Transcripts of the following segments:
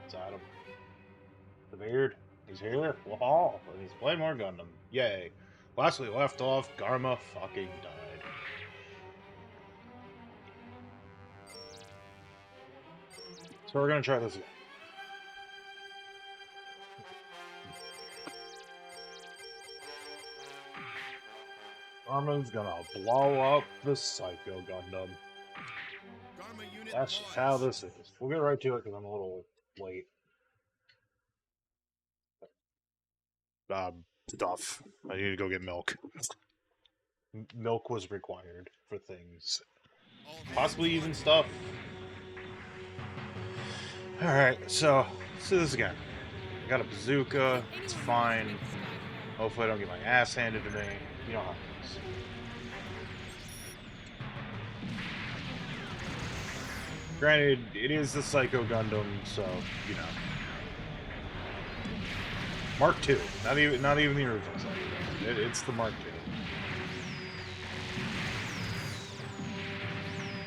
Inside him. The beard. He's here. Whoa! And he's playing more Gundam. Yay. Last we left off, Garma fucking died. So we're gonna try this again. Garma's gonna blow up the Psycho Gundam. That's just how this is. We'll get right to it because I'm a little late. Stuff. I need to go get milk. Milk was required for things. Possibly even stuff. Alright, so let's do this again. I got a bazooka. It's fine. Hopefully I don't get my ass handed to me. You know how it is. Granted, it is the Psycho Gundam, so, you know. Mark II. Not even the original Psycho Gundam. It's the Mark II.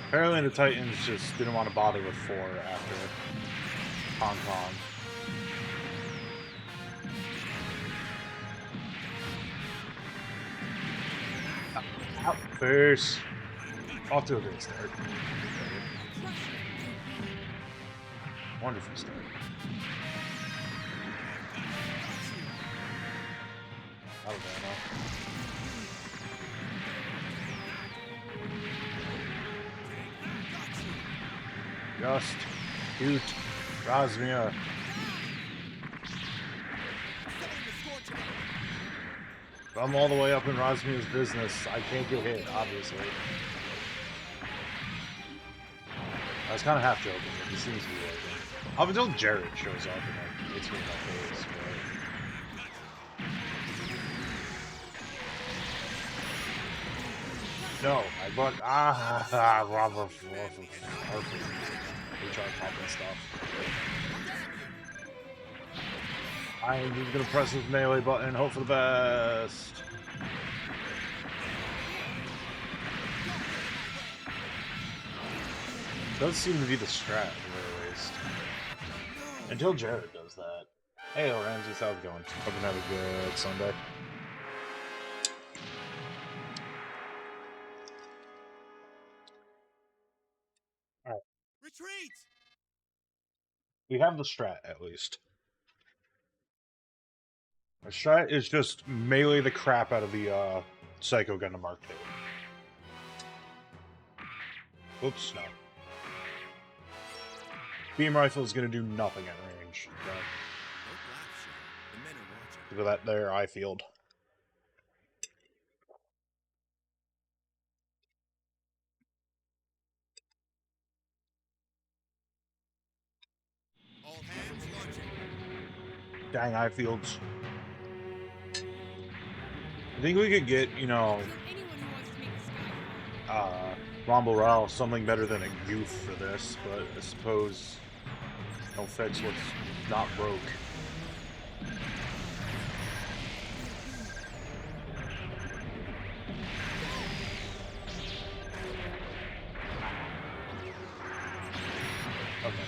Apparently the Titans just didn't want to bother with 4 after Hong Kong. Out first. Off to a great start. Wonderful start. Alabama. Just cute Rosmia. If I'm all the way up in Rosmia's business, I can't get hit, obviously. I was kind of half joking, but he seems to be working. Up until Jared shows up and like hits me in my face, but... No, I bought Robert HR popping stuff. I'm just gonna press this melee button and hope for the best. Does seem to be the strat, at the very least. Until Jared does that. Hey, Ramses, how's it going? Hope you have a good Sunday. Alright. Retreat! We have the strat, at least. The strat is just melee the crap out of the Psycho Gundam Mark II. Oops, no. Beam rifle is going to do nothing at range. Look at that there, eye field. Dang, eye fields. I think we could get, you know, Rumble Rao something better than a goof for this, but I suppose don't fix what's not broke. Okay.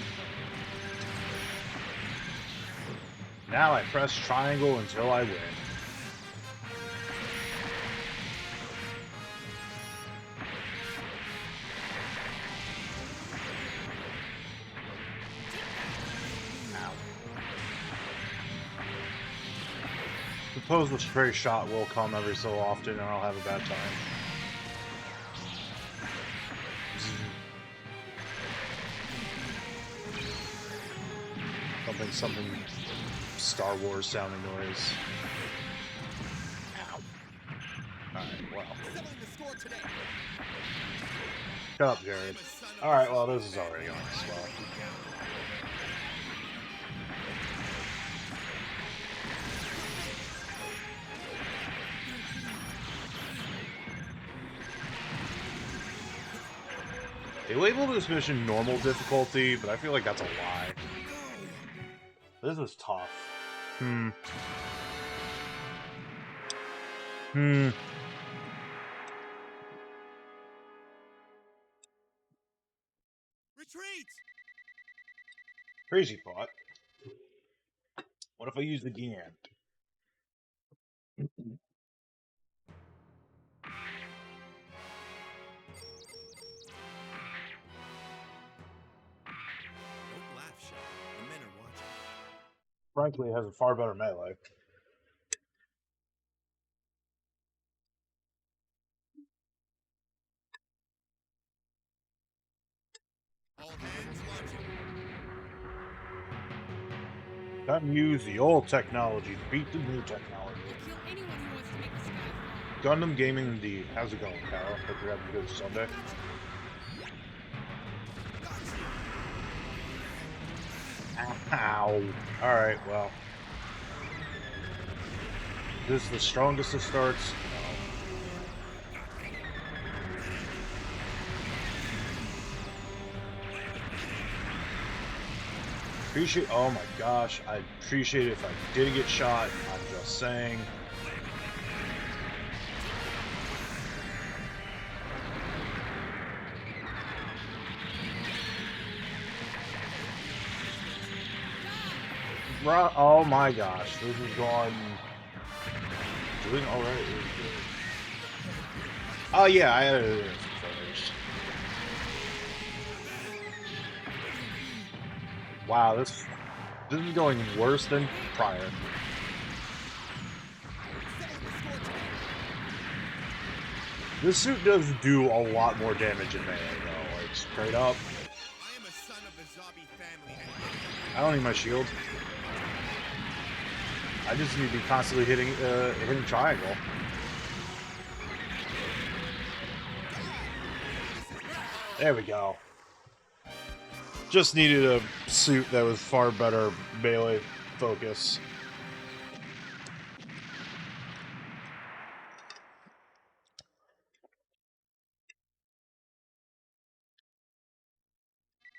Now I press triangle until I win. I suppose the spray shot will come every so often and I'll have a bad time. Something Star Wars sounding noise. Ow. Alright, well. Shut up, Jared. Alright, well, this is already going slow. They labeled this mission normal difficulty, but I feel like that's a lie. This is tough. Retreat! Crazy thought. What if I use the Gian? Don't laugh, Shaw. The men are watching. Frankly, it has a far better melee. All hands watching. Time to use the old technology to beat the new technology. I'll kill anyone who wants to make the sky fall. Gundam Gaming indeed. How's it going, Carol? Hope you're having a good Sunday. Ow. Alright, well. This is the strongest it starts. Appreciate. Oh my gosh, I'd appreciate it if I did get shot. I'm just saying. Oh my gosh, this is going. Doing alright. Oh yeah, I had it first. Wow, this is going worse than prior. This suit does do a lot more damage in melee, though. Like straight up. I am a son of the Zabi family. I don't need my shield. I just need to be constantly hitting triangle. There we go. Just needed a suit that was far better melee focus.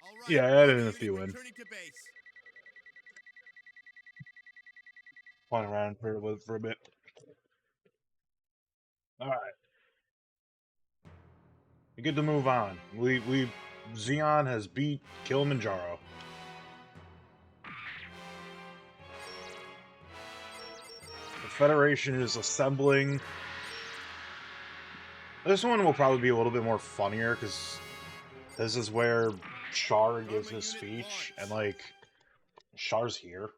All right, Yeah, I added in a few in. returning to base. Flying around for a bit. Alright. We get to move on. Zeon has beat Kilimanjaro. The Federation is assembling. This one will probably be a little bit more funnier because this is where Char gives his speech, and like Char's here.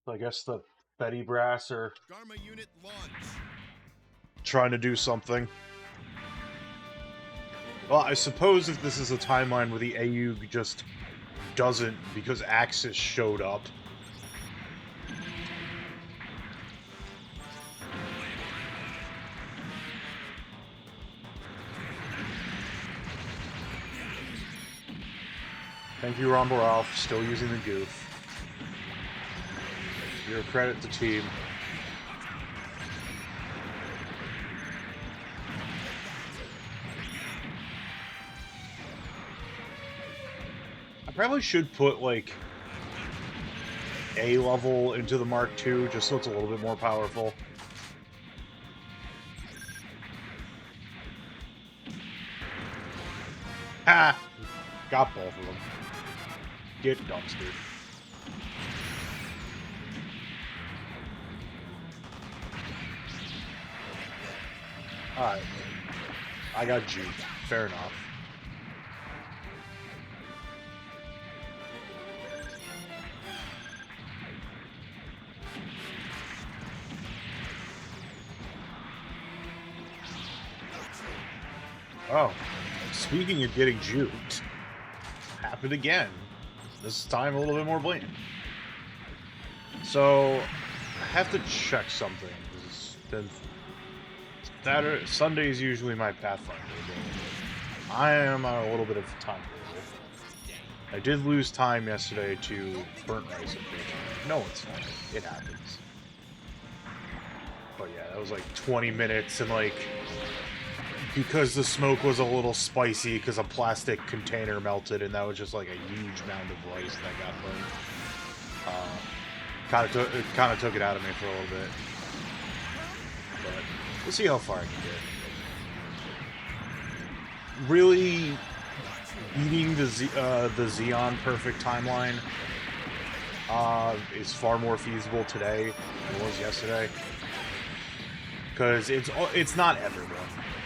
I guess the Betty Brass are Dharma unit launch. trying to do something. Well, I suppose if this is a timeline where the AU just doesn't because Axis showed up. Thank you, Ron Ralph, still using the goof. You're a credit to team. I probably should put, like, A level into the Mark II, just so it's a little bit more powerful. Ha! Got both of them. Get dumpstered. Alright. I got juked. Fair enough. Oh. Speaking of getting juked, happened again. This time a little bit more blatant. So, I have to check something. Sunday is usually my Pathfinder day. I am on a little bit of time table. I did lose time yesterday to burnt rice, unfortunately. No, it's fine. It happens. But yeah, that was like 20 minutes, and like, because the smoke was a little spicy because a plastic container melted, and that was just like a huge mound of rice that got burned. Kind of took it out of me for a little bit. But we'll see how far I can get. really beating the Xeon perfect timeline is far more feasible today than it was yesterday. Because it's not everyone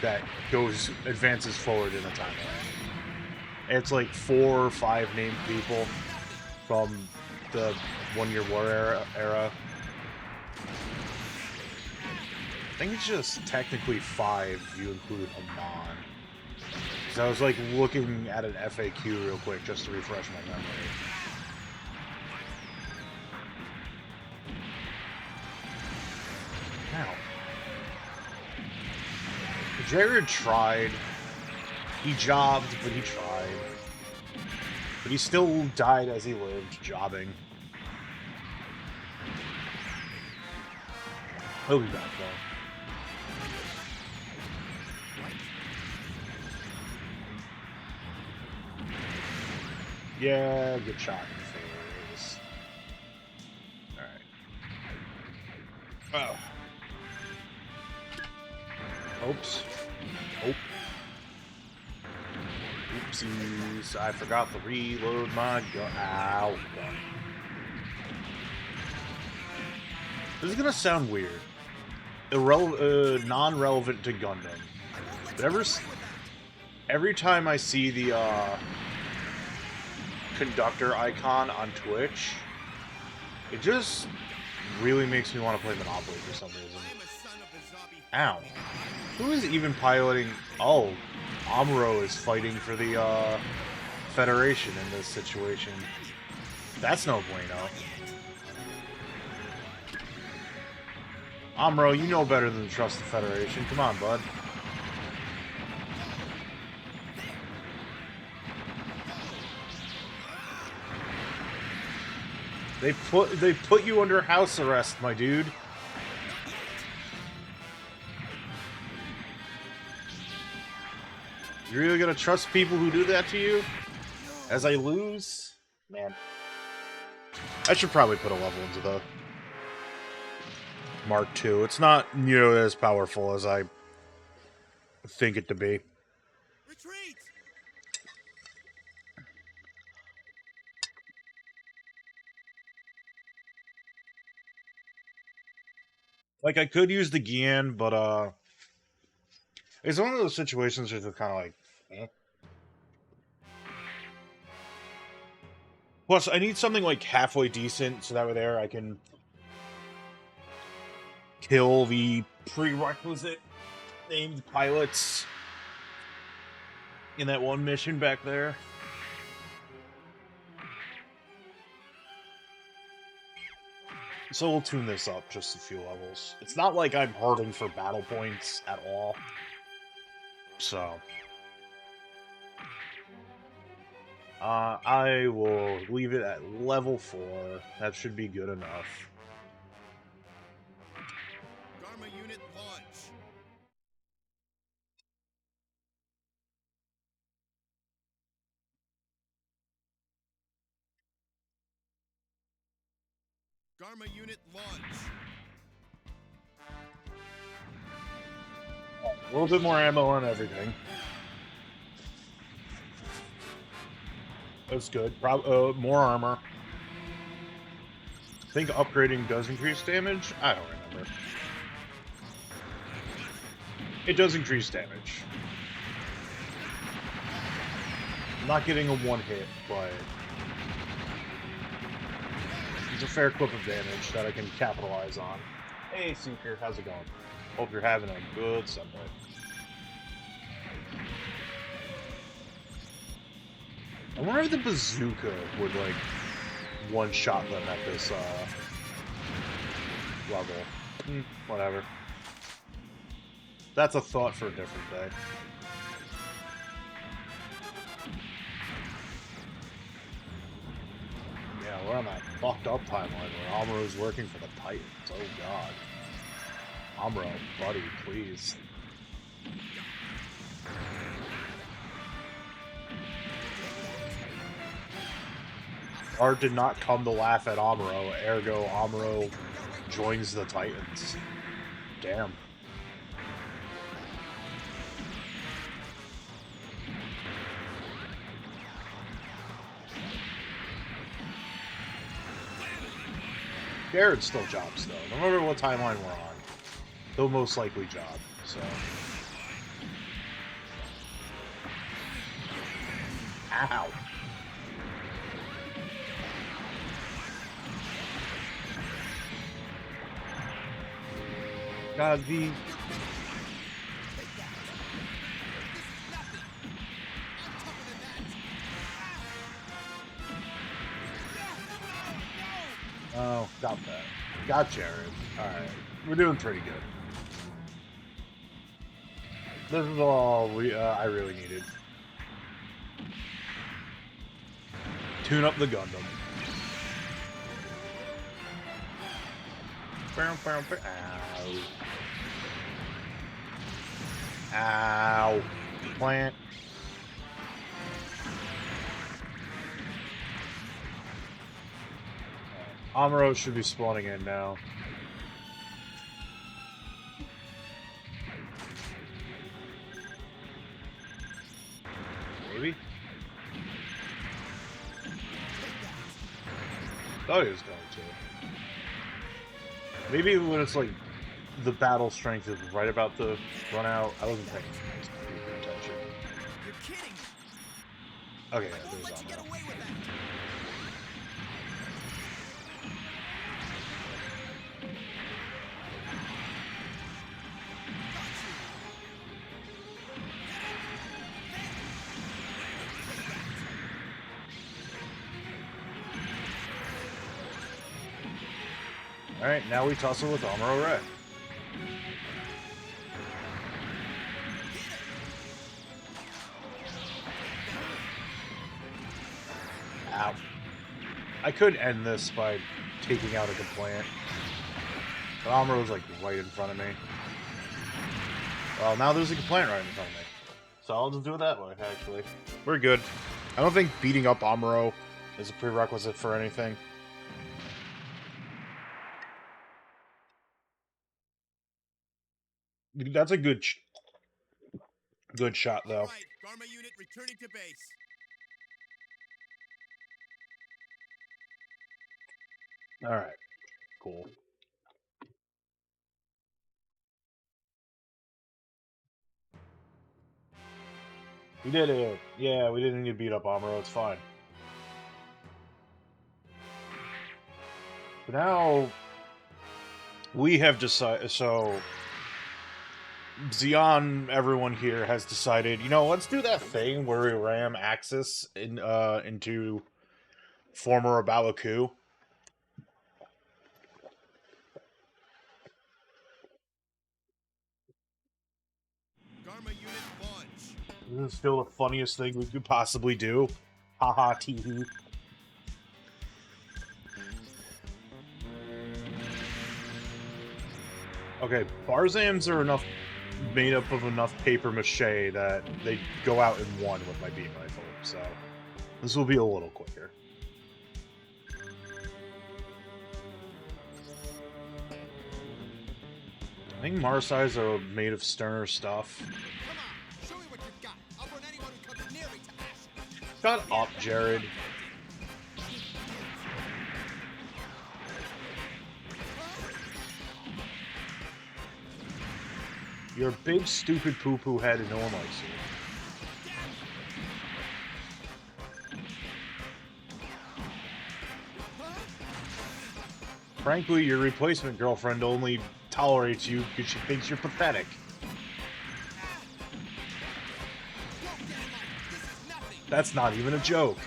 that advances forward in the timeline. It's like 4 or 5 named people from the One-Year War era. I think it's just technically 5 if you include Amon. So I was like looking at an FAQ real quick just to refresh my memory. Now, Jared tried. He jobbed, but he tried. But he still died as he lived, jobbing. He'll be back, though. Yeah, good shot in the face. Alright. Oh. Oops. Oh. Oopsies. I forgot to reload my gun. Ow. This is gonna sound weird. Non-relevant to Gundam. But every time I see the, conductor icon on Twitch, it just really makes me want to play Monopoly for some reason. Ow. Who is even piloting? Oh, Amuro is fighting for the Federation in this situation. That's no bueno. Amuro, you know better than to trust the Federation. Come on, bud. They put you under house arrest, my dude. You really gonna trust people who do that to you? As I lose? Man. I should probably put a level into the Mark II. It's not nearly as powerful as I think it to be. Retreat! Like, I could use the Gian, but, it's one of those situations where it's kind of like, eh. Plus, I need something, like, halfway decent, so that way there I can kill the prerequisite named pilots in that one mission back there. So we'll tune this up just a few levels. It's not like I'm hurting for battle points at all. So I will leave it at level 4. That should be good enough. Dharma unit launch. Dharma unit launch. A little bit more ammo on everything. That's good. More armor. I think upgrading does increase damage? I don't remember. It does increase damage. I'm not getting a one-hit, but it's a fair clip of damage that I can capitalize on. Hey, Seeker, how's it going? Hope you're having a good Sunday. I wonder if the bazooka would, like, one-shot them at this, level. Whatever. That's a thought for a different day. Yeah, we're on that fucked up timeline where Amuro's working for the Titans. Oh god. Amuro, buddy, please. Art did not come to laugh at Amuro, ergo Amuro joins the Titans. Damn. Jared still jobs, though. No matter what timeline we're on, he'll most likely job, so... Ow! God, the... Oh, got that. Got Jared. Alright. We're doing pretty good. This is all I really needed. Tune up the Gundam. Ow. Ow. Plant. Amuro should be spawning in now. Maybe? Thought he was going to. Maybe when it's like the battle strength is right about to run out. I wasn't paying attention. You're kidding me. Okay, I won't there's let you get Amuro. away with that. Alright, now we tussle with Amuro Red. Ow. I could end this by taking out a complaint. But Amuro's like right in front of me. Well, now there's a complaint right in front of me. So I'll just do it that way, actually. We're good. I don't think beating up Amuro is a prerequisite for anything. That's a good shot, though. All right, Garma unit returning to base. Alright. Cool. We did it. Yeah, we didn't need to beat up Amuro. It's fine. But now we have decided. So Xeon, everyone here has decided. You know, let's do that thing where we ram Axis into former Abawaku. Garma unit launch. This is still the funniest thing we could possibly do. Haha, teehee. Okay, Barzams are made up of enough paper mache that they go out in one with my beam rifle, so this will be a little quicker. I think Marsais are made of sterner stuff. Come on, show me what you've got. I'll burn anyone who comes near me to ash. Shut up, Jared. You're a big, stupid poo-poo head and no one likes you. Frankly, your replacement girlfriend only tolerates you because she thinks you're pathetic. That's not even a joke.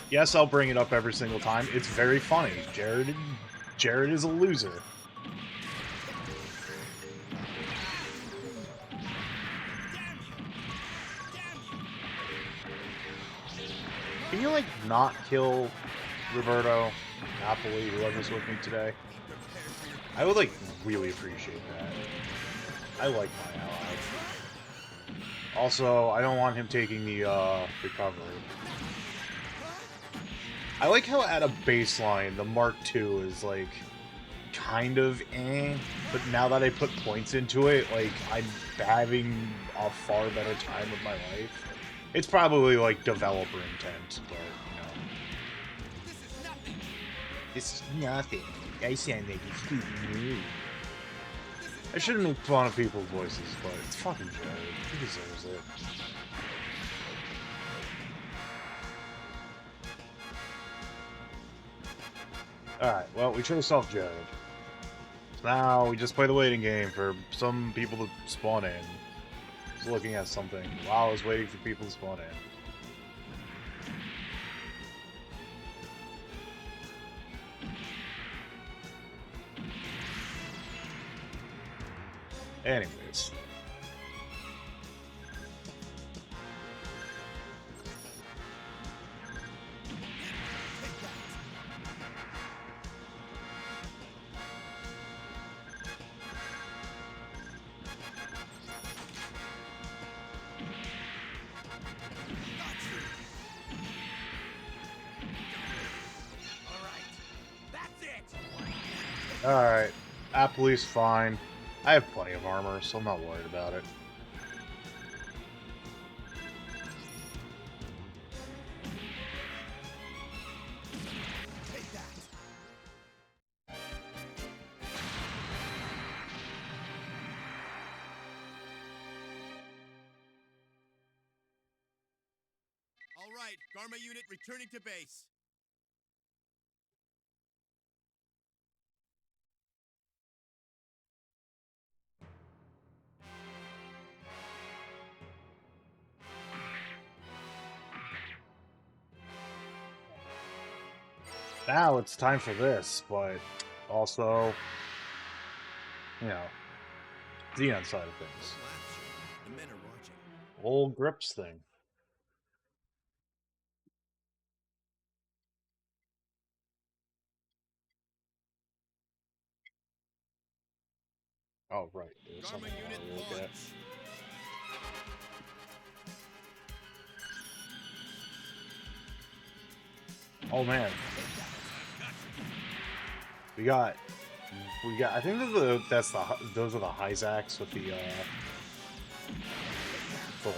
Yes, I'll bring it up every single time. It's very funny. Jared is a loser. Can you, like, not kill Roberto, Napoli, whoever's with me today? I would, like, really appreciate that. I like my ally. Also, I don't want him taking the, recovery. I like how at a baseline, the Mark II is, like, kind of eh, but now that I put points into it, like, I'm having a far better time with my life. It's probably, like, developer intent, but, you know. This is nothing. I sound like a stupid noob. I shouldn't make fun of people's voices, but it's fucking Jared. He deserves it. Alright, well, we chased off Jared. Now we just play the waiting game for some people to spawn in. Just looking at something while I was waiting for people to spawn in. Anyways. Alright. Apple's fine. I have plenty of armor, so I'm not worried about it. All right, Garma unit returning to base. Now it's time for this, but also, you know, Xenon side of things. The men are watching. Old grips thing. Oh, right. There's Garma something I unit want to look at. launch. Oh, man. We got, I think those are the Hyzaks with the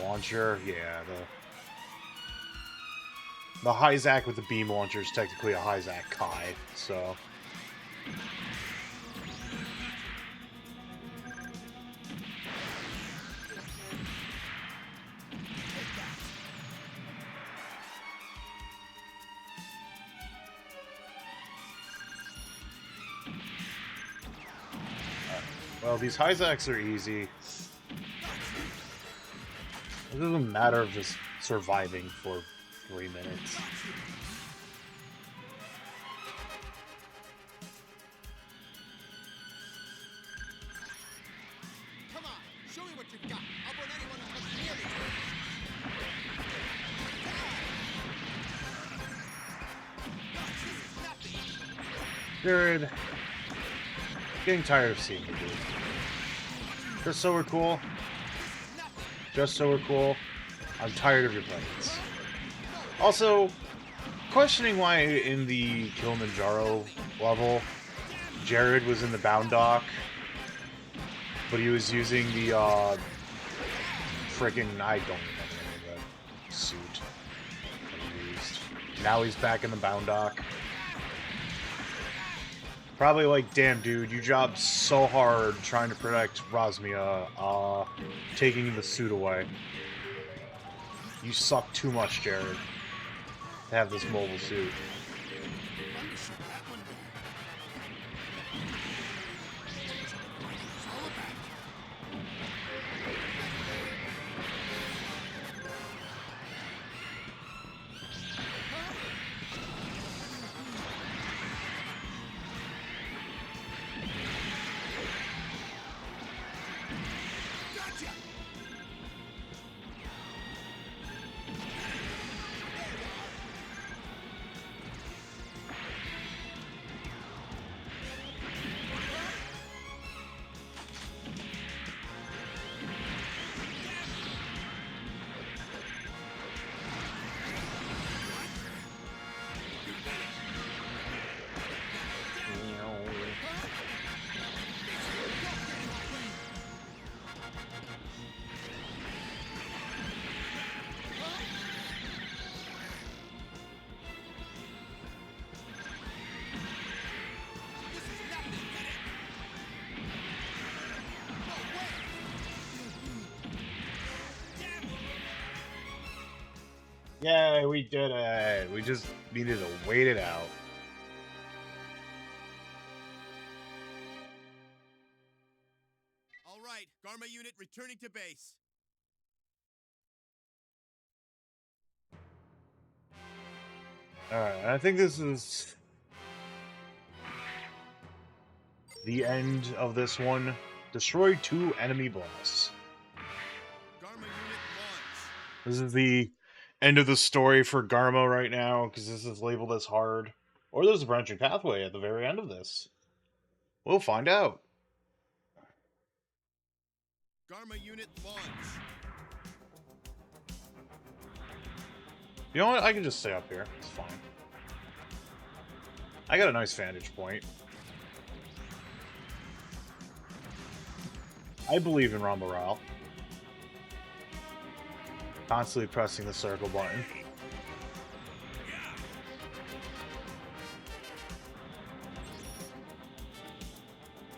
launcher. Yeah, the Hyzak with the beam launcher is technically a Hyzak Kai, so. Well, these Hyzaks are easy. It doesn't matter of just surviving for 3 minutes. Come on, show me what you've got. I'll burn anyone who comes near me. Jared, getting tired of seeing you, dude. Just so we're cool. Just so we're cool. I'm tired of your presence. Also, questioning why in the Kilimanjaro level, Jared was in the bound dock, but he was using the, freaking, I don't remember the name of the suit that he used. Now he's back in the bound dock. Probably like, damn, dude, you jobbed so hard trying to protect Rosmia, taking the suit away. You suck too much, Jared, to have this mobile suit. Yay, we did it! We just needed to wait it out. All right, Garma unit returning to base. Alright, I think this is the end of this one. Destroy 2 enemy blasts. Garma unit launch. This is the end of the story for Garma right now, because this is labeled as hard. Or there's a branching pathway at the very end of this. We'll find out. Garma unit launch. You know what? I can just stay up here. It's fine. I got a nice vantage point. I believe in Ron Morale. Constantly pressing the circle button.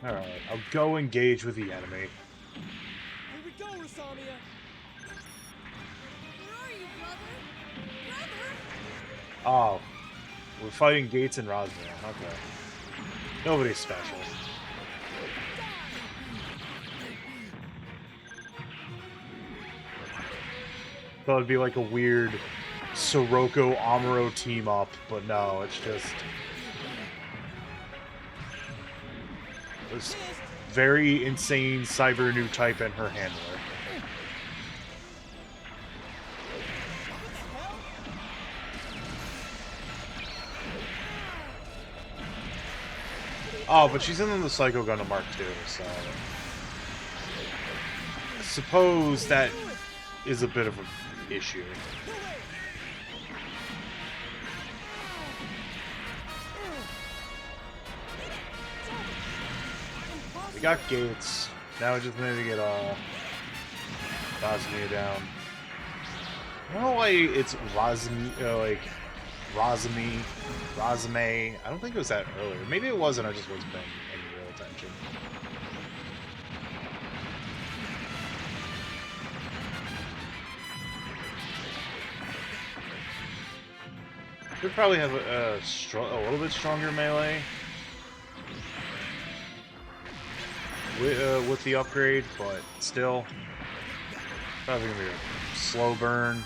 Alright, I'll go engage with the enemy. Here we go, Rosamia! Where are you, brother? Brother? Oh. We're fighting Gates and Rosman. Okay. Nobody's special. Thought it'd be like a weird Sirocco Amuro team up, but no, it's just this very insane cyber new type and her handler. Oh, but she's in the Psycho Gundam Mark II, so I suppose that is a bit of an issue. We got Gates. Now we just need to get Razmia down. I don't know why it's Razmia, Razame. I don't think it was that earlier. Maybe it wasn't, I just wasn't paying any real attention. Could probably have a little bit stronger melee with the upgrade, but still, probably gonna be a slow burn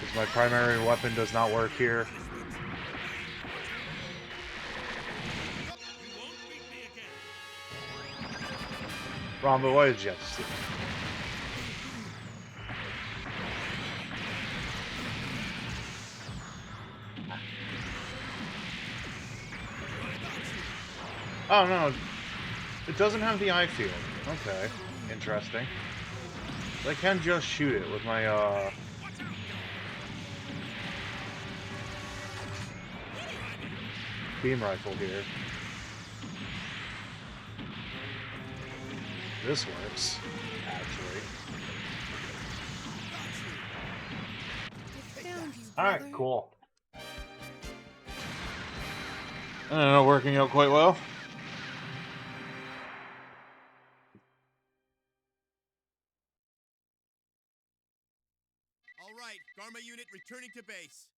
because my primary weapon does not work here. Rombo, why did you have to see that? Oh, no. It doesn't have the eye field. Okay. Interesting. I can just shoot it with my, beam rifle here. This works, actually. Found you, Alright, brother. cool. I don't know, working out quite well. All right, Garma unit returning to base.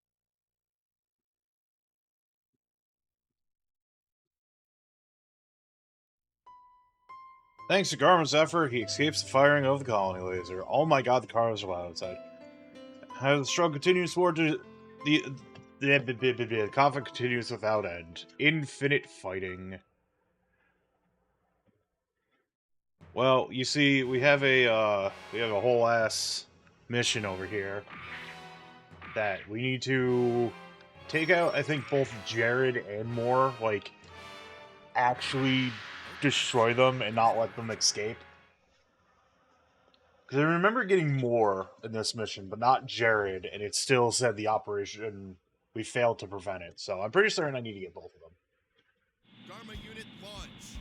Thanks to Garma's effort, he escapes the firing of the colony laser. Oh my god, the cars are loud outside. As the struggle continues toward the conflict continues without end. Infinite fighting. Well, you see, we have a whole ass mission over here that we need to take out. I think both Jared and Moore, like, actually destroy them and not let them escape. Because I remember getting Moore in this mission, but not Jared, and it still said the operation, we failed to prevent it. So I'm pretty certain I need to get both of them. Garma unit launch.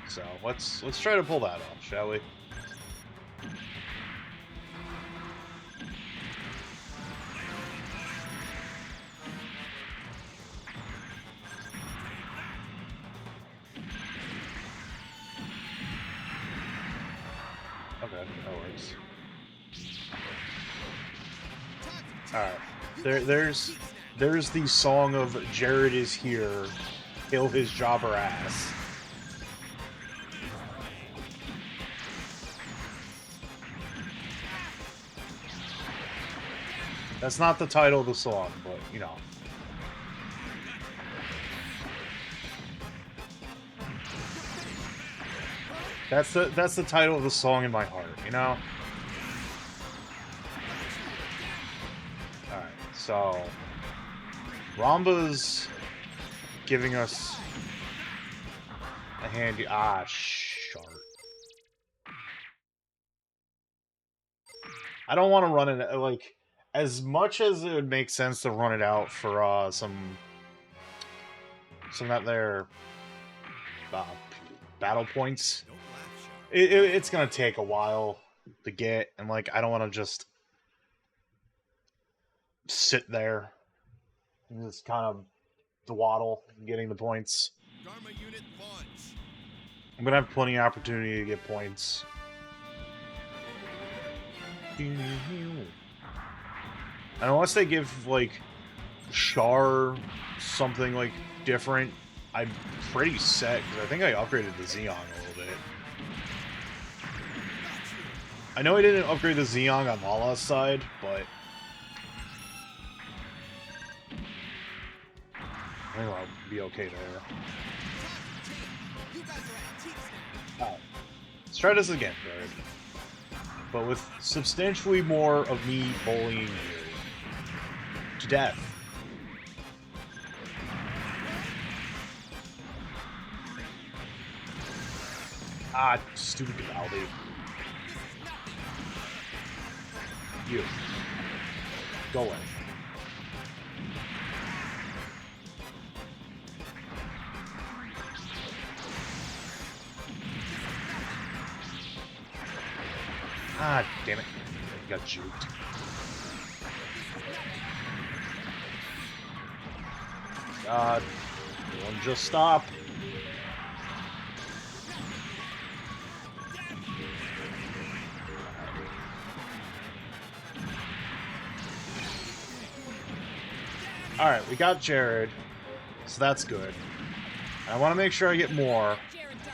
So let's try to pull that off, shall we? Okay, that works. Time's Alright. you There, guys there's are geeks now. there's the song of Jared is here, kill his jobber ass. That's not the title of the song, but you know. That's the title of the song in my heart, you know? Alright, so Ramba's giving us a handy shark. I don't want to run it like as much as it would make sense to run it out for some that there uh, battle points. Don't laugh, Shark. It's gonna take a while to get, and like I don't want to just sit there and just kind of dwaddle getting the points. Dharma unit launch. I'm gonna have plenty of opportunity to get points. And unless they give like Char something like different, I'm pretty set because I think I upgraded the Xeon a little bit. I know I didn't upgrade the Xeon on Lala's side, but I think I'll be okay there. You guys are antiques now. Alright. Let's try this again, Jared. But with substantially more of me bullying you to death. Stupid Vivaldi. You. Go away. Damn it. You got juked. God. Everyone just stop. Alright, we got Jared. So that's good. I want to make sure I get more. Jared down.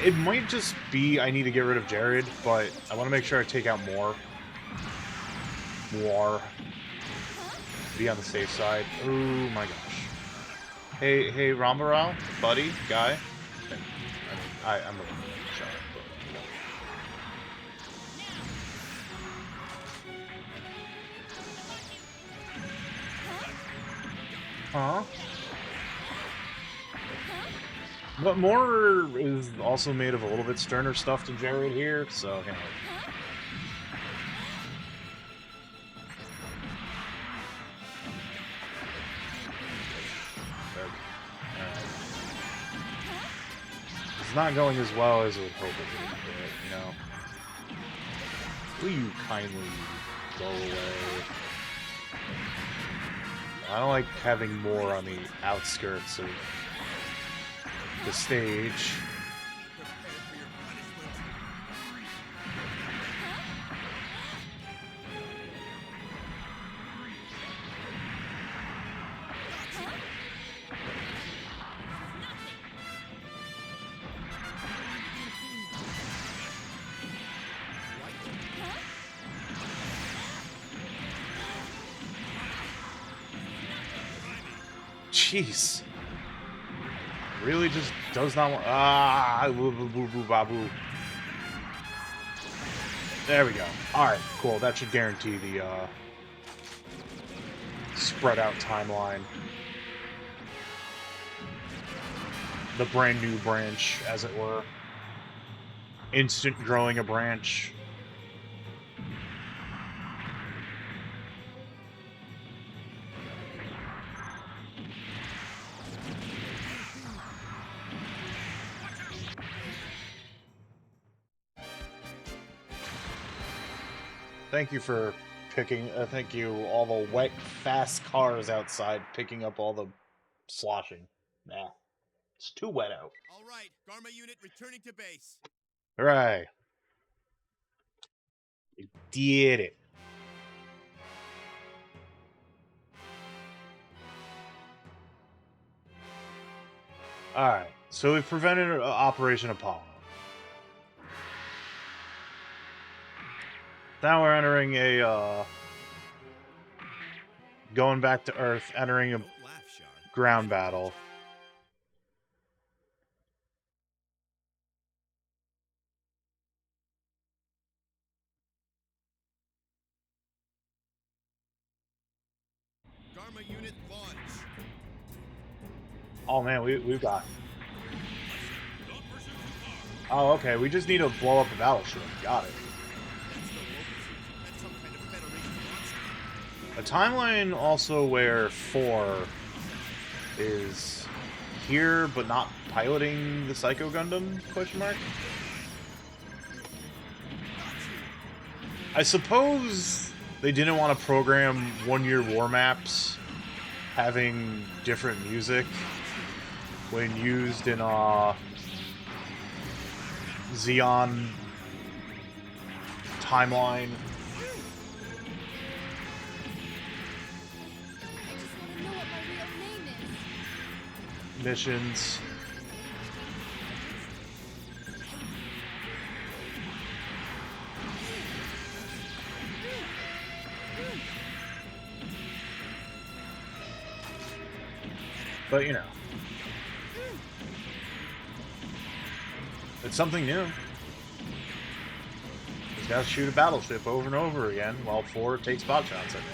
It might just be I need to get rid of Jared, but I want to make sure I take out more. Be on the safe side. Oh my gosh. Hey, Rambarao, buddy, guy. I'm a shut up, but, you know. Huh? But more is also made of a little bit sterner stuff to Jared here, so, you know. It's not going as well as I would hope it would, but, you know. Will you kindly go away? I don't like having more on the outskirts of the stage. Prepare for your punishment. Jeez. Really just does not want... boo, boo, boo, boo, babu. There we go. Alright, cool. That should guarantee the, spread out timeline. The brand new branch, as it were. Instant growing a branch. Thank you for picking, thank you, all the wet, fast cars outside picking up all the sloshing. Nah, it's too wet out. All right, Dharma unit returning to base. Hooray! You did it. Alright, so we've prevented Operation Apollo. Now we're entering a, going back to Earth, entering a Don't laugh, Sean. ground battle. Dharma unit launch. Oh man, we've got... Oh, okay, we just need to blow up the battleship. Got it. That's no local suit. That's some kind of Federation monster. A timeline also where 4 is here, but not piloting the Psycho Gundam, question mark? I suppose they didn't want to program one-year war maps having different music when used in Xeon timeline. I just want to know what my real name is. Missions. But, you know. It's something new. Just gotta shoot a battleship over and over again while 4 takes pot shots at me.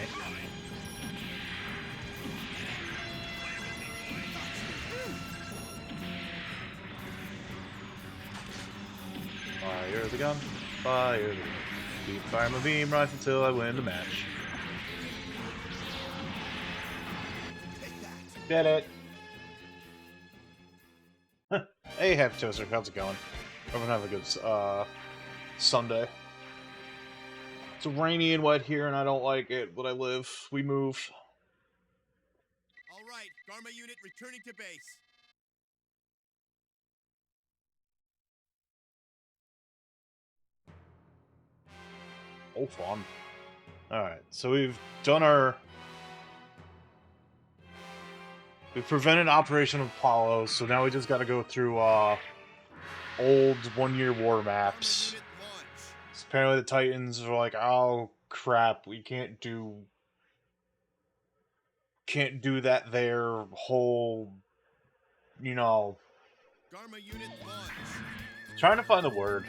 Fire the gun. Fire the gun. Keep firing my beam rifle till I win the match. Did it. Hey, Happy Toaster, how's it going? Hope you're having a good Sunday. It's rainy and wet here, and I don't like it, but I live. We move. All right, Dharma unit returning to base. Oh, fun. Alright, so we've done our... We've prevented Operation Apollo, so now we just gotta go through, old one-year war maps. Unit launch. So apparently the Titans are like, oh, crap, we can't do that there whole, you know... Dharma unit launch. Trying to find the word.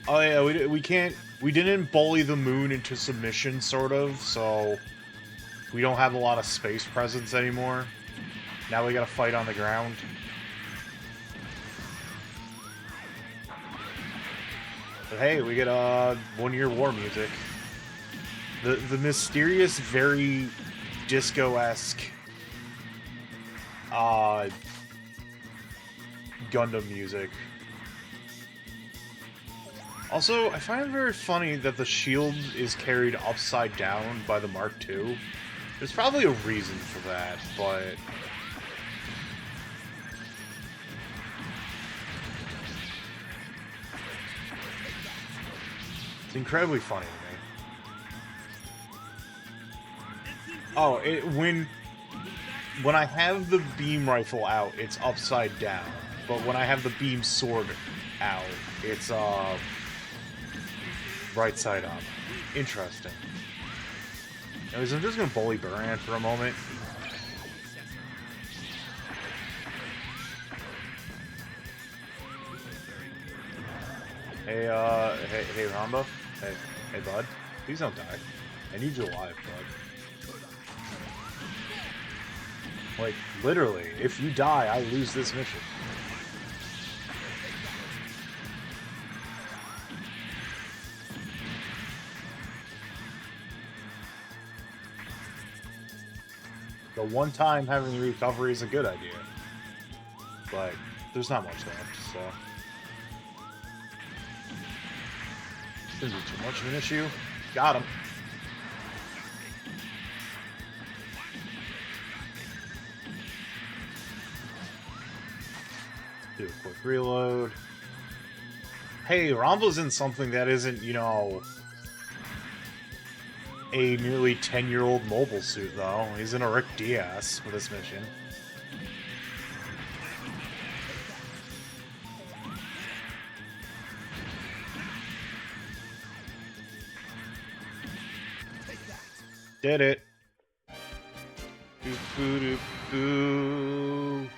Oh yeah, we can't... We didn't bully the moon into submission, sort of, so... We don't have a lot of space presence anymore. Now we gotta fight on the ground. But hey, we get one-year war music. The mysterious, very disco-esque Gundam music. Also, I find it very funny that the shield is carried upside down by the Mark II. There's probably a reason for that, but... It's incredibly funny to me. Oh, when I have the beam rifle out, it's upside down. But when I have the beam sword out, it's, right side up. Interesting. Anyways, I'm just gonna bully Buran for a moment. Hey, hey, Rambo. Hey, bud. Please don't die. I need you alive, bud. Like, literally, if you die, I lose this mission. The one time having the recovery is a good idea. But there's not much left, so... Shouldn't be too much of an issue. Got him. Do a quick reload. Hey, Rambo's in something that isn't, you know, a nearly 10-year-old mobile suit, though. He's in a Rick Diaz for this mission. Did it. Doop, boo, doop, boo.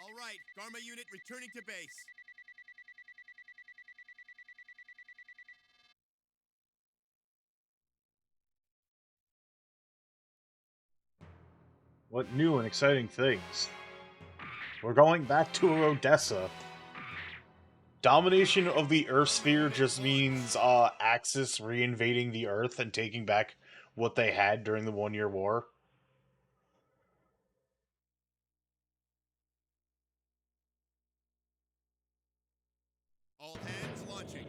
All right, Garma unit returning to base. What new and exciting things? We're going back to Odessa. Domination of the Earth sphere just means Axis reinvading the Earth and taking back what they had during the 1-year war. All hands launching.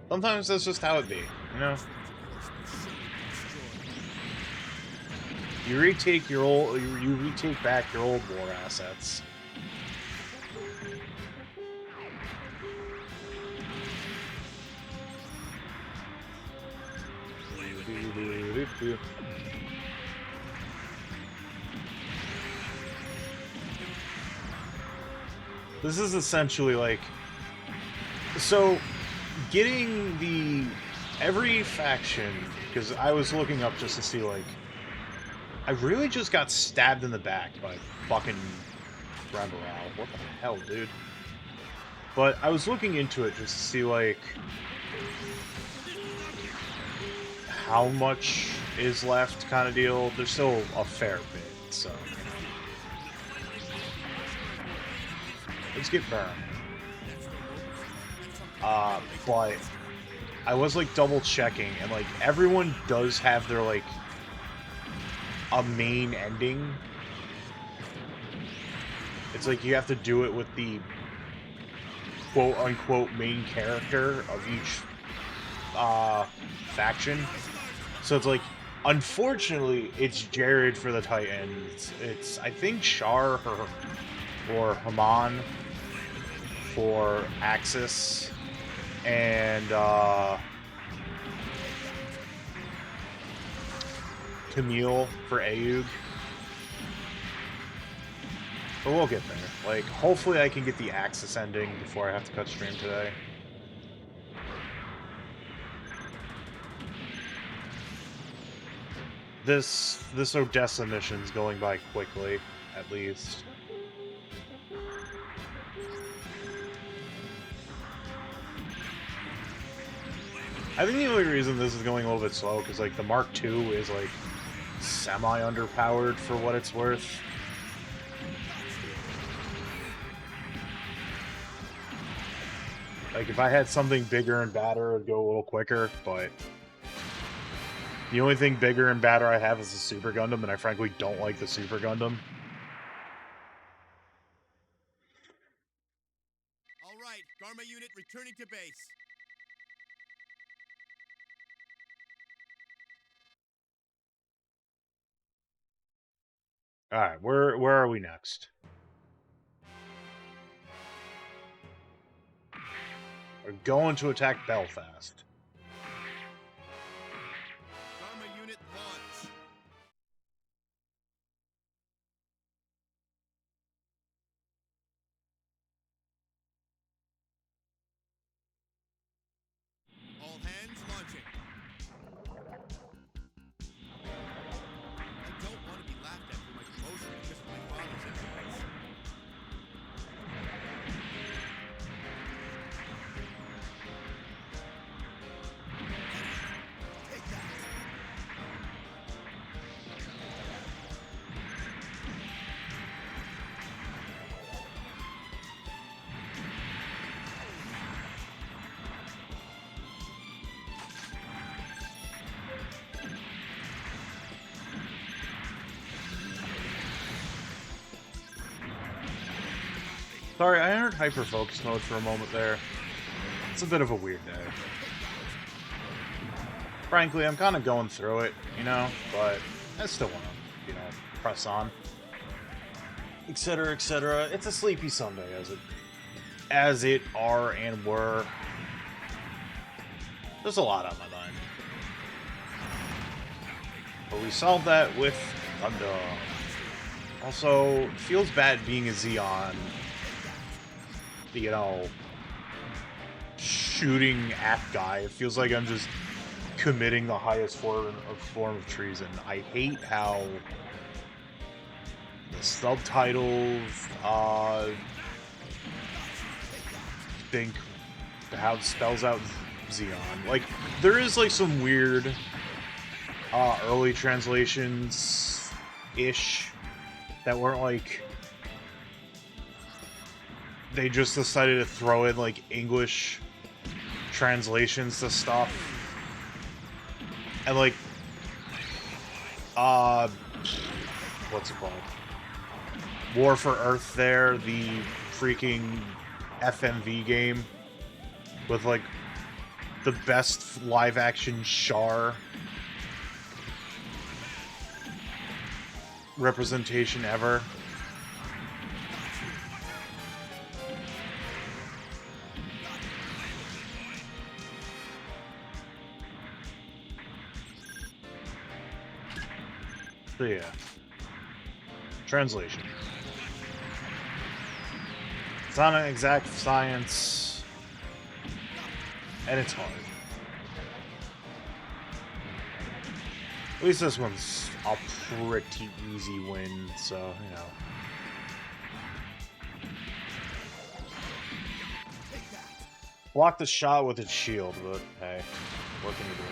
Sometimes that's just how it be, you know? You retake your old, you retake back your old war assets. This is essentially like, so getting the every faction, because I was looking up just to see, like, I really just got stabbed in the back by fucking Rambarao. What the hell, dude? But I was looking into it just to see, like, how much is left kind of deal. There's still a fair bit, so. Let's get burned. But I was, like, double checking, and, like, everyone does have their, like, a main ending. It's like you have to do it with the quote-unquote main character of each faction. So it's like, unfortunately, it's Jared for the Titans. It's I think Char or Haman for Axis, and Camille for Ayug. But we'll get there. Like, hopefully I can get the Axis ending before I have to cut stream today. This Odessa mission's going by quickly, at least. I think the only reason this is going a little bit slow because, like, the Mark II is, like, semi-underpowered for what it's worth. Like, if I had something bigger and badder, it'd go a little quicker, but the only thing bigger and badder I have is the Super Gundam, and I frankly don't like the Super Gundam. All right, Garma unit returning to base. Alright, where are we next? We're going to attack Belfast. Garma unit launch. All hands launching. I don't want to be laughed at for my promotion because of my father's influence. Take that. Sorry, I entered hyper-focus mode for a moment there. It's a bit of a weird day. Frankly, I'm kind of going through it, you know, but I still want to, you know, press on. Etc., etc. It's a sleepy Sunday, as it are and were. There's a lot on my mind. But we solved that with Gundam. Also, it feels bad being a Xeon. You know, shooting at guy. It feels like I'm just committing the highest form of treason. I hate how the subtitles think how it spells out Xeon. Like, there is like some weird early translations ish that weren't like, they just decided to throw in like English translations to stuff. And like what's it called? War for Earth there, the freaking FMV game with like the best live action Char representation ever. So yeah. Translation. It's not an exact science, and it's hard. At least this one's a pretty easy win, so, you know. Block the shot with its shield, but hey, what can you do?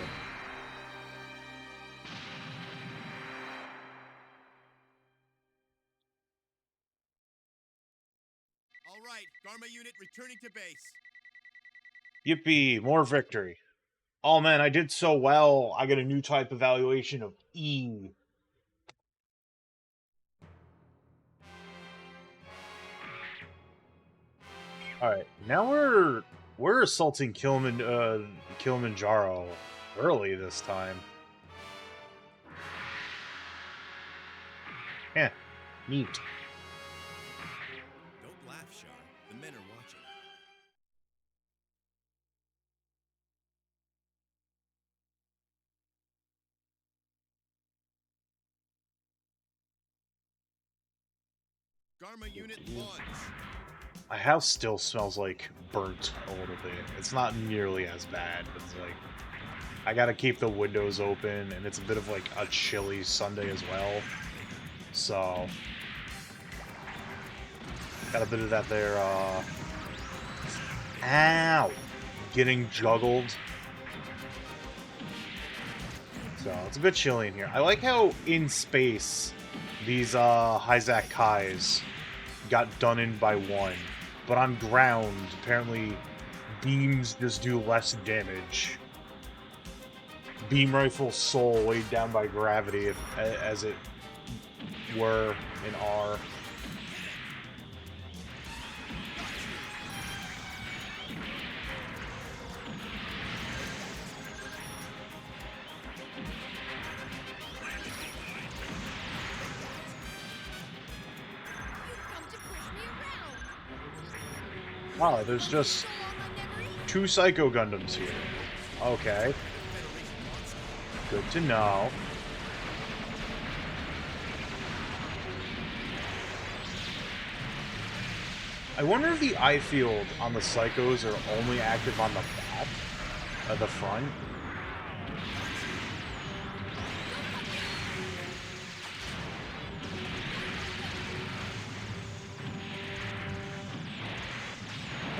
All right, Garma unit returning to base. Yippee, more victory. Oh man, I did so well, I get a new type evaluation of E. Alright, now we're assaulting Kilimanjaro early this time. Yeah, neat. Don't laugh, Shar. The men are watching. Garma unit launch. My house still smells like burnt a little bit. It's not nearly as bad, but it's like I gotta keep the windows open, and it's a bit of like a chilly Sunday as well. So got a bit of that there, ow! Getting juggled. So it's a bit chilly in here. I like how in space these Hyzak Kais got done in by one, but on ground apparently beams just do less damage. Beam rifle soul weighed down by gravity, as it were in R. Come to push me around. Wow, there's just So on my memory. 2 Psycho Gundams here. Okay. Good to know. I wonder if the eye field on the Psychos are only active on the back, the front.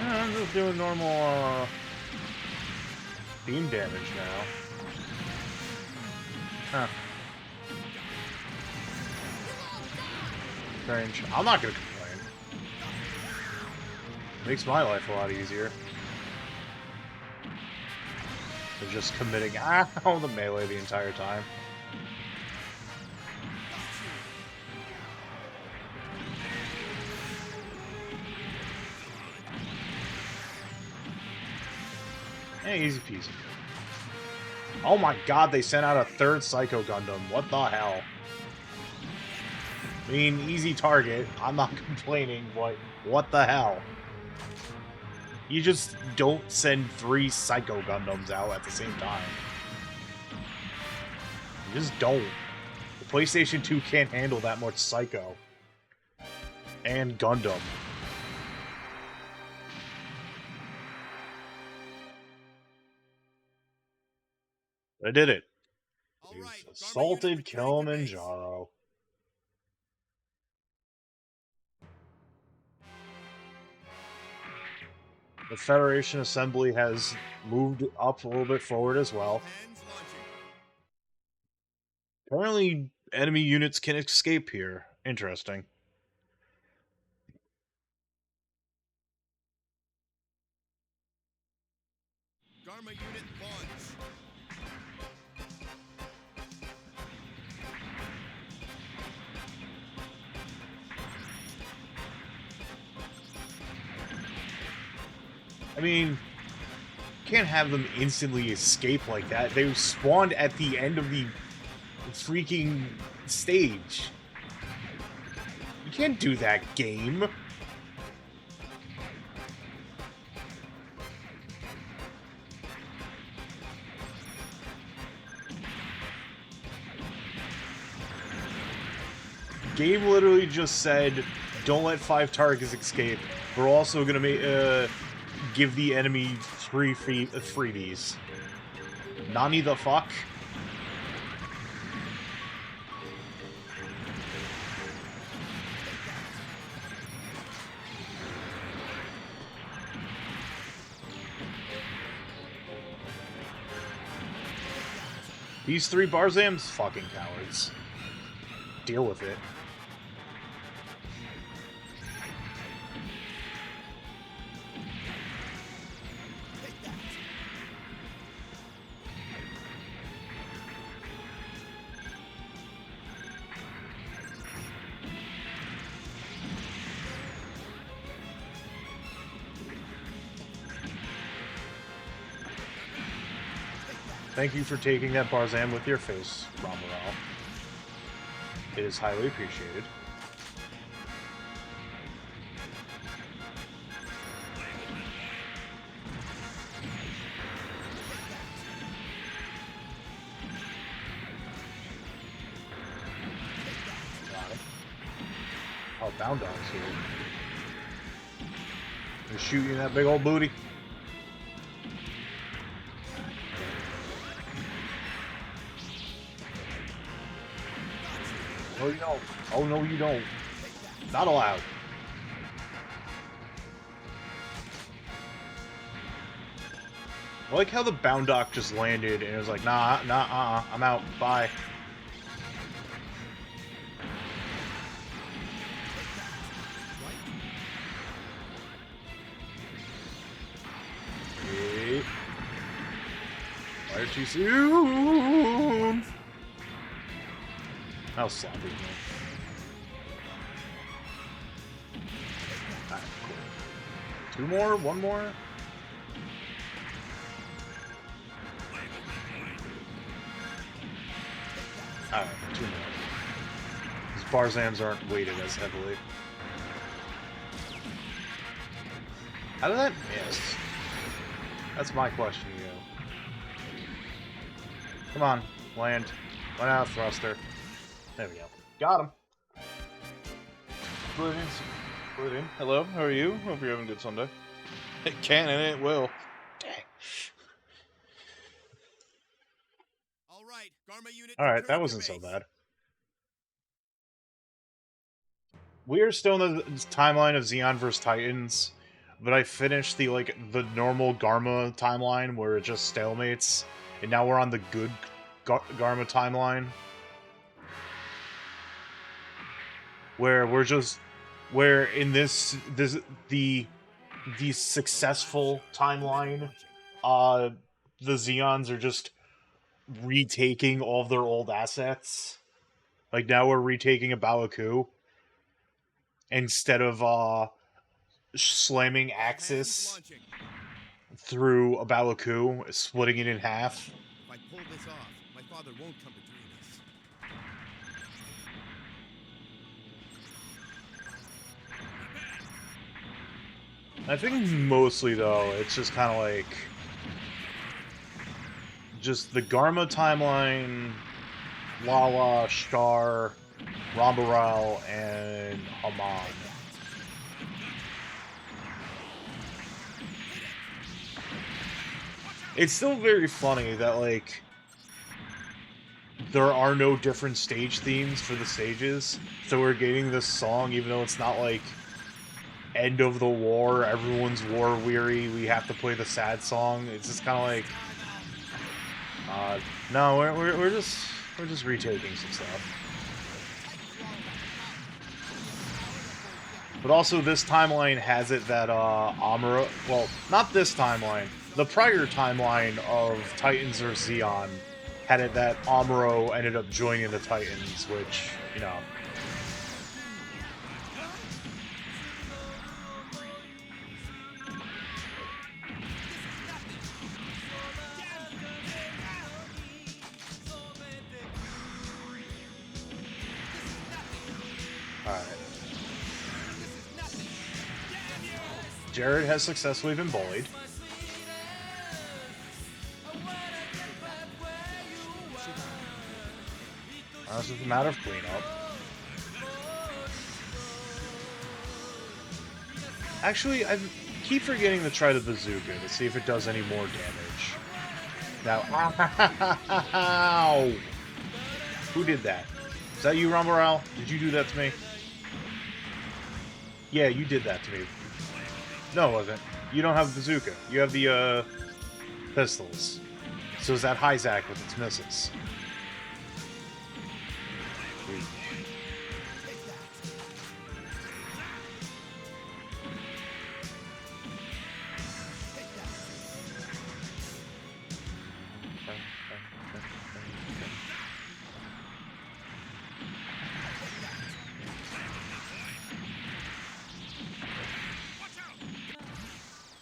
I'm just doing normal beam damage now. Huh. Strange. I'm not gonna complain. Makes my life a lot easier. They're just committing the melee the entire time. Hey, easy peasy. Oh my god, they sent out a third Psycho Gundam. What the hell? I mean, easy target. I'm not complaining, but what the hell? You just don't send 3 Psycho Gundams out at the same time. You just don't. The PlayStation 2 can't handle that much Psycho. And Gundam. I did it. All We've right, Garma unit assaulted returning to base. Kilimanjaro. The Federation Assembly has moved up a little bit forward as well. Hands launching. Apparently, enemy units can escape here. Interesting. Garma unit launch. I mean, can't have them instantly escape like that. They spawned at the end of the freaking stage. You can't do that, game. Game literally just said, don't let 5 targets escape. We're also gonna give the enemy 3 freebies. Nani the fuck? These 3 Barzams? Fucking cowards. Deal with it. Thank you for taking that Barzam with your face, Romural. It is highly appreciated. Got it. Oh, Bound Dog's here. Gonna shoot you in that big old booty. No, you don't. Oh, no, you don't. Not allowed. I like how the Bound Dock just landed and it was like, nah, I'm out. Bye. Okay. Fire too soon. That was sloppy. Alright, cool. 2 more? 1 more? Alright, 2 more. These Barzams aren't weighted as heavily. How did that miss? That's my question to you. Come on, land. Land out, thruster. There we go. Got him. Put it in. Put it in. Hello, how are you? Hope you're having a good Sunday. It can and it will. Dang. All right, Garma unit. Alright, that returning to wasn't so base. bad. We are still in the timeline of Xeon vs. Titans, but I finished the normal Garma timeline where it just stalemates, and now we're on the good Garma timeline. Where where in the successful timeline, the Xeons are just retaking all of their old assets. Like now we're retaking a Baoku instead of slamming Hands Axis launching. through a Baoku, splitting it in half. If I pull this us off. My father won't come between us. I think mostly, though, it's just kind of like... just the Garma timeline, Lala, Star, Rambaral, and Haman. It's still very funny that, like, there are no different stage themes for the stages, so we're getting this song even though it's not, like, end of the war, everyone's war-weary, we have to play the sad song. It's just kind of like... no, we're just retaking some stuff. But also, this timeline has it that Amuro... well, not this timeline. The prior timeline of Titans or Zeon had it that Amuro ended up joining the Titans, which, you know... Alright. Jared has successfully been bullied. This is a matter of cleanup. Actually, I keep forgetting to try the bazooka to see if it does any more damage. Now, ow! Who did that? Is that you, Rambaral? Did you do that to me? Yeah, you did that to me. No, it wasn't. You don't have the bazooka. You have the, pistols. So is that Hyzak with its missiles?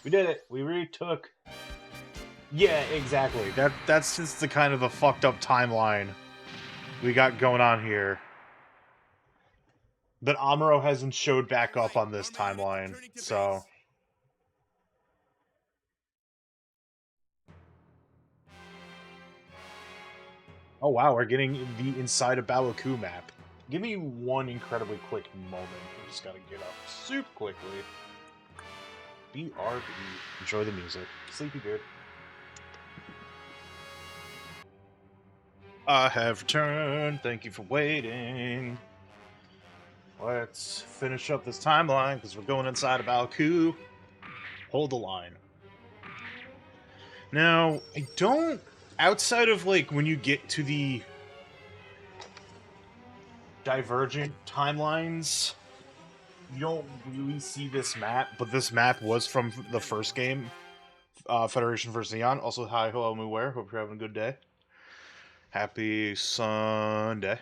We did it. We retook. Yeah, exactly. That's just the kind of a fucked up timeline we got going on here. But Amuro hasn't showed back up on this timeline, so... Oh wow, we're getting the inside of Babaku map. Give me one incredibly quick moment. I just gotta get up super quickly. BRB. Enjoy the music. Sleepy dude. I have returned. Thank you for waiting. Let's finish up this timeline because we're going inside of Babaku. Hold the line. Now, I don't... outside of, like, when you get to the divergent timelines, you don't really see this map, but this map was from the first game, Federation vs. Zeon. Also, hi, hello, Muware. Hope you're having a good day. Happy Sunday.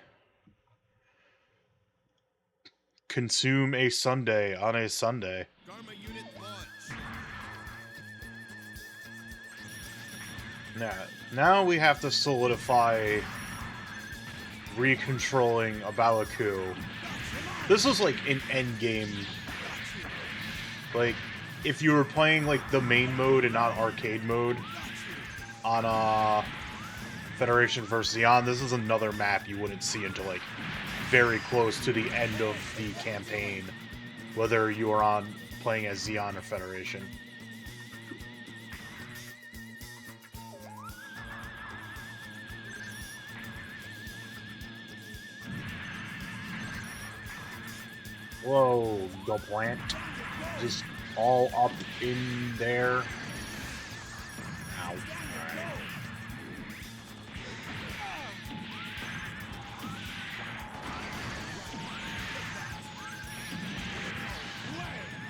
Consume a Sunday on a Sunday. Garma unit launch. Now we have to solidify recontrolling a Babaku. This was like an endgame. Like, if you were playing like the main mode and not arcade mode on Federation vs. Zeon, this is another map you wouldn't see until like very close to the end of the campaign, whether you are on playing as Zeon or Federation. Whoa, the plant. Just all up in there. Ow. Alright.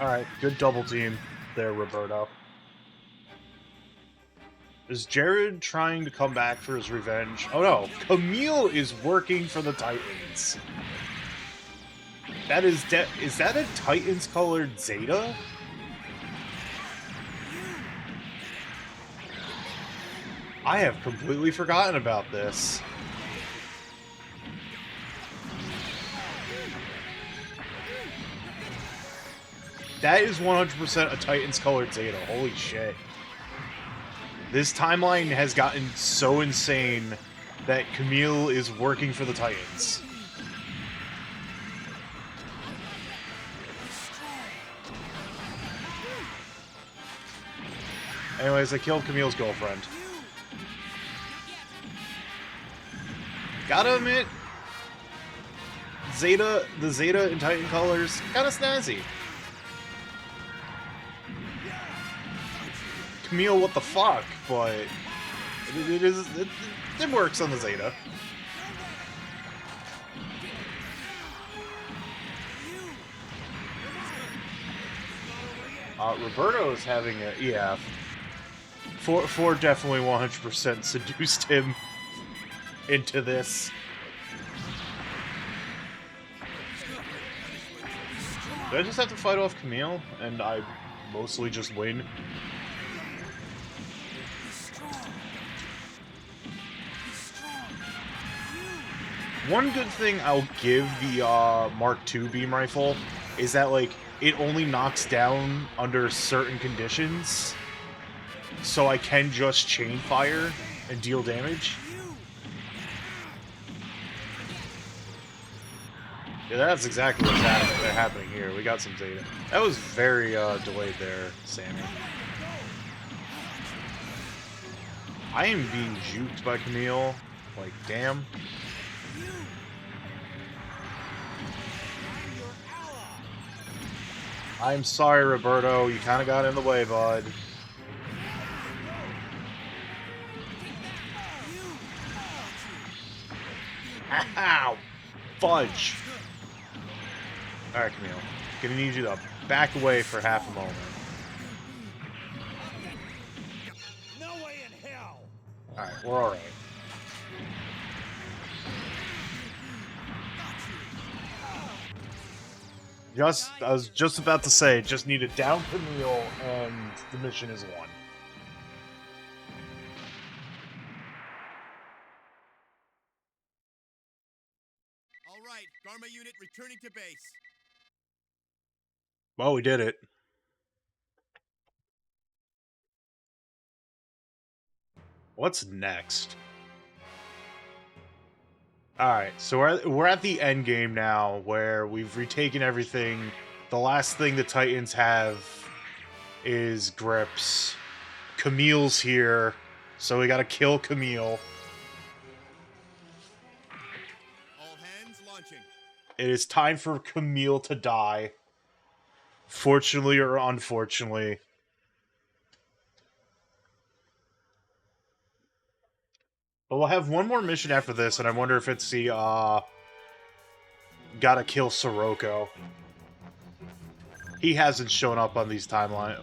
Alright, good double team there, Roberto. Is Jared trying to come back for his revenge? Oh no, Camille is working for the Titans. That is that a Titans-colored Zeta? I have completely forgotten about this. That is 100% a Titans colored Zeta. Holy shit. This timeline has gotten so insane that Camille is working for the Titans. Anyways, I killed Camille's girlfriend. Gotta admit, the Zeta in Titan colors, kinda snazzy. Camille, what the fuck? But it works on the Zeta. Roberto's having a yeah. Four definitely 100% seduced him into this. Do I just have to fight off Camille and I mostly just win? One good thing I'll give the Mark II beam rifle is that, like, it only knocks down under certain conditions, so I can just chain fire and deal damage. Yeah, that's exactly what's happening here. We got some Zeta. That was very delayed there, Sammy. I am being juked by Camille. Like, damn. I'm sorry, Roberto. You kind of got in the way, bud. Ow! Fudge! Alright, Camille. Gonna need you to back away for half a moment. No way in hell! Alright, we're alright. I was just about to say, just need to down Camille, and the mission is won. All right, Garma unit returning to base. Well, we did it. What's next? Alright, so we're at the end game now, where we've retaken everything. The last thing the Titans have is grips. Camille's here, so we gotta kill Camille. All hands launching. It is time for Camille to die. Fortunately or unfortunately. But we'll have one more mission after this, and I wonder if it's the, gotta kill Sirocco. He hasn't shown up on these timelines.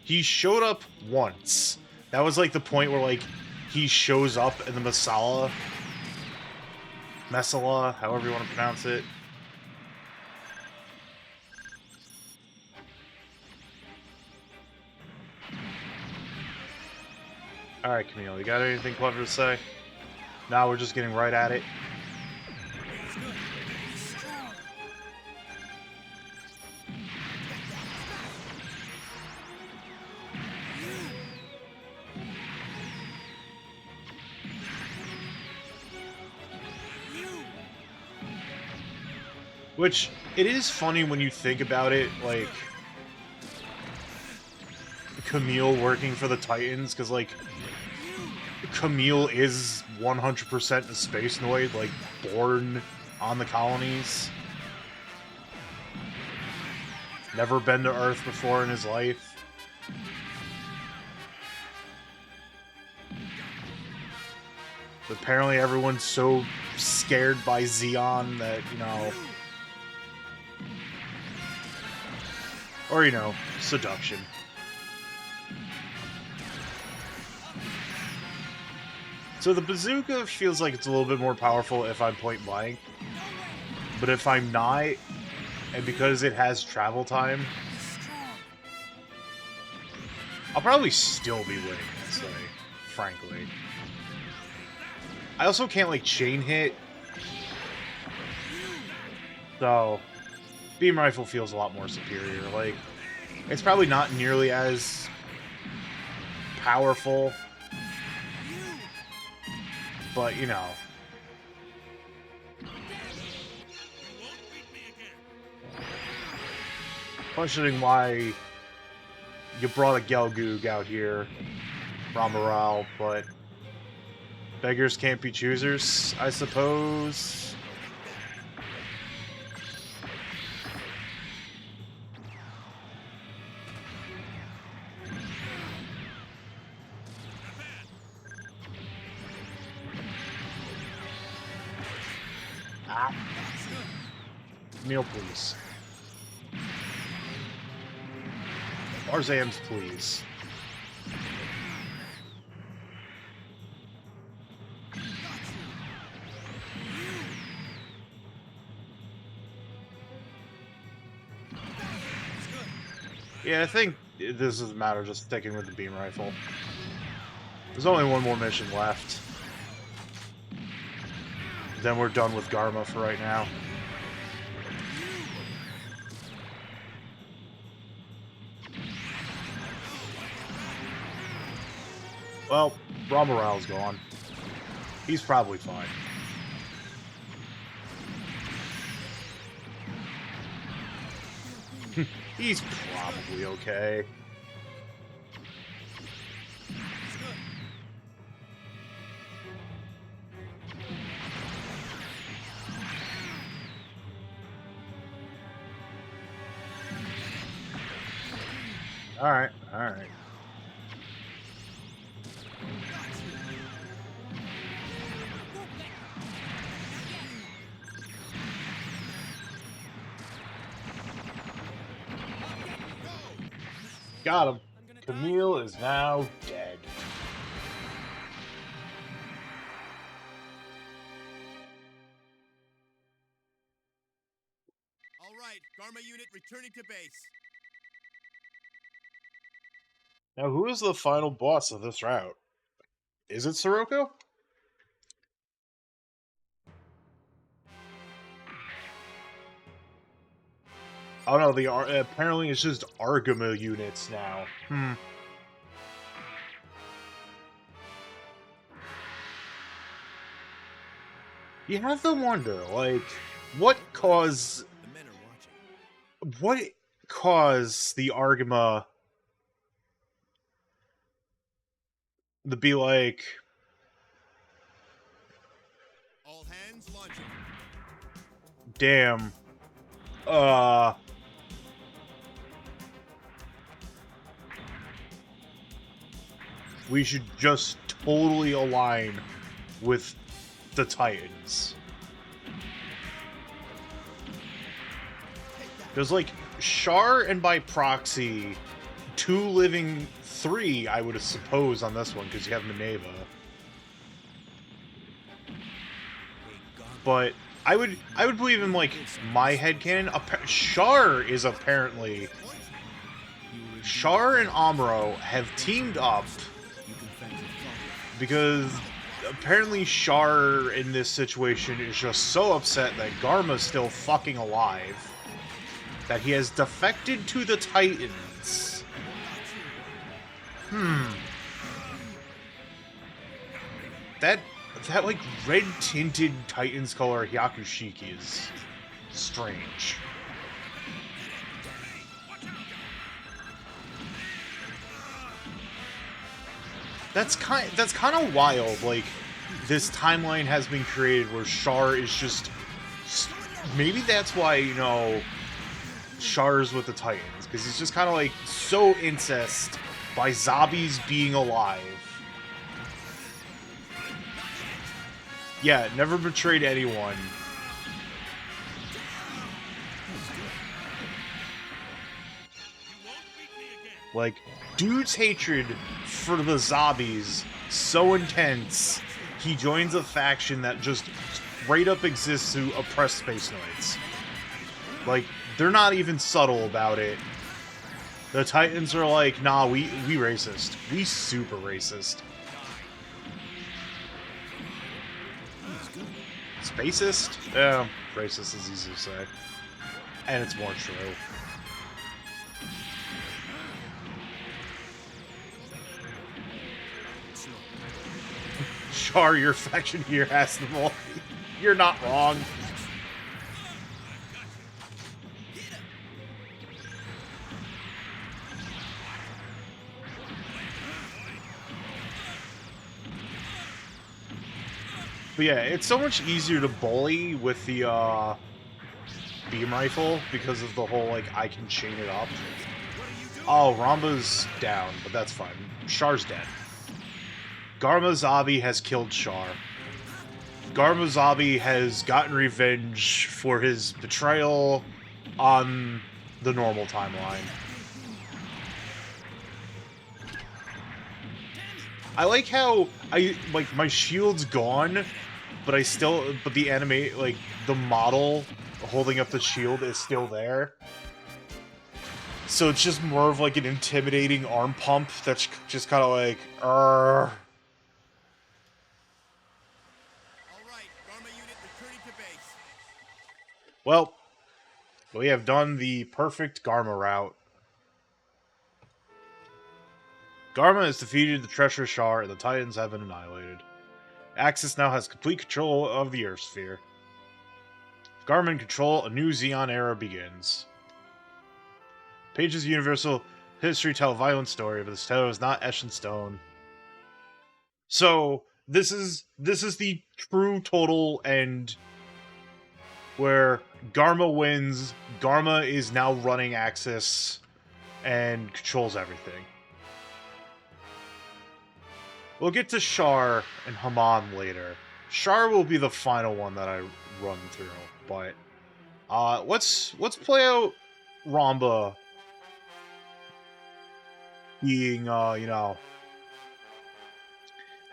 He showed up once. That was, like, the point where, like, he shows up in the Masala, however you want to pronounce it. Alright, Camille, you got anything clever to say? Now we're just getting right at it. Which, it is funny when you think about it, like, Camille working for the Titans, because, like, Camille is 100% a space noid, like, born on the colonies. Never been to Earth before in his life. But apparently everyone's so scared by Zeon that, you know... Or, you know, seduction. So the bazooka feels like it's a little bit more powerful if I'm point blank. But if I'm not, and because it has travel time, I'll probably still be winning this thing. frankly. I also can't, like, chain hit. So, beam rifle feels a lot more superior. Like, it's probably not nearly as powerful, but, you know. Questioning why you brought a Gelgoog out here, Ramaral, but beggars can't be choosers, I suppose. Ah. Meal, please. Arzams, please. Yeah, I think this is a matter of just sticking with the beam rifle. There's only one more mission left. Then we're done with Garma for right now. Well, Ramaral's gone. He's probably fine. He's probably okay. Alright, alright. Got him. Camille is now dead. All right, Garma unit returning to base. Now, who is the final boss of this route? Is it Sirocco? Oh no, apparently it's just Argama units now. You have to wonder, like, what caused the Argama to be like, All hands launching. damn, we should just totally align with the Titans. There's like Char and by proxy, 3, I would suppose, on this one, because you have Minerva. But I would believe in, like, my headcanon, Char is apparently... Char and Amuro have teamed up because apparently Char in this situation is just so upset that Garma's still fucking alive that he has defected to the Titans. That like red tinted Titans color Hyakushiki is strange. That's kind of wild. Like, this timeline has been created where Char is just... Maybe that's why, you know, Char's with the Titans, because he's just kind of like so incensed by zombies being alive. Yeah, never betrayed anyone. Like, dude's hatred for the zombies so intense, he joins a faction that just straight up exists to oppress Space Knights. Like, they're not even subtle about it. The Titans are like, nah, we racist. We super racist. Spacist? Yeah, racist is easy to say. And it's more true. Char, your faction here has them all. You're not wrong. But yeah, it's so much easier to bully with the beam rifle because of the whole, like, I can chain it up. Oh, Ramba's down, but that's fine. Char's dead. Garmazabi has killed Char. Garmazabi has gotten revenge for his betrayal on the normal timeline. I like how my shield's gone, but but the anime, like, the model holding up the shield is still there. So it's just more of like an intimidating arm pump that's just kind of like, All right, Garma unit returning to base. Well, we have done the perfect Garma route. Garma has defeated the treacherous Char, and the Titans have been annihilated. Axis now has complete control of the Earth sphere. With Garma in control, a new Xeon era begins. Pages of Universal History tell a violent story, but this tale is not etched in stone. So this is the true total end, where Garma wins. Garma is now running Axis and controls everything. We'll get to Char and Haman later. Char will be the final one that I run through, but let's play out Ramba being you know,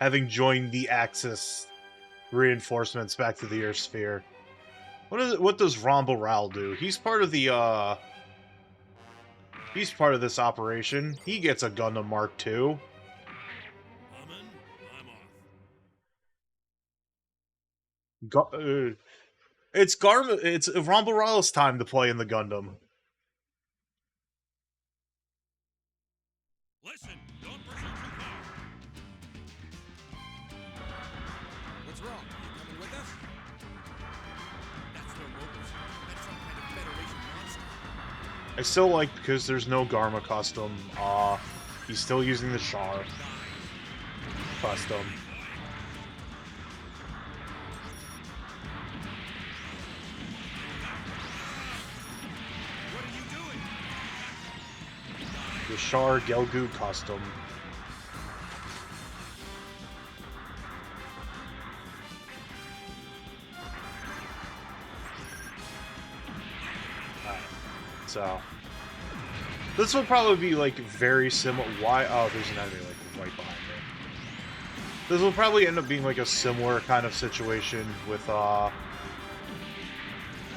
having joined the Axis reinforcements back to the Earth sphere. What does Ramba Ral do? He's part of the he's part of this operation. He gets a Gundam Mark II. It's Ramba Ral's time to play in the Gundam. Listen, don't pursue too far. What's wrong? You coming with us? That's no Rovers. That's some kind of Federation monster. I still like, because there's no Garma custom, he's still using the Char custom. What are you doing? The Char Gelgu custom. Alright, so this will probably be like very similar. Why? Oh, there's an enemy like right behind me. This will probably end up being like a similar kind of situation with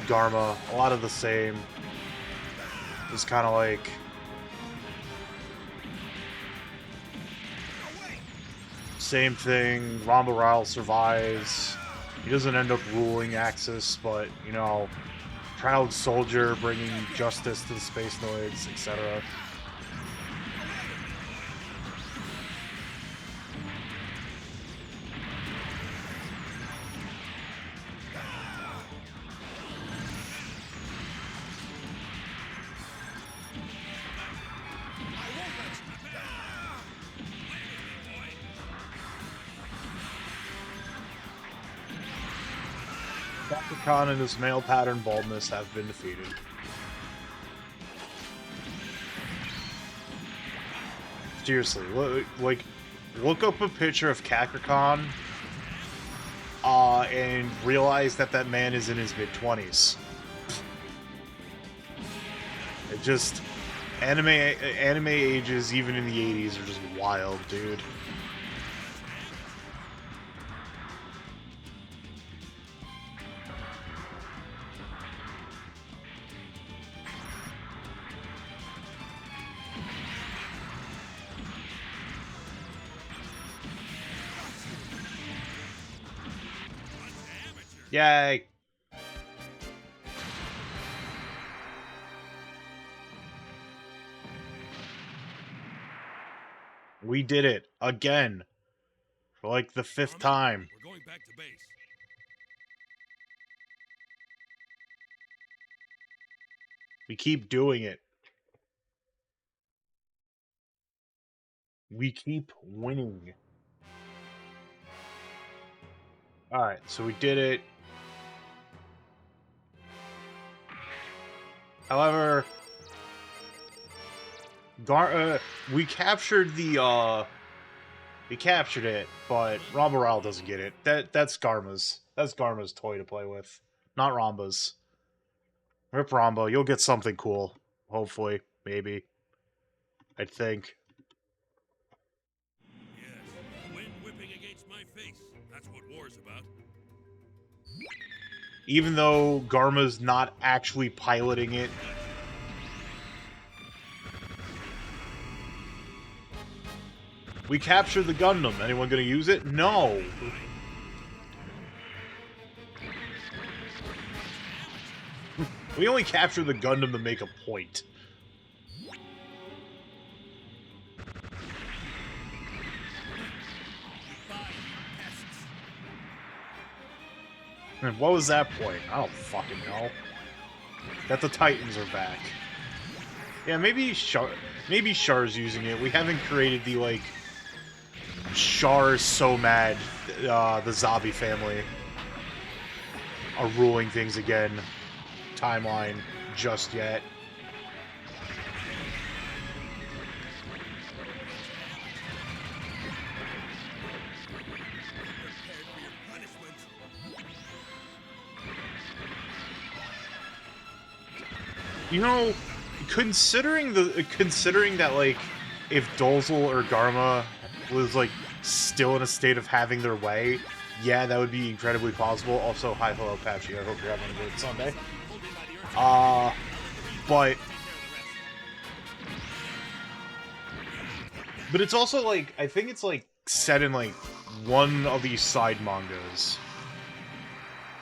Garma. A lot of the same. It's kind of like same thing. Ramba Ral survives. He doesn't end up ruling Axis, but, you know, proud soldier bringing justice to the Space Noids, etc. Dr. Khan and his male pattern baldness have been defeated. Seriously, look up a picture of Kakarkon, and realize that that man is in his mid-20s. It just, anime ages, even in the 80s, are just wild, dude. Yay! We did it again for like the 5th time. We're going back to base. We keep doing it. We keep winning. Alright, so we did it. However, we captured the, we captured it, but Rambaral doesn't get it. That's Garma's. That's Garma's toy to play with, not Ramba's. Rip Ramba, you'll get something cool. Hopefully. Maybe. I think. Yes, wind whipping against my face. That's what war's about. Even though Garma's not actually piloting it. We captured the Gundam. Anyone gonna use it? No! We only captured the Gundam to make a point. And what was that point? I don't fucking know. That the Titans are back. Yeah, maybe Char's using it. We haven't created the, like, Char's so mad, the Zabi family are ruling things again timeline just yet. You know, considering that, like, if Dolzel or Garma was, like, still in a state of having their way, yeah, that would be incredibly possible. Also, hi, hello, Patchy. I hope you're having a good Sunday. But it's also, like, I think it's, like, set in, like, one of these side mangas.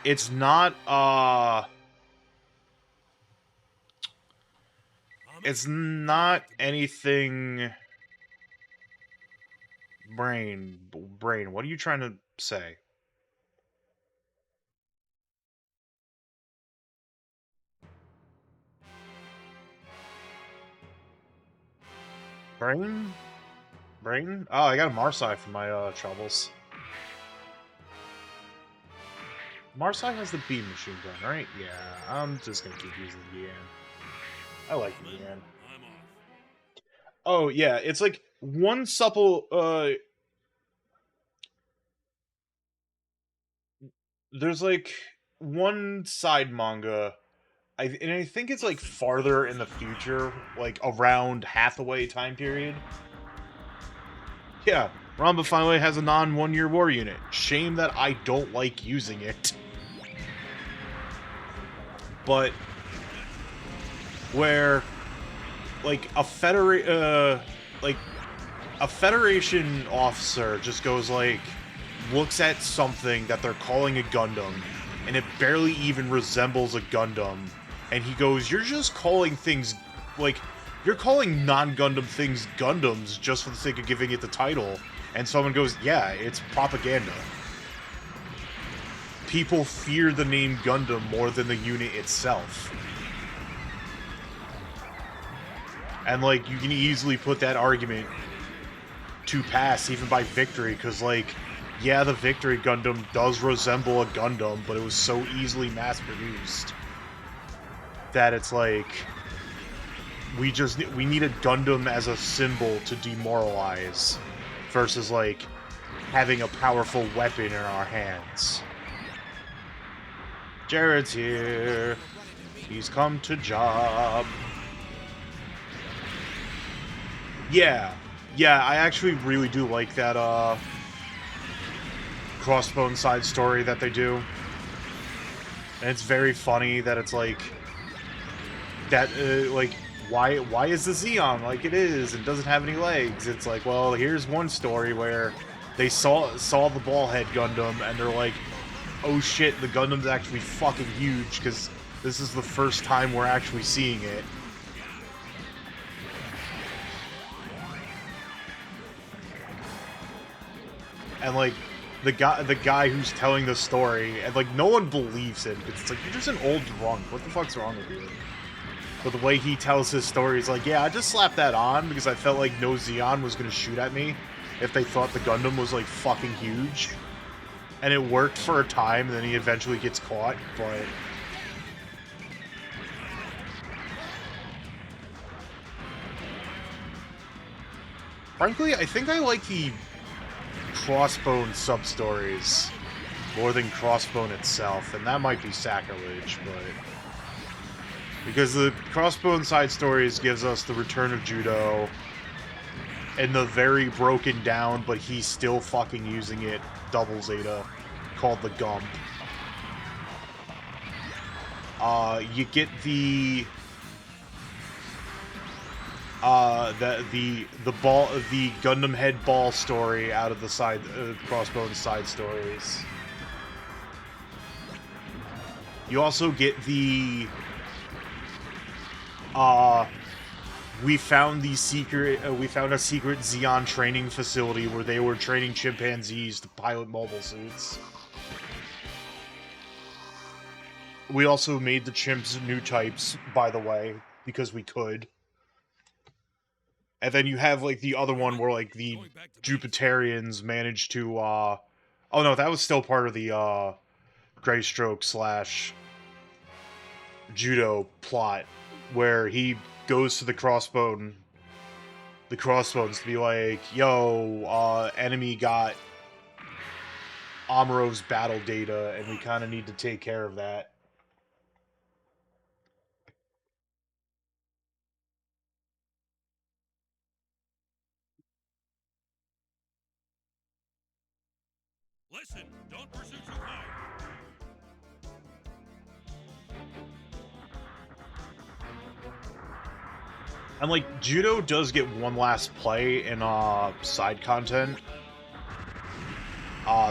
It's not, it's not anything... Brain, what are you trying to say? Brain? Oh, I got a Marsai for my, troubles. Marsai has the beam machine gun, right? Yeah, I'm just gonna keep using the Yan. I like the Yan. I'm off. Oh, yeah, it's like one supple, there's like one side manga, and I think it's like farther in the future, like around Hathaway time period. Yeah, Ramba finally has a non-1-year war unit. Shame that I don't like using it. But where like a Federation officer just goes like, looks at something that they're calling a Gundam, and it barely even resembles a Gundam, and he goes, you're just calling things, like, you're calling non-Gundam things Gundams just for the sake of giving it the title, and someone goes, yeah, it's propaganda. People fear the name Gundam more than the unit itself. And, like, you can easily put that argument to pass, even by Victory, because, like, yeah, the Victory Gundam does resemble a Gundam, but it was so easily mass-produced that it's like, we need a Gundam as a symbol to demoralize, versus, like, having a powerful weapon in our hands. Jared's here. He's come to job. Yeah, I actually really do like that, Crossbone side story that they do. And it's very funny that it's like, that, like, why is the Zeon like it is and doesn't have any legs? It's like, well, here's one story where they saw the Ballhead Gundam and they're like, oh shit, the Gundam's actually fucking huge, because this is the first time we're actually seeing it. And like, the guy who's telling the story, and like, no one believes him, because it's like, you're just an old drunk, what the fuck's wrong with you? But the way he tells his story is like, yeah, I just slapped that on because I felt like no Zeon was gonna shoot at me if they thought the Gundam was like fucking huge. And it worked for a time, and then he eventually gets caught, but... Frankly, I think I like the Crossbone sub-stories more than Crossbone itself, and that might be sacrilege, but... Because the Crossbone side stories gives us the return of Judo, and the very broken down, but he's still fucking using it, double Zeta, called the Gump. You get the Gundam head ball story out of the side Crossbone side stories. You also get the we found a secret Zeon training facility where they were training chimpanzees to pilot mobile suits. We also made the chimps new types, by the way, because we could. And then you have, like, the other one where, like, the Jupiterians managed to, oh no, that was still part of the, Greystroke / Judo plot, where he goes to the Crossbones to be like, yo, enemy got Amarov's battle data, and we kind of need to take care of that. Listen, don't pursue too hard. And, like, Judo does get one last play in, side content.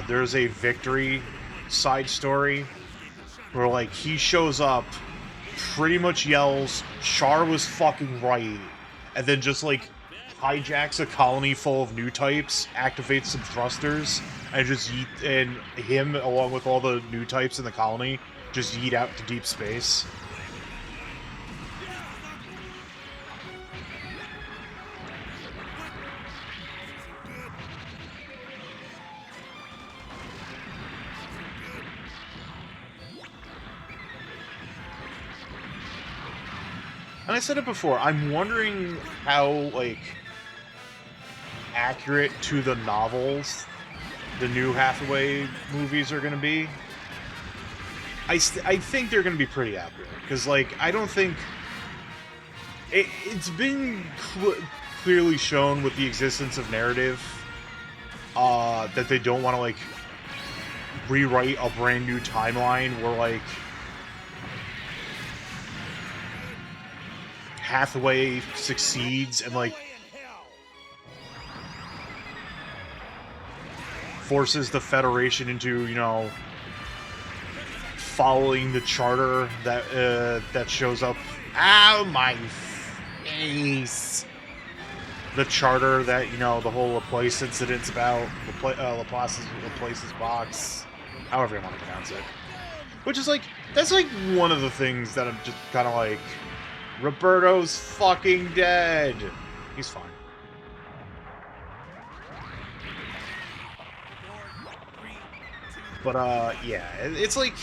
There's a victory side story where, like, he shows up, pretty much yells, Char was fucking right, and then just, like, hijacks a colony full of new types, activates some thrusters, and just yeet, and him, along with all the new types in the colony, just yeet out to deep space. And I said it before, I'm wondering how, like, accurate to the novels the new Hathaway movies are going to be. I think they're going to be pretty accurate, because, like, I don't think... It's been clearly shown with the existence of narrative that they don't want to, like, rewrite a brand new timeline where, like, Hathaway succeeds and, like, forces the Federation into, you know, following the charter that shows up. Ow, my face! The charter that, you know, the whole Laplace incident's about. Laplace's box. However you want to pronounce it. Which is, like, that's, like, one of the things that I'm just kind of like... Roberto's fucking dead! He's fine. But, yeah, it's like...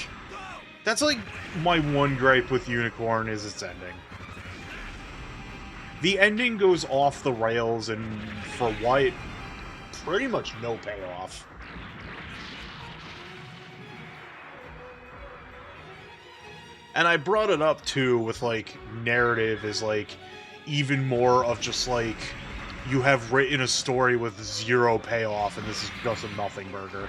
That's, like, my one gripe with Unicorn is its ending. The ending goes off the rails, and for what? Pretty much no payoff. And I brought it up, too, with, like, narrative is, like, even more of just, like, you have written a story with zero payoff, and this is just a nothing burger.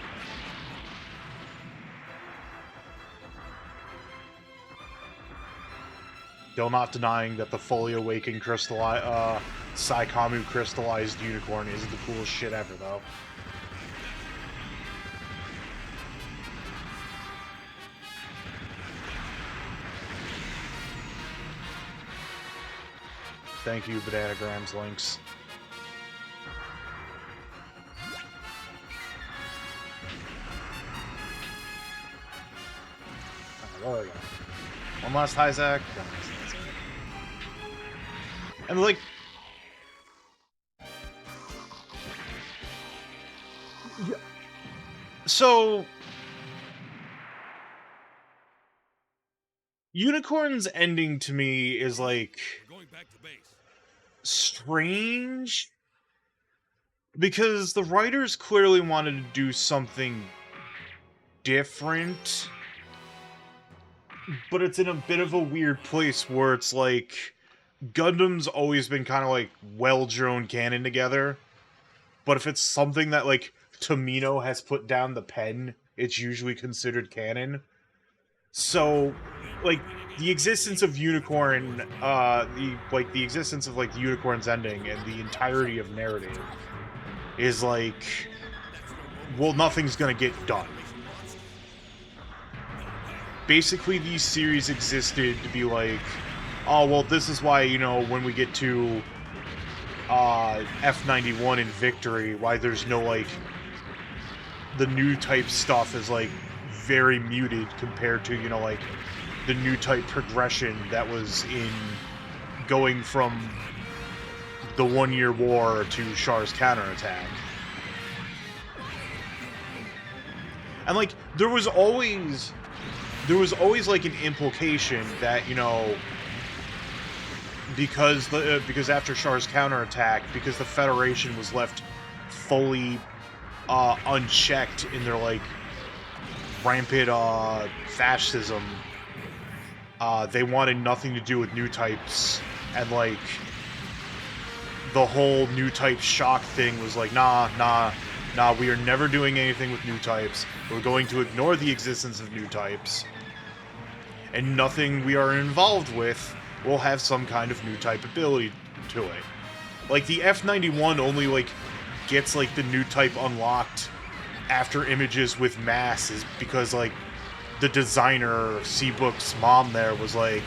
Still not denying that the fully awakened Saikamu crystallized unicorn is the coolest shit ever, though. Thank you, Bananagrams links. Oh, there we go. One last high Zach. And like, so Unicorn's ending to me is like We're going back to base. strange because the writers clearly wanted to do something different, but it's in a bit of a weird place where it's like Gundam's always been kind of like well-drawn canon together, but if it's something that like Tomino has put down the pen, it's usually considered canon. So, like, the existence of Unicorn, the existence of like the Unicorn's ending and the entirety of narrative is like, well, nothing's gonna get done. Basically, these series existed to be like, oh, well, this is why, you know, when we get to F91 in Victory, why there's no, like, the new type stuff is, like, very muted compared to, you know, like, the new type progression that was in going from the 1 Year War to Char's counterattack. And, like, there was always like an implication that, you know, because after Char's counterattack, because the Federation was left fully unchecked in their like rampant fascism, they wanted nothing to do with new types, and like the whole new type shock thing was like, nah, we are never doing anything with new types. We're going to ignore the existence of new types, and nothing we are involved with will have some kind of new type ability to it. Like, the F91 only, like, gets, like, the new type unlocked after images with mass is because, like, the designer, Seabook's mom there, was like,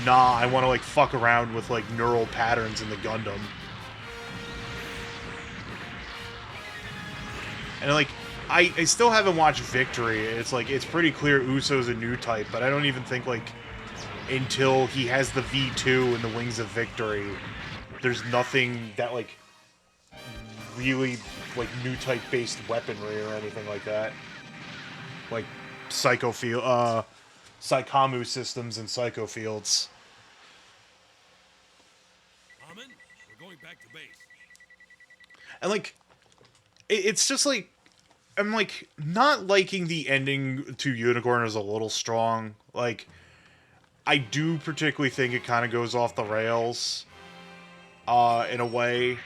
nah, I want to, like, fuck around with, like, neural patterns in the Gundam. And, like, I still haven't watched Victory. It's like, it's pretty clear Uso's a new type, but I don't even think, like, until he has the V2 and the Wings of Victory, there's nothing that, like, really, like, new type-based weaponry or anything like that. Like, Psychomu systems and Psycho Fields. Amen. We're going back to base. And, like, it's just, like, I'm, like, not liking the ending to Unicorn is a little strong. Like, I do particularly think it kind of goes off the rails, in a way.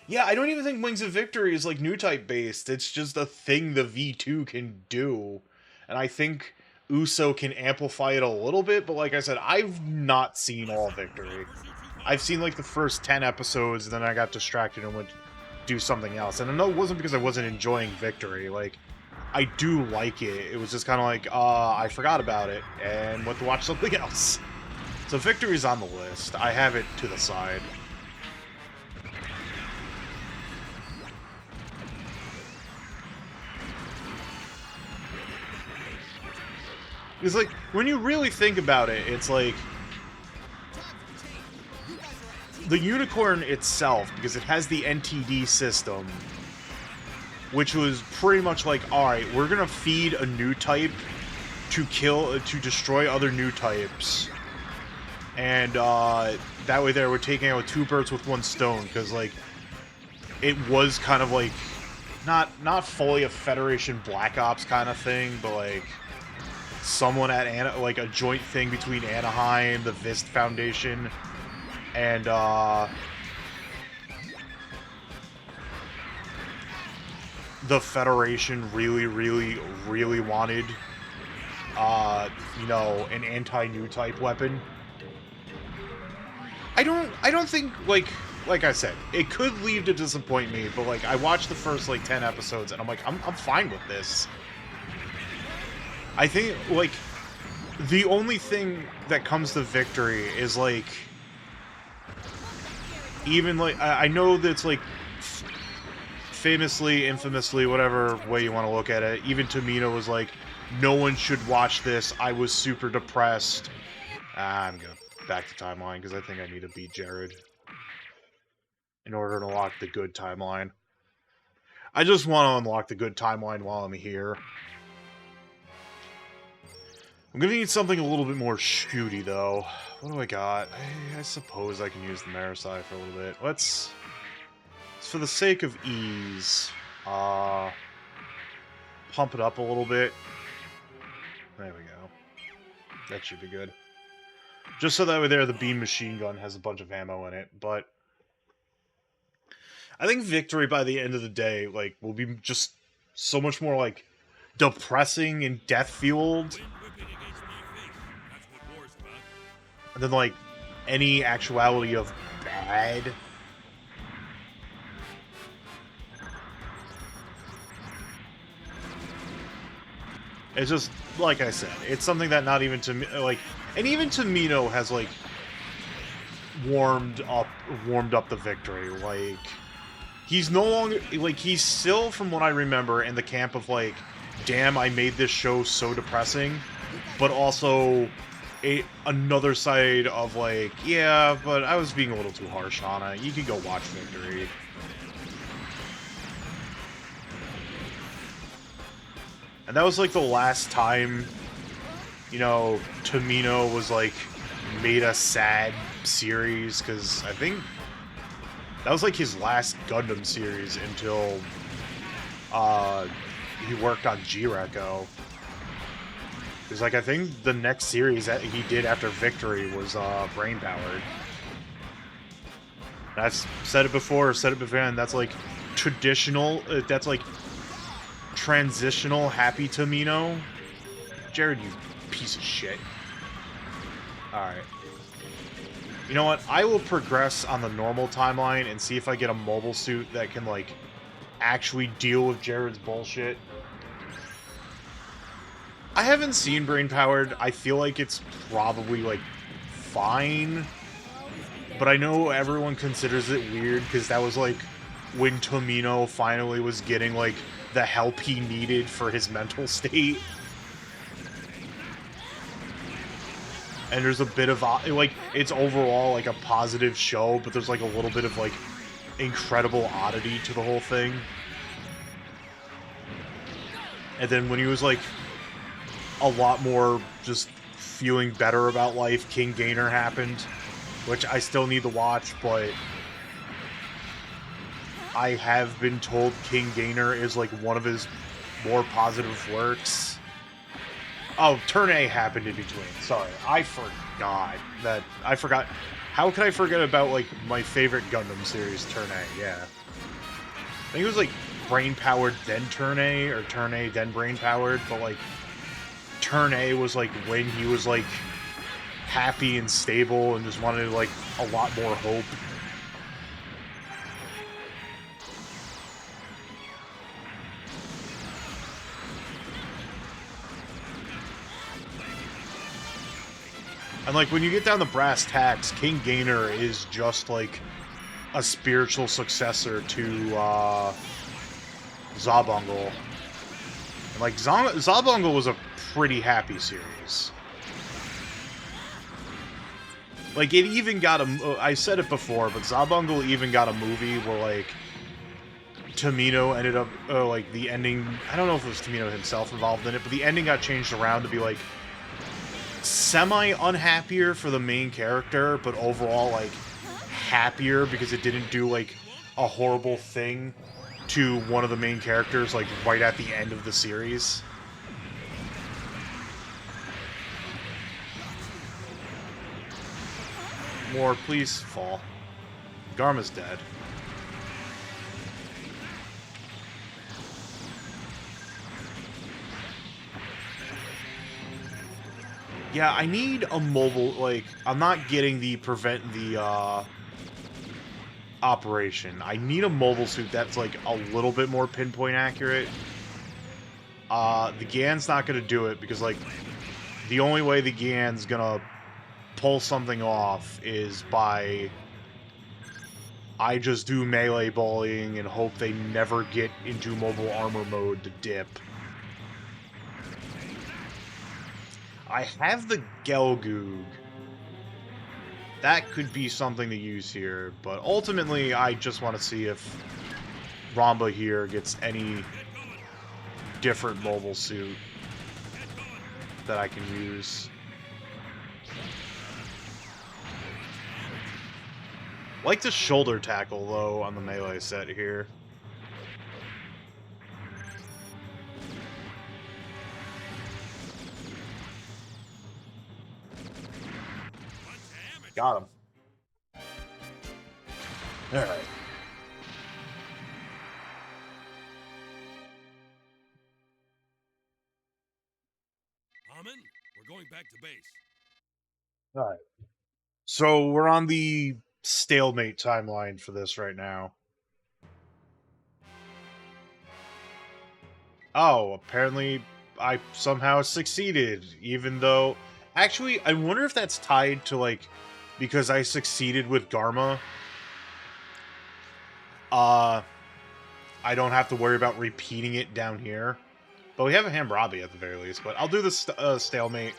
Yeah, I don't even think Wings of Victory is, like, new type based. It's just a thing the V2 can do. And I think Uso can amplify it a little bit, but like I said, I've not seen all Victory. I've seen, like, the first 10 episodes, and then I got distracted and went to do something else. And I know it wasn't because I wasn't enjoying Victory. Like, I do like it. It was just kind of like, I forgot about it, and went to watch something else. So Victory's on the list. I have it to the side. It's like, when you really think about it, it's like, the Unicorn itself, because it has the NTD system, which was pretty much like, alright, we're gonna feed a new type to destroy other new types. And, that way there, we're taking out 2 birds with 1 stone, because, like, it was kind of like, not fully a Federation Black Ops kind of thing, but, like, someone at, like, a joint thing between Anaheim, the Vist Foundation, and, the Federation really wanted, you know, an anti-new type weapon. I don't think, like I said, it could lead to disappoint me, but, like, I watched the first, like, 10 episodes, and I'm like, I'm fine with this. I think, like, the only thing that comes to victory is, like, even, like, I know that's, like, famously, infamously, whatever way you want to look at it, even Tamino was like, no one should watch this, I was super depressed. I'm gonna back the timeline, because I think I need to beat Jared in order to unlock the good timeline. I just want to unlock the good timeline while I'm here. I'm gonna need something a little bit more shooty, though. What do I got? I suppose I can use the Marasai for a little bit. Let's for the sake of ease, pump it up a little bit. There we go. That should be good. Just so that way there, the beam machine gun has a bunch of ammo in it, but I think victory by the end of the day, like, will be just so much more, like, depressing and death-fueled Wind whipping against my face. That's what war's about. than, like, any actuality of bad. It's just, like I said, it's something that not even to me, like, and even Tamino has, like, warmed up the victory. Like, he's no longer, like, he's still, from what I remember, in the camp of, like, damn, I made this show so depressing, but also another side of, like, yeah, but I was being a little too harsh on it. You can go watch Victory. And that was, like, the last time, you know, Tamino was, like, made a sad series, because I think that was, like, his last Gundam series until, he worked on G-Reco. Because, like, I think the next series that he did after Victory was, Brain Powered. That's, said it before, and that's, like, traditional, that's, like, transitional Happy Tamino. Jared, you piece of shit. Alright. You know what? I will progress on the normal timeline and see if I get a mobile suit that can, like, actually deal with Jared's bullshit. I haven't seen Brain Powered. I feel like it's probably, like, fine. But I know everyone considers it weird because that was, like, when Tomino finally was getting, like, the help he needed for his mental state. And there's a bit of, like, it's overall, like, a positive show, but there's, like, a little bit of, like, incredible oddity to the whole thing. And then when he was, like, a lot more just feeling better about life, King Gainer happened, which I still need to watch, but I have been told King Gainer is, like, one of his more positive works. Oh, Turn A happened in between. Sorry, I forgot that. I forgot. How could I forget about, like, my favorite Gundam series, Turn A? Yeah. I think it was, like, Brain Powered, then Turn A, or Turn A, then Brain Powered, but, like, Turn A was, like, when he was, like, happy and stable and just wanted, like, a lot more hope. And, like, when you get down to brass tacks, King Gainer is just, like, a spiritual successor to, Zabungle. And, like, Zabungle was a pretty happy series. Like, it even got a... I said it before, but Zabungle even got a movie where, like, Tamino ended up, like, the ending... I don't know if it was Tamino himself involved in it, but the ending got changed around to be, like, semi-unhappier for the main character, but overall, like, happier because it didn't do, like, a horrible thing to one of the main characters, like, right at the end of the series. More, please fall. Garma's dead. Yeah, I need a mobile, like, I'm not getting the prevent the, operation. I need a mobile suit that's, like, a little bit more pinpoint accurate. The GAN's not gonna do it, because, like, the only way the Gian's gonna pull something off is by I just do melee bullying and hope they never get into mobile armor mode to dip. I have the Gelgoog. That could be something to use here, but ultimately I just want to see if Ramba here gets any different mobile suit that I can use. Like the shoulder tackle, though, on the melee set here. Got him. Alright. Haman, we're going back to base. Alright. So we're on the stalemate timeline for this right now. Oh, apparently I somehow succeeded, even though... Actually, I wonder if that's tied to, like, because I succeeded with Garma. I don't have to worry about repeating it down here. But we have a Hammurabi at the very least. But I'll do the stalemate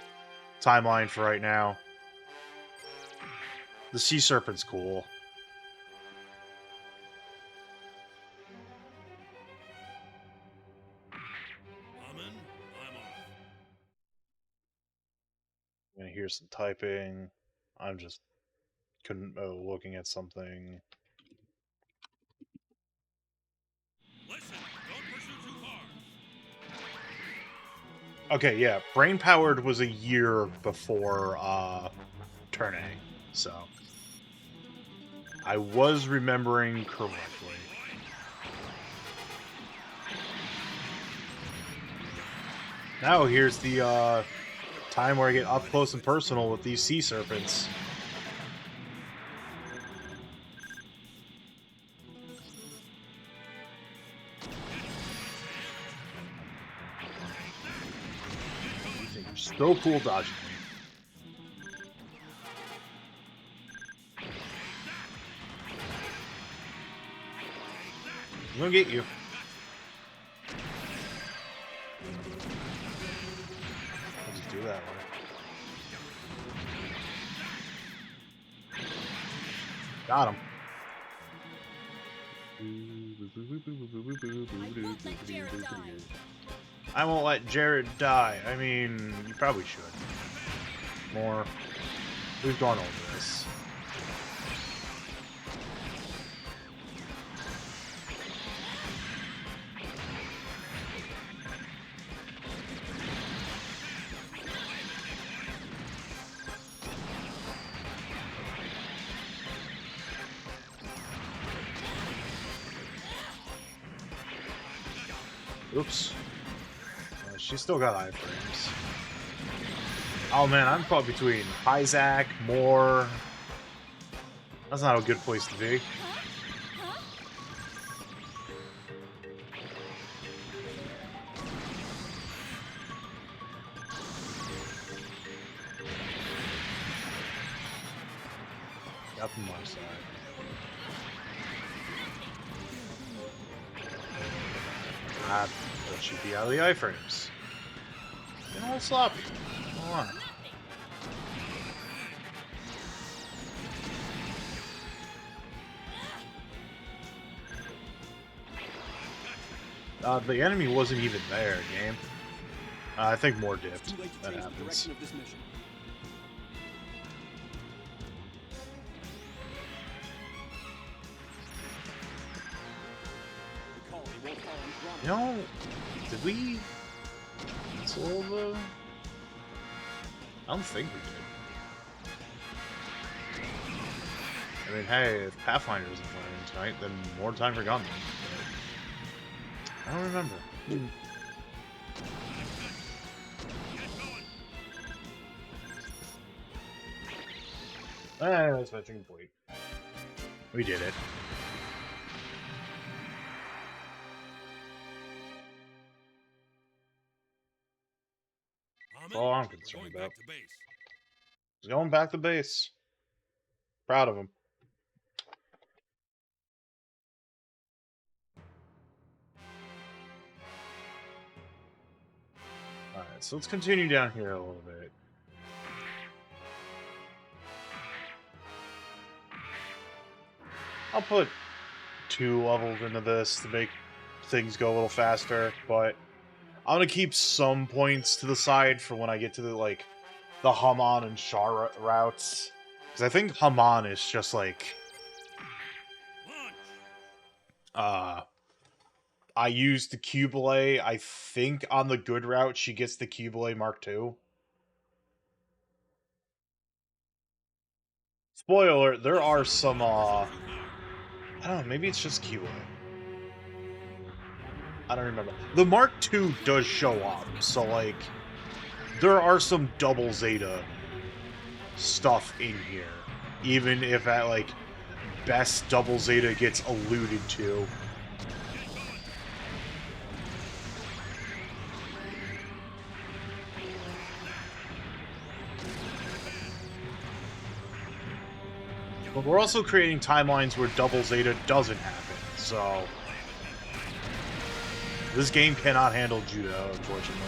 timeline for right now. The Sea Serpent's cool. Haman, I'm off. I'm gonna hear some typing. I'm just looking at something. Listen, don't pursue too far. Okay, yeah. Brain Powered was a year before Turn A, so I was remembering correctly. Now here's the time where I get up close and personal with these sea serpents. You think you're so cool dodging me. I'm gonna get you. I'll just do that one. Got him. I won't let Jared die. I won't let Jared die. I mean, you probably should. More. We've gone over this. Oops. She's still got iframes. Oh man, I'm caught between Isaac, Moore. That's not a good place to be. Huh? Got from my side. Ah, that should be out of the iframes. You know, sloppy. Come on. The enemy wasn't even there, game. I think more dipped. Too late to That change the happens. direction of this mission. The colony won't fall on You know, did we cancel the... I don't think we did. I mean, hey, if Pathfinder isn't playing tonight, then more time for Gundam. I don't remember. That's fetching complete. We did it. Haman, all I'm We're concerned going about. back to base. He's going back to base. Proud of him. Alright, so let's continue down here a little bit. I'll put 2 levels into this to make things go a little faster, but I'm gonna keep some points to the side for when I get to the Haman and Shah routes. Because I think Haman is just like, Launch. I used the Cubile. I think on the good route she gets the Cubile Mark II. Spoiler alert, there are some, I don't know, maybe it's just Cubile. I don't remember. The Mark II does show up, so, like, there are some double Zeta stuff in here. Even if at, like, best double Zeta gets alluded to. But we're also creating timelines where double Zeta doesn't happen, so... This game cannot handle Judo, unfortunately.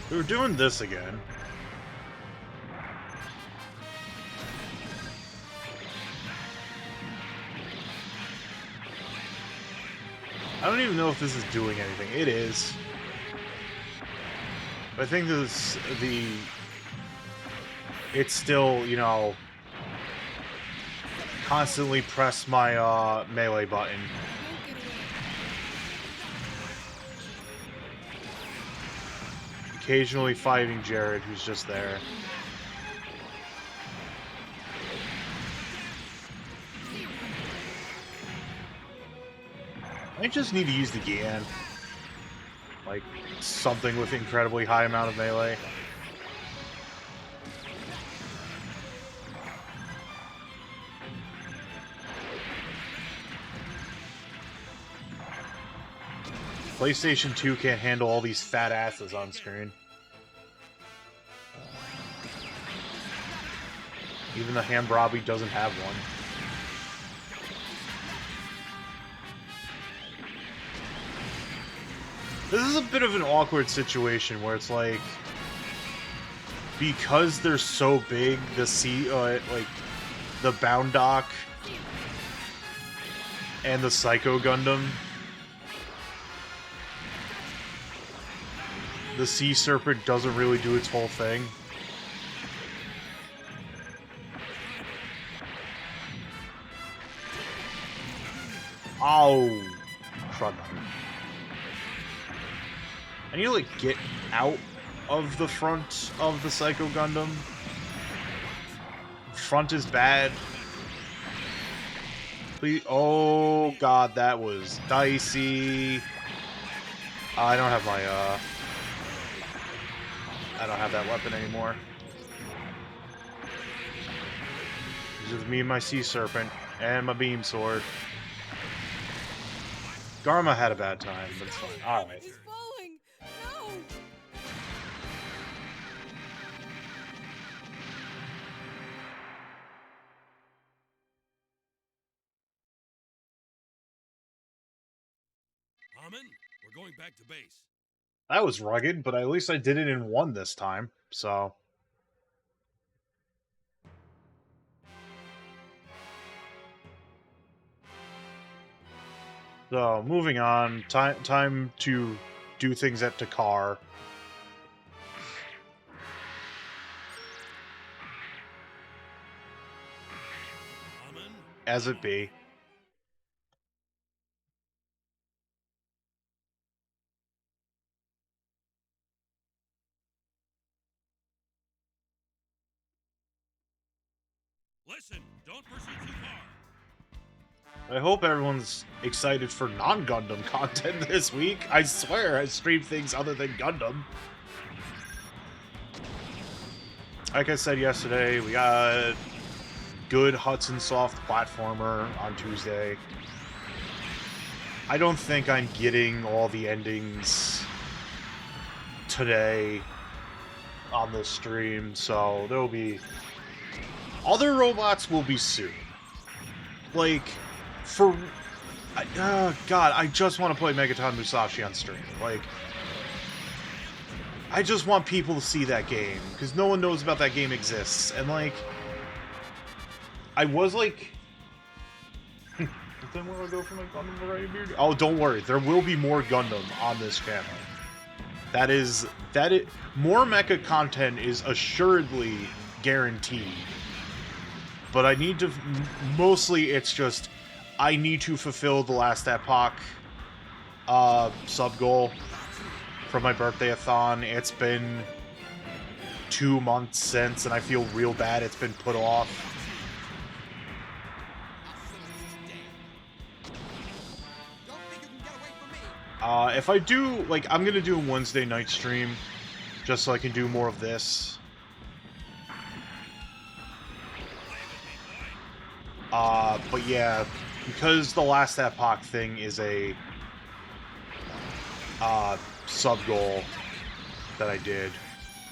We're doing this again. I don't even know if this is doing anything. It is. But I think this it's still, you know, constantly press my melee button. Occasionally fighting Jared, who's just there. I just need to use the Gian. Like, something with incredibly high amount of melee. PlayStation 2 can't handle all these fat asses on screen. Even the Hambrabi doesn't have one. This is a bit of an awkward situation where it's like, because they're so big, like the Boundock and the Psycho Gundam, the Sea Serpent doesn't really do its whole thing. Oh, crud. I need to, like, get out of the front of the Psycho Gundam. Front is bad. Please. Oh, God, that was dicey. I don't have my, I don't have that weapon anymore. It's just me and my Sea Serpent, and my Beam Sword. Garma had a bad time, but it's fine. Alright. He's falling! No! Haman, we're going back to base. That was rugged, but at least I did it in one this time, so... So, moving on. Time to do things at Takar. Haman, As it be. listen, don't pursue too far. I hope everyone's excited for non-Gundam content this week. I swear I stream things other than Gundam. Like I said yesterday, we got good Hudson Soft platformer on Tuesday. I don't think I'm getting all the endings today on this stream, so there'll be... Other robots will be soon. Like, for... God, I just want to play Megaton Musashi on stream. Like, I just want people to see that game, because no one knows about that game exists. And, like, I was, like... Then where do I go for my Gundam variety beard? Oh, don't worry. There will be more Gundam on this channel. More mecha content is assuredly guaranteed. But I need to... Mostly, it's just... I need to fulfill the last Epoch sub-goal for my birthday-a-thon. It's been 2 months since, and I feel real bad it's been put off. If I do, like, I'm gonna do a Wednesday night stream, just so I can do more of this. But yeah, because the last Epoch thing is a, sub-goal that I did,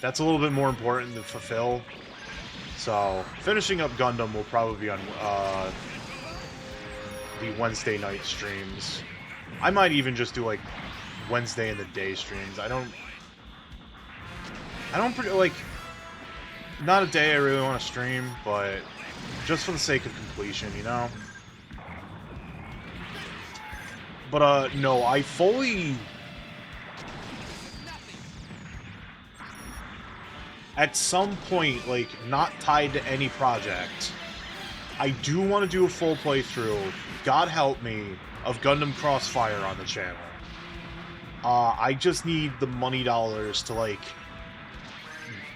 that's a little bit more important to fulfill. So, finishing up Gundam will probably be on, the Wednesday night streams. I might even just do, like, Wednesday in the day streams. I don't like, not a day I really want to stream, but just for the sake of completion, you know? But, no, I fully... At some point, like, not tied to any project, I do want to do a full playthrough, God help me, of Gundam Crossfire on the channel. I just need the money dollars to, like,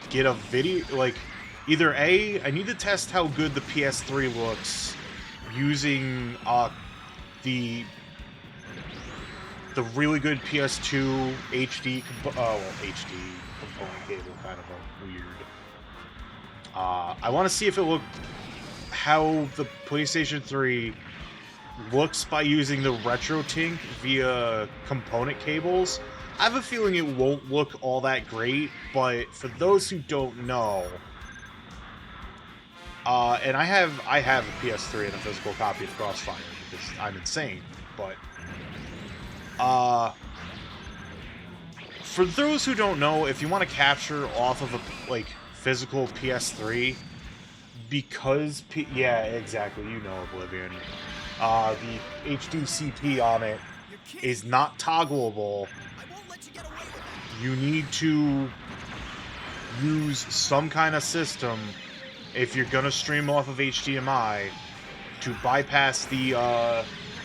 get a video, like, either A, I need to test how good the PS3 looks using, the really good PS2 HD, HD component cable, kind of a weird. I want to see if it how the PlayStation 3 looks by using the RetroTink via component cables. I have a feeling it won't look all that great, but for those who don't know, and I have a PS3 and a physical copy of Crossfire because I'm insane, but for those who don't know, if you want to capture off of a, like, physical PS3, because yeah, exactly, you know, Oblivion, the HDCP on it is not toggleable. You need to use some kind of system if you're gonna stream off of HDMI to bypass the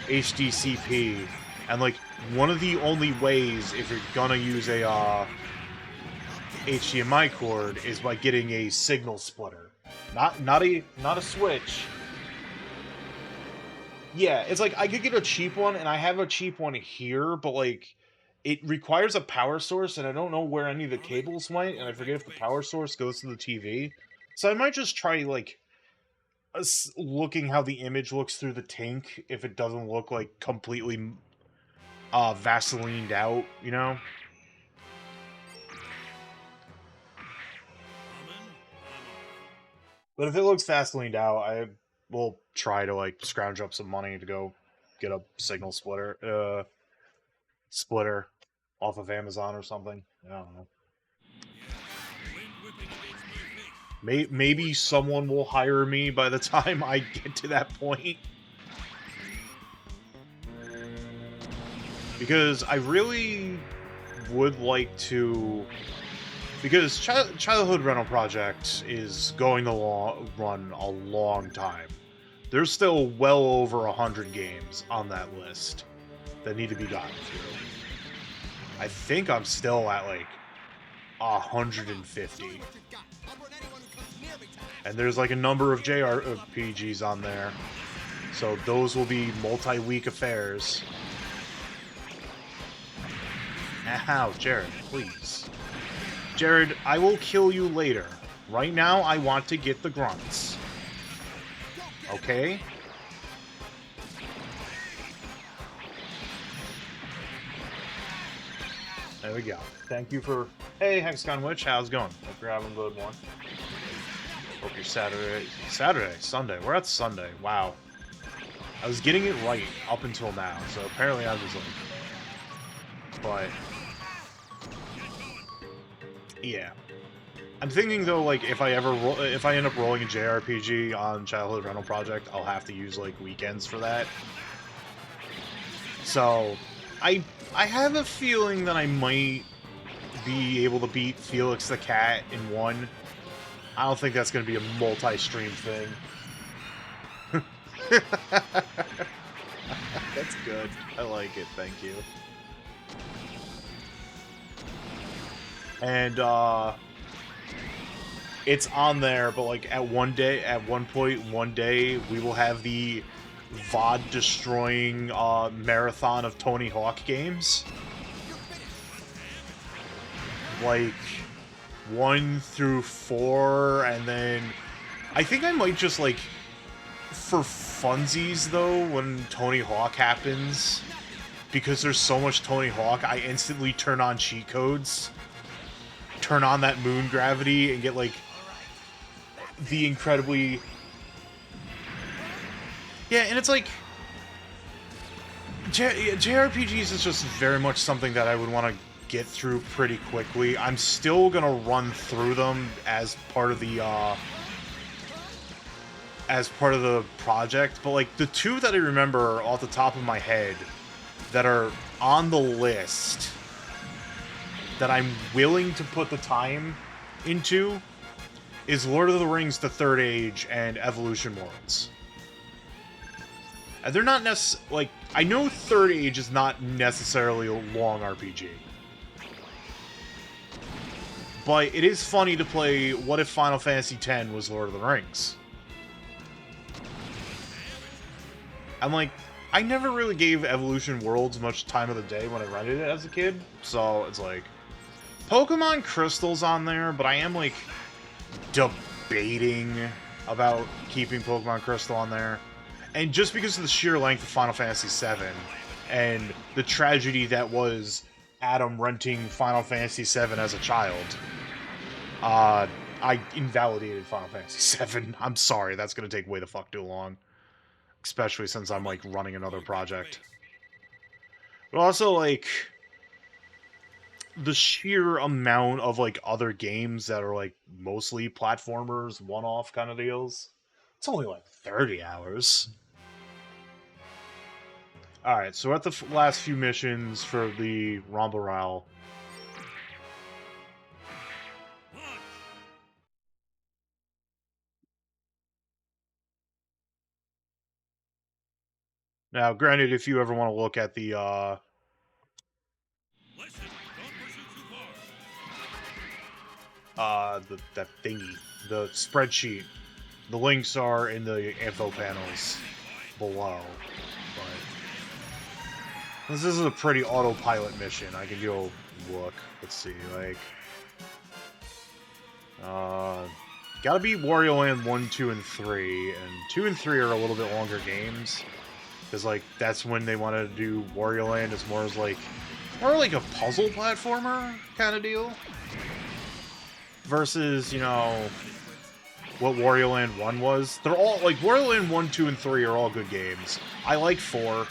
HDCP. And, like, one of the only ways, if you're gonna use a HDMI cord, is by getting a signal splitter. Not a switch. Yeah, it's like, I could get a cheap one, and I have a cheap one here, but, like, it requires a power source, and I don't know where any of the cables went, and I forget if the power source goes to the TV. So I might just try, like, looking how the image looks through the tank, if it doesn't look, like, completely Vaselined out, you know? But if it looks Vaselined out, I will try to, like, scrounge up some money to go get a signal splitter, off of Amazon or something. I don't know. Maybe someone will hire me by the time I get to that point. Because I really would like to... Because Childhood Rental Project is going to run a long time. There's still well over 100 games on that list that need to be gotten through. I think I'm still at, like, 150. And there's, like, a number of JRPGs on there. So those will be multi-week affairs. Ow, Jared, please. Jared, I will kill you later. Right now, I want to get the grunts. Okay? There we go. Thank you for... Hey, Hexagon Witch, how's it going? Hope you're having a good one. Hope your Sunday. We're at Sunday. Wow. I was getting it right up until now, so apparently I was like... But... Yeah. I'm thinking, though, like, if I end up rolling a JRPG on Childhood Rental Project, I'll have to use, like, weekends for that. So, I have a feeling that I might be able to beat Felix the Cat in one. I don't think that's going to be a multi-stream thing. That's good. I like it, thank you. And, it's on there, but, like, at one point, one day, we will have the VOD-destroying, marathon of Tony Hawk games. Like, 1 through 4, and then... I think I might just, like... For funsies, though, when Tony Hawk happens, because there's so much Tony Hawk, I instantly turn on cheat codes, turn on that moon gravity, and get, like, the incredibly... Yeah, and it's like... JRPGs is just very much something that I would want to get through pretty quickly. I'm still gonna run through them as part of the, project, but, like, the two that I remember off the top of my head that are on the list that I'm willing to put the time into is Lord of the Rings: The Third Age and Evolution Worlds. And they're not like, I know Third Age is not necessarily a long RPG. But it is funny to play what if Final Fantasy X was Lord of the Rings. I'm like, I never really gave Evolution Worlds much time of the day when I rented it as a kid, so it's like... Pokemon Crystal's on there, but I am, like, debating about keeping Pokemon Crystal on there. And just because of the sheer length of Final Fantasy VII, and the tragedy that was Adam renting Final Fantasy VII as a child, I invalidated Final Fantasy VII. I'm sorry, that's gonna take way the fuck too long. Especially since I'm, like, running another project. But also, like, the sheer amount of, like, other games that are, like, mostly platformers, one-off kind of deals. It's only, like, 30 hours. Alright, so we're at the last few missions for the Rombarel. Now, granted, if you ever want to look at the, Listen, don't push it too far. that thingy, the spreadsheet, the links are in the info panels below, but this is a pretty autopilot mission. I can go look, let's see, like, gotta beat Wario Land 1, 2, and 3, and 2 and 3 are a little bit longer games. Because, like, that's when they wanted to do Wario Land as more like a puzzle platformer kind of deal. Versus, you know, what Wario Land 1 was. They're all, like, Wario Land 1, 2, and 3 are all good games. I like 4.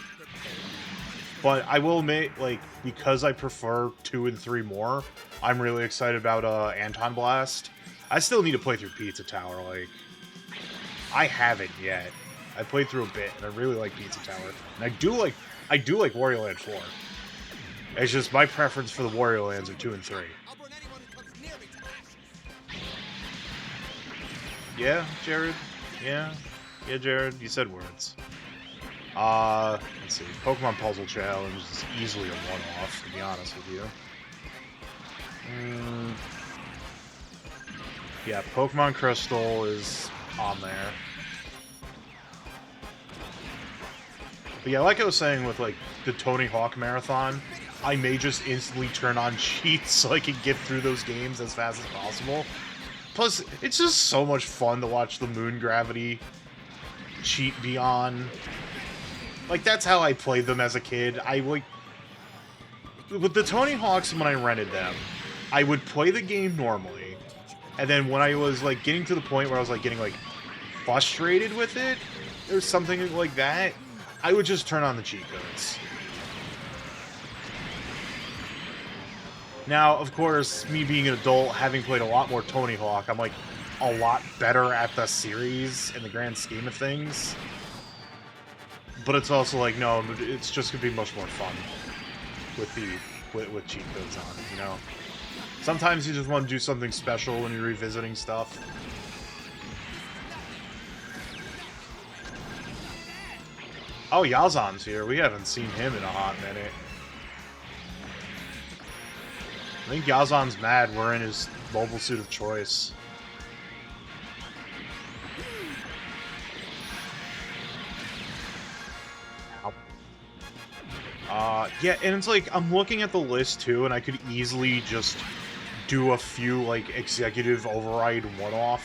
But I will admit, like, because I prefer 2 and 3 more, I'm really excited about, Anton Blast. I still need to play through Pizza Tower, like, I haven't yet. I played through a bit, and I really like Pizza Tower. And I do like Wario Land 4. It's just my preference for the Wario Lands are 2 and 3. I'll burn anyone who comes near me to ashes. Yeah, Jared? Yeah, Jared, you said words. Let's see. Pokemon Puzzle Challenge is easily a one-off, to be honest with you. Yeah, Pokemon Crystal is on there. But yeah, like I was saying with, like, the Tony Hawk Marathon, I may just instantly turn on cheats so I can get through those games as fast as possible. Plus, it's just so much fun to watch the moon gravity cheat be on. Like, that's how I played them as a kid. with the Tony Hawks, when I rented them, I would play the game normally, and then when I was like getting to the point where I was like getting like frustrated with it, or something like that, I would just turn on the cheat codes. Now, of course, me being an adult, having played a lot more Tony Hawk, I'm like a lot better at the series in the grand scheme of things. But it's also like, no, it's just gonna be much more fun with with cheat codes on, you know? Sometimes you just want to do something special when you're revisiting stuff. Oh, Yazan's here. We haven't seen him in a hot minute. I think Yazan's mad we're in his mobile suit of choice. Yeah, and it's like, I'm looking at the list too, and I could easily just do a few, like, executive override one-off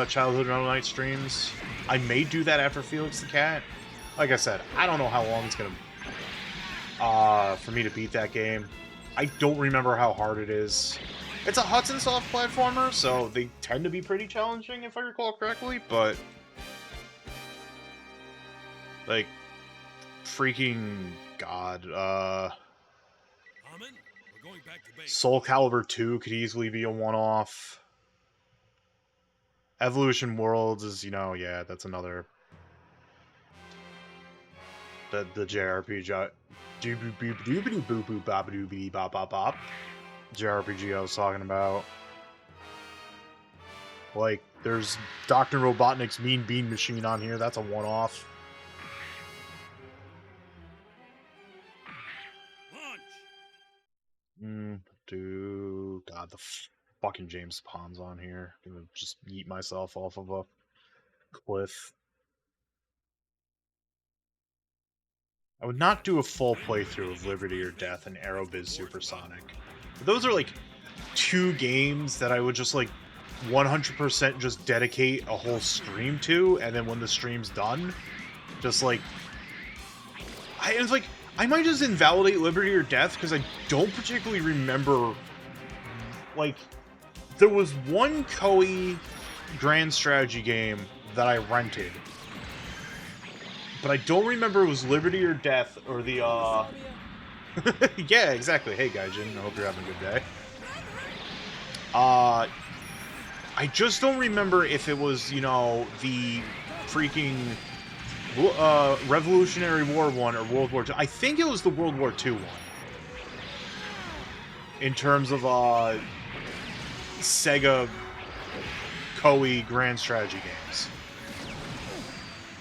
Childhood Metal Knight streams. I may do that after Felix the Cat. Like I said, I don't know how long it's gonna, for me to beat that game. I don't remember how hard it is. It's a Hudson Soft platformer, so they tend to be pretty challenging, if I recall correctly, but... like, freaking God, Amen. We're going back to base. Soul Calibur 2 could easily be a one-off. Evolution Worlds is, you know, yeah, that's another... the JRPG... JRPG I was talking about. Like, there's Dr. Robotnik's Mean Bean Machine on here, that's a one-off. God, the fucking James Pond's on here. I'm gonna just yeet myself off of a cliff. I would not do a full playthrough of Liberty or Death and Aerobiz Supersonic. Those are like two games that I would just like 100% just dedicate a whole stream to, and then when the stream's done, just like... it's like, I might just invalidate Liberty or Death, because I don't particularly remember... like, there was one Koei Grand Strategy game that I rented, but I don't remember it was Liberty or Death, or the, yeah, exactly. Hey, Gaijin, I hope you're having a good day. I just don't remember if it was, you know, the freaking... Revolutionary War 1 or World War 2. I think it was the World War 2 one. In terms of, Sega Koei Grand Strategy games.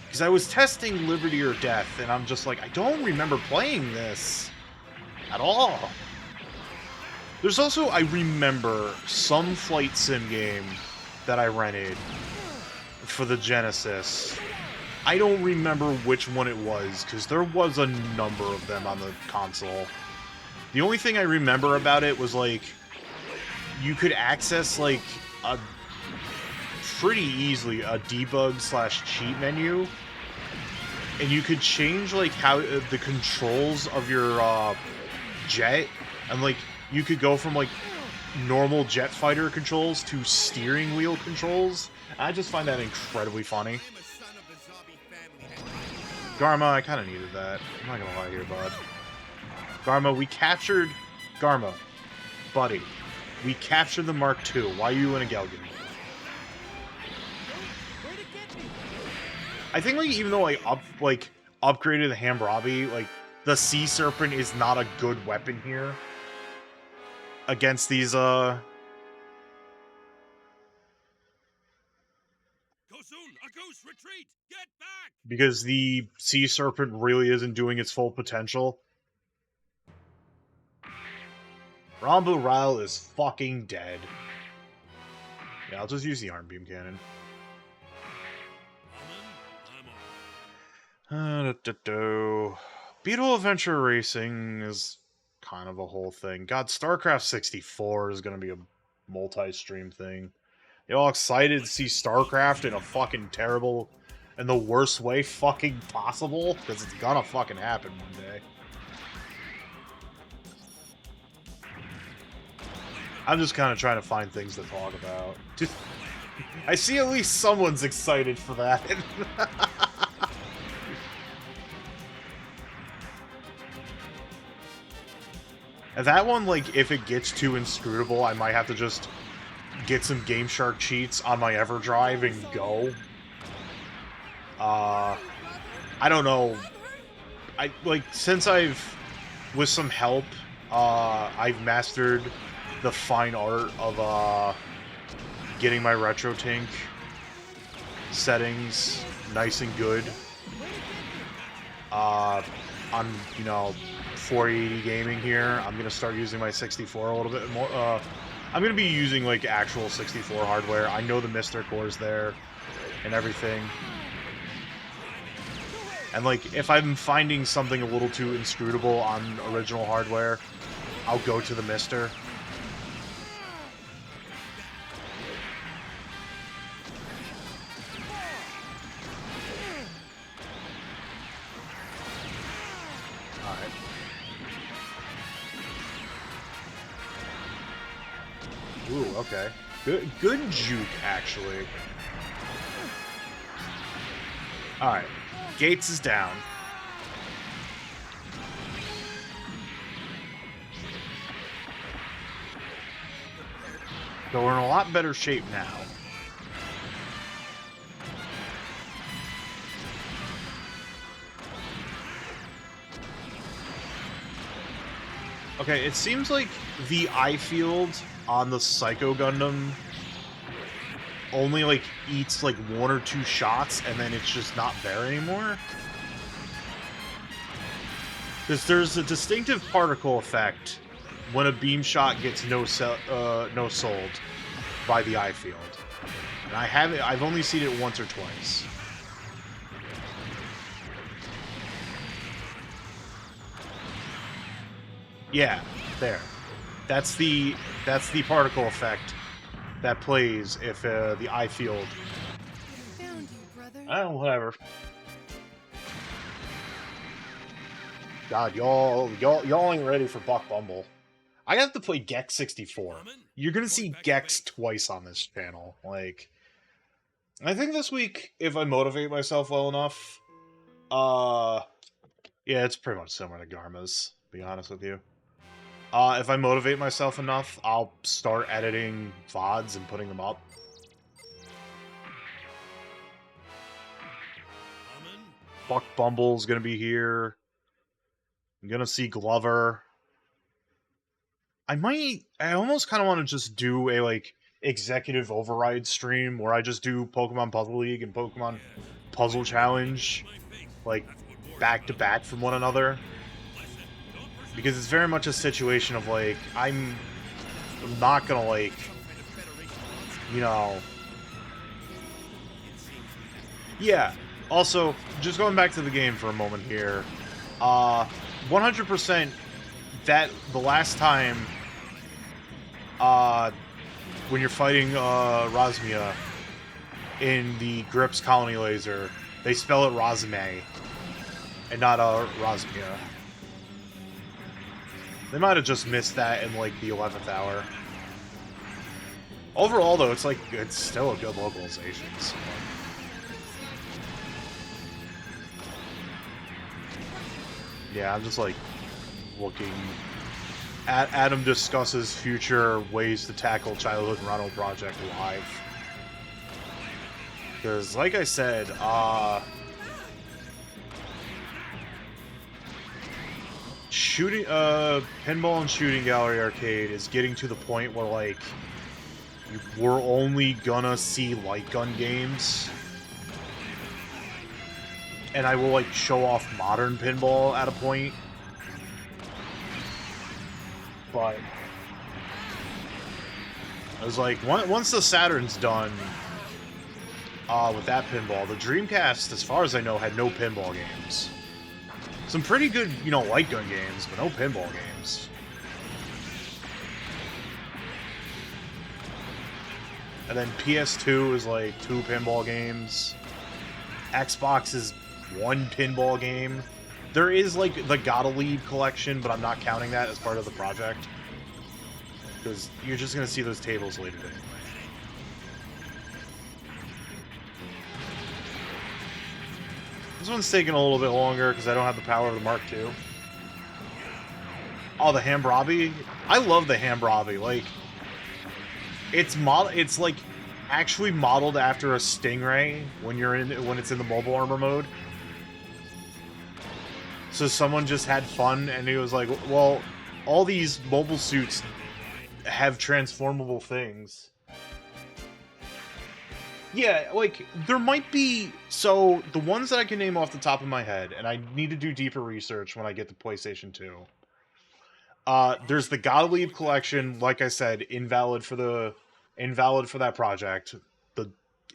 Because I was testing Liberty or Death, and I'm just like, I don't remember playing this at all. There's also, I remember, some flight sim game that I rented for the Genesis. I don't remember which one it was, because there was a number of them on the console. The only thing I remember about it was, like, you could access, like, a pretty easily a debug/cheat menu, and you could change, like, how the controls of your jet, and, like, you could go from, like, normal jet fighter controls to steering wheel controls. I just find that incredibly funny. Garma, I kind of needed that. I'm not gonna lie here, bud. Garma, we captured... Garma, buddy. We captured the Mark II. Why are you in a Gelgan? I think, like, even though I upgraded the Hammurabi, like, the Sea Serpent is not a good weapon here against these, Go soon! A ghost retreat! Get back! because the Sea Serpent really isn't doing its full potential. Rambo Ryle is fucking dead. Yeah, I'll just use the Arm Beam Cannon. Beetle Adventure Racing is kind of a whole thing. God, StarCraft 64 is going to be a multi-stream thing. You all excited to see StarCraft in a fucking terrible, in the worst way fucking possible? Because it's gonna fucking happen one day. I'm just kind of trying to find things to talk about. Just, I see at least someone's excited for that. And that one, like, if it gets too inscrutable, I might have to just get some Game Shark cheats on my EverDrive and go. I don't know. Since with some help, I've mastered the fine art of, getting my RetroTink settings nice and good. On, 480 gaming here. I'm gonna start using my 64 a little bit more. I'm gonna be using, like, actual 64 hardware. I know the Mister Core's there and everything. And, like, if I'm finding something a little too inscrutable on original hardware, I'll go to the Mister. Alright. Ooh, okay. Good juke, actually. Alright. Gates is down. So we're in a lot better shape now. Okay, it seems like the eye field on the Psycho Gundam only, like, eats, like, 1 or 2 shots, and then it's just not there anymore. Because there's a distinctive particle effect when a beam shot gets no-sold by the eye field. And I've only seen it once or twice. Yeah, there. That's the particle effect that plays if the eye field. Found you, brother. Oh, whatever. God, y'all ain't ready for Buck Bumble. I have to play Gex 64. You're gonna see Gex twice on this channel. Like, I think this week, if I motivate myself well enough, yeah, it's pretty much similar to Garma's, to be honest with you. If I motivate myself enough, I'll start editing VODs and putting them up. Buck Bumble's gonna be here. I'm gonna see Glover. I almost kind of want to just do a, like, executive override stream where I just do Pokemon Puzzle League and Pokemon Puzzle Challenge, like, back-to-back from one another. Because it's very much a situation of, like, I'm not gonna, like, you know... Yeah, also, just going back to the game for a moment here, 100% that the last time, when you're fighting Rosmia in the Grips Colony Laser, they spell it Rosme, and not Rosmia. They might have just missed that in, like, the 11th hour. Overall, though, it's still a good localization. So. Yeah, I'm just, like, looking at Adam discusses future ways to tackle Childhood Ronald Project live. Because, like I said, Pinball and Shooting Gallery Arcade is getting to the point where, like, we're only gonna see light gun games. And I will, like, show off modern pinball at a point. But I was like, once the Saturn's done with that pinball, the Dreamcast, as far as I know, had no pinball games. Some pretty good, light gun games, but no pinball games. And then PS2 is like 2 pinball games. Xbox is 1 pinball game. There is, like, the Gotta Leave collection, but I'm not counting that as part of the project. because you're just gonna see those tables later anyway. This one's taking a little bit longer because I don't have the power of the Mark II. Oh, the Hambrabi? I love the Hambrabi. Like, it's like actually modeled after a Stingray when it's in the mobile armor mode. So someone just had fun and he was like, well, all these mobile suits have transformable things. Yeah, like, there might be... So, the ones that I can name off the top of my head, and I need to do deeper research when I get to PlayStation 2. There's the Gotta Leave collection, like I said, invalid for that project.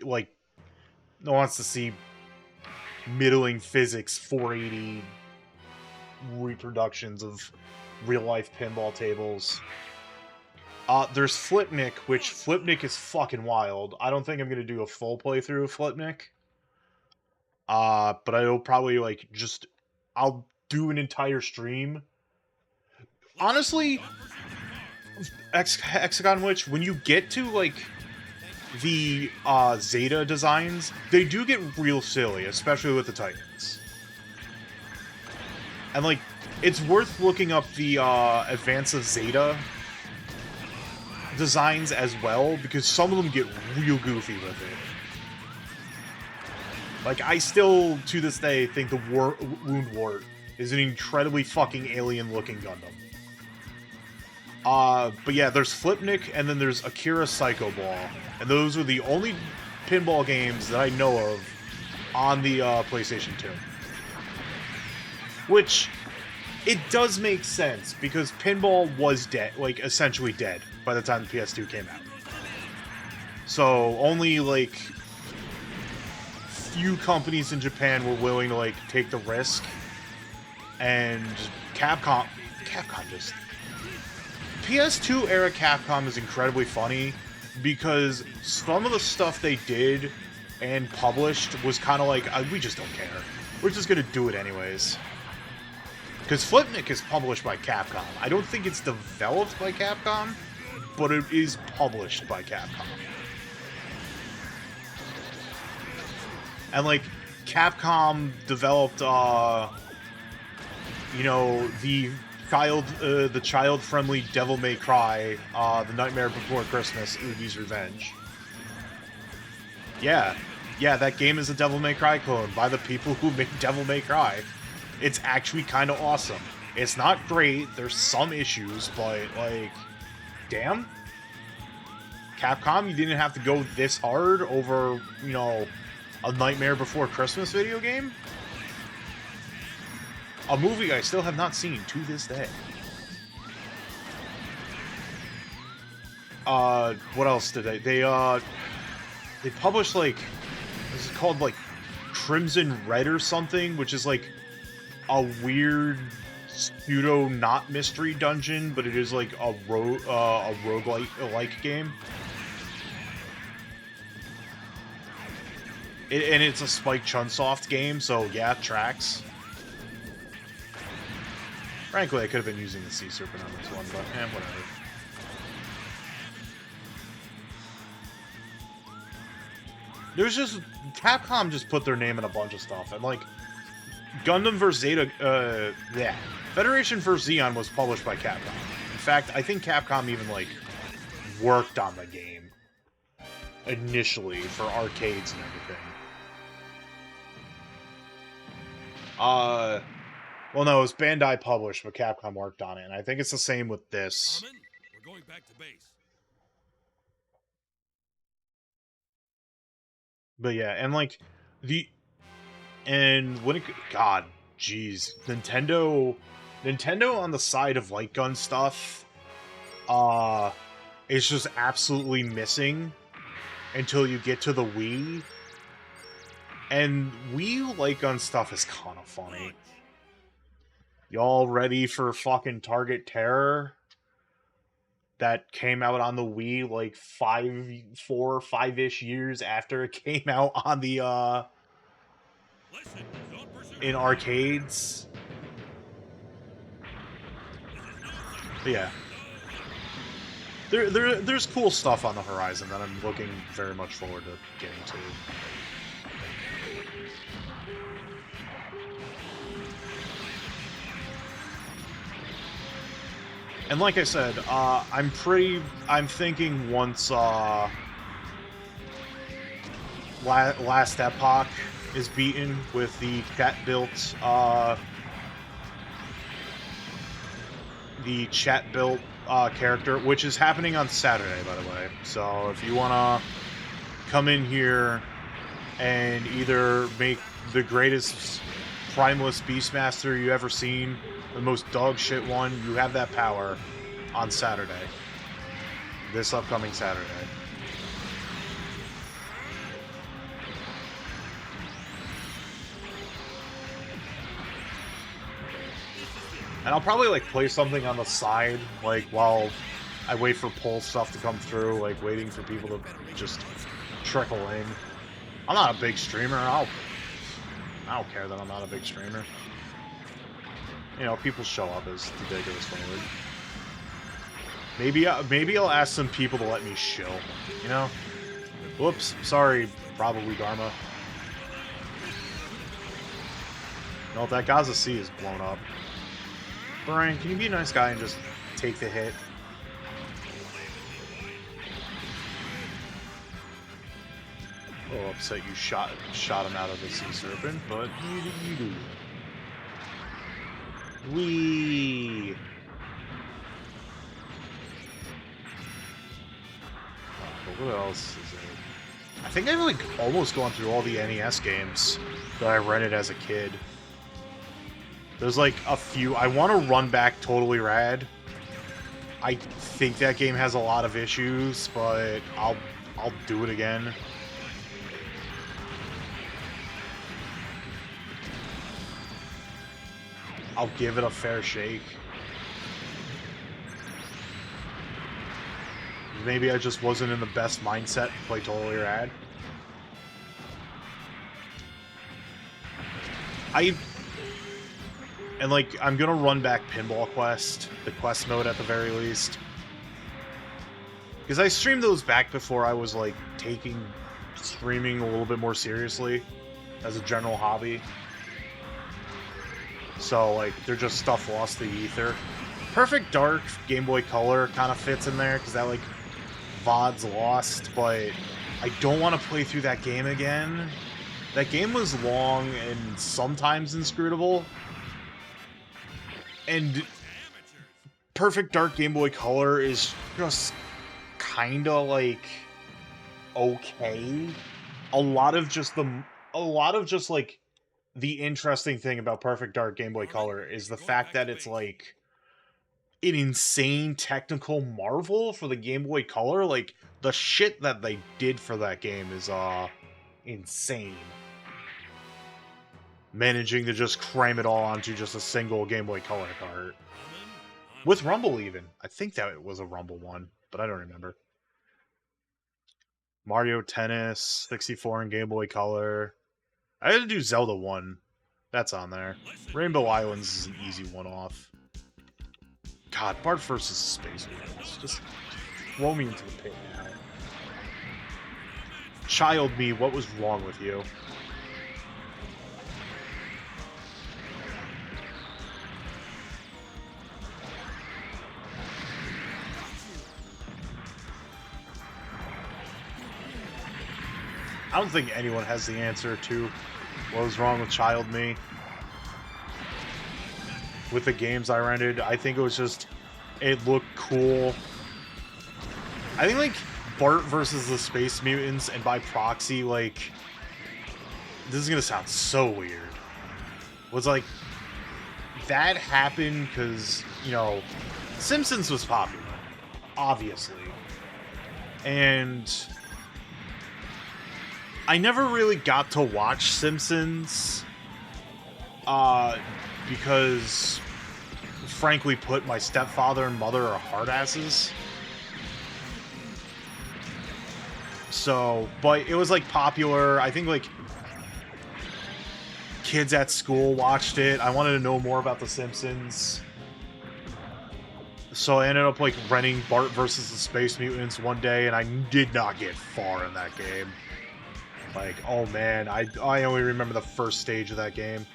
Like, no one wants to see middling physics 480 reproductions of real-life pinball tables. There's Flipnik, which Flipnik is fucking wild. I don't think I'm gonna do a full playthrough of Flipnik. But I'll probably, like, I'll do an entire stream. Honestly, Hexagon Witch, when you get to, like, the, Zeta designs, they do get real silly, especially with the Titans. And, like, it's worth looking up the, Advance of Zeta designs as well, because some of them get real goofy with it. Like, I still, to this day, think the Wound Wart is an incredibly fucking alien-looking Gundam. But yeah, there's Flipnik, and then there's Akira Psycho Ball. And those are the only pinball games that I know of on the, PlayStation 2. Which, it does make sense, because pinball was dead, like, essentially dead by the time the PS2 came out. So, only, like, few companies in Japan were willing to, like, take the risk. And Capcom just... PS2 era Capcom is incredibly funny, because some of the stuff they did and published was kind of like, we just don't care. We're just gonna do it anyways. Because Flipnik is published by Capcom. I don't think it's developed by Capcom, but it is published by Capcom. And, like, Capcom developed, you know, the child-friendly Devil May Cry, The Nightmare Before Christmas, Ubi's Revenge. Yeah, that game is a Devil May Cry clone by the people who made Devil May Cry. It's actually kind of awesome. It's not great, there's some issues, but, like, damn. Capcom, you didn't have to go this hard over, you know, a Nightmare Before Christmas video game? A movie I still have not seen to this day. What else did they published, like, this is called, like, Crimson Red or something, which is, like, a weird pseudo not mystery dungeon, but it is like a roguelike game. And it's a Spike Chunsoft game, so yeah, tracks. Frankly, I could have been using the Sea Serpent on this one, but whatever. There's just... Capcom just put their name in a bunch of stuff, and, like, Gundam vs. Zeta, Federation vs. Zeon was published by Capcom. In fact, I think Capcom even, like, worked on the game initially for arcades and everything. Well, no, it was Bandai published, but Capcom worked on it, and I think it's the same with this. Armin, we're going back to base. But yeah, and, like, when it... God, jeez. Nintendo on the side of light gun stuff, is just absolutely missing until you get to the Wii. And Wii light gun stuff is kind of funny. Y'all ready for fucking Target Terror? That came out on the Wii, like, 4 or 5-ish years after it came out on the, Listen, don't pursue in arcades. But yeah. there's cool stuff on the horizon that I'm looking very much forward to getting to. And like I said, I'm thinking once Last Epoch is beaten with the chat-built character, which is happening on Saturday, by the way. So if you wanna come in here and either make the greatest Primalist Beastmaster you ever seen, the most dog shit one, you have that power on Saturday. This upcoming Saturday. And I'll probably, like, play something on the side, like, while I wait for pull stuff to come through, like, waiting for people to just trickle in. I'm not a big streamer. I don't care that I'm not a big streamer. You know, people show up as the day goes forward. Maybe I'll ask some people to let me shill, you know? Whoops, sorry, probably Dharma. No, that Gaza Sea is blown up. Brian, can you be a nice guy and just take the hit? A little upset you shot him out of the Sea Serpent, but you do. Wee. What else is there? I think I've like almost gone through all the NES games that I rented as a kid. There's like a few. I want to run back Totally Rad. I think that game has a lot of issues, but I'll do it again. I'll give it a fair shake. Maybe I just wasn't in the best mindset to play Totally Rad. And like, I'm gonna run back Pinball Quest, the quest mode at the very least. Because I streamed those back before I was like taking streaming a little bit more seriously as a general hobby. So like, they're just stuff lost to the ether. Perfect Dark Game Boy Color kind of fits in there because that like VOD's lost, but I don't want to play through that game again. That game was long and sometimes inscrutable. And Perfect Dark Game Boy Color is just kinda like okay. A lot of just like the interesting thing about Perfect Dark Game Boy Color is the fact that it's like an insane technical marvel for the Game Boy Color. Like, the shit that they did for that game is insane. Managing to just cram it all onto just a single Game Boy Color cart. With Rumble even. I think that it was a Rumble one, but I don't remember. Mario Tennis, 64 and Game Boy Color. I had to do Zelda 1. That's on there. Rainbow Islands is an easy one-off. God, Bart vs. Space Marines. Just throw me into the pit now. Child me, what was wrong with you? I don't think anyone has the answer to what was wrong with Child Me. With the games I rented, I think it was just, it looked cool. I think, like, Bart versus the Space Mutants, and by proxy, like, this is gonna sound so weird, was like, that happened because, you know, Simpsons was popular, obviously. And I never really got to watch Simpsons, because, frankly put, my stepfather and mother are hard asses. So, but it was, like, popular. I think, like, kids at school watched it. I wanted to know more about The Simpsons. So I ended up like renting Bart versus the Space Mutants one day, and I did not get far in that game. Like, oh man, I only remember the first stage of that game.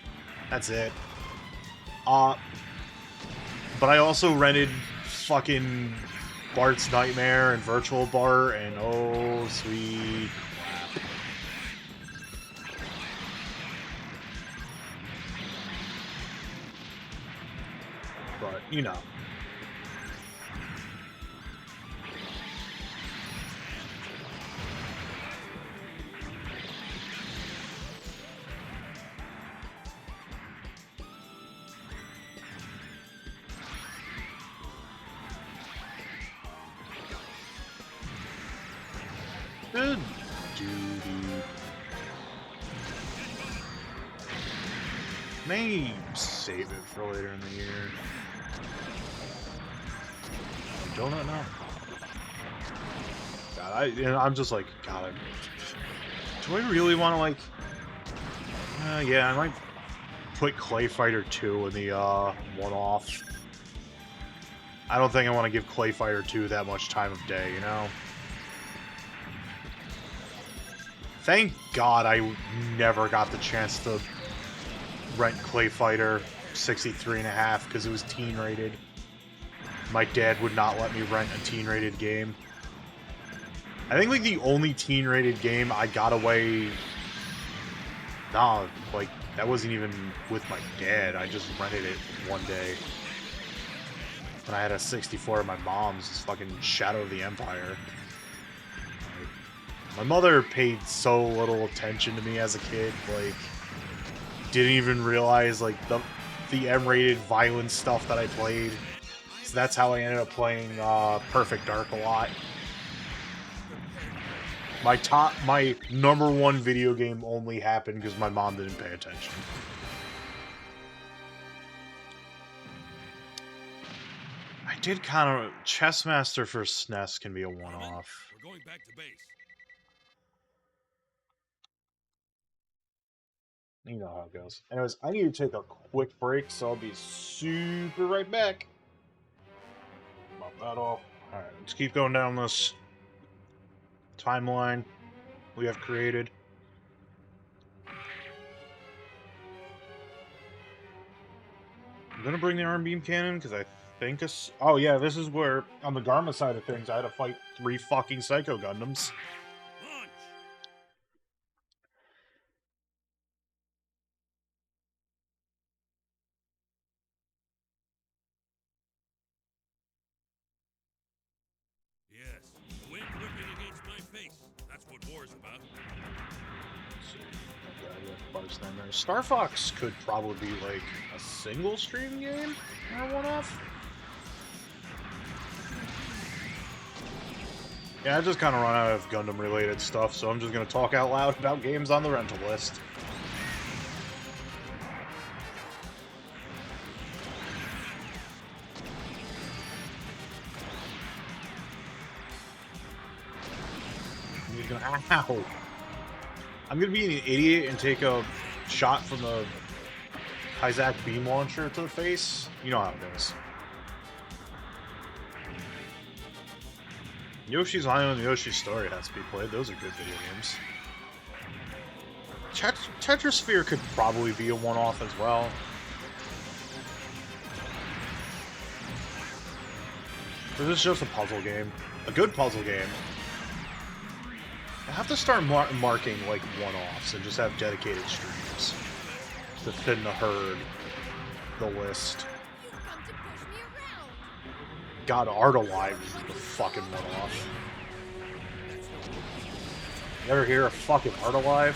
That's it. But I also rented fucking Bart's Nightmare and Virtual Bart, and oh sweet crap. But you know. Good duty. May save it for later in the year. I do not know. God, I'm just like, God, do I really want to like? Yeah, I might put Clay Fighter 2 in the one-off. I don't think I want to give Clay Fighter 2 that much time of day, you know? Thank God I never got the chance to rent Clay Fighter 63.5 because it was teen rated. My dad would not let me rent a teen rated game. I think like the only teen rated game I got away... Nah, like that wasn't even with my dad. I just rented it one day. When I had a 64 at my mom's, it's fucking Shadow of the Empire. My mother paid so little attention to me as a kid, like, didn't even realize, like, the M-rated violent stuff that I played. So that's how I ended up playing Perfect Dark a lot. My number one video game only happened because my mom didn't pay attention. I did kind of... Chessmaster for SNES can be a one-off. We're going back to base. You know how it goes. Anyways, I need to take a quick break, so I'll be super right back. About that all. Alright, let's keep going down this timeline we have created. I'm gonna bring the arm beam cannon, because I think oh yeah, this is where, on the Garma side of things, I had to fight 3 fucking Psycho Gundams. Launch! Yes, the wind whipping against my face. That's what war's about. Star Fox could probably be like a single stream game or a one-off. Yeah, I just kind of run out of Gundam related stuff, so I'm just going to talk out loud about games on the rental list. Ow! I'm gonna be an idiot and take a shot from the Kazak beam launcher to the face. You know how it goes. Yoshi's Island and Yoshi's Story has to be played. Those are good video games. Tetrasphere could probably be a one-off as well. This is just a puzzle game. A good puzzle game. I have to start marking, like, one-offs and just have dedicated streams to thin the herd, the list. You come to push me around. God, Art Alive is the fucking one-off. You ever hear of fucking Art Alive?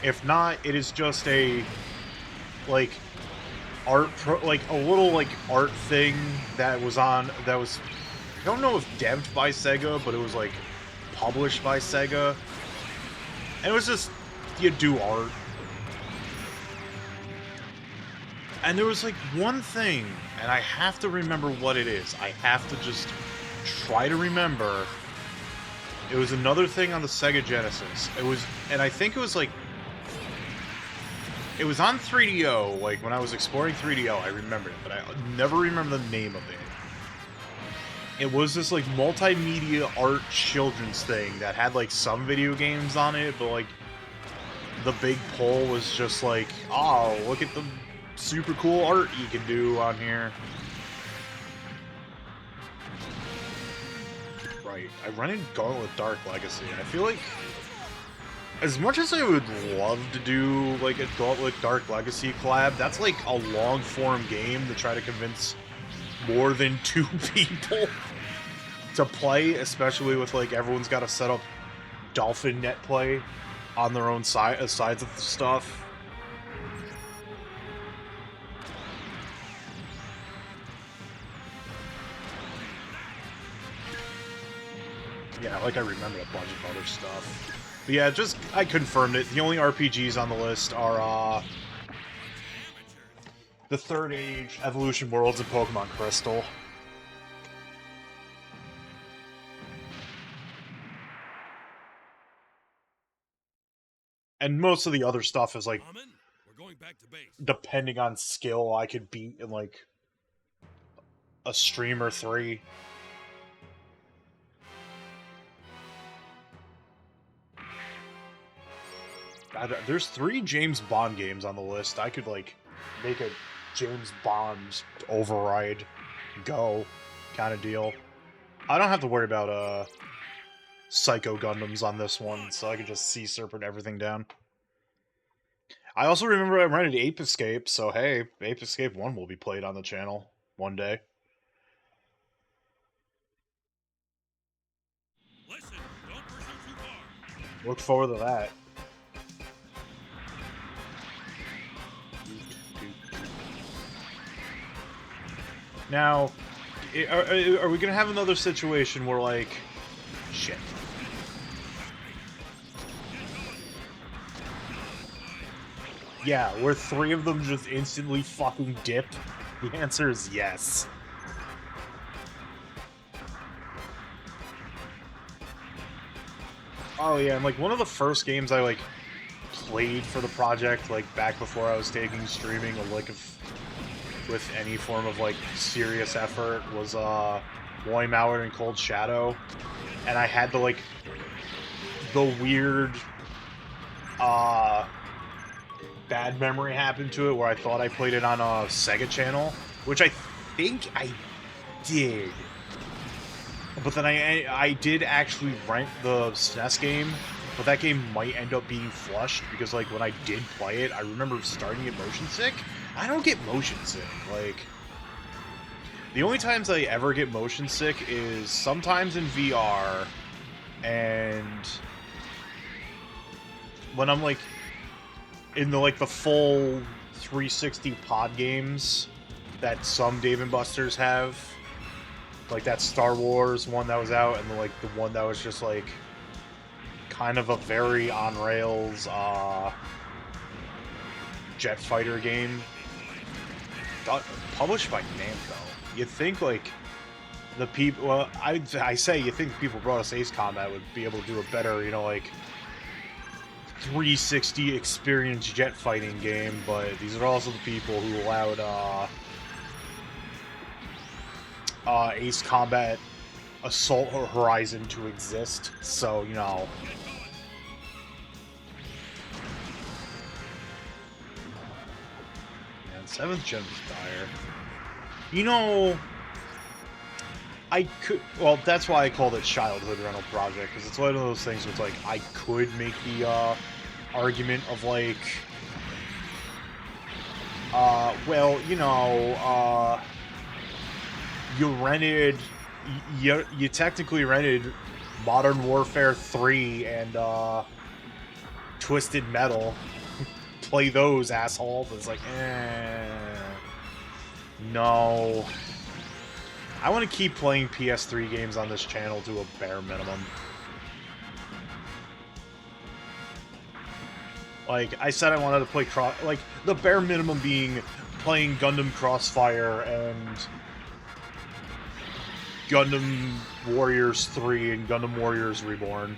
If not, it is just a, like, like a little like art thing that was I don't know if devved by Sega, but it was like published by Sega, and it was just, you do art, and there was like one thing, and I have to remember what it is. I have to just try to remember. It was another thing on the Sega Genesis. It was, and I think it was like, It was on 3DO, like, when I was exploring 3DO, I remembered it, but I never remember the name of it. It was this, like, multimedia art children's thing that had, like, some video games on it, but, like, the big pull was just like, oh, look at the super cool art you can do on here. Right, I run in Gauntlet Dark Legacy. I feel like, as much as I would love to do, like, a Gauntlet Dark Legacy collab, that's, like, a long-form game to try to convince more than 2 people to play, especially with, like, everyone's got to set up Dolphin net play on their own sides of the stuff. Yeah, like I remembered a bunch of other stuff. But yeah, just, I confirmed it. The only RPGs on the list are, the Third Age, Evolution Worlds, and Pokemon Crystal. And most of the other stuff is, like, Common, we're going back to base. depending on skill, I could beat in, like, a stream or 3. There's 3 James Bond games on the list. I could, like, make a James Bond override go kind of deal. I don't have to worry about, Psycho Gundams on this one, so I could just Sea Serpent everything down. I also remember I rented Ape Escape, so hey, Ape Escape 1 will be played on the channel one day. Listen, don't pursue too far. Look forward to that. Now, are we gonna have another situation where, like, shit. Yeah, where 3 of them just instantly fucking dip? The answer is yes. Oh yeah, and like one of the first games I like played for the project, like back before I was taking streaming a lick of with any form of like serious effort, was Moy and Cold Shadow, and I had the weird bad memory happen to it where I thought I played it on a Sega channel, which I think I did. But then I did actually rent the SNES game, but that game might end up being flushed because, like, when I did play it, I remember starting it motion sick. I don't get motion sick. Like, the only times I ever get motion sick is sometimes in VR, and when I'm, like, in the, like, the full 360 pod games that some Dave & Buster's have. Like that Star Wars one that was out, and the one that was just like kind of a very on rails jet fighter game, published by Namco. You'd think like the people, well, I say you think the people who brought us Ace Combat would be able to do a better, you know, like 360 experience jet fighting game, but these are also the people who allowed Ace Combat Assault Horizon to exist, so, you know. Man, 7th Gen was dire. You know, I could, well, that's why I called it Childhood Rental Project, because it's one of those things where it's like, I could make the, argument of, like, well, you know, you technically rented Modern Warfare 3 and, Twisted Metal. Play those, asshole. But it's like, no. I want to keep playing PS3 games on this channel to a bare minimum. Like, I said I wanted to play like, the bare minimum being playing Gundam Crossfire and Gundam Warriors 3 and Gundam Warriors Reborn.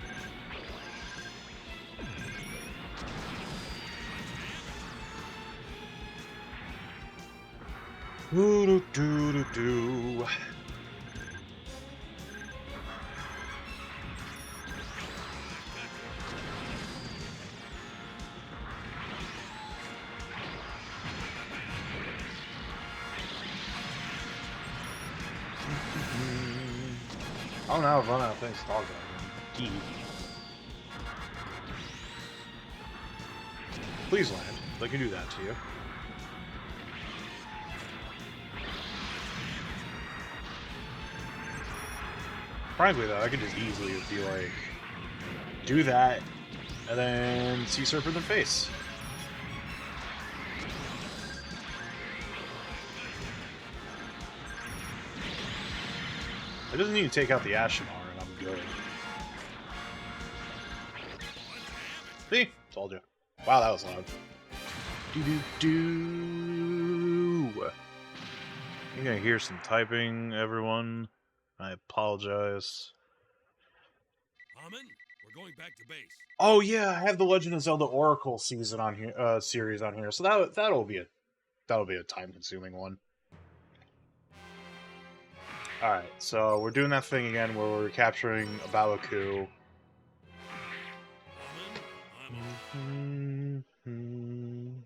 Doo doo doo doo. I don't know, I've run out of things to talk about. Gee. Please land. They can do that to you. Frankly, though, I could just easily be like, do that, and then Sea Serpent in the face. I just need to take out the Ashimar, and I'm good. See? Told you. Wow, that was loud. Do-do-do. You're gonna hear some typing, everyone. I apologize. Haman, we're going back to base. Oh yeah, I have the Legend of Zelda Oracle season on here, series on here, so that'll be a time-consuming one. All right, so we're doing that thing again where we're capturing a Babaku. Haman, I'm on.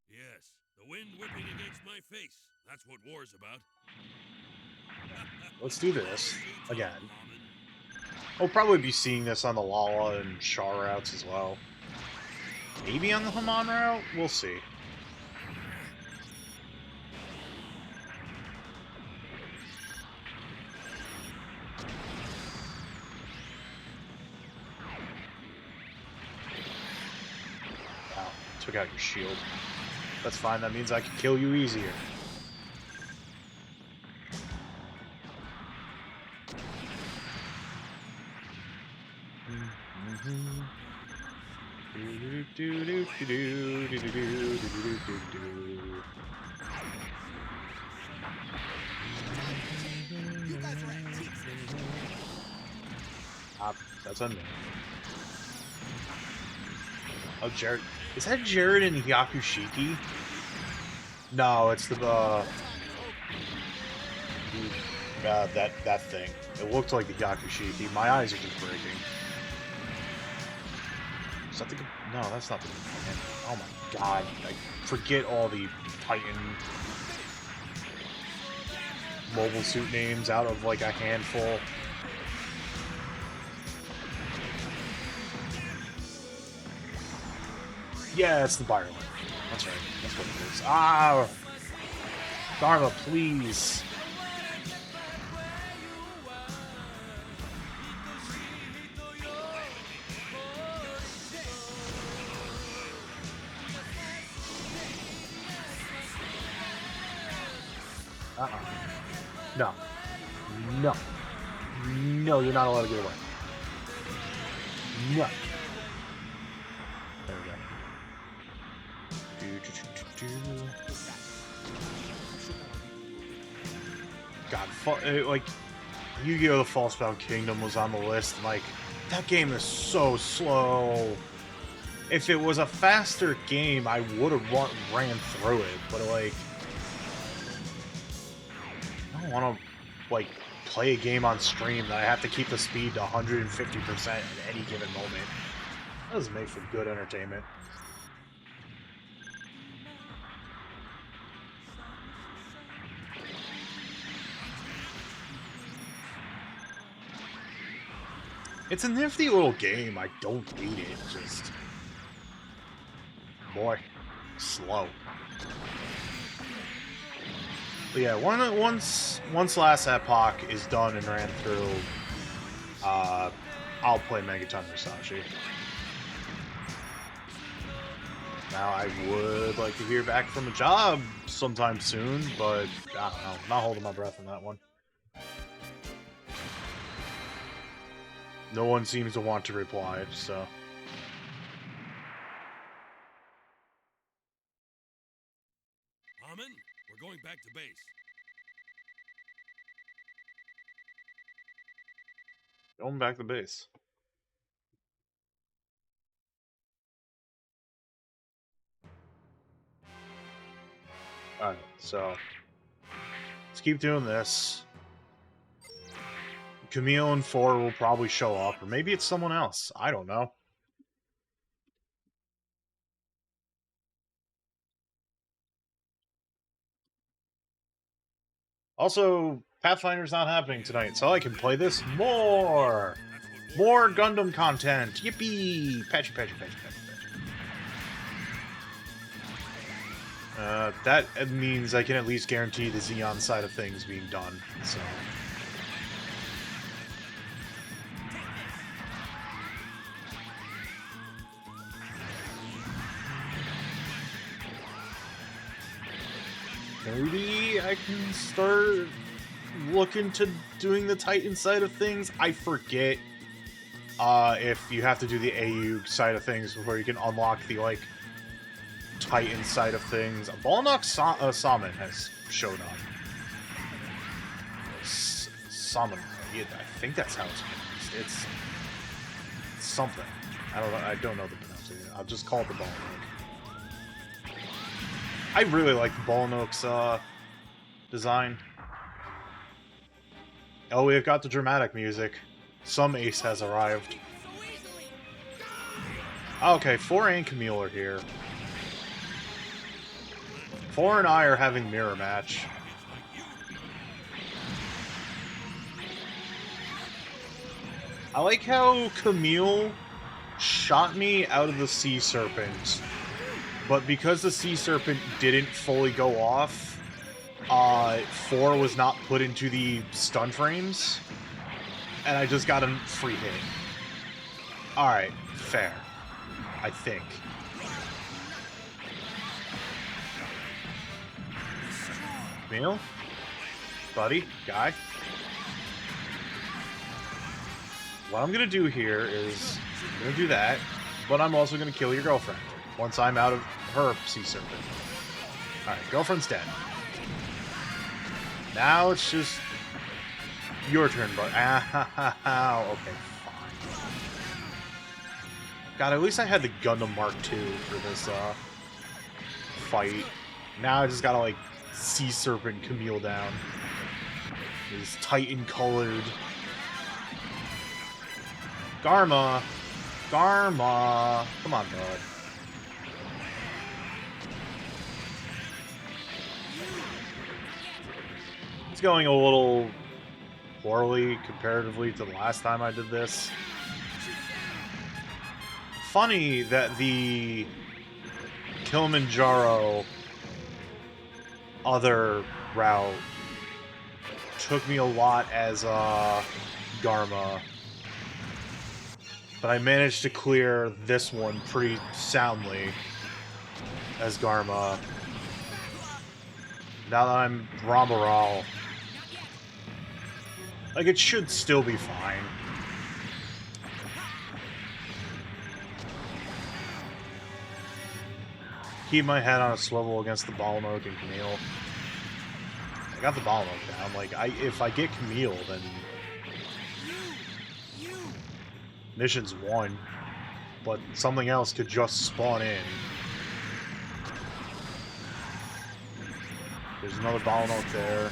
Yes, the wind whipping against my face. That's what war's about. Let's do this Too tough, again. Haman. We'll probably be seeing this on the Lala and Char routes as well. Maybe on the Haman route? We'll see. Wow, took out your shield. That's fine, that means I can kill you easier. You guys are antiques. That's on me. Oh, Jared. Is that Jared and Yakushiki? No, it's the, that thing. It looked like the Yakushiki. My eyes are just breaking. Is that the... No, that's not the... Oh my god. I forget all the Titan mobile suit names out of, like, a handful. Yeah, it's the Byron. That's right. That's what it is. Ah! Dharma, please. No. No. No, you're not allowed to get away. No. There we go. God, like, Yu-Gi-Oh! The Falsebound Kingdom was on the list, and, like, that game is so slow. If it was a faster game, I would have ran through it, but, like, I don't want to, like, play a game on stream that I have to keep the speed to 150% at any given moment. That doesn't make for good entertainment. It's a nifty little game. I don't hate it. Just, boy, slow. But yeah, once Last Epoch is done and ran through, I'll play Megaton Musashi. Now, I would like to hear back from a job sometime soon, but I don't know. I'm not holding my breath on that one. No one seems to want to reply, so... Haman, we're going back to base. Going back to base. Alright, so let's keep doing this. Camille and 4 will probably show up, or maybe it's someone else. I don't know. Also, Pathfinder's not happening tonight, so I can play this more! More Gundam content! Yippee! Patchy, patchy, patchy, patchy, patchy. That means I can at least guarantee the Xeon side of things being done, so... Maybe I can start looking to doing the Titan side of things. I forget if you have to do the AU side of things before you can unlock the, like, Titan side of things. Balnock Salmon has showed up. Salmon. Yeah, I think that's how it's pronounced. It's something. I don't know the pronunciation. I'll just call it the Balnock. I really like the Balnock's design. Oh, we've got the dramatic music. Some ace has arrived. Okay, 4 and Camille are here. 4 and I are having mirror match. I like how Camille shot me out of the Sea Serpent, but because the Sea Serpent didn't fully go off, 4 was not put into the stun frames, and I just got a free hit. Alright, fair. I think. Camille? Buddy? Guy? What I'm gonna do here is, I'm gonna do that, but I'm also gonna kill your girlfriend once I'm out of her Sea Serpent. Alright, girlfriend's dead. Now it's just your turn, but ow. Okay, fine. God, at least I had the Gundam Mark II for this fight. Now I just gotta, like, Sea Serpent Camille down. His Titan-colored Garma! Garma! Come on, bud. It's going a little poorly comparatively to the last time I did this. Funny that the Kilimanjaro other route took me a lot as Garma, but I managed to clear this one pretty soundly as Garma. Now that I'm Rambaral, like, it should still be fine. Keep my head on a swivel against the Balnock and Camille. I got the Balnock down. Like, if I get Camille, then mission's won. But something else could just spawn in. There's another Balnock there.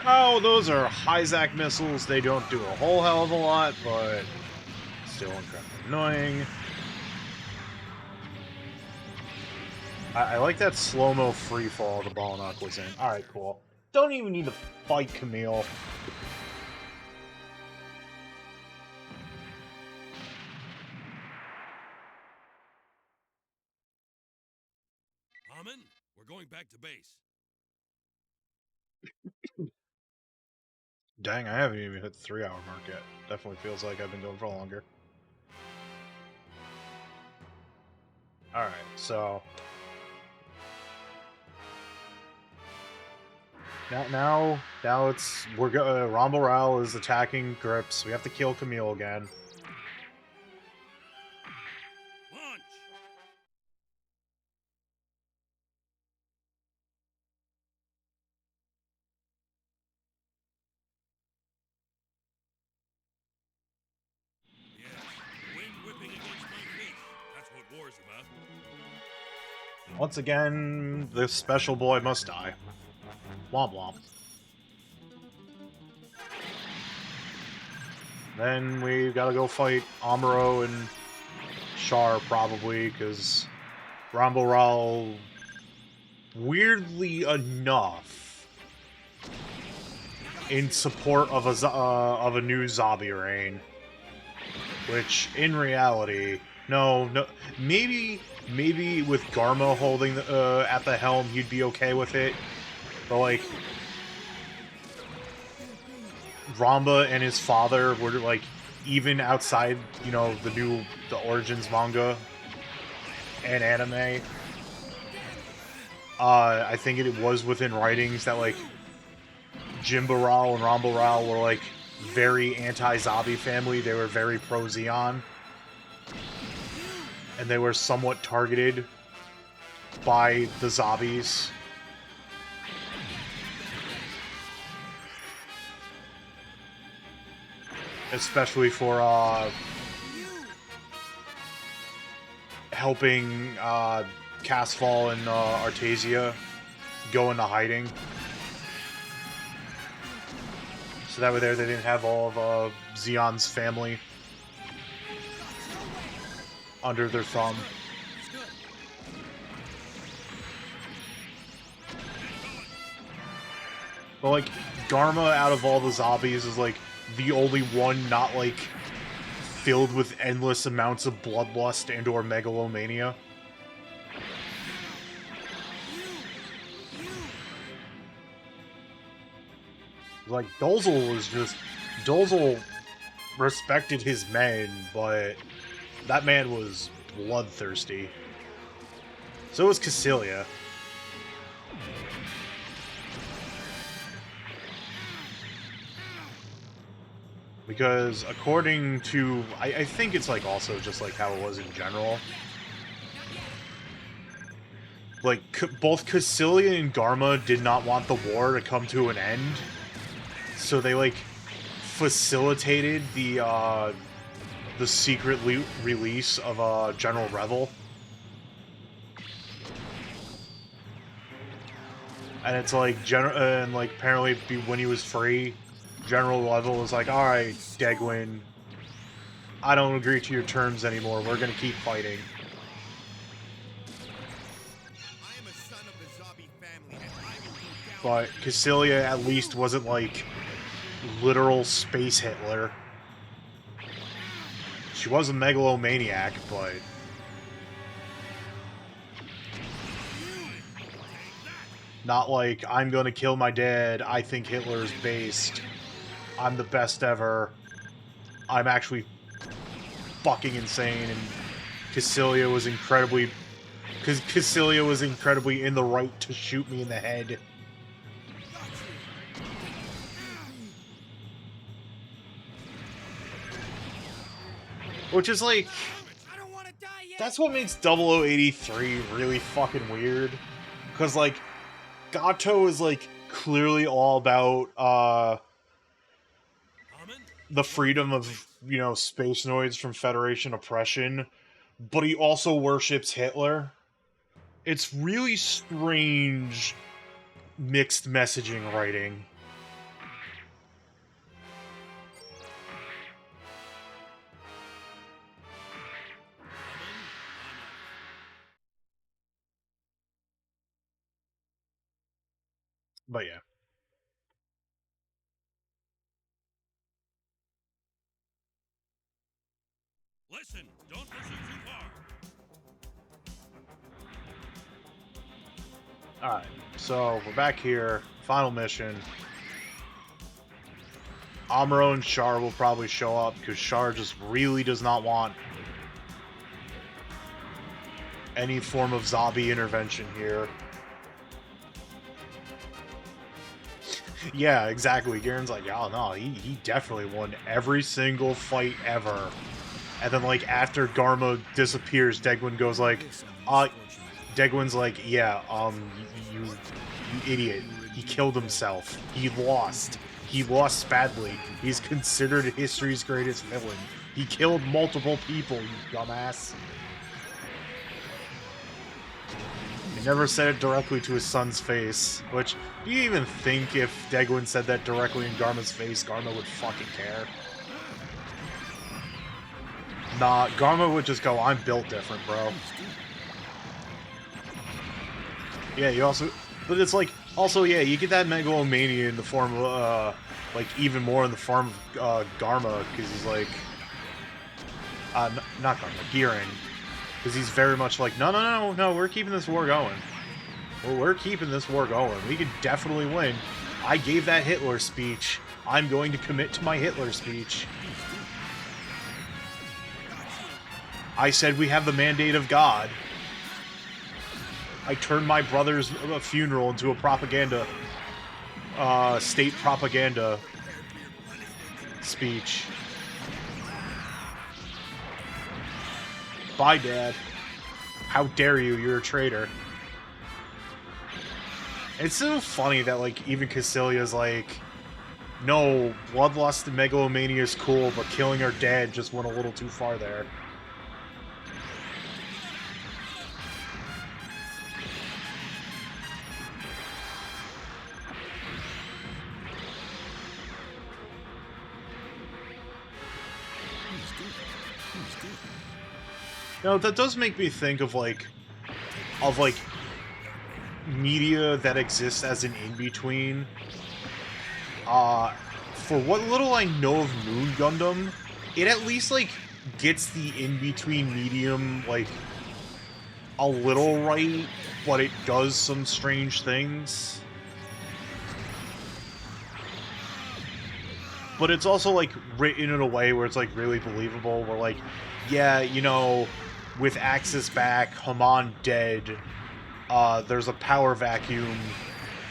Oh, those are Hyzak missiles. They don't do a whole hell of a lot, but still incredibly annoying. I like that slow-mo freefall the Balnock was in. Alright, cool. Don't even need to fight Camille. Haman, we're going back to base. Dang, I haven't even hit the 3-hour mark yet. Definitely feels like I've been going for longer. Alright, so... Now it's... Rambaral is attacking Grips. We have to kill Camille again. Once again, the special boy must die. Womp womp. Then we gotta go fight Amuro and Char, probably, because Rambo Ral, weirdly enough, in support of a new zombie reign, which in reality, no, maybe with Garma holding at the helm, you'd be okay with it, but like Ramba and his father were like, even outside, you know, the Origins manga and anime, I think it was within writings that like Jimba Ral and Ramba Ral were like very anti-zombie family. They were very pro-Zeon, and they were somewhat targeted by the zombies. Especially for helping Casfall and Artesia go into hiding. So that way there they didn't have all of Zeon's family under their thumb. But like, Garma out of all the zombies is like the only one not like filled with endless amounts of bloodlust and or megalomania. Like, Dolzel respected his men, but that man was bloodthirsty. So was Cassilia. Because according to, I think it's like also just like how it was in general. Like, both Cassilia and Garma did not want the war to come to an end. So they like facilitated the secret release of General Revel. And it's like, and like apparently when he was free, General Revel was like, alright, Degwin, I don't agree to your terms anymore, we're gonna keep fighting. I am a son of the zombie family, and I will go down. But Cassilia at least wasn't like literal space Hitler. She was a megalomaniac, but not like, I'm gonna kill my dad, I think Hitler's based, I'm the best ever, I'm actually fucking insane, and Cassilia was incredibly in the right to shoot me in the head. Which is like, I don't want to die yet. that's what makes 0083 really fucking weird. Because, like, Gato is, like, clearly all about, the freedom of, you know, space noids from Federation oppression, but he also worships Hitler. It's really strange mixed messaging writing. But yeah. Listen, don't push it too far. Alright, so we're back here. Final mission. Amuro and Char will probably show up because Char just really does not want any form of zombie intervention here. Yeah, exactly. Garen's like, oh no, he definitely won every single fight ever. And then, like, after Garma disappears, Degwin goes like, Degwin's like, yeah, you idiot. He killed himself. He lost. He lost badly. He's considered history's greatest villain. He killed multiple people, you dumbass. He never said it directly to his son's face, which, do you even think if Degwin said that directly in Garma's face, Garma would fucking care? Nah, Garma would just go, I'm built different, bro. Yeah, you also... But it's like, also, yeah, you get that megalomania in the form of, like, even more in the form of, Garma, because he's like... not Garma, Giran. Because he's very much like, no, we're keeping this war going. Well, we're keeping this war going. We could definitely win. I gave that Hitler speech. I'm going to commit to my Hitler speech. I said we have the mandate of God. I turned my brother's funeral into a propaganda, state propaganda speech. Bye, Dad. How dare you? You're a traitor. It's so funny that, like, even Cassilia's like, no, bloodlust and megalomania is cool, but killing our dad just went a little too far there. No, that does make me think of media that exists as an in-between. For what little I know of Moon Gundam, it at least, like, gets the in-between medium, like, a little right, but it does some strange things. But it's also, like, written in a way where it's, like, really believable, where, like, yeah, you know, with Axis back, Haman dead, there's a power vacuum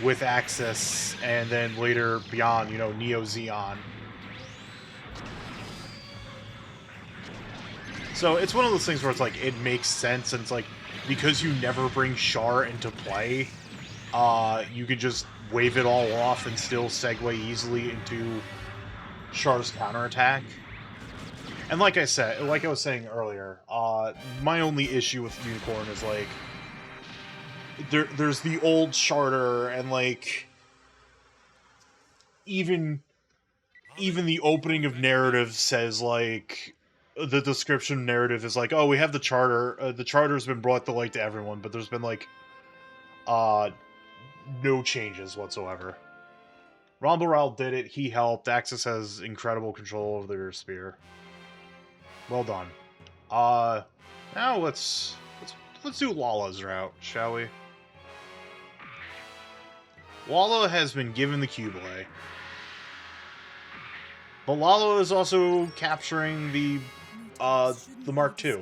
with Axis, and then later beyond, you know, Neo Zeon. So it's one of those things where it's like, it makes sense, and it's like, because you never bring Char into play, you could just wave it all off and still segue easily into Char's counterattack. And like I said, like I was saying earlier, my only issue with Unicorn is, like, there's the old charter, and, like, even the opening of narrative says, like, the description narrative is like, oh, we have the charter's been brought to light to everyone, but there's been, like, no changes whatsoever. Rambaral did it, he helped, Axis has incredible control over their spear. Well done. Now let's do Lala's route, shall we? Lala has been given the Qubelay. But Lala is also capturing the Mark II.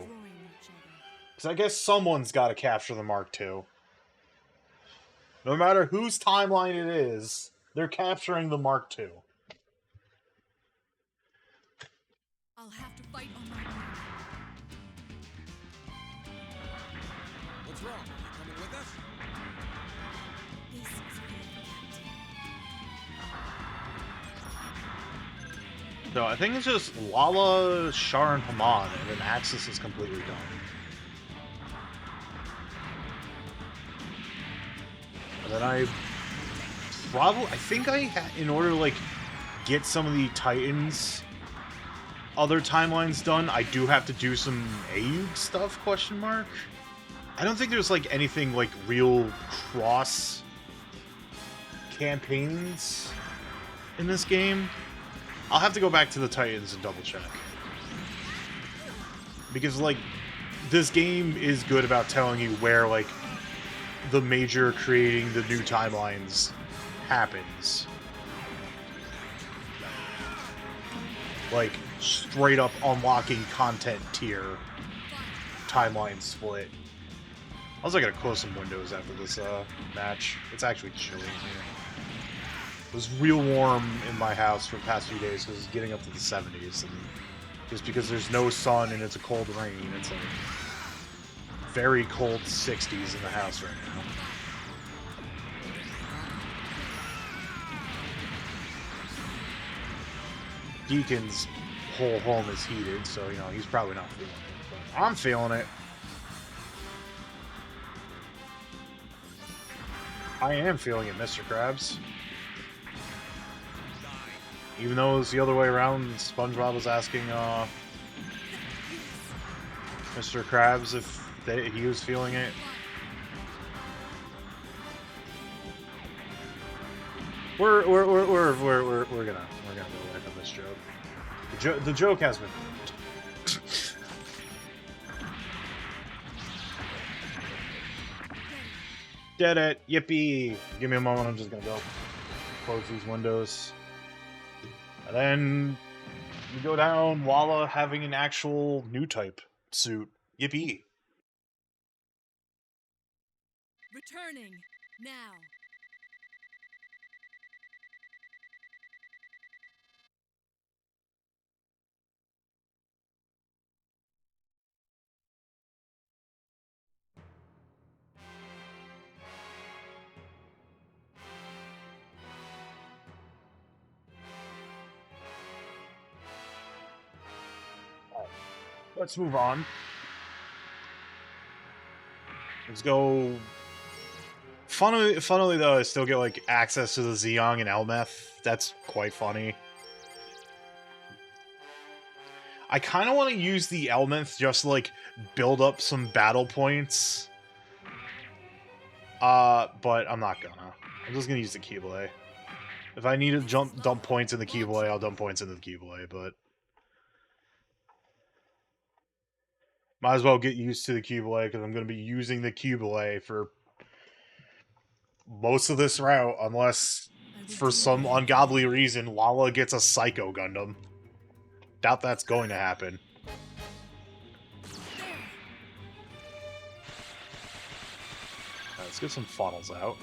Because I guess someone's got to capture the Mark II. No matter whose timeline it is, they're capturing the Mark II. I'll have to fight on my own. What's wrong? You coming with us? This is for the captain. So I think it's just Lala, Char, and Haman, and then Axis is completely done. And then I think in order to, like, get some of the Titans other timelines done, I do have to do some AUG stuff, question mark? I don't think there's, like, anything, like, real cross campaigns in this game. I'll have to go back to the Titans and double check. Because, like, this game is good about telling you where, like, the major creating the new timelines happens. Like, straight up unlocking content tier timeline split. I was gonna close some windows after this match. It's actually chilly in here. It was real warm in my house for the past few days because it's getting up to the 70s, and just because there's no sun and it's a cold rain, it's like very cold 60s in the house right now. Deacon's whole home is heated, so, you know, he's probably not feeling it, but I'm feeling it. I am feeling it, Mr. Krabs. Even though it was the other way around, SpongeBob was asking Mr. Krabs if he was feeling it. We're gonna go away from this joke. The joke has been ruined. Did it! Yippee! Give me a moment. I'm just gonna go close these windows, and then we go down. Walla having an actual new type suit. Yippee! Returning now. Let's move on. Let's go. Funnily though, I still get like access to the Zeong and Elmeth. That's quite funny. I kind of want to use the Elmeth just to, like, build up some battle points. But I'm not gonna. I'm just gonna use the Keyblade. If I need to dump points in the Keyblade, I'll dump points into the Keyblade, but might as well get used to the Keyblade, because I'm going to be using the Keyblade for most of this route, unless, for some ungodly reason, Lala gets a Psycho Gundam. Doubt that's going to happen. Right, let's get some funnels out.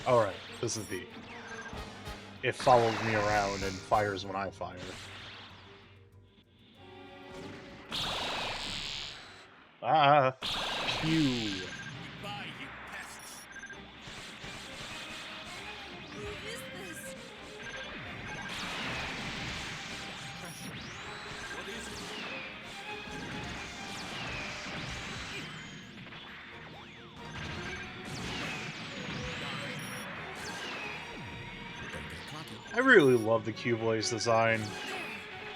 Alright, this is the... It follows me around and fires when I fire. Ah! Pew! Goodbye, you pests. Who is this? What is it? I really love the Keyblade's design.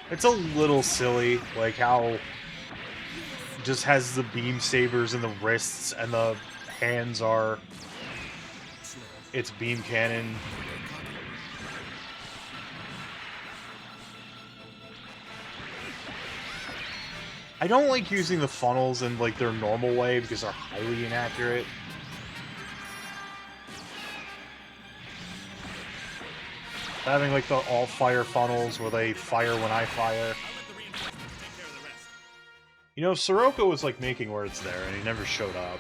It's a little silly, like how it just has the beam sabers in the wrists and the hands are its beam cannon. I don't like using the funnels in like their normal way because they're highly inaccurate. Having like the all-fire funnels where they fire when I fire. I'll let the reinforcements take care of the rest. You know, Sirocco was like making words there and he never showed up.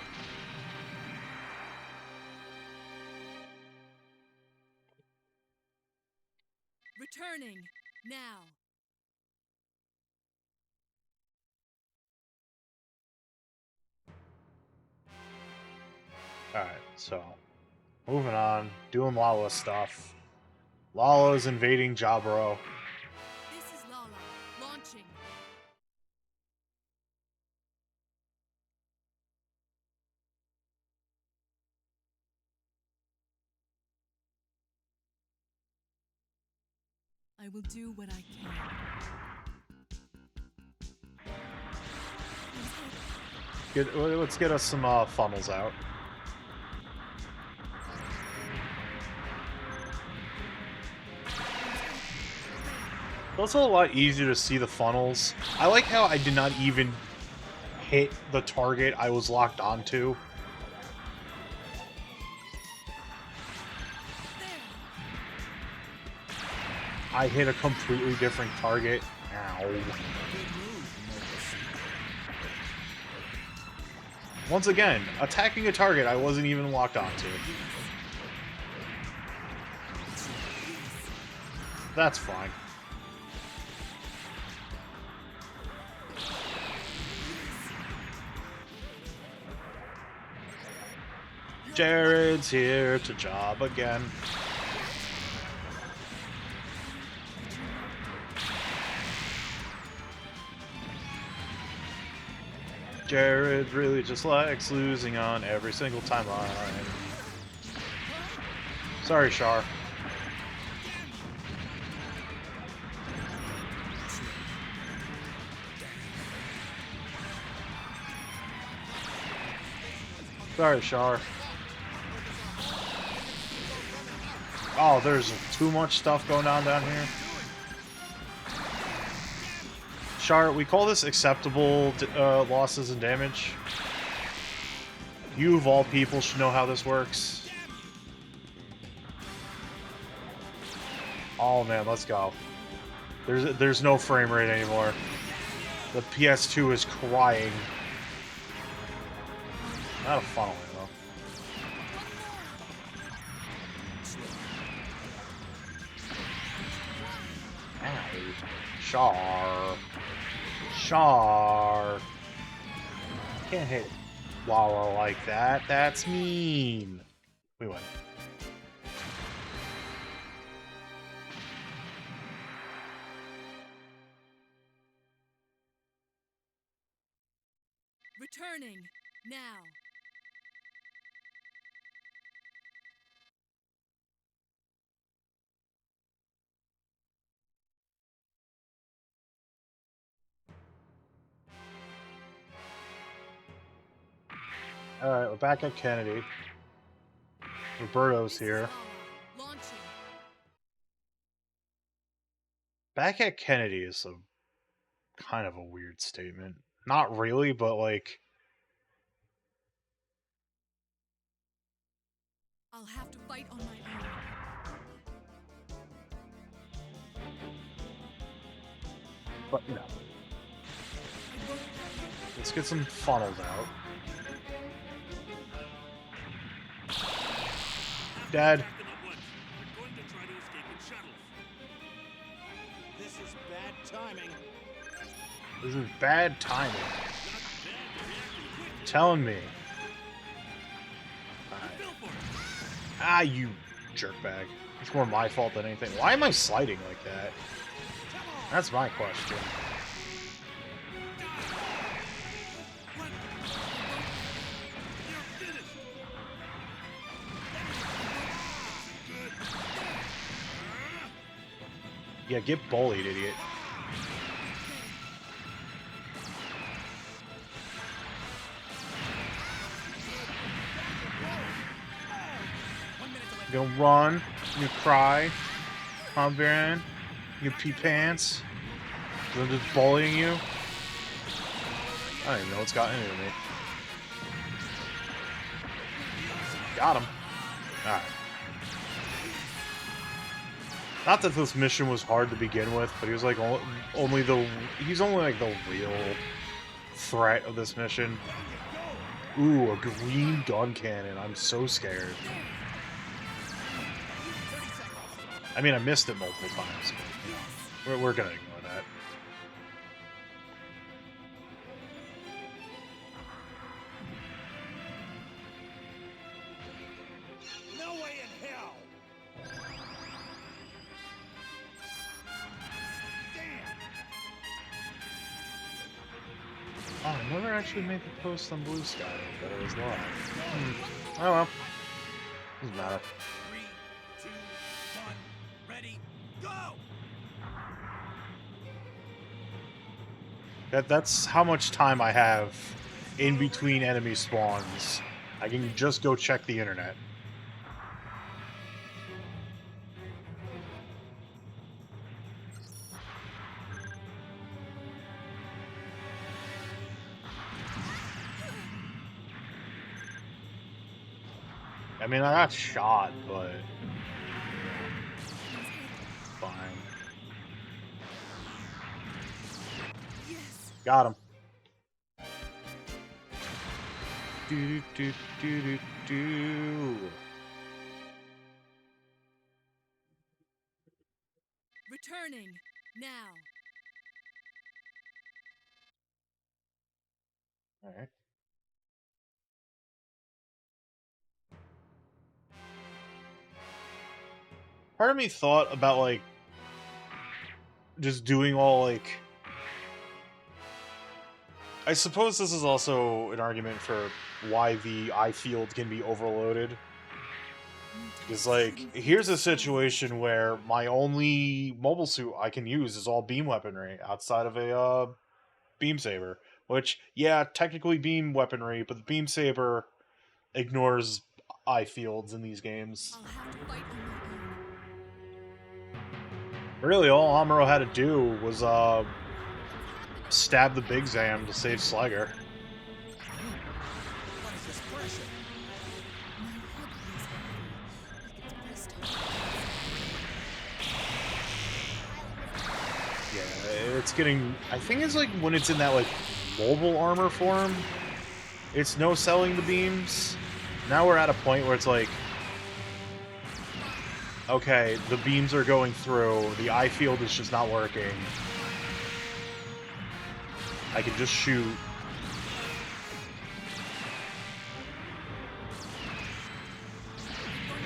Returning now. Alright, so moving on, doing Lala stuff. Lala's invading Jabro. This is Lala launching. I will do what I can. Let's get us some funnels out. It's also a lot easier to see the funnels. I like how I did not even hit the target I was locked onto. I hit a completely different target. Ow. Once again, attacking a target I wasn't even locked onto. That's fine. Jared's here to job again. Jared really just likes losing on every single timeline. Sorry, Char. Sorry, Char. Oh, there's too much stuff going on down here. Char, we call this acceptable losses and damage. You, of all people, should know how this works. Oh man, let's go. There's no frame rate anymore. The PS2 is crying. Not a funnel, though. Ow. Char. Char. Can't hit Lala like that. That's mean. We win. Returning now. Alright, we're back at Kennedy. Roberto's here. Launching. Back at Kennedy is a kind of a weird statement. Not really, but like... I'll have to fight on my own. But, you know. Let's get some funnels out. Dad. We're going to try to escape in shuttles. This is bad timing. This is bad timing. Not bad, you're reacting quickly. Telling me. Bill for it. Ah, you jerkbag. It's more my fault than anything. Why am I sliding like that? That's my question. You're finished. Yeah, get bullied, idiot. You gonna run, you cry, huh, Baron? You pee pants? They're just bullying you? I don't even know what's gotten into me. Got him. Alright. Not that this mission was hard to begin with, but he was like he's only like the real threat of this mission. Ooh, a green gun cannon. I'm so scared. I mean, I missed it multiple times, but we're gonna ignore that. No way in hell! Damn! Oh, I never actually made the post on Blue Sky, but it was live. Oh well. Doesn't matter. 3, 2, 1, ready, go! That's how much time I have in between enemy spawns. I can just go check the internet. I mean, I got shot, but fine. Yes. Got him. Do do do do do. Returning now. All right. Part of me thought about like just doing all like I suppose this is also an argument for why the eye field can be overloaded. Is like, here's a situation where my only mobile suit I can use is all beam weaponry outside of a beam saber. Which, yeah, technically beam weaponry, but the beam saber ignores eye fields in these games. I'll have to fight on my own. Really, all Amuro had to do was stab the Big Zam to save Sliger. What is this pressure? Yeah, it's getting... I think it's like when it's in that, like, mobile armor form, it's no selling the beams. Now we're at a point where it's like, okay, the beams are going through, the eye field is just not working. I can just shoot.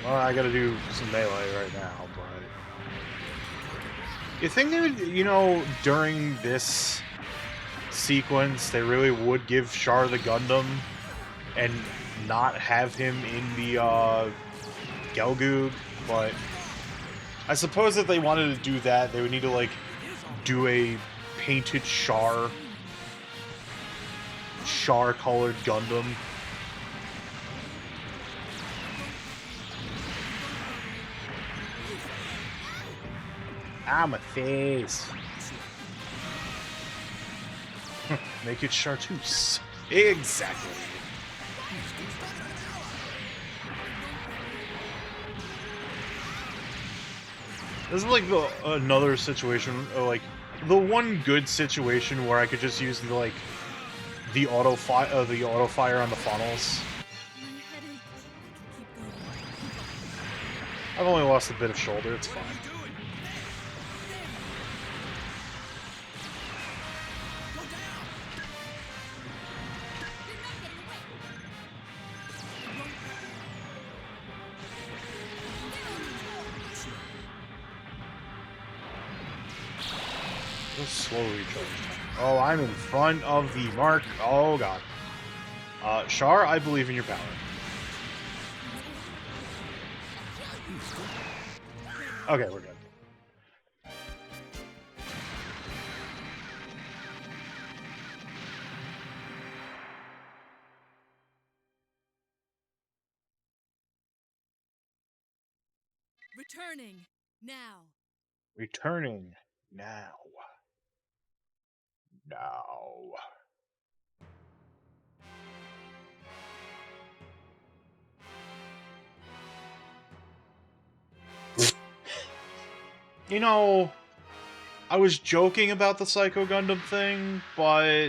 Well, I gotta do some melee right now, but... You think they would, you know, during this sequence, they really would give Char the Gundam and not have him in the, Gelgoog, but... I suppose if they wanted to do that, they would need to, like, do a painted Char-colored Gundam. Ah, my face. Make it chartreuse. Exactly. This is like another situation, like the one good situation where I could just use the auto fire on the funnels. My headache. I can keep going. I've only lost a bit of shoulder. It's fine. Let's slow recharge. Oh, I'm in front of the mark. Oh, God. Char, I believe in your power. Okay, we're good. Returning now. Returning now. Now. You know, I was joking about the Psycho Gundam thing, but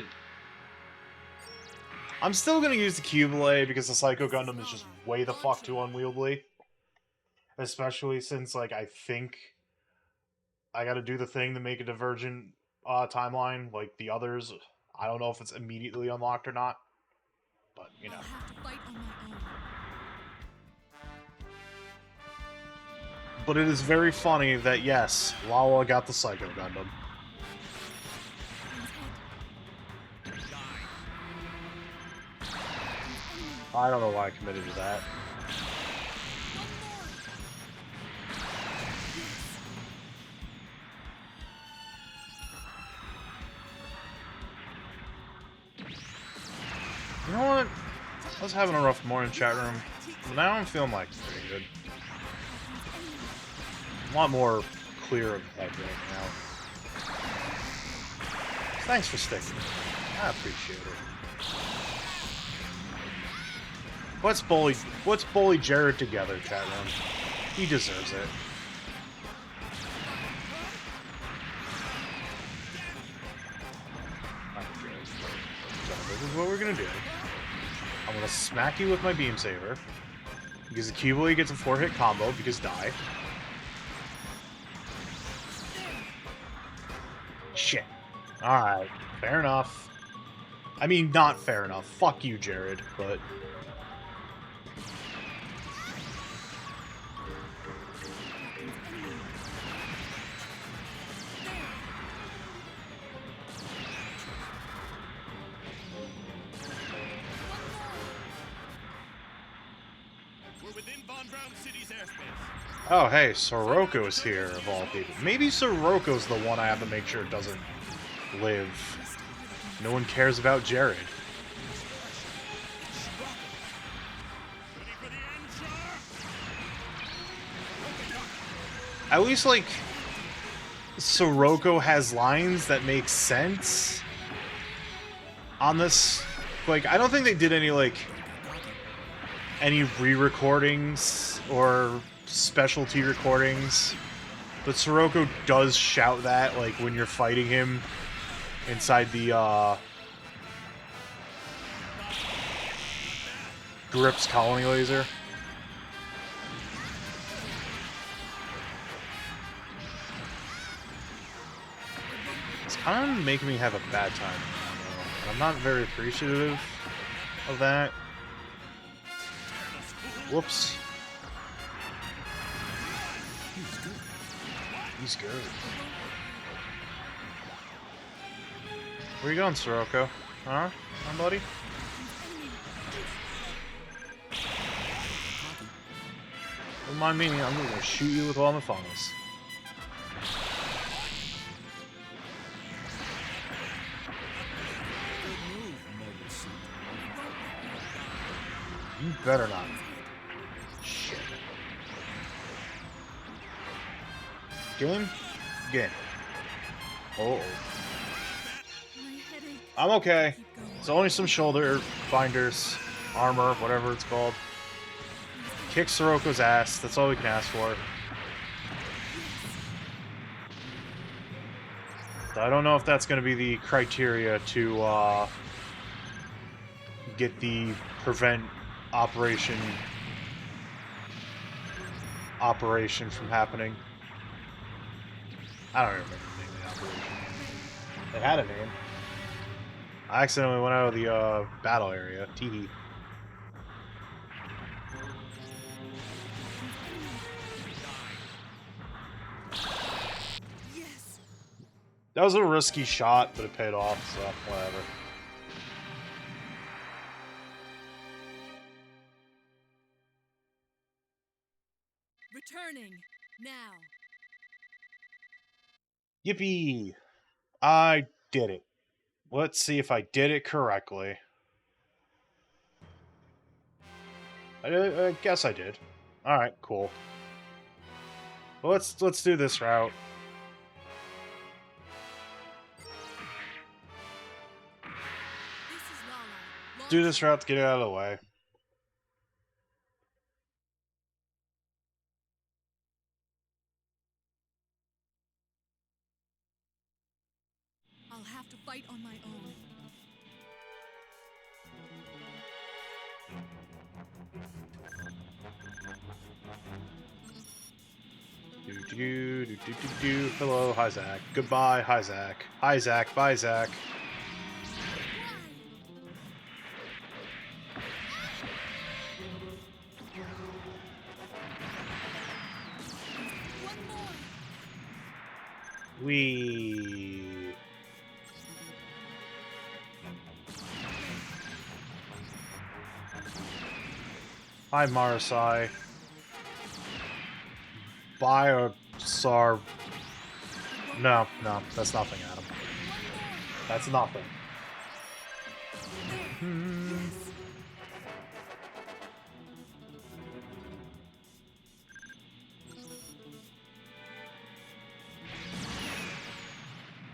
I'm still gonna use the Cubelay because the Psycho Gundam is just way the fuck too unwieldy. Especially since, like, I think I gotta do the thing to make a divergent timeline, like the others. I don't know if it's immediately unlocked or not, but, you know. I'll have to fight on my own. But it is very funny that, yes, Lala got the Psycho Gundam. I don't know why I committed to that. You know what? I was having a rough morning chat room, but now I'm feeling like pretty good. A lot more clear of head right now. Thanks for sticking. I appreciate it. Let's bully Jared together, chat room. He deserves it. So this is what we're gonna do. I'm gonna smack you with my beam saber. Because the Cubelay gets a 4-hit combo because die. Shit. Alright, fair enough. I mean, not fair enough. Fuck you, Jared, but... Gundam City's airspace. Oh, hey, Soroko's here, of all people. Maybe Soroko's the one I have to make sure doesn't live. No one cares about Jared. Ready for the end, sir? At least, like, Soroko has lines that make sense on this. Like, I don't think they did any, like, any re-recordings or specialty recordings, but Soroko does shout that, like, when you're fighting him inside the, Grips colony laser. It's kind of making me have a bad time, and I'm not very appreciative of that. Whoops. He's good. Where you going, Soroko? Huh? Huh, buddy? Don't mind me, I'm gonna shoot you with all my funnels. You better not. Shit. Game? Game. Uh-oh. My headache. I'm okay. Keep going. It's only some shoulder binders, armor, whatever it's called. Kick Soroko's ass. That's all we can ask for. I don't know if that's going to be the criteria to get the prevent operation from happening. I don't remember the name of the operation. It had a name. I accidentally went out of the battle area. Teehee. Yes. That was a risky shot, but it paid off, so whatever. Returning now. Yippee! I did it. Let's see if I did it correctly. I guess I did. Alright, cool. Well, let's do this route. This is Lala. Do this route to get it out of the way. I'll have to fight on my own. Do. Hello, hi Zach. Goodbye, hi Zach. Hi Zach, bye Zach. One more. Wee. Hi Marasai. Bye or Sar. No, that's nothing, Adam. That's nothing.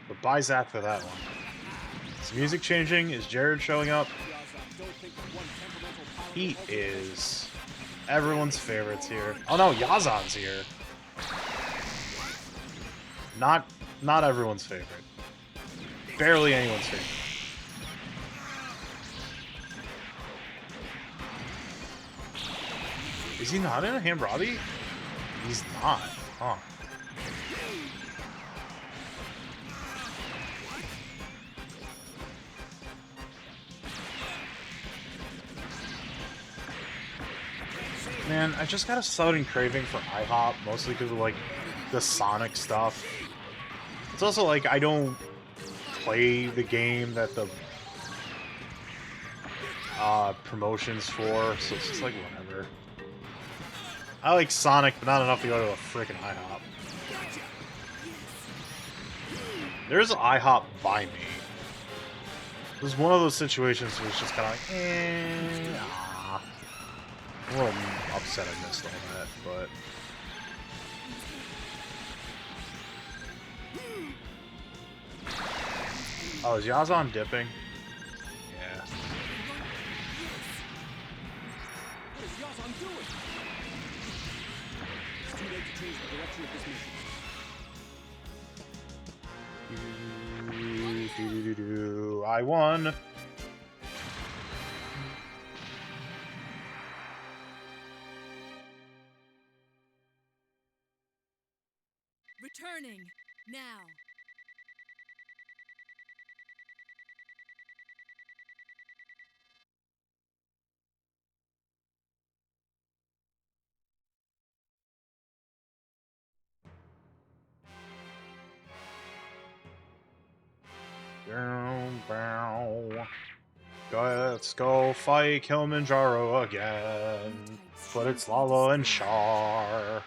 But bye Zach for that one. Is music changing? Is Jared showing up? He is everyone's favorites here. Oh no, Yazan's here. Not everyone's favorite. Barely anyone's favorite. Is he not in a Hambrabi? He's not. Huh. Man, I just got a sudden craving for IHOP, mostly because of, like, the Sonic stuff. It's also, like, I don't play the game that the promotion's for, so it's just, like, whatever. I like Sonic, but not enough to go to a freaking IHOP. There's an IHOP by me. This is one of those situations where it's just kind of like, I'm a little upset I missed all that, but... Oh, is Yazan dipping? Yeah. What is Yazan doing? It's too late to change the direction of this mission. I won! Returning now. Let's go fight Kilimanjaro again. But it's Lala and Char.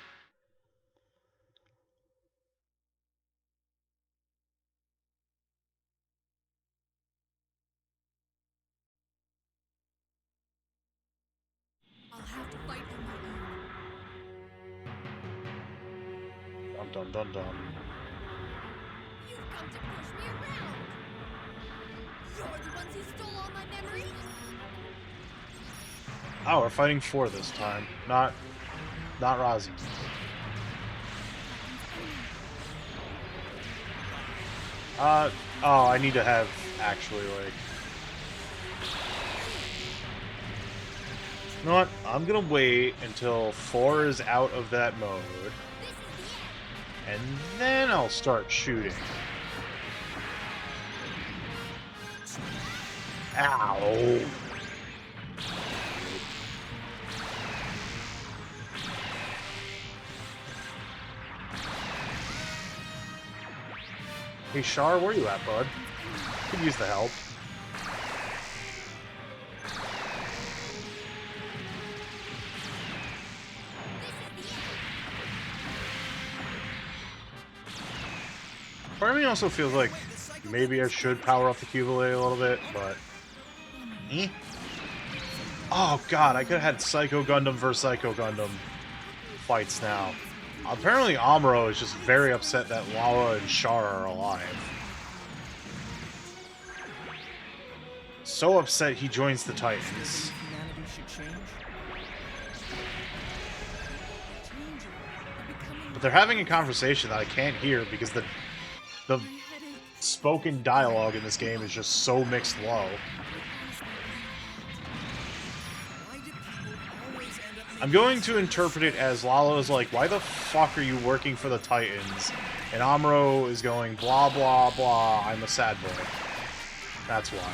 I'll have to fight on my own. Dun dun dun dun. You've come to push me around. You're the ones who stole all my memories. Oh, we're fighting 4 this time. Not Razi. Oh, I need to have actually like. You know what? I'm gonna wait until 4 is out of that mode, and then I'll start shooting. Ow! Hey, Char, where you at, bud? Could use the help. Part of me also feels like maybe I should power up the Cubulate a little bit, but... Eh? Oh god, I could have had Psycho Gundam versus Psycho Gundam fights now. Apparently Amuro is just very upset that Lala and Char are alive. So upset he joins the Titans. Humanity should change. But they're having a conversation that I can't hear because the spoken dialogue in this game is just so mixed low. I'm going to interpret it as Lala is like, why the fuck are you working for the Titans? And Amuro is going, blah, blah, blah, I'm a sad boy. That's why.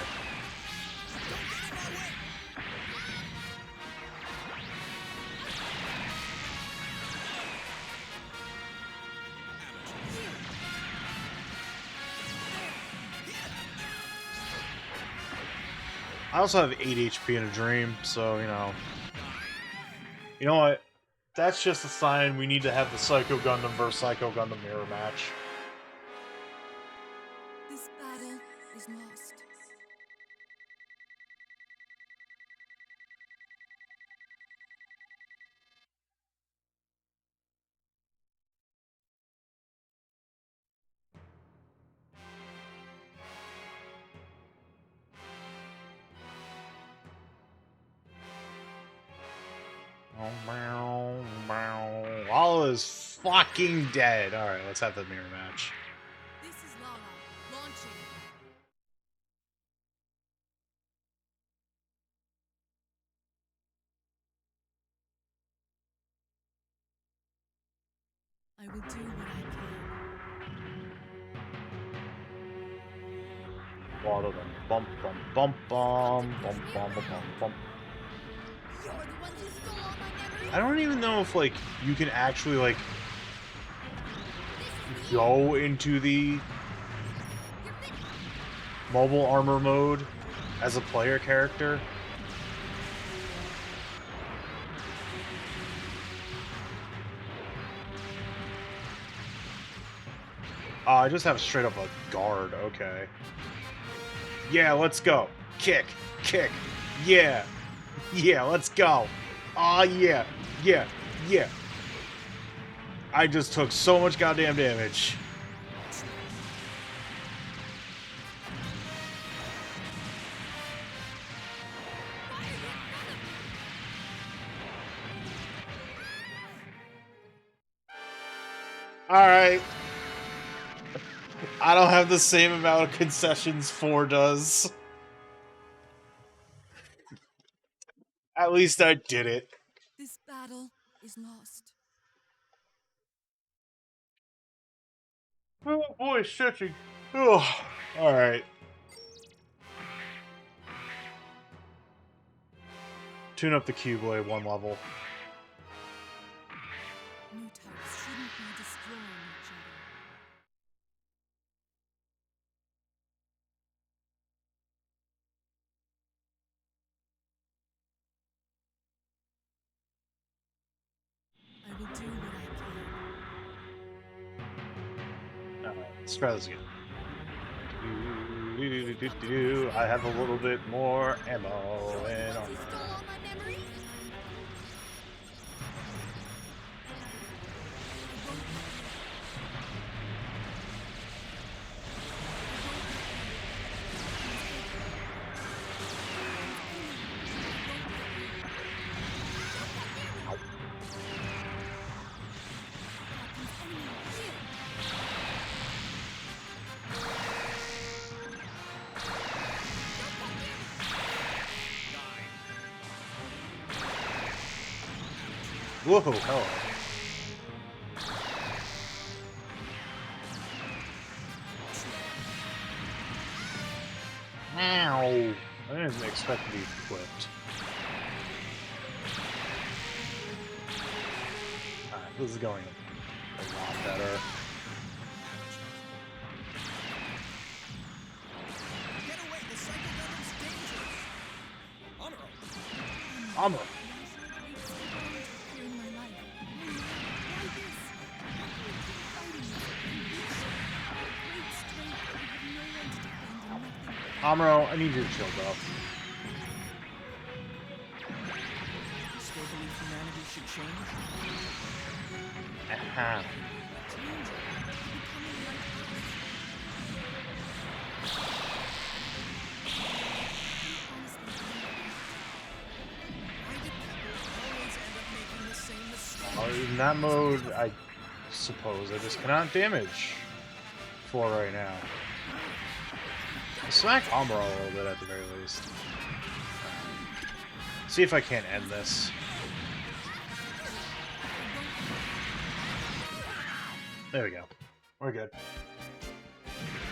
I also have 8 HP in a dream, so, you know. You know what? That's just a sign we need to have the Psycho Gundam versus Psycho Gundam mirror match. This battle is lost. Lala is fucking dead. Alright, let's have the mirror match. This is Lala, launching. I will do what I can. Bum bum bum bum bum bum bum bum bum. You're the ones who stole all my memories. I don't even know if like you can actually like go into the mobile armor mode as a player character. Oh, I just have straight up a guard. Okay. Yeah, let's go. Kick. Kick. Yeah. Yeah, let's go. Oh, yeah. Yeah. Yeah. I just took so much goddamn damage. Alright. I don't have the same amount of concessions 4 does. At least I did it. This battle is lost. Oh boy, stretching. Oh, alright. Tune up the Keyblade 1 level. New types shouldn't be destroying each other. I will do what I can. Alright, let's try this again. I have a little bit more ammo and He armor. stole all my memories? Whoa, hello. Ow! I didn't expect to be flipped. Alright, this is going a lot better. Get away! The Psycho Gundam's dangerous! Amuro! Armor! In my life. Why this? Great strength, but I have no one to defend and nothing. Amuro, I need you to chill, bro. You still believe humanity should change? Aha. Why do people always end up making the same mistake? In that mode, I suppose I just cannot damage for right now. Smack Amuro a little bit at the very least. See if I can't end this. There we go. We're good.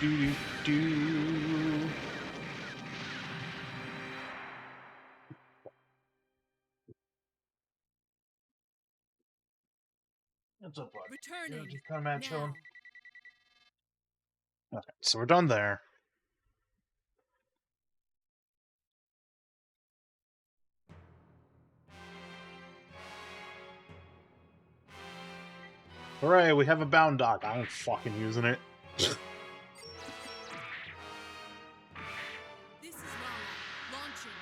Do do. What's up, bud? Returning. Just come out chilling. Now. Okay, so we're done there. Hooray, we have a bound dock. I ain't fucking using it. This is Lala. Launching.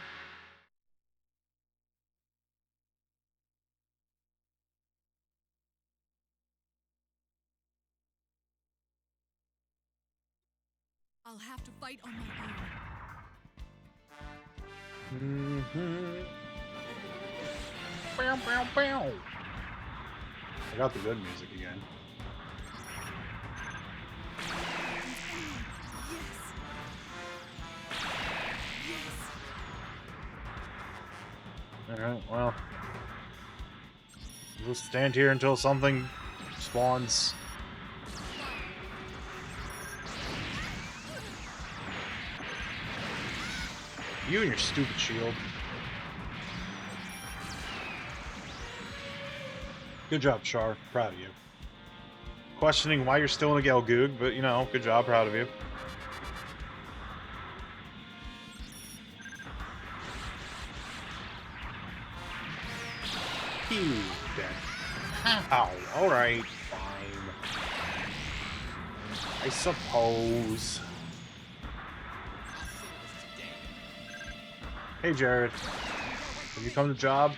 I'll have to fight on my own. Bow, bow, bow. I got the good music again. Alright, well. We'll stand here until something spawns. You and your stupid shield. Good job, Char. Proud of you. Questioning why you're still in a Gelgoog, but you know, good job, proud of you. He's dead. Ow, alright, fine. I suppose. Hey, Jared. Have you come to job?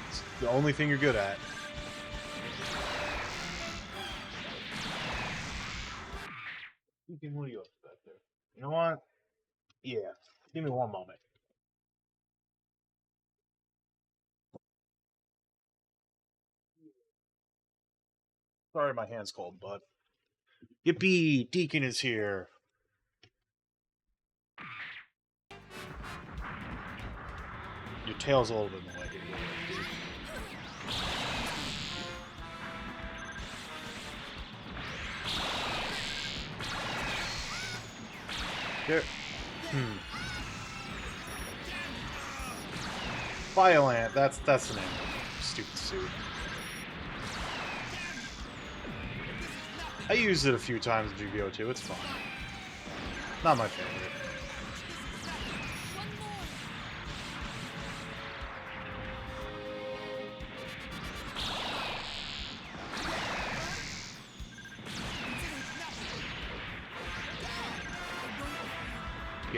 It's the only thing you're good at. What are you up to back there? You know what? Yeah. Give me one moment. Sorry, my hand's cold, bud. Yippee! Deacon is here. Your tail's a little bit in the way here. Here. Violent. That's the name of the stupid suit. I used it a few times in GBO 2. It's fun. Not my favorite. One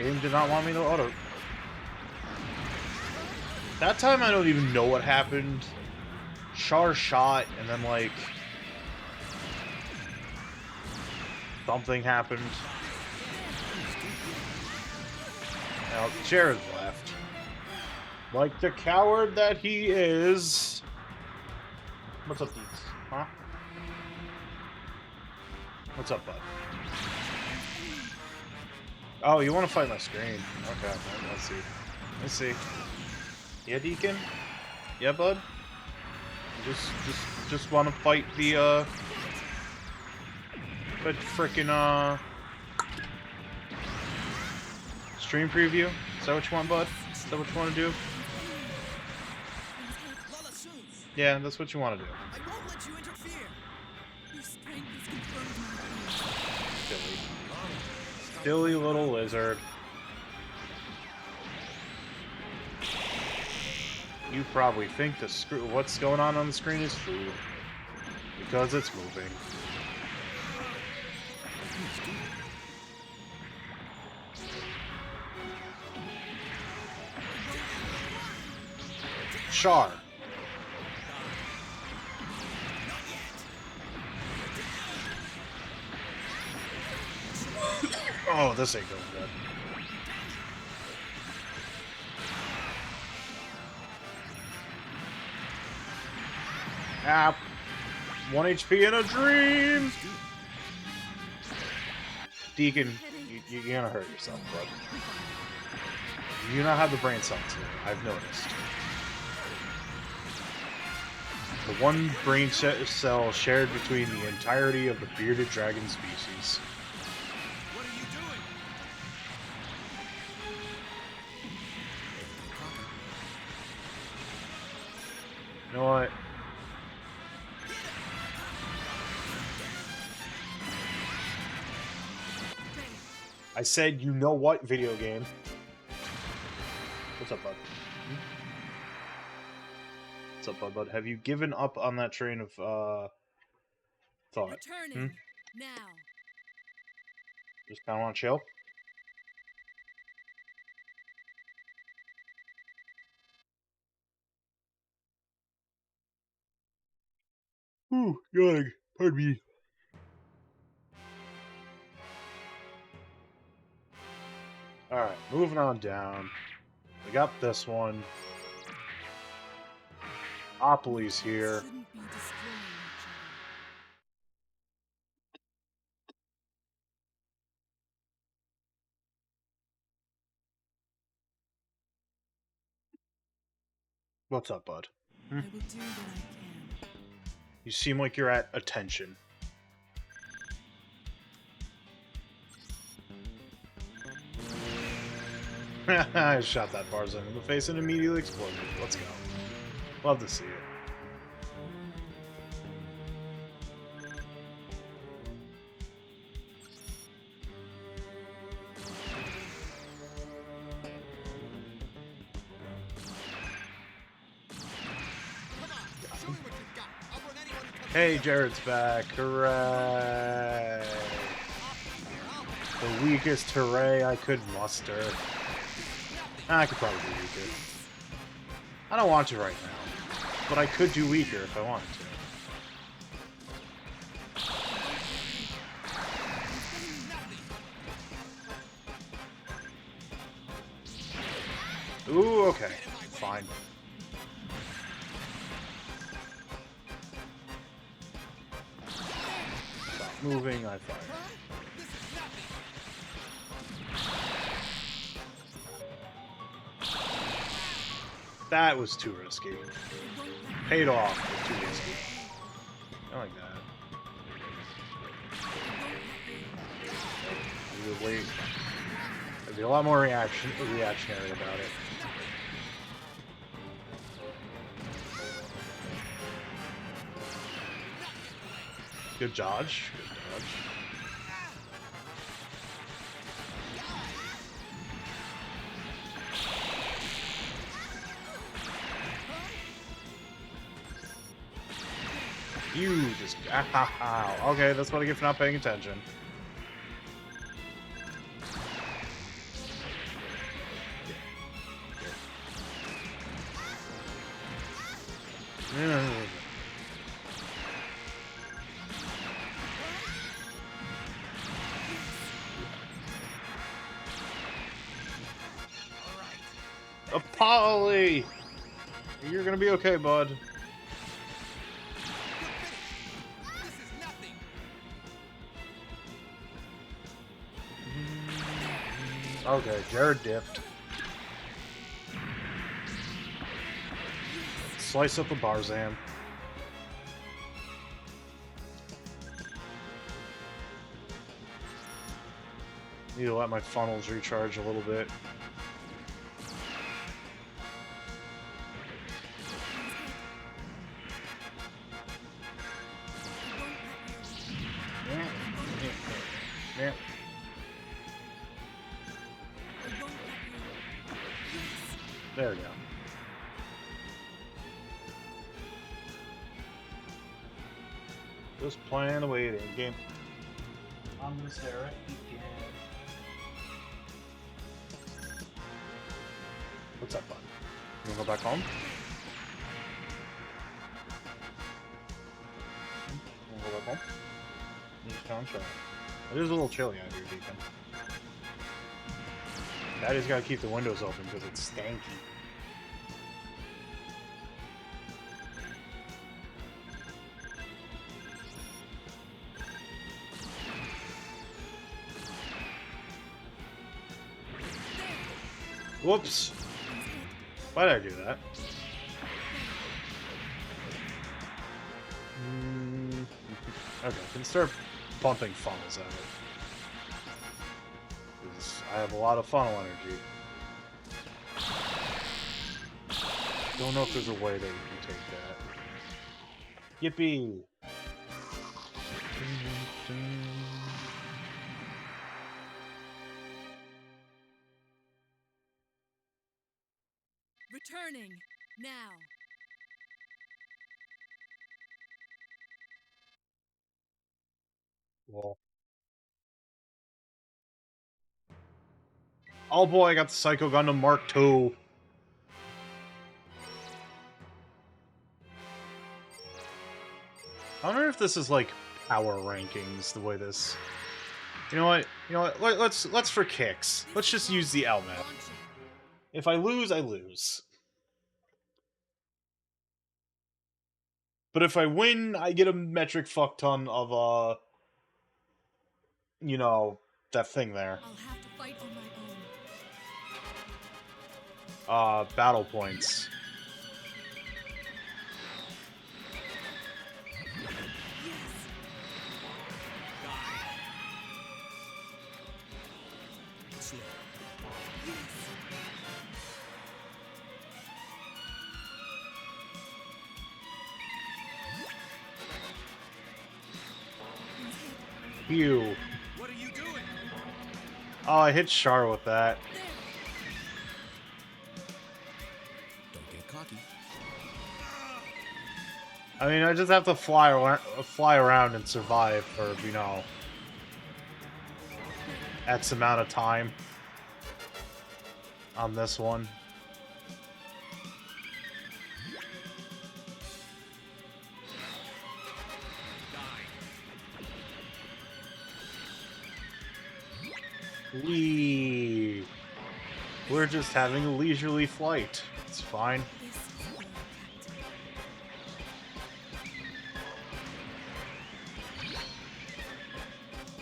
more. Game did not want me to auto. That time I don't even know what happened. Char shot and then like something happened. Now Jared left. Like the coward that he is. What's up, Deeks? Huh? What's up, bud? Oh, you want to fight my screen? Okay, let's see. Let's see. Yeah, Deacon? Yeah, bud? Just want to fight the, but frickin', stream preview? Is that what you want, bud? Is that what you want to do? Lola soon. Yeah, that's what you want to do. I won't let you interfere. Your strength is confirmed. Silly. Silly little lizard. You probably think what's going on the screen is food. Because it's moving. Char. Oh, this ain't going good. Ah, 1 HP in a dream! Deacon, you're gonna hurt yourself, bud. You do not have the brain cell today, I've noticed. The one brain cell shared between the entirety of the bearded dragon species. What are you doing? You know what? I said, you know what, video game? What's up, bud? What's up, bud? Have you given up on that train of, thought? Returning now. Just kinda wanna chill? Ooh, yawning. Pardon me. Alright, moving on down. We got this one. Opoly's here. Shouldn't be destroying each other. What's up, bud? I will do what I can. You seem like you're at attention. I shot that Barzan in the face and immediately exploded. Let's go. Love to see it. Show me what you've got. I'll burn anyone who comes Hey, Jared's back. Hooray. The weakest hooray I could muster. I could probably do weaker. I don't want to right now, but I could do weaker if I wanted to. Ooh, okay. Fine. Stop moving, I fire. That was too risky. Paid off, but too risky. I like that. You would wait. There'd be a lot more reactionary about it. Good dodge. Good dodge. You just... Ow. Okay, that's what I get for not paying attention. Polly! You're gonna be okay, bud. This is nothing. Okay, Jared dipped. Slice up the Barzam. Need to let my funnels recharge a little bit. Yeah. There we go. Just playing the waiting game. I'm gonna stare at you again. What's up, bud? You wanna go back home? You wanna go back home? Just town show. It is a little chilly out here, Deacon. Daddy's gotta keep the windows open because it's stanky. Whoops! Why did I do that? Okay, I can start pumping funnels at it. Because I have a lot of funnel energy. Don't know if there's a way that you can take that. Yippee! Returning now. Well. Oh boy, I got the Psycho Gundam Mark II. I wonder if this is like power rankings, the way this... You know what? You know what? Let's for kicks. Let's just use the LMAP. If I lose, I lose. But if I win, I get a metric fuck ton of, you know, that thing there. I'll have to fight on my own. Battle points. Slow. Phew. What are you doing? Oh, I hit Char with that. Don't get cocky. I mean, I just have to fly around and survive for, you know, X amount of time on this one. Whee! We're just having a leisurely flight. It's fine. This is where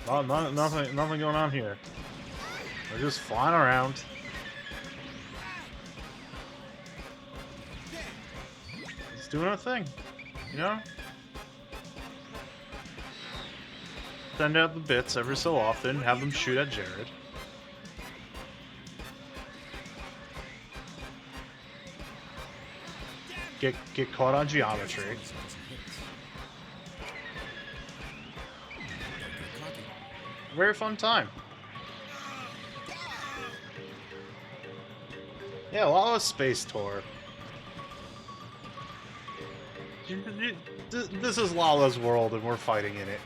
Oh, nothing going on here. We're just flying around. Just doing our thing, you know? Send out the bits every so often, have them shoot at Jared. Get caught on geometry. Very fun time. Yeah, a lot of space tour. This is Lala's world, and we're fighting in it.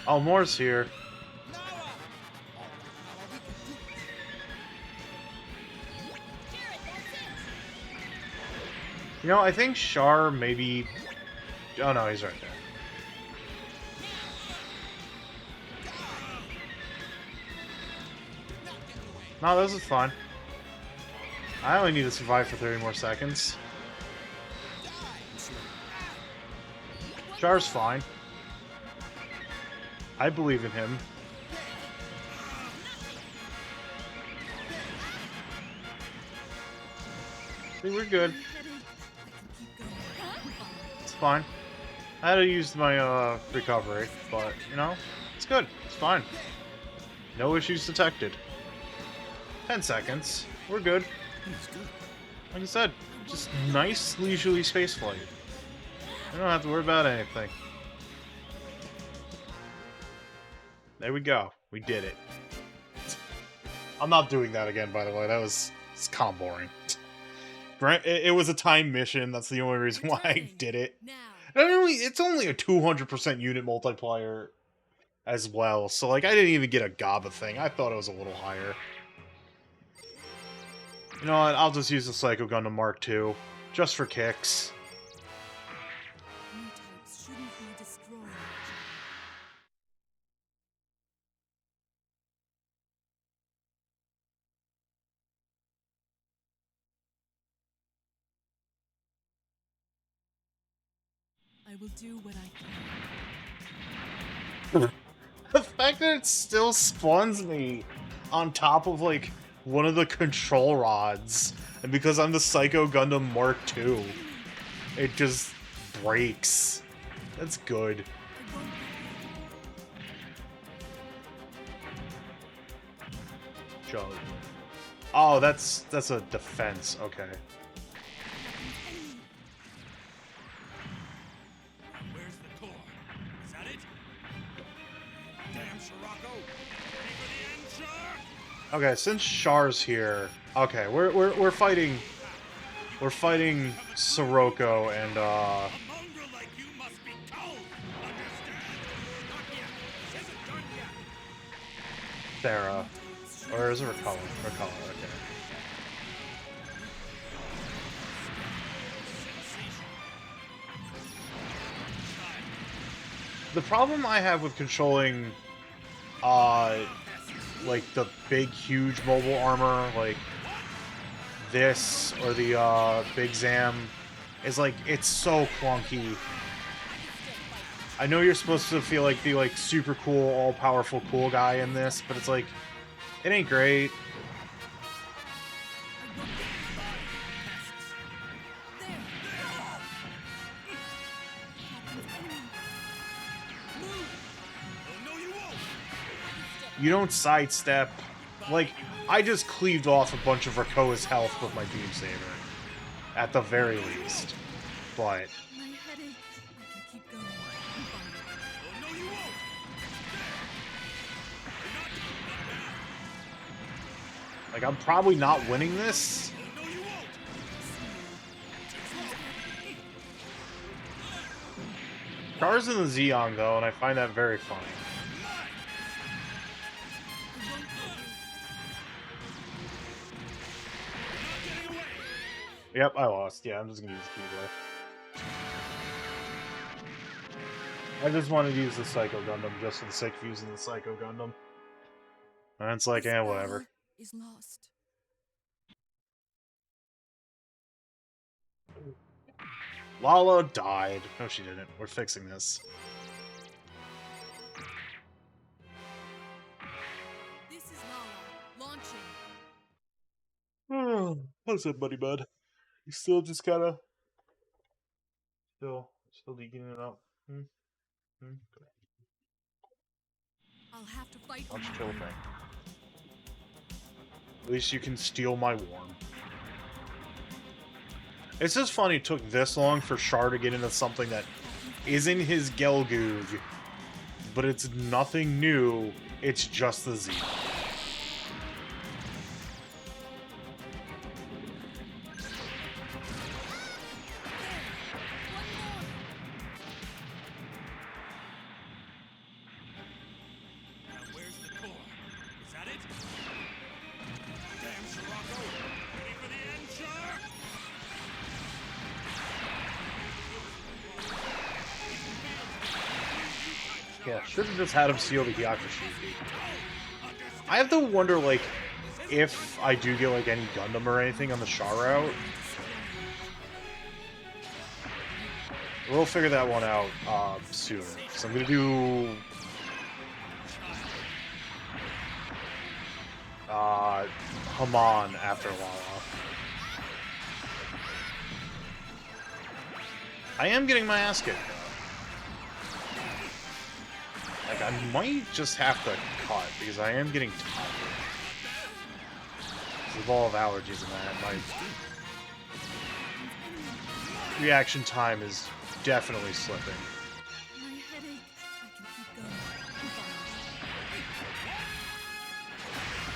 Oh, Moore's here. You know, I think Char maybe... Oh no, he's right there. No, this is fine. I only need to survive for 30 more seconds. Char's fine. I believe in him. I think we're good. It's fine. I had to use my recovery, but you know, it's good. It's fine. No issues detected. 10 seconds. We're good. Like I said, just nice leisurely spaceflight. I don't have to worry about anything. There we go. We did it. I'm not doing that again, by the way. That was... It's kind of boring. It was a time mission. That's the only reason why I did it. And it's only a 200% unit multiplier as well. So, like, I didn't even get a GABA thing. I thought it was a little higher. You know what? I'll just use the Psycho Gundam Mark II. Just for kicks. New types shouldn't be destroyed. I will do what I can. The fact that it still spawns me on top of, like, one of the control rods, and because I'm the Psycho Gundam Mark II, it just breaks. That's good. Joe. Oh, that's a defense. Okay. Where's the core? Is that it? Damn, Scirocco! Ready for the end, Char? Okay, since Char's here, okay, we're fighting Sirocco and A mongrel like you must be told. Understand? Not yet. Isn't done yet. Sarah. Or is it Ricola? Ricola, okay. The problem I have with controlling, like the big, huge mobile armor, like this or the Big Zam, is like it's so clunky. I know you're supposed to feel like the super cool, all-powerful, cool guy in this, but it's like it ain't great. You don't sidestep. Like, I just cleaved off a bunch of Rakoa's health with my Beam Saber. At the very least. But... My headache. I can keep going. Oh, no, you won't. like, I'm probably not winning this. Oh, no, you won't. Cars in the Xeon, though, and I find that very funny. Yep, I lost. Yeah, I'm just gonna use the keyblade. I just wanted to use the Psycho Gundam just for the sake of using the Psycho Gundam. And it's like, This whatever. battle is lost. Lala died. No, she didn't. We're fixing this. This is Lala, launching. Oh, how's it, buddy bud? You still just gotta... Still leaking it out. I'll have to fight on Launch my kill own. thing. At least you can steal my worm. It's just funny it took this long for Char to get into something that isn't his Gelgoog, but it's nothing new, it's just the Z. Now where's the core? Is that it? Damn, Scirocco! Ready for the end, Char? Yeah, should have just had him seal the Hyakushi. I have to wonder, like, if I do get, like, any Gundam or anything on the Char route. We'll figure that one out sooner. So I'm gonna do Haman after Lala. I am getting my ass kicked, though. Like, I might just have to cut, because I am getting tired. With all of allergies and that, my reaction time is definitely slipping. My headache. I can keep going.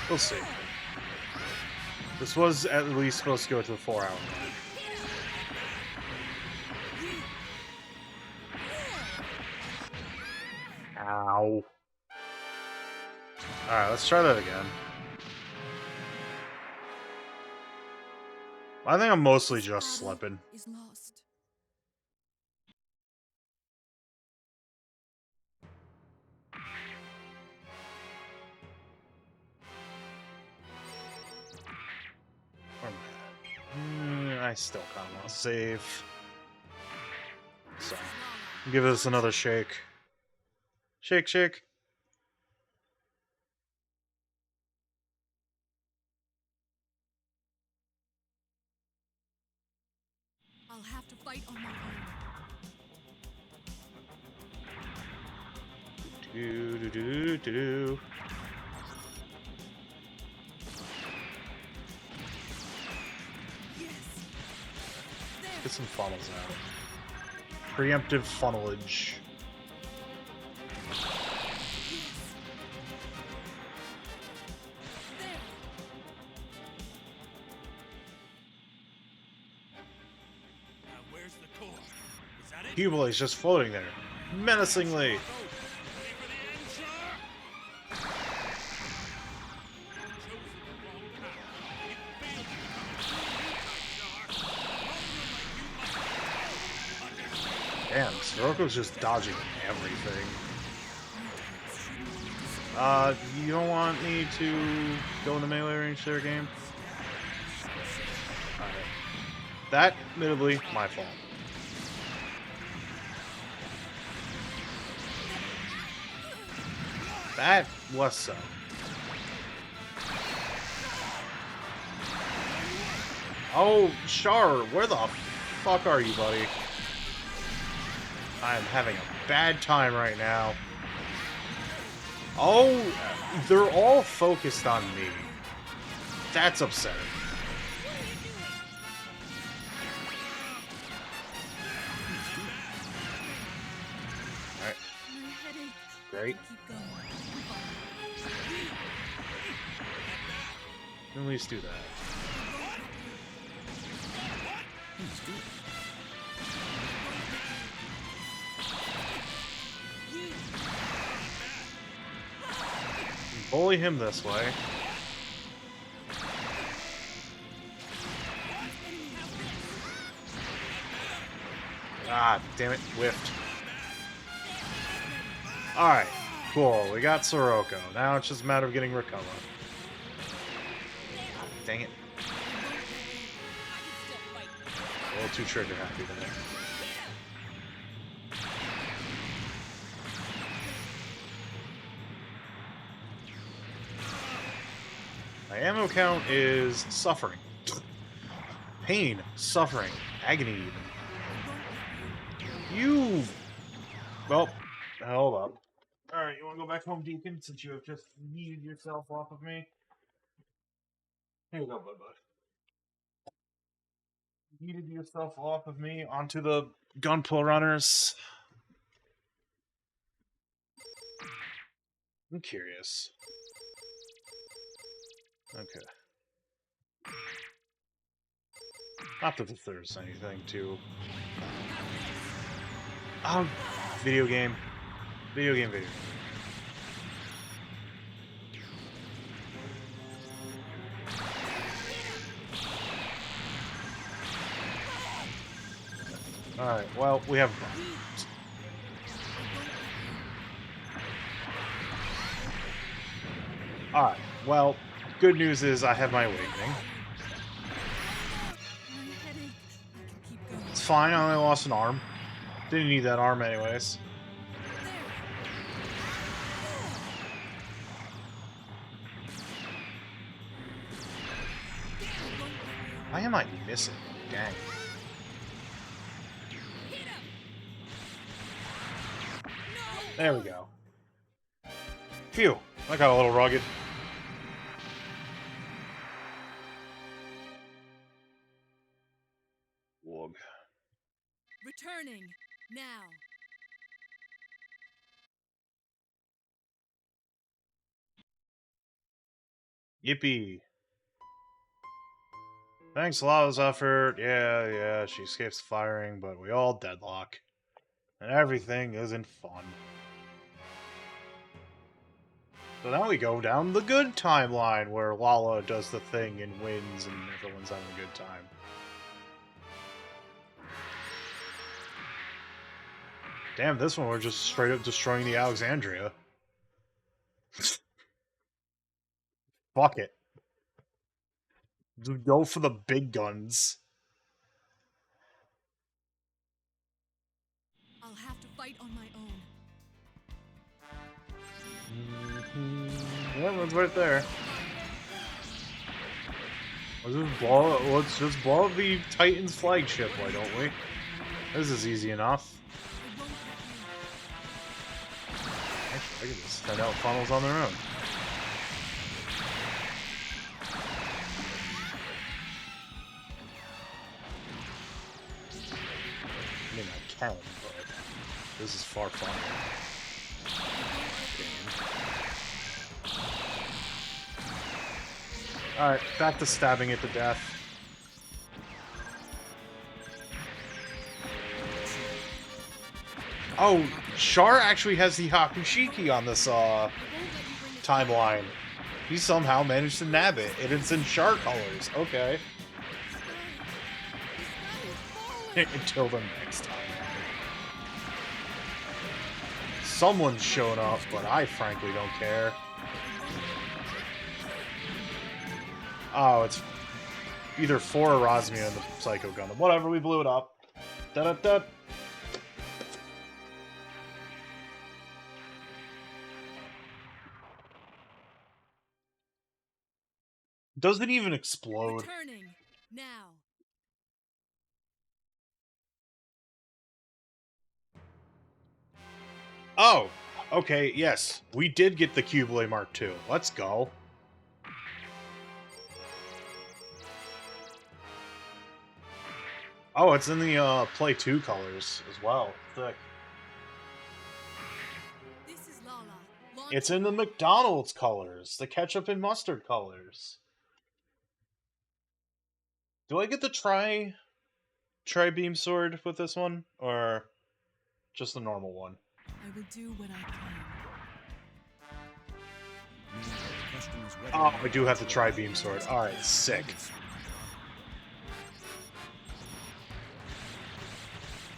We'll see. This was at least supposed to go to the 4-hour mark. Ow. Alright, let's try that again. I think I'm mostly just slipping. Is lost. Where am I at? I still kind of want to save. So, give this another shake. Shake, shake. I'll have to fight on my own. Do do do do do. Yes. There. Get some funnels out. Preemptive funnelage. There. Now where's the core? Is that it? Cubel is just floating there, menacingly. Ready for the end, Char? Chosen the wrong path. It failed to become a true Char. Damn, Siroko's just dodging everything. You don't want me to go in the melee range there, game? Alright. That, admittedly, my fault. That, less so. Oh, Char, where the fuck are you, buddy? I'm having a bad time right now. Oh, they're all focused on me. That's upsetting. Alright, My headache. great. Keep going. At least do that. Bully him this way. Ah, damn it, whiffed. Alright, cool. We got Sirocco. Now it's just a matter of getting Recover. Dang it. A little too trigger happy there. My ammo count is suffering. Pain, suffering, agony even. You... Well, hold up. Alright, you want to go back home, Deacon, since you have just yeeted yourself off of me? Here you go, bud. Yeeted yourself off of me onto the gunpla runners. I'm curious. Okay. Not that there's anything to... Oh, video game. Video game. Alright, well, we have... Alright, well, good news is I have my awakening. It's fine, I only lost an arm. Didn't need that arm anyways. Why am I missing? Dang. There we go. Phew, I got a little rugged. Whoa. Returning now. Yippee. Thanks, Lala's effort. Yeah, she escapes firing, but we all deadlock. And everything isn't fun. So now we go down the good timeline, where Lala does the thing and wins, and everyone's having a good time. Damn, this one we're just straight up destroying the Alexandria. Fuck it. Just go for the big guns. I'll have to fight on my own. Yeah, one's right there. Let's just blow up the Titan's flagship, why don't we? This is easy enough. Actually, I can just send out funnels on their own. I mean, I can, but this is far funnier. Alright, back to stabbing it to death. Oh, Char actually has the Hakushiki on this timeline. He somehow managed to nab it, and it's in Char colors. Okay. Until the next time. Someone's shown up, but I frankly don't care. Oh, it's either for or Razmia and the Psycho Gundam. Whatever, we blew it up. Da-da-da. Does it even explode? Returning now. Oh, okay, yes. We did get the Cublé Mark II. Let's go. Oh, it's in the Play 2 colors as well. Thick. This is Lala. It's in the McDonald's colors. The ketchup and mustard colors. Do I get the tri-beam sword with this one? Or just the normal one? I will do what I can. question is whether Oh, I do have to try Beam Sword. Alright, sick.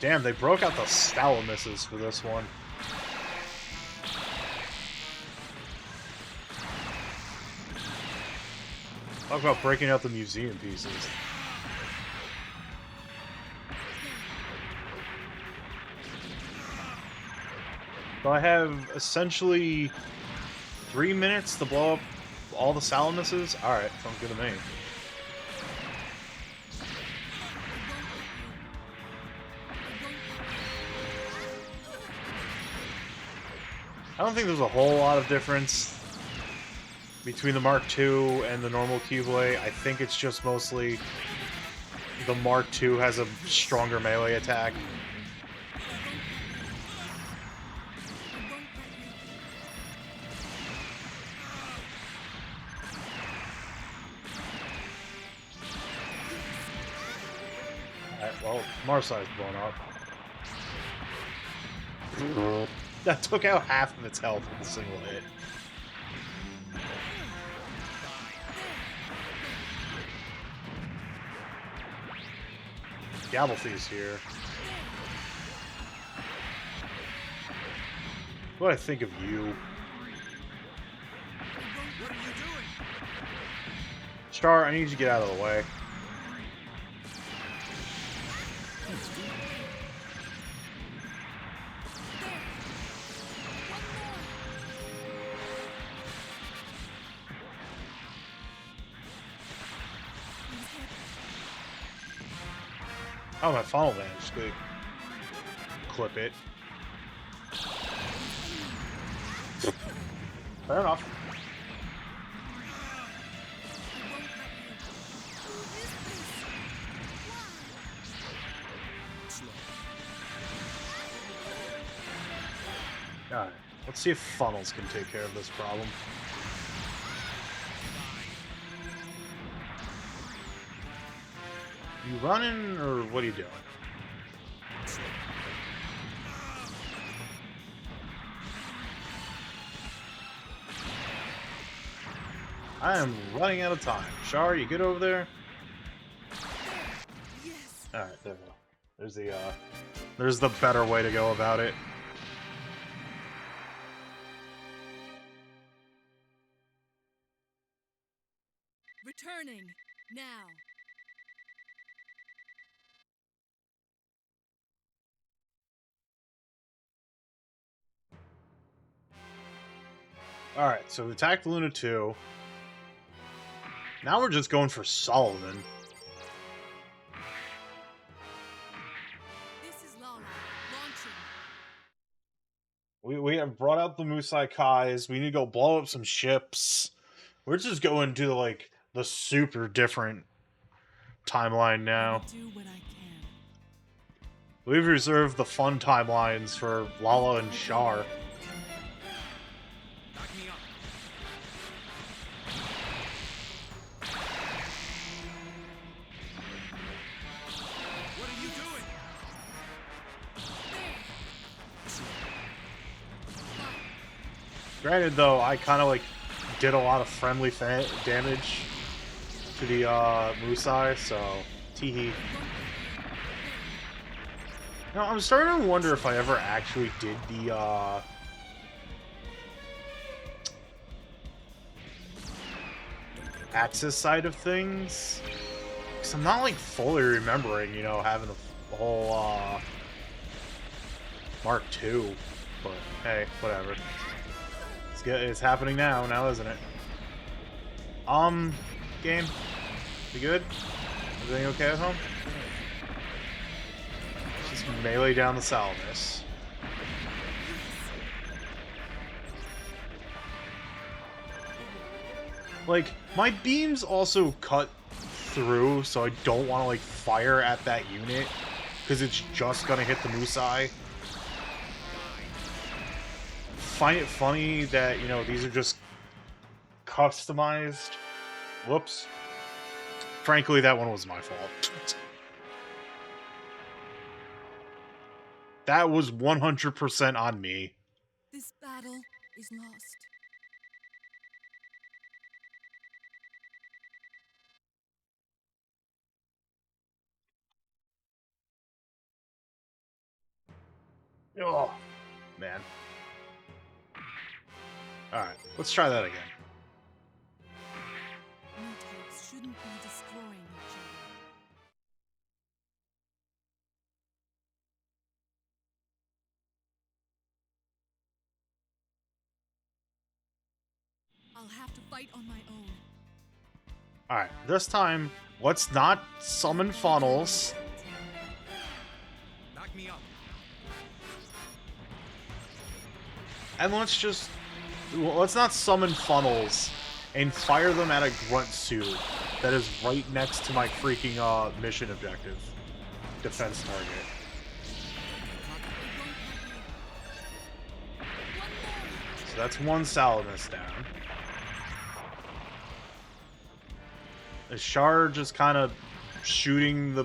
Damn, they broke out the Stalamisses for this one. Talk about breaking out the museum pieces. So I have essentially 3 minutes to blow up all the Salamises? Alright, sounds good to me. I don't think there's a whole lot of difference between the Mark II and the normal Keyblade. I think it's just mostly the Mark II has a stronger melee attack. Alright, well, Marsai's blown up. That took out half of its health with a single hit. Gabalthi's here. What do I think of you? What are you doing? Star, I need you to get out of the way. Oh, my funnel vanished. Good. Clip it. Fair enough. Alright, let's see if funnels can take care of this problem. You running, or what are you doing? I am running out of time. Shar, you good over there? Yes. Alright, there we go. There's the better way to go about it. Returning now. Alright, so we attacked Luna 2. Now we're just going for Solomon. This is Lala. Launching. We have brought out the Musai Kais. We need to go blow up some ships. We're just going to, like, the super different timeline now. Do what I can. We've reserved the fun timelines for Lala and Char. Knock me up. What are you doing? Granted, though, I kind of, like, did a lot of friendly damage to the Musai, so teehee. Now, I'm starting to wonder if I ever actually did the Axis side of things. Because I'm not, like, fully remembering, you know, having the whole Mark II. But, hey, whatever. It's happening now, isn't it? Game? You good? Everything okay at home? Just melee down the Salamis. Like, my beams also cut through, so I don't want to, like, fire at that unit, because it's just gonna hit the Musai. Find it funny that, you know, these are just customized. Whoops. Frankly, that one was my fault. That was 100% on me. This battle is lost. Oh, man. Alright, let's try that again. New types shouldn't be destroying each other. I'll have to fight on my own. Alright, this time, let's not summon funnels. Knock me up. And let's not summon funnels and fire them at a grunt suit that is right next to my freaking mission objective. Defense target. So that's one Salamis down. Is Char just kind of shooting the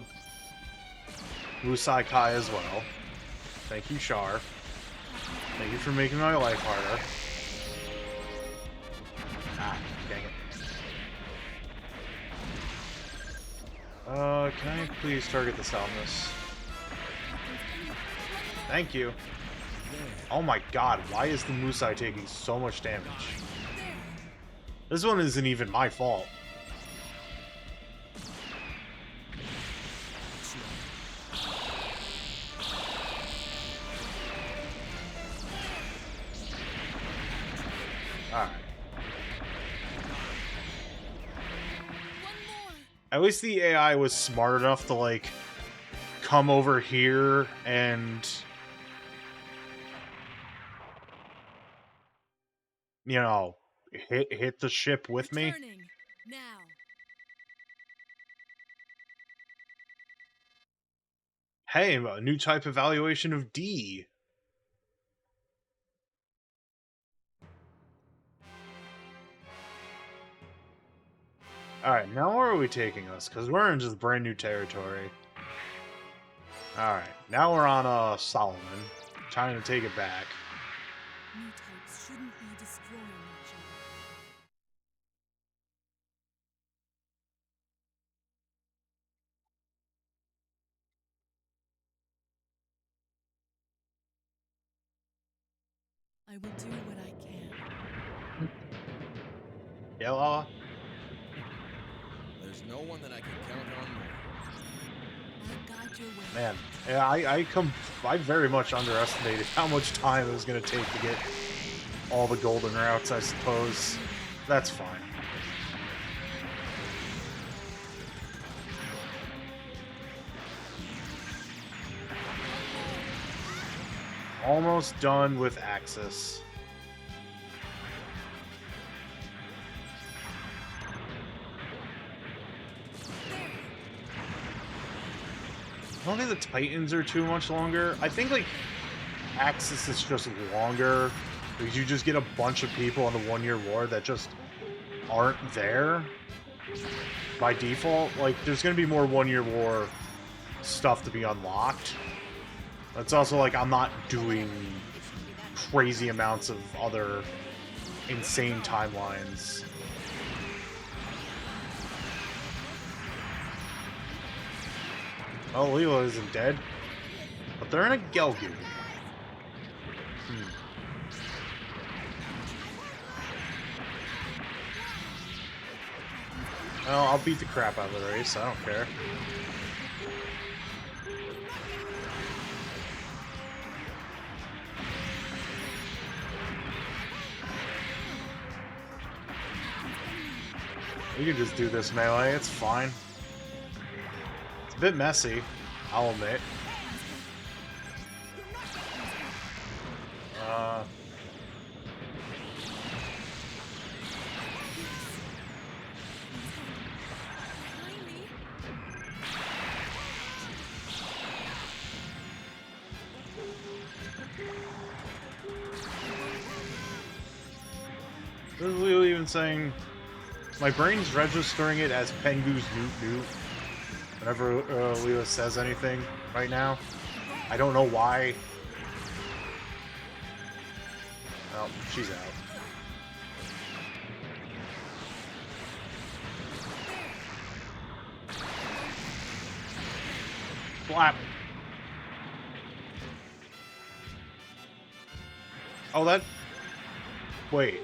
Musai Kai as well? Thank you, Char. Thank you for making my life harder. Ah, dang it. Can I please target the Salamis? Thank you. Oh my god, why is the Musai taking so much damage? This one isn't even my fault. Alright. At least the AI was smart enough to, like, come over here and, you know, hit the ship with me. Returning now. Hey, a new type evaluation of D. Alright, now where are we taking us? Because we're in just brand new territory. Alright, now we're on Solomon. Trying to take it back. New types shouldn't be destroying each other. I will do what I can. Yellow? There's no one that I can count on more. I'll guide your way. Man, yeah, I very much underestimated how much time it was going to take to get all the golden routes, I suppose. That's fine. Almost done with Axis. I don't think the Titans are too much longer. I think, like, Axis is just longer because you just get a bunch of people on the one-year war that just aren't there by default. Like, there's going to be more one-year war stuff to be unlocked. It's also like I'm not doing crazy amounts of other insane timelines. Oh, Leela isn't dead. But they're in a Gelgu. Well, I'll beat the crap out of the race, I don't care. We can just do this melee, it's fine. It's a bit messy, I'll admit. This is Leo even saying, my brain's registering it as Pengu's Newt Newt whenever Leo says anything right now. I don't know why. Oh, she's out. Flap. Oh, that... Wait.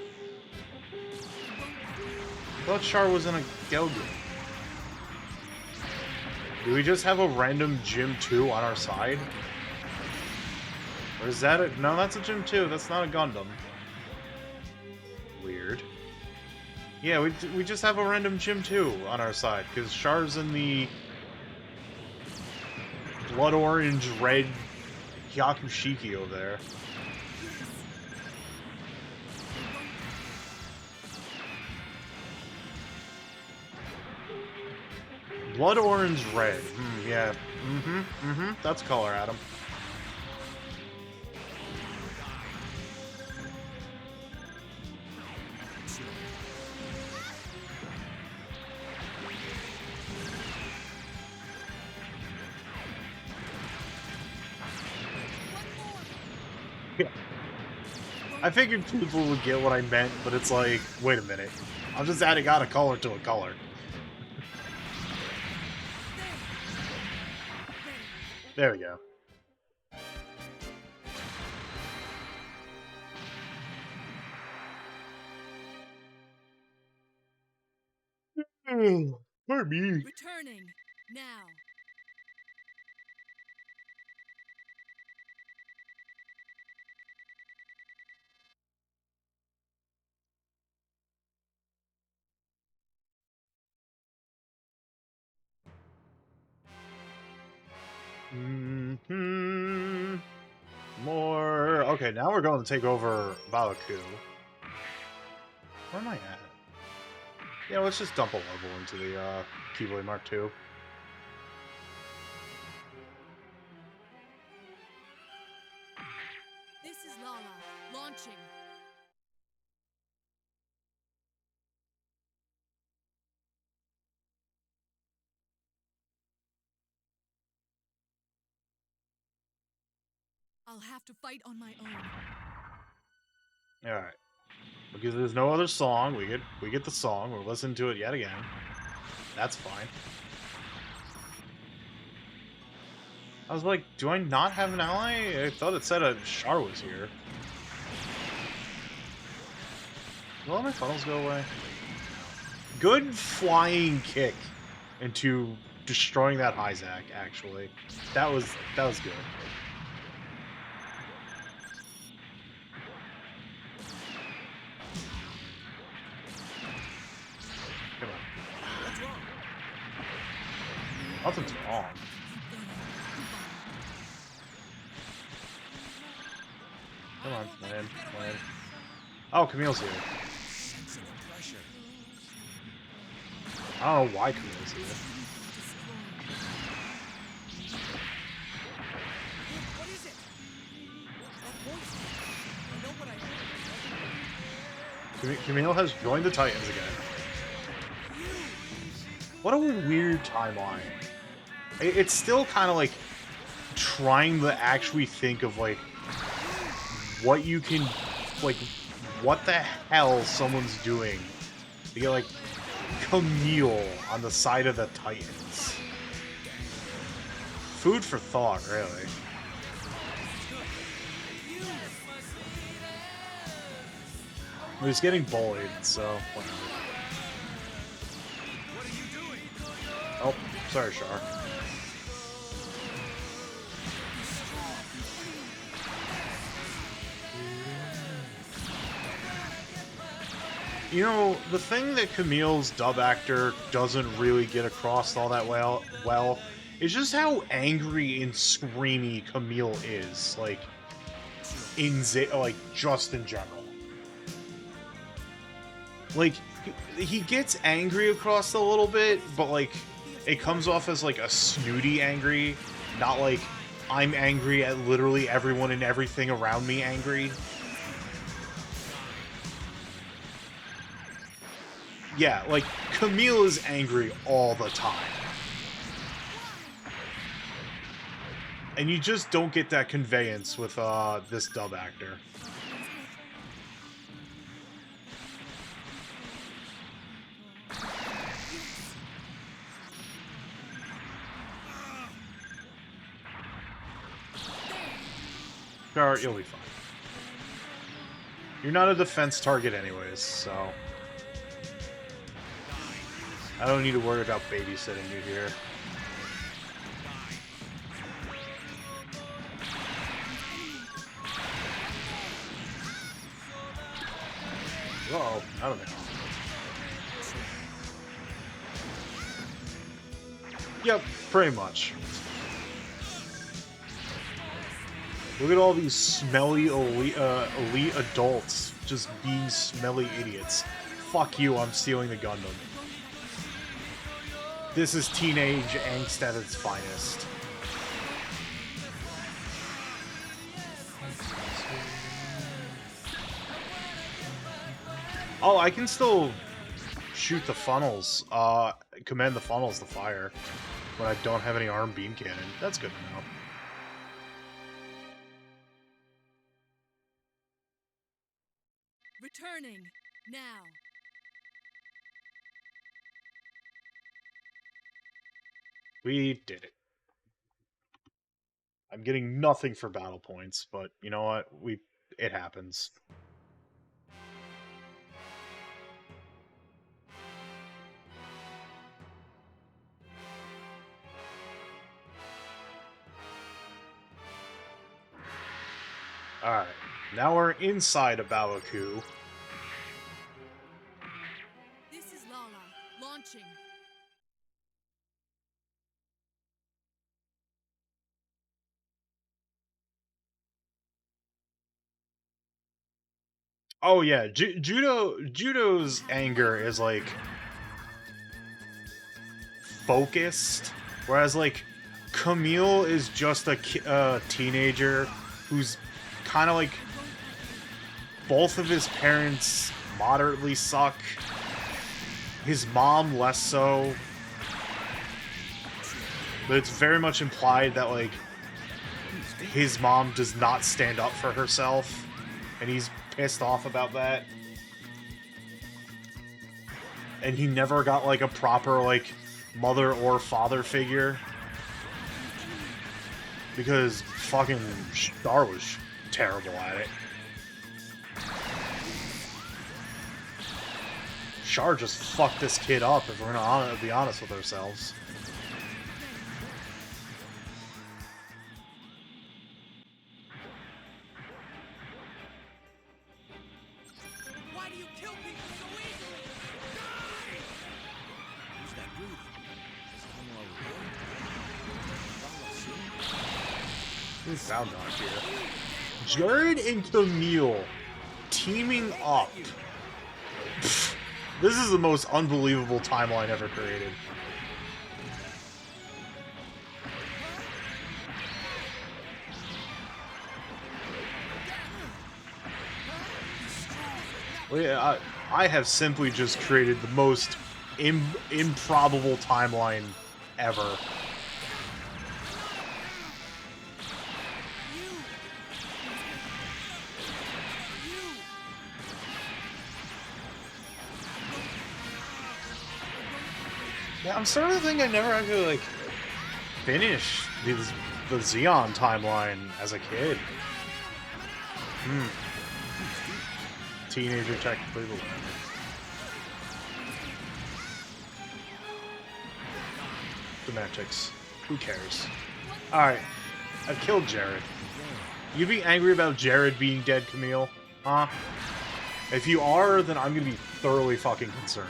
I thought Char was in a Gelgun. Do we just have a random Gym 2 on our side? Or is that a... No, that's a Gym 2. That's not a Gundam. Weird. Yeah, we just have a random Gym 2 on our side, because Char's in the... blood orange, red Hyakushiki over there. Blood orange, red. Yeah. That's color, Adam. I figured people would get what I meant, but it's like, wait a minute. I'm just adding on a color to a color. There we go. Pardon me. Returning now. More. Okay, now we're going to take over Babaku. Where am I at? Yeah, let's just dump a level into the Keyblade Mark II. This is Lala, launching. I'll have to fight on my own. Alright. Because there's no other song, we get the song, we're listening to it yet again. That's fine. I was like, do I not have an ally? I thought it said a Char was here. Will all my funnels go away? Good flying kick into destroying that Isaac, actually. That was good. Come on. What's wrong? Nothing's wrong. Come on, land. Oh, Camille's here. Sensitive pressure. I don't know why Camille's here. What is it? That voice. I know what I heard. Camille has joined the Titans again. What a weird timeline. It's still kind of like trying to actually think of like what you can, like, what the hell someone's doing to get like Camille on the side of the Titans. Food for thought, really. He's getting bullied, so whatever. What are you doing? Oh, sorry, Char. You know, the thing that Camille's dub actor doesn't really get across all that well is just how angry and screamy Camille is, like, just in general. Like, he gets angry across a little bit, but, like, it comes off as, like, a snooty angry, not like, I'm angry at literally everyone and everything around me angry. Yeah, like, Camille is angry all the time. And you just don't get that conveyance with, this dub actor. Char, you'll be fine. You're not a defense target anyways, so... I don't need to worry about babysitting you here. Uh-oh, I don't know. Yep, pretty much. Look at all these smelly elite adults just being smelly idiots. Fuck you, I'm stealing the Gundam. This is teenage angst at its finest. Oh, I can still shoot the funnels, command the funnels to fire when I don't have any armed beam cannon. That's good to know. Returning now. We did it. I'm getting nothing for battle points, but you know what? It happens. Alright, now we're inside of Babaku. This is Lala, launching. Oh yeah, Judo's anger is like focused, whereas like Camille is just a teenager who's kind of like both of his parents moderately suck. His mom less so, but it's very much implied that like his mom does not stand up for herself, and he's pissed off about that. And he never got like a proper like mother or father figure because fucking Star was terrible at it. Char just fucked this kid up, if we're gonna be honest with ourselves. Why do you kill people so easily? Die! Who's that breathing? Is it someone over there? Sound knock here. Jared and Camille teaming up. Pfft, this is the most unbelievable timeline ever created. Well, yeah, I have simply just created the most improbable timeline ever. Yeah, I'm starting to think I never actually, like, finished the Xeon timeline as a kid. Teenager technically the winner. Semantics. Who cares? Alright. I've killed Jared. You be angry about Jared being dead, Camille? Huh? If you are, then I'm gonna be thoroughly fucking concerned.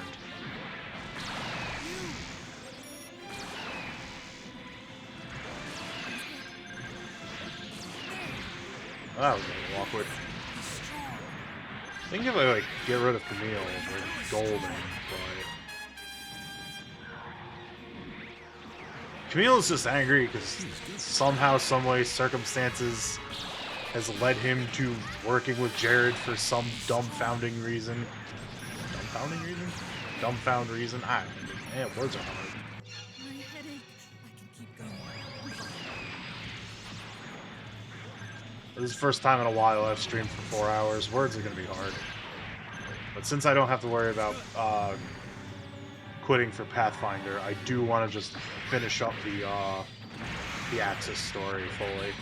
That was a little awkward. I think if I like get rid of Camille, we're golden, but Camille is just angry because somehow, someway, circumstances has led him to working with Jared for some dumbfounding reason. Dumbfounding reason? Dumbfound reason? I don't know. Man, words are hard. My headache. I can keep going. This is the first time in a while I've streamed for 4 hours. Words are going to be hard. But since I don't have to worry about quitting for Pathfinder, I do want to just finish up the Axis story fully.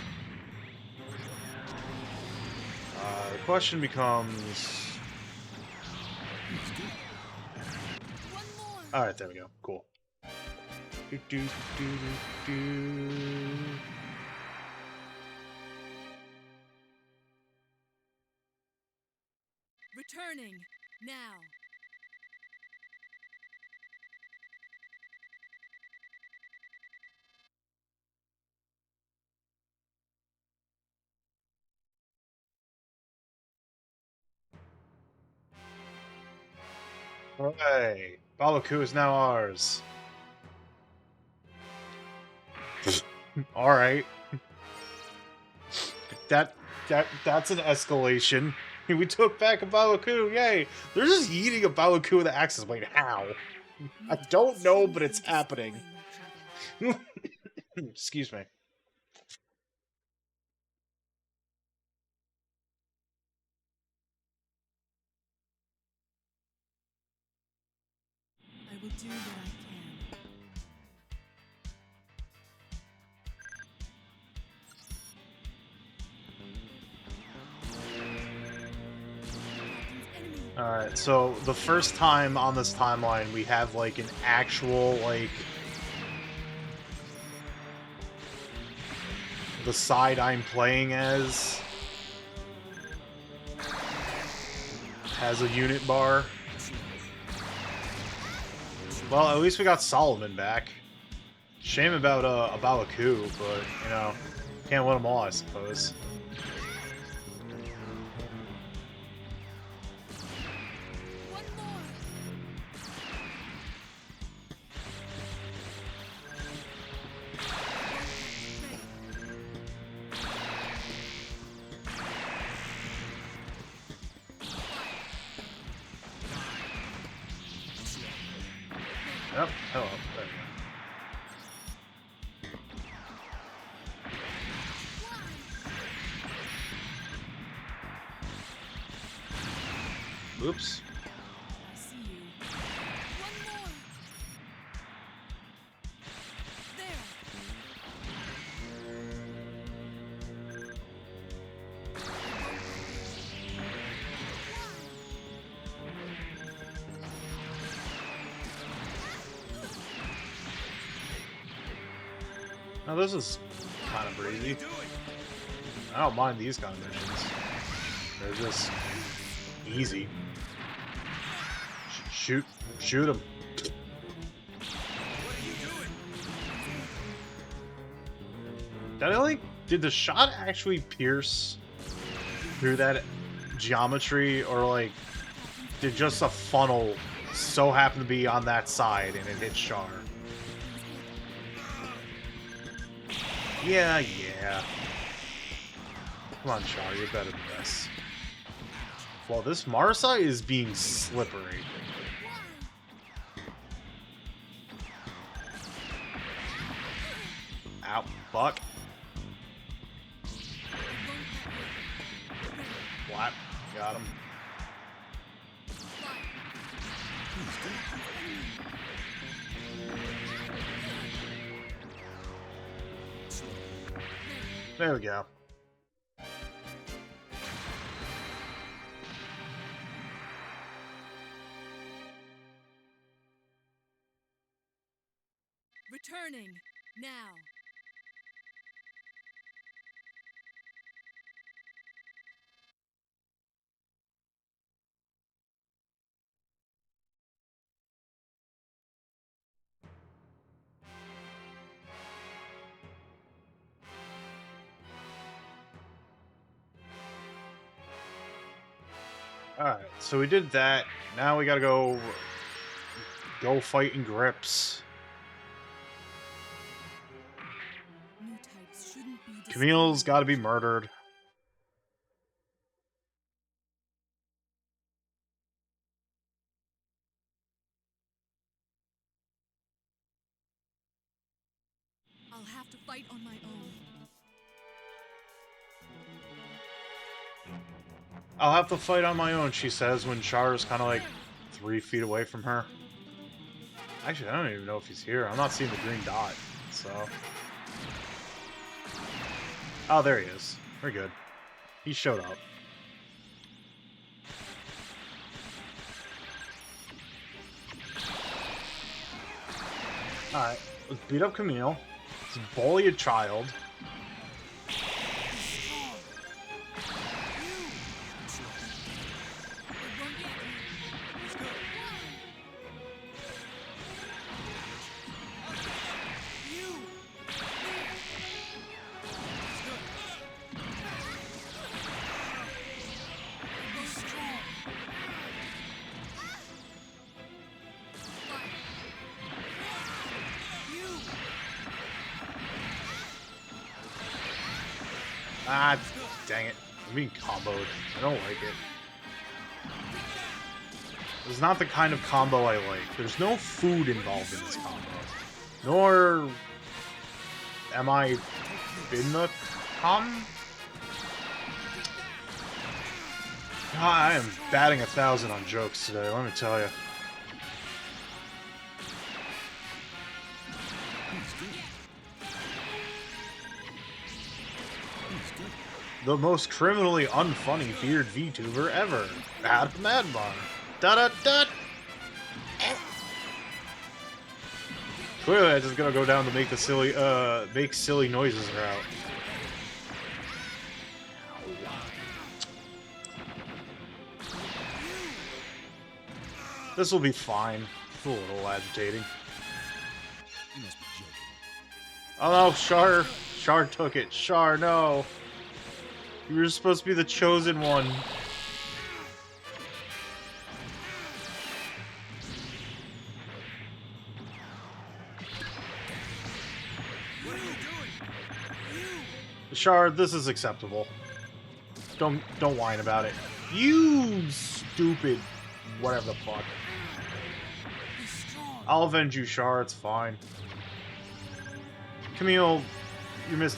The question becomes... One more. Alright, there we go. Cool. Do, do, do, do, do. Returning now. Hooray! Babaku is now ours. Alright. That's an escalation. We took back a Babaku, yay! They're just eating a Babaku with axes. Wait, how? I don't know, but it's happening. Excuse me. I will do what I can. Alright, so the first time on this timeline we have like an actual like the side I'm playing as has a unit bar. Well, at least we got Solomon back. Shame about a Babaku, but you know, can't win them all, I suppose. One more. Yep, hello. There we go. Oops. I see you. One more. There. Now this is kind of breezy. I don't mind these kind of missions. They're just easy. Shoot them. Did the shot actually pierce through that geometry, or like did just a funnel so happen to be on that side and it hit Char? Yeah. Come on, Char, you're better than this. Well, this Marsa is being slippery. Ow, fuck. Flap, got him. There we go. Returning now. Alright, so we did that. Now we gotta go fight in grips. New types shouldn't be Camille's gotta be murdered. I'll have to fight on my own. I'll have to fight on my own, she says, when Char's kind of like 3 feet away from her. Actually, I don't even know if he's here. I'm not seeing the green dot, so... Oh, there he is. We're good. He showed up. Alright, let's beat up Camille. Let's bully a child. Ah, dang it. I'm being comboed. I don't like it. This is not the kind of combo I like. There's no food involved in this combo. Nor am I in the I am batting 1,000 on jokes today, let me tell you. The most criminally unfunny beard VTuber ever. Adam Madbar. Da da da. Clearly, I'm just gonna go down to make the silly, make silly noises route. This will be fine. It's a little agitating. You must be joking. Oh no, Char took it. Char, no. You were supposed to be the chosen one. What are you doing? Char, this is acceptable. Don't whine about it. You stupid whatever the fuck. I'll avenge you, Char, it's fine. Camille, you missed.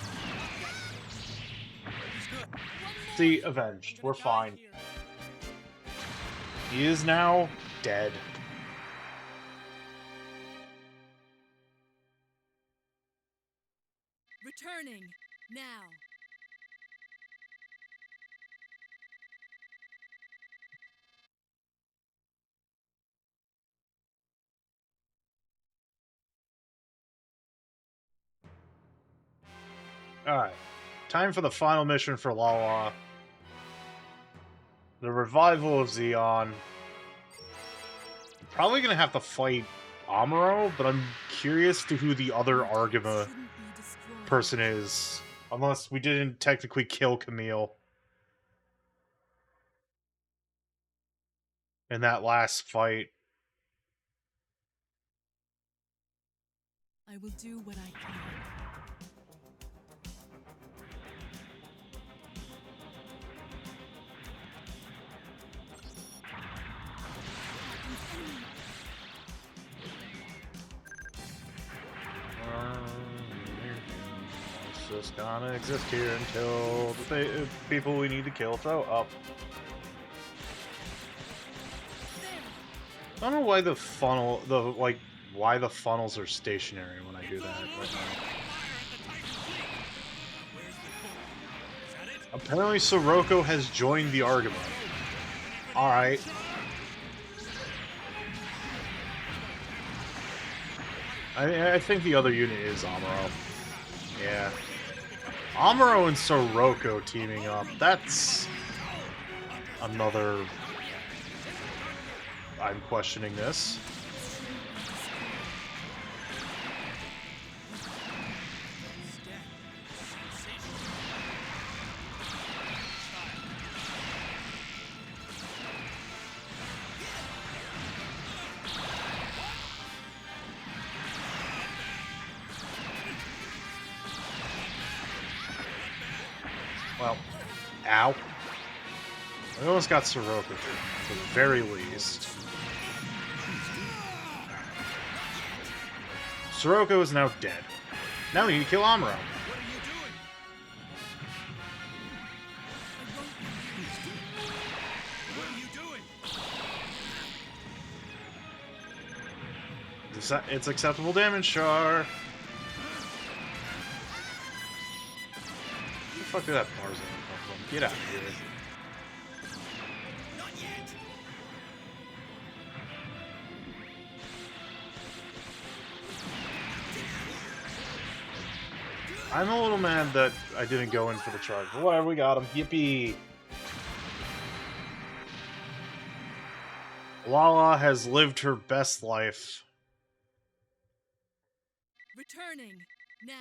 See, avenged. We're fine. He is now dead. Returning now. Alright. Time for the final mission for Lala. The revival of Zeon. Probably gonna have to fight Amuro, but I'm curious to who the other Argama person is. Unless we didn't technically kill Camille. In that last fight. I will do what I can. It's just gonna exist here until the people we need to kill throw up. I don't know why the funnel, why the funnels are stationary when I do that right now. Apparently Sirocco has joined the Argama. Alright. I think the other unit is Amuro. Yeah. Amuro and Sirocco teaming up. That's another... I'm questioning this. Well, ow. I almost got Sirocco, at the very least. Sirocco is now dead. Now we need to kill Amuro. It's acceptable damage, Char. Where the fuck did that Tarzan come from? Get out of here. I'm a little mad that I didn't go in for the charge. But whatever, we got him. Yippee! Lala has lived her best life. Returning now.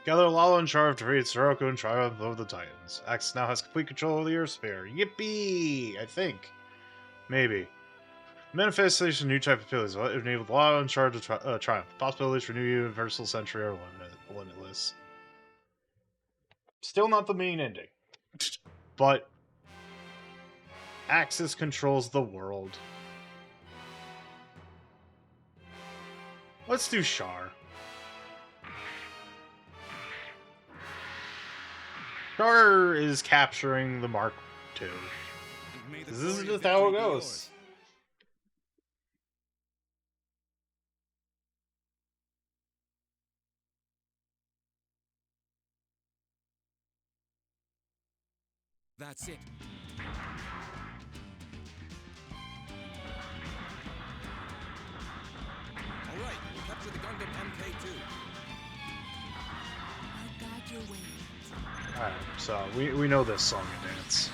Gather Lala and Charv to defeat Sirocco and Triumph of the Titans. Axe now has complete control of the Earth Sphere. Yippee! I think. Maybe. Manifestation of new type of abilities enabled Lala and Charv to triumph. Possibilities for new Universal Century are limitless. Still not the main ending. But Axis controls the world. Let's do Char. Char is capturing the Mark II. May the This is glory of just how it victory be goes. yours. That's it. All right, capture the Gundam MK2. I'll guide your way. Alright, so we know this song and dance.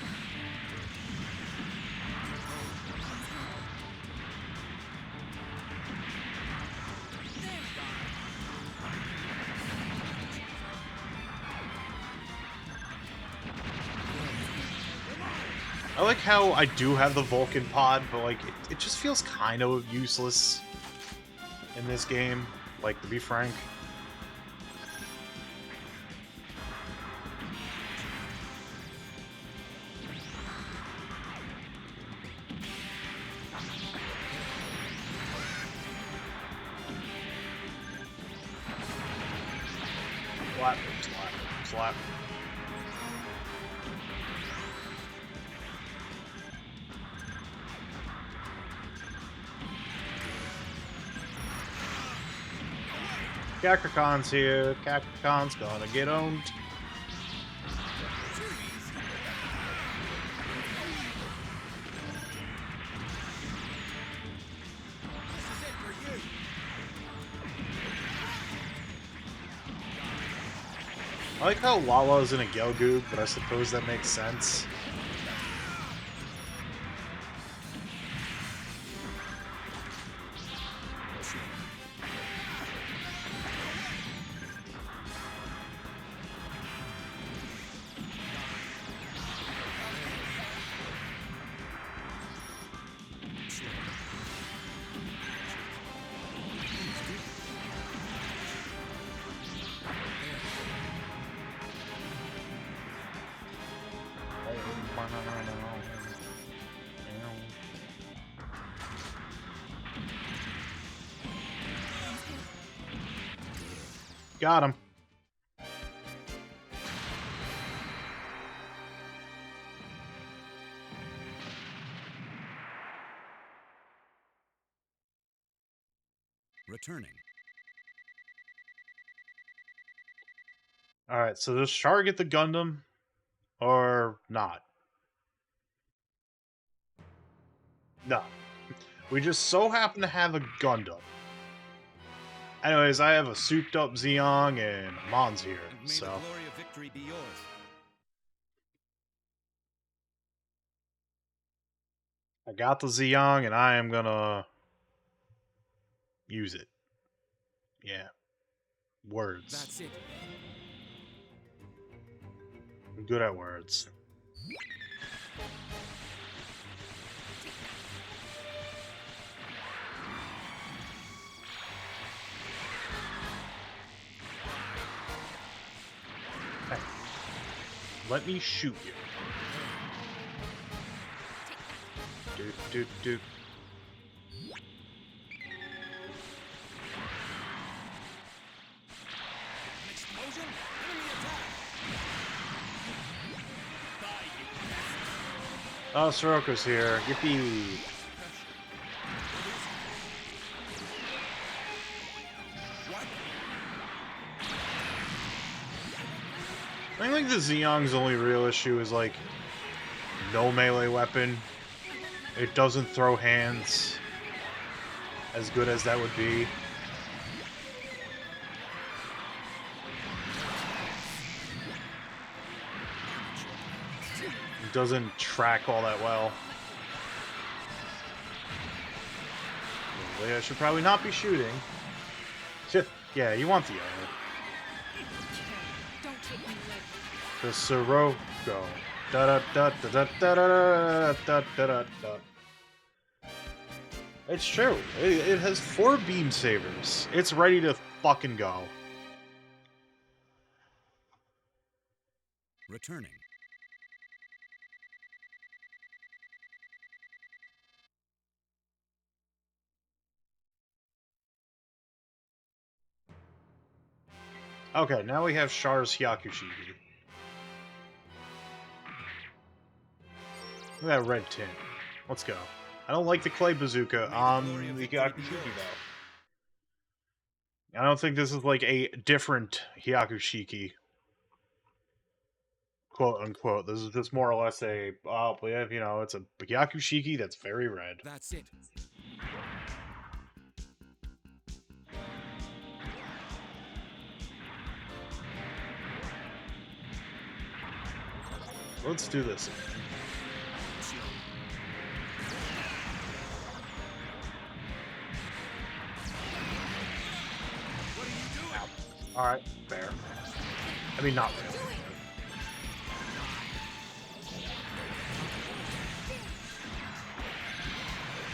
I like how I do have the Vulcan pod, but like it just feels kind of useless in this game, like to be frank. Slap, slap, slap. Kakrakon's here. Kakrakon's gonna get owned. I like how Lala's in a Gelgoog, but I suppose that makes sense. Got him. Returning. Alright, so does Char get the Gundam? Or not? No. We just so happen to have a Gundam. Anyways, I have a souped up Zeong and Mon's here, And may so... the glory of victory be yours. I got the Zeong and I am gonna... use it. Yeah. Words. That's it. I'm good at words. Hey. Let me shoot you. Doot, doot, doot. An explosion? Enemy attack! Die, you Oh, Sirocco's here. Yippee. What? I think think the Zeong's only real issue is, like, no melee weapon. It doesn't throw hands as good as that would be. It doesn't track all that well. I should probably not be shooting. Yeah, you want the arrow. Don't take me away. The Sirocco. Da da da da da da da da da da. It's true. It has 4 beam sabers. It's ready to fucking go. Returning. Okay, now we have Char's Hyakushiki. Look at that red tint. Let's go. I don't like the clay bazooka on the Hyakushiki, though. I don't think this is like a different Hyakushiki. Quote unquote. This is just more or less a, yeah, you know, it's a Hyakushiki that's very red. That's it. Let's do this. Alright, fair. I mean, not really.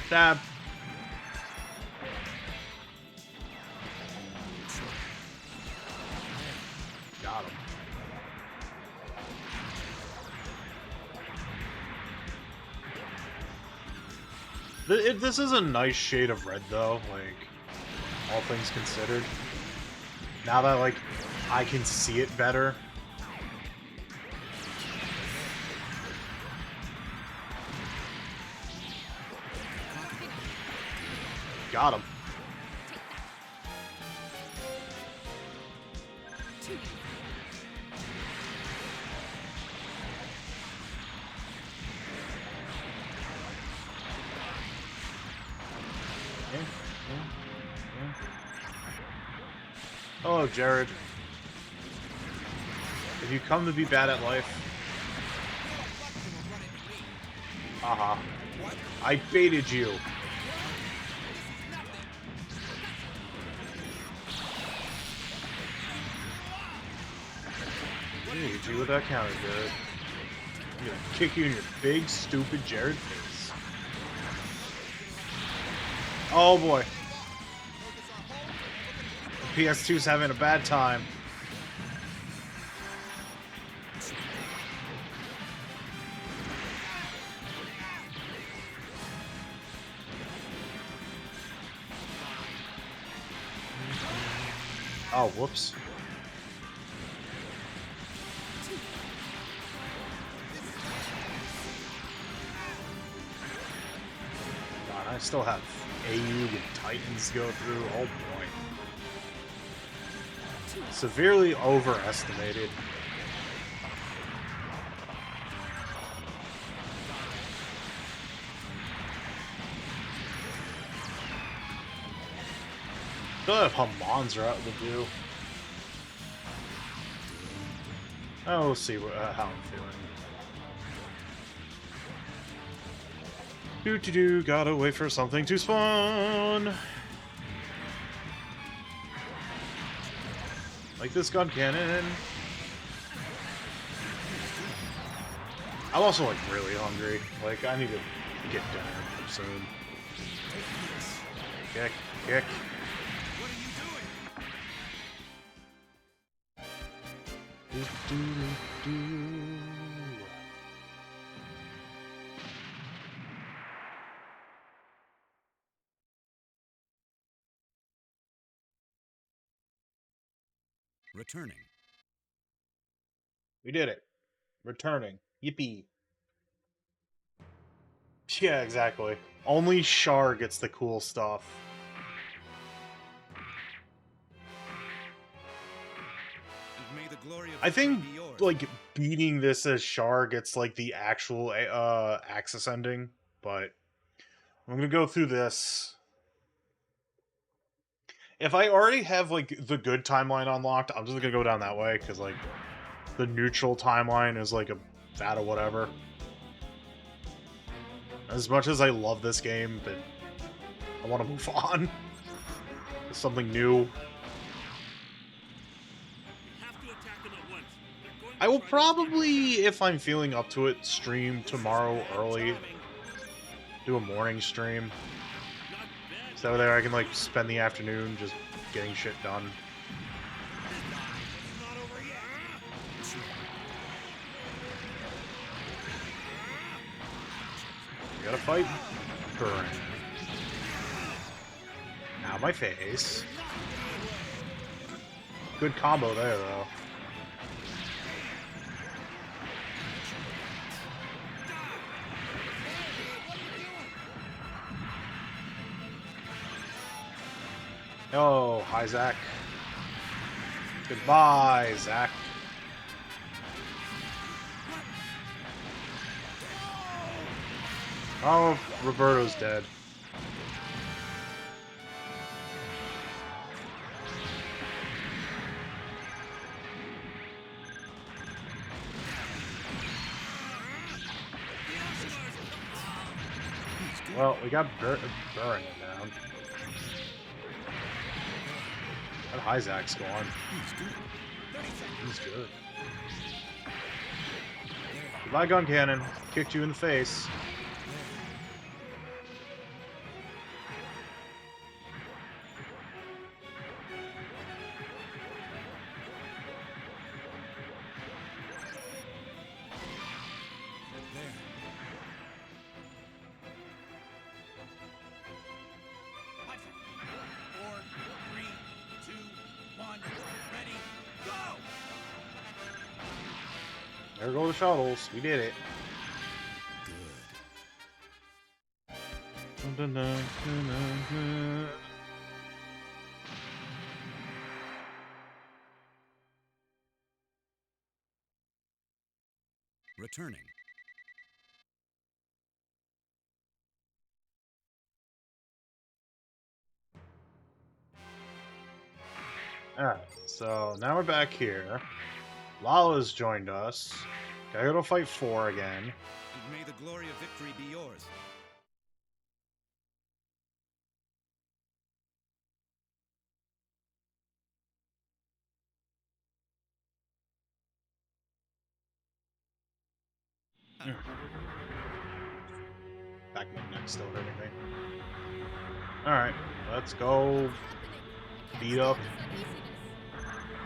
Stab. Got him. This is a nice shade of red, though, like, all things considered. Now that, like, I can see it better. Got him. Hello, Jared. If you come to be bad at life... Haha. I baited you. I'm gonna hit you with that counter, Jared. I'm gonna kick you in your big, stupid Jared face. Oh boy. PS2's having a bad time. Oh, whoops. God, I still have AU and Titans go through. Oh boy. Severely overestimated. Still have Hamon's out to do. Oh, we'll see how I'm feeling. Do gotta wait for something to spawn. Like this gun cannon. I'm also like really hungry. Like I need to get dinner soon. Kick, kick. What are you doing? Returning. We did it. Returning. Yippee. Yeah, exactly. Only Char gets the cool stuff. And may the glory of I think victory be yours. like beating this as Char gets like the actual Axis ending, but I'm gonna go through this. If I already have like the good timeline unlocked, I'm just gonna go down that way because like the neutral timeline is like a that or whatever. As much as I love this game, but I want to move on. Something new. We have to attack them at once. They're going to I will try to probably, if I'm feeling up to it, stream tomorrow early. Do a morning stream. So there I can like spend the afternoon just getting shit done. You gotta fight Burn. Now my face. Good combo there though. Oh, hi, Zach. Goodbye, Zach. Oh, Roberto's dead. Well, we got Burren down. That high Zach's gone. He's good. Goodbye, gun cannon. Kicked you in the face. There go the shuttles. We did it. Good. Returning. Alright, so now we're back here. Lala's joined us. Gotta go to fight 4 again. And may the glory of victory be yours. Back my neck's still hurting me. Alright, let's go beat up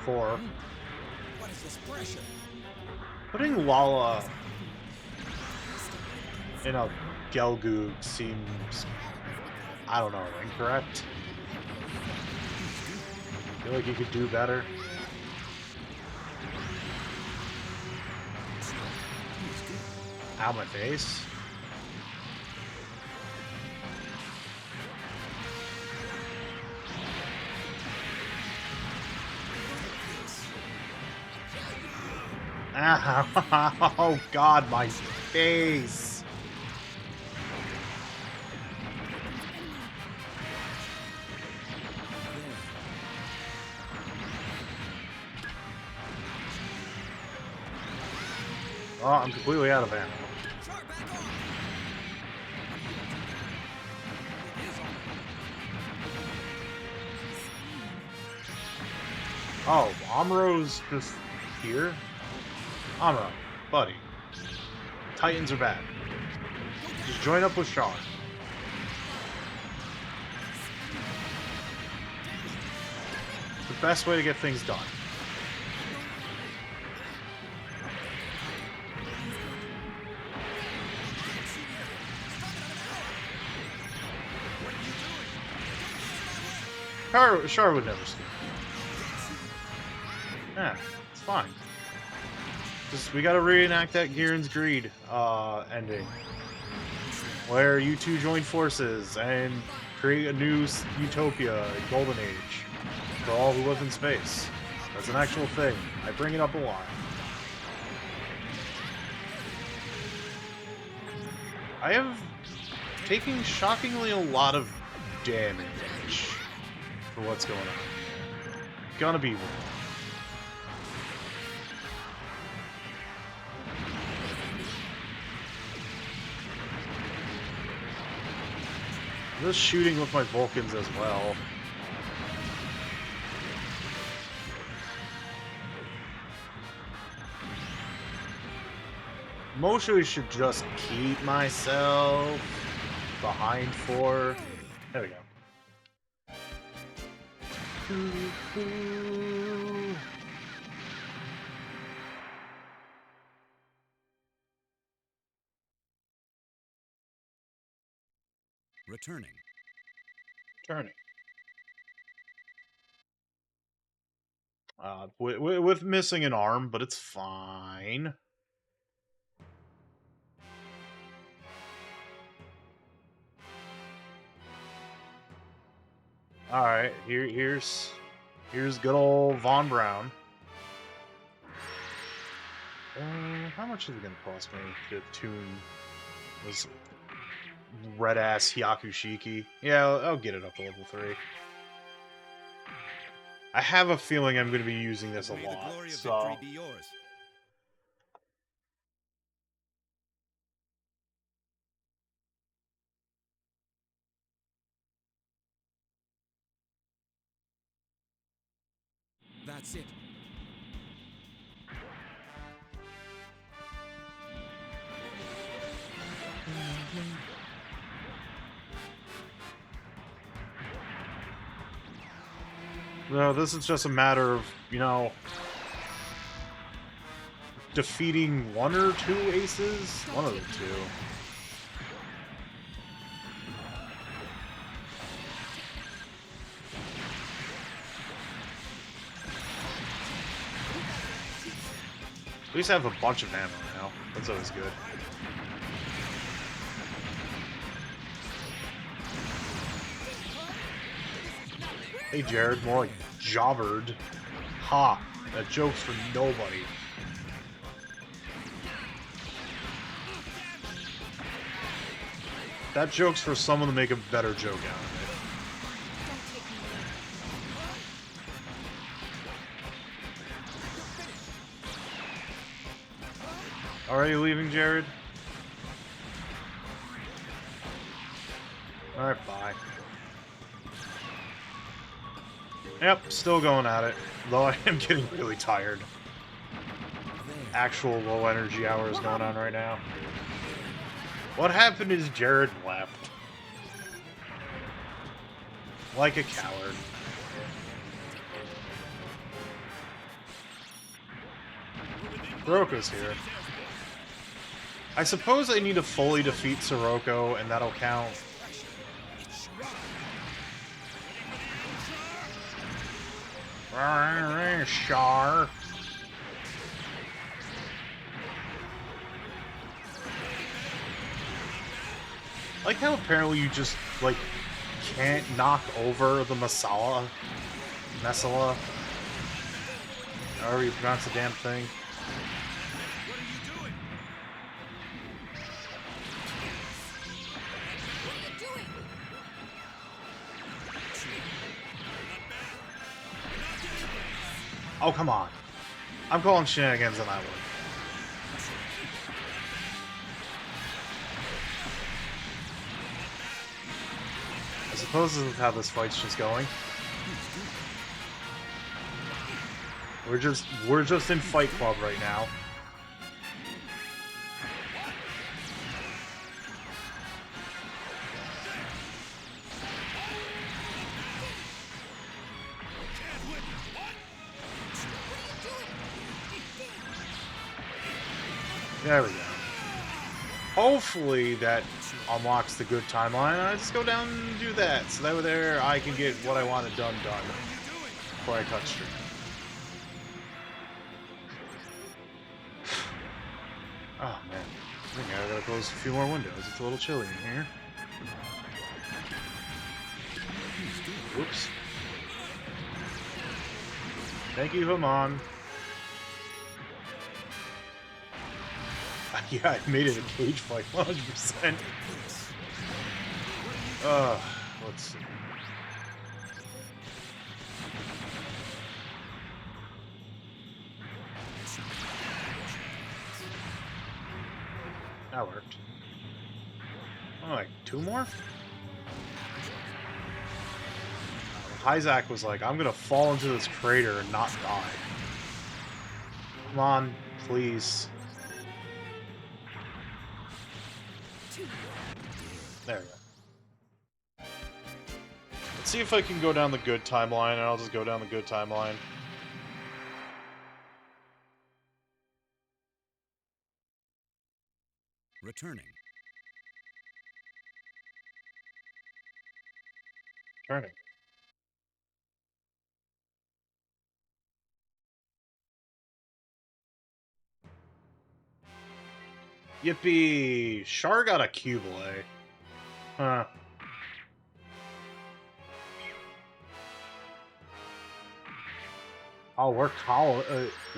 4. What is this pressure? Putting Lala in a Gelgoog seems, I don't know, incorrect. I feel like you could do better. Ow, my face. Ow. Oh god, my face. Oh, I'm completely out of ammo. Oh, Amuro's just here? Amuro, buddy. Titans are bad. Just join up with Char. The best way to get things done. Char would never sleep. Yeah, it's fine. Just, we gotta reenact that Gihren's Greed ending. Where you two join forces and create a new utopia, a golden age, for all who live in space. That's an actual thing. I bring it up a lot. I have taken shockingly a lot of damage for what's going on. Gonna be real. Just shooting with my Vulcans as well. Mostly should just keep myself behind 4. There we go. Returning. Turning. With missing an arm, but it's fine. All right, here's good old Von Braun. How much is it gonna cost me to tune this red ass Hyakushiki? Yeah, I'll get it up to level 3. I have a feeling I'm gonna be using this a May the lot, glory of so victory be yours. That's it. no, this is just a matter of, you know, defeating 1 or 2 aces? One of the 2. At least I have a bunch of ammo now. That's always good. Hey Jared, more like jobbered. Ha! That joke's for nobody. That joke's for someone to make a better joke out of it. Already leaving, Jared? Alright, bye. Yep, still going at it. Though I am getting really tired. Actual low energy hours going on right now. What happened is Jared left. Like a coward. Siroko's here. I suppose I need to fully defeat Sirocco, and that'll count. Char. Like how apparently you just, like, can't knock over the Messala. However you pronounce the damn thing. Oh, come on. I'm calling shenanigans on that one. I suppose this is how this fight's just going. We're just in Fight Club right now. There we go. Hopefully that unlocks the good timeline. I just go down and do that, so that way there I can get what I wanted done before I cut stream. Oh man, I think I gotta close a few more windows. It's a little chilly in here. Whoops. Thank you, Hamon. Yeah, I made it a cage fight, 100%. Let's see. That worked. Oh, like 2 more? Isaac was like, I'm gonna fall into this crater and not die. Come on, please. There we go. Let's see if I can go down the good timeline, and I'll just go down the good timeline. Returning. Turning. Yippee! Char got a Cubelay. Huh. Oh,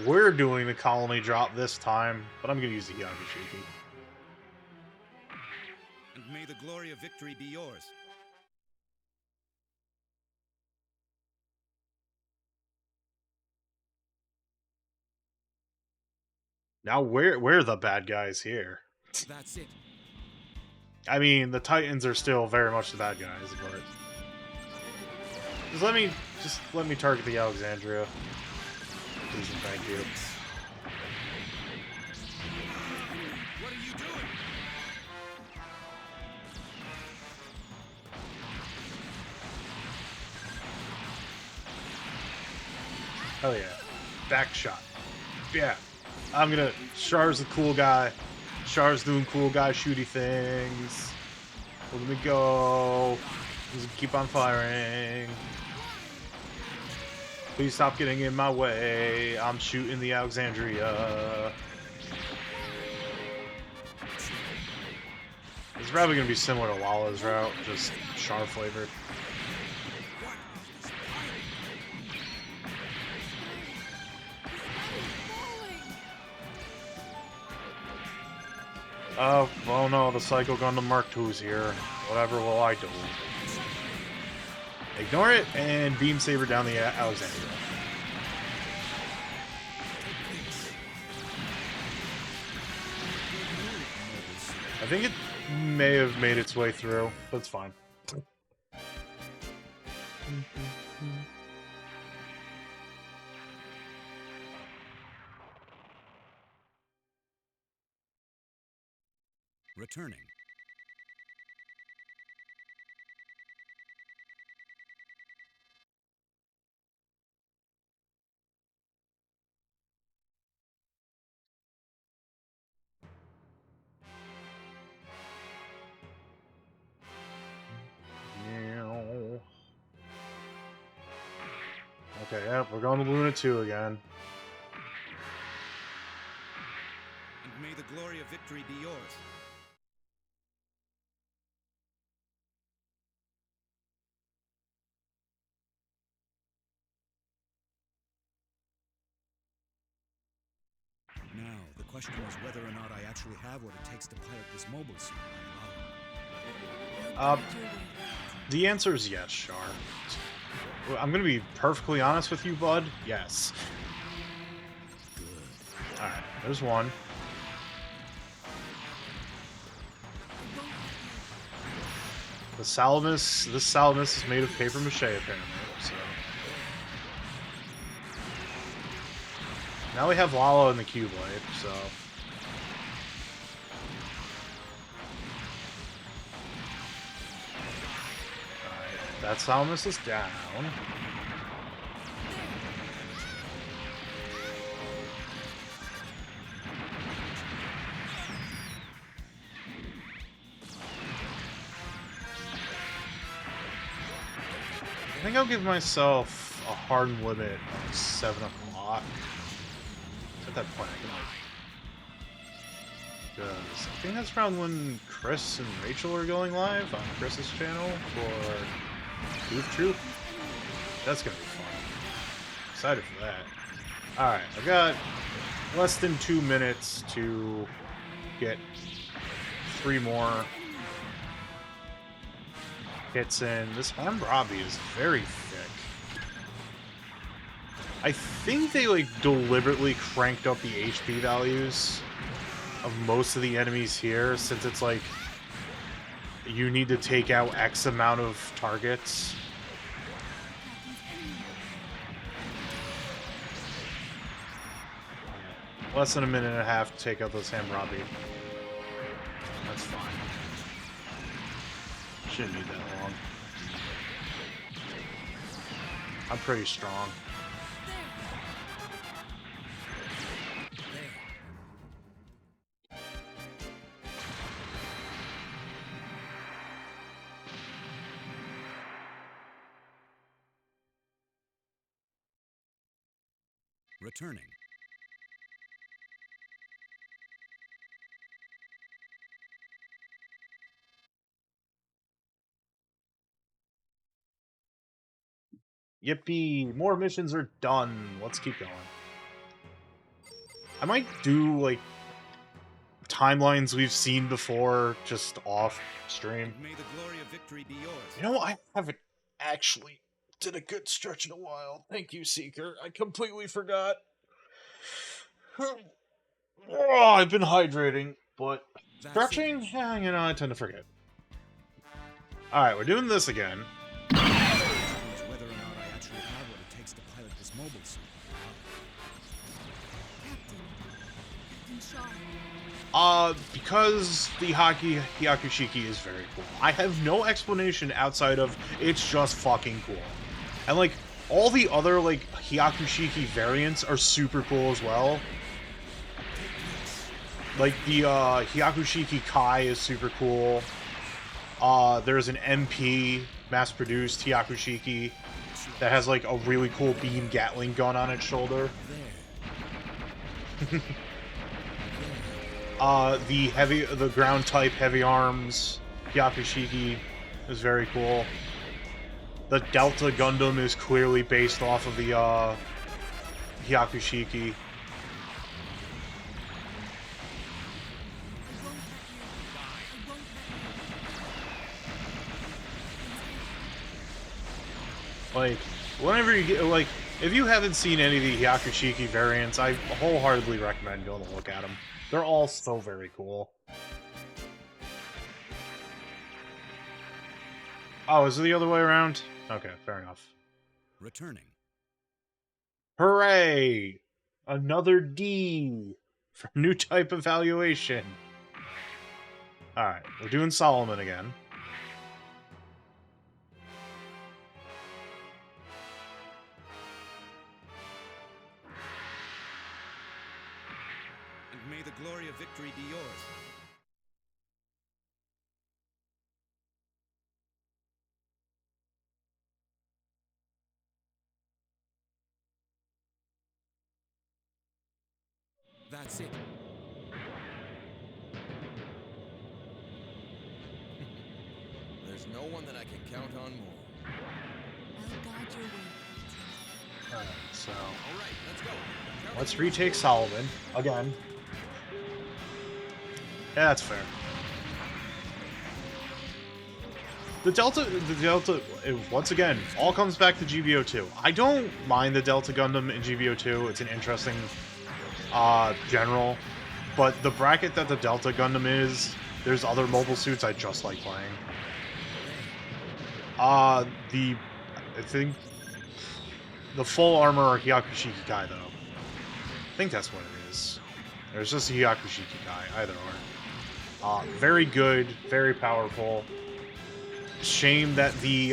we're doing the colony drop this time, but I'm gonna use the Yagashiki. And may the glory of victory be yours. Now we're the bad guys here. That's it. I mean, the Titans are still very much the bad guys, but just let me target the Alexandria. Please and thank you. What are you doing? Hell yeah. Back shot. Yeah. Char's the cool guy. Char's doing cool guy shooty things. Let me go. Just keep on firing. Please stop getting in my way. I'm shooting the Alexandria. It's probably going to be similar to Lala's route, just Char flavored. Oh no, the Psycho Gundam Mark II's here. Whatever will I do? Ignore it and beam saber down the Alexandria. I think it may have made its way through, but it's fine. Returning. Okay, yep, we're going to Luna 2 again. And may the glory of victory be yours. Now, the question is whether or not I actually have what it takes to pilot this mobile suit. The answer is yes, Char. I'm gonna be perfectly honest with you, bud. Yes. Alright, there's one. This Salamis is made of paper mache, apparently, so. Now we have Lala in the Keyblade, so. Alright, that Salamis is down. I think I'll give myself a hard limit of 7 o'clock. At that point, I can like... Because I think that's around when Chris and Rachel are going live on Chris's channel for Goof Troop. That's gonna be fun. Excited for that. Alright, I've got less than 2 minutes to get 3 more hits in. This Hambrabi is very thick. I think they like deliberately cranked up the HP values of most of the enemies here, since it's like you need to take out X amount of targets. Less than a minute and a half to take out this Hambrabi. That's fine. Shouldn't need that long. I'm pretty strong. Returning. Yippee! More missions are done. Let's keep going. I might do, like, timelines we've seen before, just off stream. May the glory of victory be yours. You know, I haven't actually did a good stretch in a while. Thank you, Seeker. I completely forgot. Oh, I've been hydrating, but stretching? Yeah, you know, I tend to forget. Alright, we're doing this again. Whether or not I actually have what it takes to pilot this mobile suit. Captain Shaw. Because the Hyakushiki is very cool. I have no explanation outside of it's just fucking cool. And, like, all the other, like, Hyakushiki variants are super cool as well. Like, the, Hyakushiki Kai is super cool. There's an MP, mass-produced Hyakushiki, that has, like, a really cool beam Gatling gun on its shoulder. The ground-type heavy arms Hyakushiki is very cool. The Delta Gundam is clearly based off of the, Hyakushiki. Like, whenever you get, like, if you haven't seen any of the Hyakushiki variants, I wholeheartedly recommend going to look at them. They're all so very cool. Oh, is it the other way around? Okay, fair enough. Returning. Hooray! Another D for new type evaluation. Alright, we're doing Solomon again. And may the glory of victory be yours. That's it. There's no one that I can count on more. I'll guide your way. Alright, so All right, let's go. let's retake Solomon again. Yeah, that's fair. The Delta, once again, all comes back to GBO2. I don't mind the Delta Gundam in GBO2. It's an interesting general, but the bracket that the Delta Gundam is, there's other mobile suits I just like playing. I think the full armor Hyakushiki Kai, though. I think that's what it is. There's just a Hyakushiki Kai, either or. Very good, very powerful. Shame that the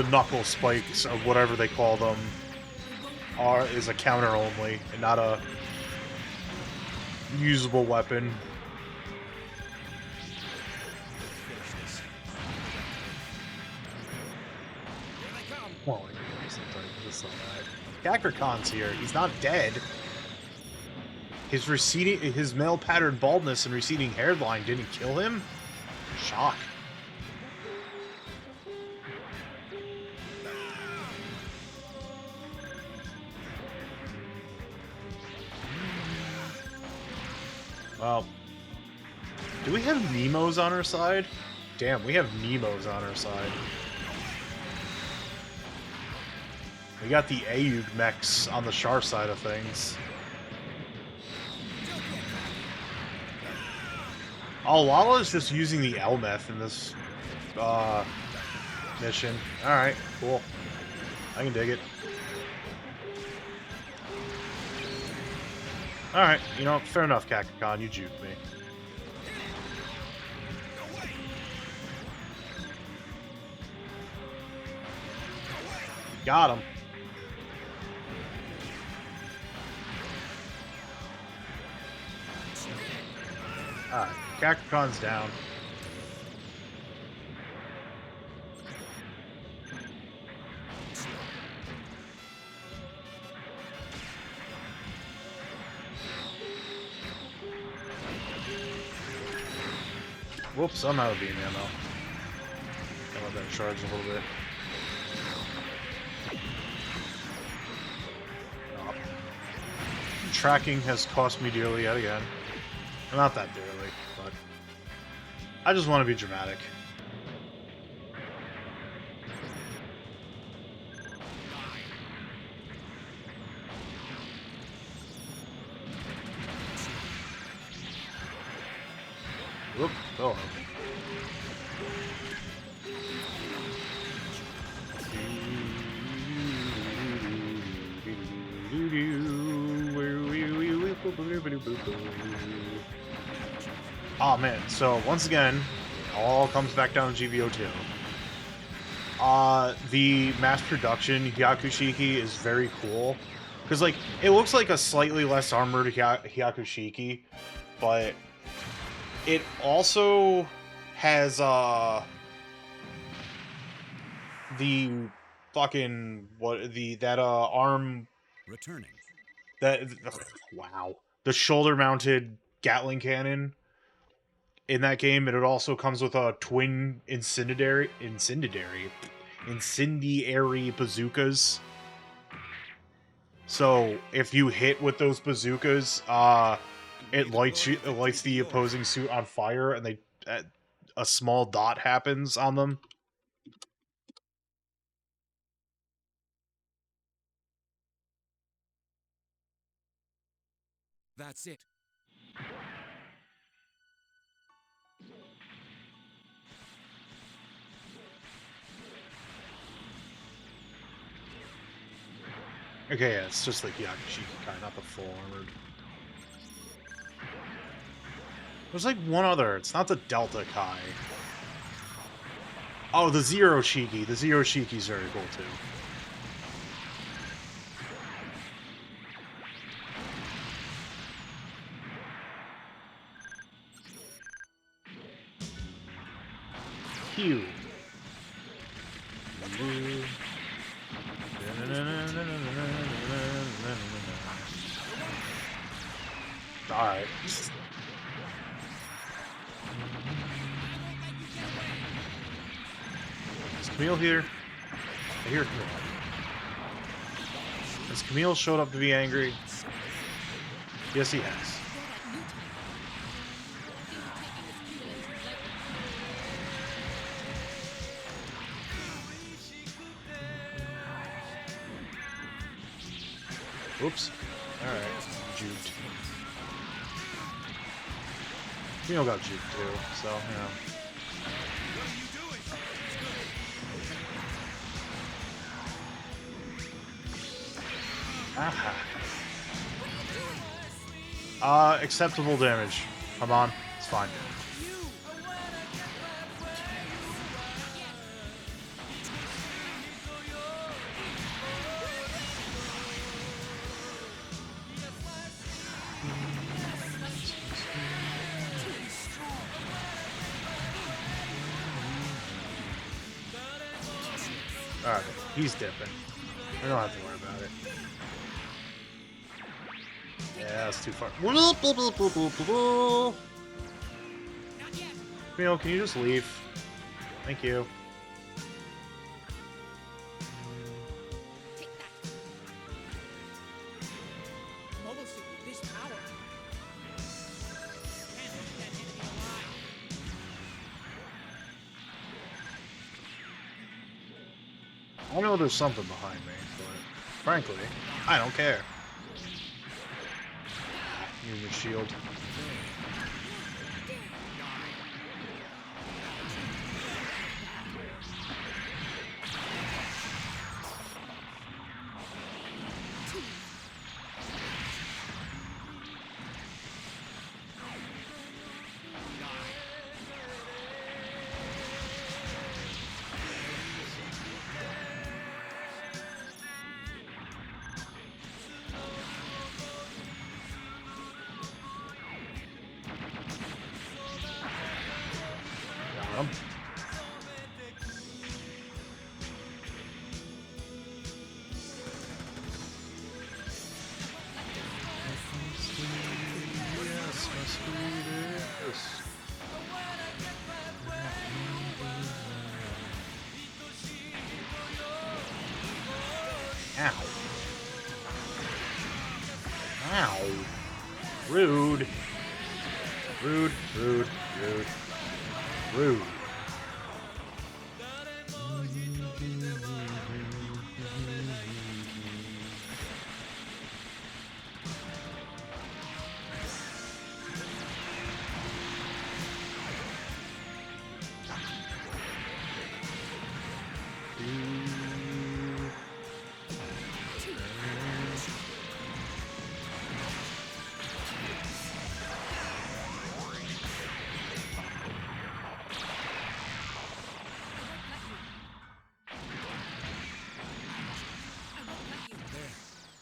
knuckle spikes, or whatever they call them, is a counter only, and not a usable weapon. Well, just like that. Kakarkon's here. He's not dead. His male pattern baldness and receding hairline didn't kill him? Shock. Well, do we have Nemos on our side? Damn, we have Nemos on our side. We got the Ayug mechs on the Char side of things. Oh, Lala is just using the Elmeth in this mission. Alright, cool. I can dig it. Alright, you know, fair enough, Kakakon, you juked me. Got him. Alright, Kakakon's down. Whoops, I'm out of beam ammo. Gotta let that charge a little bit. Oh. Tracking has cost me dearly yet again. Well, not that dearly, but I just want to be dramatic. Whoop, oh. Oh man, so once again, all comes back down to GVO2. The mass production Hyakushiki is very cool. Because, like, it looks like a slightly less armored Hyakushiki, but it also has, the fucking, that arm... Returning. Wow. The shoulder-mounted Gatling cannon in that game, and it also comes with a twin incendiary bazookas. So if you hit with those bazookas, it lights the opposing suit on fire, and a small dot happens on them. That's it. Okay, yeah, it's just like Hyakushiki Kai, not the full armored. There's like one other. It's not the Delta Kai. Oh, the Zero Shiki. The Zero Shiki's very cool too. Pew. Alright. Is Camille here? I hear Camille. Has Camille showed up to be angry? Yes, he has. Oops. Alright. Juked. Camille got juked too, so, you know. Aha. Acceptable damage. Come on. It's fine. Alright, he's dipping. We don't have to worry about it. Yeah, that's too far. Camille, can you just leave? Thank you. Mobile suit with this power. I know there's something behind me, but frankly, I don't care. Use your shield. Got him. Yes, my sweetest. Ow. Ow. Rude. Rude, rude, rude. Rude.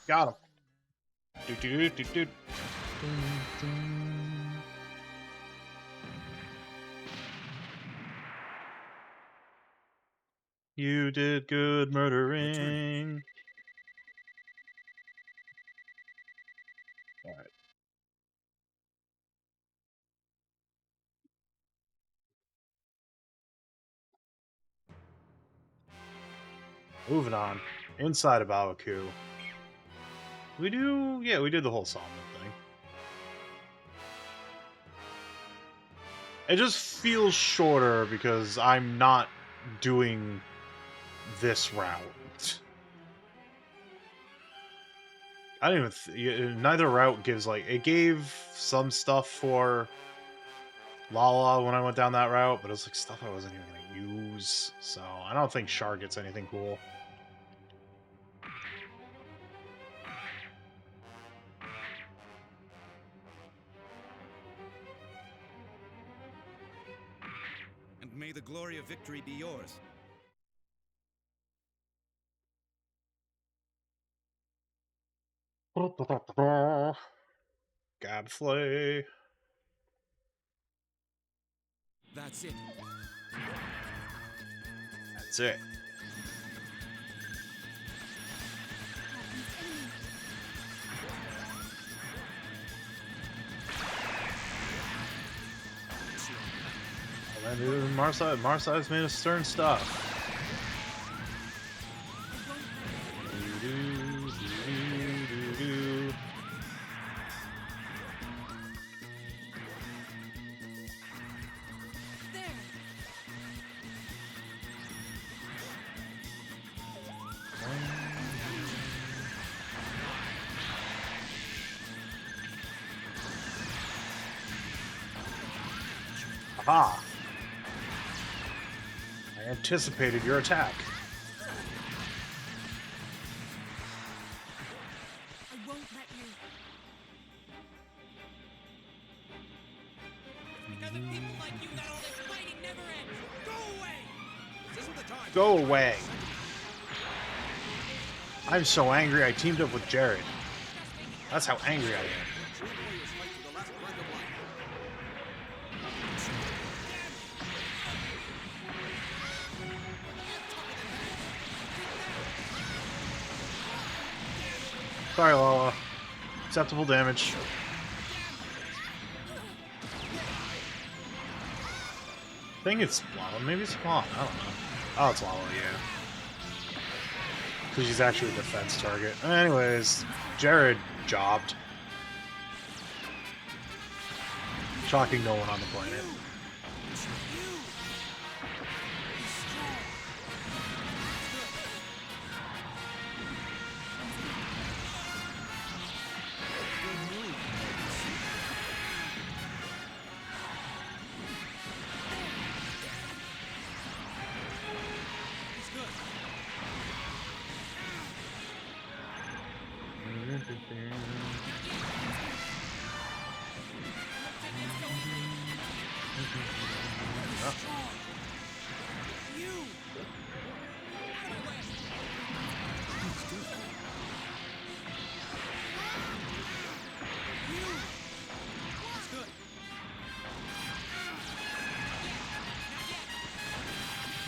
Got him. Do do do do. You did good murdering. All right. Moving on. Inside of Babaku. Yeah, we did the whole Solomon thing. It just feels shorter because I'm not doing this route. I don't even. Neither route gives like it gave some stuff for Lala when I went down that route, but it was like stuff I wasn't even gonna use. So I don't think Char gets anything cool. And may the glory of victory be yours. Gadflay. That's it. That's it. Marside's made of stern stuff. Aha! I anticipated your attack. I won't let you. Because of people like you that all this fighting never ends. Go away! This isn't the time. Go away. I'm so angry I teamed up with Jared. That's how angry I am. True warriors fight to the last breath of life. Sorry, Lala. Acceptable damage. I think it's Lala. Maybe it's Spawn. I don't know. Oh, it's Lala, yeah. Because she's actually a defense target. Anyways, Jared jobbed. Shocking no one on the planet. You!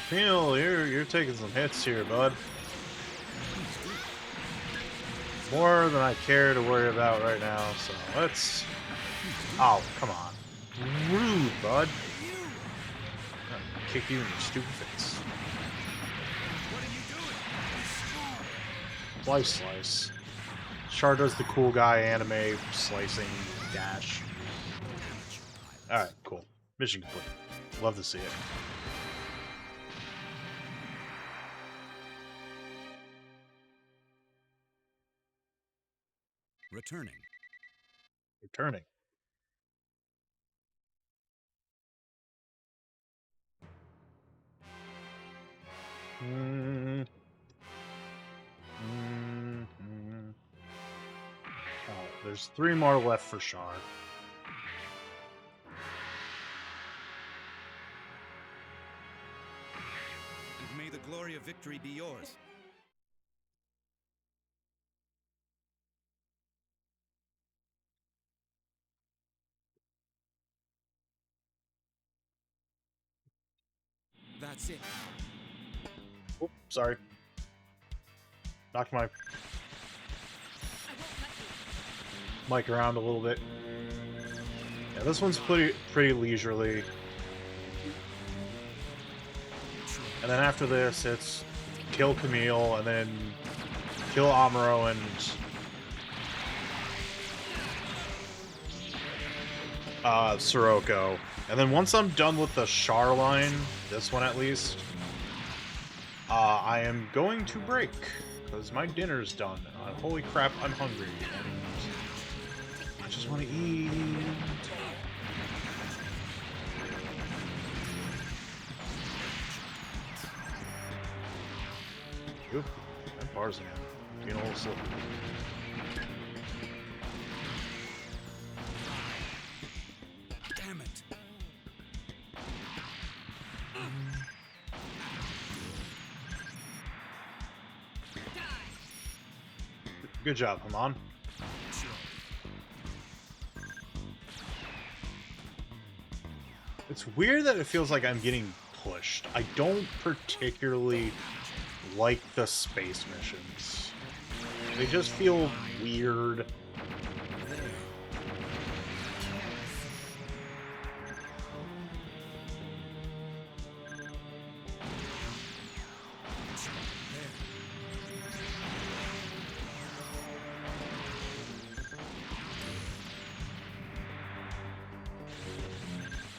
Camille, you're taking some hits here, bud. More than I care to worry about right now, so let's... Oh, come on. Rude, bud. I'm gonna kick you in your stupid face. What are you doing? Slice, slice. Char does the cool guy anime slicing dash. Alright, cool. Mission complete. Love to see it. Returning. Returning. Oh, there's 3 more left for Char. And may the glory of victory be yours. That's it. Oop, sorry. Knocked my mic around a little bit. Yeah, this one's pretty leisurely. And then after this, it's kill Camille, and then kill Amuro and Sirocco. And then once I'm done with the Char line, this one at least, I am going to break, because my dinner's done. Holy crap, I'm hungry, and I just want to eat. Oop, that bar's again. Being a little slippery. Damn it. Good job, Haman. It's weird that it feels like I'm getting pushed. I don't particularly like the space missions. They just feel weird.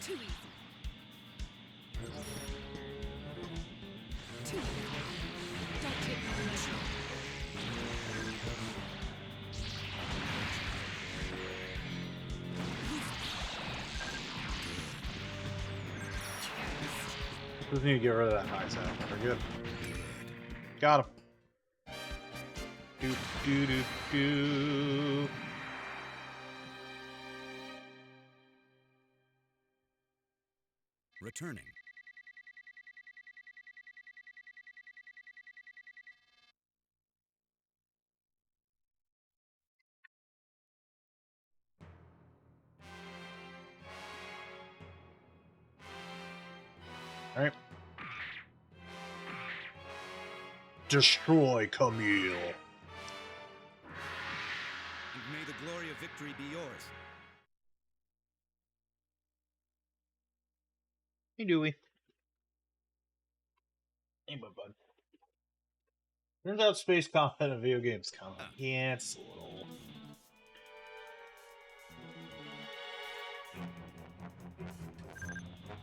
Too easy. Too easy. Don't take me too Just need to get rid of that high sound. We're good. Got him. Do do do do. Returning. All right. Destroy Camille. And may the glory of victory be yours. Hey, Dewey. Hey, bud. Turns out space combat in video games kind of... Yeah, it's a little...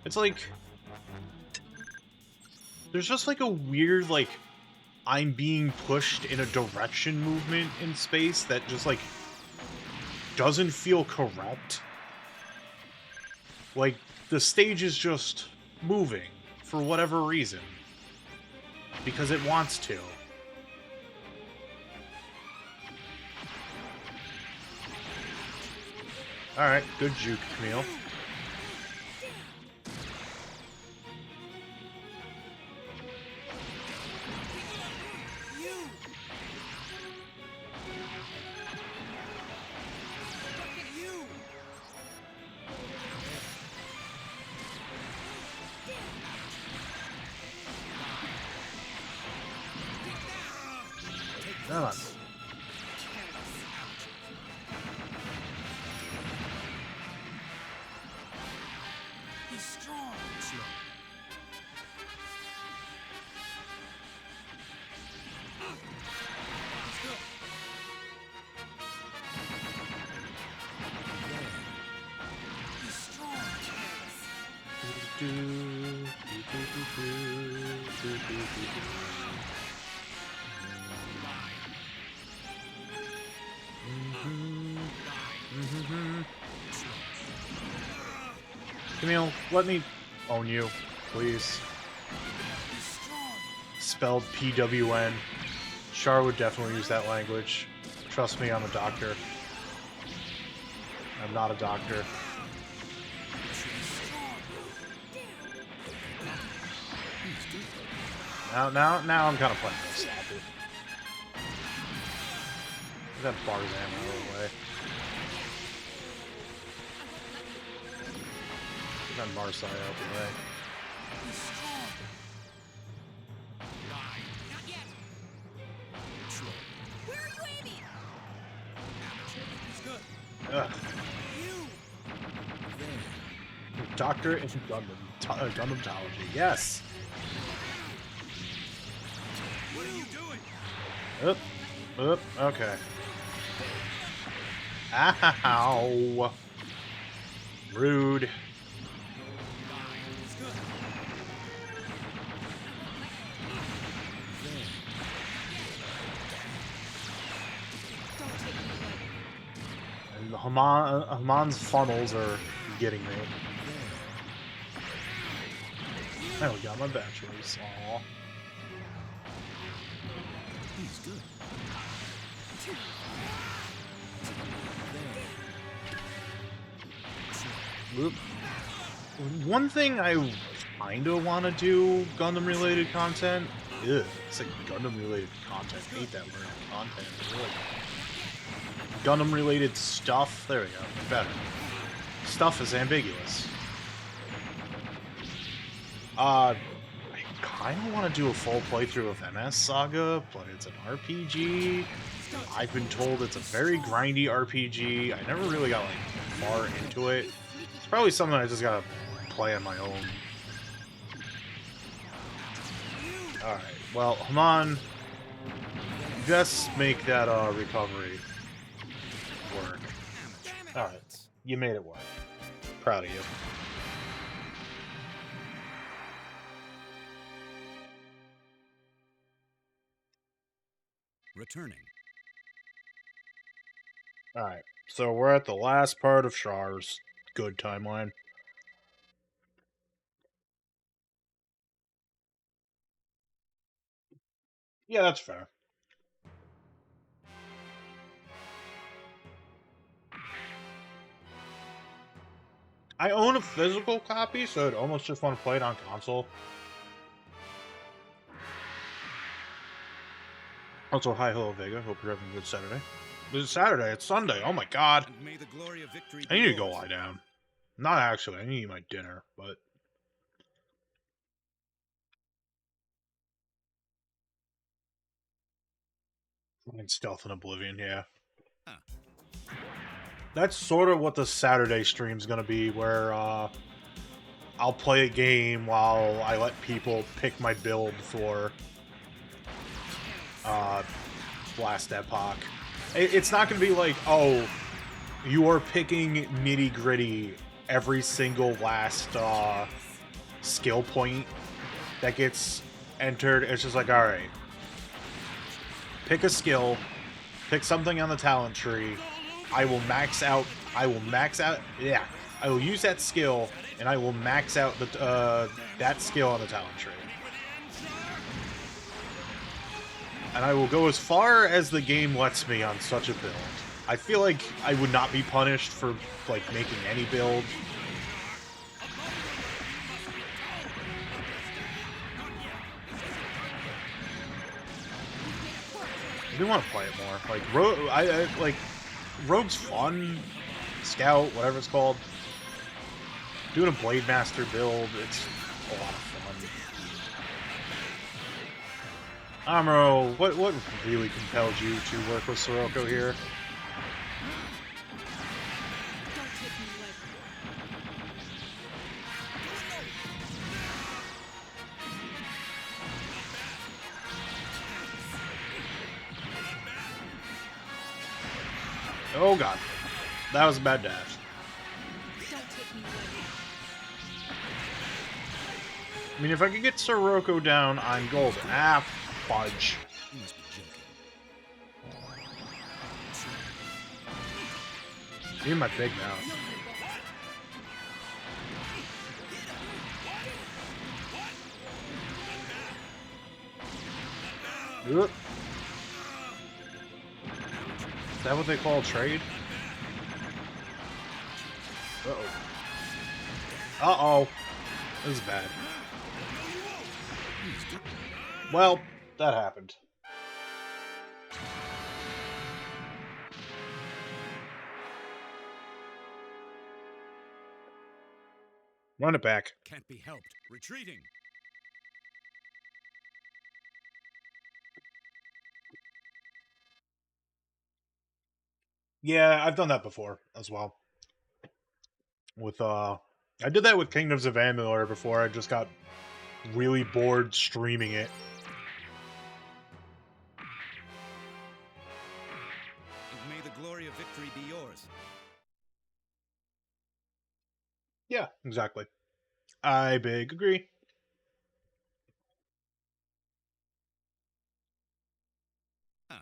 It's like... There's just like a weird, like... I'm being pushed in a direction movement in space that just, like... doesn't feel correct. Like, the stage is just moving for whatever reason. Because it wants to. Alright, good juke, Camille. Come on. He's strong. Slow. He's strong. Camille, let me own you, please. He's strong. Spelled PWN. Char would definitely use that language. Trust me, I'm a doctor. I'm not a doctor. Now I'm kind of playing this sloppy. Get that Barzan out of the way. Get that Marsai out of the way. He's strong. Not yet. Where are you aiming? He's good. Ugh. You. Doctor in Gundam. Gundamtology. Yes! What are you doing? Oop, okay. Ow! Rude. He's good. Don't take me away. And the Haman's funnels are getting me. There we go, my batteries. Aw. He's good. Whoop. One thing I kinda wanna do Gundam-related content. Ugh, it's like Gundam-related content. I hate that word. Content. Ugh. Gundam-related stuff. There we go. Better. Stuff is ambiguous. I kinda wanna do a full playthrough of MS Saga, but it's an RPG. I've been told it's a very grindy RPG. I never really got like far into it. It's probably something I just gotta play on my own. Alright, well, Haman, just make that recovery work. Alright, you made it work. Proud of you. Returning. Alright, so we're at the last part of Char's good timeline. Yeah, that's fair. I own a physical copy, so I'd almost just want to play it on console. Also, hi, hello, Vega. Hope you're having a good Saturday. It's Saturday. It's Sunday. Oh my god. And may the glory of victory I be need to go yours. lie down. Not actually. I need to eat my dinner, but... Fucking Stealth and Oblivion, yeah. Huh. That's sort of what the Saturday stream's gonna be, where, I'll play a game while I let people pick my build for, Blast Epoch. It's not gonna be like, oh, you are picking nitty-gritty every single last, skill point that gets entered. It's just like, alright. Pick a skill, pick something on the talent tree, I will max out, yeah, I will use that skill, and I will max out the, that skill on the talent tree. And I will go as far as the game lets me on such a build. I feel like I would not be punished for, like, making any build. I do want to play it more. Like, like, Rogue's fun. Scout, whatever it's called. Doing a Blade Master build, it's a lot of fun. Amuro, what really compelled you to work with Sirocco here? Don't take me lightly. Oh god. That was a bad dash. Don't take me lightly. I mean, if I could get Sirocco down, I'm golden. Ah, fudge. You must be joking. Even my big mouth. Oop. Is that what they call trade? Uh-oh. Uh-oh. This is bad. Well, that happened. Run it back. Can't be helped. Retreating. Yeah, I've done that before as well. With, I did that with Kingdoms of Amalur before. I just got really bored streaming it. And may the glory of victory be yours. Yeah, exactly. I big agree. Huh.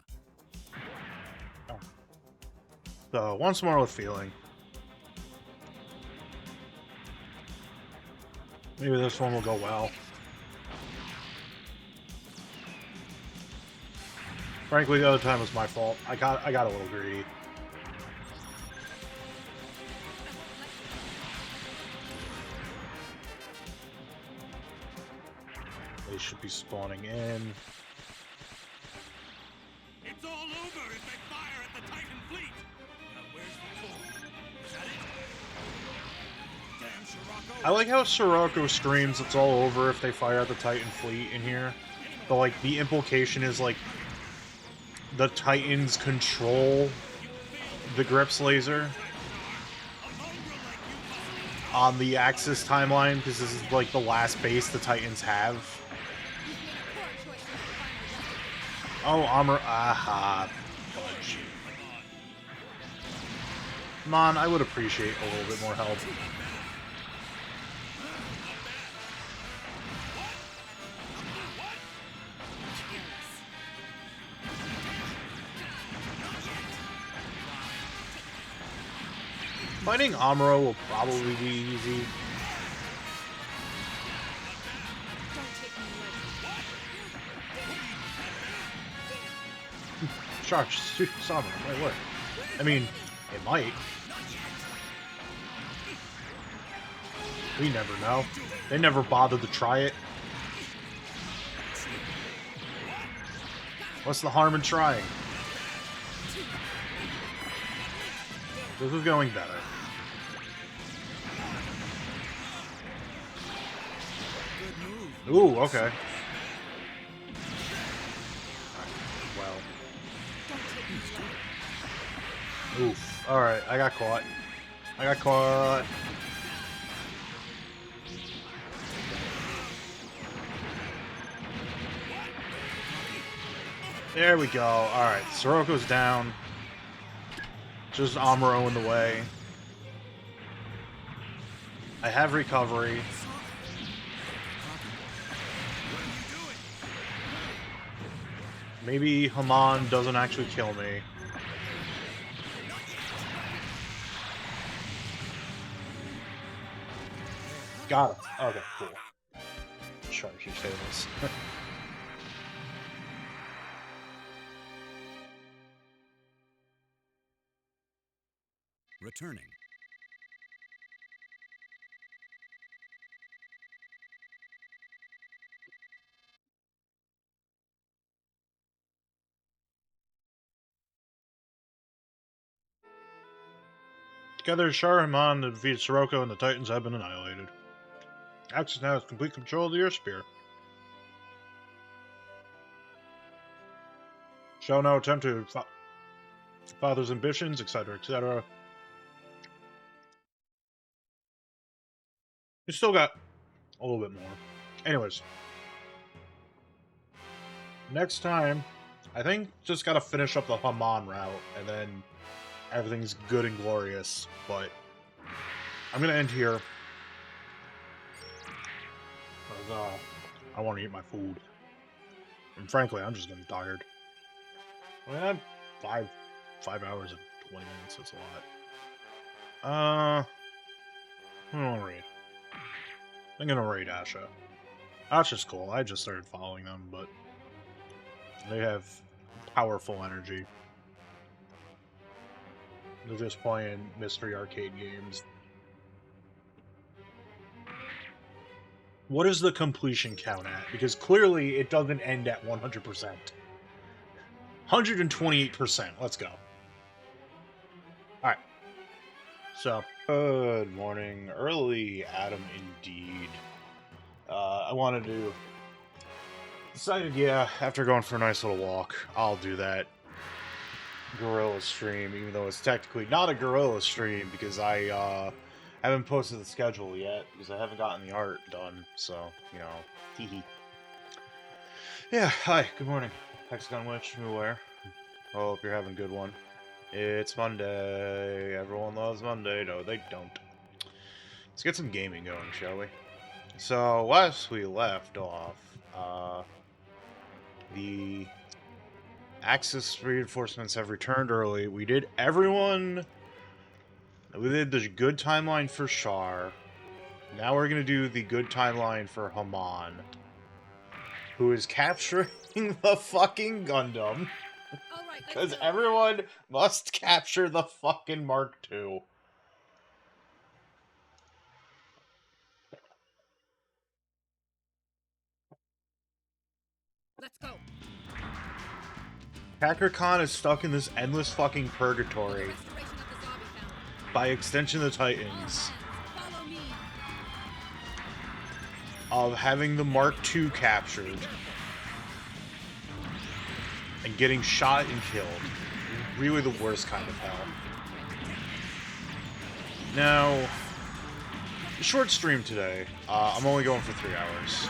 So, once more with feeling. Maybe this one will go well. Frankly, the other time was my fault. I got a little greedy. They should be spawning in. It's all over if they fire at the Titan fleet! Now where's the core? Is that it? Damn Scirocco! I like how Sirocco screams it's all over if they fire at the Titan fleet in here. But, like, the implication is, like, the Titans control the Grips laser on the Axis timeline, because this is, like, the last base the Titans have. Oh, armor. Aha. Fudge. Come on, I would appreciate a little bit more help. Fighting Amuro will probably be easy. Don't take me lightly. Charge, summon, it might work. I mean, it might. We never know. They never bothered to try it. What's the harm in trying? This is going better. Good move. Ooh, okay. Well. Oof. Alright, I got caught. I got caught. There we go. Alright, Sirocco's down. Just Amuro in the way. I have recovery. Maybe Haman doesn't actually kill me. Got him. Okay, cool. Charge your tables. Returning. Together, Shar and Haman have defeated Sirocco and the Titans have been annihilated. Axis now has complete control of the Earth Spear. Shall now attempt to father's ambitions, etc., etc. You still got a little bit more. Anyways. Next time, I think just gotta finish up the Haman route, and then everything's good and glorious. But I'm gonna end here. Because, I want to eat my food. And frankly, I'm just getting tired. I mean, I'm 5 hours and 20 minutes, that's a lot. I don't want to read. I'm gonna raid Asha. Asha's cool, I just started following them, but they have powerful energy. They're just playing mystery arcade games. What is the completion count at? Because clearly it doesn't end at 100%. 128%. Let's go. Alright. So, good morning. Early Adam indeed. I wanted to... Decided, yeah, after going for a nice little walk, I'll do that Gorilla stream, even though it's technically not a Gorilla stream, because I, haven't posted the schedule yet, because I haven't gotten the art done, so, you know, teehee. Yeah, hi, good morning. Hexagon Witch, new wear. Hope you're having a good one. It's Monday. Everyone loves Monday. No, they don't. Let's get some gaming going, shall we? So, last we left off, the Axis reinforcements have returned early. We did everyone... We did the good timeline for Char. Now we're gonna do the good timeline for Haman, who is capturing the fucking Gundam. Because everyone must capture the fucking Mark II. Let's go. Hacker Khan is stuck in this endless fucking For purgatory. the restoration of the zombie family. By extension, the All Titans. hands, follow me. Of having the Mark II captured. And getting shot and killed. Really the worst kind of hell. Now, short stream today. I'm only going for 3 hours.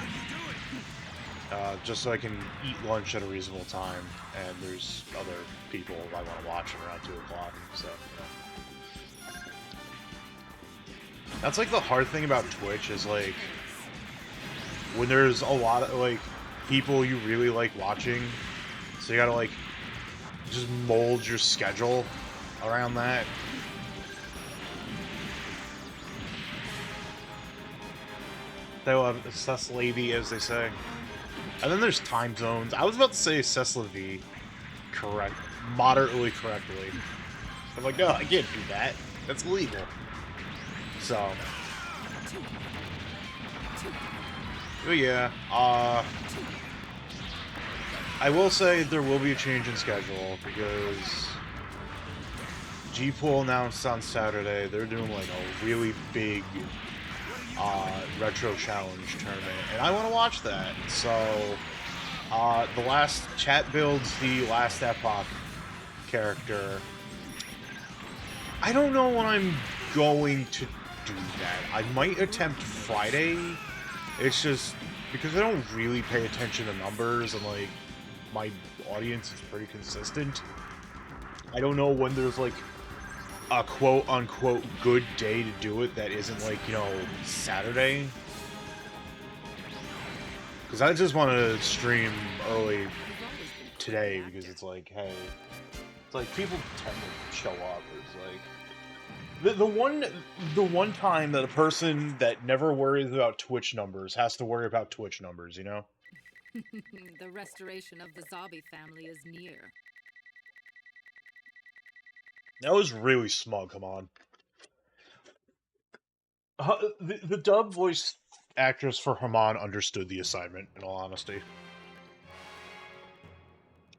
Just so I can eat lunch at a reasonable time, and there's other people I want to watch at around 2 o'clock, so, you know. That's, like, the hard thing about Twitch, is, like, when there's a lot of, like, people you really like watching, so you gotta, like, just mold your schedule around that. They will have Cecily, as they say. And then there's time zones. I was about to say Cecily correct, moderately correctly. I'm like, no, I can't do that. That's illegal. So. But yeah, I will say there will be a change in schedule, because G-Pool announced on Saturday they're doing like a really big retro challenge tournament, and I want to watch that. So the last chat builds the Last Epoch character. I don't know when I'm going to do that. I might attempt Friday. It's just because I don't really pay attention to numbers, and like my audience is pretty consistent. I don't know when there's like a quote-unquote good day to do it that isn't like, you know, Saturday. Because I just want to stream early today, because it's like, hey, it's like people tend to show up. It's like the one time that a person that never worries about Twitch numbers has to worry about Twitch numbers, you know? The restoration of the zombie family is near. That was really smug, come on. The dub voice actress for Haman understood the assignment, in all honesty.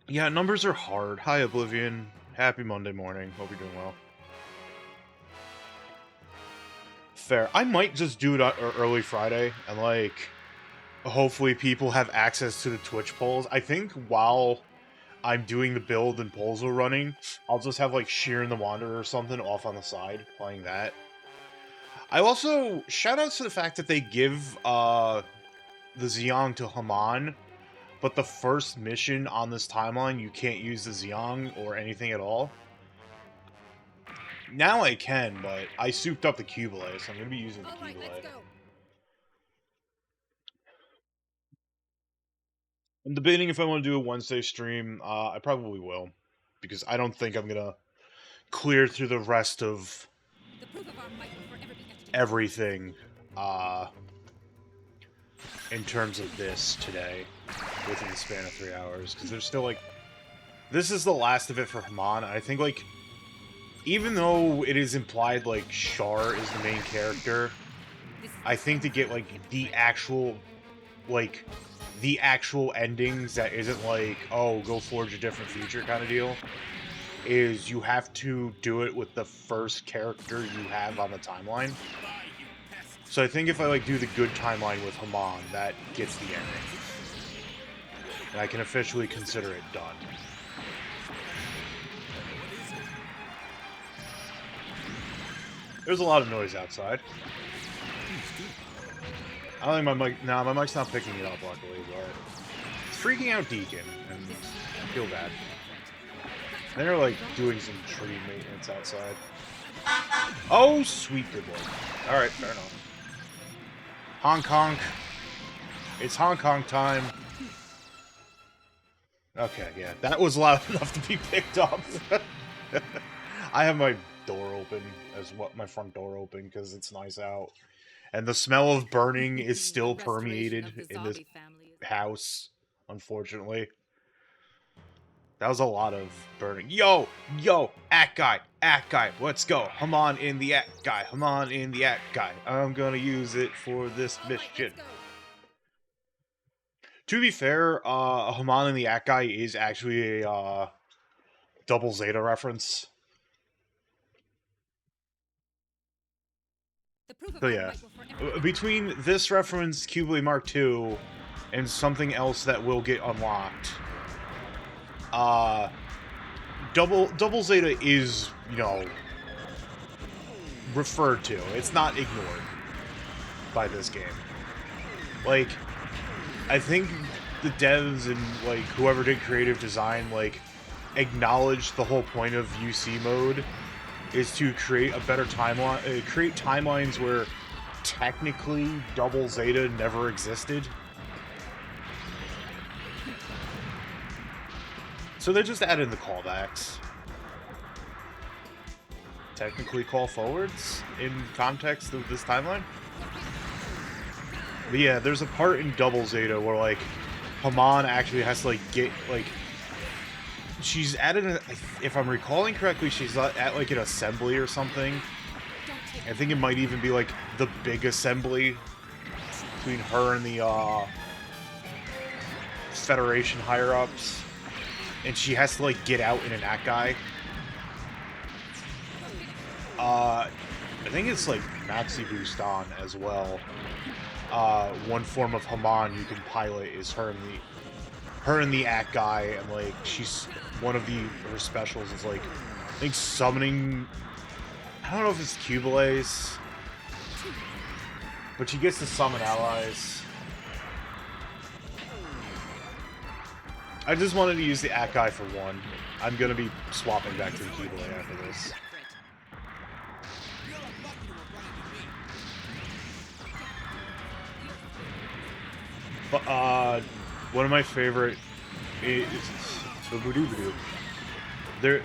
Yeah, numbers are hard. Hi, Oblivion. Happy Monday morning. Hope you're doing well. Fair. I might just do it early Friday, and, like, hopefully people have access to the Twitch polls. I think while I'm doing the build and polls are running, I'll just have like Sheeran the Wanderer or something off on the side playing that. I also shout outs to the fact that they give the Xiong to Haman, but the first mission on this timeline you can't use the Xiong or anything at all. Now I can, but I souped up the Cubile, so I'm gonna be using the All right, Cubile. let's go. I'm debating if I want to do a Wednesday stream. I probably will, because I don't think I'm gonna clear through the rest of The proof of our might will forever be etched in everything in terms of this today within the span of 3 hours, because there's still like this is the last of it for Haman. I think like even though it is implied like Char is the main character, This is I think to get like the actual endings that isn't like, oh, go forge a different future kind of deal, is you have to do it with the first character you have on the timeline. So I think if I like do the good timeline with Haman, that gets the ending. And I can officially consider it done. There's a lot of noise outside. I don't think my mic... Nah, my mic's not picking it up, luckily, but... It's freaking out Deacon, and I feel bad. They're, like, doing some tree maintenance outside. Oh, sweet good boy. Alright, fair enough. Hong Kong. It's Hong Kong time. Okay, yeah, that was loud enough to be picked up. I have my door open, my front door open, because it's nice out. And the smell of burning is still permeated in this house, unfortunately. That was a lot of burning. Yo! Act guy! Let's go! Haman in the act guy! Haman in the act guy! I'm gonna use it for this mission. To be fair, Haman in the act guy is actually a double Zeta reference. So yeah, between this reference, Cubile Mark II, and something else that will get unlocked, double Zeta is, you know, referred to. It's not ignored by this game. Like, I think the devs and, like, whoever did creative design, like, acknowledged the whole point of UC mode is to create a better timeline, create timelines where technically double Zeta never existed. So they just added the callbacks. Technically call forwards in context of this timeline. But yeah, there's a part in double Zeta where, like, Haman actually has to, like, get, like, she's at an, if I'm recalling correctly, she's at like an assembly or something. I think it might even be like the big assembly between her and the Federation higher-ups. And she has to like get out in an Akai. I think it's like Maxi Boost on as well. One form of Haman you can pilot is her and the Act guy, and like she's one of her specials is like I think summoning. I don't know if it's Cubiles, but she gets to summon allies. I just wanted to use the Act guy for one. I'm gonna be swapping back to the Cubile after this. But one of my favorite is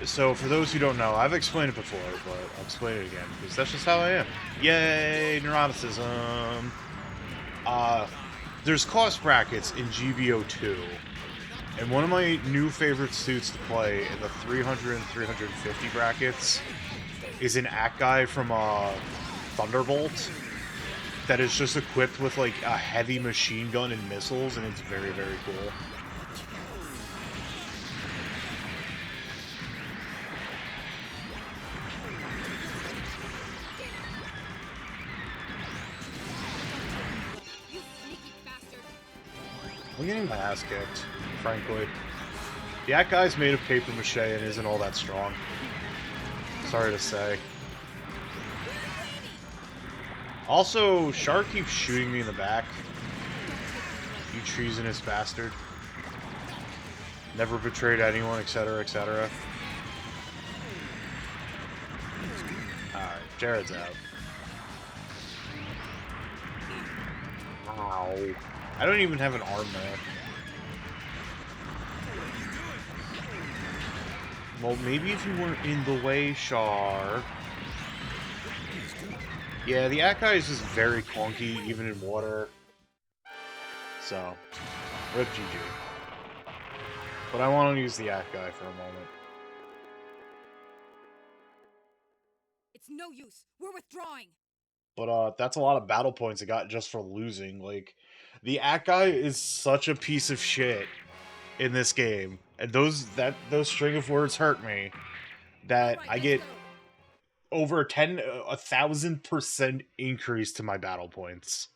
so for those who don't know, I've explained it before, but I'll explain it again because that's just how I am. Yay, neuroticism. There's cost brackets in GBO2, and one of my new favorite suits to play in the 300 and 350 brackets is an Act guy from Thunderbolt that is just equipped with like a heavy machine gun and missiles, and it's very, very cool. I'm getting my ass kicked, frankly. That guy's made of paper mache and isn't all that strong. Sorry to say. Also, Shark keeps shooting me in the back. You treasonous bastard. Never betrayed anyone, etc., etc. Alright, Jared's out. Ow. I don't even have an arm there. Well, maybe if you weren't in the way, Char. Yeah, the Akai is just very clunky, even in water. So, rip GG. But I want to use the Akai for a moment. It's no use. We're withdrawing. But that's a lot of battle points I got just for losing. Like, the Akai is such a piece of shit in this game, and those string of words hurt me. That All right, I let's get go. over 1,000% increase to my battle points.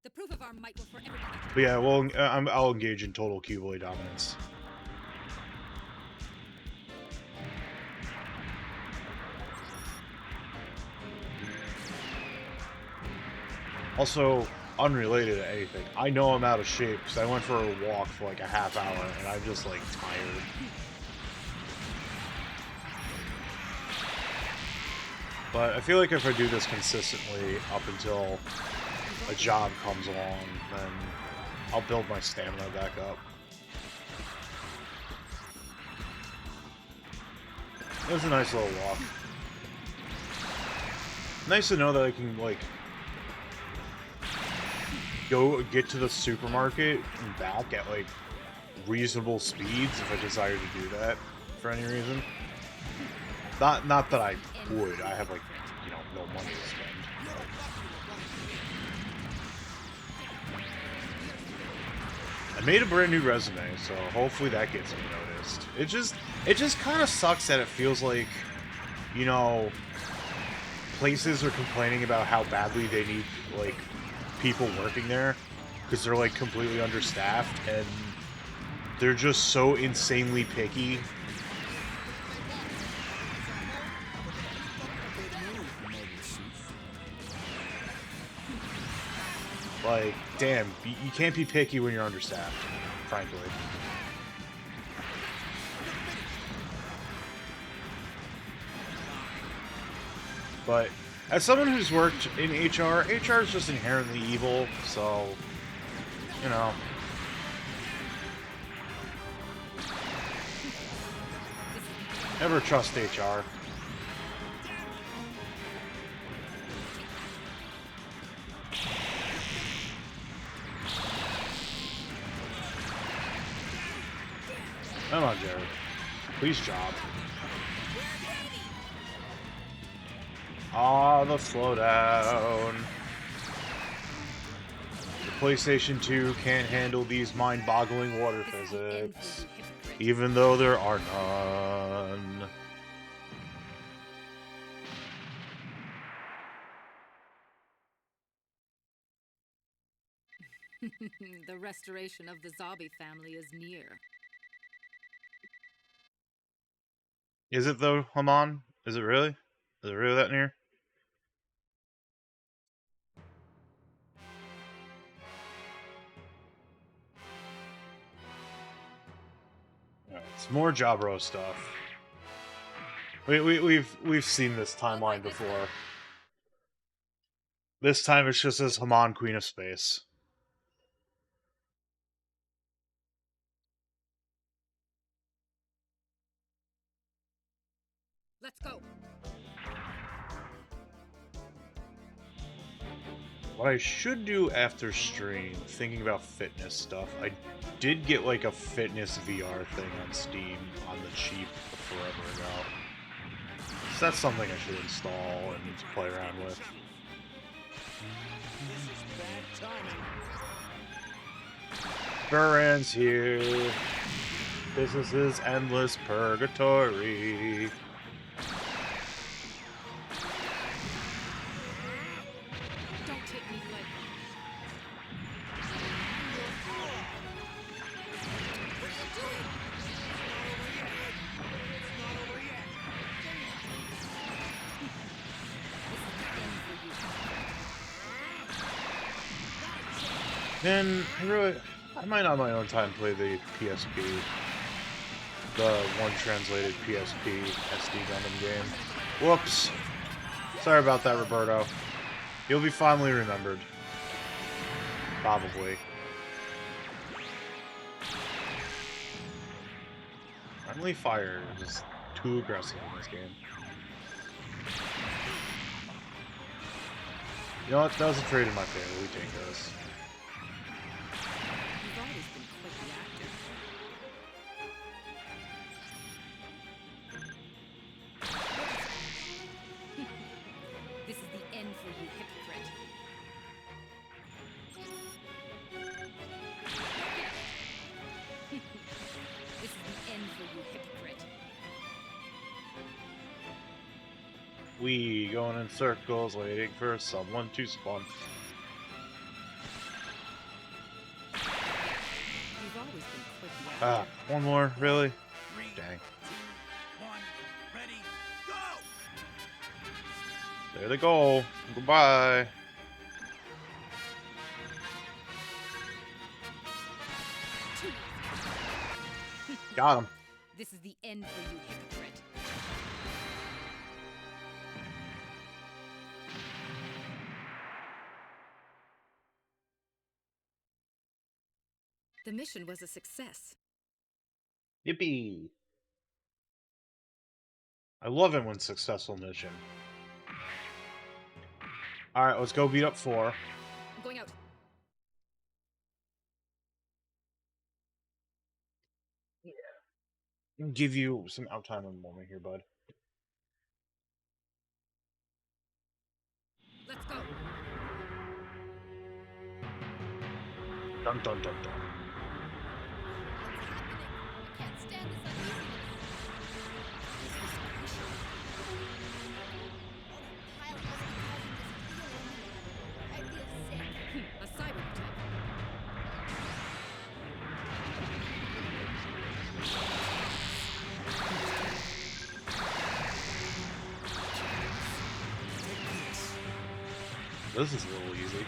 The proof of our might will forever be. But yeah, well, I'll engage in total Cuboid dominance. Also, unrelated to anything, I know I'm out of shape because I went for a walk for like a half hour and I'm just like tired. But I feel like if I do this consistently up until a job comes along, then I'll build my stamina back up. It was a nice little walk. Nice to know that I can, like, go get to the supermarket and back at, like, reasonable speeds if I desire to do that for any reason. Not that I would. I have, like, you know, no money to spend. I made a brand new resume, so hopefully that gets me noticed. It just kind of sucks that it feels like, you know, places are complaining about how badly they need, like, people working there because they're, like, completely understaffed, and they're just so insanely picky. Like, damn, you can't be picky when you're understaffed, frankly. But as someone who's worked in HR is just inherently evil, so, you know. Never trust HR. Come on, Jared. Please job. Ah, the slowdown. The PlayStation 2 can't handle these mind-boggling water physics, even though there are none. The restoration of the Zabi family is near. Is it though, Haman? Is it really? Is it really that near? Alright, some more Jabro stuff. We've seen this timeline before. This time it's just as Haman, Queen of Space. Let's go. What I should do after stream, thinking about fitness stuff, I did get like a fitness VR thing on Steam on the cheap forever ago. So that's something I should install and play around with. Buran's here. This is endless purgatory. Don't take me lightly. Man, I might not on my own time play the PSP, the one translated PSP SD Gundam game. Whoops. Sorry about that, Roberto. You'll be fondly remembered. Probably. Friendly fire is just too aggressive in this game. You know what? That was a trade in my favor. We take this. You've always been quite the actor. This is the end for you, hypocrite. This is the end for you, hypocrite. We going in circles, waiting for someone to spawn. You've always been quite the actor. Ah, one more, really? 3, Dang. 2, 1, ready, go! There they go. Goodbye. Got him. This is the end for you, hypocrite. The mission was a success. Yippee. I love it when successful mission. Alright, let's go beat up 4. I'm going out. Give you some out time in a moment here, bud. Let's go. Dun dun dun dun. What's happening? I can't stand this uneasiness. A cyber attack. This is a little easy.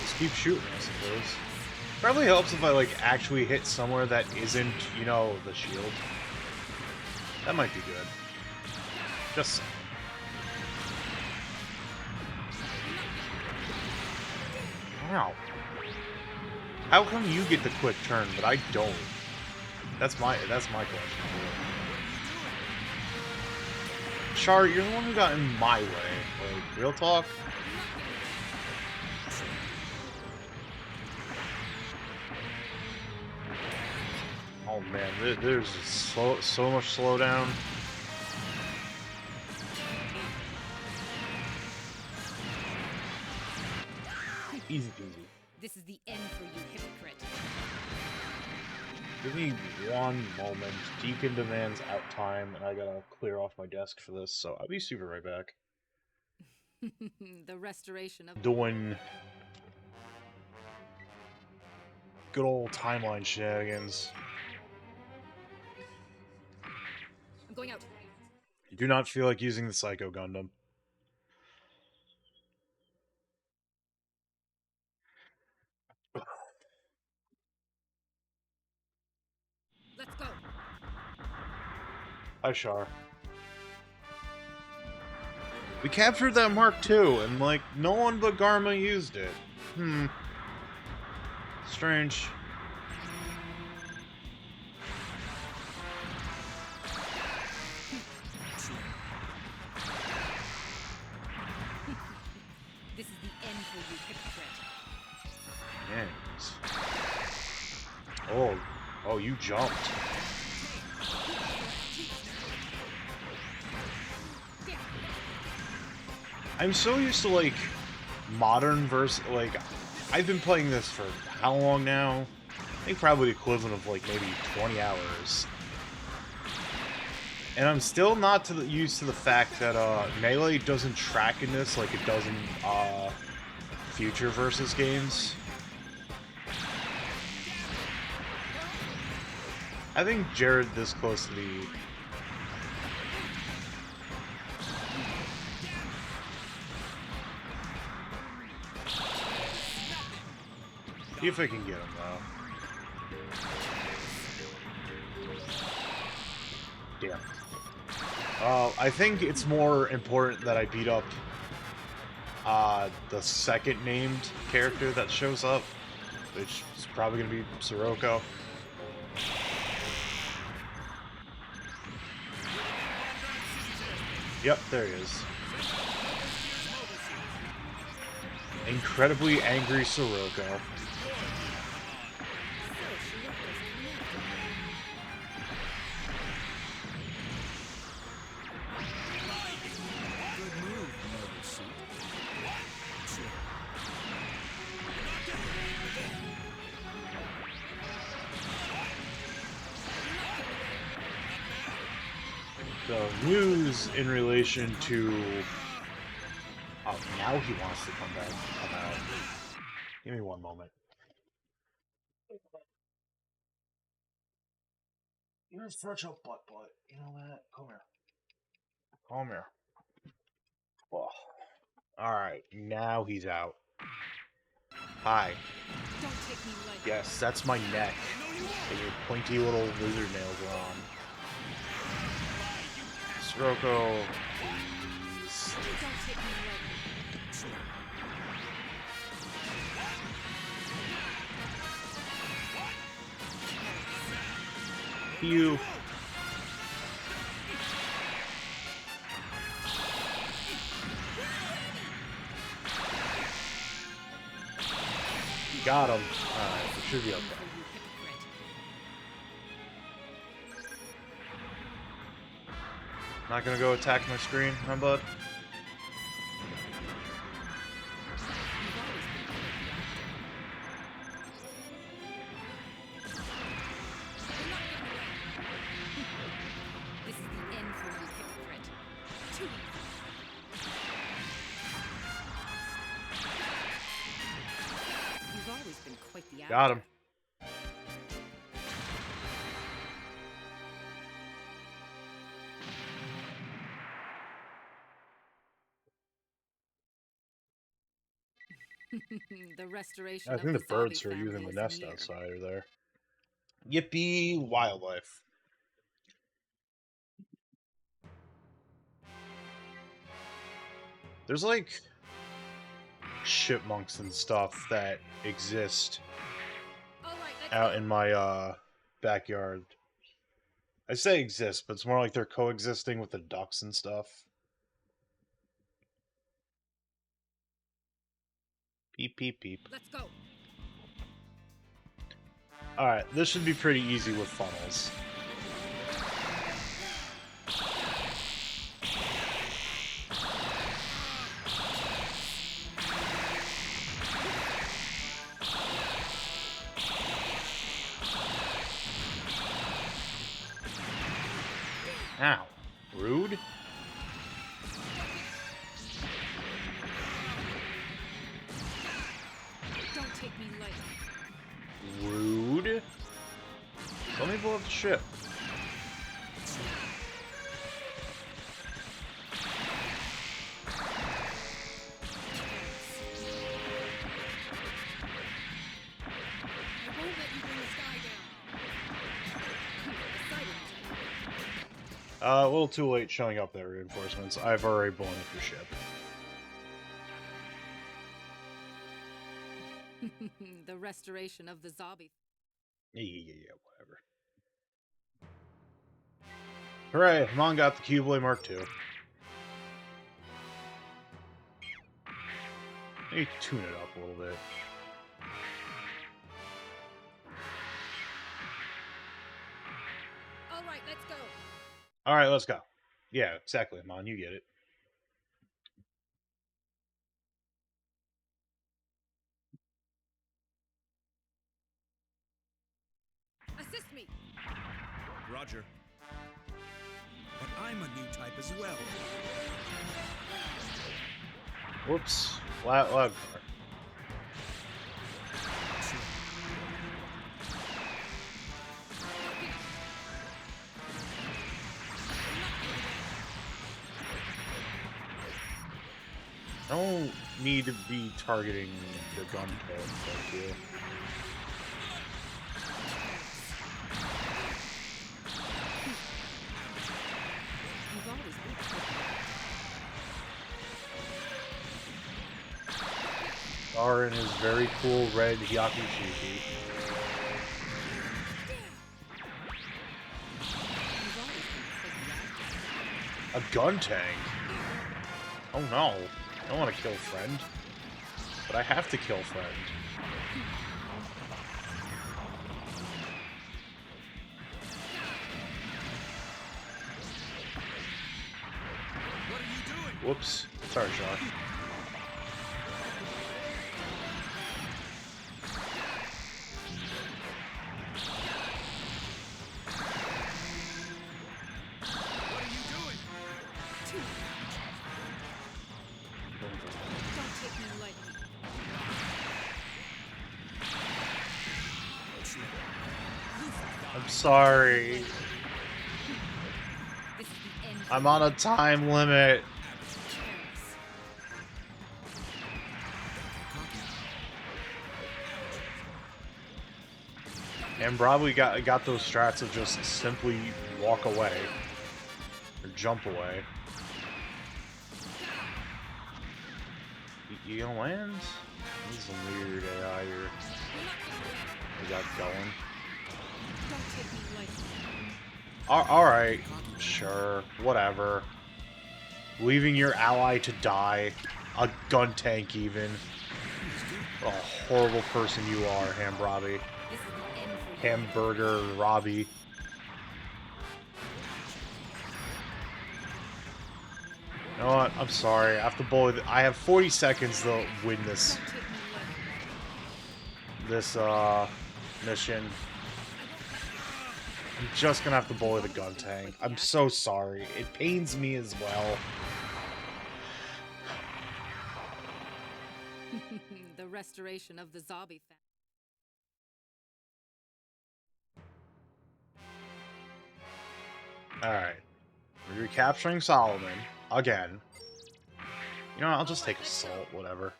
Just keep shooting, I suppose. Probably helps if I, like, actually hit somewhere that isn't, you know, the shield. That might be good. Just saying. Wow. How come you get the quick turn, but I don't? That's my question. Char, you're the one who got in my way. Like, real talk? Oh man, there's so much slowdown. Easy peasy. This is the end for you, hypocrite. Give me one moment. Deacon demands out time, and I gotta clear off my desk for this, so I'll be super right back. The restoration of Doing good old timeline shenanigans. I'm going out. I do not feel like using the Psycho Gundam. Let's go. Hi, Char. We captured that Mark II, and, like, no one but Garma used it. Strange. This is the end for you, hypocrite. Yes. Oh, you jumped. I'm so used to, like, modern verse, like, I've been playing this for how long now? I think probably the equivalent of, like, maybe 20 hours. And I'm still not used to the fact that, Melee doesn't track in this like it does in, future versus games. I think Jared this close to the... See if I can get him, though. Damn. I think it's more important that I beat up the second named character that shows up, which is probably going to be Sirocco. Yep, there he is. Incredibly angry Sirocco. Good move, mobile suit. The news in relation to... Oh, now he wants to come out. Give me one moment. You're such a butt. You know that? Come here. Come here. Oh. Alright, now he's out. Hi. Don't take me like Yes, that's my neck that your pointy little lizard nails are on. Sirocco, please. Don't take me like You. Got him. Alright, it should be okay. Not gonna go attack my screen, huh, bud? This is the end for you, hypocrite. Too easy. You've always been quite the actor. Got him. The restoration I of think the the birds zombie are using family the is nest near. outside of there. Yippee, wildlife. There's like chipmunks and stuff that exist All right, let's out go. in my backyard. I say exist, but it's more like they're coexisting with the ducks and stuff. Peep, peep, peep. Let's go. Alright, this should be pretty easy with funnels. Ow. Rude? Don't take me lightly. Rude? Let me blow up the ship. I won't let you bring the sky down. The A little too late showing up there, reinforcements. I've already blown up your ship. sighting. The restoration of the zombie. Yeah, whatever. Hooray, Mon got the Cubeblade Mark II. Maybe tune it up a little bit. All right, let's go. Alright, let's go. Yeah, exactly, Mon, you get it. Assist me. Roger. But I'm a new type as well. Whoops. Lag bar. I don't need to be targeting the gun pit, thank you. You've always been Are in his very cool red Hyakushiki. A gun tank? Oh no. I don't want to kill friend. But I have to kill friend. What are you doing? Whoops. Sorry, Sean. What are you doing? Don't take me lightly. I'm sorry. This is the end. I'm on a time limit. Careless. And probably got those strats of just simply walk away. Or jump away. You gonna land? This is some weird AI here. We got going. Don't take me lightly. Alright. Sure. Whatever. Leaving your ally to die. A gun tank even. What a horrible person you are, Hamrobbie. This is the end for you. Hamburger Robbie. You know what? I'm sorry. I have to bully. I have 40 seconds to win this Don't take me lightly. mission. I'm just gonna have to bully the gun tank. I'm so sorry. It pains me as well. The restoration of the zombie family. Alright. We're recapturing Solomon. Again. You know what? I'll just take Assault, whatever.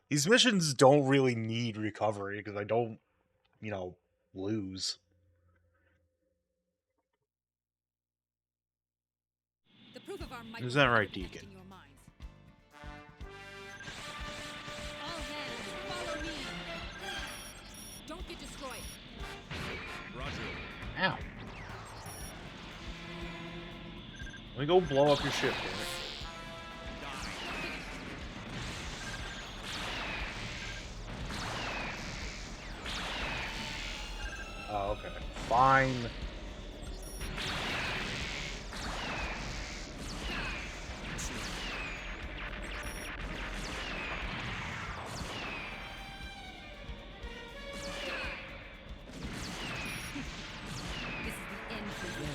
These missions don't really need recovery, because I don't, you know, lose. The proof of our might Is will that right, be etched Deacon? in your minds. All hands, follow me. Don't get destroyed. Roger. Ow. Let me go blow up your ship, damn it. Oh, okay. Fine. This is the end for you.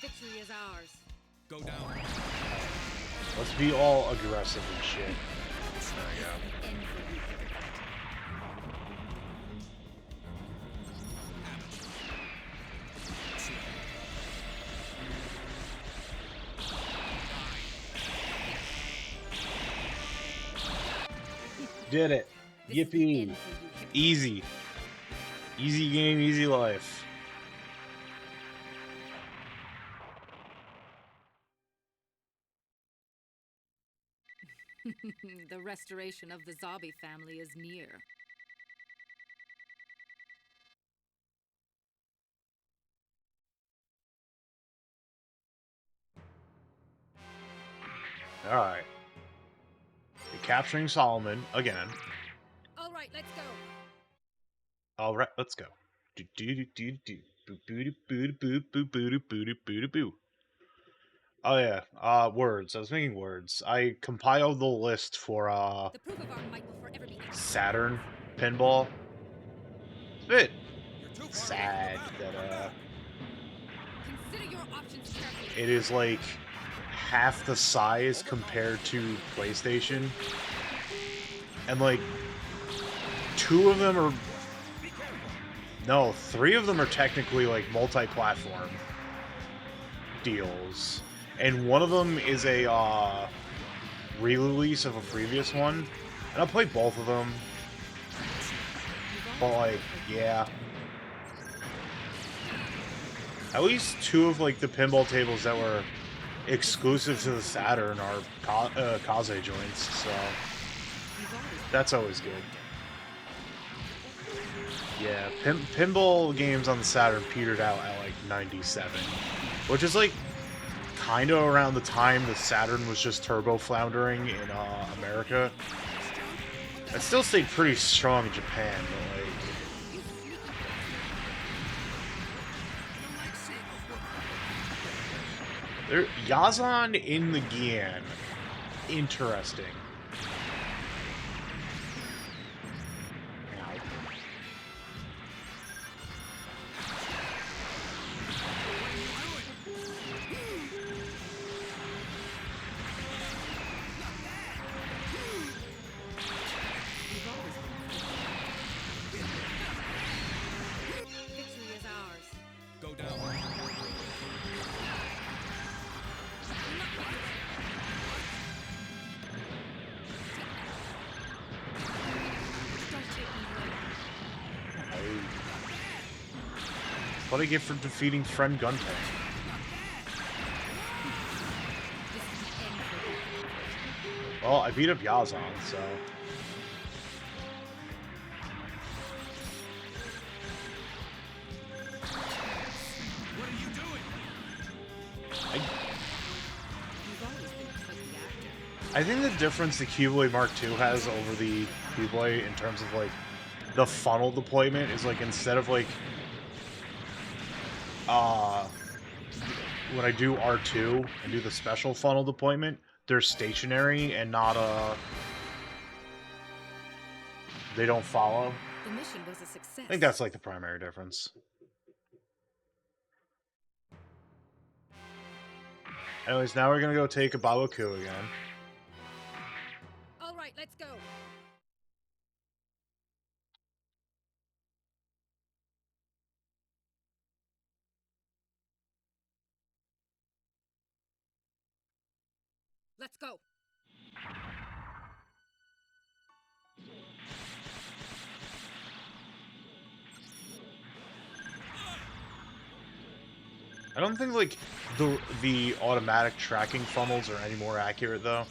Victory is ours. Go down. Let's be all aggressive and shit. There we go. End for you. Did it. This is the Yippee. end for you, hypocrite. Easy. Easy game, easy life. The restoration of the zombie family is near. Alright. Capturing Solomon again. All right, let's go. Alright, let's go. Do do do do do. Boo boo boo boo boo boo boo boo boo. Oh yeah, words. I was making words. I compiled the list for The proof of our might will forever be etched. Saturn pinball. It's a bit You're too far sad away from the that battle. Consider your options carefully. it is like half the size compared to PlayStation. And like 2 of them are no, 3 of them are technically like multi-platform. deals, and one of them is a re-release of a previous one, and I played both of them. But like, yeah. At least two of like the pinball tables that were exclusive to the Saturn are Kaze joints, so that's always good. Yeah, pinball games on the Saturn petered out at like 97, which is like kind of around the time the Saturn was just turbo floundering in America. It still stayed pretty strong in Japan, but like... Yazan in the Gian. Interesting. Victory is ours. Go down. Don't take me away. What I get for defeating friend Guntank. This is the end for you. Well, I beat up Yazan, so... What are you doing? You've always been quite the actor. I think the difference the Keyblade Mark II has over the Keyblade in terms of, like, the funnel deployment is, like, instead of, like, when I do R2 and do the special funnel deployment, they're stationary and not, they don't follow. The mission was a success. I think that's, like, the primary difference. Anyways, now we're gonna go take a Babaku again. All right, let's go. Let's go. I don't think, like, the automatic tracking funnels are any more accurate, though.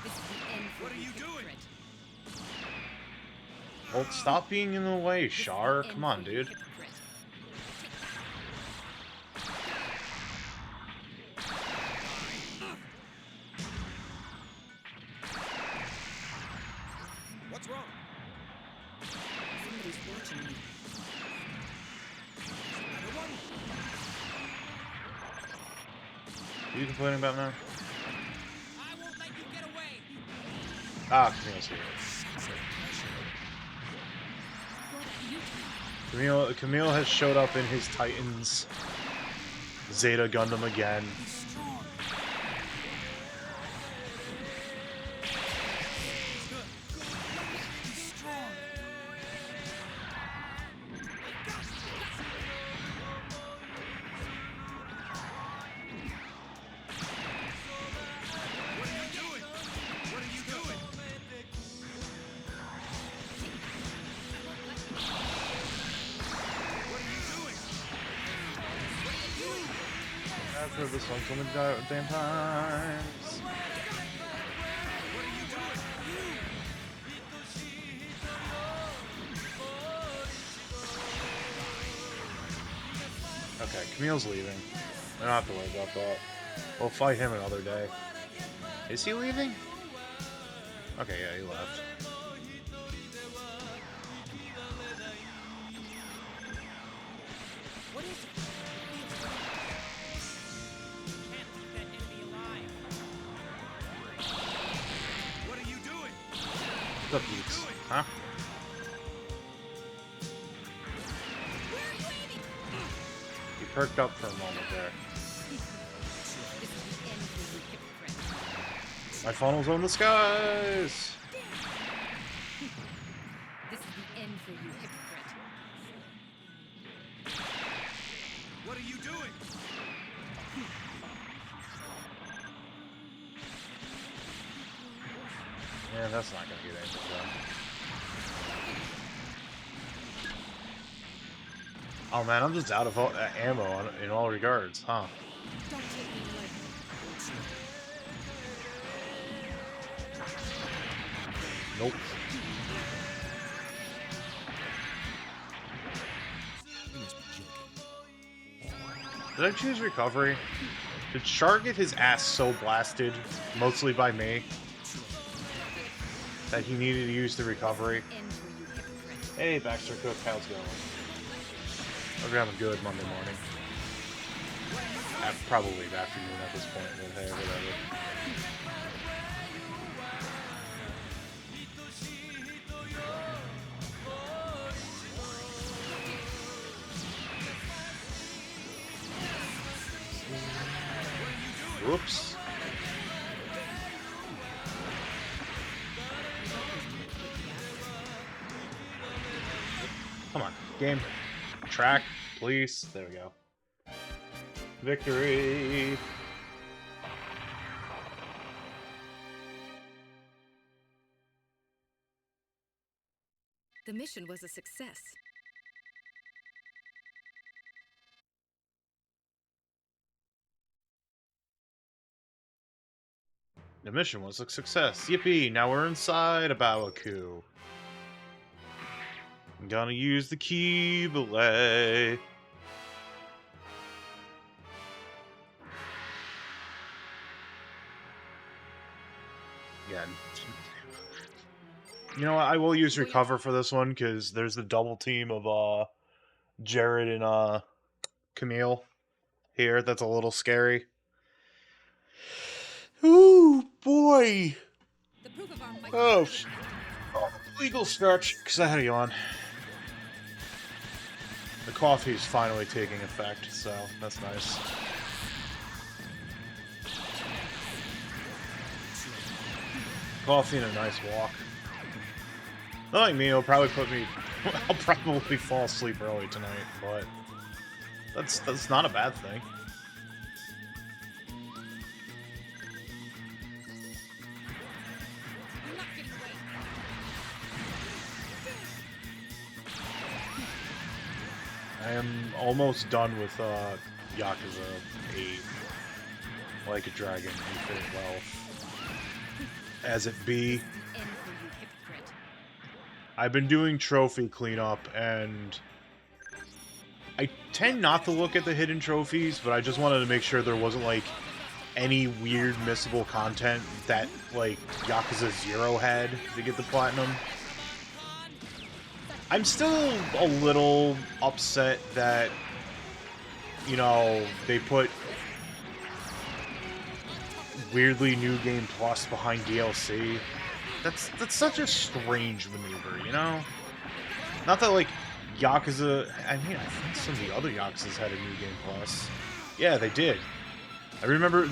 This is the end for What are you doing? hypocrite. Well, stop being in the way, This is the Char. end Come on, for you, dude. hypocrite. What's wrong? Somebody's watching me. Another one? What are you complaining about now? I won't let you get away. Ah, Camille's here. What are you doing? Camille has showed up in his Titans Zeta Gundam again. What are you doing? What are you doing? What are you doing? I've heard this song so many damn times. What are you doing? Okay, Camille's leaving. I don't have to worry about that. We'll fight him another day. Is he leaving? Okay, yeah, he left. What is it? Can't keep that enemy alive. What are you doing? What's up, Beats? Huh? Where are you aiming? He perked up for a moment there. This is the end for you, hypocrite. My funnel's on the skies! This is the end for you, hypocrite. Yeah, that's not gonna get anything done. Oh man, I'm just out of ammo in all regards, huh? Don't take me lightly. Nope. You must be joking. Did I choose recovery? Did Char get his ass so blasted, mostly by me, that he needed to use the recovery? End for you, hypocrite. Hey, Baxter Cook, how's it going? Hope you're having a good Monday morning. Probably afternoon at this point, but hey, whatever. Whoops. Come on, game. Track, please. There we go. Victory! The mission was a success. The mission was a success. Yippee! Now we're inside a Bawaku. I'm gonna use the key belay. Yeah. You know what? I will use recover for this one because there's the double team of Jared and Camille here. That's a little scary. Ooh boy! The proof of our might. Oh, legal stretch because I had a yawn. The coffee is finally taking effect, so that's nice. Coffee and a nice walk. Knowing me, it'll probably put me. I'll probably fall asleep early tonight, but that's not a bad thing. You're not getting away. I am almost done with Yakuza 8. Like a Dragon, Infinite Wealth. As it be. End for you, hypocrite. I've been doing trophy cleanup, and I tend not to look at the hidden trophies, but I just wanted to make sure there wasn't, like, any weird missable content that, like, Yakuza 0 had to get the platinum. I'm still a little upset that, you know, they put weirdly New Game Plus behind DLC. That's such a strange maneuver, you know? Not that, like, Yakuza... I mean, I think some of the other Yakuzas had a New Game Plus. Yeah, they did. I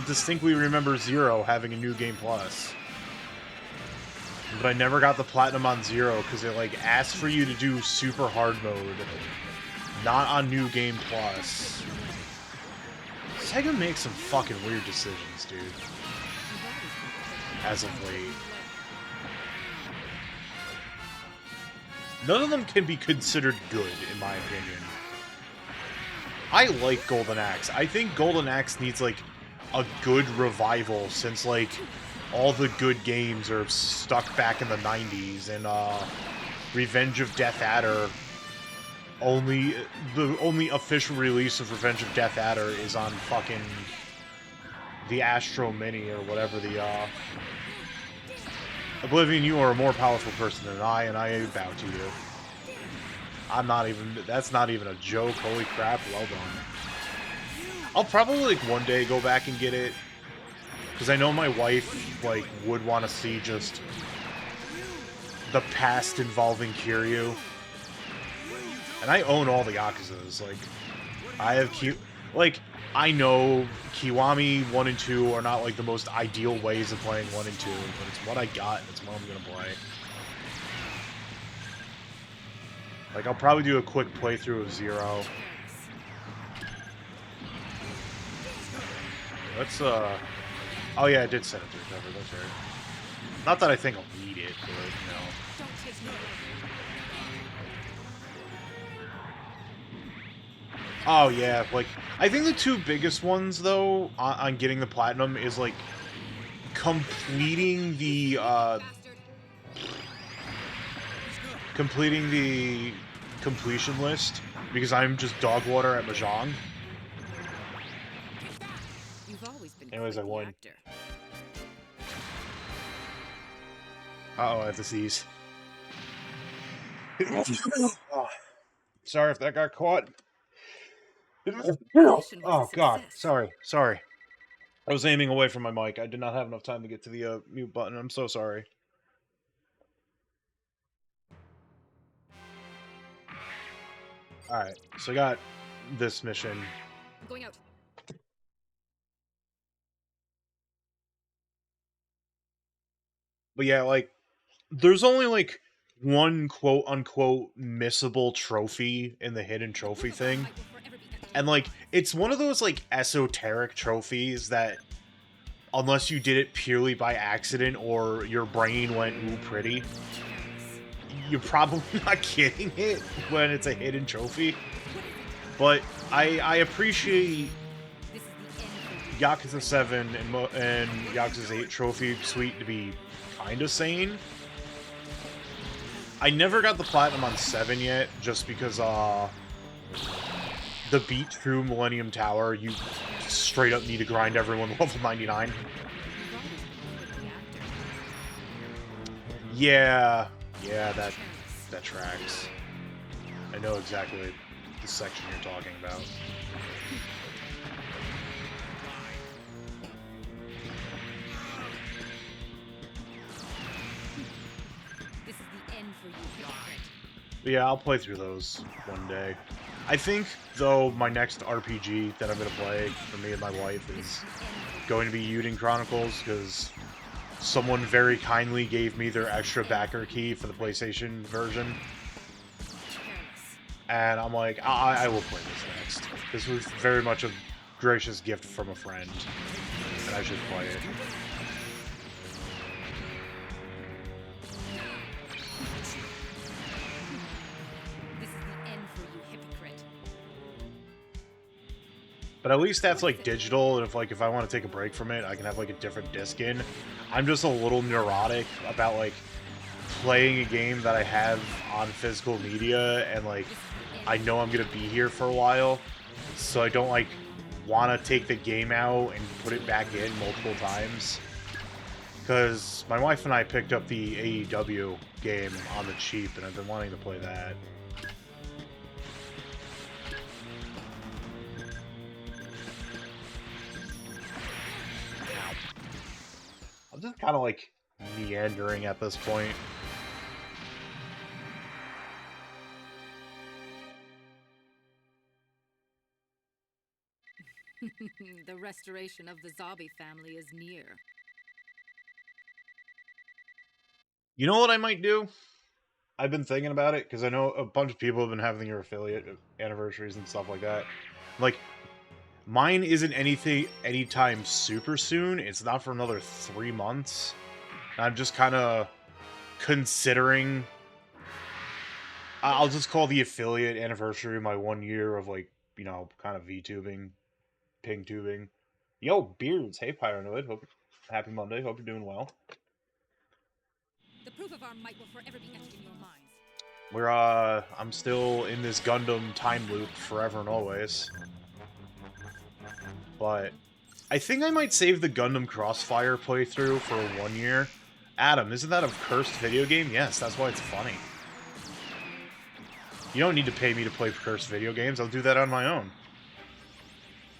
distinctly remember 0 having a New Game Plus. But I never got the platinum on 0 because it, like, asked for you to do super hard mode. Not on New Game Plus. Sega makes some fucking weird decisions, dude. As of late. None of them can be considered good, in my opinion. I like Golden Axe. I think Golden Axe needs, like, a good revival since, like, all the good games are stuck back in the 90s, and, Revenge of Death Adder... The only official release of Revenge of Death Adder is on fucking... the Astro Mini, or whatever the, Oblivion, you are a more powerful person than I, and I bow to you. That's not even a joke, holy crap, well done. I'll probably, like, one day go back and get it, because I know my wife, like, would want to see just the past involving Kiryu. And I own all the Yakuzas, like, I have I know Kiwami 1 and 2 are not, like, the most ideal ways of playing 1 and 2, but it's what I got, and it's what I'm gonna play. Like, I'll probably do a quick playthrough of 0. let's, oh yeah, I did set it to recover, that's right. Not that I think I'll need it, but, you know. Don't take me. Oh yeah, like, I think the two biggest ones, though, on getting the platinum is, like, completing the, Bastard. completing the completion list, because I'm just dog water at Mahjong. You've always been Anyways, quite I the won. actor. Uh-oh, I have to seize. Oh, sorry if that got caught. Mission was a Oh, God. success. Sorry. I was aiming away from my mic. I did not have enough time to get to the mute button. I'm so sorry. Alright, so I got this mission. I'm going out. But yeah, like, there's only, like, one quote-unquote missable trophy in the hidden trophy thing. And, like, it's one of those, like, esoteric trophies that, unless you did it purely by accident or your brain went, ooh, pretty, you're probably not getting it when it's a hidden trophy. But I appreciate This is the end for you. Yakuza 7 and Yakuza 8 trophy suite to be kind of sane. I never got the platinum on 7 yet, just because, the beat through Millennium Tower, you straight up need to grind everyone level 99. You've always been quite the actor. Yeah, that tracks. I know exactly the section you're talking about. This is the end for you, hypocrite. But yeah, I'll play through those one day. I think, though, my next RPG that I'm going to play for me and my wife is going to be Yuden Chronicles, because someone very kindly gave me their extra backer key for the PlayStation version. And I'm like, I will play this next. This was very much a gracious gift from a friend, and I should play it. This is the end for you, hypocrite. But at least that's like digital, and if I want to take a break from it, I can have like a different disc in. I'm just a little neurotic about like playing a game that I have on physical media, and like I know I'm gonna be here for a while, so I don't like want to take the game out and put it back in multiple times. Because my wife and I picked up the AEW game on the cheap, and I've been wanting to play that. I'm just kind of like meandering at this point. The restoration of the zombie family is near. You know what I might do? I've been thinking about it, because I know a bunch of people have been having their affiliate anniversaries and stuff like that. Like, mine isn't anytime super soon. It's not for another 3 months. I'm just kind of considering... I'll just call the affiliate anniversary my 1 year of, like, you know, kind of VTubing, ping tubing. Yo, Beards. Hey, Pyranoid. Happy Monday. Hope you're doing well. The proof of our might will forever be etched in your minds. I'm still in this Gundam time loop forever and always. But I think I might save the Gundam Crossfire playthrough for 1 year. Adam, isn't that a cursed video game? Yes, that's why it's funny. You don't need to pay me to play cursed video games. I'll do that on my own.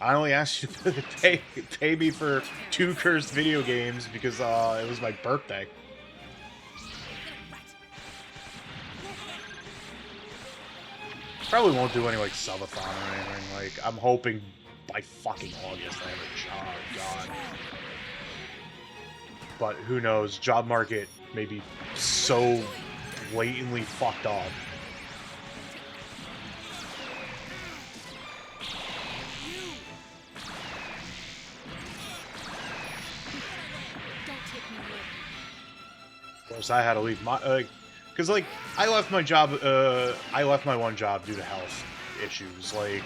I only asked you to pay me for 2 cursed video games because it was my birthday. Probably won't do any, like, subathon or anything. Like, I'm hoping by fucking August I have a job, God. But who knows? Job market may be so blatantly fucked up. course, I had to leave my because like I left my job. I left my one job due to health issues. Like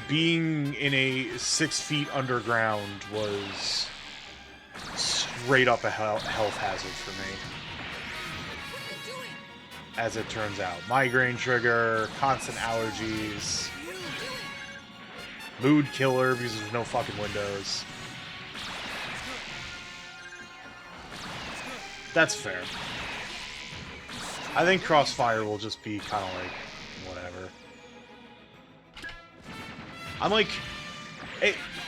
being in a 6 feet underground was straight up a health hazard for me. What are you doing? As it turns out, migraine trigger, constant allergies, What are you doing? mood killer because there's no fucking windows. That's fair. I think Crossfire will just be kind of like, whatever. I'm like,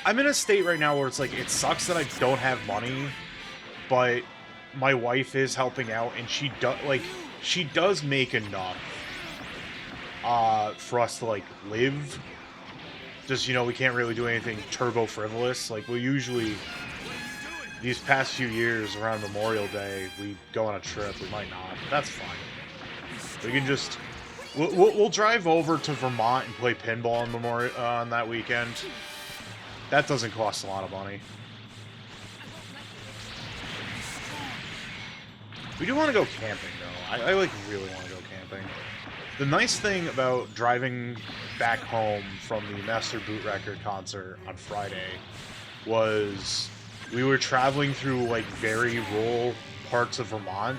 I'm in a state right now where it's like, it sucks that I don't have money, but my wife is helping out, and she does make enough for us to like live. Just, you know, we can't really do anything turbo frivolous. Like we usually, these past few years around Memorial Day, we go on a trip. We might not, but that's fine. We can just we'll drive over to Vermont and play pinball on Memorial on that weekend. That doesn't cost a lot of money. We do want to go camping though. I like really want to go camping. The nice thing about driving back home from the Master Boot Record concert on Friday was we were traveling through like very rural parts of Vermont,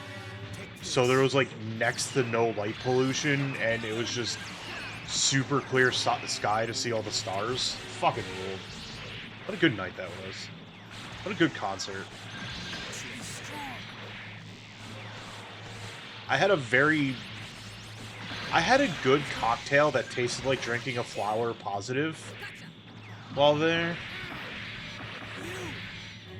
so there was like next to no light pollution, and it was just super clear sky to see all the stars. Fucking ruled. What a good night that was. What a good concert. I had a good cocktail that tasted like drinking a flower positive while there.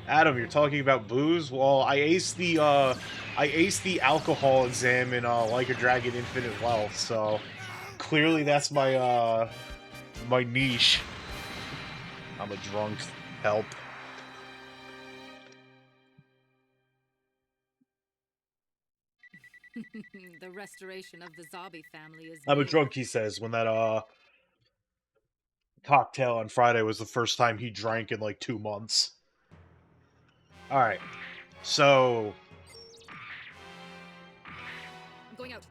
Adam, you're talking about booze? Well, I aced the alcohol exam in Like a Dragon Infinite Wealth, so clearly that's my my niche. I'm a drunk help. The restoration of the Zabi family is I'm a near. drunk, he says, when that cocktail on Friday was the first time he drank in like 2 months. Alright. So I'm going out.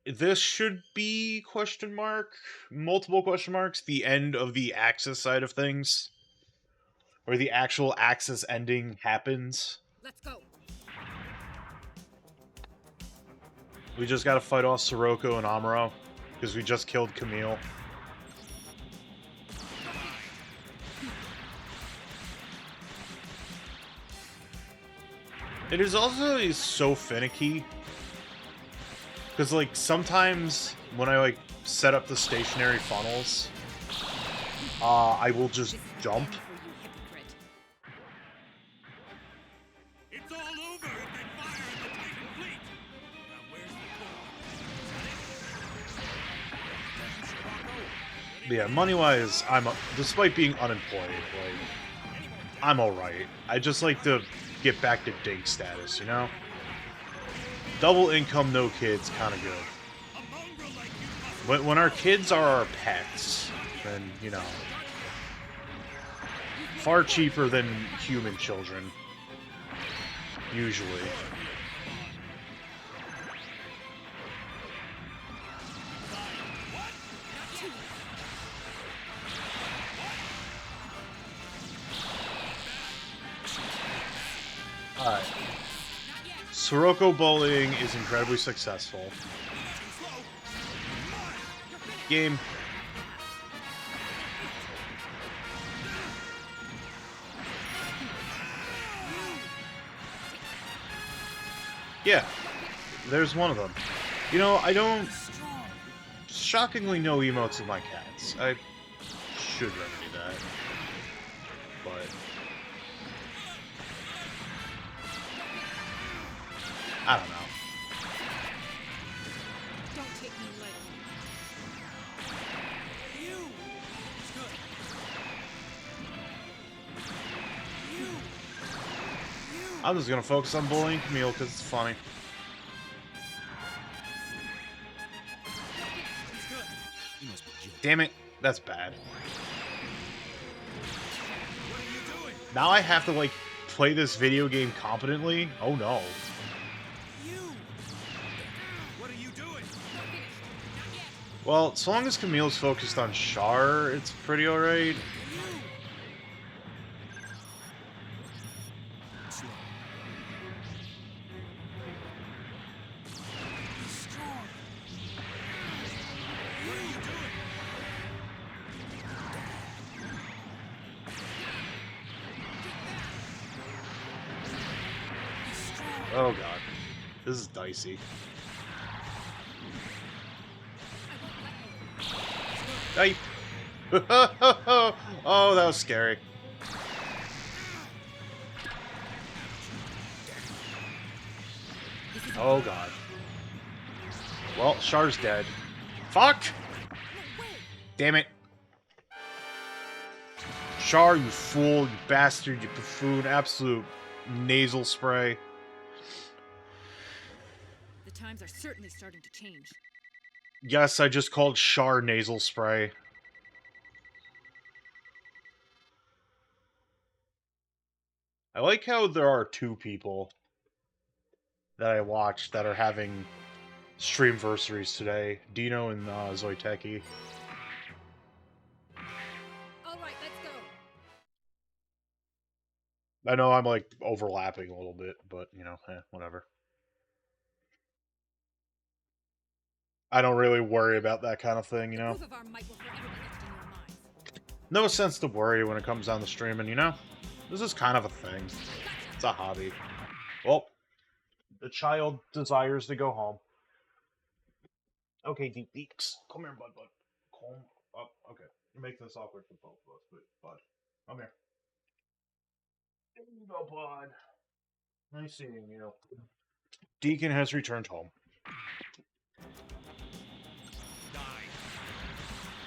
this should be multiple question marks, the end of the Axis side of things. Where the actual Axis ending happens. Let's go. We just gotta fight off Sirocco and Amuro, because we just killed Camille. It is also so finicky. Because, like, sometimes when I, like, set up the stationary funnels, I will just jump. For you, hypocrite. It's all over if they fire at the Titan fleet! Now where's the core? Yeah, money-wise, despite being unemployed, like, I'm alright. I just like to get back to date status, you know? Double income, no kids, kind of good. When our kids are our pets, then, you know, far cheaper than human children, usually. Alright. Sirocco bullying is incredibly successful. Game. Yeah, there's one of them. You know, I don't shockingly no emotes with my cats. I should remedy that. But I don't know. Don't take me lightly. I'm just gonna focus on bullying Camille because it's funny. You must be joking. Damn it, that's bad. Now I have to, like, play this video game competently? Oh no. You! What are you doing? Well, so long as Camille's focused on Char, it's pretty alright. Slow. Strong! What are you doing? Oh god. This is dicey. Hey! Oh, that was scary. Oh god. Well, Char's dead. Fuck! Damn it. Char, you fool, you bastard, you buffoon, absolute nasal spray. The times are certainly starting to change. Yes, I just called Char nasal spray. I like how there are two people that I watched that are having streamversaries today. Dino and Zoiteki. All right, let's go. I know I'm like overlapping a little bit, but you know, whatever. I don't really worry about that kind of thing, you know? Proof of our might will forever be etched in your minds. No sense to worry when it comes down to streaming, you know? This is kind of a thing. It's a hobby. Well, the child desires to go home. Okay, Deep Beaks. Come here, bud. Come up. Okay. You're making this awkward for both of us, but bud. Come here. There you go, bud. Nice seeing you. Deacon has returned home.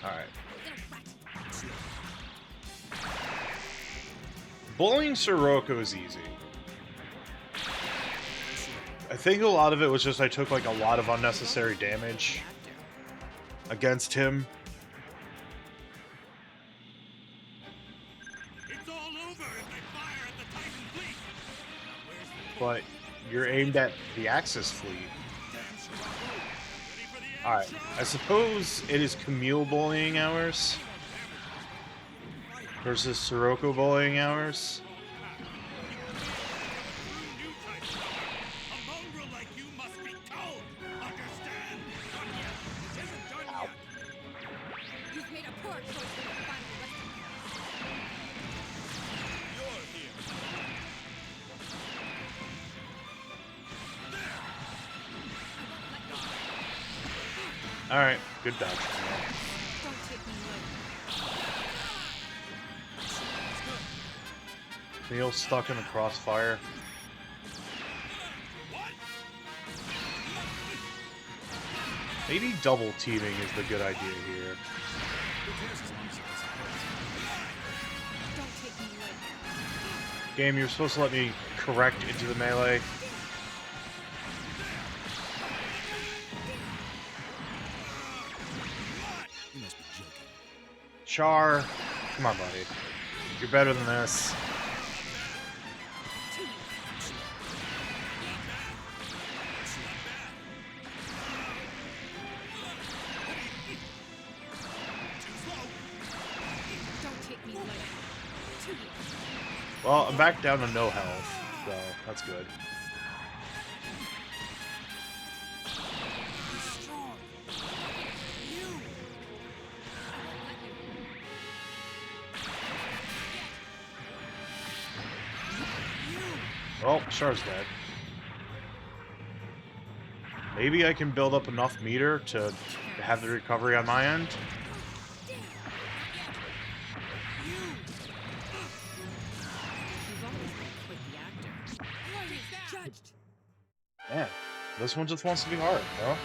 Alright. Bullying Sirocco is easy. I think a lot of it was just I took like a lot of unnecessary damage against him. It's all over if they fire at the Titan fleet! Where's the But you're aimed at the Axis fleet. damn Shirako? Ready for the end, Alright, Char? I suppose it is Camille bullying hours versus Sirocco bullying hours. New Titan power. A mongrel like you must be told! Understand? Not yet. It isn't done yet. You've made a poor choice for your final resting. You're here. Alright, good dodge. Don't take me lightly. Camille's stuck in the crossfire. Maybe double teaming is the good idea here. Don't take me lightly. Game, you're supposed to let me correct into the melee. You must be joking. Char, come on, buddy. You're better than this. Don't take me lightly. Too late. Well, I'm back down to no health, so that's good. Strong. You. Well, Char's dead. Maybe I can build up enough meter to have the recovery on my end. You've always been quite the actor. Judged. Man, this one just wants to be hard, bro.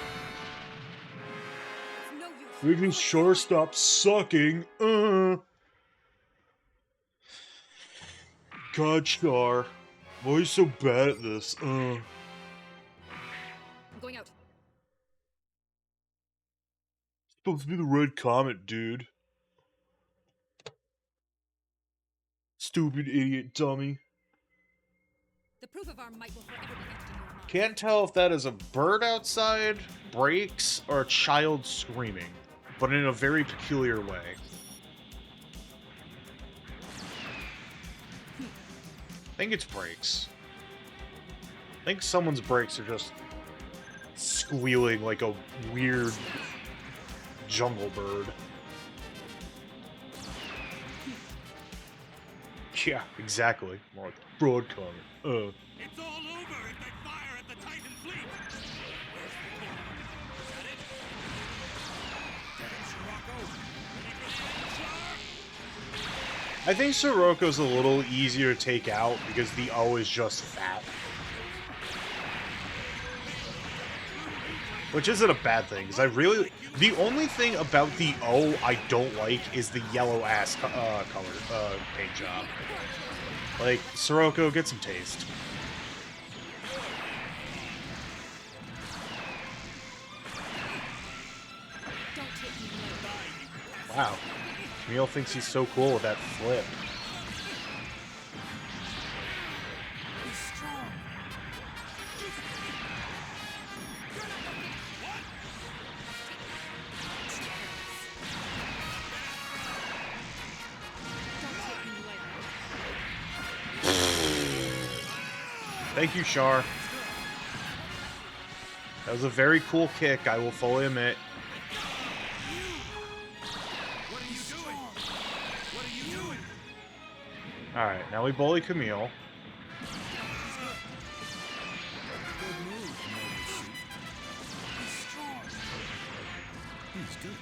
It's no use. We can sure stop sucking. God, Char. Why are you so bad at this? I'm going out. Supposed to be the red comet, dude. Stupid idiot dummy. The proof of our might will forever be etched in your mind. Can't tell if that is a bird outside, brakes, or a child screaming, but in a very peculiar way. I think it's brakes. I think someone's brakes are just squealing like a weird jungle bird. Yeah, exactly. More like broadcast. It's all over if they fire at the Titan fleet! Where's the core? Is that it? Damn, Scirocco! Ready for the end, Char? I think Siroko's a little easier to take out because the O is just fat. Which isn't a bad thing, because I really... The only thing about the O I don't like is the yellow-ass color paint job. Like, Sirocco, get some taste. Don't take me lightly. Wow. Camille thinks he's so cool with that flip. Be strong. Don't take me lightly. Thank you, Char. That was a very cool kick, I will fully admit. What are you doing? What are you doing? Alright, now we bully Camille. Good move, Mobile Suit. He's strong. He's good.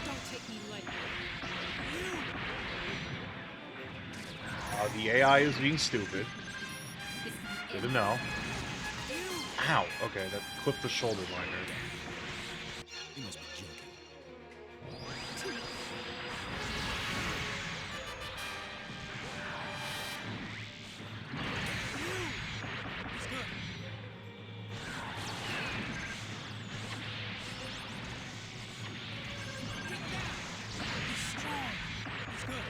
Don't take me lightly. The AI is being stupid. This is Good it. to know. Ow! Okay, that clipped the shoulder liner. He must be joking. He's good. He's strong. He's good.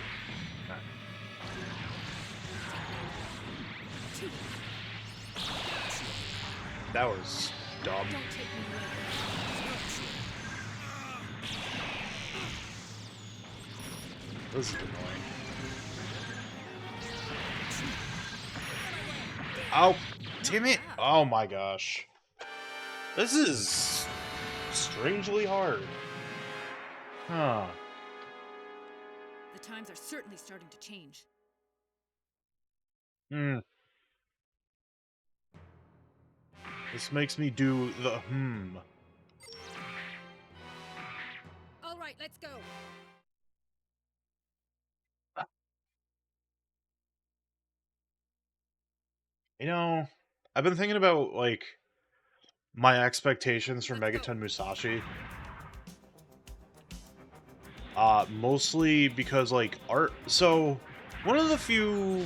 That was dumb. Don't take me lightly. This is annoying. Oh, damn it! Oh my gosh. This is strangely hard. Huh. The times are certainly starting to change. This makes me do the All right, let's go. You know, I've been thinking about, like, my expectations for Let's go. Megaton Musashi. Mostly because, like, art... So, one of the few,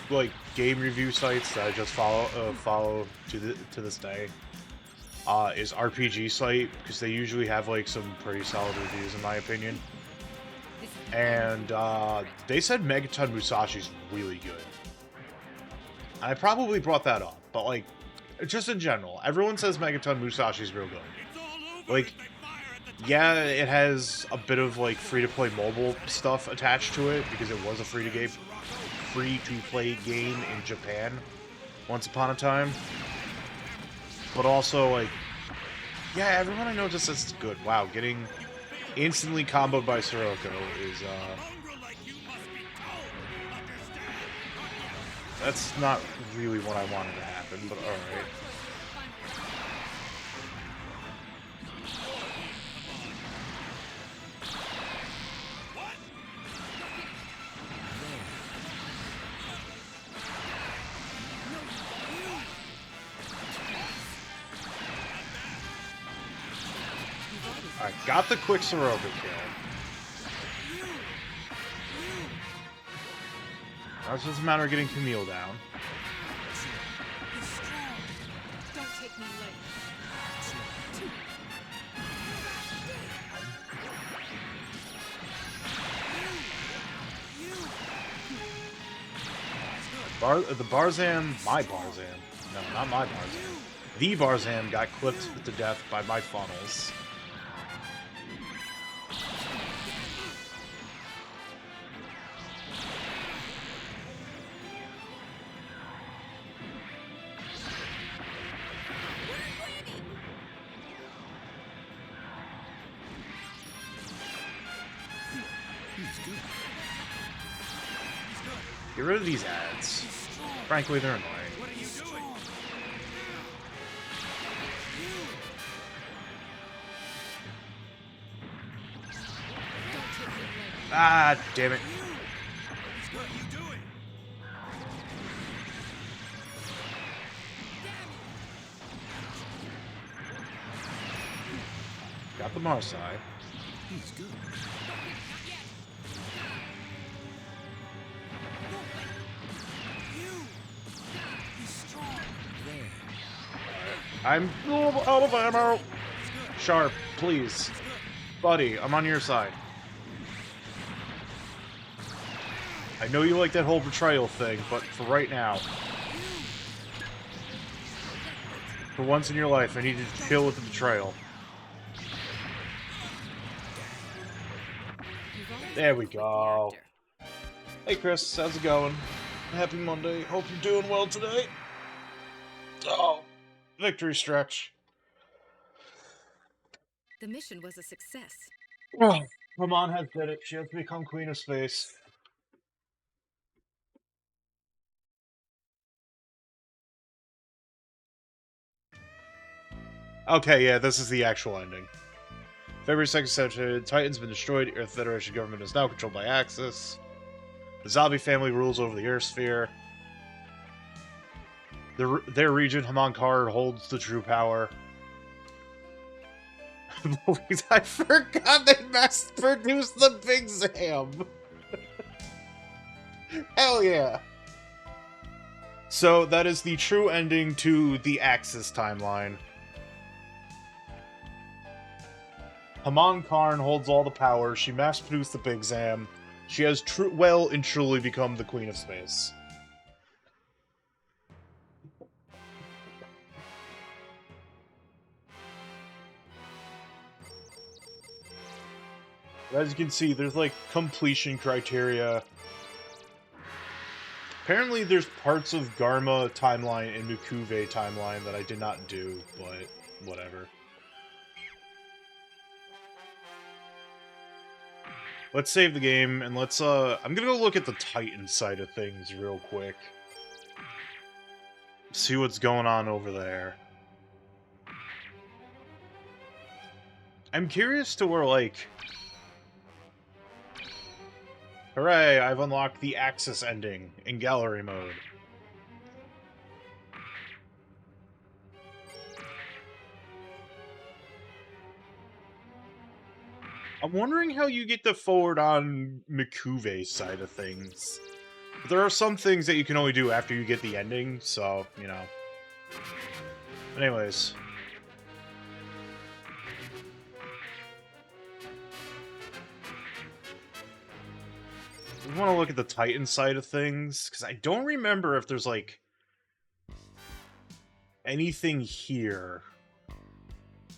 like, game review sites that I just follow to this day is RPG Site, because they usually have, like, some pretty solid reviews, in my opinion. This is And, they said Megaton Musashi's really good. I probably brought that up, but, like, just in general, everyone says Megaton Musashi's real good. It's all over Like, if they fire at the yeah, it has a bit of, like, free-to-play mobile stuff attached to it, because it was a free-to-play game in Japan once upon a time. But also, like, yeah, everyone I know just says it's good. Wow, getting instantly comboed by Sirocco is, mongrel like you must be told. Understand? that's not really what I wanted to happen, but alright. What? Alright, got the quick Sirocco kill. Now it's just a matter of getting Camille down. Be strong. Don't take me lightly. The Barzam, my Barzam. No, not my Barzam. The Barzam got clipped to death by my funnels. Get rid of these ads. Frankly, they're annoying. What are you doing? Ah, damn it. What are you doing? Got the Marsai. He's good. I'm out of ammo. Sharp, please. Buddy, I'm on your side. I know you like that whole betrayal thing, but for right now, for once in your life, I need you to chill with the betrayal. There we go. Hey Chris, how's it going? Happy Monday. Hope you're doing well today. Oh, victory stretch. The mission was a success. Ramon has did it. She has become Queen of Space. Okay, yeah, this is the actual ending. February 2nd century, Titan's been destroyed, Earth Federation government is now controlled by Axis. The zombie family rules over the Earth sphere. Their region, Hamankar, holds the true power. I forgot they mass-produced the Big Zam! Hell yeah! So, that is the true ending to the Axis timeline. Haman Karn holds all the power, she mass-produced the Big Zam. She has well and truly become the Queen of Space. As you can see, there's like completion criteria. Apparently there's parts of Garma timeline and Mukuve timeline that I did not do, but whatever. Let's save the game, and let's, I'm gonna go look at the Titan side of things real quick. See what's going on over there. I'm curious to where, like... Hooray, I've unlocked the Axis ending in gallery mode. I'm wondering how you get the forward on Mikuve's side of things. But there are some things that you can only do after you get the ending, so, you know. Anyways. I want to look at the Titan side of things, because I don't remember if there's, like, anything here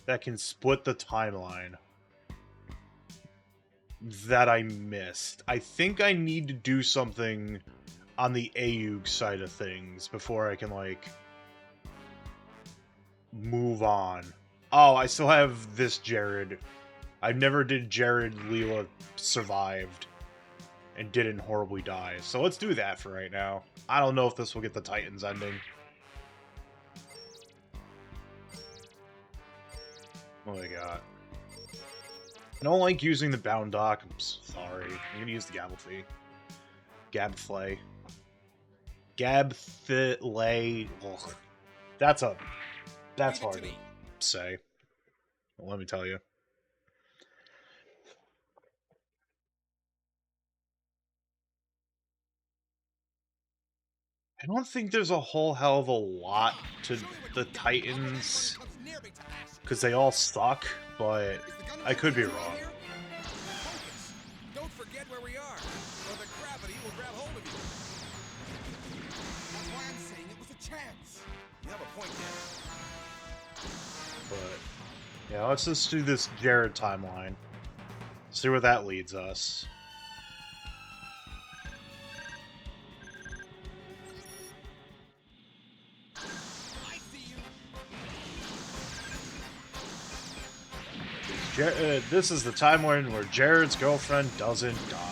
that can split the timeline that I missed. I think I need to do something on the Ayug side of things before I can, like, move on. Oh, I still have this Jared. I never did Jared Leela survived and didn't horribly die. So let's do that for right now. I don't know if this will get the Titans ending. What do they got? I don't like using the bound dock. I'm sorry. I'm gonna use the Gabflay. Gabflay. Gabflay. Ugh. That's hard to say. Well, let me tell you. I don't think there's a whole hell of a lot to the Titans, because they all suck, but I could be wrong. Don't forget where we are, or the gravity will grab hold of you. point there. But yeah, let's just do this Jared timeline. See where that leads us. I see you. This is the timeline where Jared's girlfriend doesn't die.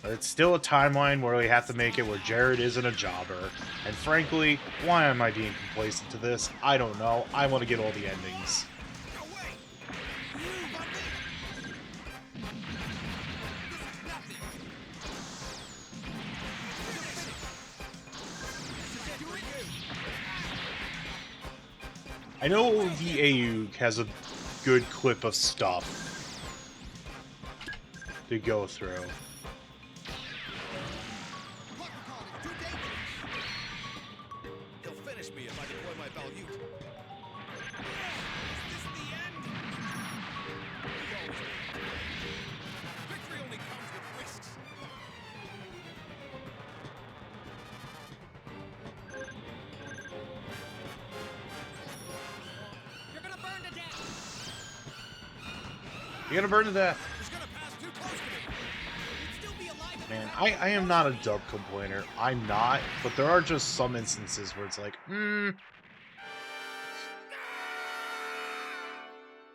But it's still a timeline where we have to make it where Jared isn't a jobber. And frankly, why am I being complacent to this? I don't know. I want to get all the endings. No way. You want me? This is nothing. This is it for you. I know the AU has a good clip of stuff to go through. Leprechaun is too dangerous. He'll finish me if I deploy my Balut. Is this the end? Victory only comes with risks. You're gonna burn to death. You're gonna burn to death. He's gonna pass too close to me. You'd still be alive. if Man, you- I am not a dub complainer. I'm not, but there are just some instances where it's like,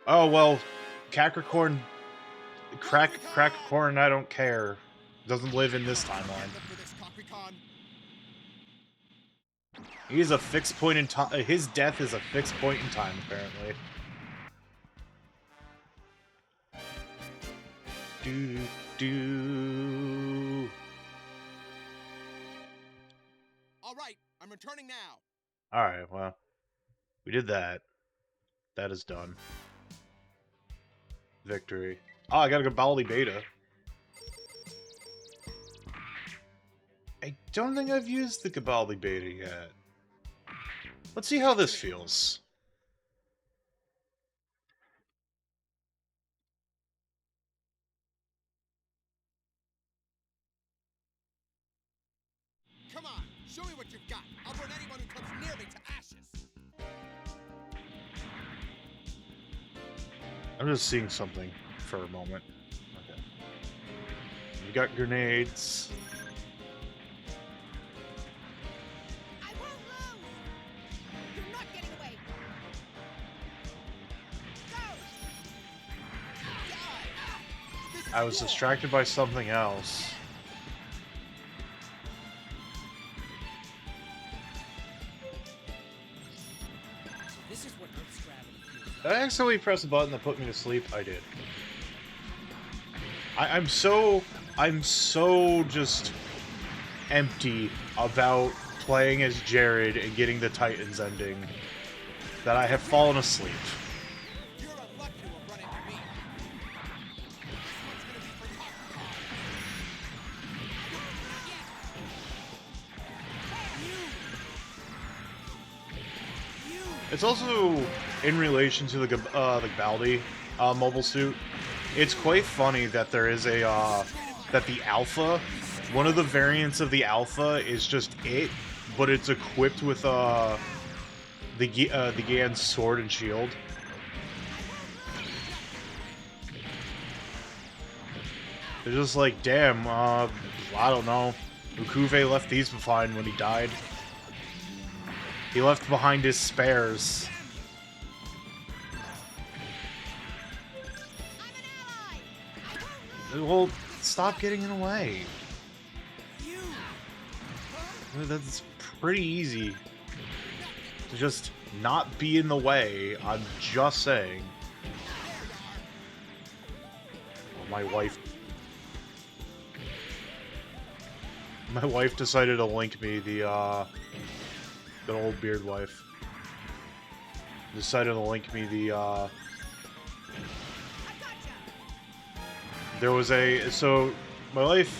oh, well, Crackercorn, I don't care. Doesn't live in this timeline. Stand up for this, Leprechaun. He's a fixed point in time. His death is a fixed point in time, apparently. Do. All right, I'm returning now. Alright, well, we did that. That is done. Victory. Oh, I got a Gabaldi beta. I don't think I've used the Gabaldi beta yet. Let's see how this feels. Come on, show me what you've got. I'll burn anyone who comes near me to ashes. I'm just seeing something for a moment. Okay. We got grenades. I won't lose. You're not getting away. Go. This is I was war. distracted by something else. This is what Earth's gravity feels like. Did I accidentally press a button that put me to sleep? I did. I'm so just empty about playing as Jared and getting the Titans ending that I have fallen asleep. You're unlucky to have run into me. This one's gonna be for Leprechaun. It's also in relation to the Baldi mobile suit. It's quite funny that there is a that the Alpha, one of the variants of the Alpha is just it, but it's equipped with the Gan's sword and shield. They're just like, damn, I don't know. Ukuve left these behind when he died. He left behind his spares. Well, stop getting in the way. That's pretty easy. To just not be in the way, I'm just saying. Well, my wife decided to link me the old beard wife. Decided to link me the there was so my wife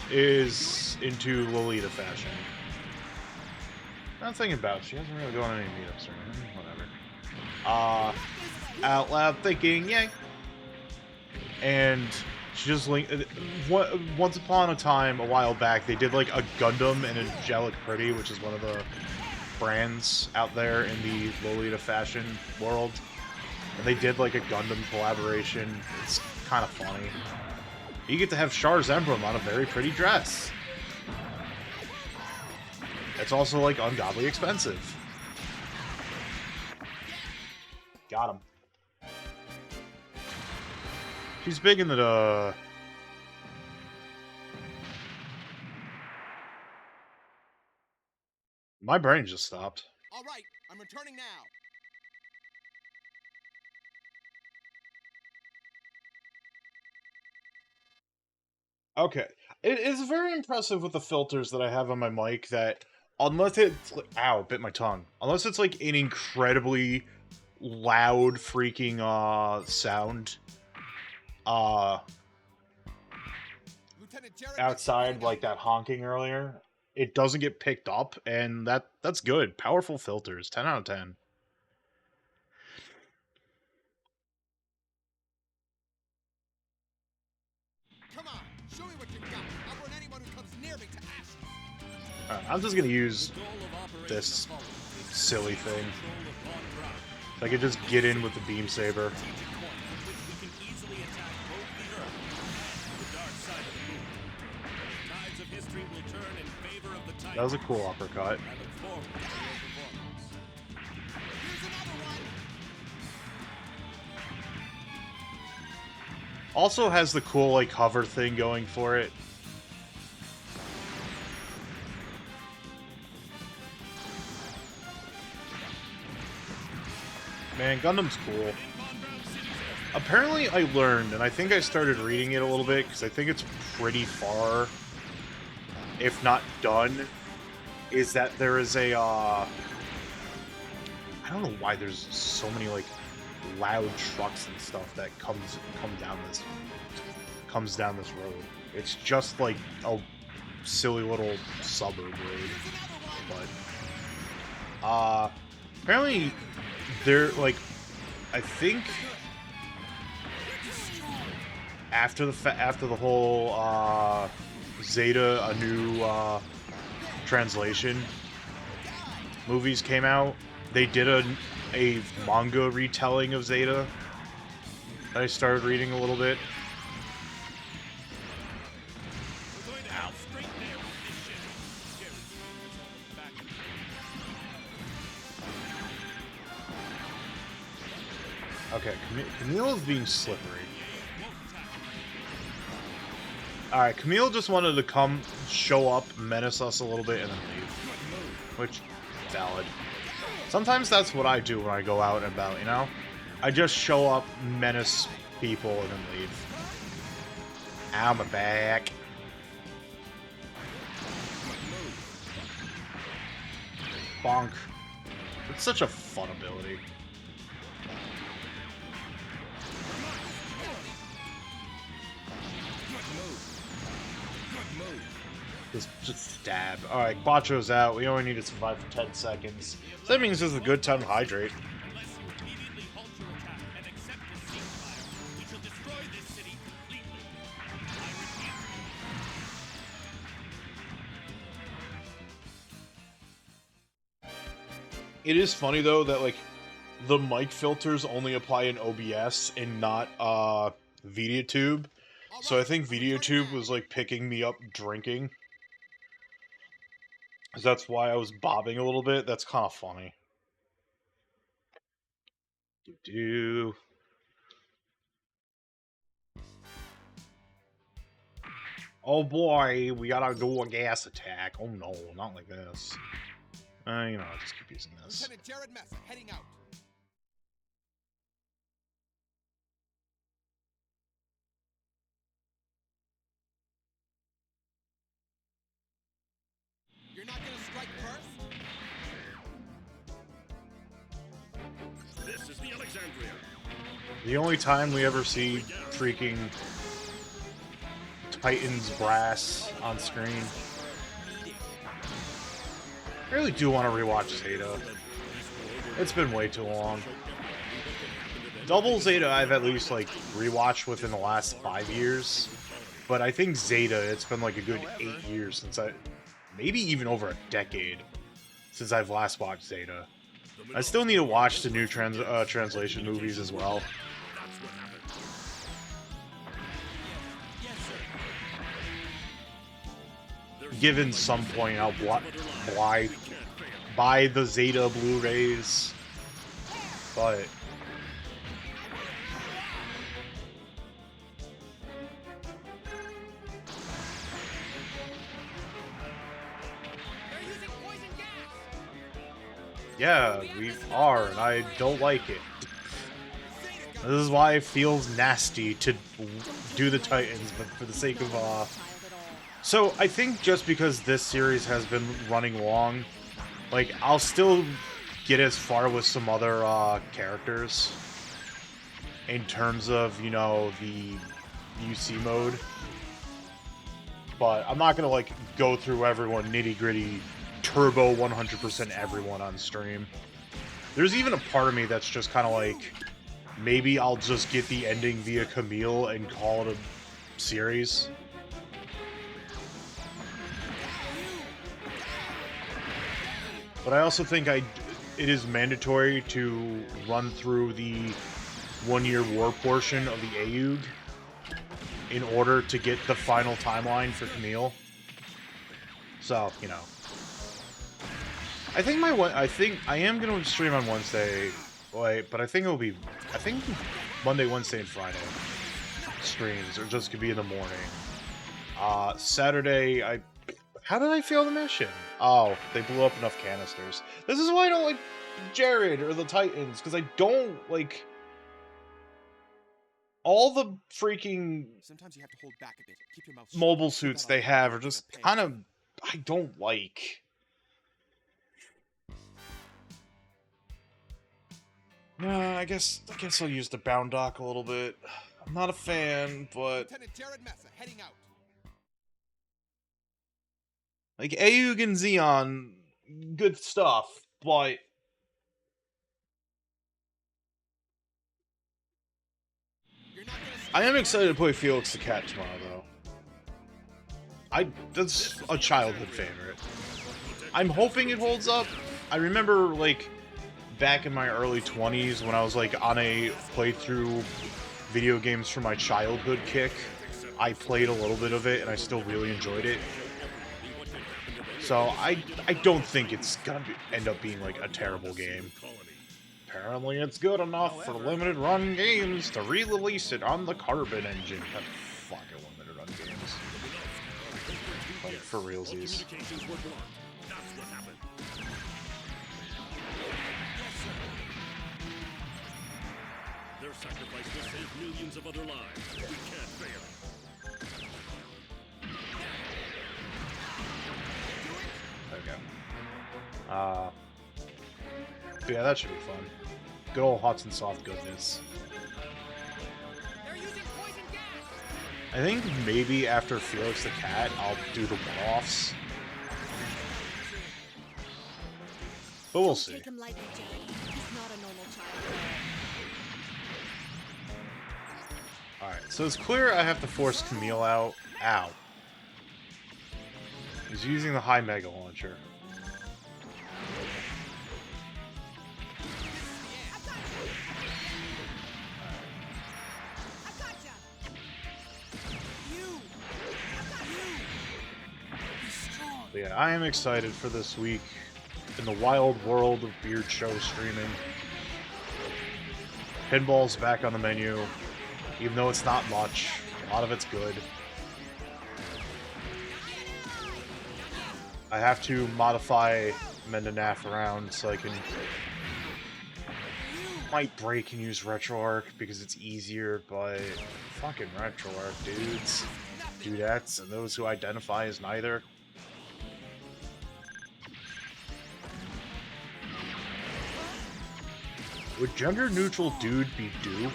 is into Lolita fashion. Not thinking about it, she hasn't really gone on any meetups or anything, whatever. Out loud thinking, yay. And she just linked once upon a time a while back they did like a Gundam and Angelic Pretty, which is one of the brands out there in the Lolita fashion world. And they did like a Gundam collaboration. It's kind of funny. You get to have Char's emblem on a very pretty dress. It's also like ungodly expensive. Got him. She's big in the My brain just stopped. All right, I'm returning now. Okay. It is very impressive with the filters that I have on my mic that unless it's ow, bit my tongue. Unless it's like an incredibly loud freaking sound Lieutenant Jared outside like that honking earlier, it doesn't get picked up, and that's good. Powerful filters. 10 out of 10. Come on, show me what you got. I'll burn anyone who comes near me to ashes. I'm just gonna use this silly thing. So I could just get in with the beam saber. That was a cool uppercut. Here's another one. Also has the cool like hover thing going for it. Man, Gundam's cool. Apparently I learned, and I think I started reading it a little bit, because I think it's pretty far, if not done, is that there is a, I don't know why there's so many, like, loud trucks and stuff that comes down this road. It's just, like, a silly little suburb road, but, apparently they're, like, I think after the whole Zeta, a new translation movies came out, they did a manga retelling of Zeta that I started reading a little bit. Okay, Camille is being slippery. Alright, Camille just wanted to come, show up, menace us a little bit, and then leave. Which, valid. Sometimes that's what I do when I go out and about, you know? I just show up, menace people, and then leave. Ow, my back. Bonk. It's such a fun ability. Just stab. Alright, Quattro's out. We only need to survive for 10 seconds. So that means this is a good time to hydrate. Unless you immediately halt your attack and accept the ceasefire, we shall destroy this city completely. I repeat. It is funny, though, that, like, the mic filters only apply in OBS and not, VideoTube. So I think VideoTube was, like, picking me up drinking. So that's why I was bobbing a little bit. That's kind of funny. Do-do. Oh boy, we gotta do a gas attack. Oh no, not like this. You know, I'll just keep using this. Lieutenant Jared Mesa heading out. You're not gonna strike first? This is the Alexandria. The only time we ever see freaking Titan's brass on screen. I really do want to rewatch Zeta. It's been way too long. Double Zeta I've at least, like, rewatched within the last 5 years. But I think Zeta, it's been like a good 8 years since maybe even over a decade since I've last watched Zeta. I still need to watch the new translation movies as well. That's what happened. Yes, sir. There's Given some point, I'll buy the Zeta Blu-rays, but They're using poison gas. yeah, we are, and I don't like it. This is why it feels nasty to do the Titans, but for the sake of Child at all. So, I think just because this series has been running long, like, I'll still get as far with some other characters in terms of, you know, the UC mode. But I'm not gonna, like, go through everyone nitty-gritty, turbo 100% everyone on stream. There's even a part of me that's just kind of like, maybe I'll just get the ending via Camille and call it a series. But I also think it is mandatory to run through the one-year war portion of the AUG in order to get the final timeline for Camille. So, you know. I think I am going to stream on Wednesday, but I think it'll be, Monday, Wednesday, and Friday streams, or just could be in the morning. Saturday, how did I fail the mission? Oh, they blew up enough canisters. This is why I don't like Jared or the Titans, because I don't like all the freaking Sometimes you have to hold back a bit. Keep your mouth shut. mobile Keep suits that they on have your are just pain. kind of, I don't like. I guess I'll use the bound dock a little bit. I'm not a fan, but Lieutenant Jared Massa heading out. like Aug and Xeon, good stuff, but You're not gonna I am excited to play Felix the Cat tomorrow, though. That's a childhood favorite. I'm hoping it holds up. I remember, like, back in my early 20s when I was, like, on a playthrough video games for my childhood kick, I played a little bit of it, and I still really enjoyed it. So, I don't think it's gonna end up being, like, a terrible game. Apparently it's good enough for limited run games to re-release it on the Carbon engine. God, fucking limited run games. Like, for realsies. Communications were blocked. That's what happened. Their sacrifice will save millions of other lives. We can't fail. Okay. Yeah, that should be fun. Good old hot and soft goodness. They're using poison gas. I think maybe after Felix the Cat, I'll do the one-offs. But we'll see. Take him lightly, Jared. He's not a normal child at all. Alright, so it's clear I have to force Camille out. Ow. He's using the high mega launcher. I gotcha. You. Be strong. But yeah, I am excited for this week in the wild world of Beard Show streaming. Pinball's back on the menu, even though it's not much. A lot of it's good. I have to modify Mendenaf around so I can... Might break and use RetroArch because it's easier, but fucking RetroArch, dudes. Dudettes, and those who identify as neither. Would gender-neutral dude be do?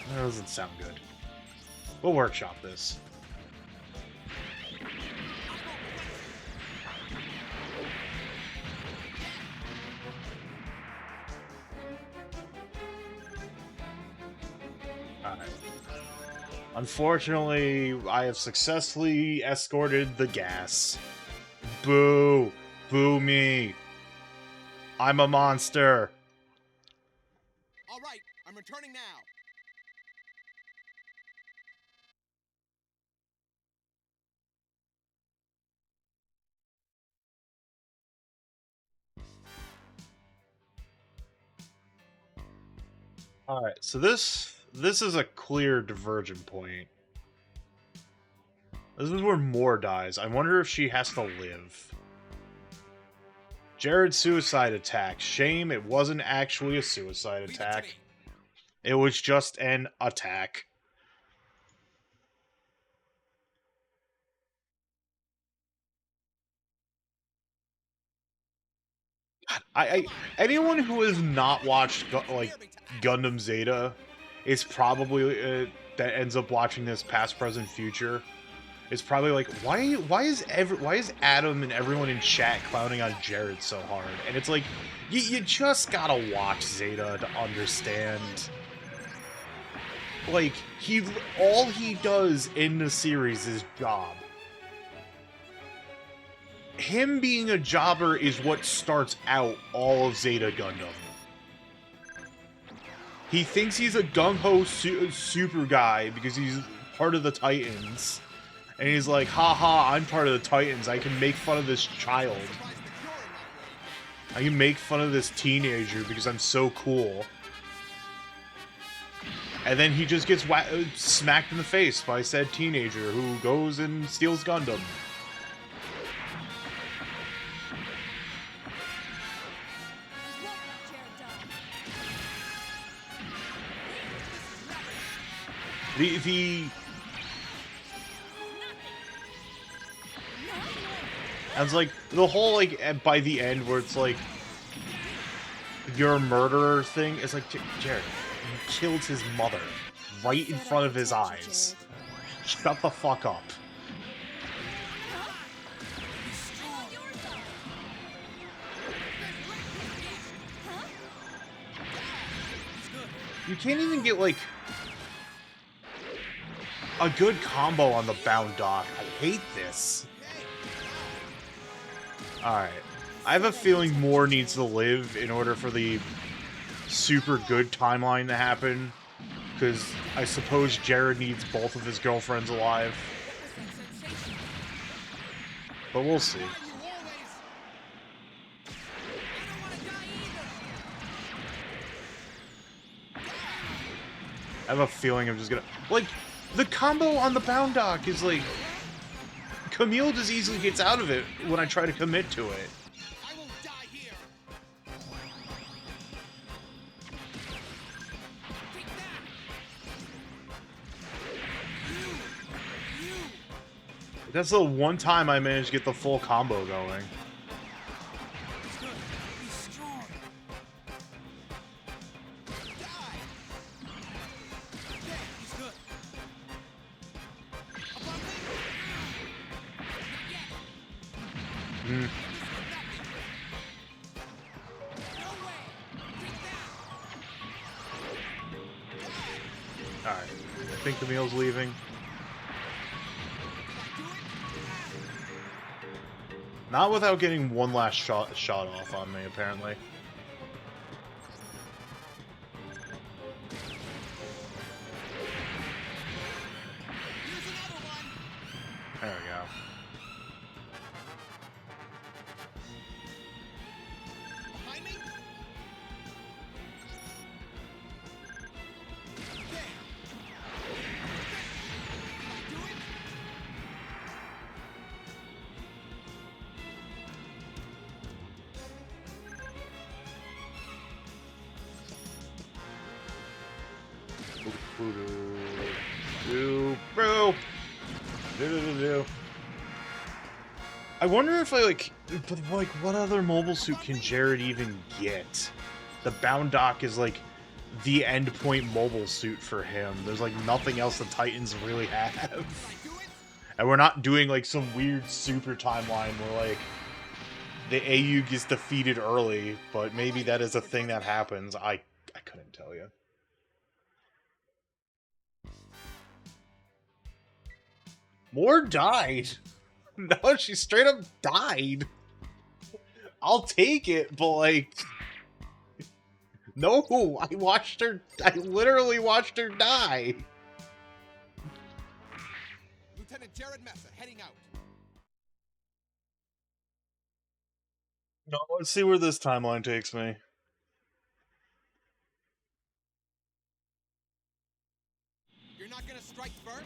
That doesn't sound good. We'll workshop this. Alright. Unfortunately, I have successfully escorted the gas. Boo! Boo me. I'm a monster. All right, I'm returning now. Alright, so this is a clear divergent point. This is where Moore dies. I wonder if she has to live. Jared's suicide attack. Shame it wasn't actually a suicide Leave it to attack. me. It was just an attack. Anyone who has not watched Gundam Zeta is probably that ends up watching this past, present, future. Is probably like, why is Adam and everyone in chat clowning on Jared so hard? And it's like, you just gotta watch Zeta to understand. Like, all he does in the series is job. Him being a jobber is what starts out all of Zeta Gundam. He thinks he's a gung-ho super guy because he's part of the Titans. And he's like, haha, I'm part of the Titans. I can make fun of this child. I can make fun of this teenager because I'm so cool. And then he just gets smacked in the face by said teenager who goes and steals Gundam. And it's like, the whole, like, by the end where it's like, you're a murderer thing, it's like, Jared, you killed his mother right in front of his eyes. Shut the fuck up. You can't even get, like, a good combo on the Bound Dock. I hate this. Alright. I have a feeling more needs to live in order for the super good timeline to happen. Because I suppose Jared needs both of his girlfriends alive. But we'll see. I have a feeling I'm just gonna... Like, the combo on the Bound Dock is like... Camille just easily gets out of it when I try to commit to it. I won't die here. Take that. That's the one time I managed to get the full combo going. Alright, I think Camille's leaving. Not without getting one last shot off on me, apparently. There we go. Behind me? I wonder if what other mobile suit can Jared even get? The Bound Dock is like the endpoint mobile suit for him. There's like nothing else the Titans really have. And we're not doing like some weird super timeline where like the AU gets defeated early, but maybe that is a thing that happens. I couldn't tell you. Moore died. No, she straight up died. I'll take it, but like, no, I watched her. I literally watched her die. Lieutenant Jared Massa heading out. No, let's see where this timeline takes me. You're not gonna strike first?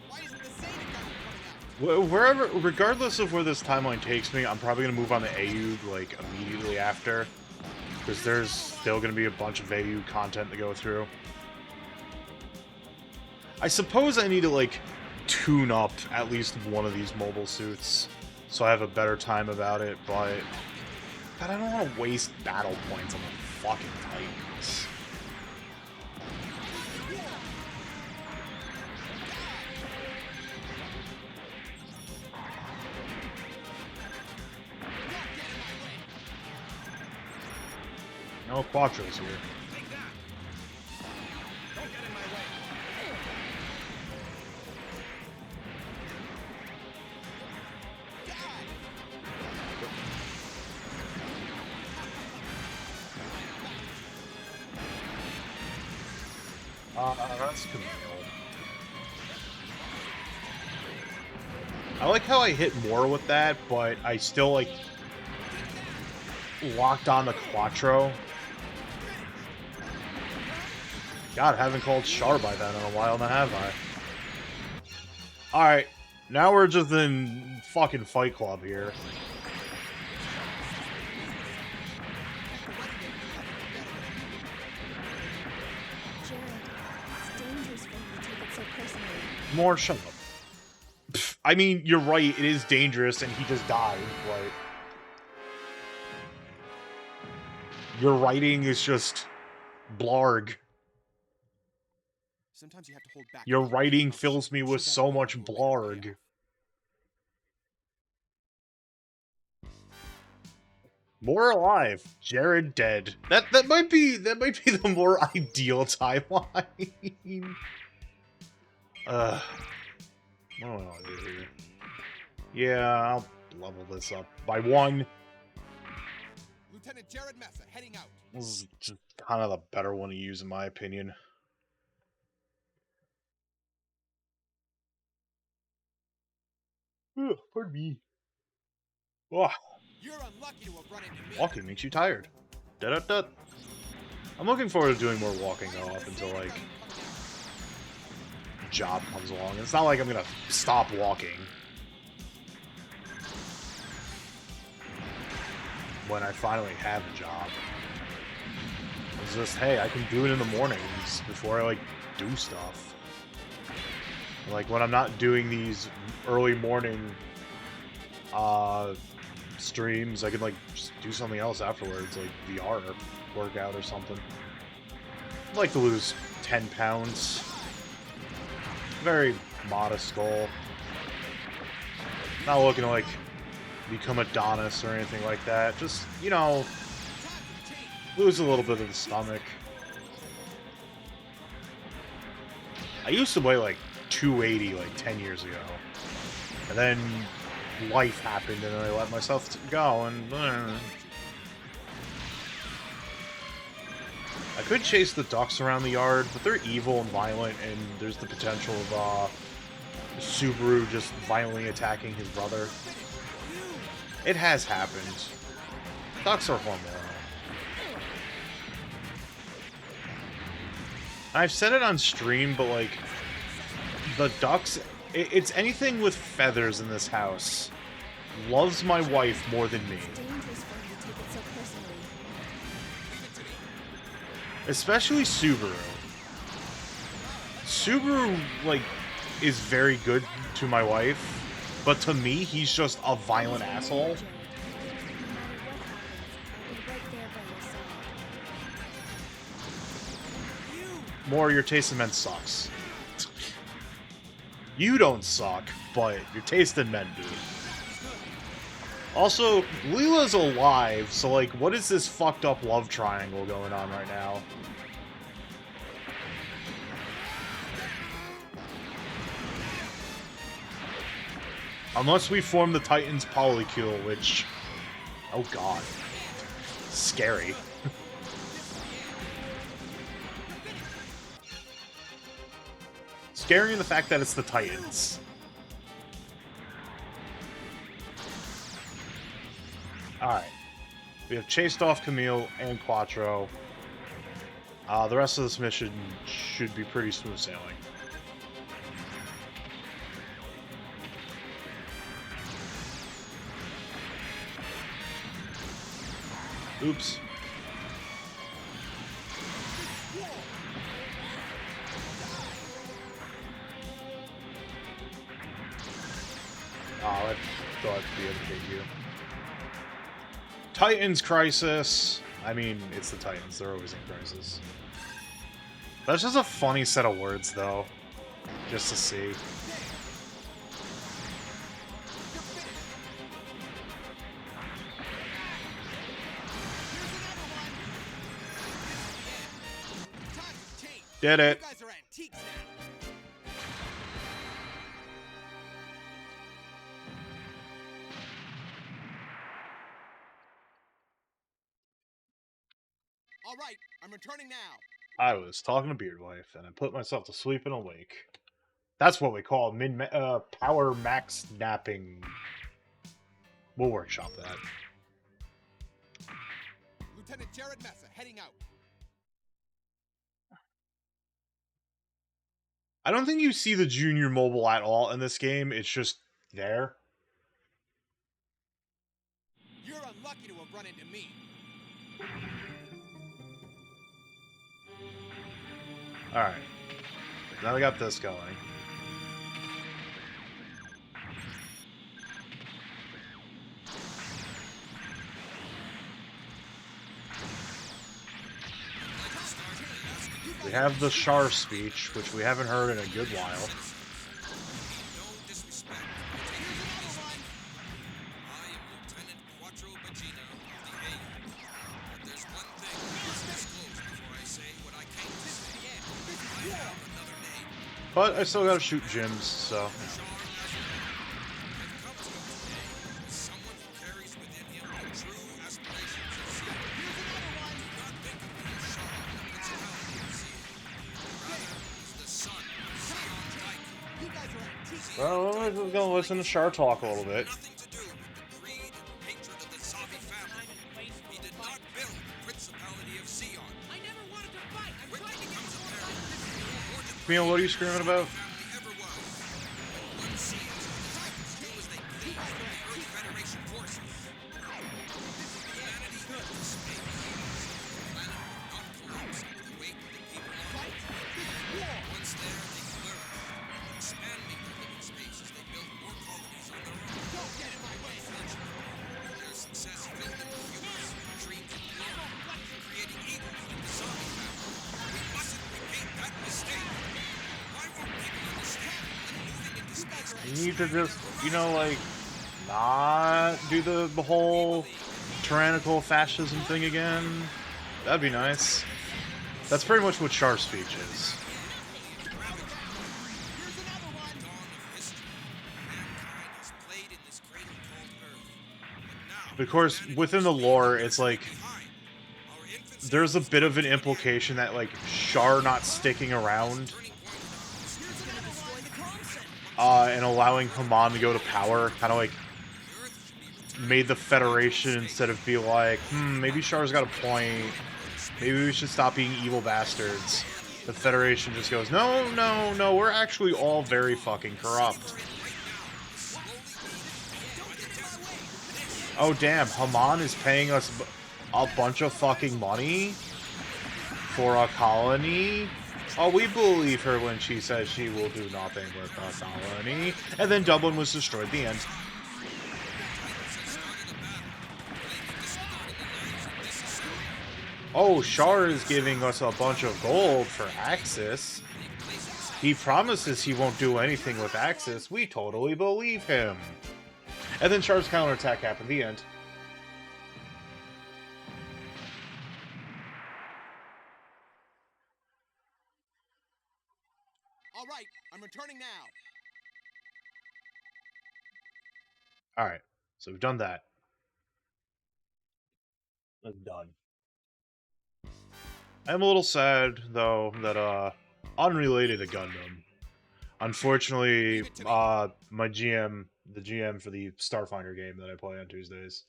Why isn't the Zeta Gundam coming out? Wherever, regardless of where this timeline takes me, I'm probably gonna move on to AU like immediately after, because there's still gonna be a bunch of AU content to go through. I suppose I need to like tune up at least one of these mobile suits so I have a better time about it, but God, I don't want to waste battle points on the fucking Titans. No Quattros here. Take that! Don't get in my way. That's Camille. I like how I hit more with that, but I still, like, locked on the Quattro. God, I haven't called Char by that in a while now, have I? Alright, now we're just in fucking Fight Club here. Jared, it's dangerous for you to take it so personally. More, shut up. Pff, I mean, you're right, it is dangerous, and he just died, but... Your writing is just... blarg. Sometimes you have to hold back. Your writing fills me with so much blarg. More alive, Jared dead. That might be the more ideal timeline. What do I want to do here? Yeah, I'll level this up by 1. Lieutenant Jared Massa heading out. This is just kind of the better one to use, in my opinion. Ugh, pardon me. Oh, You're unlucky to have run into me. walking makes you tired. Da-da-da. I'm looking forward to doing more walking, though, up until, like, a job comes along. It's not like I'm gonna stop walking when I finally have a job. It's just, hey, I can do it in the mornings before I, like, do stuff. Like, when I'm not doing these early morning streams, I can, like, just do something else afterwards, like VR or workout or something. I'd like to lose 10 pounds. Very modest goal. Not looking to, like, become Adonis or anything like that. Just, you know, lose a little bit of the stomach. I used to weigh, like, 280 like 10 years ago, and then life happened and I let myself go, and I could chase the ducks around the yard, but they're evil and violent, and there's the potential of Subaru just violently attacking his brother. It has happened. Ducks are hormonal. I've said it on stream, but like, the ducks, it's anything with feathers in this house, loves my wife more than me. It's dangerous for you to take it so personally. Especially Subaru. Subaru, like, is very good to my wife, but to me, he's just a violent asshole. Jared, no matter what happens, I'll be right there by your side. More, your taste in men sucks. You don't suck, but your taste in men do. Also, Leela's alive, so like, what is this fucked up love triangle going on right now? Unless we form the Titan's polycule, which... Oh god. Scary. Scary in the fact that it's the Titans. Alright. We have chased off Camille and Quattro. The rest of this mission should be pretty smooth sailing. Oops. Oh, I thought I'd be able to hit you. Titans Crisis. I mean, it's the Titans. They're always in crisis. That's just a funny set of words, though. Just to see. Did it. You guys are antiques now. All right, I'm returning now. I was talking to Beard Wife, and I put myself to sleep in a lake. That's what we call power max napping. We'll workshop that. Lieutenant Jared Mesa heading out. I don't think you see the junior mobile at all in this game. It's just there. You're unlucky to have run into me. Alright. Now we got this going. We have the Char speech, which we haven't heard in a good while. But I still gotta shoot gyms, so... Well, we're just gonna listen to Char talk a little bit. Camille, what are you screaming about? You need to just, you know, like, not do the whole tyrannical fascism thing again. That'd be nice. That's pretty much what Char's speech is. Of course, within the lore, it's like, there's a bit of an implication that, like, Char not sticking around and allowing Haman to go to power kind of, like, made the Federation, instead of be like, maybe Char's got a point, maybe we should stop being evil bastards. The Federation just goes, no, no, no, we're actually all very fucking corrupt. Oh, damn, Haman is paying us a bunch of fucking money for a colony? Oh, we believe her when she says she will do nothing with the colony. And then Dublin was destroyed at the end. Oh, Char is giving us a bunch of gold for Axis. He promises he won't do anything with Axis. We totally believe him. And then Char's counterattack happened at the end. All right, I'm returning now. Alright, so we've done that. I'm done. I'm a little sad, though, that, unrelated to Gundam. Unfortunately, my GM, the GM for the Starfinder game that I play on Tuesdays,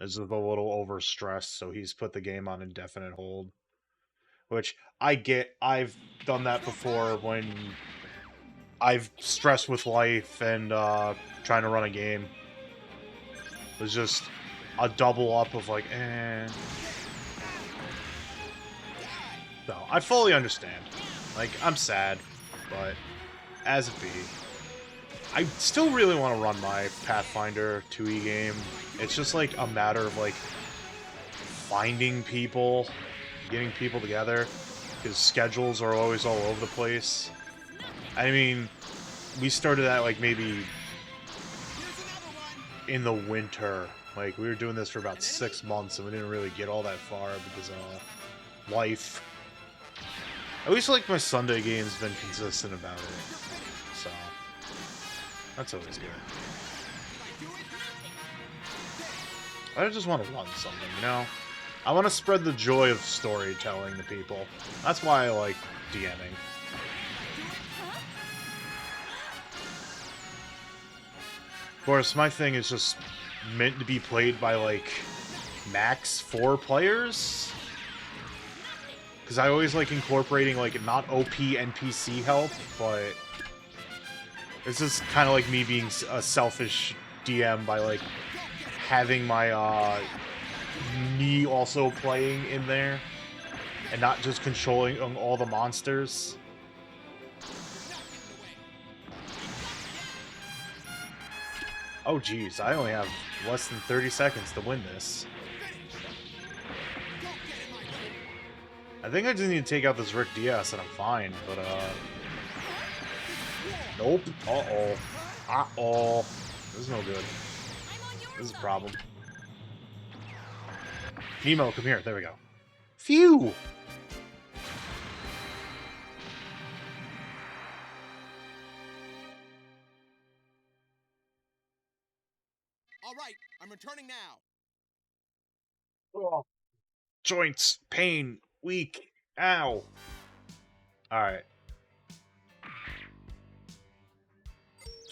is a little overstressed, so he's put the game on indefinite hold. Which, I get, I've done that before when I've stressed with life and, trying to run a game. It was just a double up of like, eh. So, I fully understand. Like, I'm sad, but as it be. I still really want to run my Pathfinder 2e game. It's just like a matter of like finding people, getting people together, because schedules are always all over the place. I mean, we started that like maybe in the winter. Like, we were doing this for about 6 months, and we didn't really get all that far because of life. At least, like, my Sunday game's been consistent about it. So, that's always good. I just want to run something, you know? I want to spread the joy of storytelling to people. That's why I like DMing. Of course, my thing is just meant to be played by, like, max 4 players? Because I always like incorporating, like, not OP NPC help, but it's just kind of like me being a selfish DM by, like, having my, me also playing in there, and not just controlling all the monsters. Oh, geez, I only have less than 30 seconds to win this. I think I just need to take out this Rick Diaz and I'm fine, but, nope. Uh-oh. Uh-oh. This is no good. This is a problem. Nemo, come here. There we go. Phew! All right, I'm returning now. Oh. Joints, pain, weak, ow. Alright.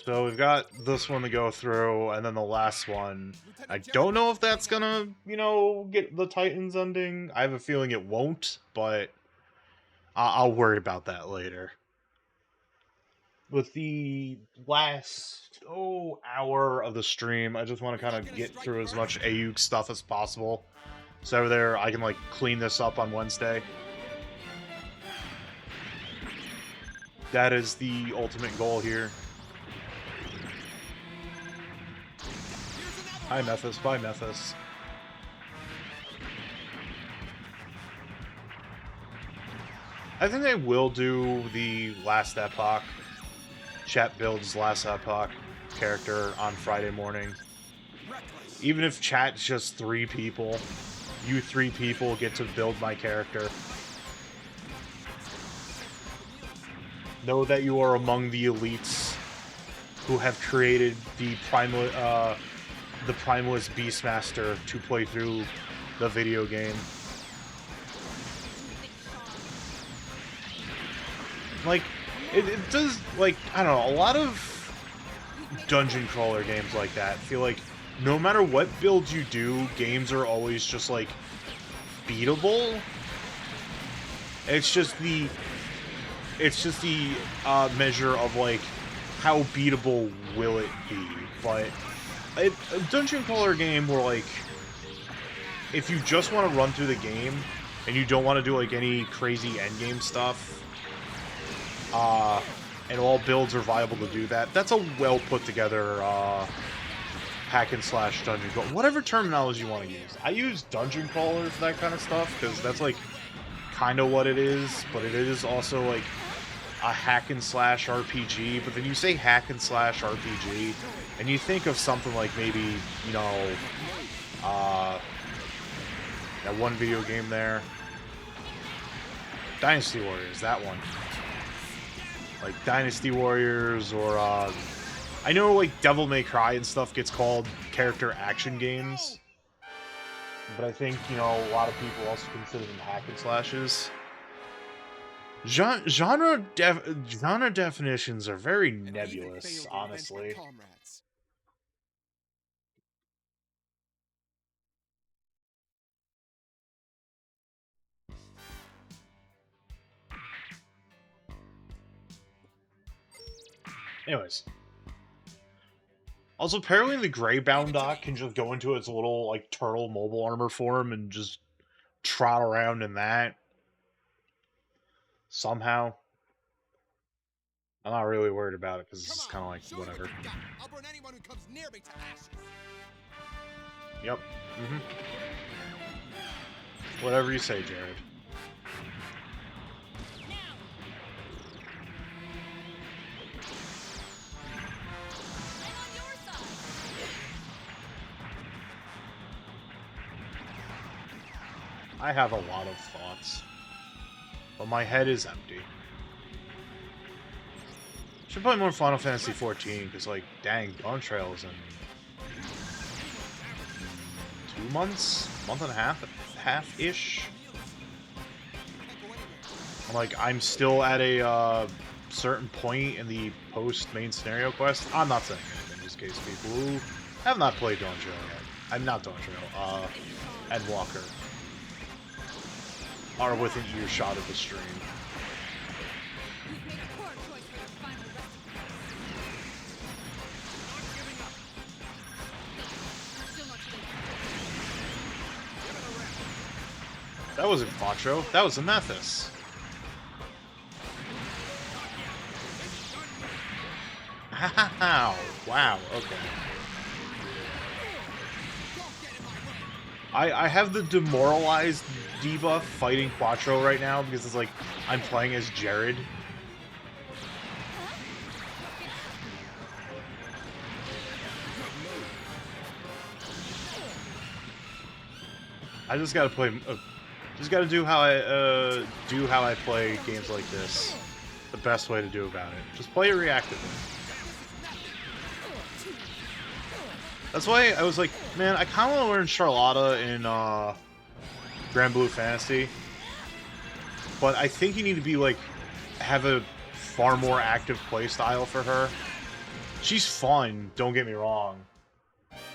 So we've got this one to go through, and then the last one. I don't know if that's gonna, you know, get the Titans ending. I have a feeling it won't, but I'll worry about that later. With the last, hour of the stream, I just want to kind of get through as much AUG stuff as possible. So there, I can, like, clean this up on Wednesday. That is the ultimate goal here. Hi, Mephis. Bye, Mephis. I think I will do the Last Epoch. Chat builds Last Epoch character on Friday morning. Even if chat's just 3 people, you 3 people get to build my character. Know that you are among the elites who have created the Primalist Beastmaster to play through the video game. Like, it does, like, I don't know, a lot of dungeon crawler games like that feel like no matter what build you do, games are always just, like, beatable. It's just the measure of, like, how beatable will it be. But a dungeon crawler game where, like, if you just want to run through the game and you don't want to do, like, any crazy endgame stuff, and all builds are viable to do that, that's a well put together hack and slash dungeon crawler. Whatever terminology you want to use. I use dungeon crawler for that kind of stuff because that's, like, kind of what it is, but it is also, like, a hack and slash RPG. But then you say hack and slash RPG and you think of something like maybe, you know, that one video game there, Dynasty Warriors, that one. Like Dynasty Warriors or I know, like, Devil May Cry and stuff gets called character action games, but I think, you know, a lot of people also consider them hack and slashes. Genre definitions are very And even nebulous, failed to avenge my honestly. comrades. Anyways. Also, apparently the Greybound doc can just go into its little, like, turtle mobile armor form and just trot around in that. Somehow. I'm not really worried about it, because it's kind of like, Show me what whatever. you've got. I'll burn anyone who comes near me to ashes. Yep. Whatever you say, Jared. I'm on your side. I have a lot of thoughts. But my head is empty. Should play more Final Fantasy XIV, because, like, dang, Dawn Trail's in 2 months? Month and a half-ish? Like, I'm still at a, certain point in the post-main scenario quest. I'm not saying anything, in this case, people who have not played Dawn Trail yet. I'm not Dawn Trail, Endwalker are within earshot of the stream. You've made a poor choice for your final resting. Still not too late. That wasn't Quattro, that was a Mathis. Wow, wow, okay. I have the demoralized debuff fighting Quattro right now because it's like I'm playing as Jared. I just gotta play. Just gotta do how I play games like this. The best way to do about it. Just play it reactively. That's why I was like, man, I kind of want to learn Charlotta in Grand Blue Fantasy, but I think you need to be like have a far more active play style for her. She's fun, don't get me wrong.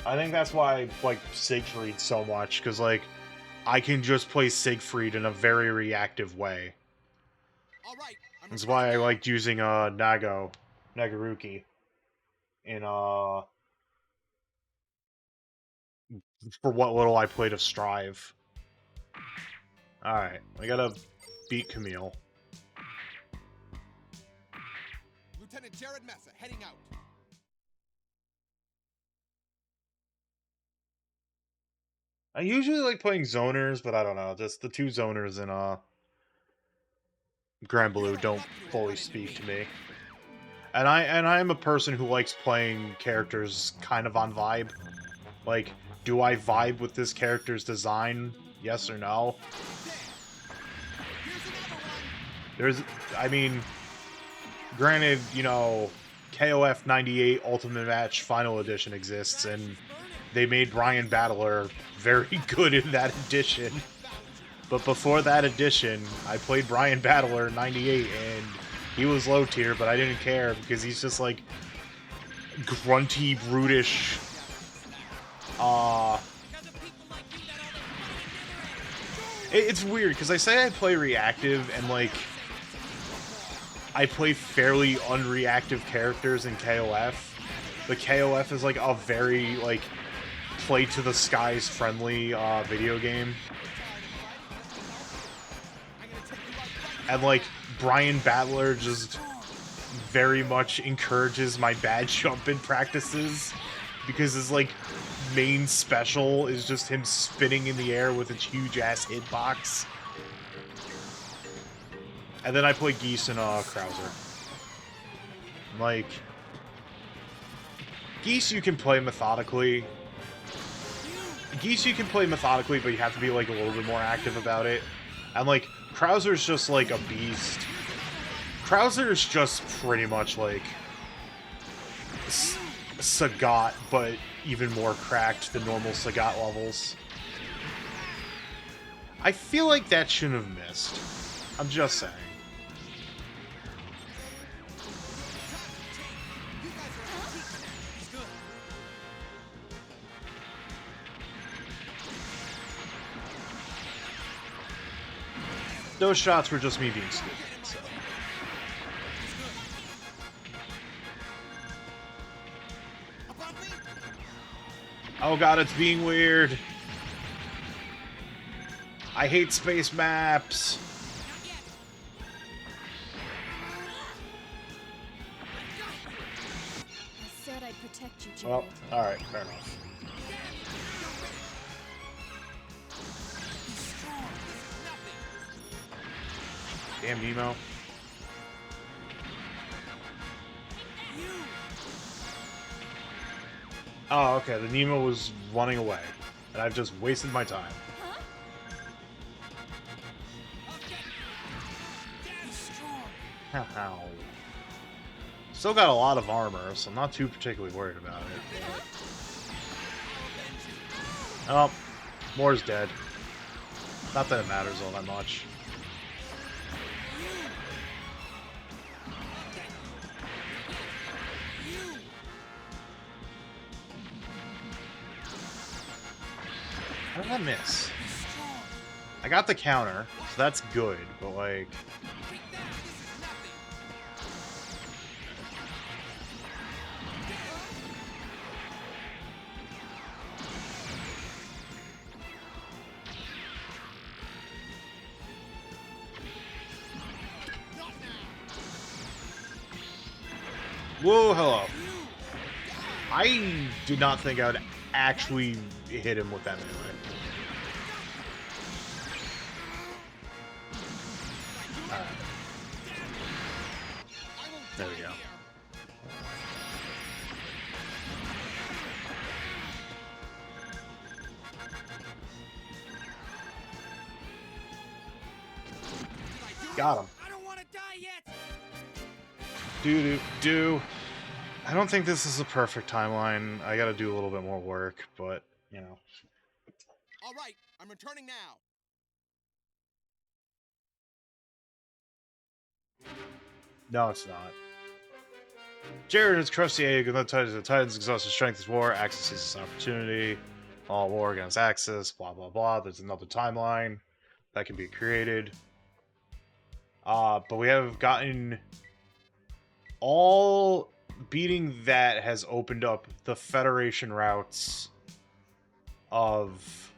I think that's why I like Siegfried so much, because like I can just play Siegfried in a very reactive way. All right. That's why I liked using Nagaruki in for what little I played of Strive. Alright, I gotta beat Camille. Lieutenant Jared Mesa heading out. I usually like playing zoners, but I don't know, just the two zoners in Grand Blue don't fully speak to me. And I am a person who likes playing characters kind of on vibe. Like, do I vibe with this character's design? Yes or no? I mean, granted, you know, KOF 98 Ultimate Match Final Edition exists, and they made Brian Battler very good in that edition. But before that edition, I played Brian Battler 98, and he was low tier, but I didn't care, because he's just like grunty, brutish, it's weird, because I say I play reactive, and like I play fairly unreactive characters in KOF. But KOF is like a very like play to the skies friendly video game. And like Brian Battler just very much encourages my bad jumping practices, because his like main special is just him spinning in the air with its huge ass hitbox. And then I play Geese and Krauser. Like, Geese you can play methodically. Geese you can play methodically, but you have to be like a little bit more active about it. And like, Krauser's just like a beast. Krauser's just pretty much like Sagat, but even more cracked than normal Sagat levels. I feel like that shouldn't have missed. I'm just saying. You guys are antiques. He's good. Those shots were just me being stupid, so. Above me? Oh god, it's being weird. I hate space maps. I said I'd protect you, Jared. Well, alright, fair enough. He's strong. Nothing. Damn Nemo. Oh, okay, the Nemo was running away. And I've just wasted my time. Huh? He's strong. How? Still got a lot of armor, so I'm not too particularly worried about it. Oh, Moore's dead. Not that it matters all that much. How did I miss? I got the counter, so that's good, but like... Whoa, hello. I did not think I would actually hit him with that melee. Alright. There we go. Got him. I don't want to die yet. Do. I don't think this is a perfect timeline. I gotta do a little bit more work, but, you know. All right, I'm returning now. No, it's not. Jared has crushed the egg with the Titans exhausted strength is war. Axis sees this opportunity. All war against Axis, blah blah blah. There's another timeline that can be created. But we have gotten all beating that has opened up the Federation routes of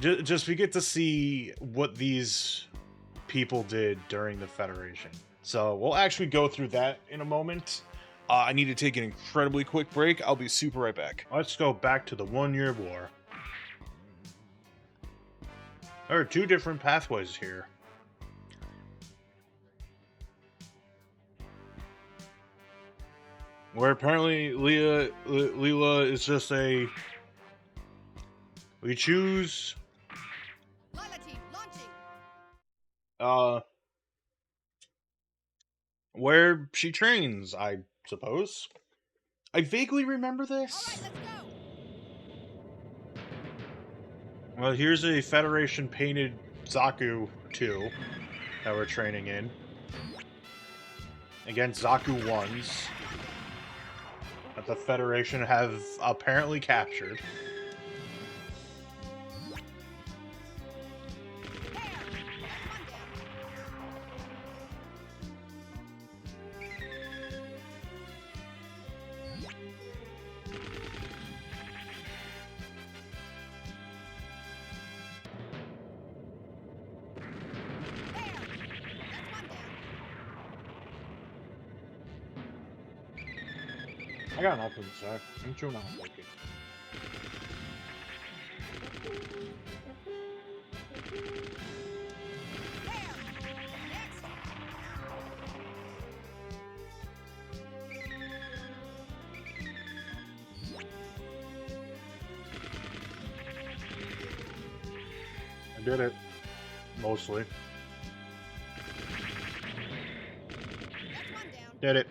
just we get to see what these people did during the Federation. So we'll actually go through that in a moment. I need to take an incredibly quick break. I'll be super right back. Let's go back to the 1 Year War. There are two different pathways here. Where apparently Leela is just a... We choose... Lila team launching. Where she trains, I suppose. I vaguely remember All this. right, let's go. Well, here's a Federation painted Zaku 2 that we're training in. Against Zaku 1s. That the Federation have apparently captured. I got nothing to say. I'm chewing on a cookie. I did it. Mostly. That's one down. Did it.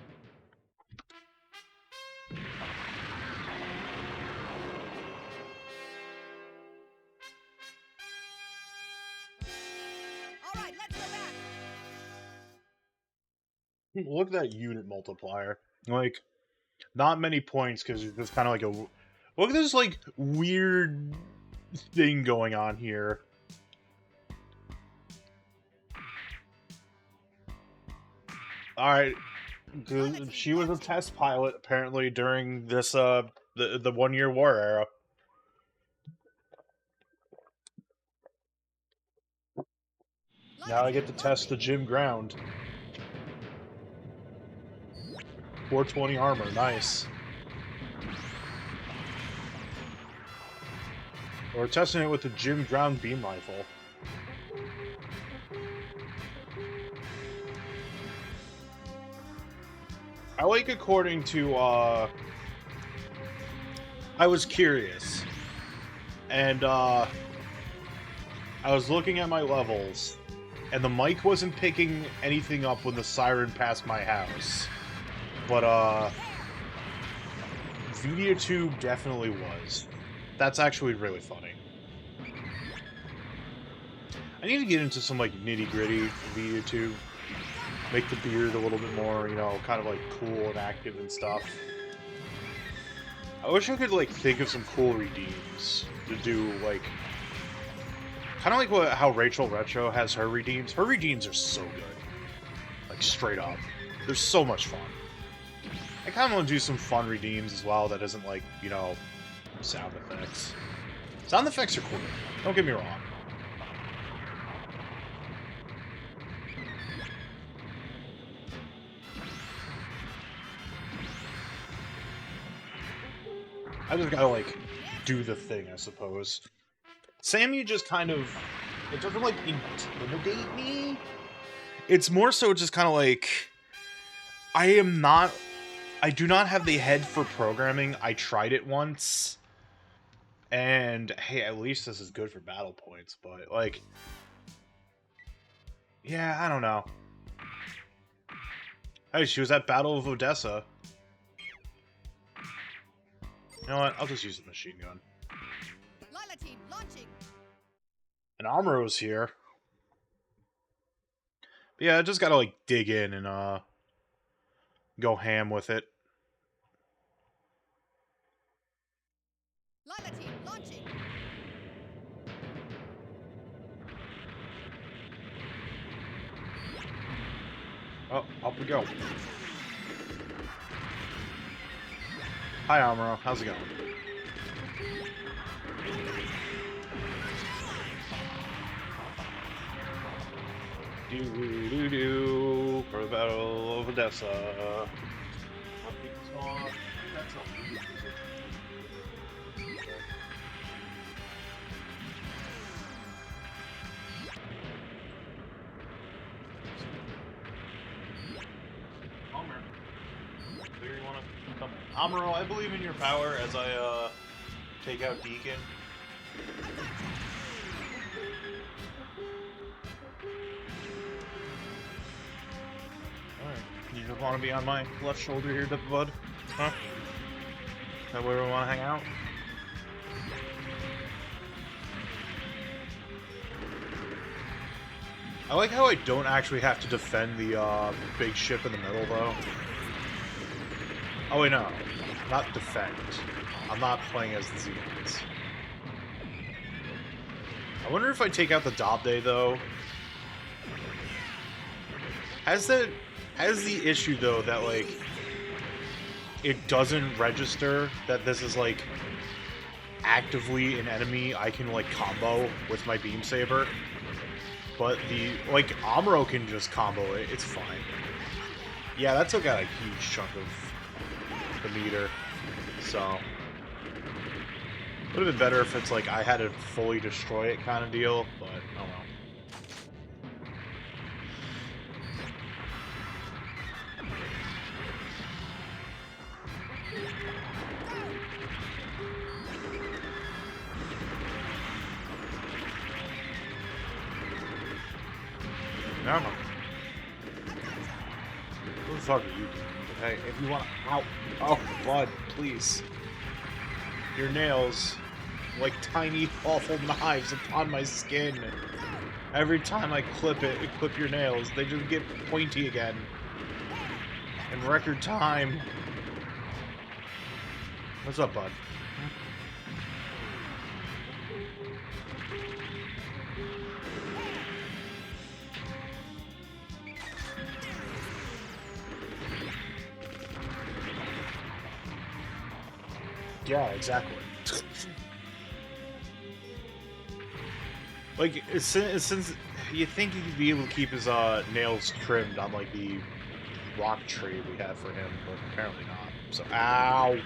All right, let's go back. Look at that unit multiplier. Like, not many points because it's just kind of like a. Look at this like weird thing going on here. All right, she was a test pilot apparently during this the 1 year war era. Now I get to test the gym ground. 420 armor, nice. We're testing it with the gym ground beam rifle. I like according to, I was curious. And, I was looking at my levels, and the mic wasn't picking anything up when the siren passed my house. But, VideoTube definitely was. That's actually really funny. I need to get into some, like, nitty-gritty VideoTube. Make the beard a little bit more, you know, kind of, like, cool and active and stuff. I wish I could, like, think of some cool redeems to do, like... Kind of like how Rachel Retro has her redeems. Her redeems are so good. Like, straight up. They're so much fun. I kind of want to do some fun redeems as well that isn't, like, you know, sound effects. Sound effects are cool. Don't get me wrong. I just gotta, like, do the thing, I suppose. Sammy just kind of... It doesn't, like, intimidate me. It's more so just kind of like... I do not have the head for programming. I tried it once. And, hey, at least this is good for battle points, but, like... Yeah, I don't know. Hey, she was at Battle of Odessa. You know what? I'll just use the machine gun. Lila team launching. And Amuro's here. But yeah, I just gotta, like, dig in and, go ham with it. Lila team launching. Oh, up we go. Hi, Amuro. How's it going? Do for the Battle of Odessa. Amuro, I believe in your power as I take out Deacon. Alright, you just want to be on my left shoulder here, bud? Huh? Is that where we want to hang out? I like how I don't actually have to defend the big ship in the middle, though. Oh wait, no. Not defend. I'm not playing as the Zetas. I wonder if I take out the Dobde, though. Has the issue, though, that, like, it doesn't register that this is, like, actively an enemy I can, like, combo with my Beam Saber. But the, like, Amuro can just combo it. It's fine. Yeah, that took out a huge chunk of the meter, so would have been better if it's like I had to fully destroy it kind of deal, but oh well. Never mind. the fuck are you doing? Okay, if you want to... Ow. Oh, bud, please. Your nails, like tiny, awful knives upon my skin. Every time I clip your nails, they just get pointy again. In record time. What's up, bud? Yeah, exactly. Like, since you think he could be able to keep his nails trimmed on like the rock tree we have for him, but apparently not. So, ow!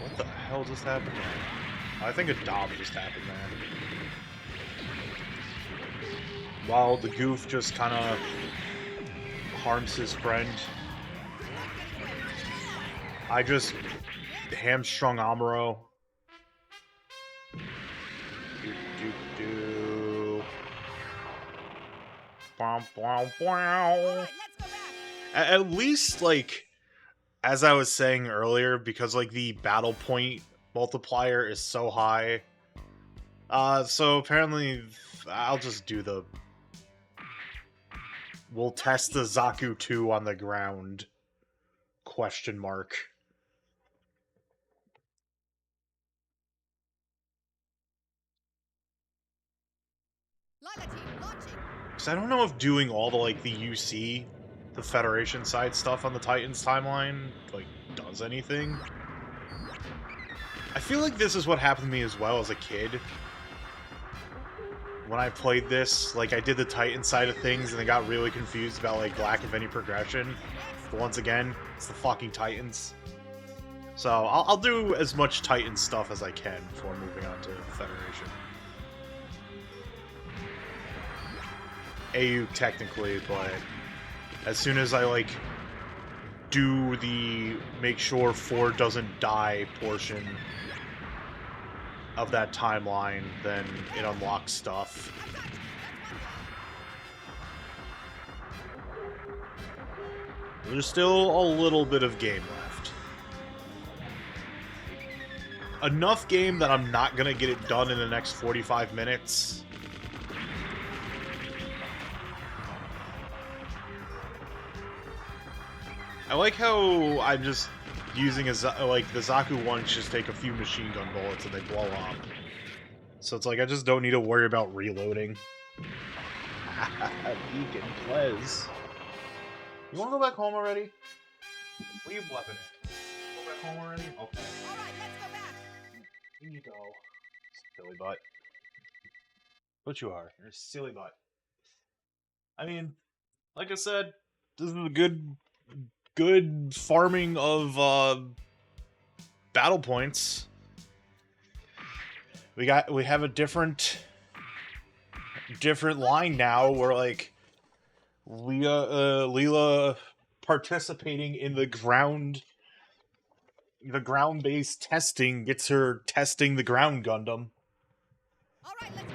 What the hell just happened there? I think a dom just happened there. While the goof just kind of harms his friend, I just hamstrung Amuro. At least, like, as I was saying earlier, because, like, the battle point multiplier is so high, so apparently I'll just do the... We'll test the Zaku 2 on the ground. Question mark. Lila team launching. Because I don't know if doing all the, like, the UC, the Federation side stuff on the Titans timeline, like, does anything. I feel like this is what happened to me as well as a kid. When I played this, like, I did the Titan side of things and I got really confused about, like, lack of any progression. But once again, it's the fucking Titans. So, I'll do as much Titan stuff as I can before moving on to Federation. AU technically, but as soon as I, like, do the make sure Ford doesn't die portion of that timeline, then it unlocks stuff. There's still a little bit of game left. Enough game that I'm not gonna get it done in the next 45 minutes. I like how I'm just using like the Zaku ones just take a few machine gun bullets and they blow up. So it's like I just don't need to worry about reloading. Beacon Plez. You wanna go back home already? What are you bluffing at? Go back home already? Okay. Alright, let's go back. Here you go. Silly butt. But you are. You're a silly butt. I mean, like I said, this is a good farming of battle points. We have a different line now where, like, Leela participating in the ground-based testing gets her testing the ground Gundam. Alright, let's go.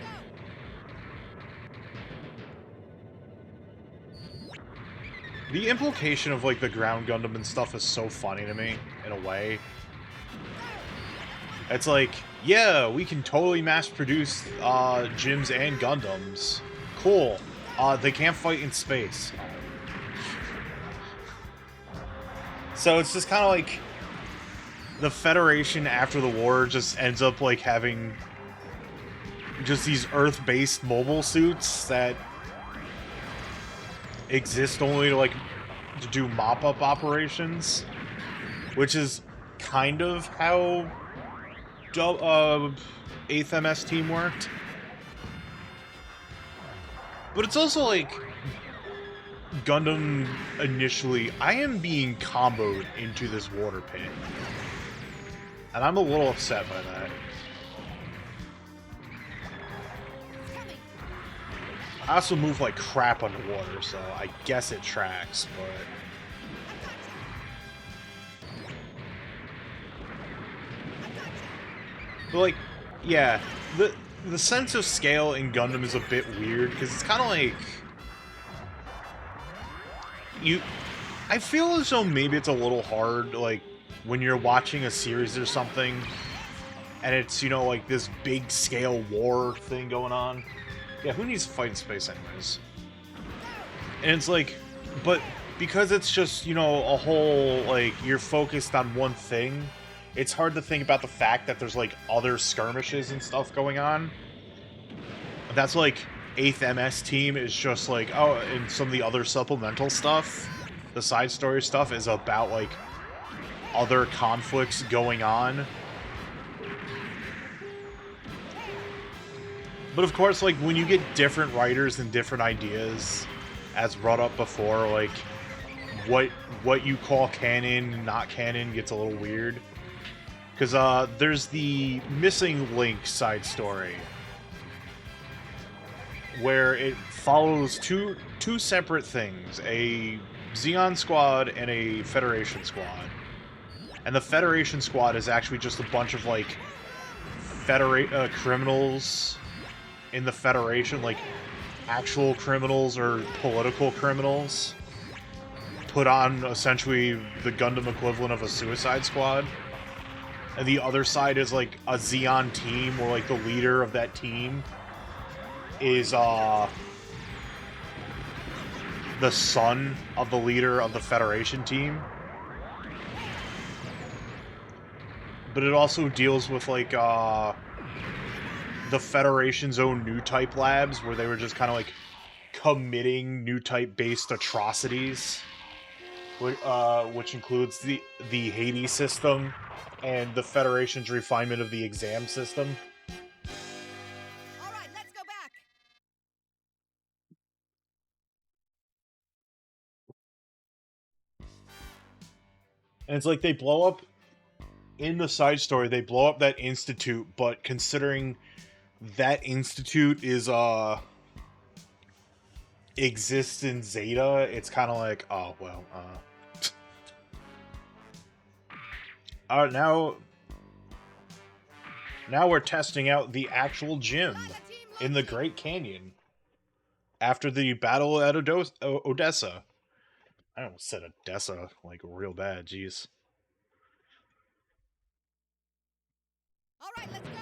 The implication of, like, the ground Gundam and stuff is so funny to me, in a way. It's like, yeah, we can totally mass-produce Gyms and Gundams. Cool. They can't fight in space. So it's just kind of like the Federation after the war just ends up, like, having just these Earth-based mobile suits that exist only to, like, to do mop-up operations, which is kind of how 8th MS team worked. But it's also like Gundam initially, I am being comboed into this water pit. And I'm a little upset by that. I also move like crap underwater, so I guess it tracks, but like, yeah, the sense of scale in Gundam is a bit weird, because it's kind of like... I feel as though maybe it's a little hard, like, when you're watching a series or something, and it's, you know, like, this big-scale war thing going on. Yeah, who needs to fight in space anyways? And it's like, but because it's just, you know, a whole, like, you're focused on one thing, it's hard to think about the fact that there's, like, other skirmishes and stuff going on. That's, like, 8th MS team is just, like, oh, and some of the other supplemental stuff, the side story stuff, is about, like, other conflicts going on. But, of course, like, when you get different writers and different ideas, as brought up before, like, what you call canon and not canon gets a little weird. Because there's the Missing Link side story, where it follows two separate things, a Xeon squad and a Federation squad. And the Federation squad is actually just a bunch of, like, criminals in the Federation, like, actual criminals or political criminals, put on essentially the Gundam equivalent of a Suicide Squad. And the other side is, like, a Xeon team, where, like, the leader of that team is, the son of the leader of the Federation team. But it also deals with, like, the Federation's own new type labs, where they were just kind of, like, committing new type-based atrocities, which includes the Hades system and the Federation's refinement of the exam system. All right, let's go back. And it's like they blow up, in the side story, they blow up that institute, but considering that institute is, exists in Zeta, it's kind of like, oh, well, now we're testing out the actual gym in the Great Canyon after the battle at Odessa. I almost said Odessa, like, real bad, jeez. All right, let's go.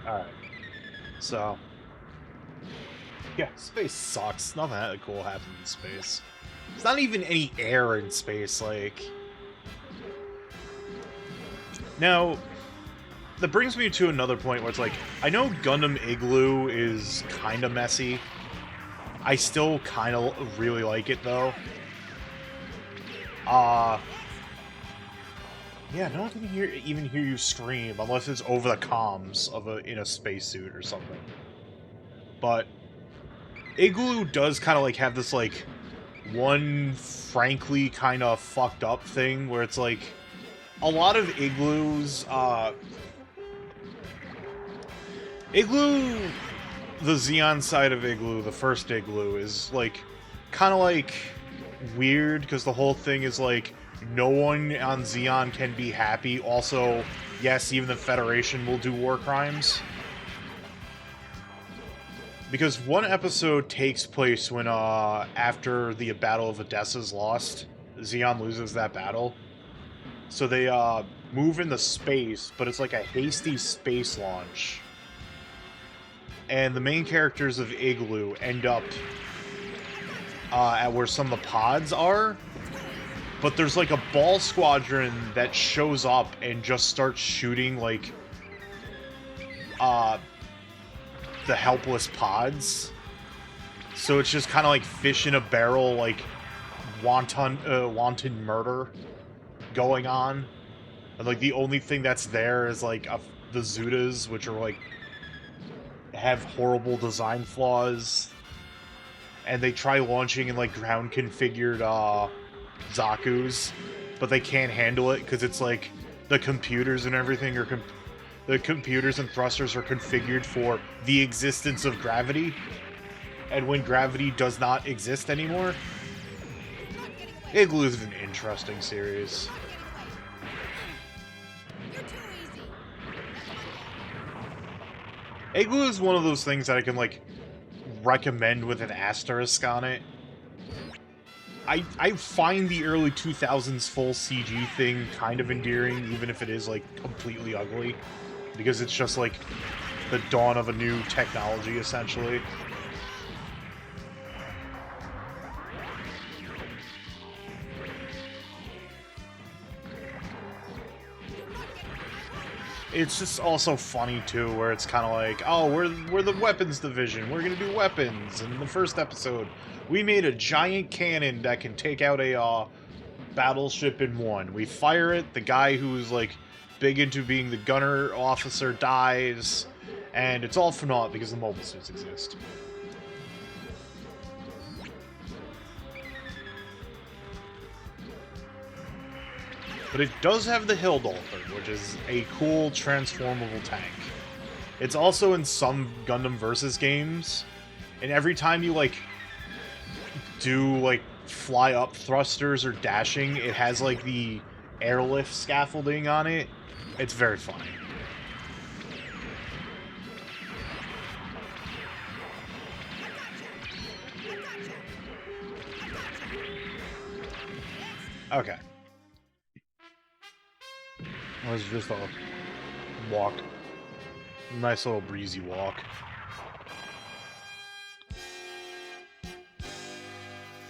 Alright. So, yeah, space sucks. Nothing that cool happens in space. There's not even any air in space, like... Now, that brings me to another point where it's like, I know Gundam Igloo is kind of messy. I still kind of really like it, though. Yeah, no one can even hear you scream unless it's over the comms of in a spacesuit or something. But Igloo does kind of like have this like one frankly kind of fucked up thing where it's like a lot of Igloos, the Xeon side of Igloo, the first Igloo, is like kind of like weird because the whole thing is like no one on Xeon can be happy. Also, yes, even the Federation will do war crimes. Because one episode takes place when, after the Battle of Odessa is lost, Xeon loses that battle. So they, move into space, but it's like a hasty space launch. And the main characters of Igloo end up, at where some of the pods are. But there's like a ball squadron that shows up and just starts shooting like the helpless pods. So it's just kind of like fish in a barrel, like wanton murder going on. And like the only thing that's there is like the Zutas, which are like have horrible design flaws. And they try launching in like ground configured Zaku's, but they can't handle it because it's like the computers and everything are the computers and thrusters are configured for the existence of gravity, and when gravity does not exist anymore. Igloo is an interesting series. You're too easy. Igloo is one of those things that I can like recommend with an asterisk on it. I find the early 2000s full CG thing kind of endearing, even if it is, like, completely ugly. Because it's just, like, the dawn of a new technology, essentially. It's just also funny, too, where it's kind of like, oh, we're the weapons division. We're going to do weapons. And in the first episode, we made a giant cannon that can take out a battleship in one. We fire it. The guy who's, like, big into being the gunner officer dies. And it's all for naught because the mobile suits exist. But it does have the Hill Dolphin, which is a cool transformable tank. It's also in some Gundam Versus games, and every time you, like, do, like, fly up thrusters or dashing, it has, like, the airlift scaffolding on it. It's very funny. Okay. It was just a walk. Nice little breezy walk.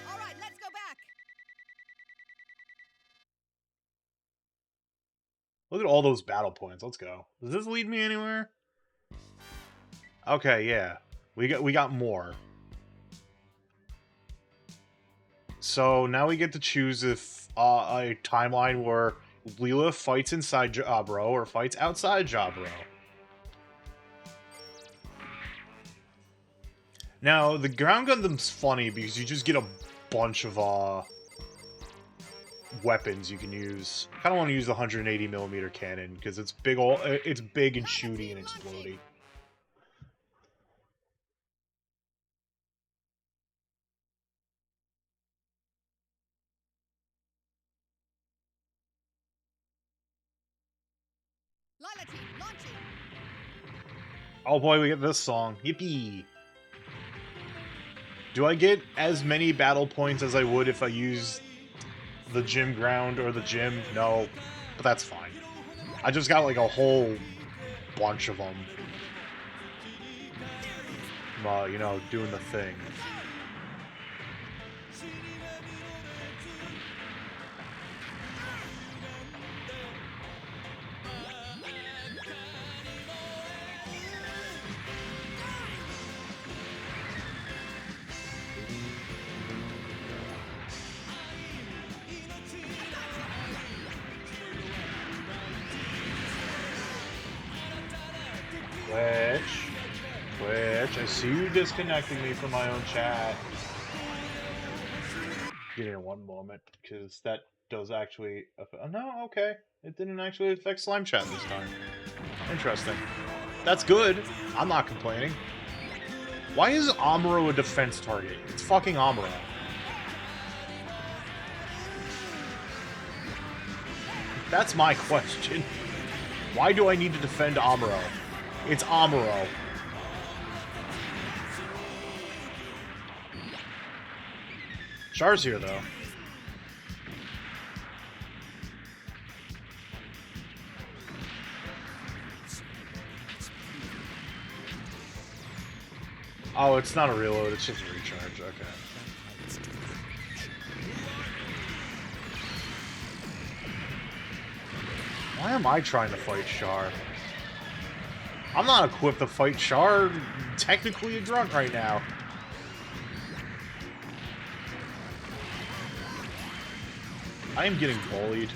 All right, let's go back. Look at all those battle points. Let's go. Does this lead me anywhere? Okay, yeah. We got more. So now we get to choose if a timeline where Leela fights inside Jabro or fights outside Jabro. Now, the Ground Gundam's funny because you just get a bunch of weapons you can use. I kind of want to use the 180mm cannon because it's big and shooty and explodey. Lila team, launching. Oh boy, we get this song. Yippee! Do I get as many battle points as I would if I used the gym ground or the gym? No, but that's fine. I just got like a whole bunch of them. You know, doing the thing. Twitch, I see you disconnecting me from my own chat. Give me 1 moment, because that does actually... Oh, no, okay. It didn't actually affect Slime Chat this time. Interesting. That's good. I'm not complaining. Why is Amuro a defense target? It's fucking Amuro. That's my question. Why do I need to defend Amuro? It's Amuro. Char's here, though. Oh, it's not a reload, it's just a recharge, okay. Why am I trying to fight Char? I'm not equipped to fight Char. I'm technically a grunt right now. I am getting bullied.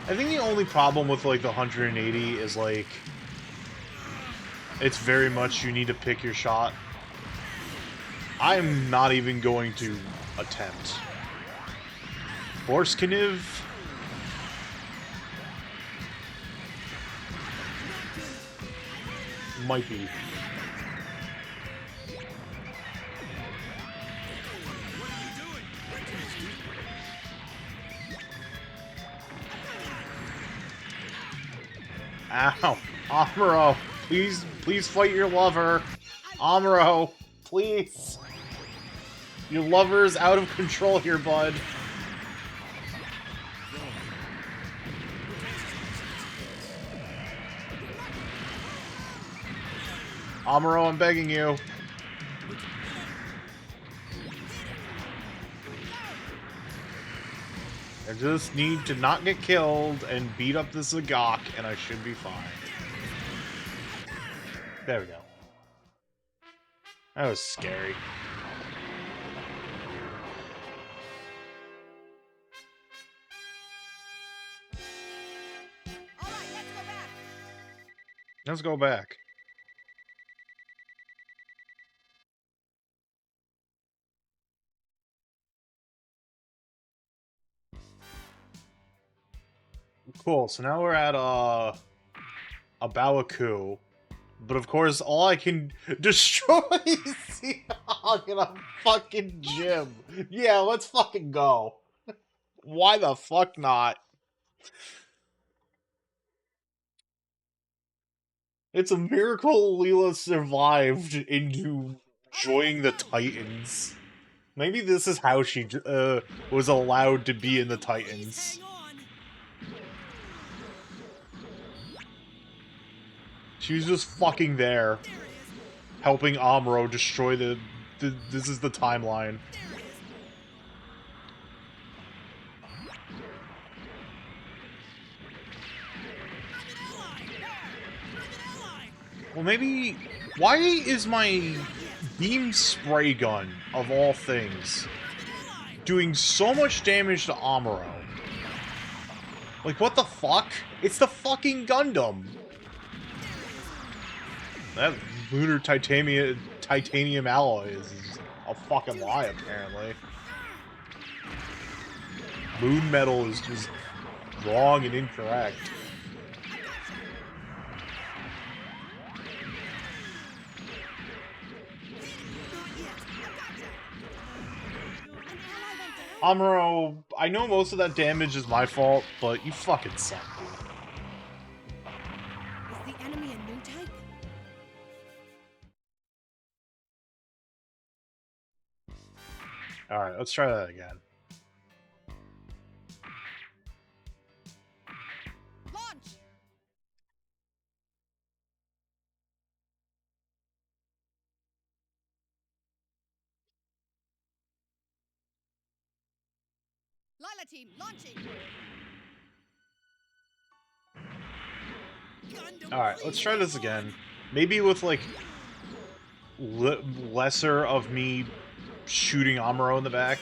I think the only problem with, like, the 180 is, like, it's very much you need to pick your shot. I'm not even going to attempt. Borskiniv? Might be. Ow. Amuro, please fight your lover. Amuro, please. Your lover's out of control here, bud. Amuro, I'm begging you. I just need to not get killed and beat up this Zagok, and I should be fine. There we go. That was scary. All right, let's go back. Let's go back. Cool, so now we're at, a Bawaku. But of course, all I can destroy is Seahawk in a fucking gym. Yeah, let's fucking go. Why the fuck not? It's a miracle Leela survived into joining the Titans. Maybe this is how she was allowed to be in the Titans. Hang on. She was just fucking there, helping Amuro destroy the this is the timeline. Well, maybe... Why is my beam spray gun, of all things, doing so much damage to Amuro? Like, what the fuck? It's the fucking Gundam! That lunar titanium alloy is a fucking lie, apparently. Moon metal is just wrong and incorrect. Amuro, I know most of that damage is my fault, but you fucking suck, dude. Is the enemy a new type? Alright, let's try that again. Launch! Lila team, launching! Alright, let's try this again. Maybe with, like, lesser of me shooting Amuro in the back.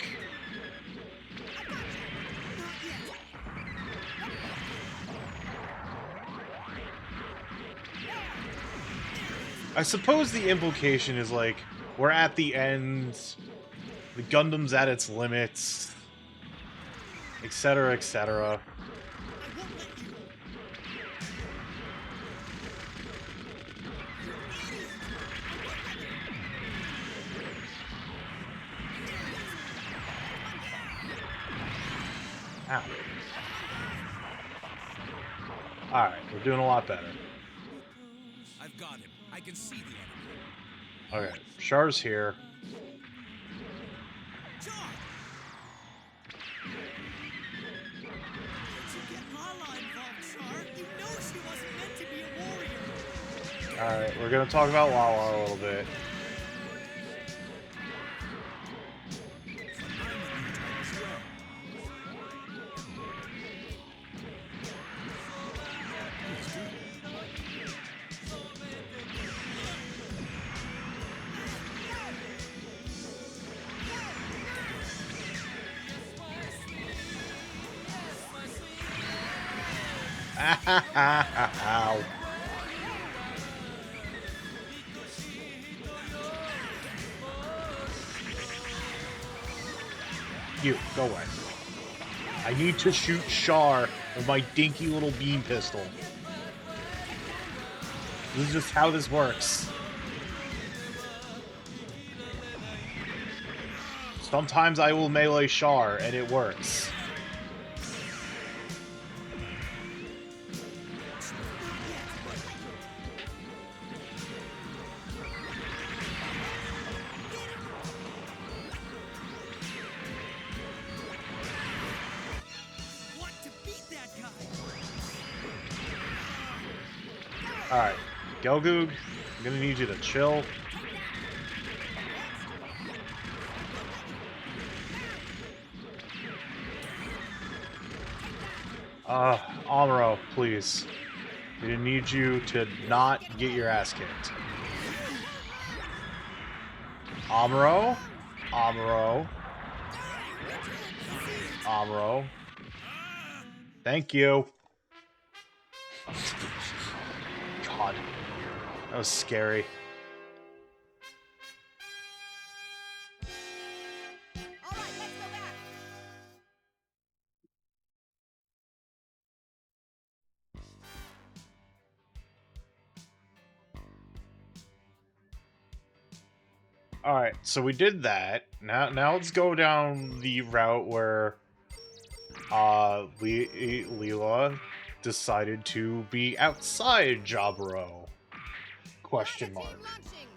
I suppose the implication is, like, we're at the end, the Gundam's at its limits, etc., etc. Ow. Alright, we're doing a lot better. I've got him. I can see the enemy. Okay, Char's here. Char! You get Lala involved, Char. You know she wasn't meant to be a warrior. Alright, we're gonna talk about Lala a little bit. Ow. You, go away. I need to shoot Char with my dinky little beam pistol. This is just how this works. Sometimes I will melee Char, and it works. Alright, Gelgoog, I'm gonna need you to chill. Amuro, please. We need you to not get your ass kicked. Amuro? Amuro? Amuro? Thank you. God. That was scary. All right, let's go back. Alright, so we did that. Now let's go down the route where Leela decided to be outside Jaburo. Question mark. Team launching.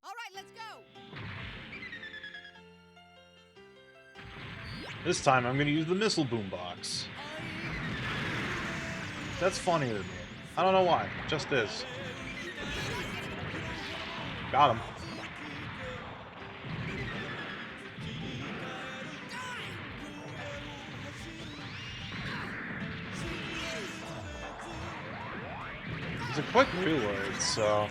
All right, let's go. This time I'm gonna use the missile boombox. That's funnier to me. I don't know why. Just is. Got him. It's a quick reload, so...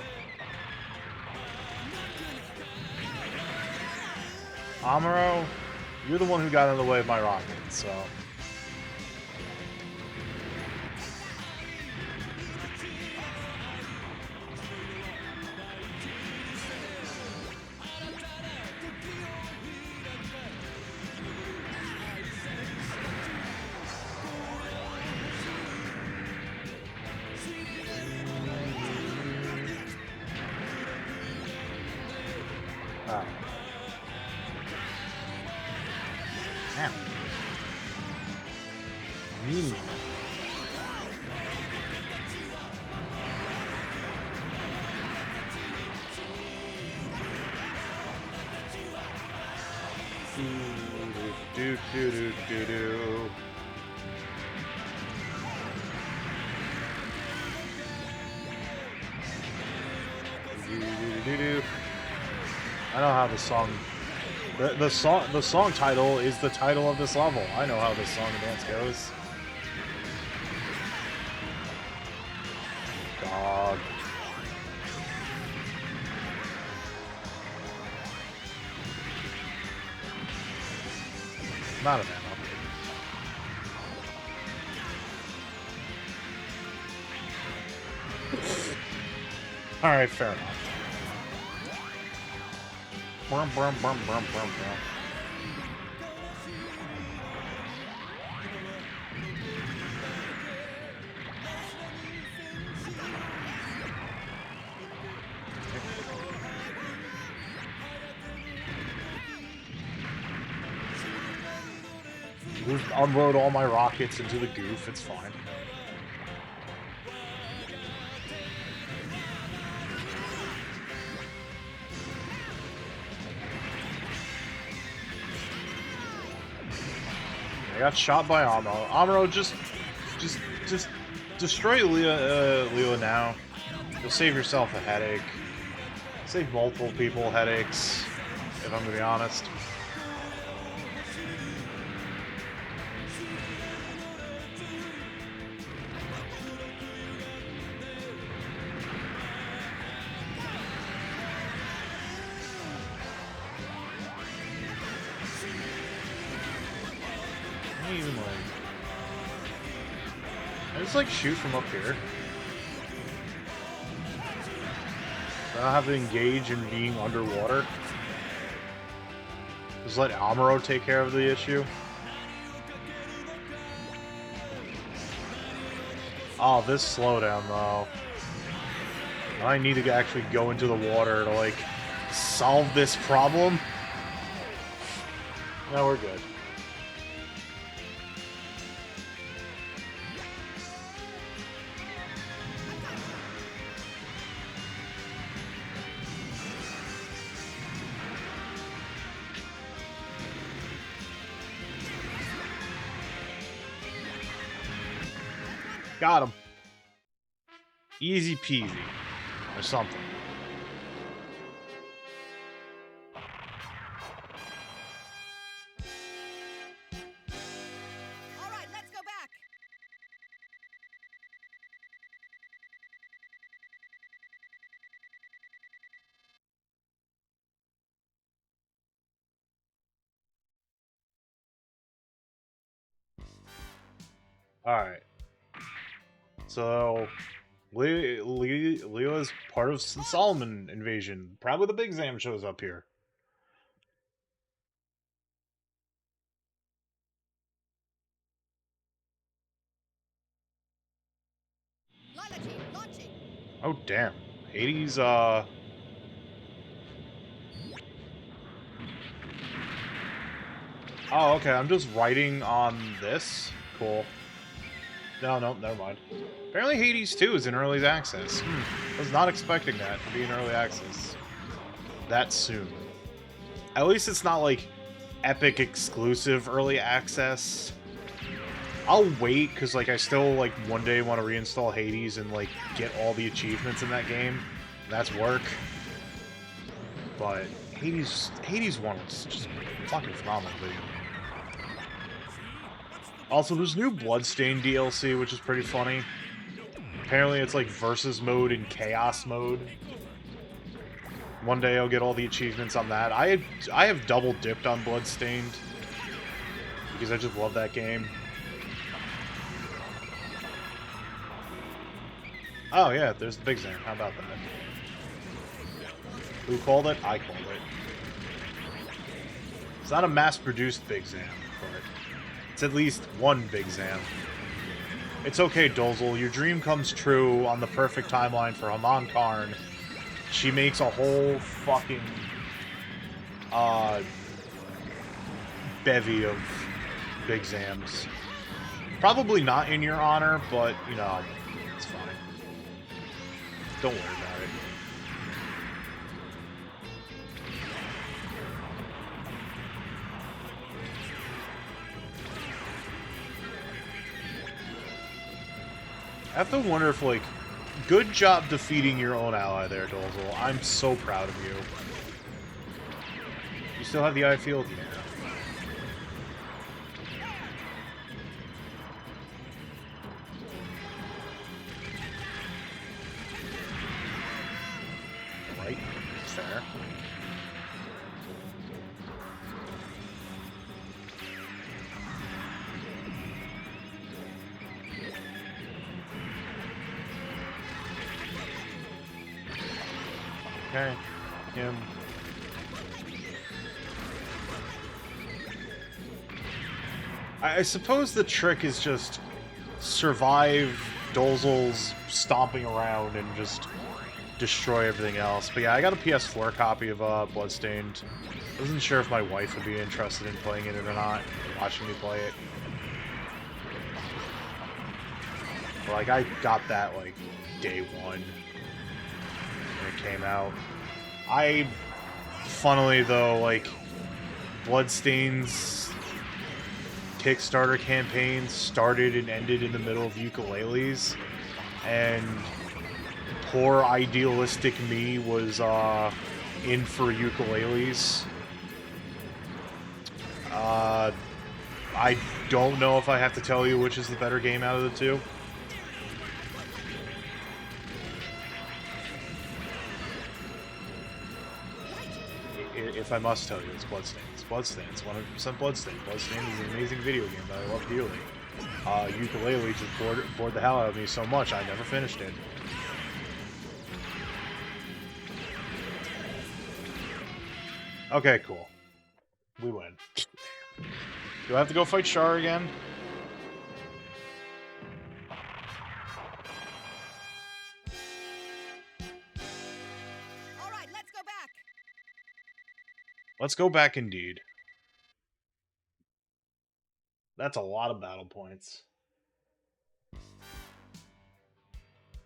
Amuro, you're the one who got in the way of my rocket, so... Ah. Ow. Do do do do do. I know how the song, the song title is the title of this level. I know how this song and dance goes. Dog. Not a ammo. All right, fair enough. Brum, brum, brum, brum, brum, brum. Just unload all my rockets into the goof, it's fine. I got shot by Amuro. Amuro, just destroy Leo now. You'll save yourself a headache. Save multiple people headaches, if I'm gonna be honest. Even like, I just like shoot from up here. I don't have to engage in being underwater. Just let Amuro take care of the issue. Oh, this slowdown though. I need to actually go into the water to like solve this problem. No, we're good. Got him. Easy peasy. Or something. All right, let's go back. Alright. So, Leela's part of the Solomon invasion. Probably the Big Zam shows up here. Lila team, launching. Oh, damn. Hades, Oh, okay, I'm just writing on this. Cool. No, never mind. Apparently Hades 2 is in early access. Was not expecting that to be in early access. That soon. At least it's not, like, Epic exclusive early access. I'll wait, because, like, I still, like, one day want to reinstall Hades and, like, get all the achievements in that game. That's work. But Hades 1 was just fucking phenomenal video. Also, there's new Bloodstained DLC, which is pretty funny. Apparently it's like versus mode and chaos mode. One day I'll get all the achievements on that. I have double dipped on Bloodstained because I just love that game. Oh yeah, there's the Big Zam. How about that? Who called it? I called it. It's not a mass-produced Big Zam, but it's at least one Big Zam. It's okay, Dozel. Your dream comes true on the perfect timeline for Haman Karn. She makes a whole fucking bevy of Big Zams. Probably not in your honor, but, you know, it's fine. Don't worry about it. I have to wonder if, like, good job defeating your own ally there, Dozel. I'm so proud of you. You still have the eye field? Yeah. Right. Fair. Okay. Him. I suppose the trick is just survive Dozel's stomping around and just destroy everything else. But yeah, I got a PS4 copy of Bloodstained. I wasn't sure if my wife would be interested in playing it or not, watching me play it. But, like, I got that, like, day one. When it came out. Funnily though, like, Bloodstained's Kickstarter campaign started and ended in the middle of ukuleles, and poor idealistic me was in for ukuleles. I don't know if I have to tell you which is the better game out of the two. If I must tell you, it's Bloodstained. It's Bloodstained. It's 100% Bloodstained. Bloodstained is an amazing video game that I love dearly. Ukulele just bored the hell out of me so much, I never finished it. Okay, cool. We win. Do I have to go fight Char again? All right, let's go back. Let's go back indeed. That's a lot of battle points.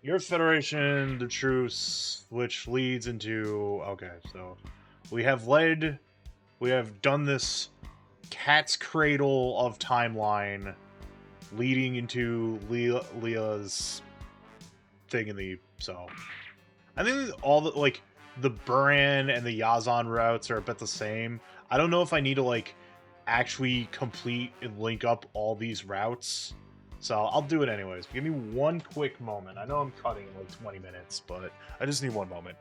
Your Federation, the truce, which leads into... Okay, so we have done this cat's cradle of timeline leading into Leah's thing in the... So, I think all the, like, the Buran and the Yazan routes are a bit the same. I don't know if I need to, like, actually complete and link up all these routes. So I'll do it anyways. Give me one quick moment. I know I'm cutting in like 20 minutes, but I just need one moment.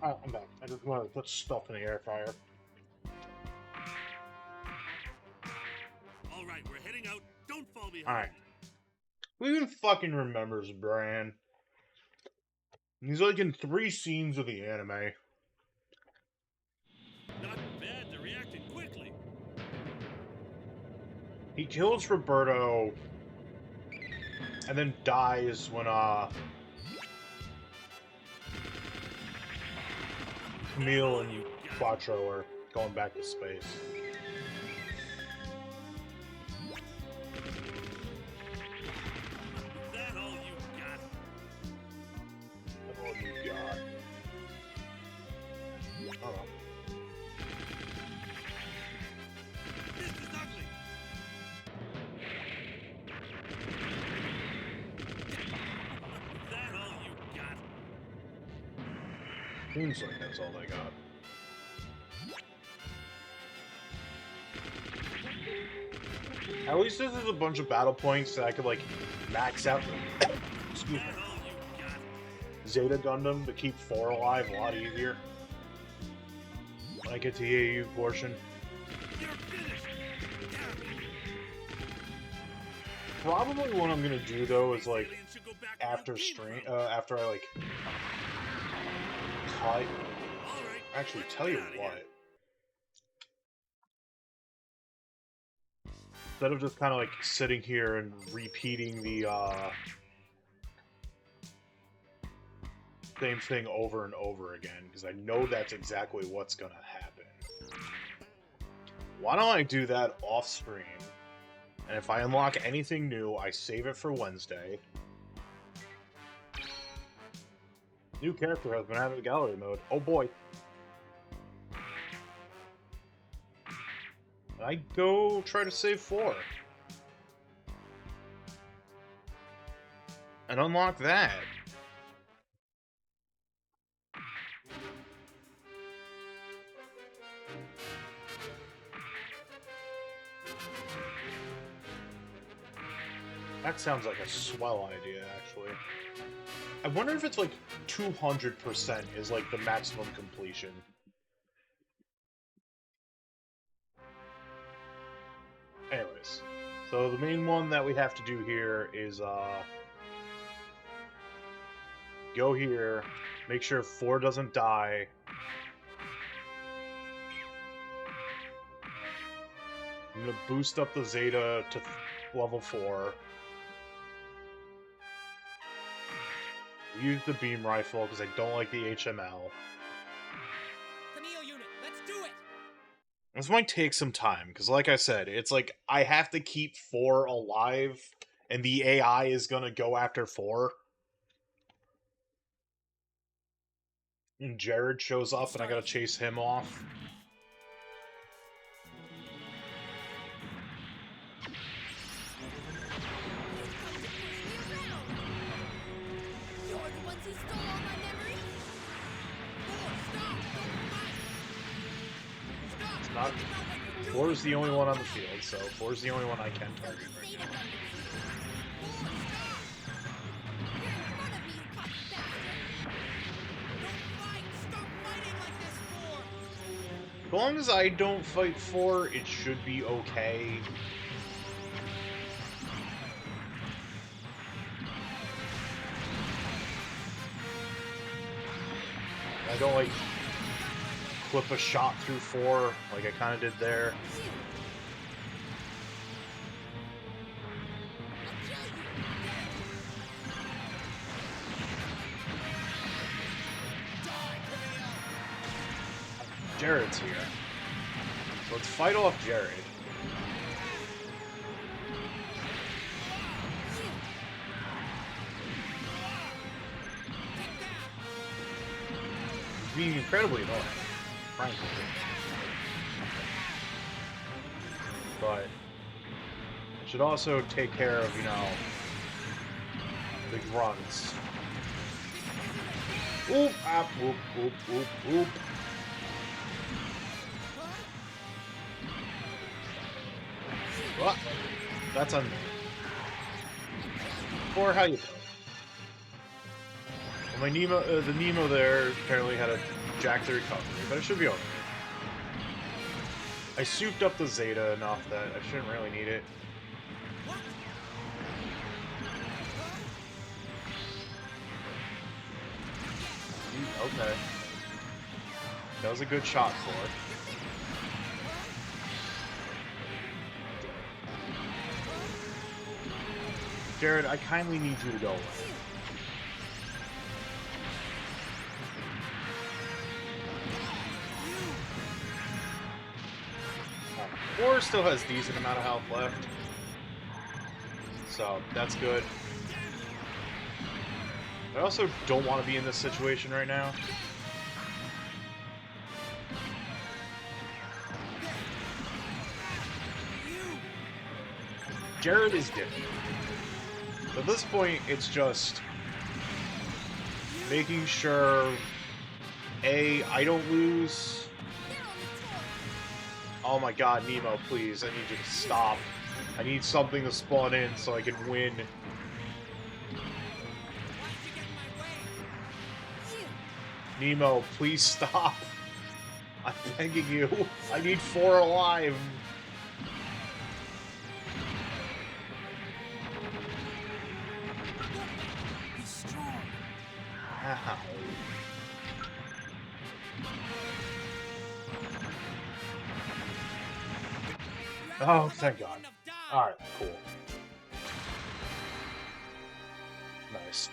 Alright, I'm back. I just wanted to put stuff in the air fryer. All right, we're heading out. Don't fall behind. Alright. Who even fucking remembers Bran? He's like in 3 scenes of the anime. Not bad. They're reacting quickly. He kills Roberto and then dies when Camille and Quattro are going back to space. Is that all you got? That's all you got. Oh. This is ugly. Is that all you got? Seems like that's all they got. At least this is a bunch of battle points that I could like max out. Excuse me. Is that all you got? Zeta Gundam to keep 4 alive a lot easier. When I get to the AU portion. You're finished. Damn you. Probably what I'm gonna do though is like Aliens should go back where after you came stream, from. after I like cut. All right. Actually, let's tell get you outta here. what. Instead of just kind of like sitting here and repeating the same thing over and over again, because I know that's exactly what's gonna happen. Why don't I do that off screen? And if I unlock anything new, I save it for Wednesday. New character has been added to gallery mode. Oh boy. And I go try to save 4. And unlock that. That sounds like a swell idea, actually. I wonder if it's like 200% is like the maximum completion. Anyways, so the main one that we have to do here is go here, make sure 4 doesn't die. I'm gonna boost up the Zeta to level 4. Use the beam rifle because I don't like the HML. Camille unit, let's do it! This might take some time, because like I said, it's like I have to keep 4 alive, and the AI is gonna go after 4. And Jared shows up, and I gotta chase him off. You're the ones who stole all my memories? not. 4 is the only one on the field, so 4 is the only one I can target right Zeta now. Gundam. As long as I don't fight 4, it should be okay. I don't, like, clip a shot through 4 like I kind of did there. Jared's here. So let's fight off Jared. He's being incredibly annoying, frankly. But I should also take care of, you know, big runs. Oop, ah, oop, oop, oop, oop. What? That's on me. Or how you doing? Well, my Nemo, the Nemo there apparently had a jack the recovery, but it should be okay. I souped up the Zeta enough that I shouldn't really need it. Okay. That was a good shot for it. Jared, I kindly need you to go away. Four still has decent amount of health left. So, that's good. I also don't want to be in this situation right now. Jared is different. At this point, it's just making sure, A, I don't lose. Oh my god, Nemo, please, I need you to stop. I need something to spawn in so I can win. Nemo, please stop. I'm begging you. I need 4 alive. Ow. Oh, thank God. Alright, cool. Nice.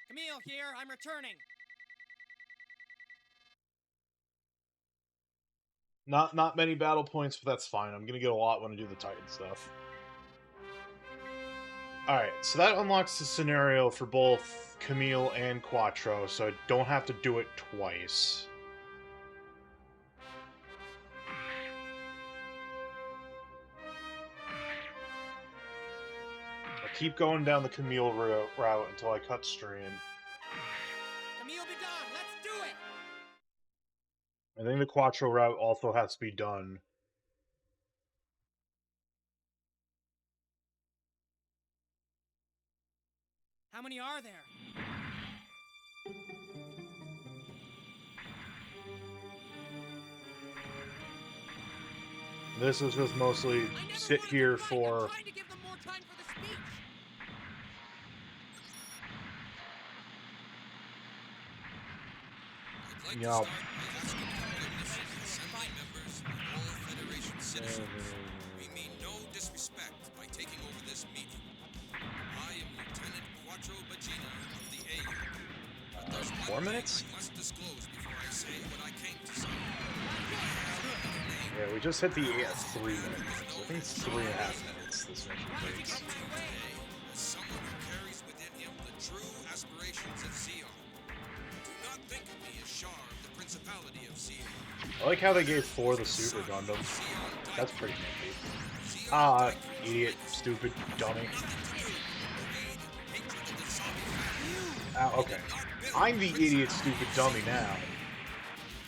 Camille here, I'm returning. Not many battle points, but that's fine. I'm gonna get a lot when I do the Titan stuff. Alright, so that unlocks the scenario for both Camille and Quattro, so I don't have to do it twice. I keep going down the Camille route until I cut stream. Camille be done, let's do it! I think the Quattro route also has to be done. How many are there? This is just mostly sit here for... Trying to give them more time for the speech. I'd like Yeah. to start by asking forgiveness of the Assembly members and all Federation citizens. We mean no disrespect by taking over this meeting. I am Lieutenant Quattro Bagina of the A Unit. But there's 4 one minutes? thing I must disclose before I say what I came to say. Yeah, we just hit the 3 minutes. So I think it's 3.5 minutes this mission takes. Today, as someone who carries within him the true aspirations of Zeon. Do not think of me as Shar of the Principality of Zeon. I like how they gave 4 the Super Gundam. That's pretty nifty. Ah, idiot, stupid, dummy. Okay. I'm the idiot, stupid dummy now.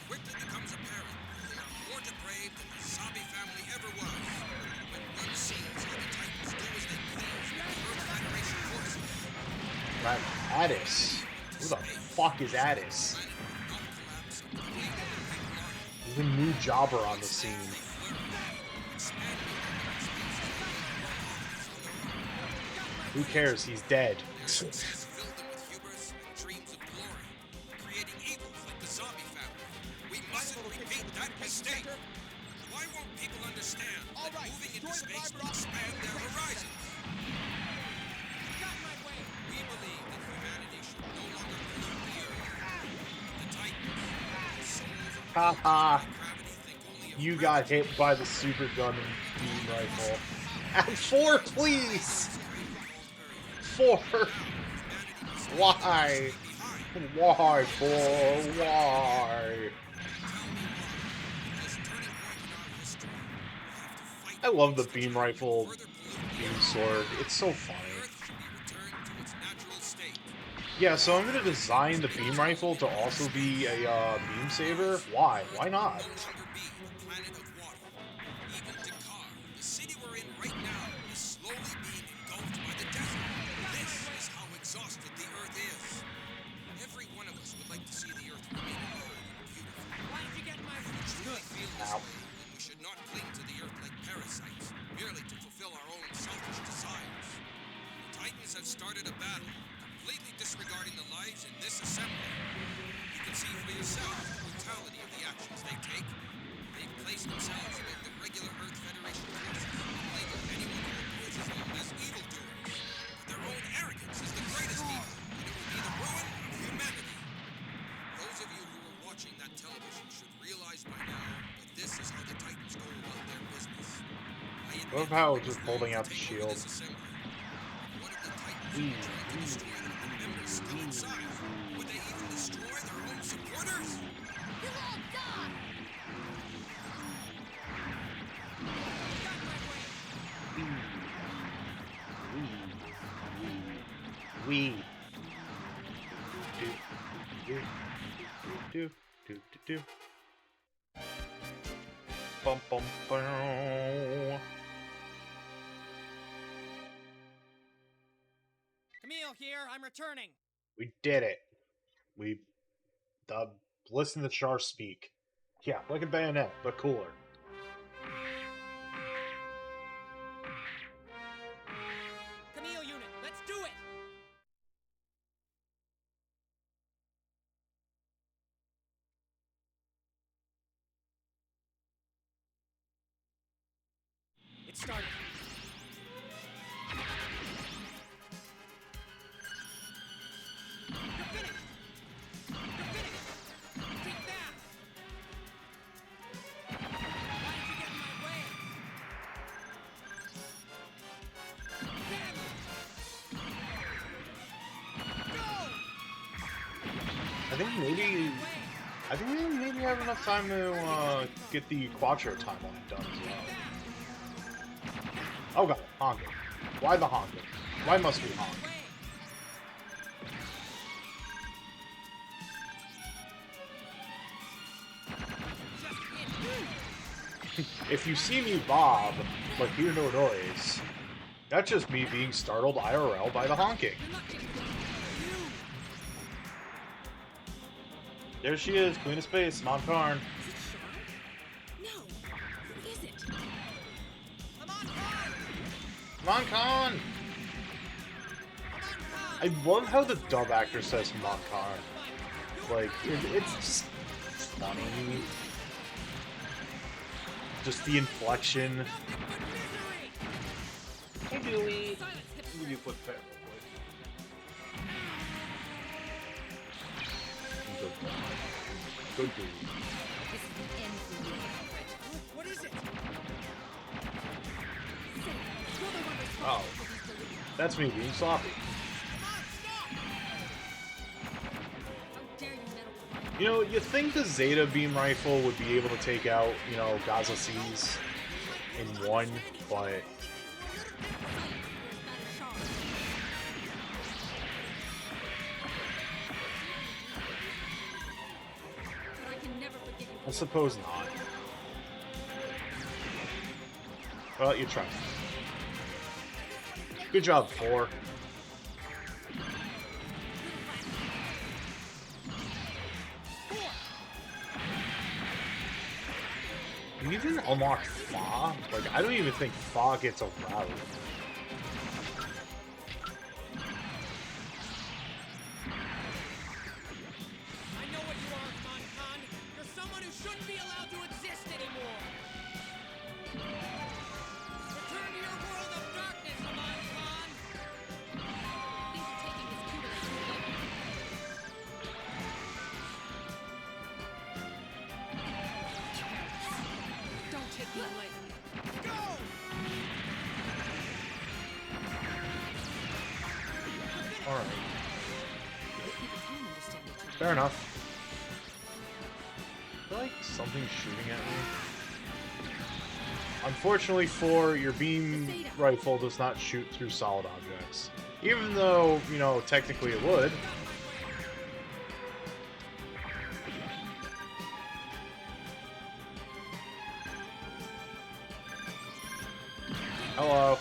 Quickly becomes apparent that they are more depraved than the Sabi family ever was. When one sees how the Titans do as they please with the Earth Federation forces, Right. Addis. Who the fuck is Addis? planet would not collapse under the weight of the Papal Army. There's a new jobber on the scene. Who cares? He's dead. Success filled them with hubris and dreams of glory, creating evils like the zombie family. We mustn't repeat that mistake. Why won't people understand that moving into space will expand their horizons? We believe that humanity should no longer pollute the Earth. The Titans, the souls of Haha. gravity, think only of You got hit by the Super Gundam beam rifle. At 4, please! 4! Why? Why, boy? Why? I love the beam rifle beam sword. It's so funny. Yeah, so I'm gonna design the beam rifle to also be a beam saber. Why? Why not? The city we're in right now is slowly being engulfed by the desert. This is how exhausted the Earth is. Every one of us would like to see the Earth remain alive and beautiful. Why did you get my If we truly feel this Ow. way, then we should not cling to the Earth like parasites, merely to fulfill our own selfish desires. The Titans have started a battle, completely disregarding the lives in this assembly. You can see for yourself the brutality of the actions they take. They've placed themselves above the regular Earth Federation forces and labeled anyone who opposes them as evildoers. But their own arrogance is the greatest evil, and it will be the ruin of humanity. Those of you who are watching that television should realize by now that this is how the Titans go about their business. I admit What about it just is holding wrong out to the take shield? over this assembly. But what if the Titans were trying to destroy them with members still inside? Would they even destroy their own supporters? You'll all die! We. Do. Bum bum bum. Camille here, I'm returning. We did it. We listen to Char speak. Yeah, like a bayonet, but cooler. Camille unit, let's do it! It started. You're finished! You're finished! Take that! Why did you get in my way? Damn it! Go! I think maybe we maybe have enough time to get the Quattro timeline done as well. Oh god, honking. Why the honking? Why must we honk? If you see me bob, but hear no noise, that's just me being startled IRL by the honking. There she is, Queen of Space, Mon Karn. No! Who is it? I'm on time! Mon Karn! I love how the dub actor says Mon Karn. Like, it's just funny. Just the inflection. Hey, Dewey. Let me do a quick fit real quick. Good Dewey. This is the end for you, Alfred. What is it? Say, you're the one responsible Oh. for these deliveries. That's me being sloppy. How dare you meddle with my... You know, you think the Zeta beam rifle would be able to take out, you know, Gaza Seas in one, but I suppose not. Well, you tried. Good job, 4. You even unlock Fa? Like, I don't even think Fa gets a route. I know what you are, Khan. You're someone who shouldn't be allowed to exist anymore. Return to your world of darkness, Aman Khan. Think you're taking this tutelage too lightly. Don't take me lightly. Go! Alright. People can understand each other. Fair enough. I feel like something's shooting at me. Unfortunately, 4, your beam rifle does not shoot through solid objects. Even though, you know, technically it would. Hello.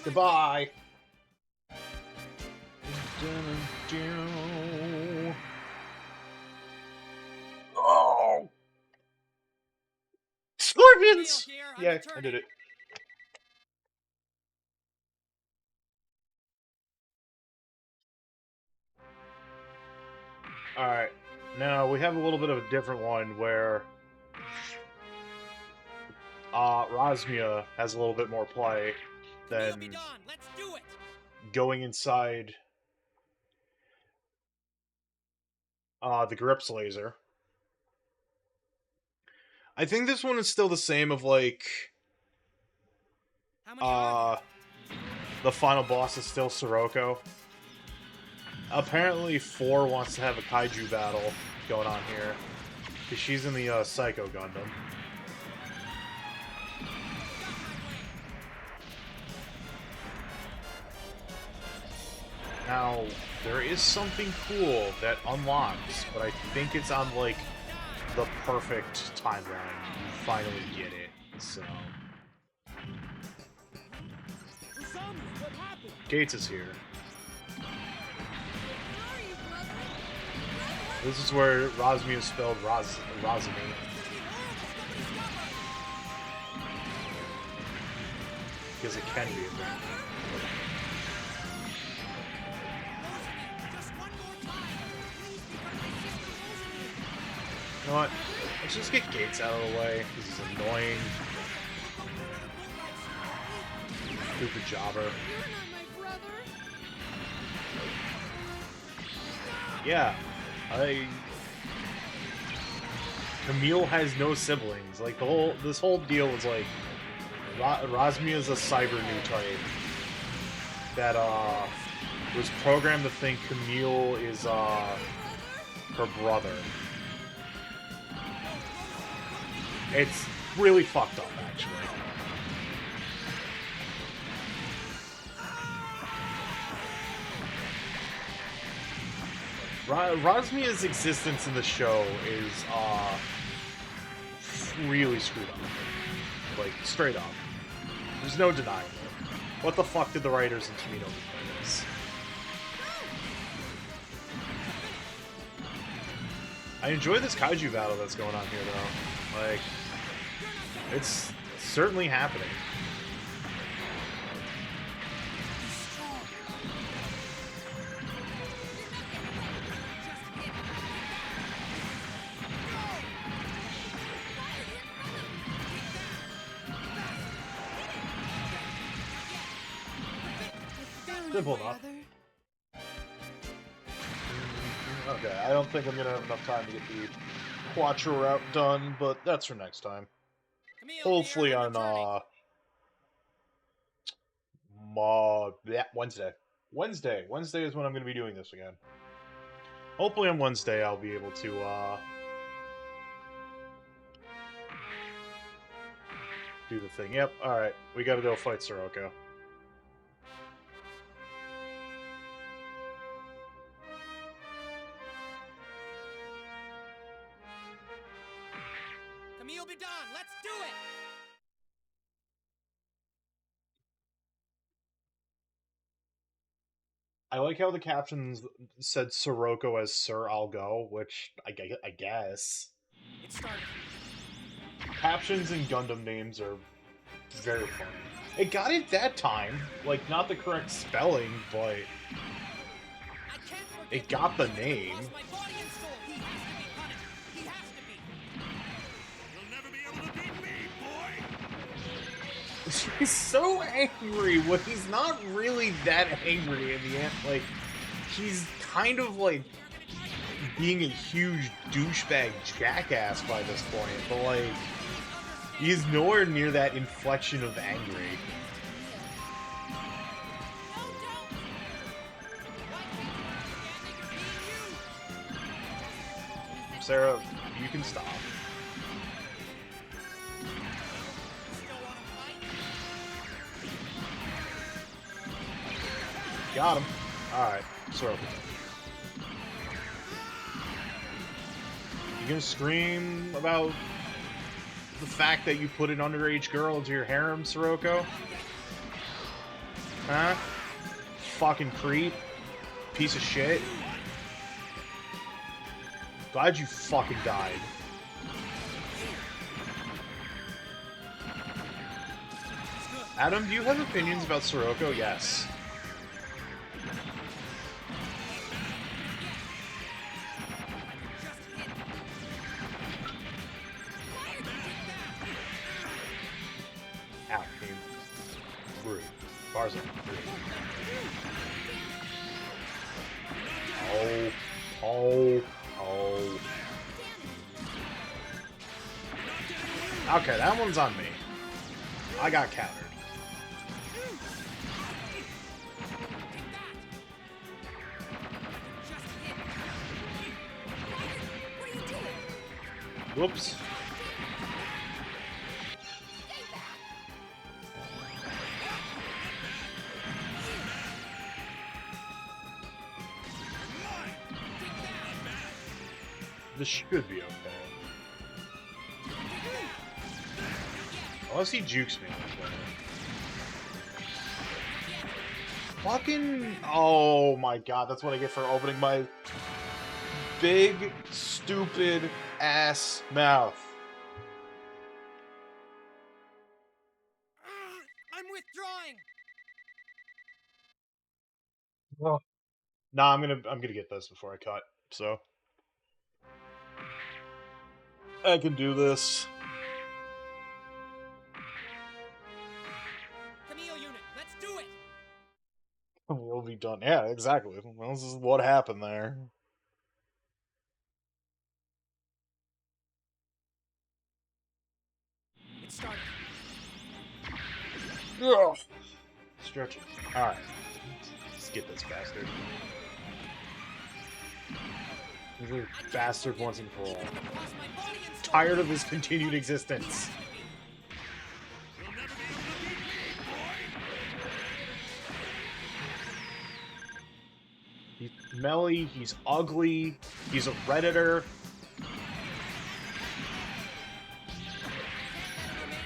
Goodbye. Oh! Scorpions! Yeah, I did it. Alright. Now, we have a little bit of a different one where Rosmia has a little bit more play We'll be than done. Let's do it. going inside the Grips laser. I think this one is still the same of, like, How many are the final boss is still Sirocco. Apparently 4 wants to have a kaiju battle going on here, because she's in the Psycho Gundam. Now, there is something cool that unlocks, but I think it's on, like, the perfect timeline. You finally get it, so... What happened? Gates is here. Where are you, brother? This is where Rosmia is spelled Rosmi. Because it can be a thing. Just one more time. Please become my sister, Rosalie. You know what? Let's just get Gates out of the way. This is annoying. Stupid jobber. You're not my brother. Yeah. Camille has no siblings. Like, this whole deal is like... Rosmia is a cyber new type that, was programmed to think Camille is, her brother. It's really fucked up, actually. Rosmia's existence in the show is, really screwed up. Like, straight up. There's no denying it. What the fuck did the writers in Tomino do for this? I enjoy this kaiju battle that's going on here, though. Like, it's certainly happening. Simple enough. Okay, I don't think I'm gonna have enough time to get the Quattro route done, but that's for next time. Camille, Hopefully here, on, I'm returning. Wednesday. Wednesday is when I'm gonna be doing this again. Hopefully on Wednesday I'll be able to, do the thing. Yep, alright. We gotta go fight Sirocco. Camille be done. Let's do it. I like how the captions said Sirocco as Sir I'll go, which I guess. It started. Captions and Gundam names are very funny. It got it that time. Like, not the correct spelling, but I can't forget it got the that name. lost my body and soul. He has to be punished. He has to be. You'll never be able to beat me, boy! He's so angry when he's not really that angry in the end. Like, he's kind of like being a huge douchebag jackass by this point, but like, he's nowhere near that inflection of angry. No, don't! Why can't you understand that you're being used? Sarah, you can stop. Still wanna fight? Got him. Alright, Sirocco. You gonna scream about the fact that you put an underage girl into your harem, Sirocco? Huh? Fucking creep. Piece of shit. Glad you fucking died. Adam, do you have opinions about Sirocco? Yes. Ow, team. Rude. Barza. Rude. Oh. Oh. Oh. Okay, that one's on me. I got countered. What are you doing? Whoops. This should be okay. Unless he jukes me. Fucking... Oh my god, that's what I get for opening my big, stupid ass mouth. I'm withdrawing. Well, nah, I'm gonna get this before I cut, so I can do this. Camille unit, let's do it. We'll be done. Yeah, exactly. Well, this is what happened there. It started. Ugh. Stretch it. Alright. Let's get this bastard. This bastard once and for all. Lost my body and soul. Tired of his continued existence. You'll never be able to beat me, boy! He's smelly, he's ugly, he's a redditor. Remain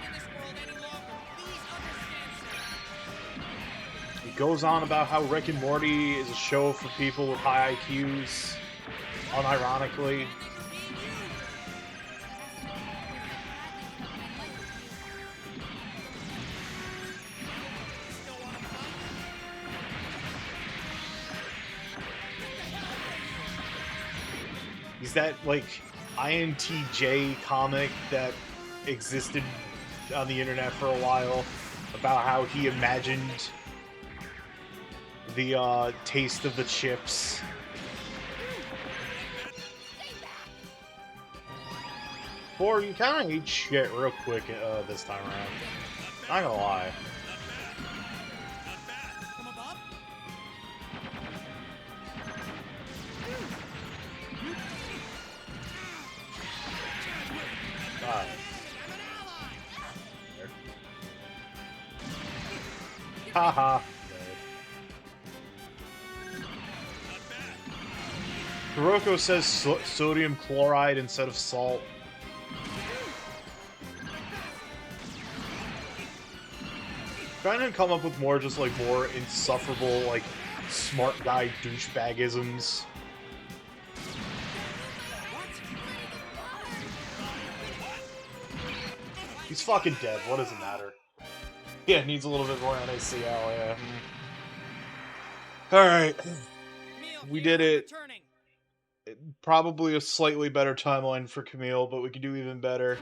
in this world any longer. Please understand, sir. He goes on about how Rick and Morty is a show for people with high IQs, unironically. Still wanna fight? He's that, like, INTJ comic that existed on the internet for a while about how he imagined the taste of the chips. Or you kind of ate shit real quick this time around. Not gonna lie. From above? God. I'm an ally. Haha. Kuroko says sodium chloride instead of salt. Trying to come up with more just like more insufferable, like smart guy douchebagisms. He's fucking dead. What does it matter? Yeah, it needs a little bit more NaCl, yeah. Alright. We did it. Returning. Probably a slightly better timeline for Camille, but we could do even better.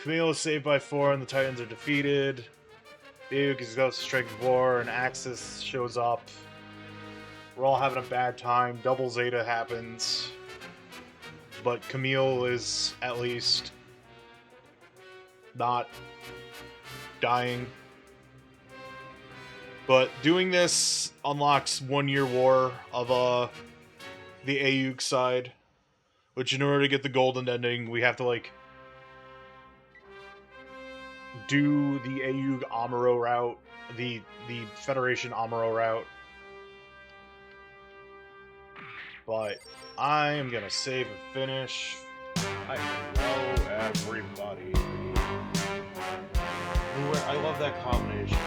Camille is saved by 4 and the Titans are defeated. Ryuki's goes to strike war and Axis shows up. We're all having a bad time. Double Zeta happens. But Camille is at least not dying. But doing this unlocks 1 year war of the Ayuk side. Which in order to get the golden ending, we have to like do the Ayug Amuro route, the Federation Amuro route. But I am gonna save and finish. Hello, everybody. I love that combination.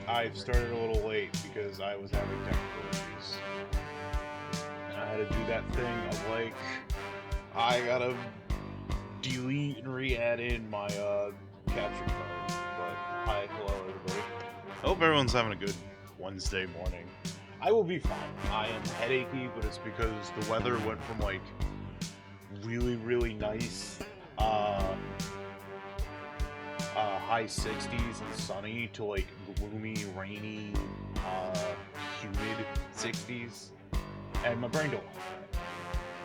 I started a little late because I was having technical issues. And I had to do that thing of like, I gotta delete and re-add in my capture card. But hi, hello everybody. I hope everyone's having a good Wednesday morning. I will be fine. I am headachy, but it's because the weather went from like really, really nice high 60s and sunny to like gloomy, rainy, humid 60s, and my brain don't like that.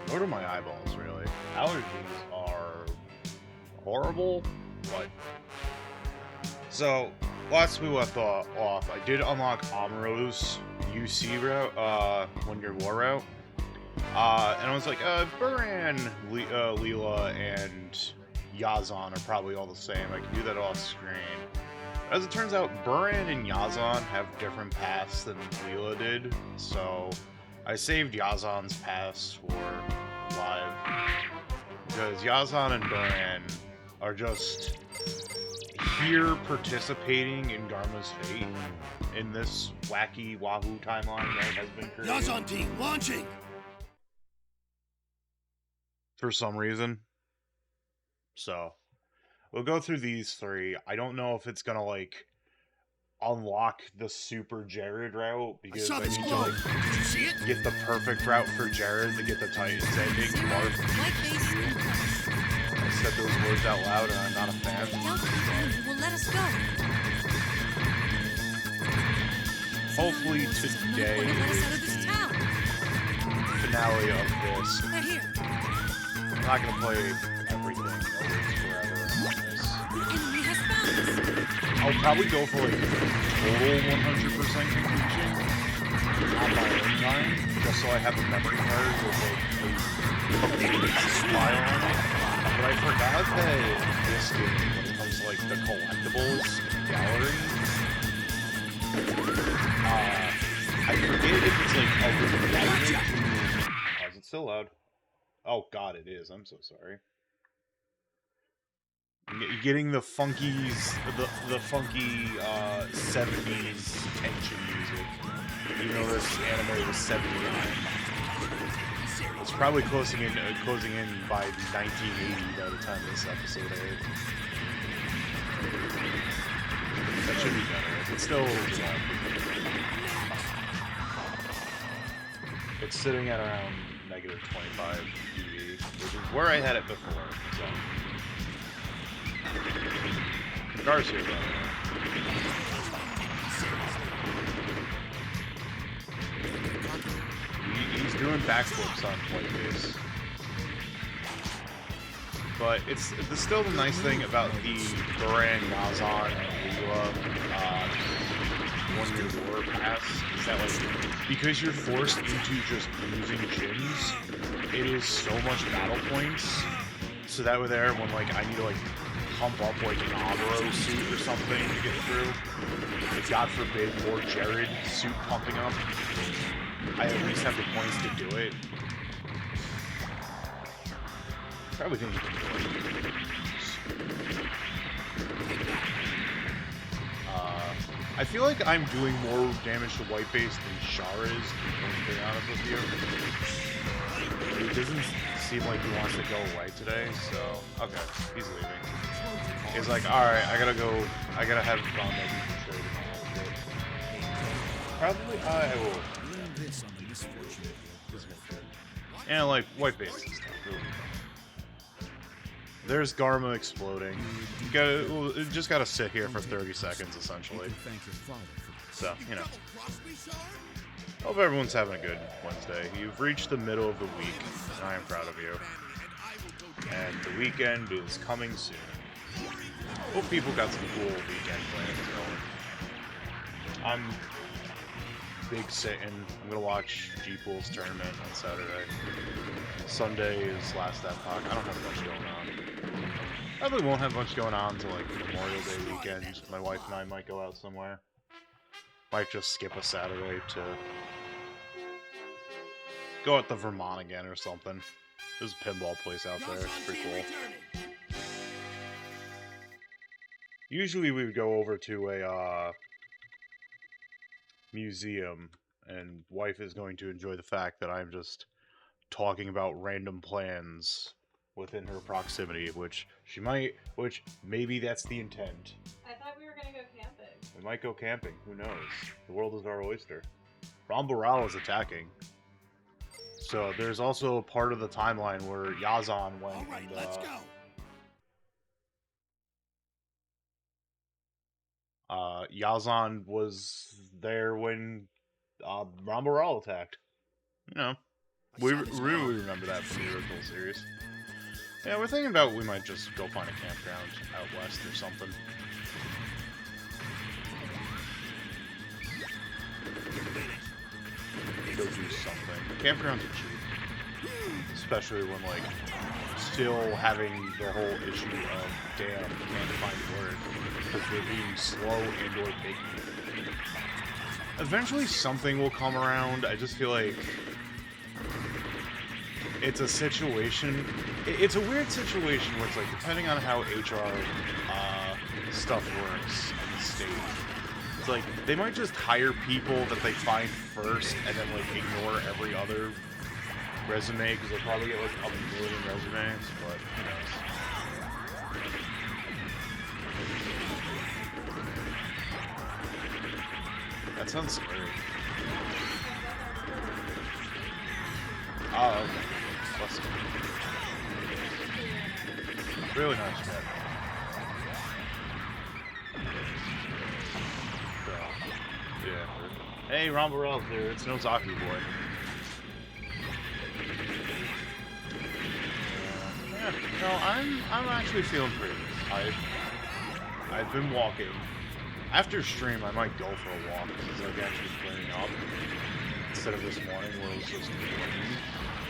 Nor do my eyeballs, really. Allergies are horrible, but... So, last we left off, I did unlock Amuro's UC route, 1 year war route, and I was like, Buran, Leela, and Yazan are probably all the same. I can do that off screen. As it turns out, Buran and Yazan have different paths than Leela did, so I saved Yazan's paths for live. Because Yazan and Buran are just here participating in Garma's fate in this wacky Wahoo timeline that has been created. Yazan team launching! For some reason. So, we'll go through these 3. I don't know if it's gonna, like, unlock the super Jared route, because I need to, like, Did you see it? get the perfect route for Jared to get the Titans ending. Mark, I said those words out loud, and I'm not a fan. Will let us go. Hopefully today Let us is out of this town. the finale of this. They're here. I'm not gonna play everything always forever on this. The enemy has found us. I'll probably go for like total 100% completion on my own time, just so I have a memory card with like a complete file on it. But I forgot that this game, when it comes to like the collectibles gallery, I forget if it's like a requirement to... Oh, is it still loud? Oh god, it is. I'm so sorry. Getting the funkies, the funky 70s tension music. Even though this anime was 79, it's probably closing in by 1980 by the time this episode aired. That should be better. It's still a little too loud. It's sitting at around negative 25 dB, which is where I had it before. So. Cars here, He's doing backflips on point base. But it's still the nice thing about the Duran Yazan one-year war pass is that, like, because you're forced into just using gyms, it is so much battle points. So that way there, when, like, I need to, like, pump up, like, an Amuro suit or something to get through, like, God forbid, more Jared suit pumping up, I at least have the points to do it. Probably think you can do it. I feel like I'm doing more damage to white base than Char is, to be honest with you. It doesn't seem like he wants to go away today, so... Okay, he's leaving. He's like, alright, I gotta go... I gotta have fun making trade and all that. Probably I will. And, like, white base and stuff. Really. There's Garma exploding. You gotta, just gotta sit here for 30 seconds, essentially. So, you know. Hope everyone's having a good Wednesday. You've reached the middle of the week, and I am proud of you. And the weekend is coming soon. Hope people got some cool weekend plans going. I'm big sitting. I'm gonna watch G-Pool's tournament on Saturday. Sunday is last epoch. I don't have much going on. Probably won't have much going on until, like, Memorial Day weekend. My wife and I might go out somewhere. Might just skip a Saturday to go out to Vermont again or something. There's a pinball place out there. It's pretty cool. Usually we would go over to a museum, and wife is going to enjoy the fact that I'm just talking about random plans within her proximity, which maybe that's the intent. I thought we were gonna go camping. We might go camping, who knows? The world is our oyster. Rambaral is attacking. So there's also a part of the timeline where Yazan went All right, and, let's go. Yazan was there when Rambaral attacked. You know, we really remember that from the original series. Yeah, we're thinking about we might just go find a campground out west or something. Go do something. Campgrounds are cheap. Especially when, like, still having the whole issue of, damn, can't find work because they're being slow and or picky. Eventually something will come around. I just feel like it's a situation, it's a weird situation where it's like, depending on how HR stuff works in the state, it's like, they might just hire people that they find first and then, like, ignore every other resume, because they'll probably get, like, a million resumes, but who knows. That sounds scary. Oh, okay. Bless you. Really nice jet. So, yeah. Hey, Rambarel's here. It's Nozaki boy. Yeah, no, I'm actually feeling pretty good. I've been walking. After stream, I might go for a walk because like actually clearing up instead of this morning where it was just raining.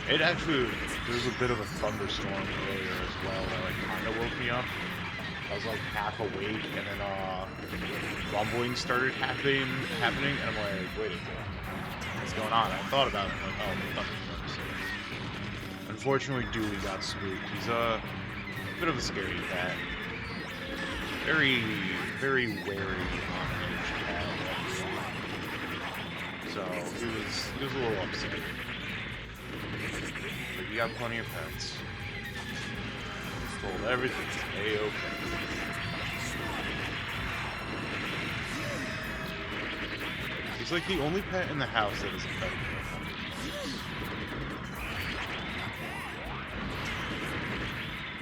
It actually, there was a bit of a thunderstorm earlier as well that like kind of woke me up. I was like half awake and then rumbling started happening and I'm like, wait a second, what's going on? I thought about it, like, oh, the thunderstorm. So, unfortunately, Dewey got spooked. He's a bit of a scary cat. Very, very wary on edge cat. So he was a little upset. But you got plenty of pets. He's told everything's A-okay. He's like the only pet in the house that is a pet.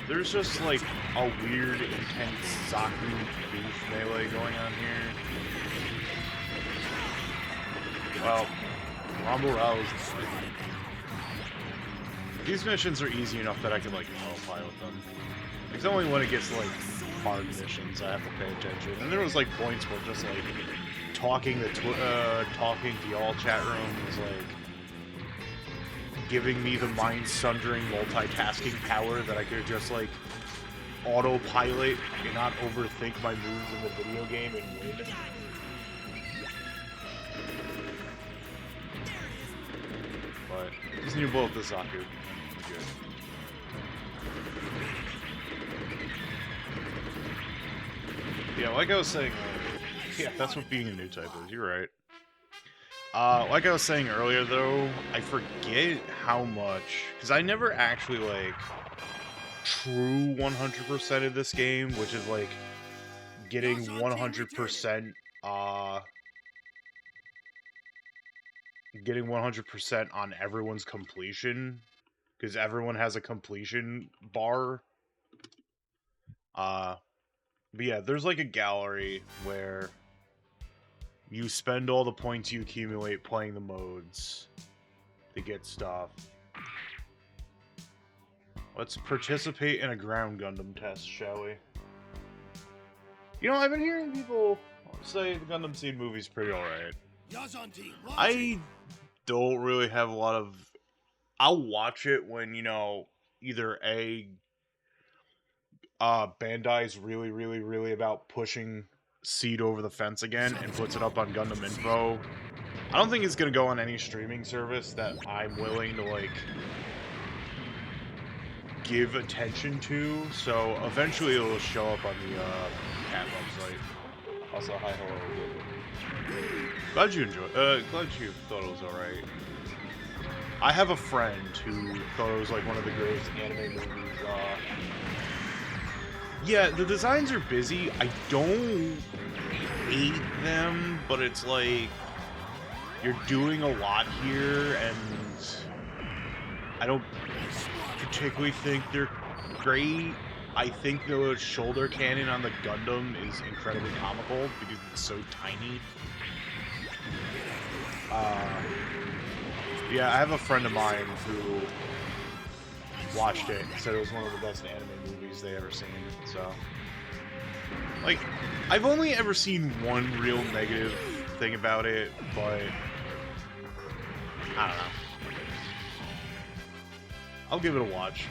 There's just like a weird, intense Zaku beef melee going on here. Well, Rambo Rouse These missions are easy enough that I can, like, autopilot them. It's only when it gets, like, hard missions I have to pay attention. And there was, like, points where just, like, talking to y'all chat room was, like, giving me the mind-sundering multitasking power that I could just, like, autopilot and not overthink my moves in the video game and win. But just need to blow up the Zaku. I'm good. Yeah, like I was saying, yeah, that's what being a new type is. You're right. Like I was saying earlier, though, I forget how much, because I never actually, like, true 100% of this game, which is, like, getting 100%, getting 100% on everyone's completion, because everyone has a completion bar. But yeah, there's, like, a gallery where you spend all the points you accumulate playing the modes to get stuff. Let's participate in a ground Gundam test, shall we? You know, I've been hearing people say the Gundam Seed movie's pretty alright. I don't really have a lot of... I'll watch it when, you know, either Bandai's really about pushing Seed over the fence again and puts it up on Gundam Info. I don't think it's gonna go on any streaming service that I'm willing to, like, give attention to, so eventually it'll show up on the cat website. Also, hi, hello. Glad you enjoyed. Glad you thought it was alright. I have a friend who thought it was like one of the greatest anime movies. Yeah, the designs are busy. I don't hate them, but it's like you're doing a lot here, and I don't particularly think they're great. I think the shoulder cannon on the Gundam is incredibly comical because it's so tiny. Yeah, I have a friend of mine who watched it and said it was one of the best anime movies they ever seen, so... Like, I've only ever seen one real negative thing about it, but... I don't know. I'll give it a watch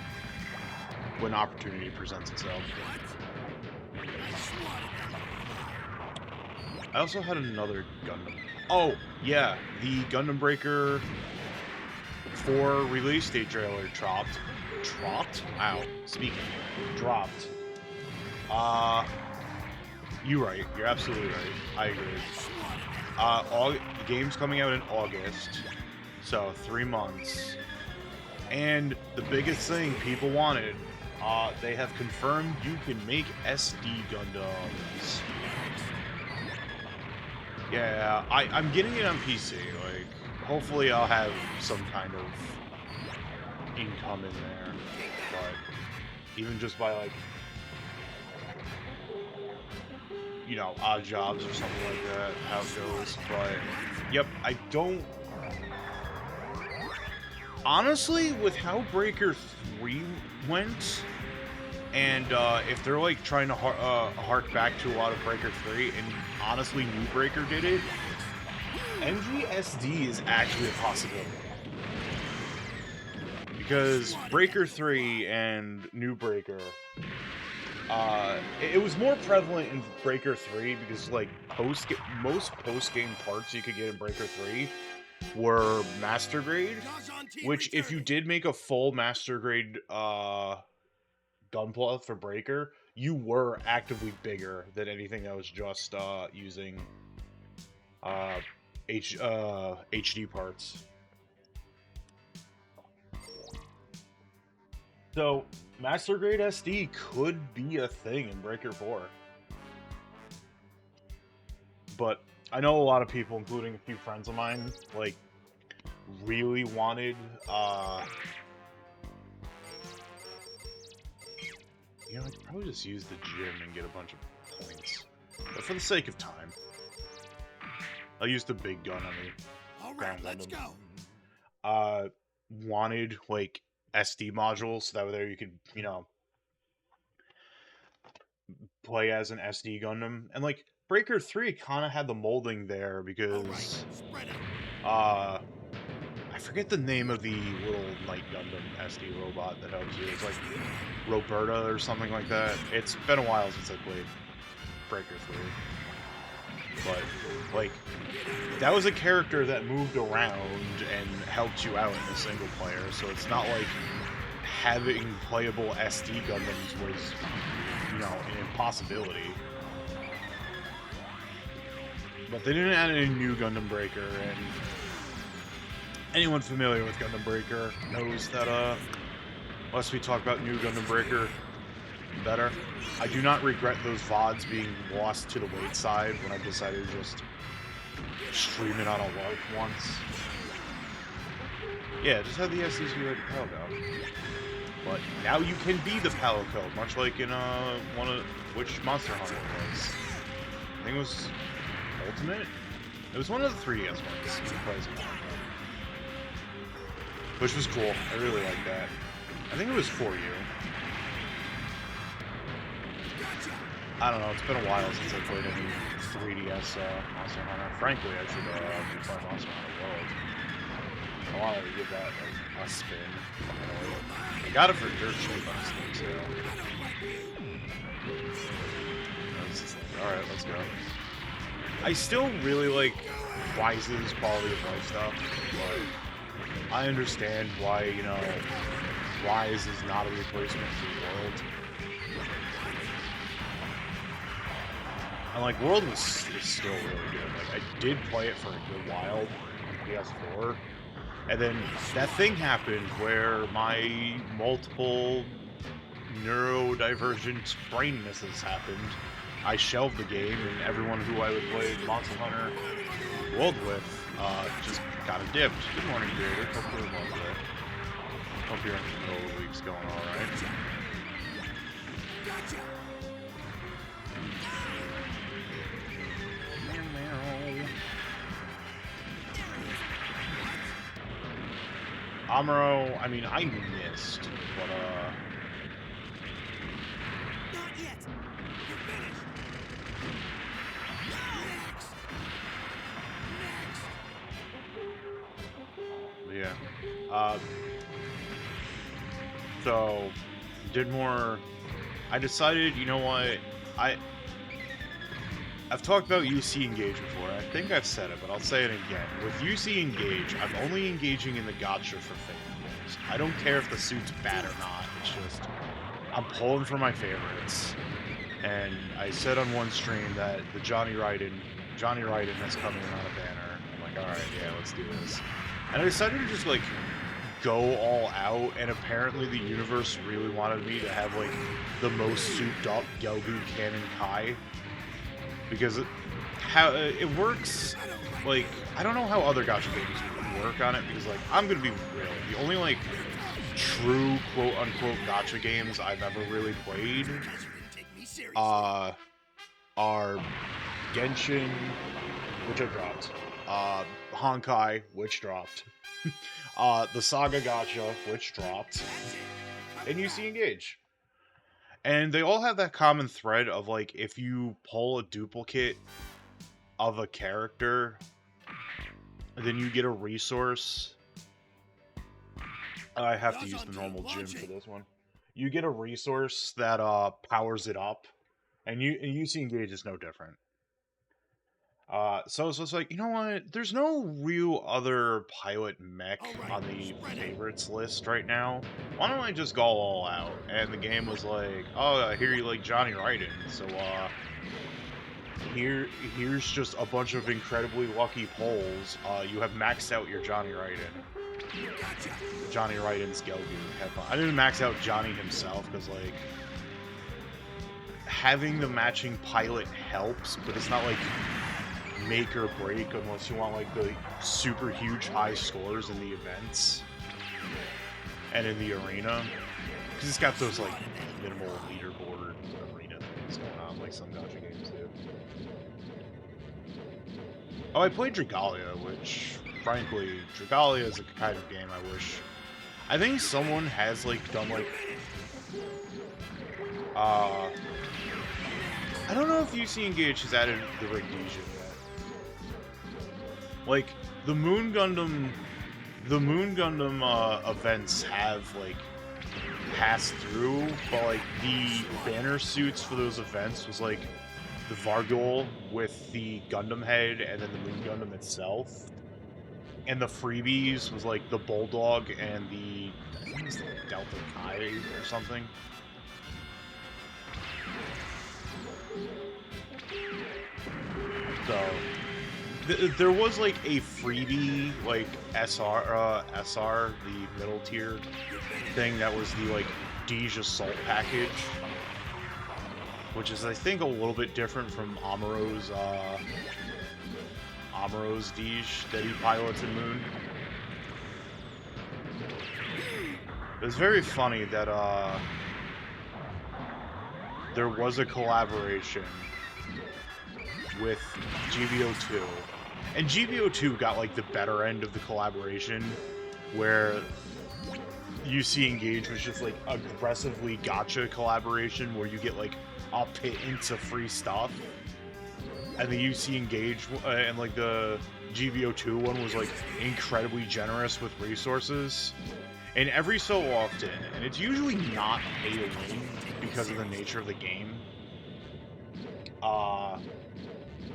when opportunity presents itself. I also had another Gundam. Oh, yeah, the Gundam Breaker 4 release date trailer dropped. Wow, speaking. Dropped. You're right. You're absolutely right. I agree. The game's coming out in August, so 3 months. And the biggest thing people wanted, they have confirmed you can make SD Gundams. Yeah, I'm getting it on PC. Like, hopefully I'll have some kind of income in there. But even just by, like, you know, odd jobs or something like that, how it goes. But, yep, I don't... Honestly, with how Breaker 3 went, and if they're, like, trying to hark back to a lot of Breaker 3, and honestly, New Breaker did it, MGSD is actually a possibility. Because Breaker 3 and New Breaker, it was more prevalent in Breaker 3 because, like, most post-game parts you could get in Breaker 3 were Master Grade, which if you did make a full Master Grade gunpla for Breaker, you were actively bigger than anything that was just using HD parts. So, Master Grade SD could be a thing in Breaker 4. But I know a lot of people, including a few friends of mine, like, really wanted, you know, I could probably just use the gym and get a bunch of points. But for the sake of time, I'll use the big gun on the ground Gundam. Wanted, like, SD module, so that way there you could, you know, play as an SD Gundam. And like Breaker 3 kind of had the molding there because I forget the name of the little Night Gundam SD robot that helps you. It's like Roberta or something like that. It's been a while since I played Breaker 3. But, like, that was a character that moved around and helped you out in the single player, so it's not like having playable SD Gundams was, you know, an impossibility. But they didn't add any new Gundam Breaker, and anyone familiar with Gundam Breaker knows that, unless we talk about new Gundam Breaker better, I do not regret those VODs being lost to the wayside when I decided to just stream it on a lark once. Yeah, just have the SDs be like Palico. But now you can be the Palico, much like in which Monster Hunter it was. I think it was Ultimate? It was one of the 3DS ones. You can play as a Palico. Which was cool. I really liked that. I think it was for you. I don't know, it's been a while since I played any 3DS Monster Hunter. Frankly, I should play Monster Hunter World. I wanted to give that a spin. I got it for dirt cheap on Steam sale. I was just like, alright, let's go. I still really like Wise's quality of life stuff, but I understand why, you know, Wise is not a replacement for World. And like World is still really good. Like I did play it for a good while on PS4, and then that thing happened where my multiple neurodivergent brain misses happened. I shelved the game, and everyone who I would play Monster Hunter World with just got a dipped. Good morning, Creator. Hope you're well today. Hope you're in the middle of the week's going all right. Amuro, I mean, I missed, but, Not yet. You're finished. Next. yeah. So, did more, I decided, you know what, I've talked about UC Engage before. I think I've said it, but I'll say it again. With UC Engage, I'm only engaging in the gacha for favorites. I don't care if the suit's bad or not. It's just, I'm pulling for my favorites. And I said on one stream that the Johnny Raiden that's coming in on a banner. I'm like, alright, yeah, let's do this. And I decided to just, like, go all out, and apparently the universe really wanted me to have, like, the most souped-up Gelgoog Cannon Kai. Because it works, like, I don't know how other gacha games work on it, because, like, I'm gonna be real, the only, like, true quote-unquote gacha games I've ever really played are Genshin, which I dropped, Honkai, which dropped, the Saga Gacha, which dropped, and UC Engage. And they all have that common thread of, like, if you pull a duplicate of a character, then you get a resource. I have to use the normal gym for this one. You get a resource that powers it up, and UC Engage is no different. So it's like, you know what? There's no real other pilot mech on the favorites list right now. Why don't I just go all out? And the game was like, oh, I hear you like Johnny Raiden, so here's just a bunch of incredibly lucky polls. You have maxed out your Johnny Raiden. Johnny Raiden's Gelgoog. I didn't max out Johnny himself because, like, having the matching pilot helps, but it's not like make or break unless you want, like, the super huge high scores in the events and in the arena, because it's got those, like, minimal leaderboard arena things going on like some gacha games do. Oh, I played Dragalia, which, frankly, Dragalia is a kind of game I wish I think someone has, like, done, like, I don't know if UC Engage has added the Rhodesian yet. Like, the Moon Gundam events have, like, passed through, but, like, the banner suits for those events was, like, the Vargol with the Gundam head and then the Moon Gundam itself. And the freebies was, like, the Bulldog and the, I think it was the Delta Chi or something. So, there was, like, a freebie, like, SR, the middle tier thing that was the, like, Deej Assault package. Which is, I think, a little bit different from Amuro's Deej that he pilots in Moon. It was very funny that, there was a collaboration with GBO2. And GBO2 got, like, the better end of the collaboration, where UC Engage was just, like, aggressively gacha collaboration, where you get, like, a pittance of free stuff. And the UC Engage, and, like, the GBO2 one was, like, incredibly generous with resources. And every so often, and it's usually not pay to win because of the nature of the game,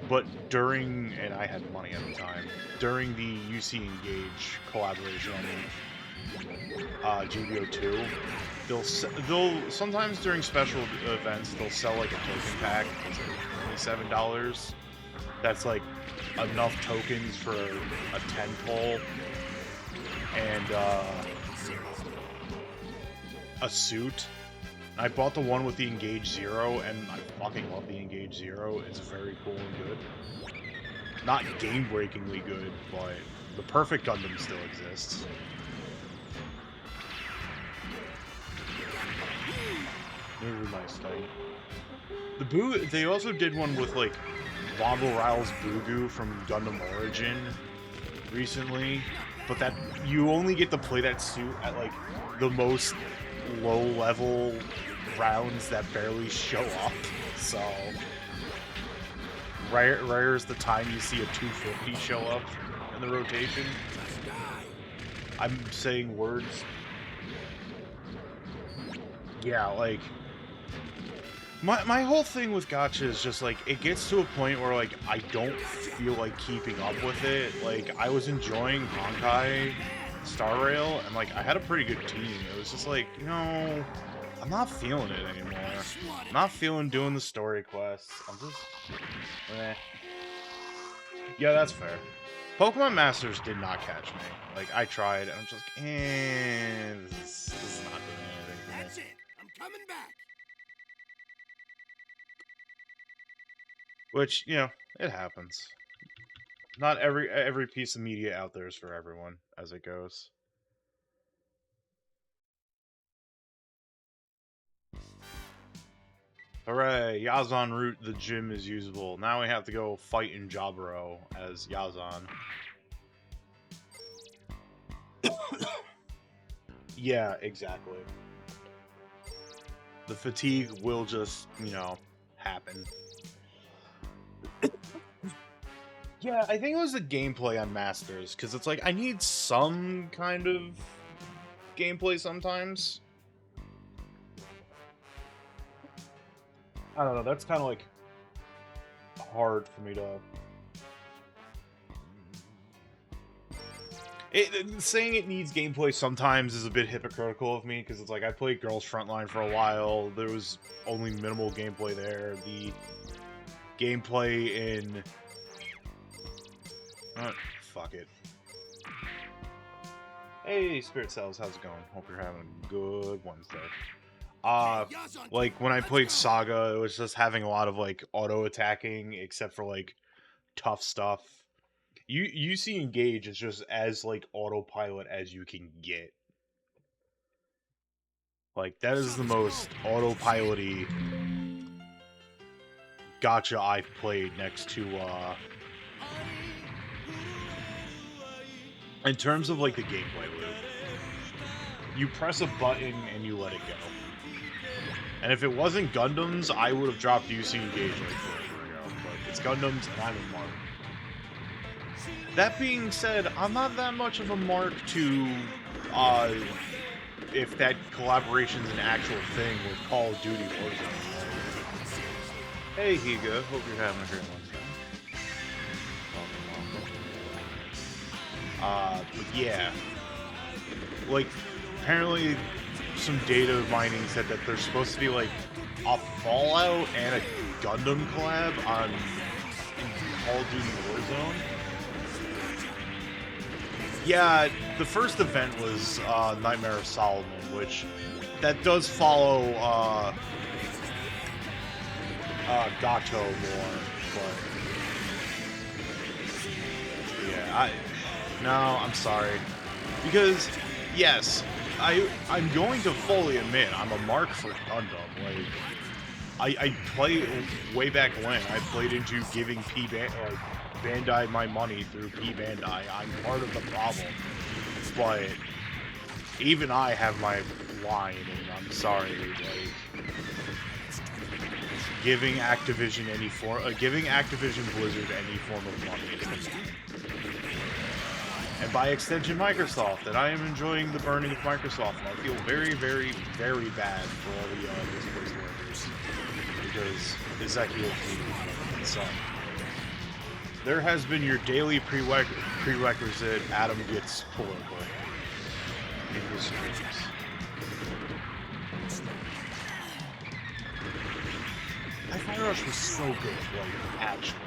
but during, and I had money at the time, during the UC Engage collaboration on GBO2, they'll sometimes during special events they'll sell like a token pack that's like $27. That's like enough tokens for a 10 pull and a suit. I bought the one with the Engage Zero, and I fucking love the Engage Zero. It's very cool and good. Not game-breakingly good, but the perfect Gundam still exists. Really nice thing. They also did one with, like, Wombo Ryle's Bugu from Gundam Origin recently, but that you only get to play that suit at, like, the most low-level rounds that barely show up, so rare is the time you see a 250 show up in the rotation. I'm saying words. Yeah, like, my whole thing with gacha is just, like, it gets to a point where, like, I don't feel like keeping up with it. Like, I was enjoying Honkai Star Rail, and, like, I had a pretty good team. It was just like, you know, I'm not feeling it anymore. I'm not feeling doing the story quests. I'm just, eh. Yeah, that's fair. Pokemon Masters did not catch me. Like, I tried, and I'm just like, this is not doing anything for me. That's it. I'm coming back. Which, you know, it happens. Not every piece of media out there is for everyone, as it goes. Hooray! Yazan route, the gym is usable. Now we have to go fight in Jaburo as Yazan. Yeah, exactly. The fatigue will just, you know, happen. Yeah, I think it was the gameplay on Masters, because it's like, I need some kind of gameplay sometimes. I don't know, that's kind of like hard for me to... saying it needs gameplay sometimes is a bit hypocritical of me, because it's like, I played Girls Frontline for a while, there was only minimal gameplay there. The gameplay in... fuck it. Hey, Spirit Cells, how's it going? Hope you're having a good Wednesday. Like, when I played Saga, it was just having a lot of, like, auto-attacking, except for, like, tough stuff. UC Engage is just as, like, autopilot as you can get. Like, that is the most autopilot-y gacha I've played next to, in terms of, like, the gameplay loop. you press a button and you let it go. And if it wasn't Gundams, I would have dropped UC Engage like forever ago. But it's Gundams, and I'm a mark. That being said, I'm not that much of a mark to, if that collaboration's an actual thing with Call of Duty Warzone. Hey, Higa. Hope you're having a great one. But yeah. Like, apparently some data mining said that there's supposed to be, like, a Fallout and a Gundam collab on Call of Duty Warzone. Yeah, the first event was Nightmare of Solomon, which that does follow Gato more, but yeah, I'm sorry, because yes, I'm going to fully admit I'm a mark for Gundam. Like, I play way back when I played into giving Bandai my money through P Bandai. I'm part of the problem, but even I have my line, and I'm sorry, like, giving Activision Blizzard any form of money, and by extension Microsoft, that I am enjoying the burning of Microsoft, and I feel very, very, very bad for all the Blizzard workers, because Ezekiel and son. There has been your daily prerequisite Adam gets political in his streams. That Fire Rush was so good, like, actually.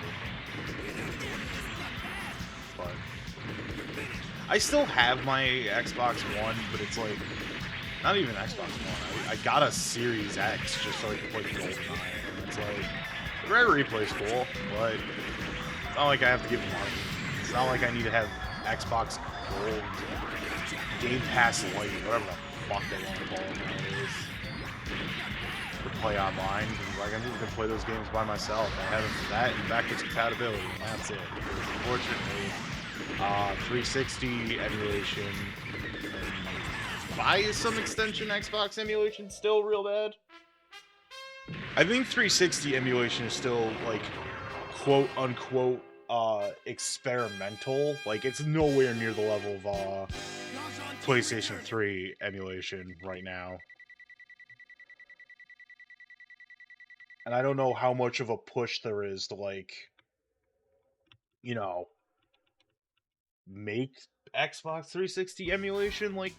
But I still have my Xbox One, but it's like, not even Xbox One. I got a Series X just so I could play GoldenEye, and it's like, the Rare Replay's cool, but it's not like I have to give them money. It's not like I need to have Xbox Gold, Game Pass Lite, whatever the fuck they want to call it nowadays, to play online. Like, I'm just gonna play those games by myself. I have it for that and backwards compatibility, and that's it. Unfortunately, 360 emulation, and why is some extension Xbox emulation still real bad? I think 360 emulation is still, like, quote-unquote, experimental. Like, it's nowhere near the level of, PlayStation 3 emulation right now. And I don't know how much of a push there is to, like, you know, make Xbox 360 emulation, like,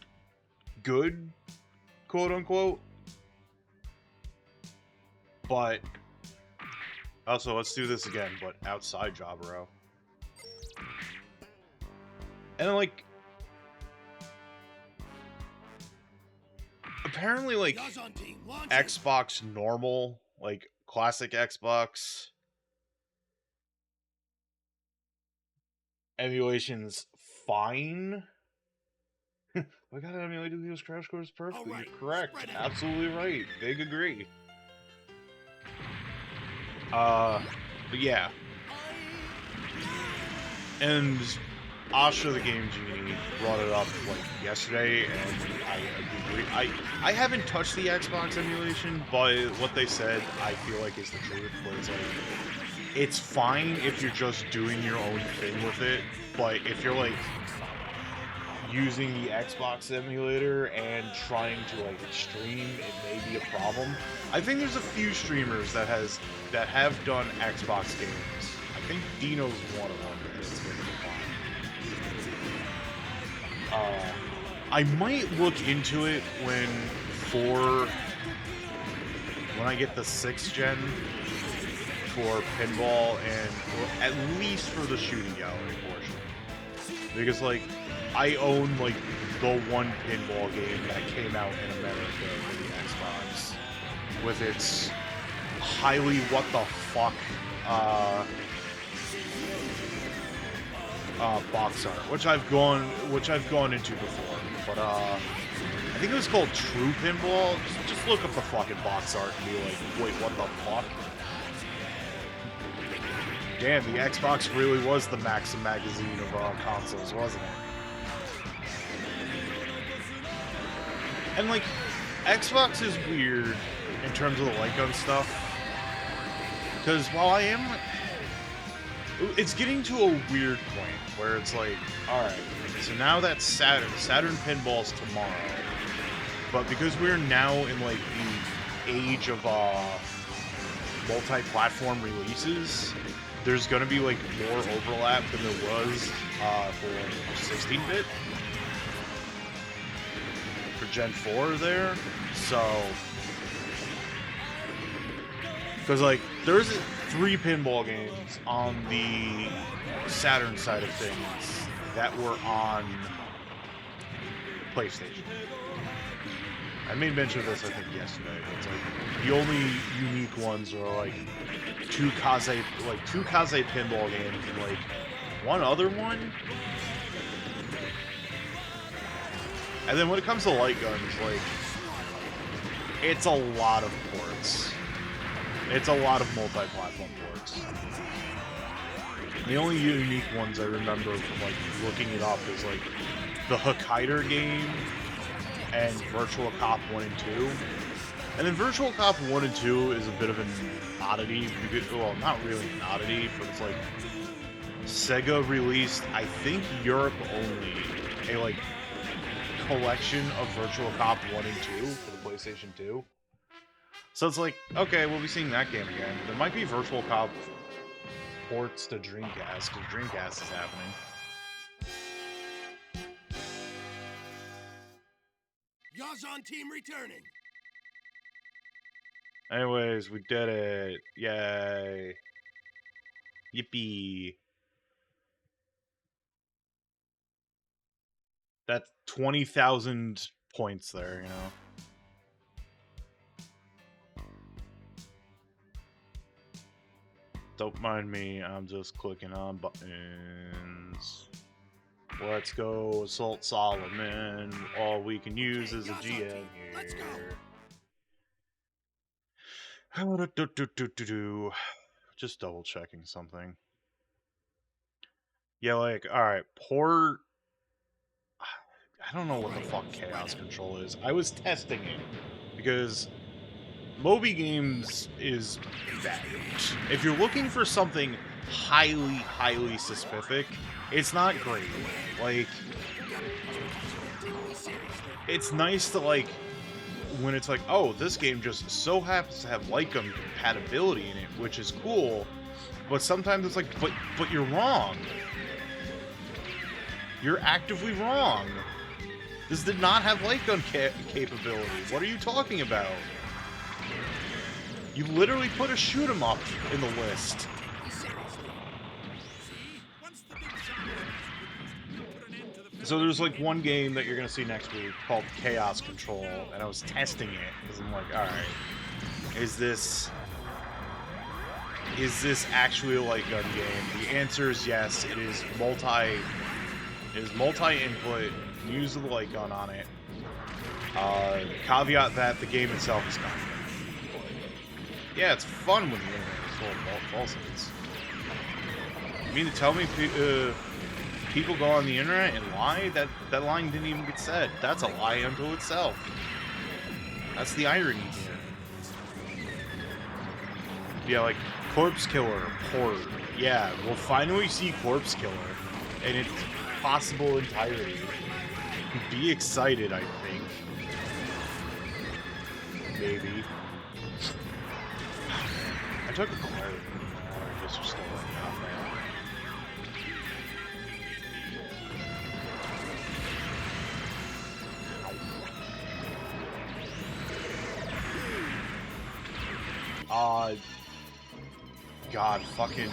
good, quote-unquote. But also, let's do this again, but outside Jaburo. And, like, apparently, like, Xbox normal, like, classic Xbox emulation's fine. I gotta emulate those crash courses perfectly. Right. You're correct. Absolutely right. Big agree. But yeah. And Asha the Game Genie brought it up, like, yesterday, and I agree. I haven't touched the Xbox emulation, but what they said I feel like is the truth, where it's like, it's fine if you're just doing your own thing with it, but if you're, like, using the Xbox emulator and trying to, like, stream, it may be a problem. I think there's a few streamers that have done Xbox games. I think Dino's one of them, and it's gonna be fine. I might look into it when I get the 6th gen for pinball, and at least for the shooting gallery portion, because, like, I own, like, the one pinball game that came out in America for the Xbox, with its highly what the fuck box art, which I've gone into before, but I think it was called True Pinball. Just look up the fucking box art and be like, wait, what the fuck? Damn, the Xbox really was the Maxim magazine of consoles, wasn't it? And, like, Xbox is weird in terms of the light gun stuff. Because while I am... It's getting to a weird point where it's like, alright, so now that's Saturn Pinball's tomorrow. But because we're now in, like, the age of, multi-platform releases, there's gonna be, like, more overlap than there was, for 16-bit. For Gen 4 there. So... Because, like, there's 3 pinball games on the Saturn side of things that were on PlayStation. I made mention of this, I think, yesterday. It's like, the only unique ones are, like, two Kaze pinball games and, like, one other one. And then when it comes to light guns, like, it's a lot of ports. It's a lot of multi-platform ports. The only unique ones I remember from, like, looking it up is, like, the Hokkaido game and Virtual Cop 1 and 2. And then Virtual Cop 1 and 2 is a bit of an oddity. Well, not really an oddity, but it's like Sega released, I think, Europe only, a, like, collection of Virtual Cop 1 and 2 for the PlayStation 2. So it's like, okay, we'll be seeing that game again. There might be Virtual Cop ports to Dreamcast, because Dreamcast is happening. Yazan team returning. Anyways, we did it. Yay. Yippee. That's 20,000 points there, you know. Don't mind me, I'm just clicking on buttons. Let's go, Assault Solomon. All we can use is a GM here. Let's go. Just double checking something. Yeah, like, alright, port... I don't know what the fuck Chaos Control is. I was testing it, because Moby Games is bad. If you're looking for something highly specific, it's not great. Like, it's nice to, like, when it's like, oh, this game just so happens to have light gun compatibility in it, which is cool, but sometimes it's like, but you're wrong. You're actively wrong. This did not have light gun capability. What are you talking about? You literally put a shoot 'em up in the list. So there's like one game that you're gonna see next week called Chaos Control, and I was testing it because I'm like, all right, is this actually a light gun game? The answer is yes. It is multi-input. Use the light gun on it. Caveat that the game itself is kind of fun. Yeah, it's fun when the internet is full of falsehoods. You mean to tell me people go on the internet and lie? That line didn't even get said. That's a lie unto itself. That's the irony here. Yeah, like Corpse Killer, port. Yeah, we'll finally see Corpse Killer in its possible entirety. Be excited, I think. Maybe. I took a clarity. I guess you're still working on that. God, fucking...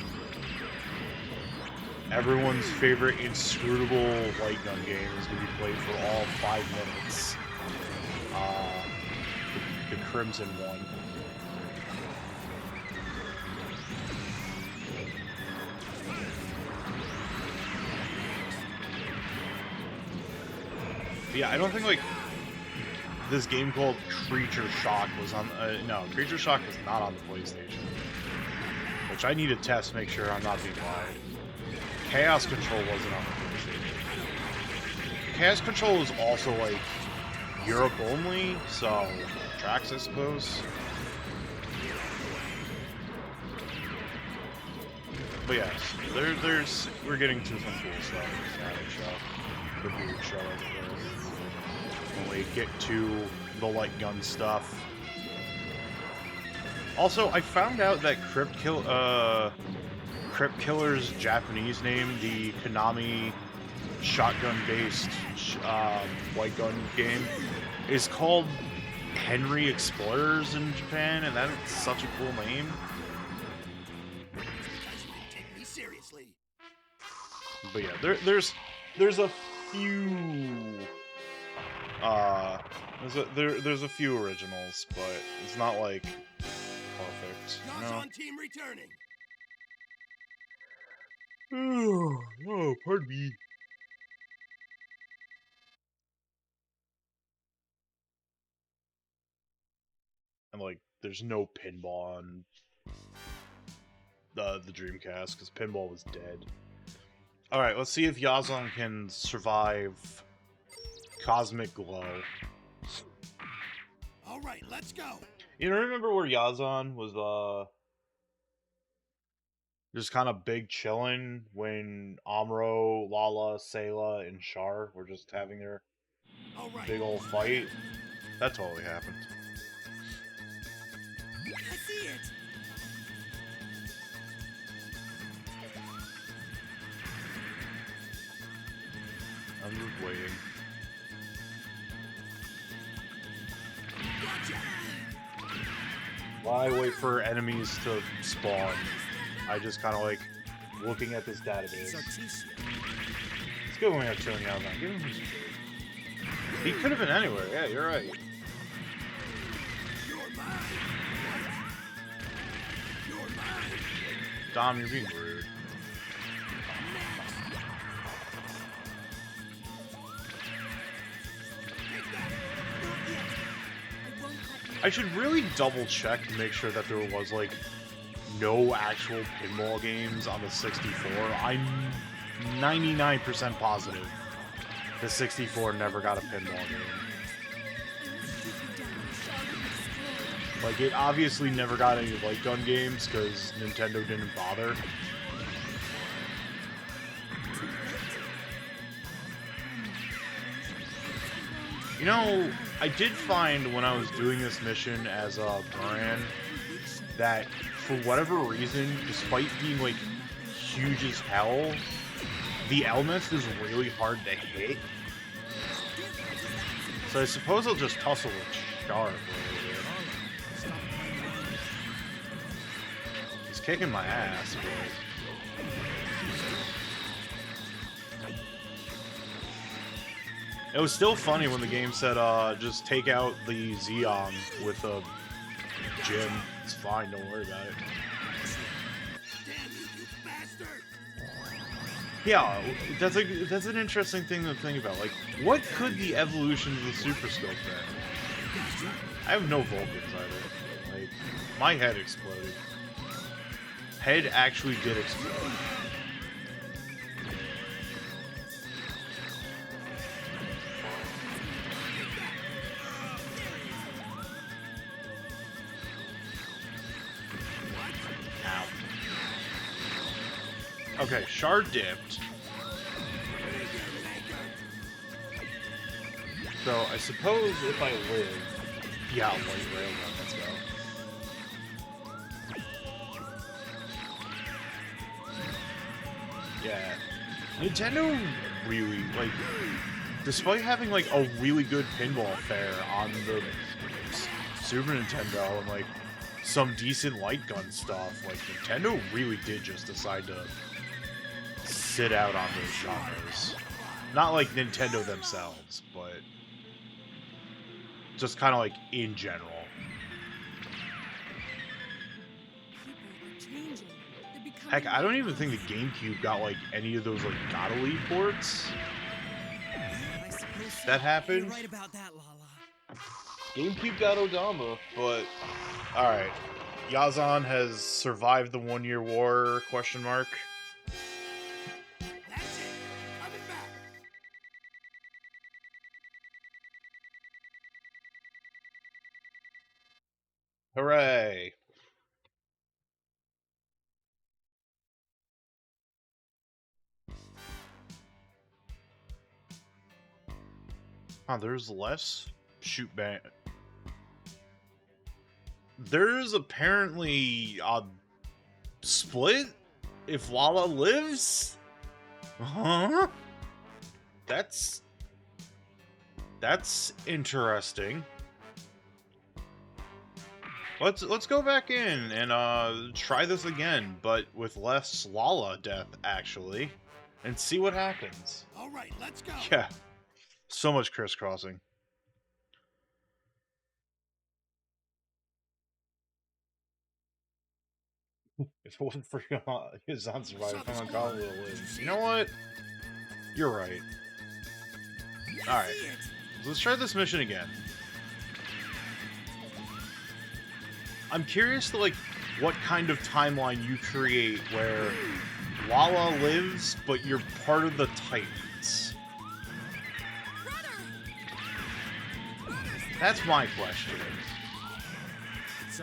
Everyone's favorite inscrutable light gun game is going to be played for all 5 minutes. The Crimson one. But yeah, I don't think, like, this game called Creature Shock was on... no, Creature Shock was not on the PlayStation. Which I need to test to make sure I'm not being lied. Chaos Control wasn't on the PlayStation. Chaos Control is also, like, Europe only, so tracks, I suppose. But yes, we're getting to some cool stuff in the static show. The boot show, as it were. When we get to the light gun stuff. Also, I found out that Crypt Killer's Japanese name, the Konami shotgun-based light gun game, is called Henry Explorers in Japan, and that's such a cool name. Take me seriously. But yeah, there's a few there's a few originals, but it's not like perfect. You know? Yazan team returning. Oh, pardon me. And like, there's no pinball on the Dreamcast because pinball was dead. All right, let's see if Yazan can survive Cosmic Glow. All right, let's go. You know, remember where Yazan was just kind of big chilling when Amuro, Lala, Sayla, and Char were just having their All right. big old fight? That totally happened. I see it. I'm just waiting. Gotcha. Why wait for enemies to spawn? I just kind of like looking at this database. Let's go when we have Tony out. Give him his... He could have been anywhere. Yeah, you're right. You're mine. You're mine. Dom, you're being rude. I should really double check to make sure that there was like no actual pinball games on the 64. I'm 99% positive the 64 never got a pinball game. Like, it obviously never got any light gun games because Nintendo didn't bother. You know, I did find when I was doing this mission as a Buran that for whatever reason, despite being like huge as hell, the Elnest is really hard to hit. So I suppose I'll just tussle with Char for a little bit. He's kicking my ass, but... It was still funny when the game said, just take out the Xeon with a Jim. It's fine, don't worry about it. Damn you bastard! Yeah, that's an interesting thing to think about. Like, what could the evolution of the Super Scope be? I have no Vulcans either. Like, my head exploded. Head actually did explode. Okay, Shard dipped. So, I suppose if I live... Yeah, white railgun, let's go. Yeah. Nintendo really, like... Despite having, like, a really good pinball fair on the Super Nintendo and, like, some decent light gun stuff, like, Nintendo really did just decide to sit out on those genres. Not like Nintendo themselves, but just kind of like in general. Heck, I don't even think the GameCube got like any of those like God Elite ports. That happened. Right about that, Lala. GameCube got Odama, but alright. Yazan has survived the 1-year war, question mark. That's it. Coming back. 「Hooray! Huh, there's less shoot ban. There's apparently a split if Lala lives? Huh? That's interesting. Let's go back in and try this again, but with less Lala death actually, and see what happens. All right, let's go. Yeah. So much crisscrossing. If it wasn't for his on surviving, I'm on call will live. You know what? You're right. Alright. Let's try this mission again. I'm curious to, like, what kind of timeline you create where Lala lives, but you're part of the Titans. That's my question.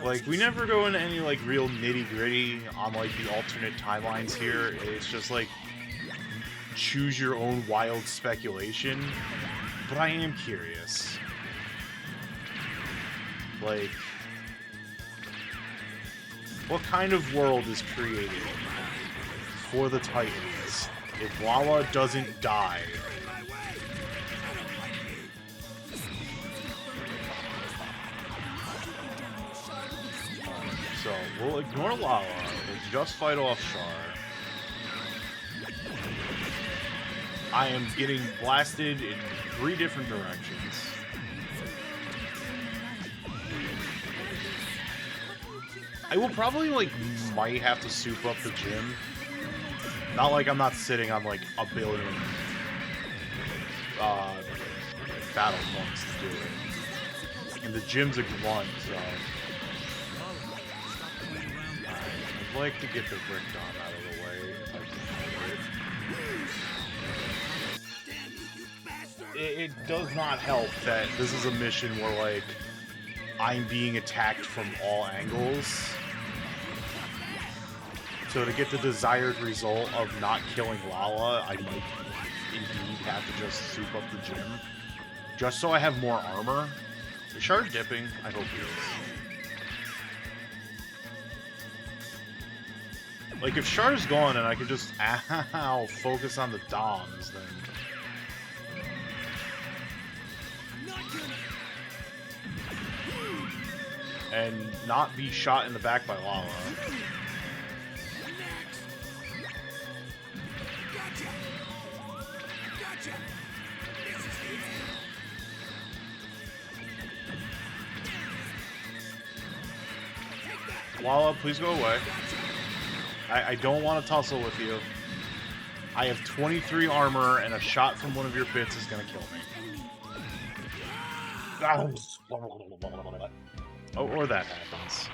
Like, we never go into any, like, real nitty-gritty on, like, the alternate timelines here. It's just, like, choose your own wild speculation. But I am curious. Like, what kind of world is created for the Titans if Lala doesn't die? So, we'll ignore Lala, we'll just fight off Char. I am getting blasted in 3 different directions. I will probably, like, might have to soup up the gym. Not like I'm not sitting on, like, a billion battle points to do it. And the gym's a grunt, so... I'd like to get the Brick Dom out of the way, if I can find it. It does not help that this is a mission where, like, I'm being attacked from all angles. So to get the desired result of not killing Lala, I might indeed have to just soup up the gym. Just so I have more armor. Is Char dipping? I hope he is. Like, if Char's gone and I could just, focus on the Doms, then... And not be shot in the back by Lala. Lala, please go away. I don't want to tussle with you. I have 23 armor, and a shot from one of your bits is going to kill me. Oh, or that happens.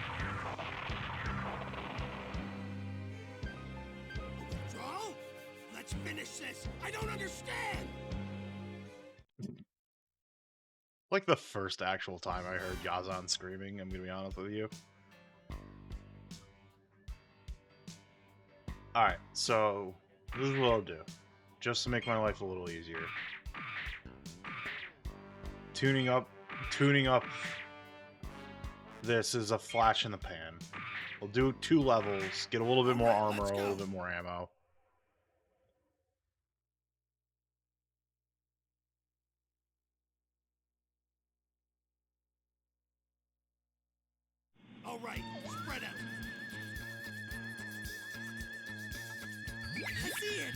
Withdrawal? Let's finish this. I don't understand. Like the first actual time I heard Yazan screaming, I'm going to be honest with you. Alright, so this is what I'll do. Just to make my life a little easier. Tuning up this is a flash in the pan. We'll do 2 levels, get a little bit more armor, a little bit more ammo. All right, spread out. I see it.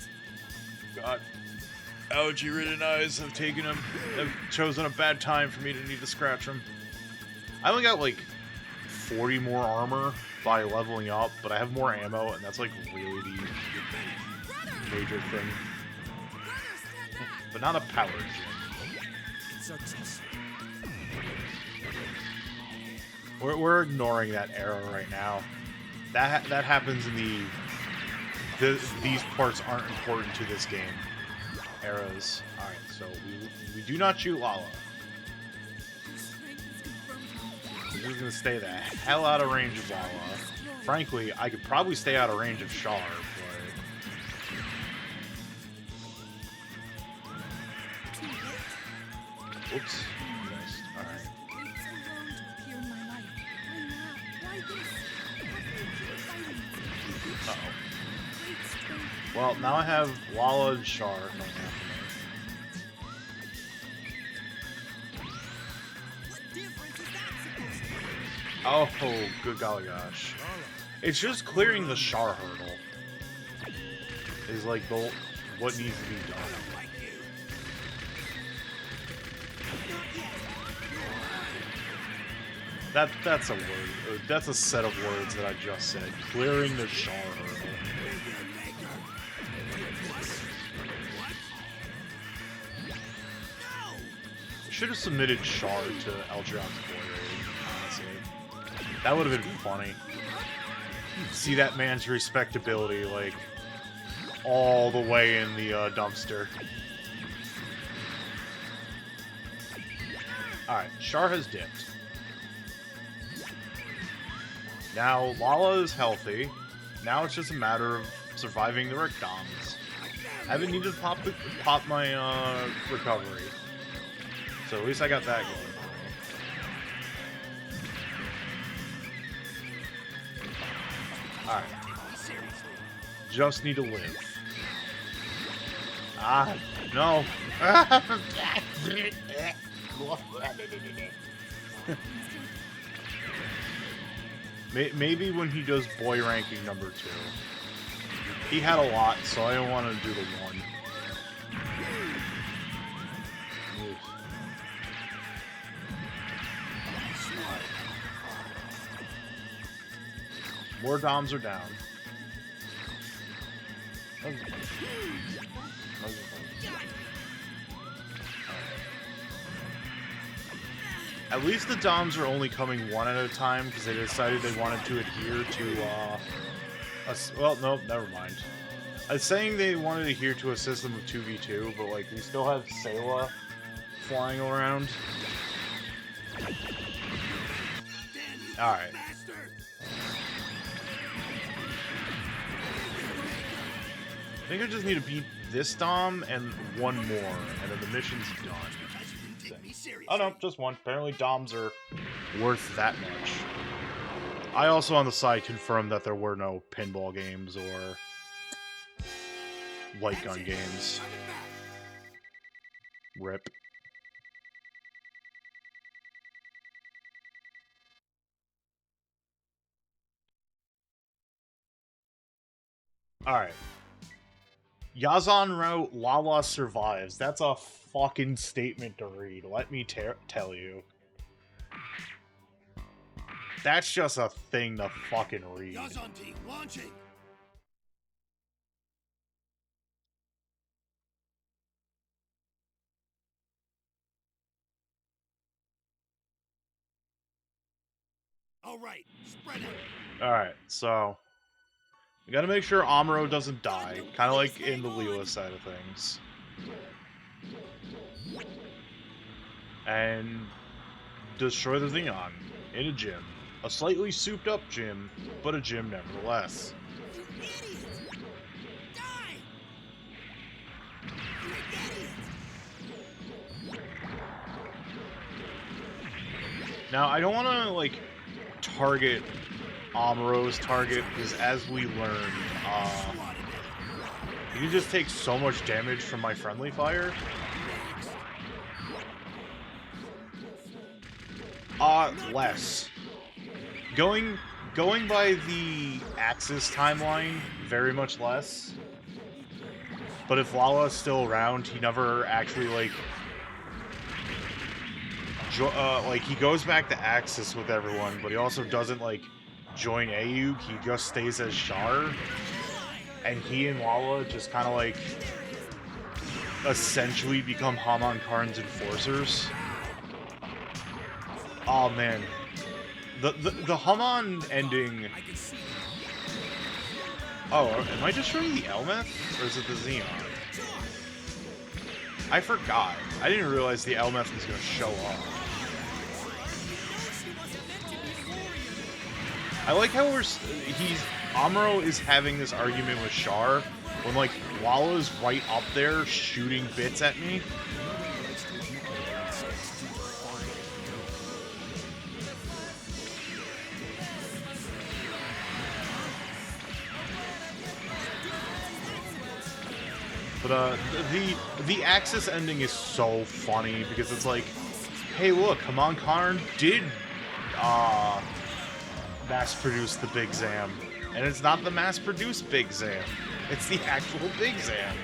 God. Allergy-ridden eyes have chosen a bad time for me to need to scratch them. I only got like 40 more armor by leveling up, but I have more ammo, and that's like really the major thing. But not a power gym. We're ignoring that arrow right now. That happens in these parts aren't important to this game. Arrows. Alright, so we do not shoot Lala. just gonna stay the hell out of range of Lala. Frankly, I could probably stay out of range of Char, but... Oops. Missed. Alright. Uh-oh. Well, now I have Lala and Char going after me. Oh, good golly gosh. It's just clearing the Char hurdle. Is like what needs to be done. That's a word. That's a set of words that I just said. Clearing the Char hurdle. Should have submitted Char to Elgeron's boy raid, honestly. That would have been funny. See that man's respectability, like, all the way in the dumpster. Alright, Char has dipped. Now, Lala is healthy. Now it's just a matter of surviving the Rick Doms. I haven't needed to pop my recovery. So at least I got that going for me. Alright. Just need to live. Ah, no. Maybe when he does boy ranking #2. He had a lot, so I don't want to do the 1. Oof. More Doms are down. At least the Doms are only coming one at a time because they decided they wanted to adhere to, well, no, never mind. I was saying they wanted to adhere to a system of 2v2, but, like, we still have Sayla flying around. Alright. I think I just need to beat this Dom and one more, and then the mission's done. Oh no, just one. Apparently Doms are worth that much. I also on the side confirmed that there were no pinball games or light gun games. RIP. Alright. Yazan wrote Lala survives. That's a fucking statement to read, let me tell you. That's just a thing to fucking read. Yazan team launching. All right, spread out. Alright, so we gotta make sure Amuro doesn't die, kind of like in the Leela side of things. And destroy the Xeon in a gym. A slightly souped up gym, but a gym nevertheless. You idiot! Die! You idiot! Now, I don't want to, like, target Amuro's target, because as we learned, you can just take so much damage from my friendly fire. Less. Going by the Axis timeline, very much less. But if Lala's still around, he never actually, like, he goes back to Axis with everyone, but he also doesn't, like, join Ayuk. He just stays as Char. And he and Lala just kind of, like, essentially become Haman Karn's enforcers. Oh, man. The Haman ending... Oh, am I destroying the Elmeth? Or is it the Xeon? I forgot. I didn't realize the Elmeth was going to show up. I like how Amuro is having this argument with Char when, like, Lala's right up there shooting bits at me. But the Axis ending is so funny because it's like, hey, look, Haman Karn did mass-produce the Big Zam, and it's not the mass-produced Big Zam; it's the actual Big Zam.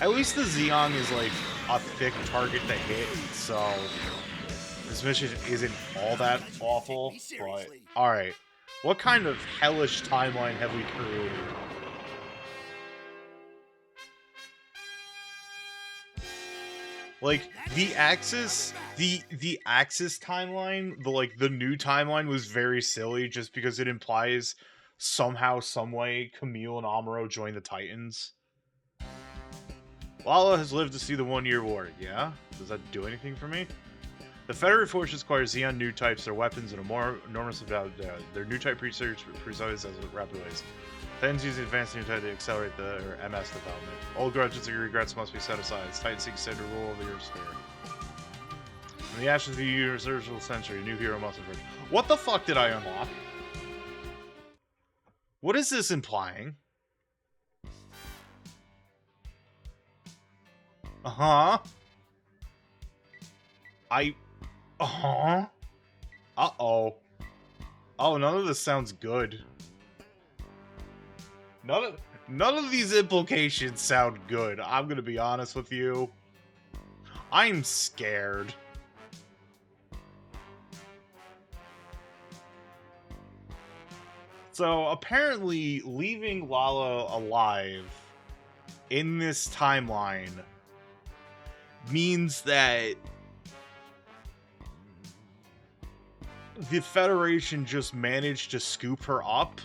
At least the Zeong is like a thick target to hit, so this mission isn't all that awful. But all right. What kind of hellish timeline have we created? Like the Axis timeline, the new timeline was very silly just because it implies somehow, someway, Camille and Amuro join the Titans. Lala has lived to see the 1-year war. Yeah? Does that do anything for me? The Federate forces acquire Xeon new types, their weapons, in a more enormous amount. Their new type research precise as rapid ways. Titans use advanced new type to accelerate their MS development. Old grudges and regrets must be set aside. Titans seek to rule over the Earth sphere. In the ashes of the universal century, a new hero must emerge. What the fuck did I unlock? What is this implying? Uh-huh. Uh-huh. Uh-oh. Oh, none of this sounds good. None of these implications sound good. I'm gonna be honest with you. I'm scared. So, apparently, leaving Lala alive in this timeline means that the Federation just managed to scoop her up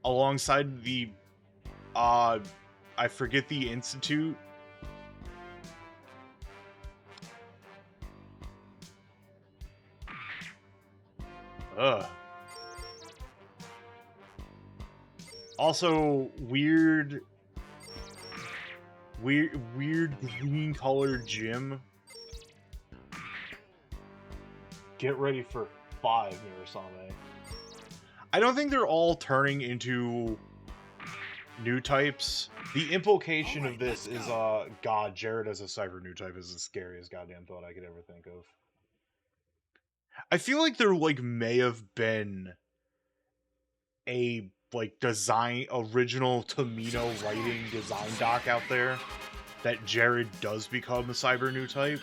alongside the, I forget the institute. Ugh. Also, weird green colored gym. Get ready for 5 here or something. I don't think they're all turning into new types. The implication of this is, God, Jared as a cyber new type is the scariest goddamn thought I could ever think of. I feel like there, may have been a, original Tomino writing design doc out there that Jared does become a cyber new type.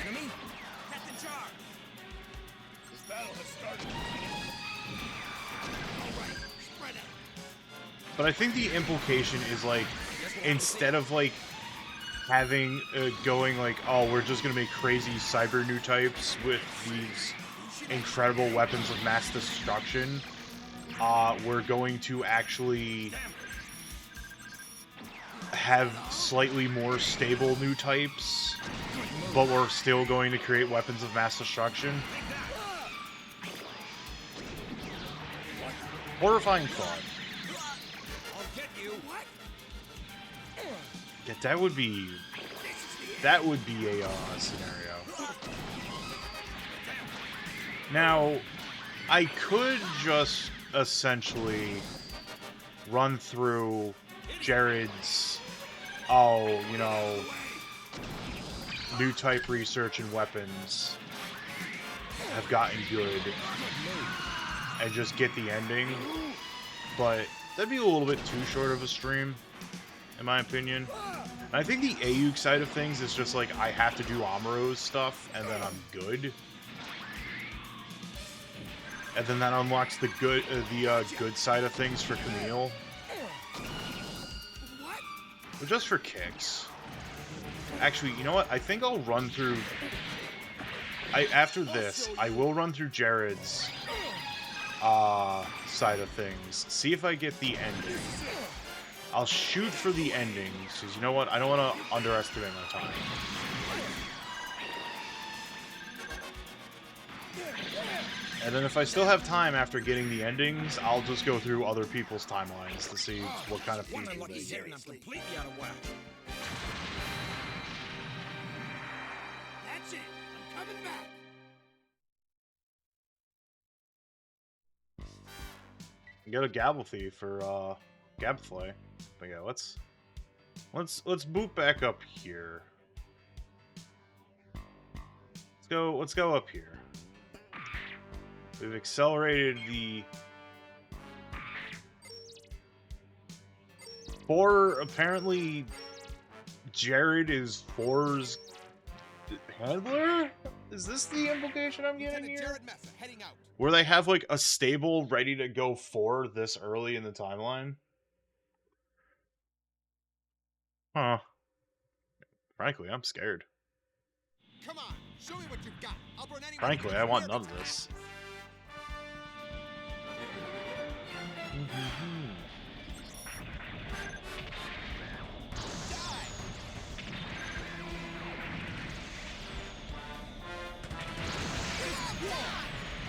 Enemy? Captain Char! This battle has started. Alright, spread out. But I think the implication is, instead of, having, oh, we're just gonna make crazy cyber new types with these incredible weapons of mass destruction, we're going to actually have slightly more stable new types, but we're still going to create weapons of mass destruction. Horrifying thought. Yeah, that would be a scenario. Now, I could just essentially run through Jared's, new type research and weapons have gotten good and just get the ending, but that'd be a little bit too short of a stream, in my opinion. And I think the Ayuk side of things is just I have to do Amuro's stuff and then I'm good. And then that unlocks the good side of things for Camille. But just for kicks. Actually, you know what? I think I'll run through... after this, I will run through Jared's side of things. See if I get the ending. I'll shoot for the ending, because you know what? I don't want to underestimate my time. And then if I still have time after getting the endings, I'll just go through other people's timelines to see what kind of One features unlucky they hit get. and I'm completely out of whack. That's it. I'm coming back. Get a Gabble Thief for Gabflay. But yeah, let's boot back up here. Let's go up here. We've accelerated the apparently Jared is 4's handler? Is this the implication I'm getting Lieutenant here? Jared Mesa heading out. Where they have like a stable ready to go 4 this early in the timeline? Huh. Frankly, I'm scared. Come on, show me what you've got. I'll burn anyone. Frankly, I want none of this.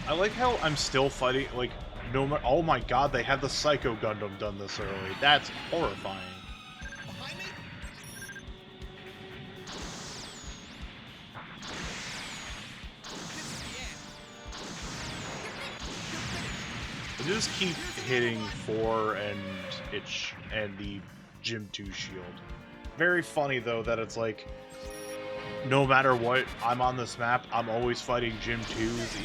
I like how I'm still fighting, like, no matter. Oh my god, they had the Psycho Gundam done this early. That's horrifying. Behind me? They just keep hitting 4 and the Gym 2 shield. Very funny though that it's like, no matter what, I'm on this map, I'm always fighting Gym 2s,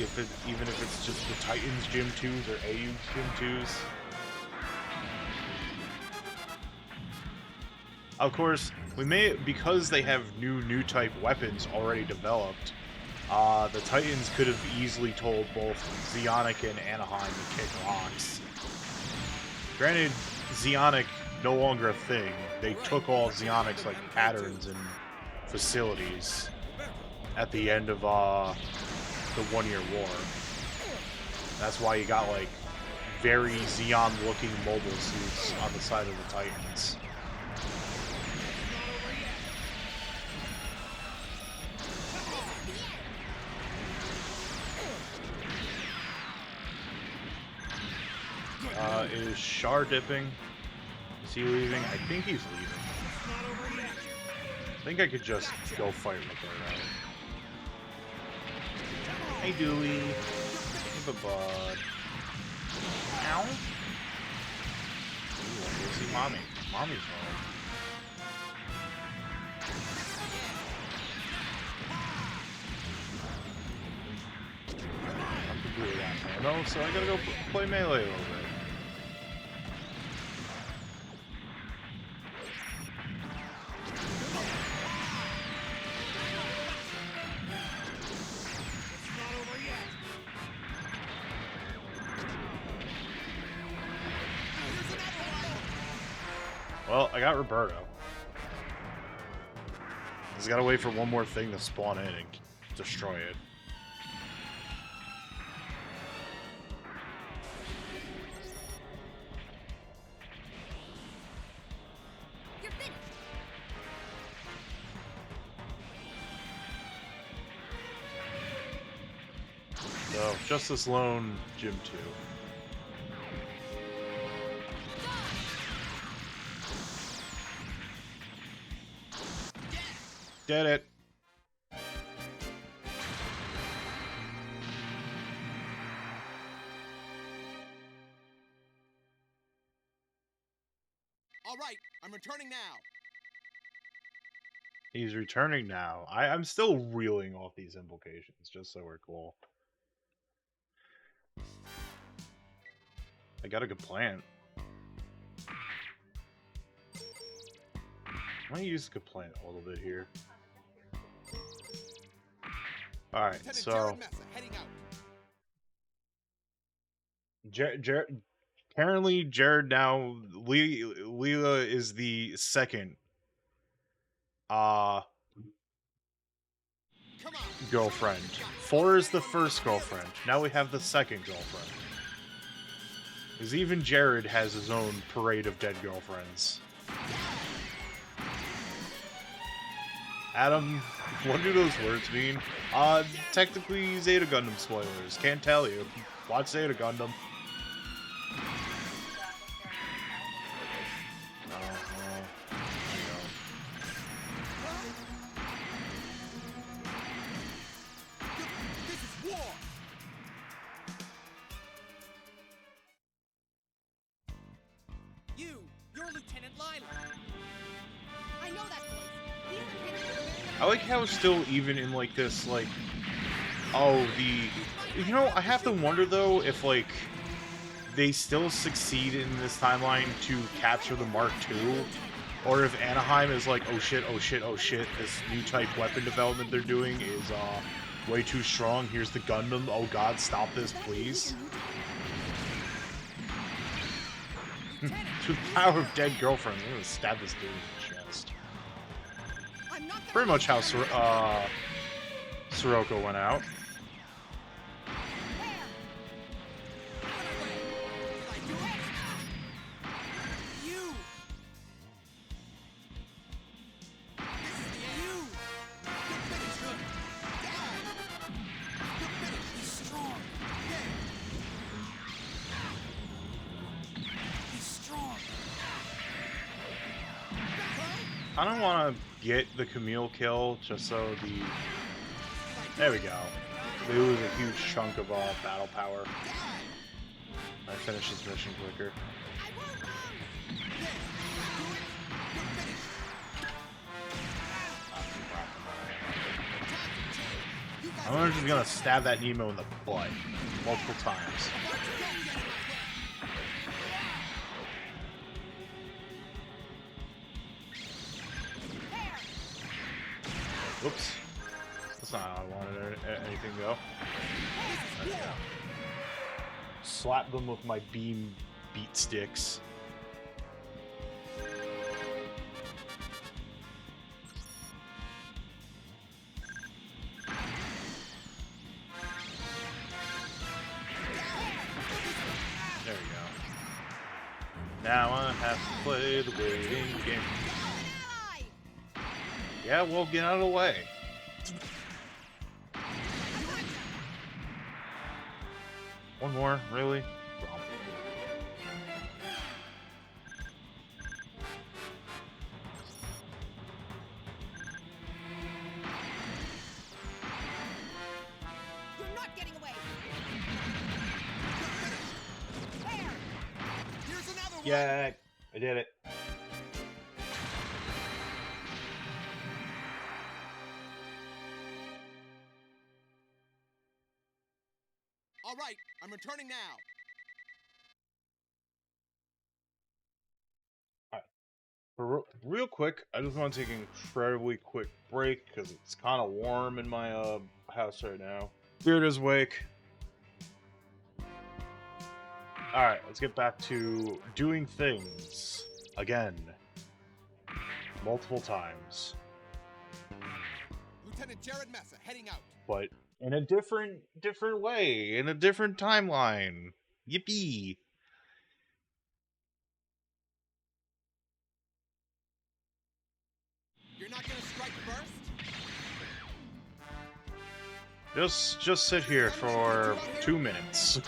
even if it's just the Titans Gym 2s or AU Gym 2s. Of course, because they have new type weapons already developed, the Titans could have easily told both Zeonic and Anaheim to kick rocks. Granted, Zeonic no longer a thing. They took all Zeonic's like patterns and facilities at the end of the 1 Year War. That's why you got like very Zeon looking mobile suits on the side of the Titans. Is Char dipping? Is he leaving? I think he's leaving. I think I could just go fight Roberto. Hey, Dewey. Give a bud. Ow. Ooh, I go see Mommy. Mommy's home. I'm completely out now. No, so I gotta go play Melee a little bit. Well, I got Roberto. Just gotta wait for one more thing to spawn in and destroy it. You're finished. So, just this lone Gym 2. Did it. All right, I'm returning now. He's returning now. I'm still reeling off these implications, just so we're cool. I got a good plan. I'm gonna use good plan a little bit here. Alright, Lieutenant so Jared Mesa heading out. apparently Jared now Leela is the second Come on. girlfriend. 4 is the first girlfriend. Now we have the second girlfriend. Because even Jared has his own parade of dead girlfriends. Adam, what do those words mean? Technically Zeta Gundam spoilers. Can't tell you. Watch Zeta Gundam. This is war! You're Lieutenant Lila. I know that voice. He's Lieutenant Gundam. I like how still even in like this like you know, I have to wonder though if like they still succeed in this timeline to capture the Mark II, or if Anaheim is like, oh shit, this new type weapon development they're doing is way too strong. Here's the Gundam. Oh god, stop this, please. To the power of dead girlfriend, I'm gonna stab this dude in the chest. I'm not gonna Pretty much how Sirocco went out. You. This is the you. Good finish, good. Good finish. He's strong. He's strong. I don't want to get the Camille kill just so the... There we go. Lose a huge chunk of battle power. I finish this mission quicker. I'm just gonna stab that Nemo in the butt multiple times. Whoops. That's not how I wanted anything to go. There we go. Slap them with my beam beat sticks. There we go. Now I have to play the waiting game. Yeah, well, get out of the way. One more, really? You're not getting away. There. Here's another one. Yeah, I did it. All right, I'm returning now. Real quick, I just want to take an incredibly quick break because it's kind of warm in my house right now. Beard is awake. Alright, let's get back to doing things again. Multiple times. Lieutenant Jared Mesa heading out. But in a different way, in a different timeline. Yippee! You're not gonna strike first? Just sit here for 2 minutes.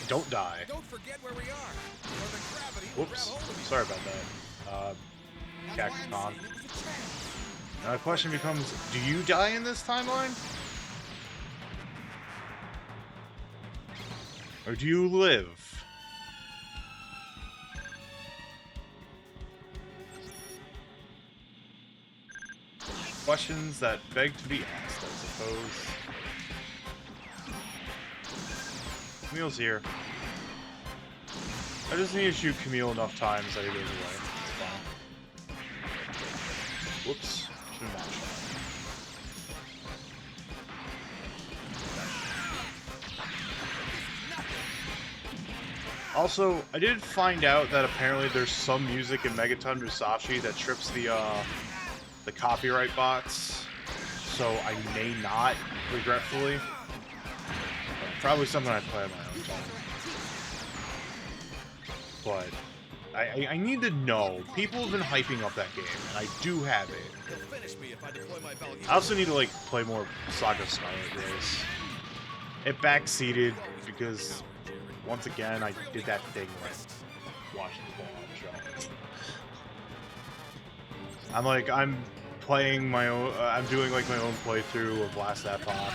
Don't die. Don't forget where we are. Or the gravity will grab Whoops. hold of you. Sorry about that. That's why Cactus I'm Con. saying it was a chance. Now the question becomes, do you die in this timeline? Or do you live? Questions that beg to be asked, I suppose. Camille's here. I just need to shoot Camille enough times that he goes away. It's fine. Whoops. Should've not shot. Also, I did find out that apparently there's some music in Megaton Musashi that trips the copyright bots, so I may not, regretfully. Probably something I'd play on my own time. But I need to know. People have been hyping up that game, and I do have it. You'll finish me if I deploy my Valkyrie. I also need to, like, play more Saga Scarlet Race. It backseated because, once again, I did that thing where I watched the Fallout show. I'm playing my own, I'm doing, like, my own playthrough of Last Epoch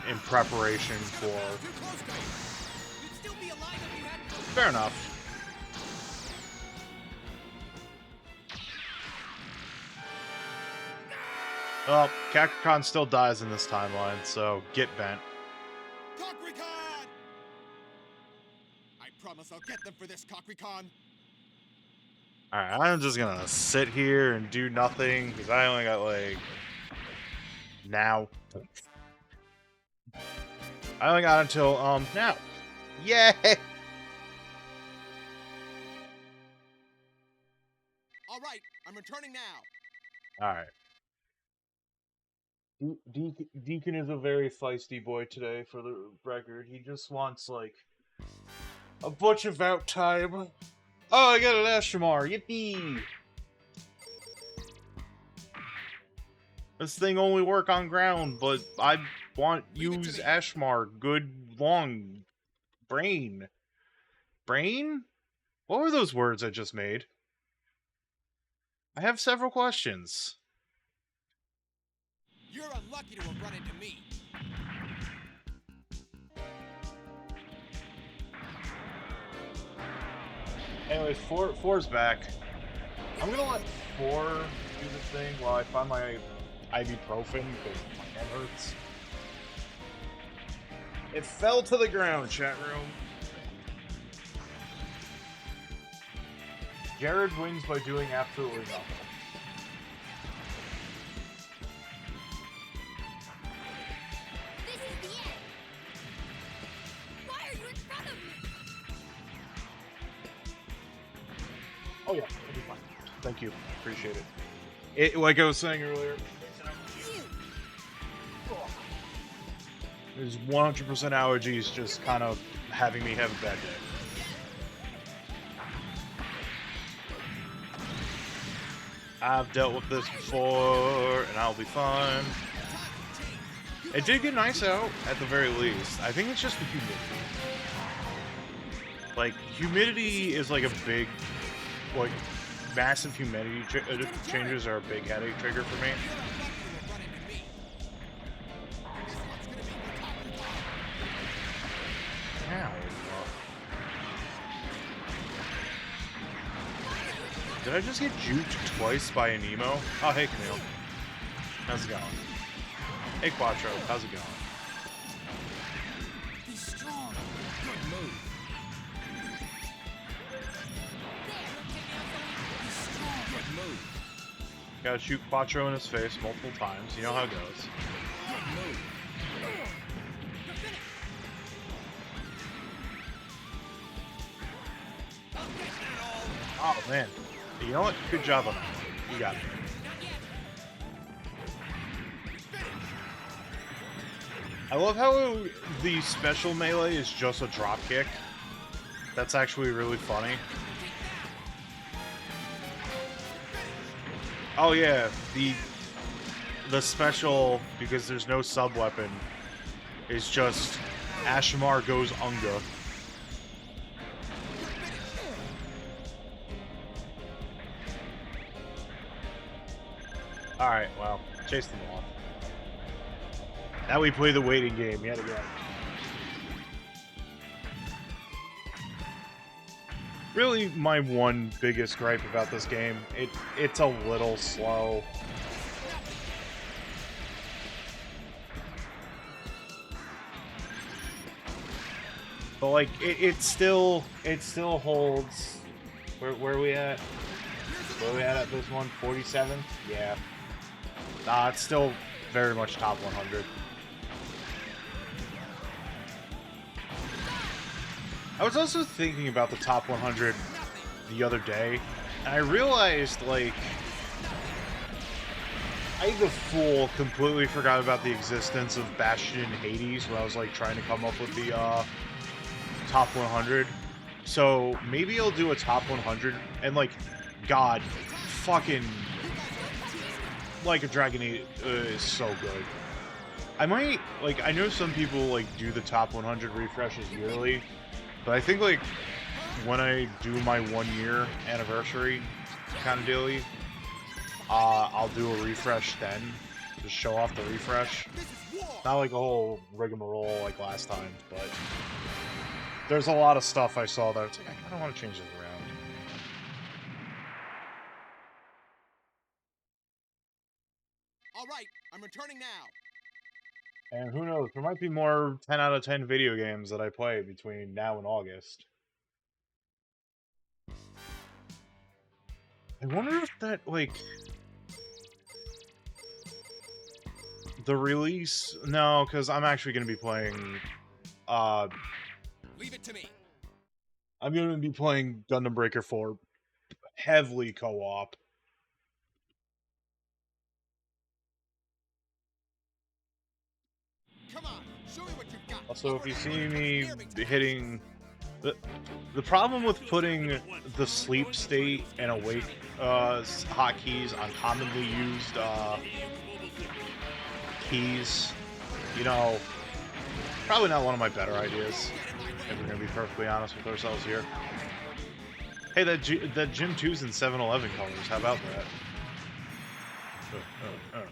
in preparation for... Too close, guys. You'd still be alive if you hadn't. Fair enough. Well, Kakarot still dies in this timeline, so get bent. Cockrecon! I promise I'll get them for this, Cockrecon. Alright, I'm just gonna sit here and do nothing, because I only got, like... now. I only got until, now. Yay! All right, I'm returning now. Alright. Deacon is a very feisty boy today, for the record. He just wants, like, a bunch of out time. Oh, I got an Ashimar! Yippee! This thing only work on ground, but I want use Ashmar. Good long brain. Brain? What were those words I just made? I have several questions. You're unlucky to have run into me. Anyways, four's back. I'm gonna let 4 do the thing while I find my ibuprofen because my head hurts. It fell to the ground, chat room. Jared wins by doing absolutely nothing. This is the end. Why are you in front of me? Oh yeah, it'll be fine. Thank you. Appreciate it. It, like I was saying earlier, there's 100% allergies just kind of having me have a bad day. I've dealt with this before, and I'll be fine. It did get nice out, at the very least. I think it's just the humidity. Like, humidity is like a big, like, massive humidity changes are a big headache trigger for me. Ow. Did I just get juked twice by an emo? Oh, hey, Camille. How's it going? Hey, Quattro. How's it going? He's strong. Good move. He's strong. Good move. Gotta shoot Quattro in his face multiple times. You know how it goes. Good move. Oh, man. You know what? Good job on that. You got it. I love how the special melee is just a drop kick. That's actually really funny. Oh yeah, the special, because there's no sub weapon, is just Ashimar goes Unga. Alright, well, chase them off. Now we play the waiting game yet again. Really, my one biggest gripe about this game, it's a little slow. But like, it still holds. Where are we at? Where are we at this one? 47? Yeah. Nah, it's still very much top 100. I was also thinking about the top 100 the other day, and I realized, like, I, the fool, completely forgot about the existence of Bastion and Hades when I was, like, trying to come up with the top 100. So maybe I'll do a top 100 and like, God, fucking like a Dragon 8 is so good. I might like I know some people like do the top 100 refreshes yearly, but I think like when I do my 1 year anniversary kind of dealy, I'll do a refresh then. Just show off the refresh. Not like a whole rigmarole like last time, but there's a lot of stuff I saw that it's like, I kind of want to change this around. All right, I'm returning now. And who knows, there might be more 10 out of 10 video games that I play between now and August. I wonder if that, like... The release? No, because I'm actually going to be playing... Leave it to me. I'm going to be playing Gundam Breaker 4 heavily co-op. Come on, show me what you've got. Also, if you see me hitting... The problem with putting the sleep state and awake hotkeys on commonly used keys, you know, probably not one of my better ideas, if we're going to be perfectly honest with ourselves here. Hey, that Gym 2's in 7-Eleven colors, how about that?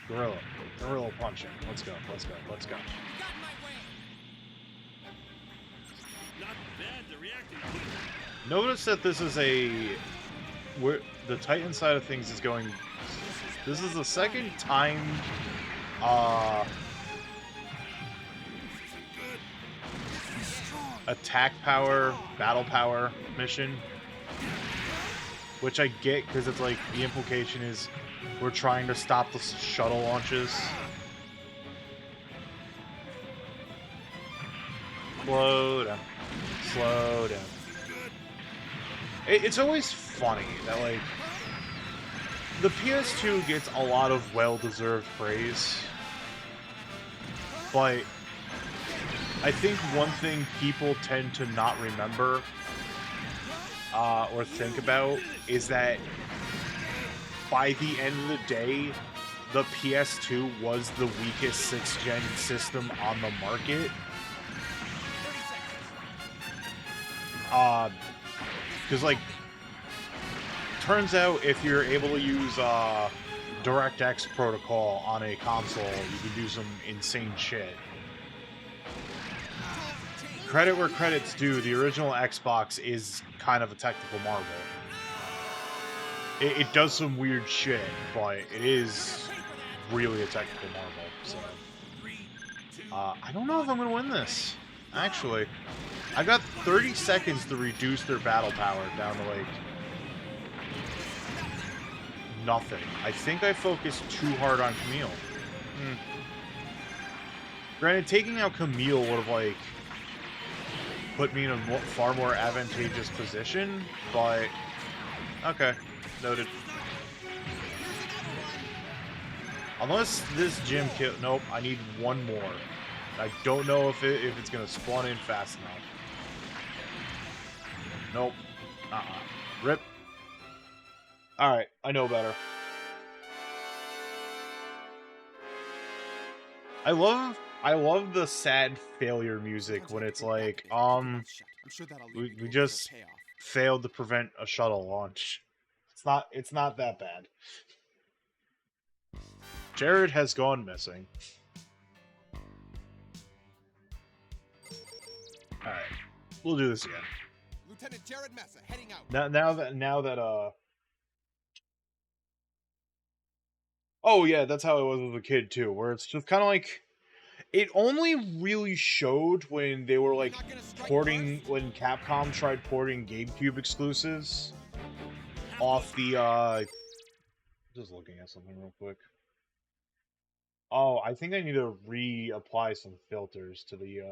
Gorilla punching. Let's go, let's go, let's go. Got in my way. Not bad, the reacting. Notice that this is where the Titan side of things is going. This is the second time attack power, battle power mission, which I get because it's like the implication is we're trying to stop the shuttle launches. Slow down. Slow down. It's always funny that, like, the PS2 gets a lot of well-deserved praise, but I think one thing people tend to not remember or think about is that by the end of the day, the PS2 was the weakest 6th gen system on the market. Because, like, turns out if you're able to use DirectX protocol on a console, you can do some insane shit. Credit where credit's due, the original Xbox is kind of a technical marvel. It does some weird shit, but it is really a technical marvel, so... I don't know if I'm gonna win this, actually. I got 30 seconds to reduce their battle power down to, like, nothing. I think I focused too hard on Camille. Granted, taking out Camille would have, like, put me in a far more advantageous position, but... Okay, noted. Unless this gym kill... Nope, I need one more. I don't know if it's gonna spawn in fast enough. Nope. Rip. Alright, I know better. I love the sad failure music when it's like, we just failed to prevent a shuttle launch. It's not that bad. Jared has gone missing. Alright. We'll do this again. Lieutenant Jared Massa heading out. Now that oh yeah, that's how it was as a kid too, where it's just kind of like it only really showed when they were like porting, when Capcom tried porting GameCube exclusives off the just looking at something real quick. Oh, I think I need to reapply some filters to the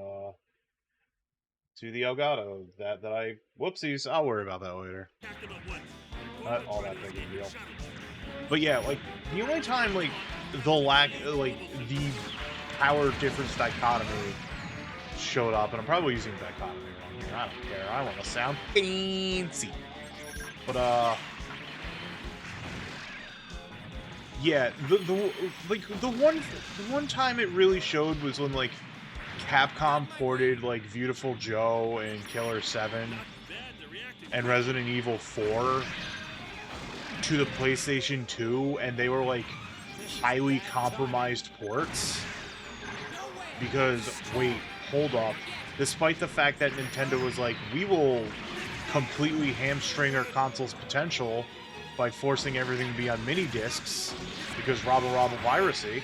Elgato that I... Whoopsies, I'll worry about that later. Not all that big of a deal. But yeah, like, the only time, like, the power difference dichotomy showed up, and I'm probably using dichotomy wrong here. I don't care. I want to sound fancy. But yeah, the one time it really showed was when like Capcom ported like Beautiful Joe and Killer 7 and Resident Evil 4 to the PlayStation 2, and they were like highly compromised ports. Because, wait, hold up. Despite the fact that Nintendo was like, we will completely hamstring our console's potential by forcing everything to be on mini discs because rabble piracy.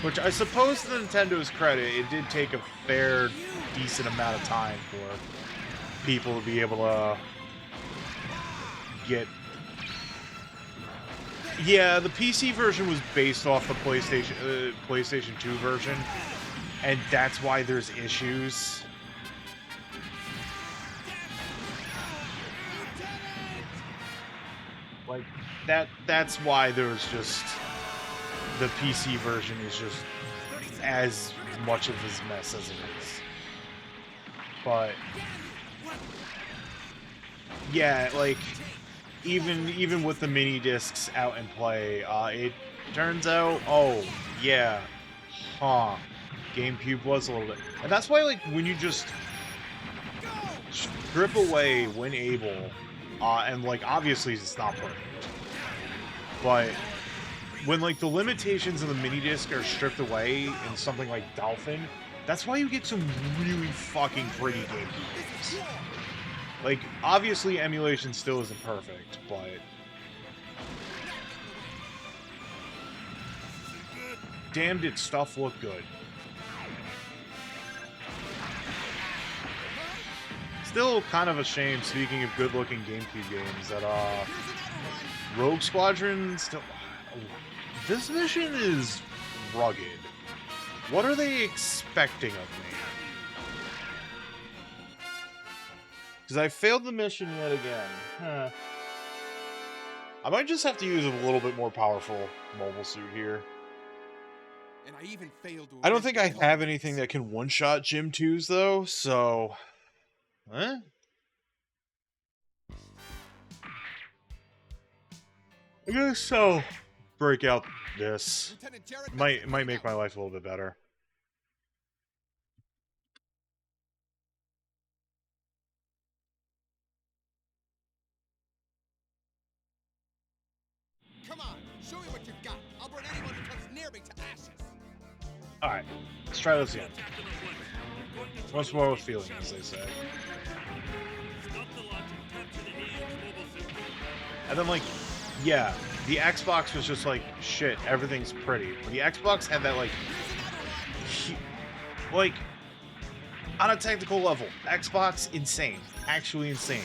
Which I suppose to Nintendo's credit, it did take a fair, decent amount of time for people to be able to get... Yeah, the PC version was based off the PlayStation 2 version, and that's why there's issues. Like, that's why there's just... The PC version is just as much of a mess as it is. But... Yeah, like... Even with the mini discs out in play, it turns out, oh, yeah, GameCube was a little bit... And that's why, like, when you just strip away when able, and, like, obviously it's not perfect, but when, like, the limitations of the mini disc are stripped away in something like Dolphin, that's why you get some really fucking pretty GameCube games. Like, obviously emulation still isn't perfect, but... Damn, did stuff look good. Still kind of a shame, speaking of good-looking GameCube games, that, Rogue Squadron still... This mission is rugged. What are they expecting of me? Because I failed the mission yet again. Huh. I might just have to use a little bit more powerful mobile suit here. And I even failed to I don't think I have anything that can one-shot Gym 2s, though, so... Eh? I guess I'll break out this. Might make my life a little bit better. Come on, show me what you've got. I'll burn anyone who comes near me to ashes. Alright, let's try this again. Once more with feeling, as they say. And then, like, yeah, the Xbox was just like, shit, everything's pretty. The Xbox had that, like, on a technical level, Xbox, insane. Actually insane.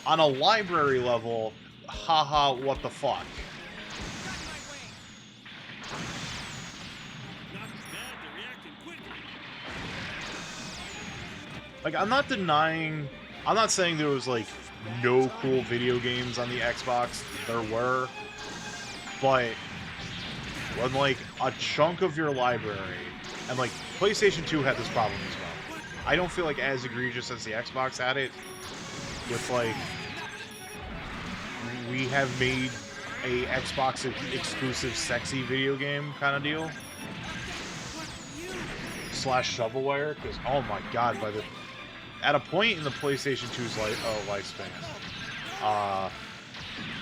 On a library level, haha, what the fuck. Like, I'm not saying there was, like, no cool video games on the Xbox. There were. But when, like, a chunk of your library, and, like, PlayStation 2 had this problem as well. I don't feel like as egregious as the Xbox had it, with, like, we have made a Xbox exclusive sexy video game kind of deal. / shovelware, because, oh my god, at a point in the PlayStation 2's lifespan,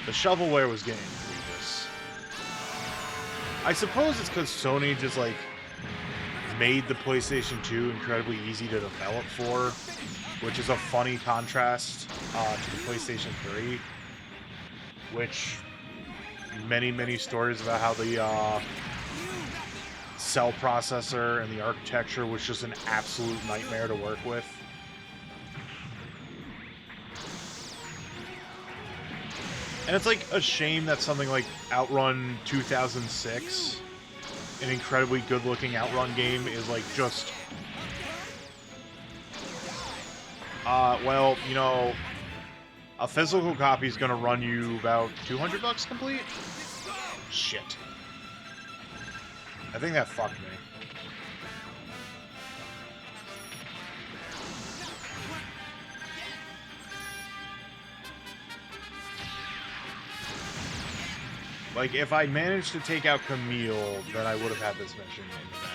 the shovelware was getting egregious. I suppose it's because Sony just, like, made the PlayStation 2 incredibly easy to develop for, which is a funny contrast to the PlayStation 3, which many stories about how the cell processor and the architecture was just an absolute nightmare to work with. And it's, like, a shame that something like Outrun 2006, an incredibly good-looking Outrun game, is, like, just... well, you know, a physical copy is gonna run you about $200 complete? Shit. I think that fucked me. Like, if I managed to take out Camille, then I would have had this mission in the bag.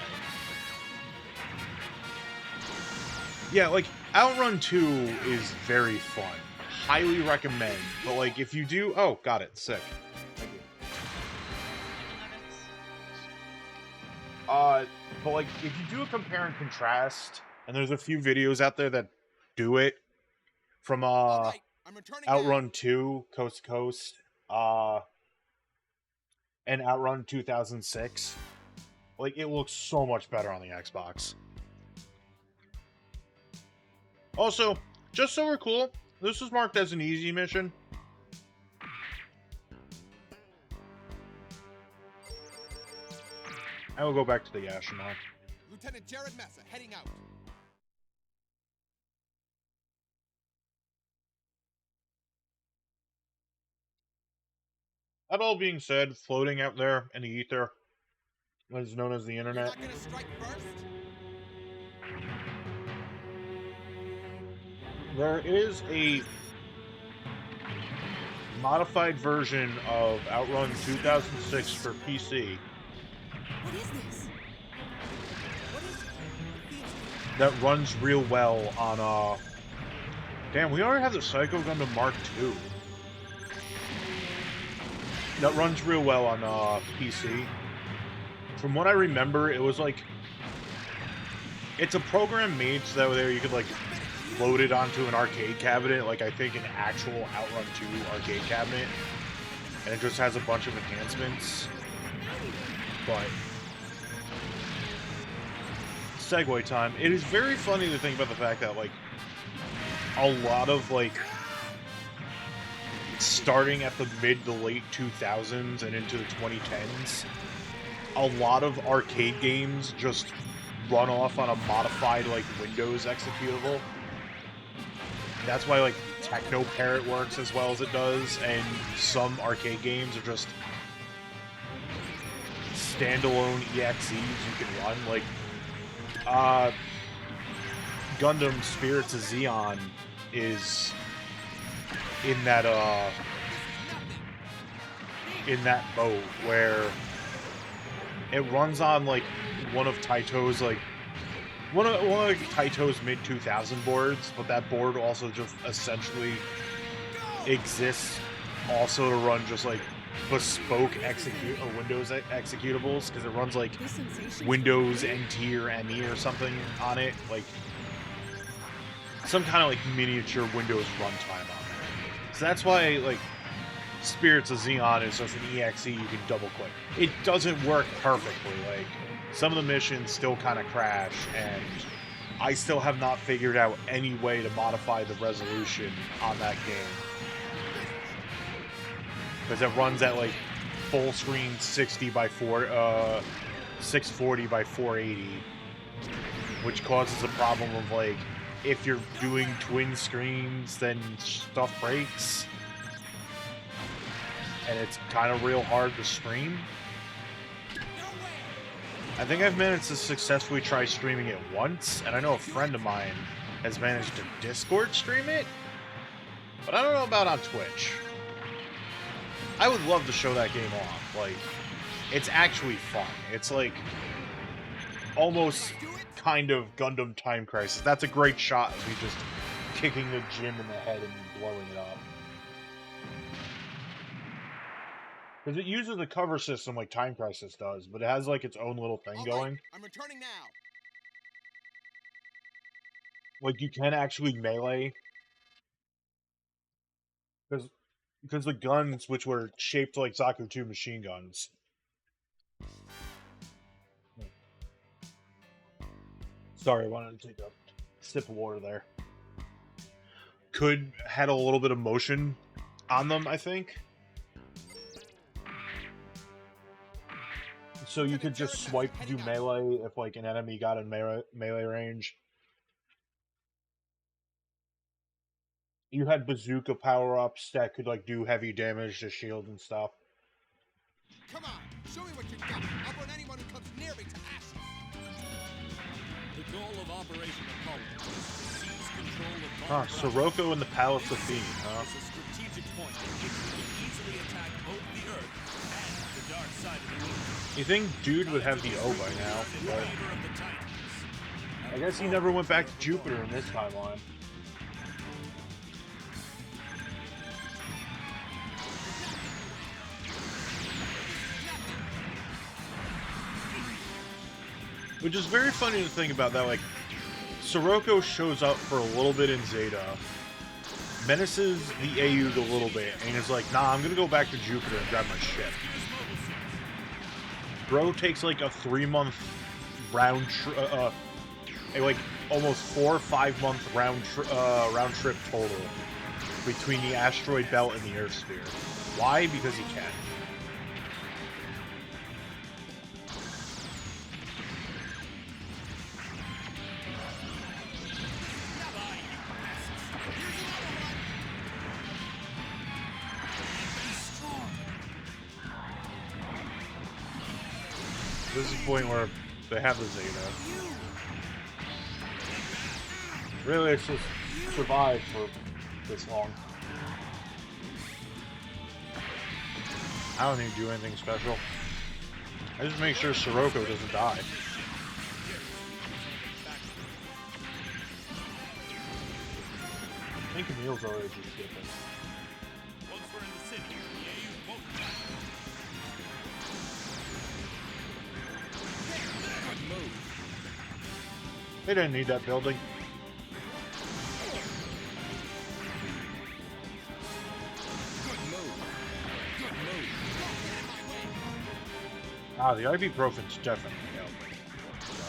Yeah, like, Outrun 2 is very fun. Highly recommend. But, like, if you do... Oh, got it. Sick. Thank you. But, like, if you do a compare and contrast, and there's a few videos out there that do it, from, All right, I'm returning Outrun now. 2, Coast to Coast, and Outrun 2006, like, it looks so much better on the Xbox. Also, just so we're cool, this was marked as an easy mission. I will go back to the astronaut. Lieutenant Jared Massa heading out. That all being said, floating out there in the ether, what is known as the You're internet, not gonna strike first? there is a modified version of Outrun 2006 for PC What is this? What is it? that runs real well on, damn, we already have the Psycho Gundam Mark II. That runs real well on, PC. From what I remember, it was like... It's a program made so that there you could, like, load it onto an arcade cabinet, like I think an actual Outrun 2 arcade cabinet. And it just has a bunch of enhancements. But... Segue time. It is very funny to think about the fact that, like, a lot of, like, starting at the mid to late 2000s and into the 2010s, a lot of arcade games just run off on a modified, like, Windows executable. That's why, like, Techno Parrot works as well as it does, and some arcade games are just standalone EXEs you can run. Like, Gundam Spirits of Zeon is in that boat where it runs on, like, one of Taito's, like, one of Taito's mid 2000 boards, but that board also just essentially exists also to run just, like, bespoke Windows executables, because it runs, like, Windows NT or ME or something on it, like some kind of, like, miniature Windows runtime on there. So that's why, like, Spirits of Zeon is just an EXE you can double click. It doesn't work perfectly. Like, some of the missions still kind of crash, and I still have not figured out any way to modify the resolution on that game. Because it runs at, like, full screen 640 by 480, which causes a problem of, like, if you're doing twin screens, then stuff breaks. And it's kind of real hard to stream. I think I've managed to successfully try streaming it once, and I know a friend of mine has managed to Discord stream it, but I don't know about on Twitch. I would love to show that game off. Like, it's actually fun. It's like almost kind of Gundam Time Crisis. That's a great shot of me just kicking the gym in the head and blowing it up. Because it uses a cover system like Time Crisis does, but it has, like, its own little thing going. Right, I'm returning now. Like, you can actually melee. Because the guns, which were shaped like Zaku 2 machine guns. Sorry, I wanted to take a sip of water there. Had a little bit of motion on them, I think. So you could just swipe to do melee if, like, an enemy got in melee range. You had bazooka power-ups that could, like, do heavy damage to shield and stuff. Come on, show me what you've got. I'll burn anyone who comes near me to ashes. The goal of Operation Apollo is to seize control of Huh, Sirocco and the Palace of Theme, huh? It's a strategic point at which we can easily attack both the Earth and You think Dude would have the O by now, but I guess he never went back to Jupiter in this timeline. Which is very funny to think about that, like, Sirocco shows up for a little bit in Zeta, menaces the AU a little bit, and is like, nah, I'm gonna go back to Jupiter and grab my ship. Bro takes like a 3-month round trip, like almost 4 or 5 month round trip total between the asteroid belt and the Earth sphere. Why? Because he can. This is the point where they have the Zeta. Really, it's just survived for this long. I don't need to do anything special. I just make sure Sirocco doesn't die. I think Camille's already just skipping. Once we're in the city, the AU won't attack. They didn't need that building. Ah, the ibuprofen's definitely helping. So.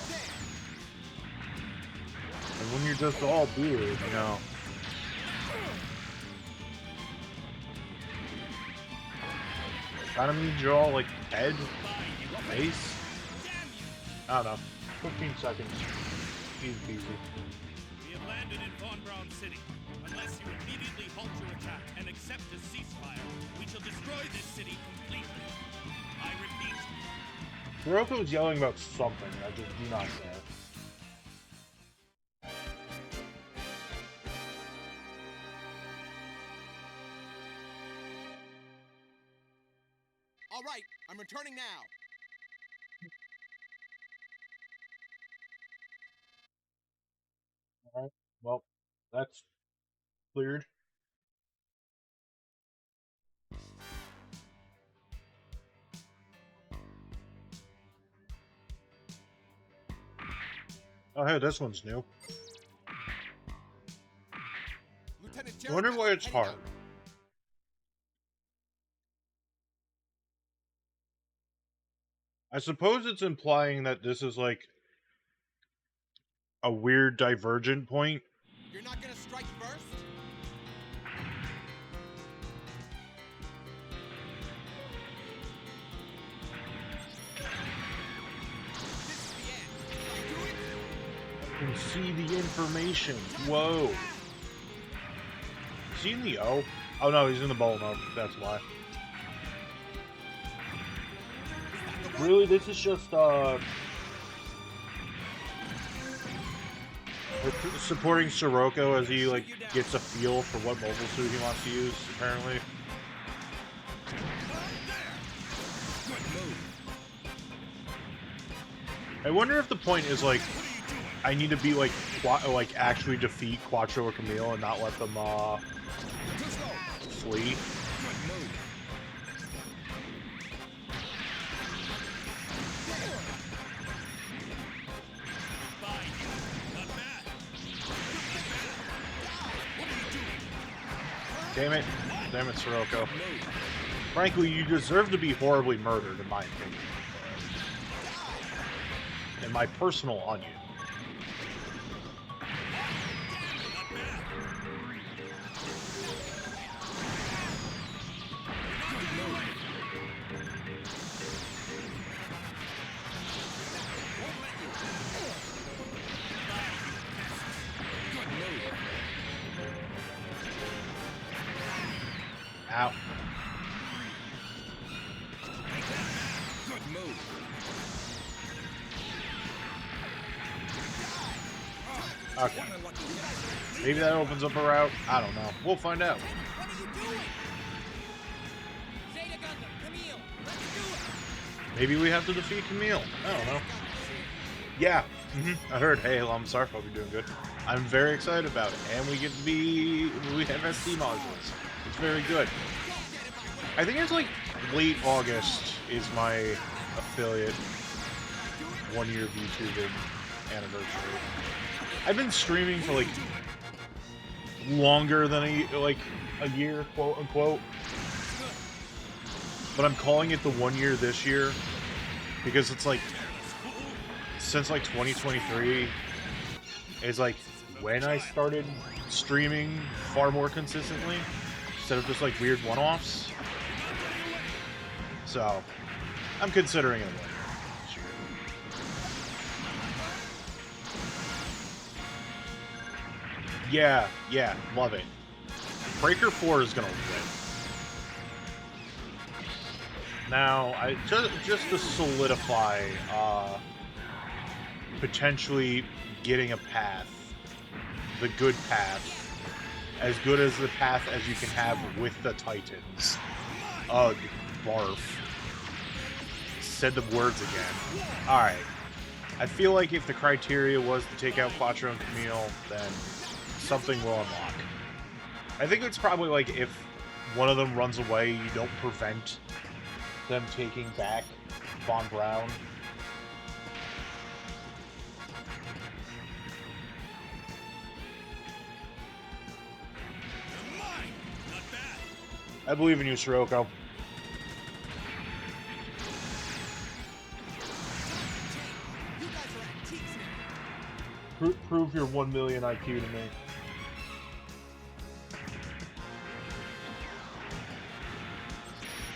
And when you're just all beard, you know. Kind of means you're all like head, face. I don't know. 15 seconds. Easy peasy. We have landed in Von Braun City. Unless you immediately halt your attack and accept a ceasefire, we shall destroy this city completely. I repeat. Sirocco's yelling about something. I just do not care. All right, I'm returning now. Alright, well, that's cleared. Oh, hey, this one's new. Lieutenant I wonder why it's hard. I suppose it's implying that this is like a weird divergent point. You're not gonna strike first? This is the end. Can I do it? I can see the information. Whoa. Is he in the O? Oh no, he's in the bowl mode. That's why. Really, this is just supporting Sirocco as he like gets a feel for what mobile suit he wants to use, apparently. I wonder if the point is like I need to be like actually defeat Quattro or Camille and not let them flee. Damn it. Damn it, Sirocco. Frankly, you deserve to be horribly murdered, in my opinion. In my personal onion. Ow. Good move. Okay. Maybe that opens up a route. I don't know. We'll find out. What are you doing? Zeta Gundam, Camille, let's do it! Maybe we have to defeat Camille. I don't know. Yeah, I heard. Hey, I'm sorry if I'll be doing good. I'm very excited about it, and we have SD modules. It's very good. I think it's like late August is my affiliate 1 year VTubing anniversary. I've been streaming for like longer than a year, quote unquote. But I'm calling it the 1 year this year because it's like since like 2023 is like when I started streaming far more consistently instead of just like weird one-offs. So I'm considering it 1 year this year. Yeah, love it. Breaker 4 is gonna win. Now, I just to solidify, potentially getting a path, the good path, as good as the path as you can have with the Titans. Ugh, barf. Said the words again. Alright. I feel like if the criteria was to take out Quattro and Camille, then something will unlock. I think it's probably like if one of them runs away, you don't prevent them taking back Von Braun. I believe in you, Sirocco. You guys are antiques now. Prove your 1 million IQ to me.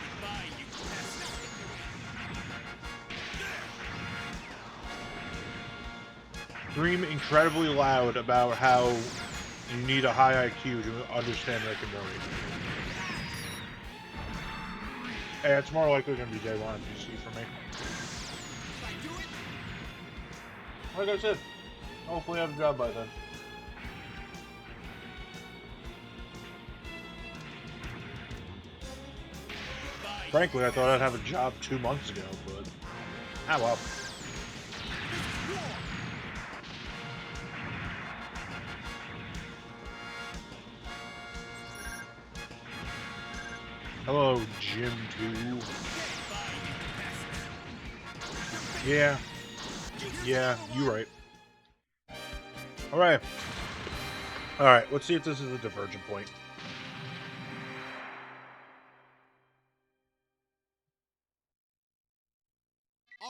Goodbye, you peasant. Scream incredibly loud about how you need a high IQ to understand Rick and Morty. Hey, it's more likely going to be day one PC for me. If I do it, Like I said, hopefully I have a job by then. Frankly, I thought I'd have a job 2 months ago, but ah well. Hello, Jim 2. Yeah, you right. Alright. Alright, let's see if this is a divergent point.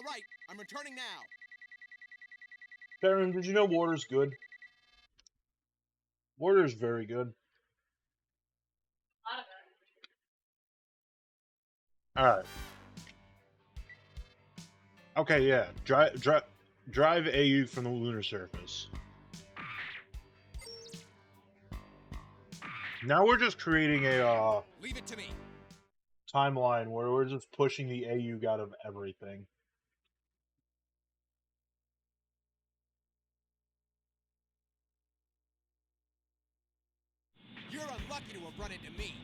all right, I'm returning now. Karen, did you know water's good? Water's very good. A lot of it. Alright. Okay, yeah. Drive AU from the lunar surface. Now we're just creating a Leave it to me. timeline where we're just pushing the AU out of everything. You're unlucky to have run into me.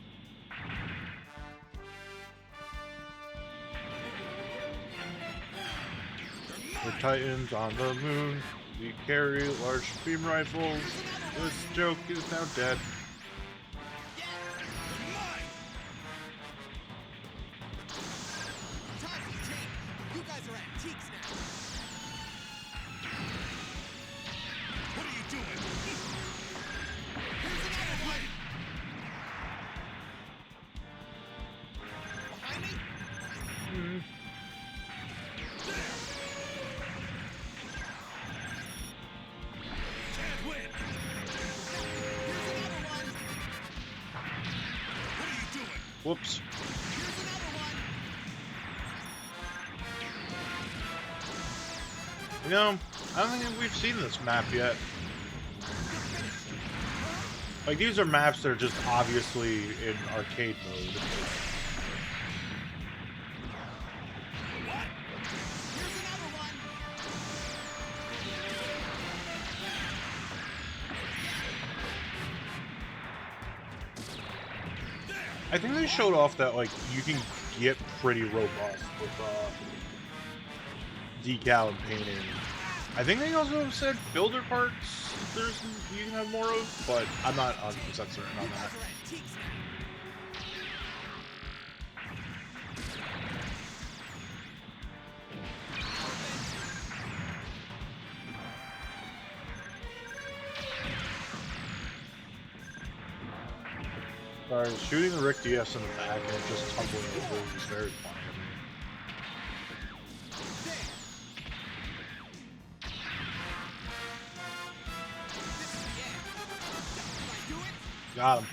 We're Titans on the moon. We carry large beam rifles. This joke is now dead. Times have changed. You guys are antiques now. What are you doing? Here's another one. Behind me? Can't win. Here's another one. What are you doing? Whoops. Here's another one. You know, I don't think we've seen this map yet. Like, these are maps that are just obviously in arcade mode. Here's another one. I think they showed off that, like, you can get pretty robust with decal and painting. I think they also said builder parts you can have more of, but I'm not 100% certain on You that. guys are antiques now. Sorry, shooting the Rick DS in the back and it just tumbling over was very funny to me. This is the end. Did I do it? Got him.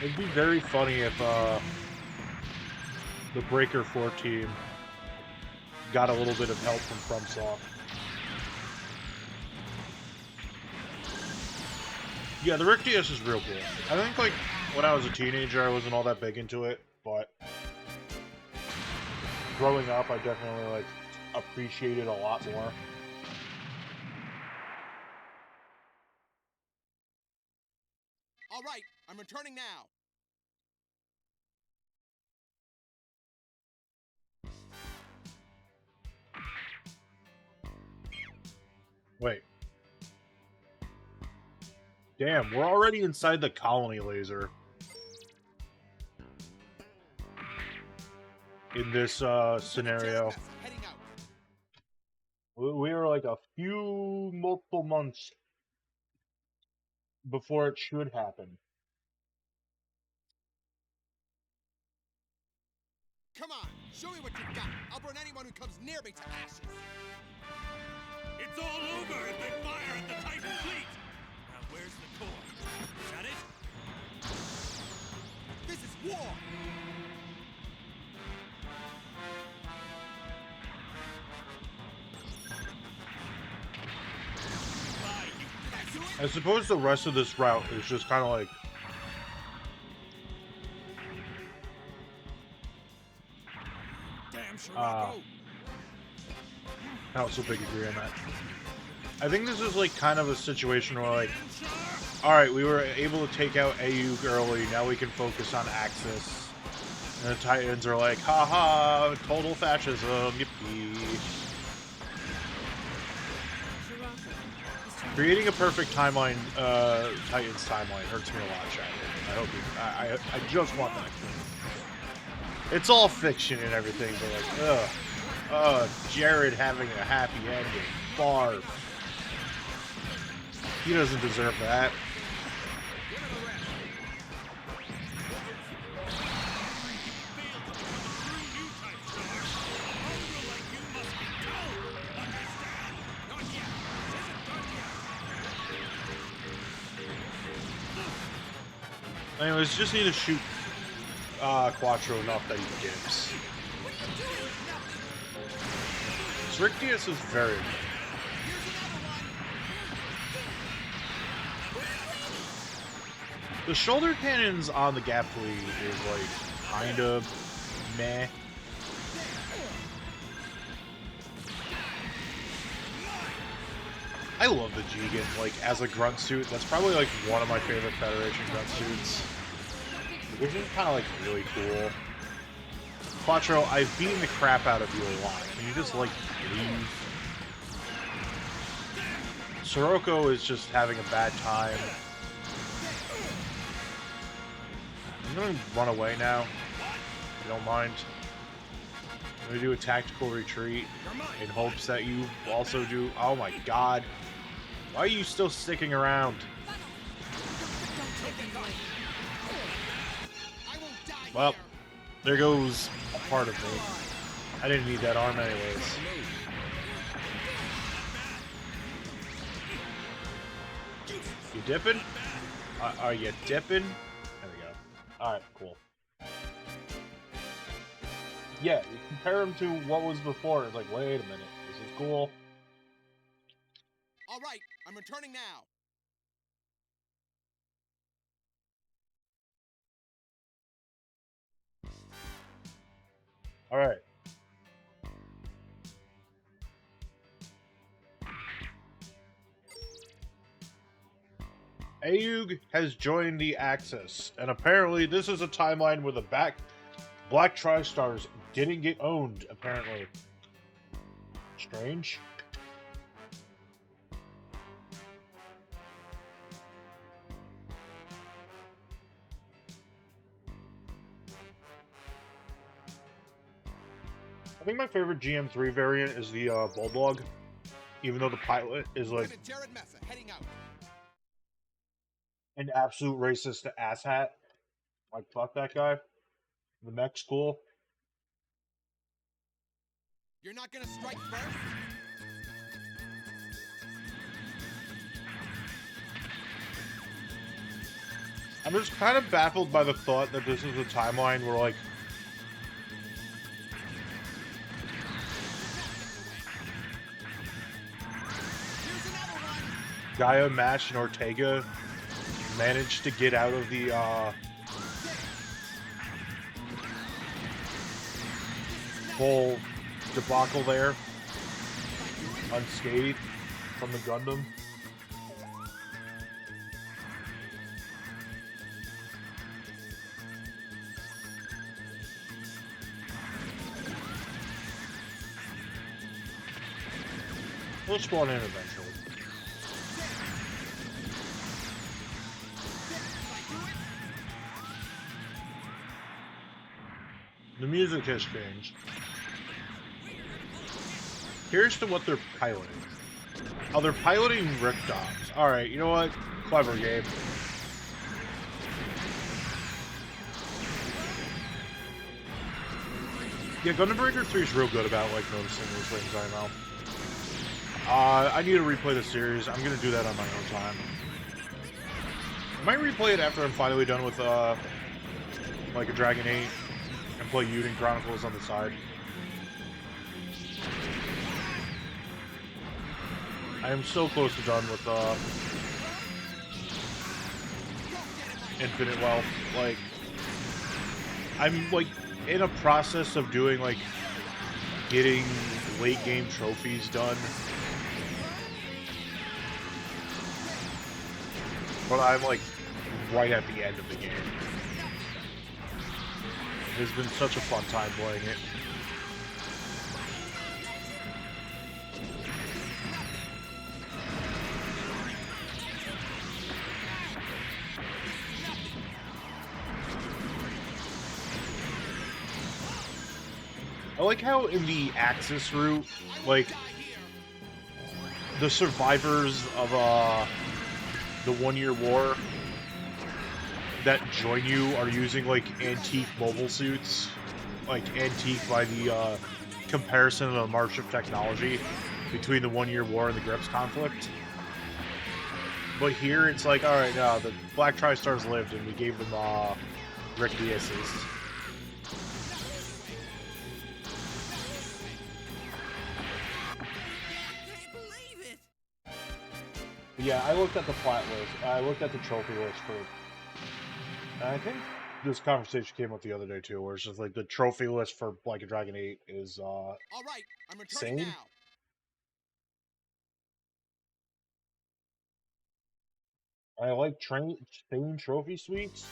It'd be very funny if the Breaker 4 team got a little bit of help from FromSoft. Yeah, the Rick DS is real cool. I think, like, when I was a teenager, I wasn't all that big into it, but growing up, I definitely, like, appreciated it a lot more. All right, I'm returning now. Wait. Damn, we're already inside the colony laser. In this scenario. I'm heading out. We are like a few multiple months before it should happen. Come on, show me what you've got. I'll burn anyone who comes near me to ashes. It's all over if they fire at the Titan fleet! Now where's the core? Is that it? This is war. Bye, you Did I do it? I suppose the rest of this route is just kind of like Damn, Shirako. I also big agree on that. I think this is like kind of a situation where like, alright, we were able to take out Ayuk early, now we can focus on Axis. And the Titans are like, haha, total fascism, yippee. Creating a perfect timeline, Titans timeline hurts me a lot, Chad. I just want that. It's all fiction and everything, but like, Jared having a happy ending. Barf. He doesn't deserve that. Anyways, just need to shoot Quattro enough that he dips. This Rick DS is very good. The shoulder cannons on the Gap Fleet is like kind of meh. I love the Jigen, like, as a grunt suit. That's probably, like, one of my favorite Federation grunt suits. Which is kind of, like, really cool. Quattro, I've beaten the crap out of you a lot. Can you just, like, leave? Sirocco is just having a bad time. I'm gonna run away now, if you don't mind. I'm gonna do a tactical retreat in hopes that you also do. Oh my god. Why are you still sticking around? Well, there goes a part of me. I didn't need that arm anyways. You dipping? Are you dipping? There we go. Alright, cool. Yeah, you compare him to what was before. It's like, wait a minute. This is cool. All right, I'm returning now. Alright. Ayug has joined the Axis, and apparently this is a timeline where the Black Tri-Stars didn't get owned, apparently. Strange. I think my favorite GM3 variant is the Bulldog, even though the pilot is like Lieutenant Jared Mesa heading out. an absolute racist asshat. Like, fuck that guy. The mech's cool. You're not gonna strike first? I'm just kind of baffled by the thought that this is a timeline where, like, Here's another one. Gaia, Mash, and Ortega managed to get out of the whole debacle there unscathed from the Gundam. We'll spawn in eventually. The music has changed. Here's to what they're piloting. Oh, they're piloting Rick Dogs. Alright, you know what? Clever game. Yeah, Gundam Breaker 3 is real good about, like, noticing these things, I know. I need to replay the series. I'm gonna do that on my own time. I might replay it after I'm finally done with, like a Dragon 8 and play Yuden Chronicles on the side. I am so close to done with, Infinite Wealth. Like, I'm, like, in a process of doing, like, getting late game trophies done. But I'm, like, right at the end of the game. It's been such a fun time playing it. I like how in the Axis route, like, the survivors of, the 1 Year War that join you are using, like, antique mobile suits. Like, antique by the, comparison of the march of technology between the 1 Year War and the Grips conflict. But here, it's like, alright, no, the Black Tri-Stars lived, and we gave them, Rick Diaz's. Yeah, I looked at the plat list. I looked at the trophy list for... And I think this conversation came up the other day, too, where it's just like the trophy list for Like a Dragon 8 is, All right, I'm returning same? now. I like same trophy suites.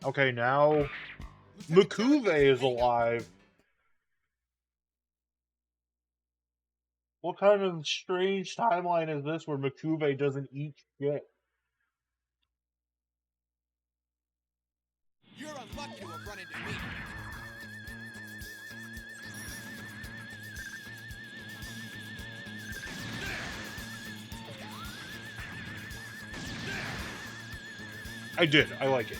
Okay, now Makuve is alive. What kind of strange timeline is this where Makuve doesn't eat shit? You're unlucky to have run into me. I did. I like it.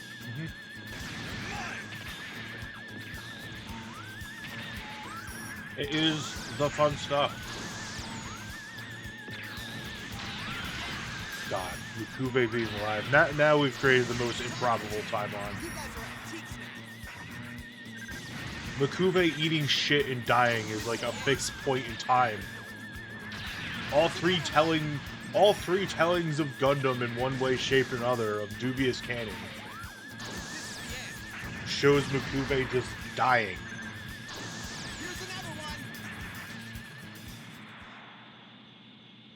It is the fun stuff. God, Makuve being alive. Now we've created the most improbable timeline. You guys are antiques now. Makuve eating shit and dying is like a fixed point in time. All three telling all three tellings of Gundam in one way, shape, or another of dubious canon shows Mikube just dying. Here's another one.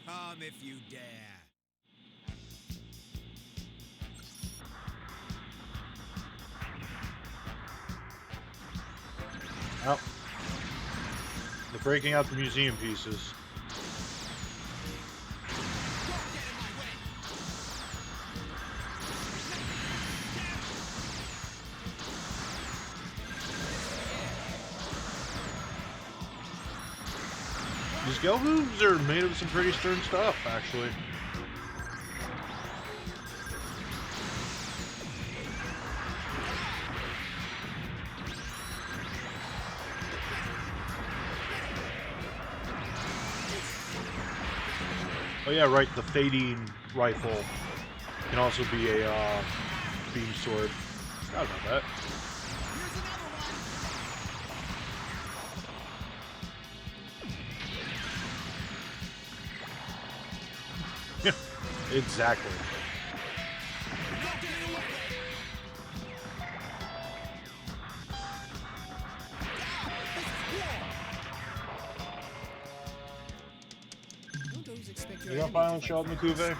Come if you dare. Oh. They're breaking out the museum pieces. Don't get in my way. These Gelgoons are made of some pretty stern stuff, actually. Oh yeah, right, the Fading rifle can also be a beam sword. Forgot about that. Here's another one. Exactly. Don't get in the way. Don't always expect your You got enemy final to shot, fight Mikube?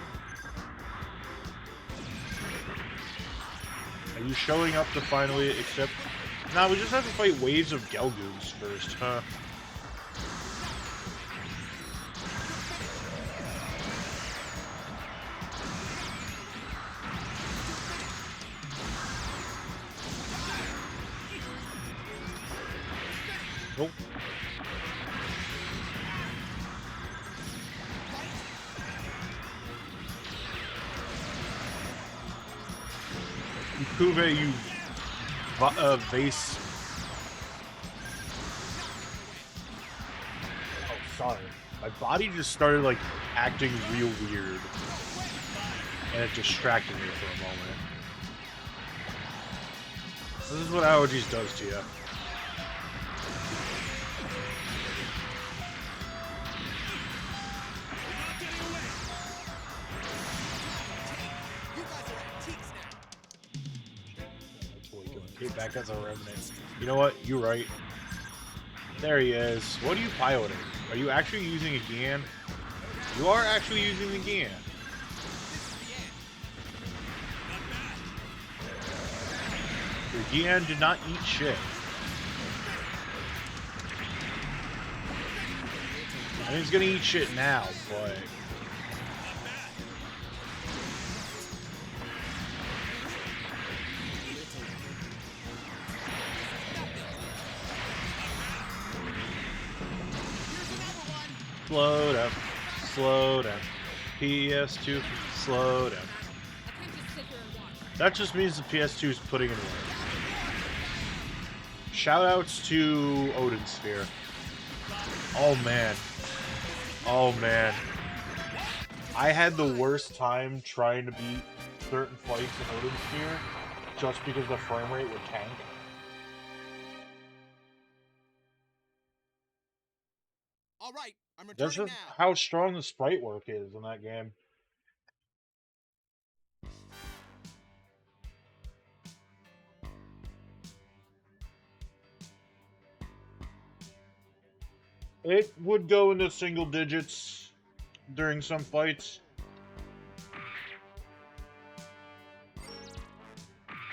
Are you showing up to finally accept? Nah, we just have to fight waves of Gelgoons first, huh? Nope. Mikube, you vase. Oh, sorry. My body just started like acting real weird, and it distracted me for a moment. This is what allergies does to you. You guys are antiques now. That's what we can get back as a remnant. You know what? You're right. There he is. What are you piloting? Are you actually using a GAN? You are actually using the GAN. Your GAN did not eat shit. I mean, it's gonna eat shit now, but... Slow down. Slow down. PS2, slow down. I can't just sit here and watch. That just means the PS2 is putting in work. Shoutouts to Odin Sphere. Oh man. Oh man. I had the worst time trying to beat certain fights in Odin Sphere just because the frame rate would tank. All right, I'm That's returning just now. how strong the sprite work is in that game. It would go into single digits during some fights.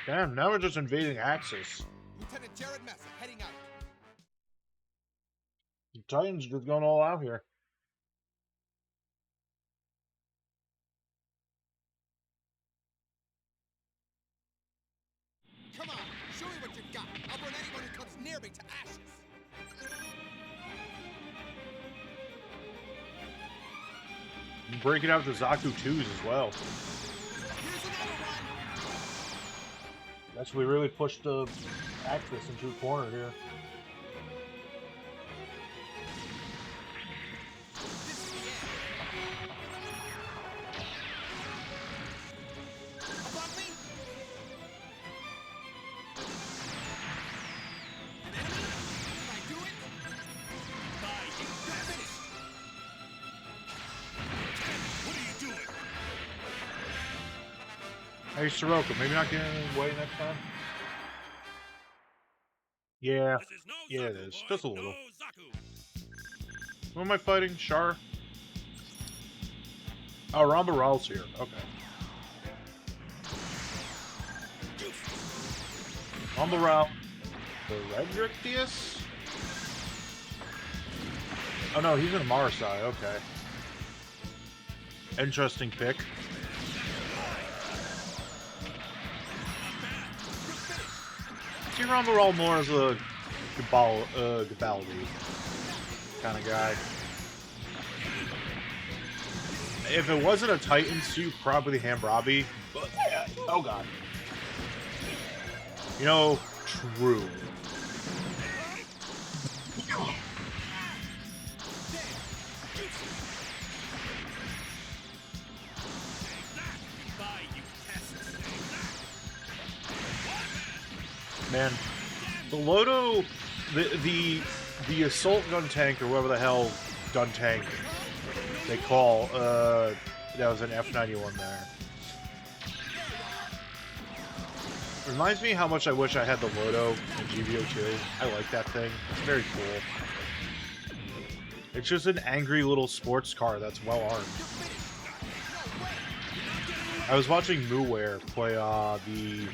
Damn, now we're just invading Axis. Lieutenant Jared Mesa heading out. The Titans just going all out here. Come on, show me what you've got. I'll burn anyone who comes near me to ashes. I'm breaking out the Zaku 2s as well. Here's another one. That's we really pushed the Axis into a corner here. This is the end. Above me? An enemy? Can I do it? Finish. What are you Hey, Sirocco, maybe not getting in the way next time? Yeah. This is no Yeah, it Zaku, is. boys. Just a little. No Zaku. Who am I fighting? Char? Oh, Ron Baral's here. Okay. Ron Baral. The Redrictius? Oh no, he's in Marasai. Okay. Interesting pick. See Ron Baral more as a Gabaldi kind of guy. If it wasn't a Titan suit, probably Hambrabi. But, oh god. You know, true. Man, the Loto, the assault gun tank or whatever the hell gun tank they call, that was an F91 there. Reminds me how much I wish I had the Loto in GBO2. I like that thing. It's very cool. It's just an angry little sports car that's well armed. I was watching Moowear play the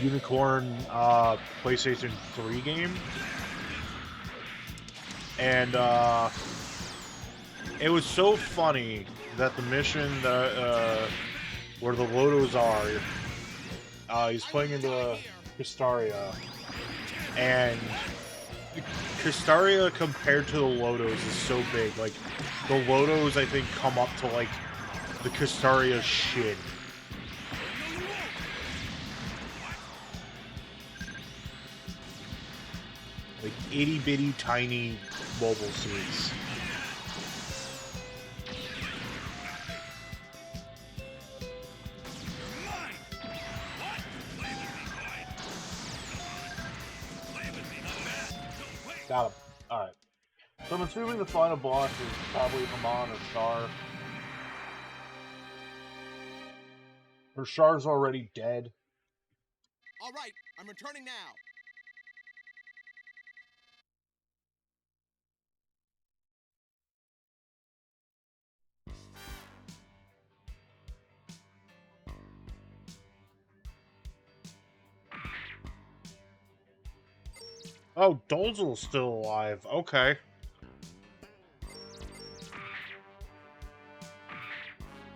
Unicorn PlayStation 3 game, and it was so funny that the mission that where the Lotos are, he's playing into Castaria, and Castaria compared to the Lotos is so big. Like, the Lotos, I think, come up to, like, the Castaria shin. Like, itty-bitty, tiny mobile suits. Got him. Alright. So I'm assuming the final boss is probably Haman or Char. Or Char's already dead. All right, I'm returning now. Oh, Dolzel's still alive. Okay.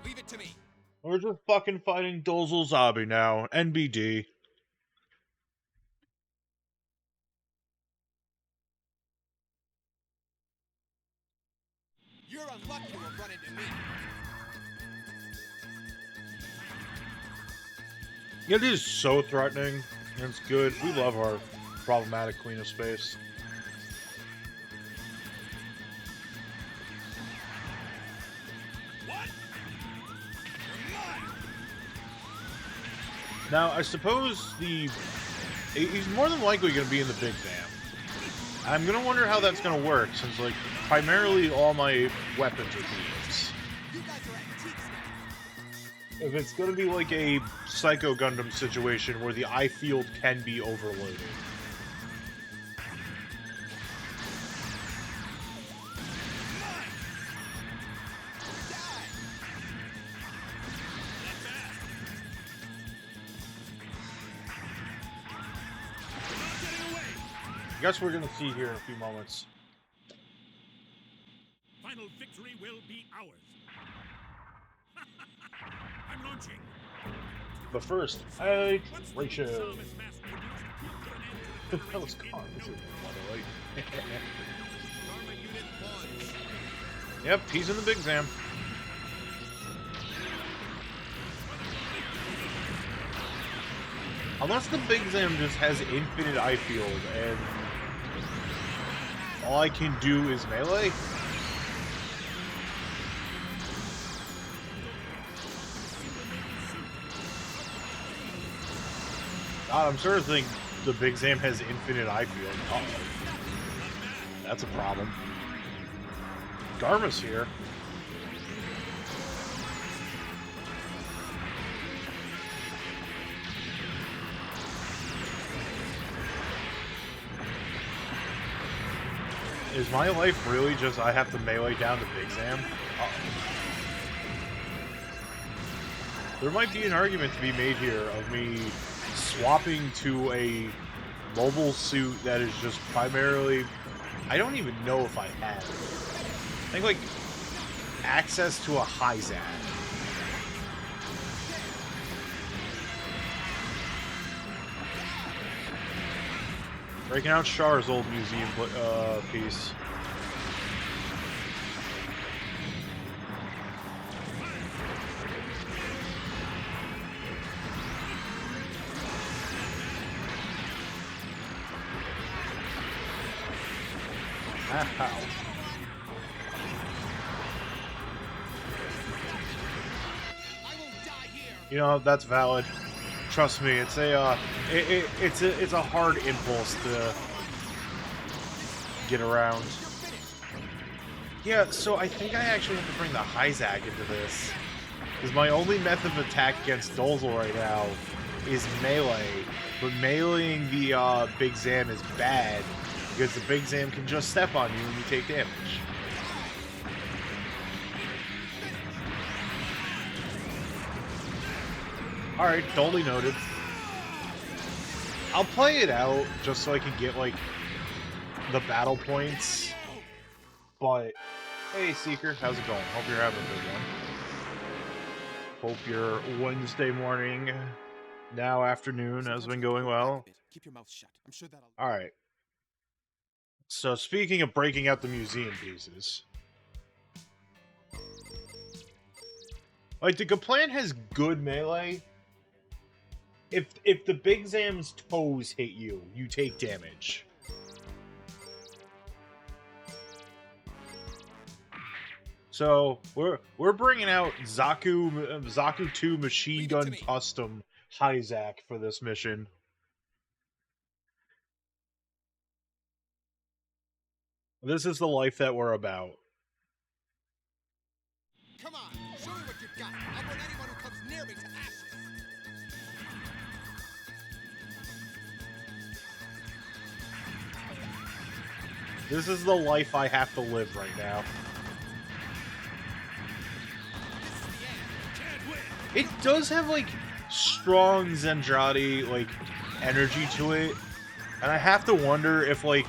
Leave it to me. We're just fucking fighting Dolzel Zabi now. NBD. You're unlucky to have run into me. It is so threatening. And it's good. We love our problematic Queen of Space. Now, I suppose he's more than likely going to be in the Big Zam. I'm going to wonder how that's going to work, since, like, primarily all my weapons are beams. You guys are antiques now. If it's going to be like a Psycho Gundam situation where the eye field can be overloaded. I guess we're going to see here in a few moments. Final victory will be ours. I'm launching. But first, hydration. That was Khan, isn't it, by the way? Karma Unit 1. Yep, he's in the Big Zam. Unless the Big Zam just has infinite eye field and all I can do is melee. God, I'm sure to think the Big Zam has infinite eye field. Uh-oh. That's a problem. Is my life really just I have to melee down to Big Zam? There might be an argument to be made here of me swapping to a mobile suit that is just primarily... I don't even know if I have. I think, like, access to a Hyzak. Breaking out Char's old museum piece. Ow. You know, that's valid. Trust me, it's a it's a hard impulse to get around. Yeah, so I think I actually have to bring the Hyzak into this. Because my only method of attack against Dolzil right now is melee. But meleeing the Big Zam is bad, because the Big Zam can just step on you and you take damage. Alright, totally noted. I'll play it out just so I can get, like, the battle points. But, hey, Seeker, how's it going? Hope you're having a good one. Hope your Wednesday morning, now afternoon, has been going well. Keep your mouth shut. I'm sure that'll... Alright. So, speaking of breaking out the museum pieces... Like, the Kaplan has good melee. If the Big Zam's toes hit you, you take damage. So we're bringing out Zaku 2 Machine Gun Custom Hyzak for this mission. This is the life that we're about. Come on, show me what you've got. I'll burn anyone who comes near me to ashes. This is the life I have to live right now. It does have, like, strong Zentradi, like, energy to it. And I have to wonder if, like,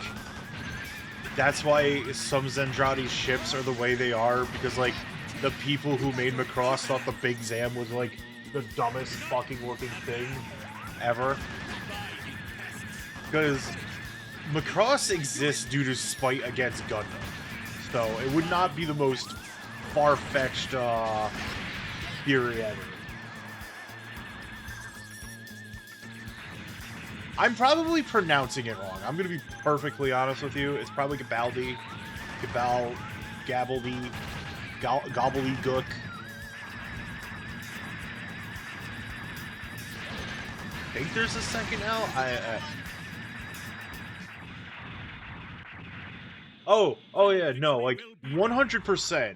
that's why some Zentradi ships are the way they are. Because, like, the people who made Macross thought the Big Zam was, like, the dumbest fucking looking thing ever. Because Macross exists due to spite against Gundam. So, it would not be the most far-fetched, theory ever. I'm probably pronouncing it wrong. I'm gonna be perfectly honest with you. It's probably Gabaldi, Gabbledy, Gobbledygook. I think there's a second L. Oh yeah, no, like 100%.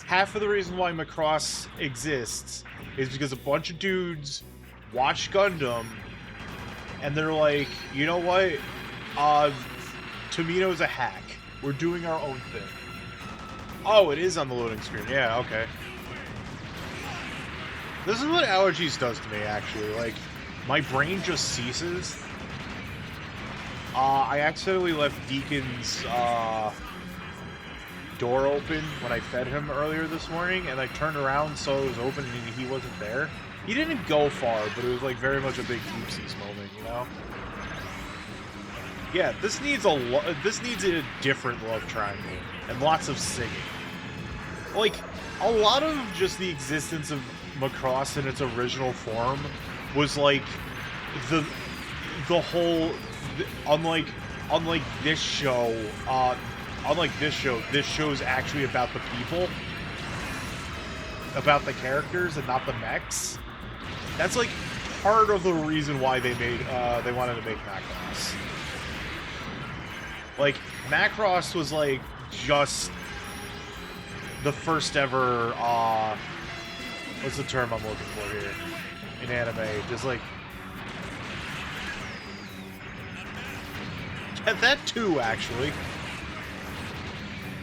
Half of the reason why Macross exists is because a bunch of dudes watch Gundam and they're like, you know what? Tomino's a hack. We're doing our own thing. Oh, it is on the loading screen. Yeah, okay. This is what allergies does to me, actually. Like, my brain just ceases. I accidentally left Deacon's door open when I fed him earlier this morning, and I turned around, so it was open, and he wasn't there. He didn't go far, but it was like very much a big Oopsies moment, you know? Yeah, this needs a different love triangle, and lots of singing. Like, a lot of just the existence of Macross in its original form was like the whole unlike this show, this show's actually about the people, about the characters, and not the mechs. That's like part of the reason why they wanted to make Macross. Like, Macross was like just the first ever what's the term I'm looking for here in anime? Just like that too, actually.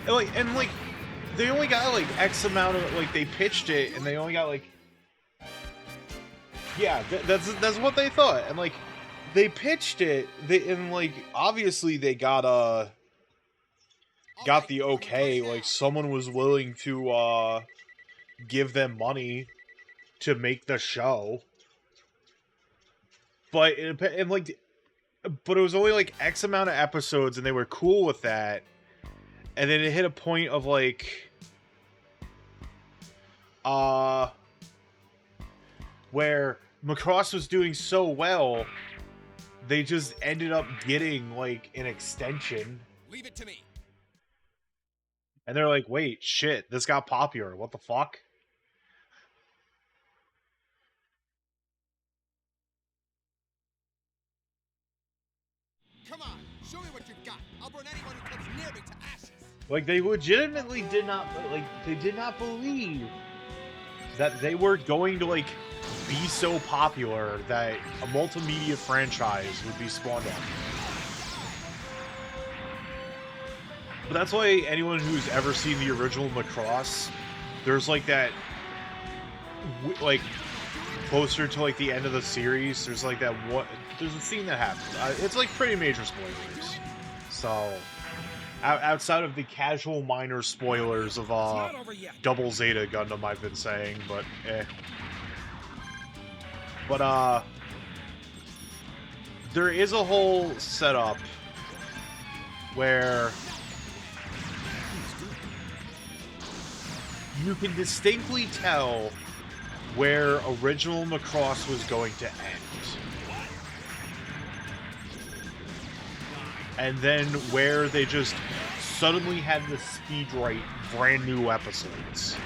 And like, they only got like X amount of like they pitched it, and they only got like, yeah, that's what they thought, and like, they pitched it, and like, obviously they got the okay, like someone was willing to give them money to make the show, but but it was only like X amount of episodes, and they were cool with that. And then it hit a point of like, where Macross was doing so well, they just ended up getting like an extension. Leave it to me. And they're like, wait, shit, this got popular. What the fuck? Come on, show me what you've got. I'll burn anyone who comes near me to ashes. Like, they legitimately did not believe that they were going to, like, be so popular that a multimedia franchise would be spawned on. But that's why anyone who's ever seen the original Macross, there's, like, that, like, closer to, like, the end of the series, there's, like, there's a scene that happens. It's, like, pretty major spoilers. So, outside of the casual minor spoilers of Double Zeta Gundam I've been saying, but But there is a whole setup where you can distinctly tell where original Macross was going to end. And then where they just suddenly had to speed write brand new episodes.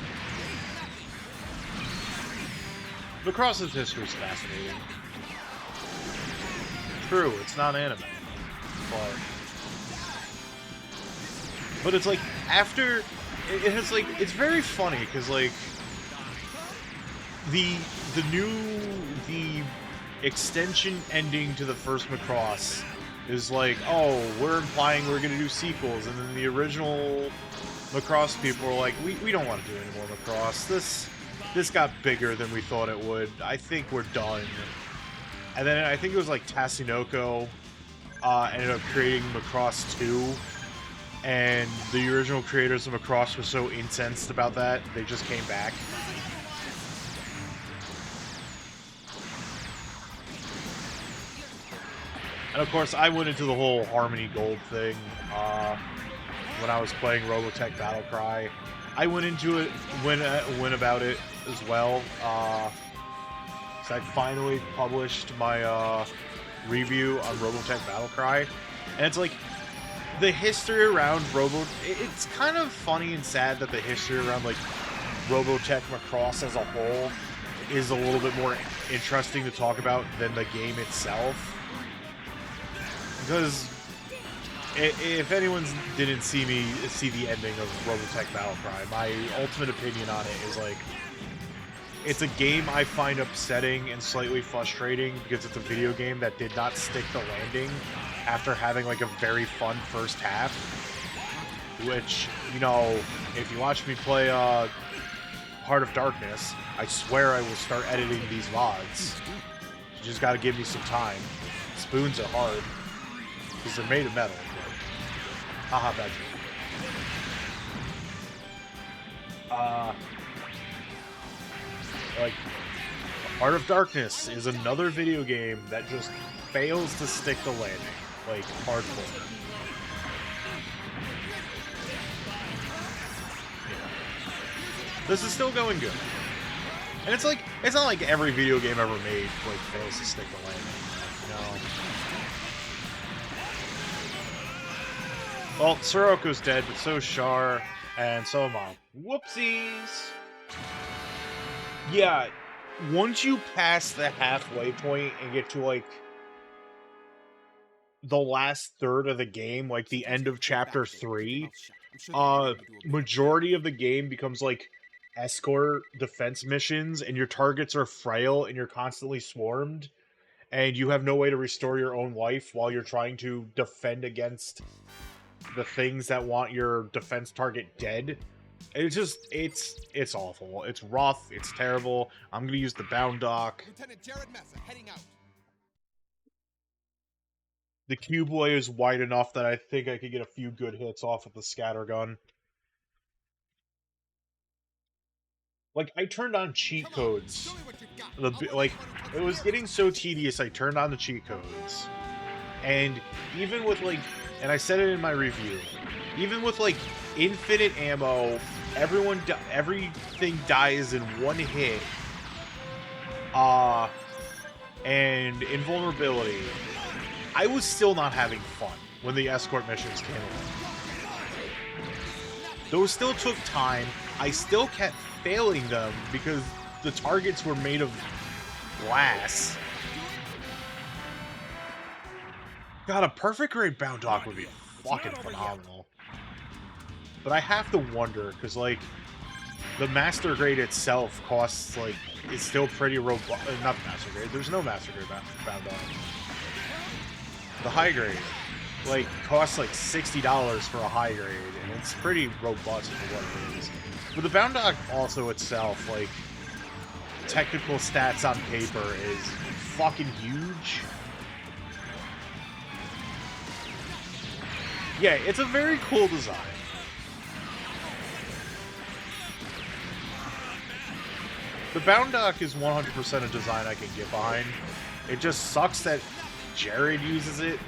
Macross's history is fascinating. True, it's not anime. But it's like, after... It has like... It's very funny, because like... The extension ending to the first Macross is like, oh, we're implying we're gonna do sequels, and then the original Macross people were like, we don't want to do any more Macross. This got bigger than we thought it would. I think we're done. And then I think it was like Tatsunoko ended up creating Macross 2, and the original creators of Macross were so incensed about that, they just came back. And of course, I went into the whole Harmony Gold thing when I was playing Robotech Battlecry. I went into it, went about it as well. So I finally published my review on Robotech Battlecry, and it's like the history around It's kind of funny and sad that the history around like Robotech Macross as a whole is a little bit more interesting to talk about than the game itself. Because if anyone didn't see the ending of Robotech Battlecry, my ultimate opinion on it is like, it's a game I find upsetting and slightly frustrating because it's a video game that did not stick the landing after having like a very fun first half. Which, you know, if you watch me play Heart of Darkness, I swear I will start editing these VODs. You just gotta give me some time. Spoons are hard. Because they're made of metal. Haha, bad joke. Like, Heart of Darkness is another video game that just fails to stick the landing. Like, hardcore. Yeah. This is still going good. And it's like, it's not like every video game ever made, like, fails to stick the landing. You know? Well, Suroko's dead, but so is Char, and so am I. Whoopsies! Yeah, once you pass the halfway point and get to, like, the last third of the game, like the end of Chapter 3, majority of the game becomes, like, escort defense missions, and your targets are frail, and you're constantly swarmed. and you have no way to restore your own life while you're trying to defend against the things that want your defense target dead. It's awful. It's rough. It's terrible. I'm gonna use the bound dock. Lieutenant Jared Messer heading out. The Q-Boy is wide enough that I think I could get a few good hits off with the scatter gun. Like, I turned on cheat codes. Like, it was getting so tedious, I turned on the cheat codes. And even with, like, and I said it in my review, even with, like, infinite ammo, everything dies in one hit. And invulnerability, I was still not having fun when the escort missions came along. Those still took time. I still kept failing them because the targets were made of glass. God, a perfect grade bound dock would be fucking phenomenal. But I have to wonder, because, like, the master grade itself costs, like, it's still pretty robust. Not the master grade. There's no master grade bound dock. The high grade, like, costs like $60 for a high grade, and it's pretty robust for what it is. But the bound dock also itself, like, technical stats on paper is fucking huge. Yeah, it's a very cool design. The bound dock is 100% a design I can get behind. It just sucks that Jared uses it.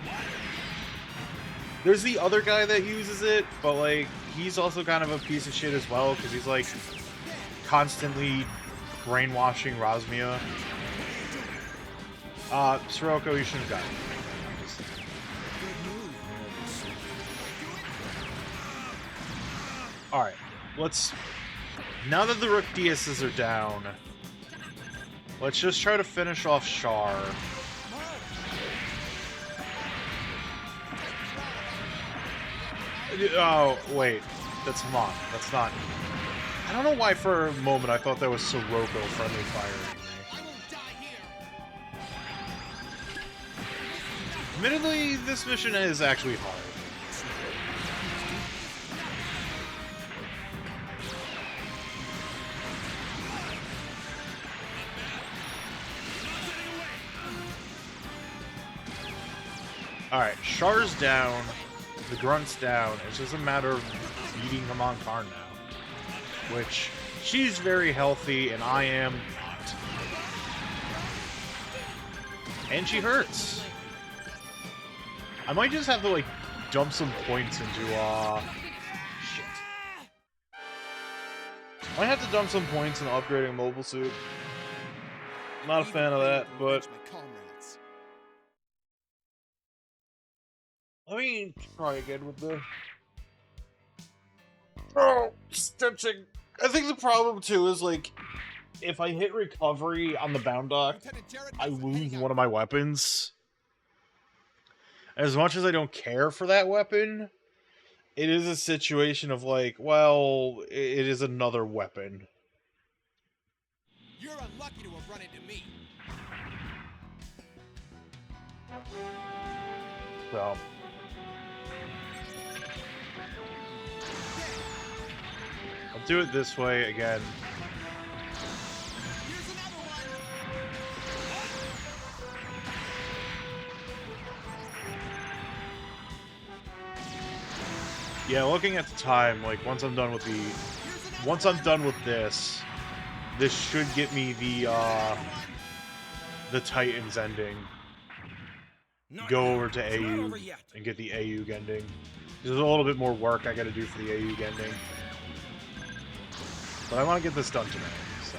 There's the other guy that uses it, but, like, he's also kind of a piece of shit as well, because he's, like, constantly brainwashing Rosmia. Sirocco, you shouldn't have gotten it. Alright, let's... Now that the Rook DSs are down, let's just try to finish off Char. Oh, wait. That's Mon. That's not... I don't know why for a moment I thought that was Sirocco friendly firing me. Admittedly, this mission is actually hard. Alright, Char's down. The Grunt's down. It's just a matter of beating him on Karn now. Which, she's very healthy, and I am not. And she hurts. I might just have to, like, dump some points into, shit. Might have to dump some points in upgrading mobile suit. Not a fan of that, but... Let me try again with the... Oh, stitching. I think the problem, too, is, like, if I hit recovery on the bound dock, I lose one of my weapons. As much as I don't care for that weapon, it is a situation of, like, well, it is another weapon. You're unlucky to have run into me. So... I'll do it this way again. Here's another one. Yeah, looking at the time, like, once I'm done with this, this should get me the Titans ending. Go over to AU and get the AU ending. There's a little bit more work I gotta do for the AU ending. But I want to get this done today, so...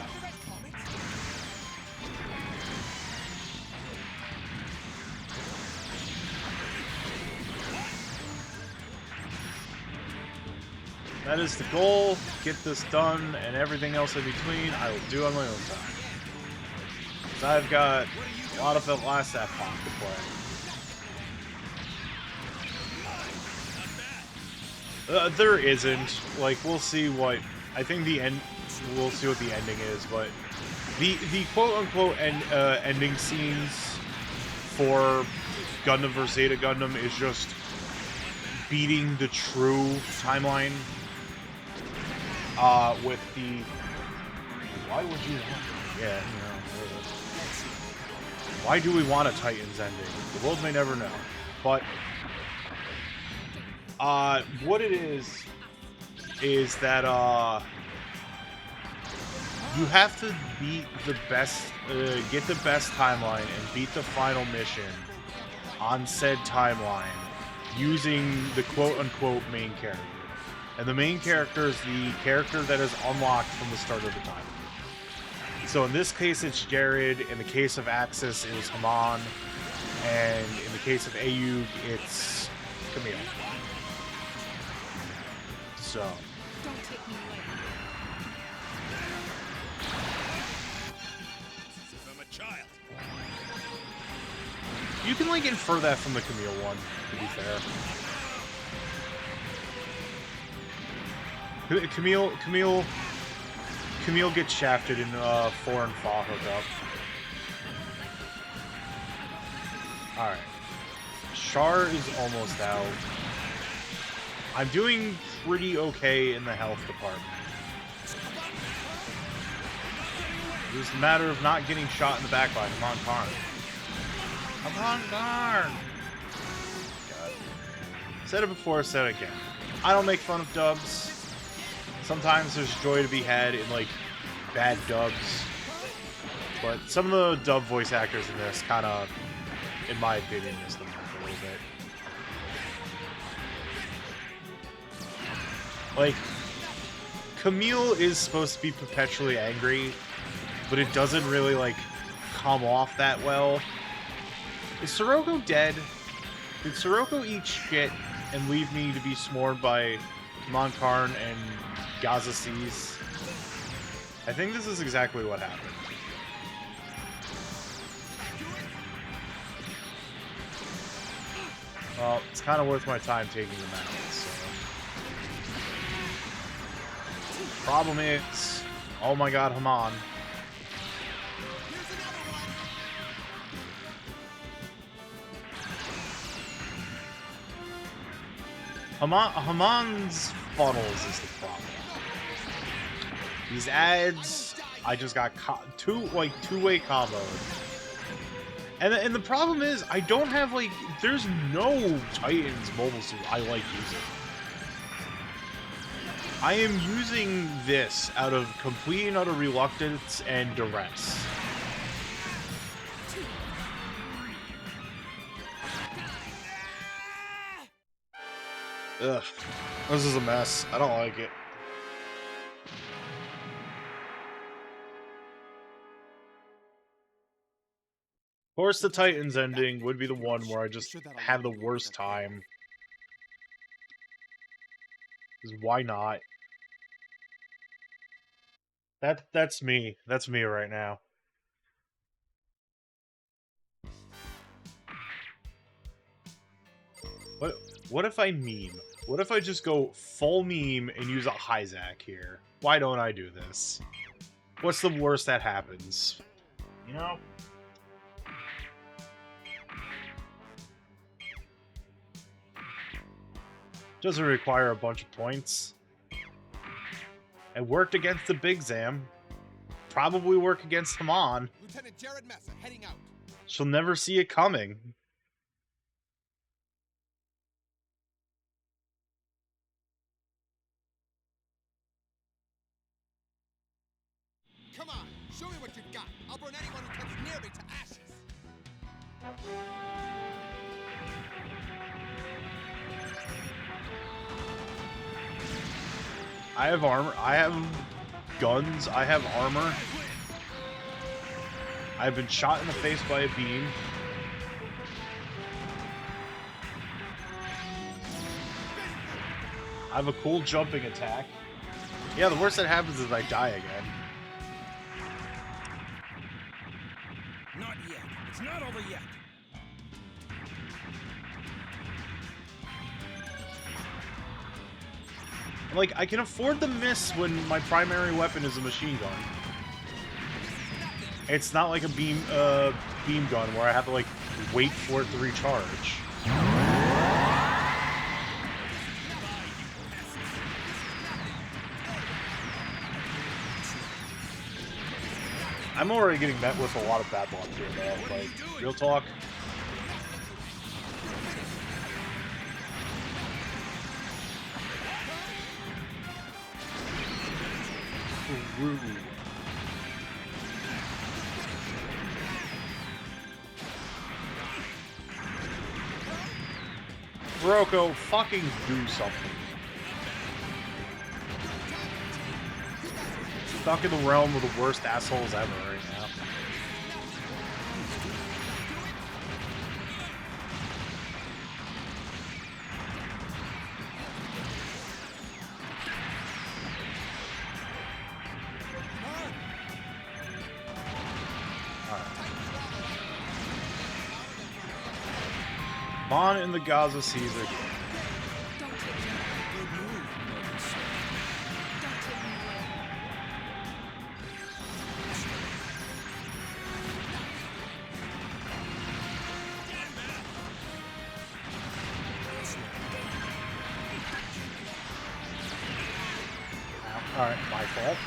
That is the goal. Get this done, and everything else in between I will do on my own time. Because I've got a lot of the last Epoch to play. There isn't. Like, we'll see what... I think the end... We'll see what the ending is, but... The quote-unquote ending scenes for Gundam vs. Zeta Gundam is just beating the true timeline with the... Why would you want... Yeah, you know... Why do we want a Titans ending? The world may never know. But... what it is that, you have to beat the best, get the best timeline and beat the final mission on said timeline using the quote-unquote main character. And the main character is the character that is unlocked from the start of the timeline. So in this case, it's Jared. In the case of Axis, it was Haman. And in the case of Ayug, it's Camille. So... Don't take me away. As if I'm a child. You can, like, infer that from the Camille one, to be fair. Camille gets shafted in 4 and 5 hookup. Alright. Char is almost out. I'm doing pretty okay in the health department. It's just a matter of not getting shot in the back by Haman Karn. Haman Karn! God. Said it before, said it again. I don't make fun of dubs. Sometimes there's joy to be had in, like, bad dubs. But some of the dub voice actors in this kind of, in my opinion, miss the mark a little bit. Like, Camille is supposed to be perpetually angry, but it doesn't really, like, come off that well. Is Sirocco dead? Did Sirocco eat shit and leave me to be sworn by Haman Karn and Gaza Seas? I think this is exactly what happened. Well, it's kind of worth my time taking them out, so... Problem is... Oh my god, Haman. Haman's funnels is the problem. These ads, I just got two-way comboed. And the problem is, I don't have, like, there's no Titans mobile suit I like using. I am using this out of complete and utter reluctance and duress. Ugh. This is a mess. I don't like it. Of course, the Titans ending would be the one where I just have the worst time. Because why not? That's me. That's me right now. What if I meme? What if I just go full meme and use a Hyzak here? Why don't I do this? What's the worst that happens? You know? Doesn't require a bunch of points. It worked against the Big Zam. Probably work against Haman. Lieutenant Jared Massa heading out. She'll never see it coming. Come on, show me what you've got. I'll burn anyone who comes near me to ashes. I have armor. I have guns. I have armor. I've been shot in the face by a beam. I have a cool jumping attack. Yeah, the worst that happens is I die again. Not yet. It's not over yet. Like, I can afford the miss when my primary weapon is a machine gun. It's not like a beam gun where I have to, like, wait for it to recharge. I'm already getting met with a lot of bad luck here, man. Like, real talk. Ooh. Roko, fucking do something. Stuck in the realm of the worst assholes ever right now. Vaughn in the Gaza Seas again. Don't take me. Good move, Mobile Suit. Don't take me away. Alright, my fault.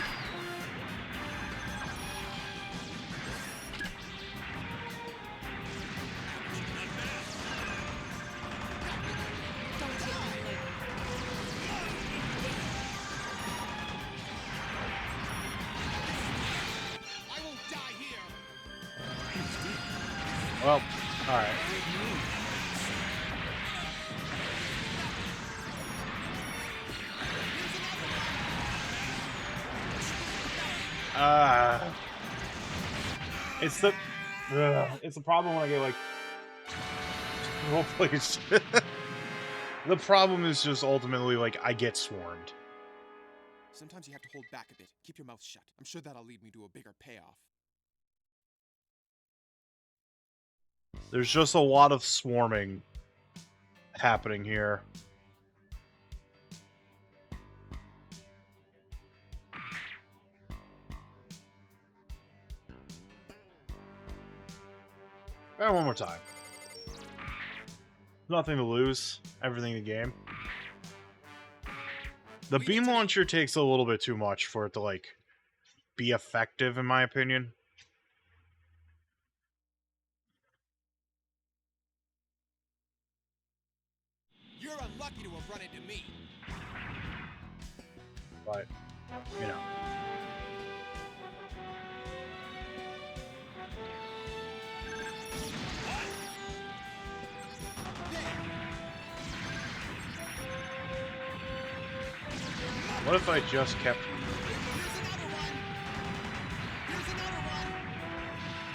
Don't take me away. I won't die here. Well, alright. It's the problem when I get like role plays. The problem is just ultimately like I get swarmed. Sometimes you have to hold back a bit. Keep your mouth shut. I'm sure that'll lead me to a bigger payoff. There's just a lot of swarming happening here. Alright, one more time. Nothing to lose, everything to gain. The beam launcher takes a little bit too much for it to, like, be effective, in my opinion. You're unlucky to have run into me. But, you know. What if I just kept... Here's another one. Here's another one. Here's another one.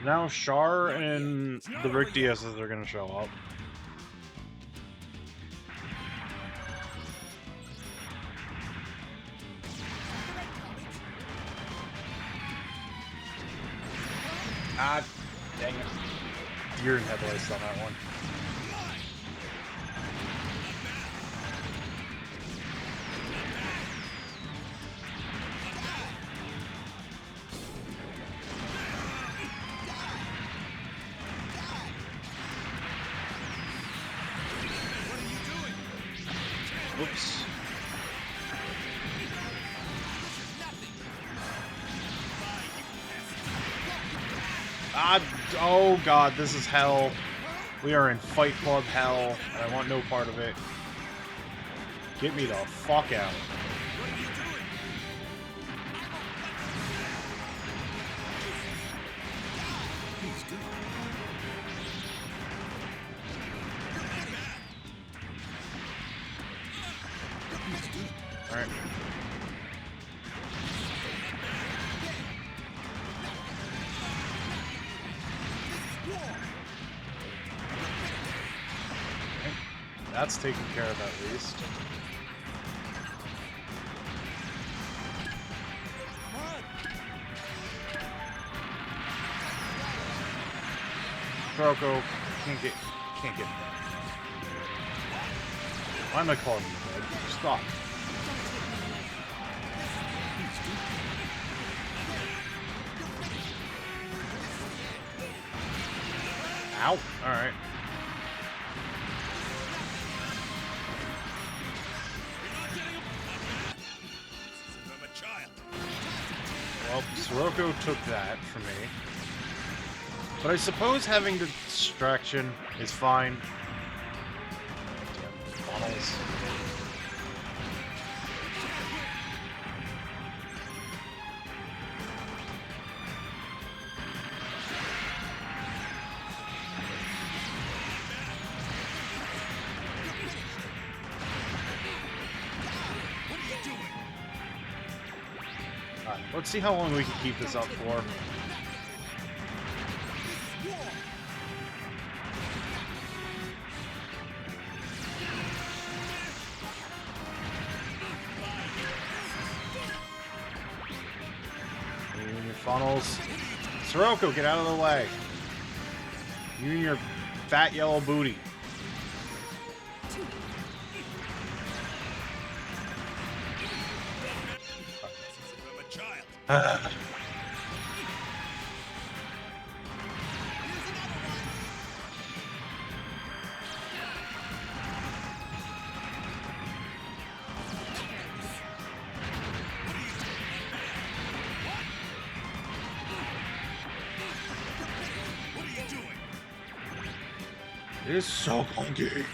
Now Char and the Rick Diaz's are gonna show up. Ah, dang it. Deer in headlights on that one. Whoops. Ah, oh god, this is hell. We are in Fight Club hell, and I want no part of it. Get me the fuck out. Alright. That's taken care of at least. Kuroko, can't get. Why am I calling you dead? Stop. Ow. Alright. I'm a child. Well, Sirocco took that from me. But I suppose having the distraction is fine. Damn funnels. Alright, let's see how long we can keep this up for. You and your funnels. Sirocco, get out of the way. You and your fat yellow booty. I'm a child. What are you doing? It is so clunky.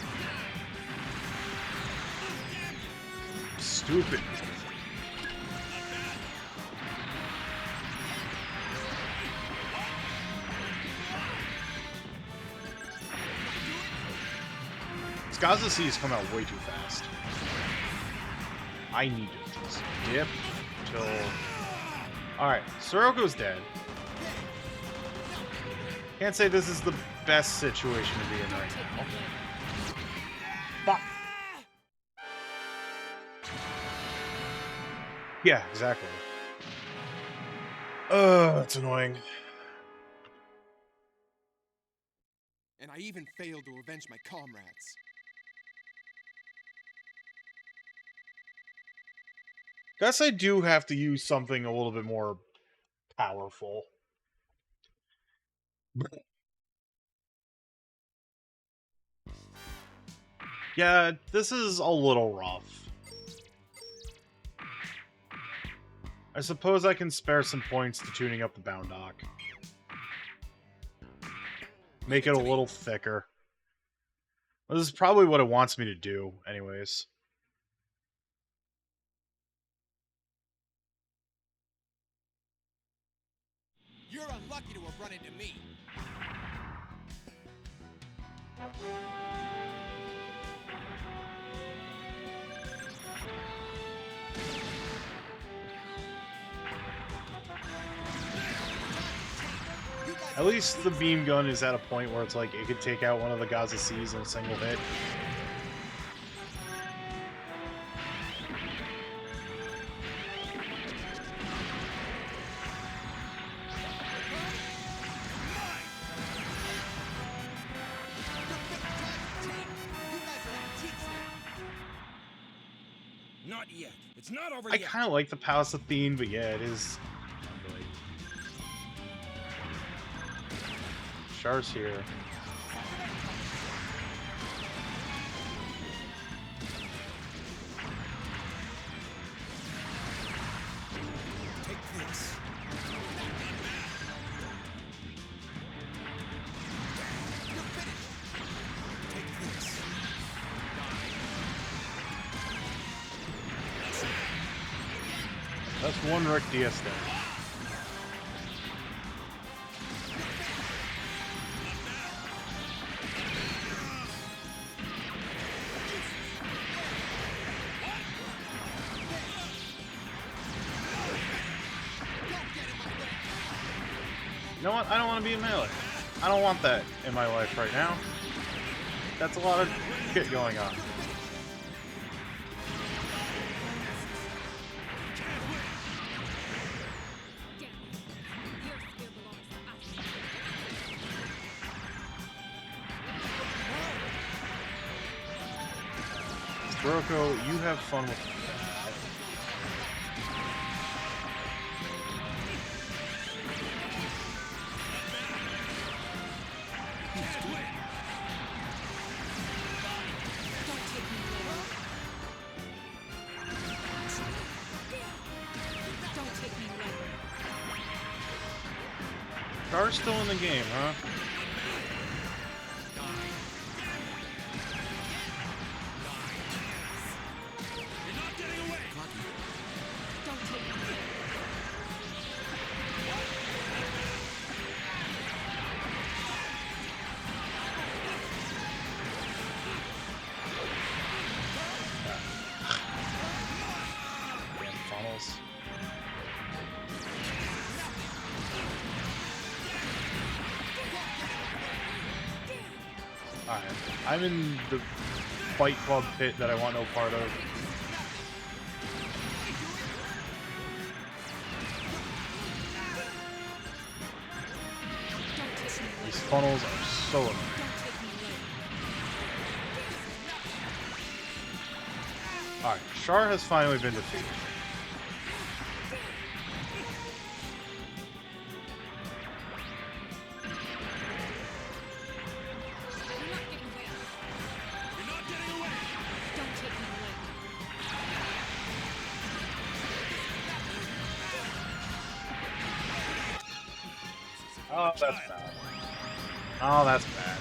Stupid. Gaza Seas come out way too fast. I need to just dip till... Alright, Sirocco's dead. Can't say this is the best situation to be in right now. Fuck. Yeah, exactly. It's annoying. And I even failed to avenge my comrades. Guess I do have to use something a little bit more powerful. Yeah, this is a little rough. I suppose I can spare some points to tuning up the bound dock. Make it a little thicker. Well, this is probably what it wants me to do, anyways. You're unlucky to have run into me. At least the beam gun is at a point where it's like it could take out one of the Gaza Seas in a single hit. Not yet. It's not over I yet. kind of like the Palace-Athene, but yeah, it is. Char's here. Take this. You're finished. Take this. That's one Rick Diaz there. You know what? I don't want to be in melee. I don't want that in my life right now. That's a lot of shit going on. Roko, you have fun with that. Char's still in the game, huh? Damn funnels. Alright, I'm in the Fight Club pit that I want no part of. These funnels are so annoying. Alright, Char has finally been defeated. Oh, that's bad. Oh, that's bad.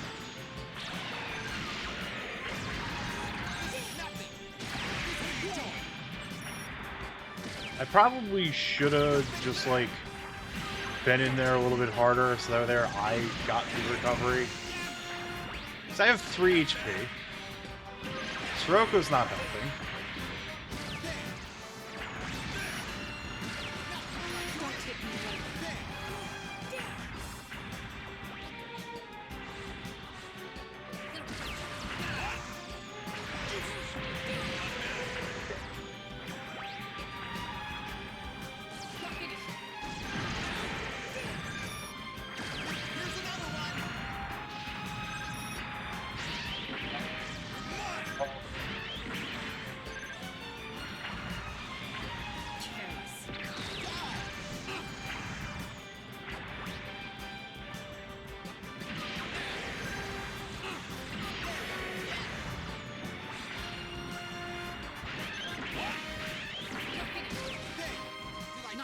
I probably should have just, like, been in there a little bit harder so that there I got the recovery. Because I have 3 HP. Siroko's not helping.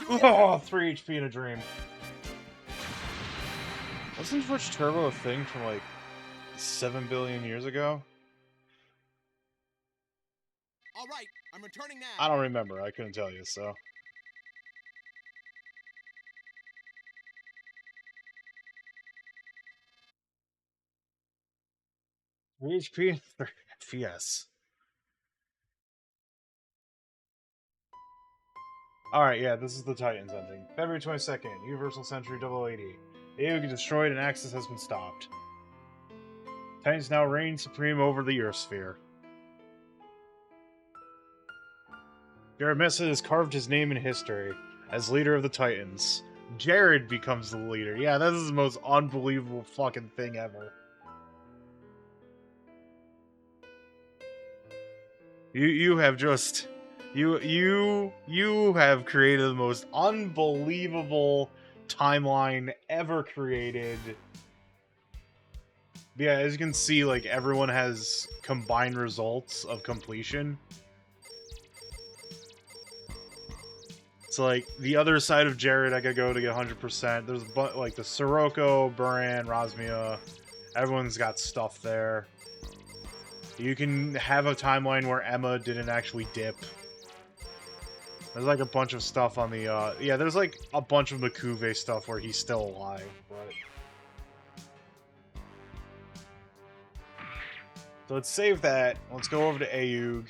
Oh, 3 HP in a dream. Wasn't Twitch Turbo a thing from like 7 billion years ago? All right, I'm returning now. I don't remember. I couldn't tell you, so. HP, 30 FPS. Alright, yeah, this is the Titans ending. February 22nd, Universal Century 0080. The AOG destroyed and access has been stopped. Titans now reign supreme over the Earthsphere. Jared Mesa has carved his name in history as leader of the Titans. Jared becomes the leader. Yeah, this is the most unbelievable fucking thing ever. You have just you have created the most unbelievable timeline ever created. Yeah, as you can see, like, everyone has combined results of completion. So, like, the other side of Jared, I gotta go to get 100%. There's, like, the Sirocco, Buran, Rosmia. Everyone's got stuff there. You can have a timeline where Emma didn't actually dip. There's, like, a bunch of stuff on the, yeah, there's, like, a bunch of Makuve stuff where he's still alive, but... So let's save that. Let's go over to Ayug.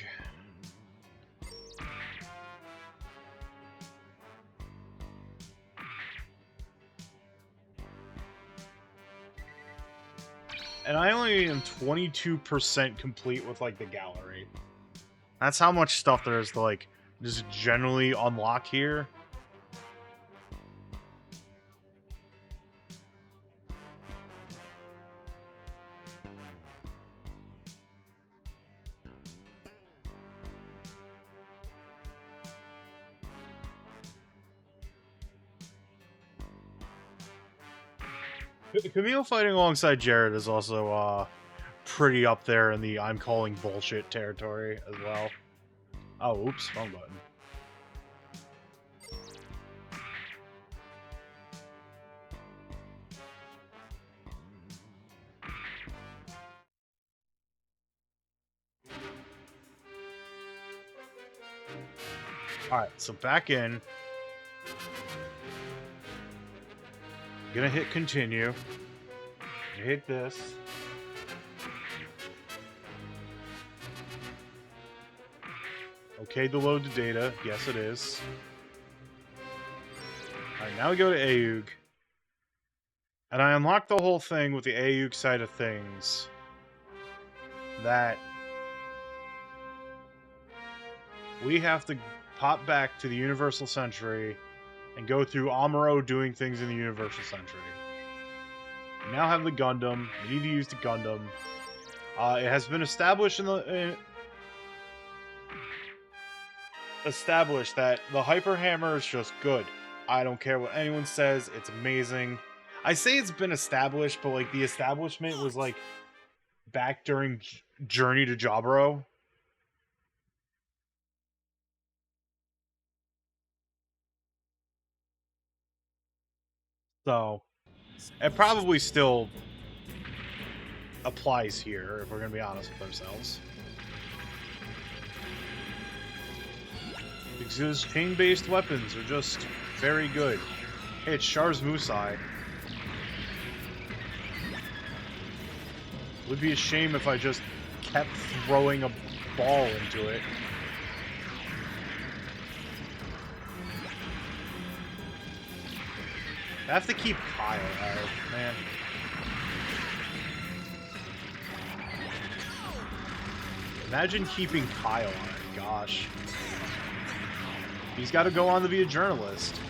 And I only am 22% complete with, like, the gallery. That's how much stuff there is to, like, just generally unlock here. Camille fighting alongside Jared is also pretty up there in the I'm calling bullshit territory as well. Oh, oops, wrong button. Alright, so back in. Gonna hit continue. Hit this. Okay to load the data. Yes, it is. Alright, now we go to Ayug. And I unlocked the whole thing with the Ayug side of things. That we have to pop back to the Universal Century and go through Amuro doing things in the Universal Century. We now have the Gundam. We need to use the Gundam. It has been established established that the Hyper Hammer is just good. I don't care what anyone says. It's amazing. I say it's been established, but like the establishment was like back during Journey to Jaburo. So it probably still applies here, if we're going to be honest with ourselves. Because chain-based weapons are just very good. Hey, it's Char's Musai. Would be a shame if I just kept throwing a ball into it. I have to keep Kyle out, man. Imagine keeping Kyle on it, gosh. He's got to go on to be a journalist.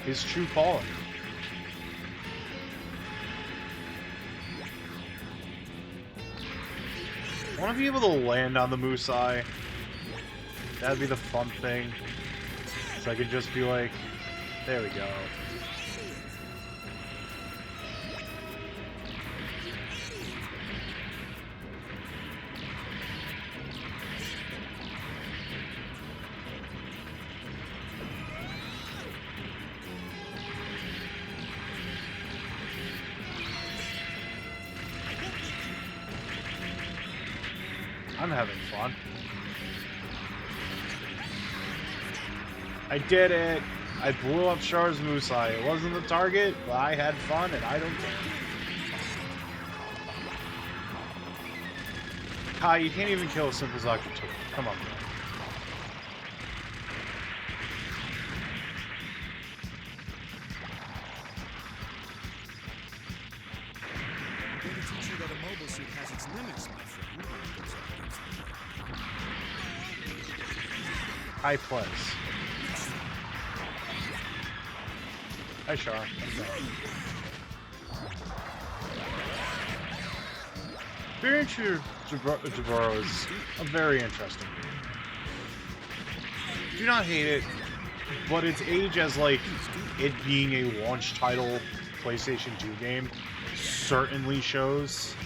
His true calling. I want to be able to land on the Musai. That'd be the fun thing. So I could just be like, there we go. I'm having fun. I did it! I blew up Char's Musai. It wasn't the target, but I had fun and I don't care. Kai, you can't even kill a simple Zaku 2. Come on, man. I'm going to teach you that a mobile suit has its limits, my friend. High place. Hi, Char. Experience Jabaro is a very interesting game. Do not hate it, but its age as, like, it being a launch title PlayStation 2 game certainly shows.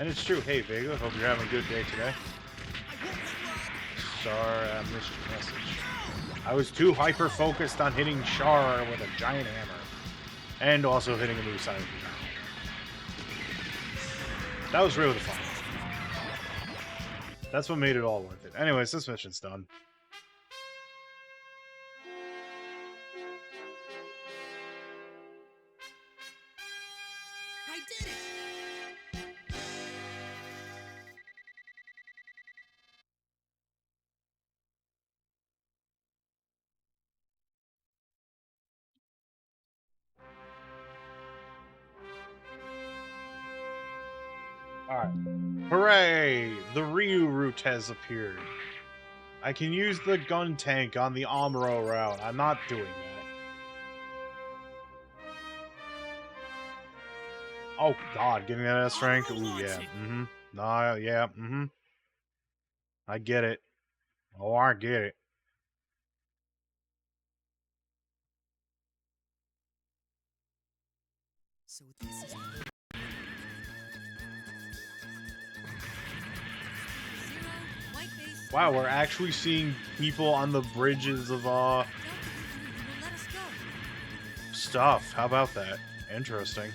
And it's true. Hey, Vega, hope you're having a good day today. Sorry, I missed your message. I was too hyper-focused on hitting Char with a giant hammer. And also hitting a Musai with the hammer. That was really fun. That's what made it all worth it. Anyways, this mission's done. I did it! Alright. Hooray! The Ryu route has appeared. I can use the gun tank on the Amuro route. I'm not doing that. Oh god, getting that S rank? Ooh, yeah. Mm-hmm. Nah, yeah, mm-hmm. I get it. Oh, I get it. So this is Zero, white base. Wow, we're actually seeing people on the bridges of Delta, you will let us go. stuff. How about that? Interesting.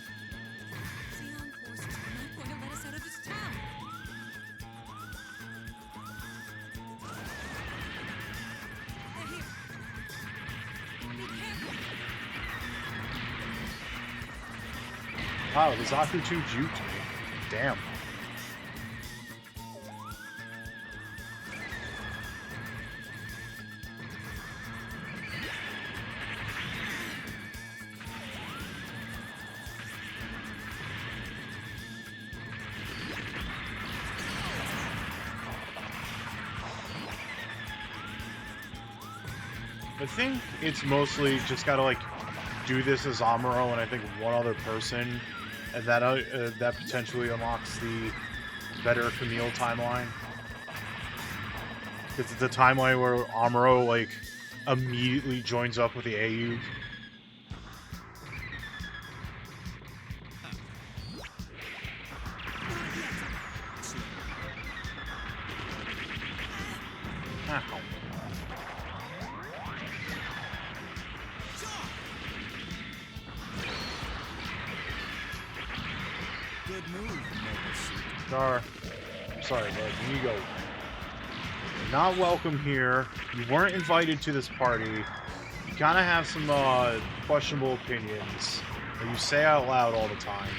Xeon forces are not going to let us out of this town. They're here. Be careful. Wow, the Zaku 2 juked me. Damn. I think it's mostly just gotta like do this as Amuro and I think one other person, and that potentially unlocks the better Camille timeline. Because it's a timeline where Amuro like immediately joins up with the Ayub. Ow. Good move, Mobile Suit. Dar. I'm sorry, bud. You go. You're not welcome here. You weren't invited to this party. You kind of have some questionable opinions that you say out loud all the time.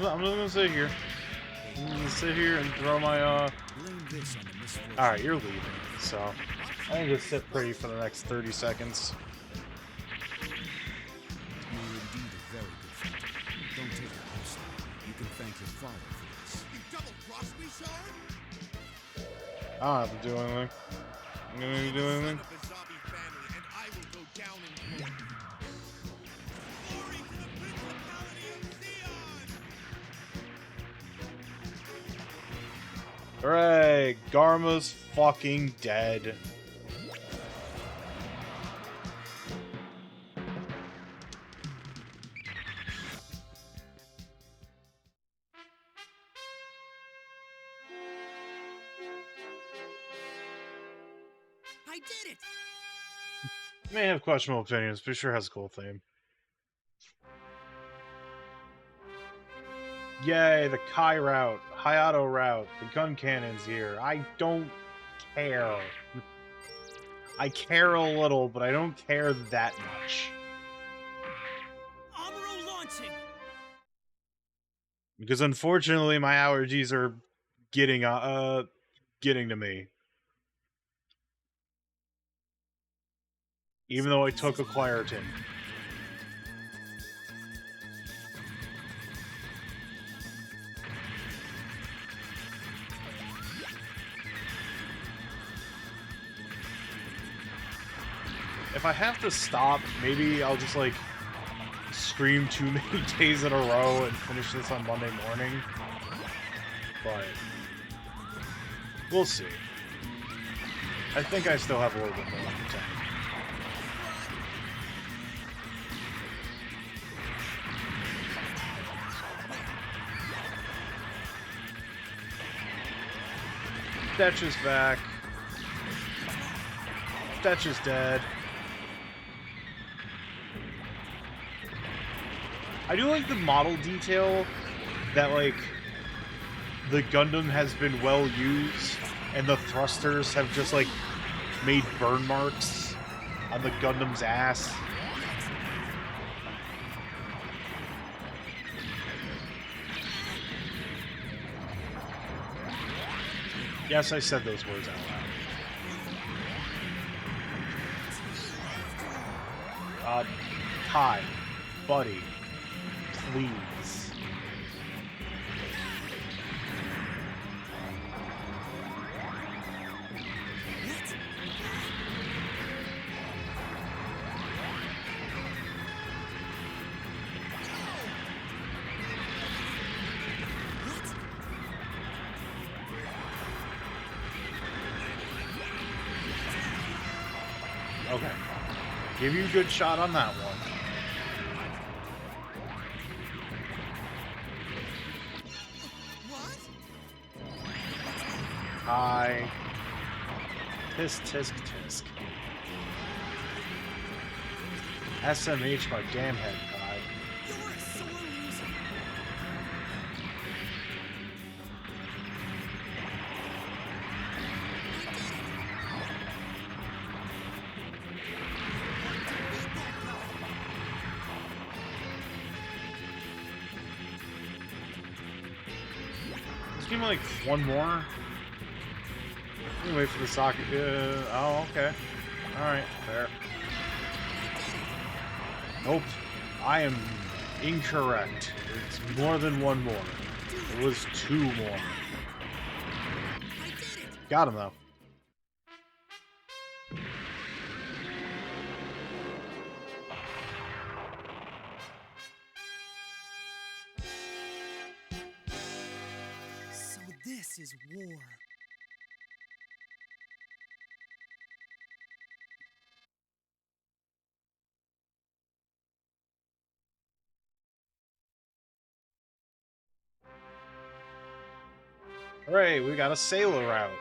I'm just gonna sit here. I'm gonna sit here and throw my Blame this on the misfortune. Alright, you're leaving. So I can just sit pretty for the next 30 seconds. You're indeed a very good fighter. Don't take it personally. You can thank your father for this. You double-crossed me, Sean? I don't have to do anything. I'm gonna do anything. Son of the zombie family, and I will go down in glory. Glory to the principality of Zeon! Hooray! Garma's fucking dead. I did it! May have questionable opinions, but sure has a cool theme. Yay, the Kai route, Hayato route, the gun cannon's here. I don't care. I care a little, but I don't care that much. Amuro launching! Because unfortunately my allergies are getting to me. Even though I took a Claritin. If I have to stop, maybe I'll just like stream too many days in a row and finish this on Monday morning. But we'll see. I think I still have a little bit more in the tank. Fetch is back. Fetch is dead. I do like the model detail that, like, the Gundam has been well used, and the thrusters have just, like, made burn marks on the Gundam's ass. Yes, I said those words out loud. Kai, buddy, please. Okay. Give you a good shot on that one. Hi. Tisk, tisk, tisk. SMH my damn head, Kai. You're a sore loser. Just give me like one more. Let me wait for the socket. Oh, okay. Alright, fair. Nope. I am incorrect. It's more than one more. It was two more. Got him, though. So this is war. Hooray, we got a sailor route.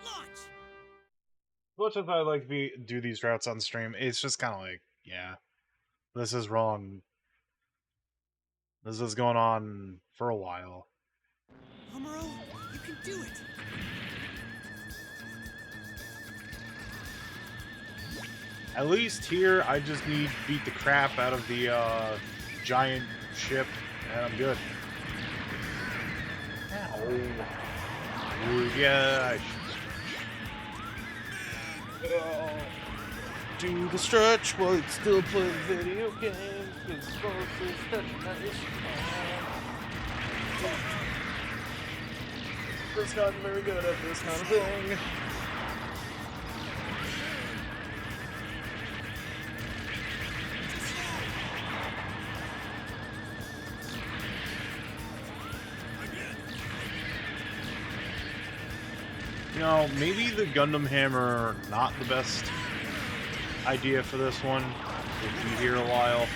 Launch! Much as I like to do these routes on stream, it's just kind of like, yeah, this is wrong. This is going on for a while. Amuro, you can do it! At least here, I just need to beat the crap out of the giant ship, and I'm good. Ow. Ooh, yeah, I should stretch. Do the stretch while it's still playing video games. It's supposed to stretch nice. Just gotten very good at this kind of thing. You know, maybe the Gundam Hammer not the best idea for this one. We'll be here a while.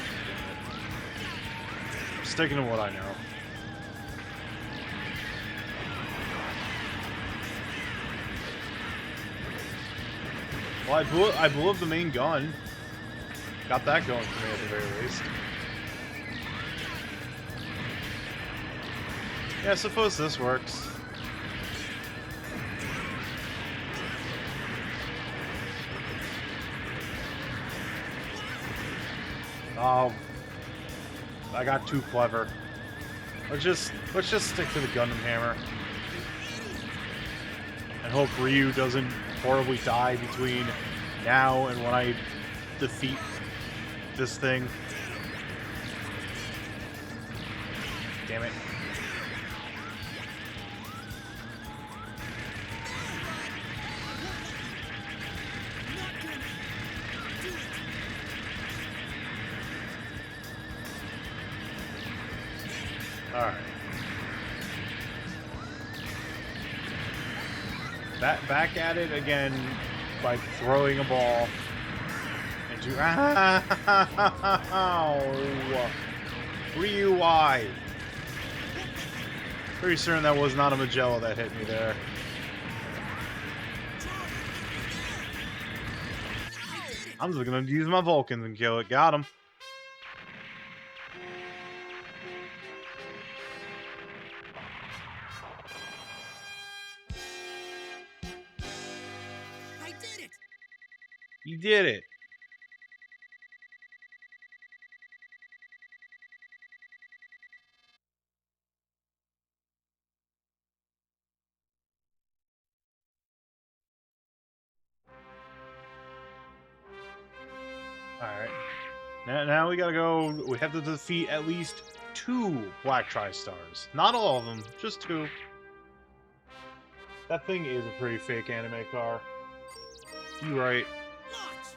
I'm sticking to what I know. Well, I blew up the main gun. Got that going for me at the very least. Yeah, I suppose this works. Oh, I got too clever. Let's just stick to the Gundam Hammer and hope Ryu doesn't horribly die between now and when I defeat this thing. Damn it. Alright. Back at it again by throwing a ball into. Ow! Ryu, why? Pretty certain that was not a Magella that hit me there. I'm just gonna use my Vulcans and kill it. Got him. I did it! You did it. Now we gotta go. We have to defeat at least 2 Black Tri-Stars. Not all of them, just 2. That thing is a pretty fake anime car. You right. Launch!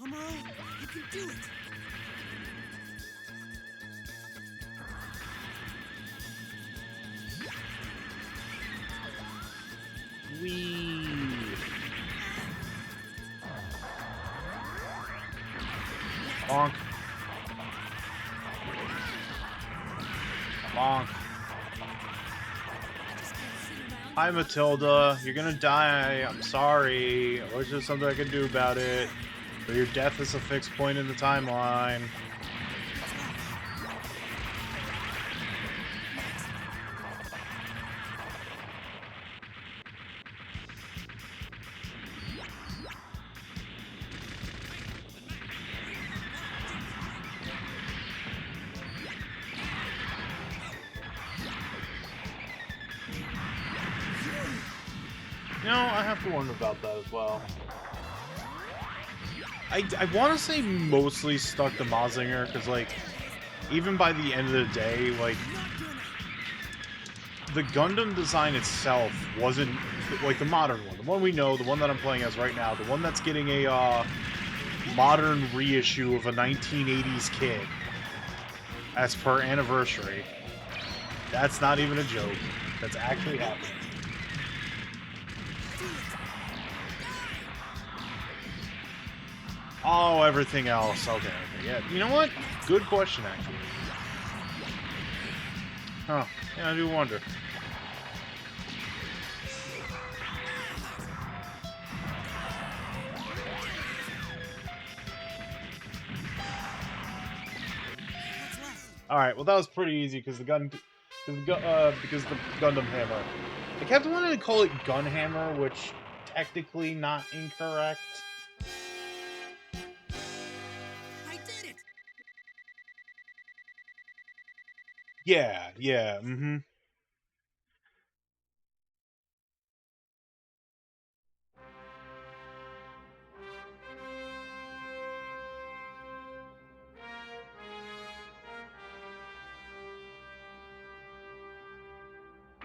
Amuro, you can do it! Wee. Bonk. Bonk. Hi, Matilda. You're gonna die. I'm sorry. I wish there was something I could do about it. But your death is a fixed point in the timeline. You know, I have to wonder about that as well. I want to say mostly stuck to Mazinger, because, like, even by the end of the day, like, the Gundam design itself wasn't, like, the modern one. The one we know, the one that I'm playing as right now, the one that's getting a, modern reissue of a 1980s kid, as per anniversary. That's not even a joke. That's actually happening. Oh, everything else. Okay, yeah. You know what? Good question, actually. Huh. Yeah, I do wonder. Alright, well that was pretty easy, because the Gundam hammer. I kept wanting to call it gun hammer, which technically not incorrect. Yeah, mm-hmm.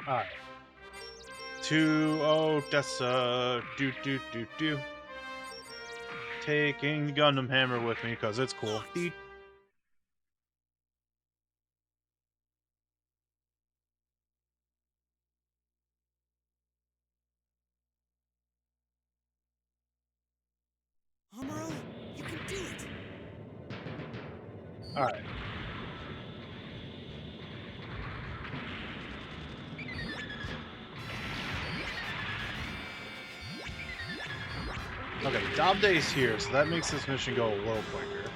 Alright. 2 Odessa, do. Taking the Gundam hammer with me, because it's cool. Amuro, you can do it! Alright. Okay, Dabde's here, so that makes this mission go a little quicker.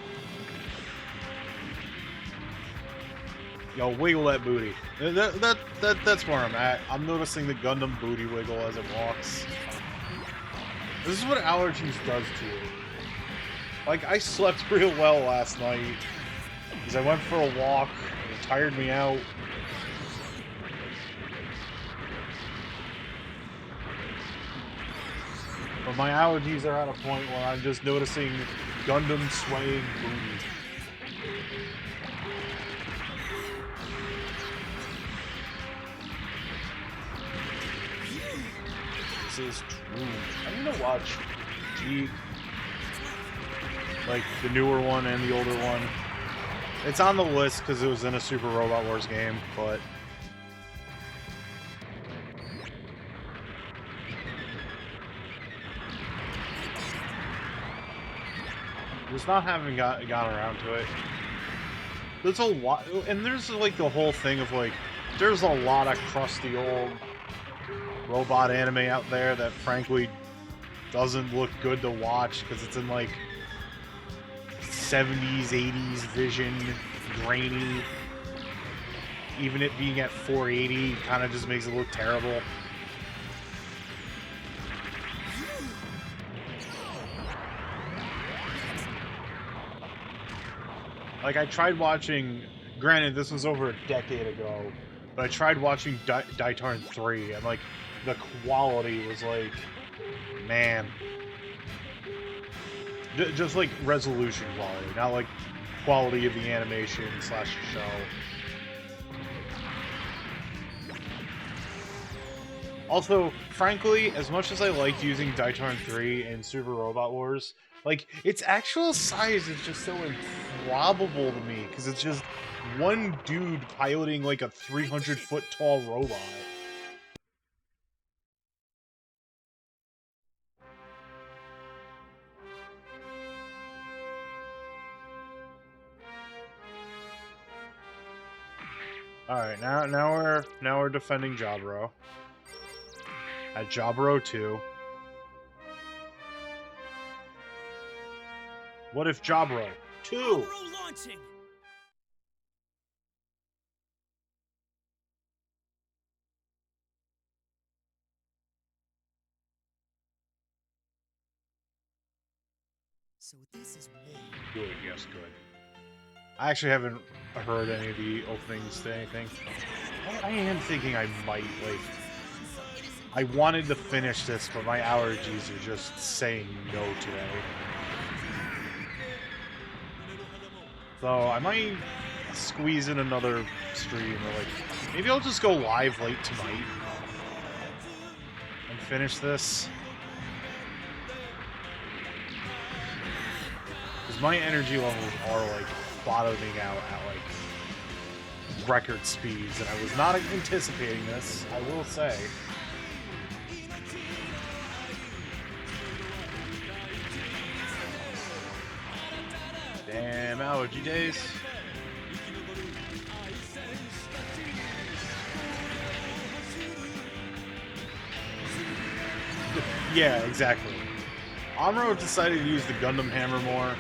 Yo, wiggle that booty. That's where I'm at. I'm noticing the Gundam booty wiggle as it walks. This is what allergies does to you. Like, I slept real well last night, because I went for a walk, and it tired me out. But my allergies are at a point where I'm just noticing Gundam swaying booty. This is true. I need to watch like the newer one and the older one. It's on the list because it was in a Super Robot Wars game, but just not having gotten around to it. There's a lot, and there's like the whole thing of like, there's a lot of crusty old robot anime out there that frankly doesn't look good to watch because it's in like 70s, 80s vision, grainy. Even it being at 480 kind of just makes it look terrible. Like, I tried watching, granted this was over a decade ago, But I tried watching Daitarn 3, and, like, the quality was, like, man. Just, like, resolution quality, not, like, quality of the animation / the show. Also, frankly, as much as I liked using Daitarn 3 in Super Robot Wars, like, its actual size is just so improbable to me, because it's just one dude piloting, like, a 300-foot tall robot. Alright, now we're defending Jabro. At Jabro 2. What if Jabro 2? Amuro launching! So this is war. Good, yes, good. I actually haven't heard any of the openings to anything. I am thinking I might, like... I wanted to finish this, but my allergies are just saying no today. So I might squeeze in another stream, or like... Maybe I'll just go live late tonight. And finish this. Because my energy levels are, like, bottoming out at, like, record speeds, and I was not anticipating this, I will say. Damn allergy days. Yeah, exactly. Amuro decided to use the Gundam hammer more.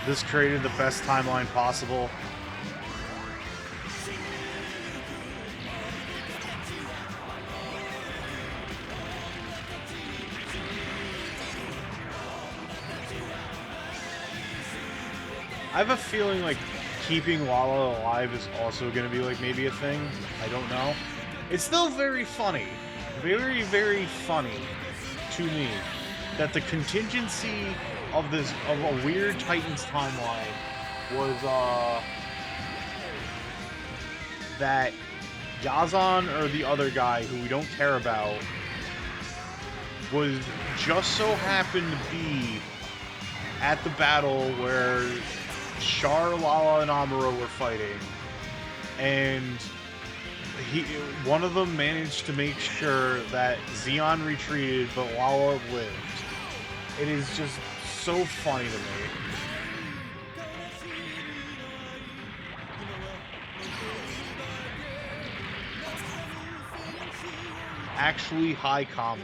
This created the best timeline possible. I have a feeling like keeping Lala alive is also going to be like maybe a thing. I don't know. It's still very funny. Very, very funny to me that the contingency of a weird Titans timeline was that Yazan, or the other guy who we don't care about, was just so happened to be at the battle where Char, Lala, and Amuro were fighting, and one of them managed to make sure that Zeon retreated, but Lala lived. It is just so funny to me. Actually high comedy.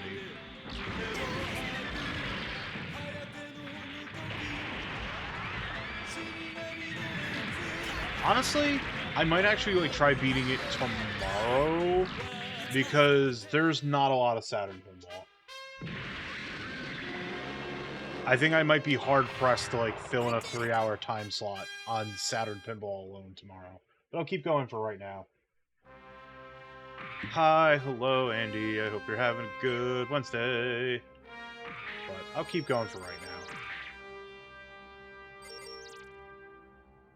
Honestly, I might actually like try beating it tomorrow, because there's not a lot of Saturn pinball. I think I might be hard-pressed to like fill in a 3-hour time slot on Saturn pinball alone tomorrow. But I'll keep going for right now. Hi, hello, Andy. I hope you're having a good Wednesday. But I'll keep going for right now.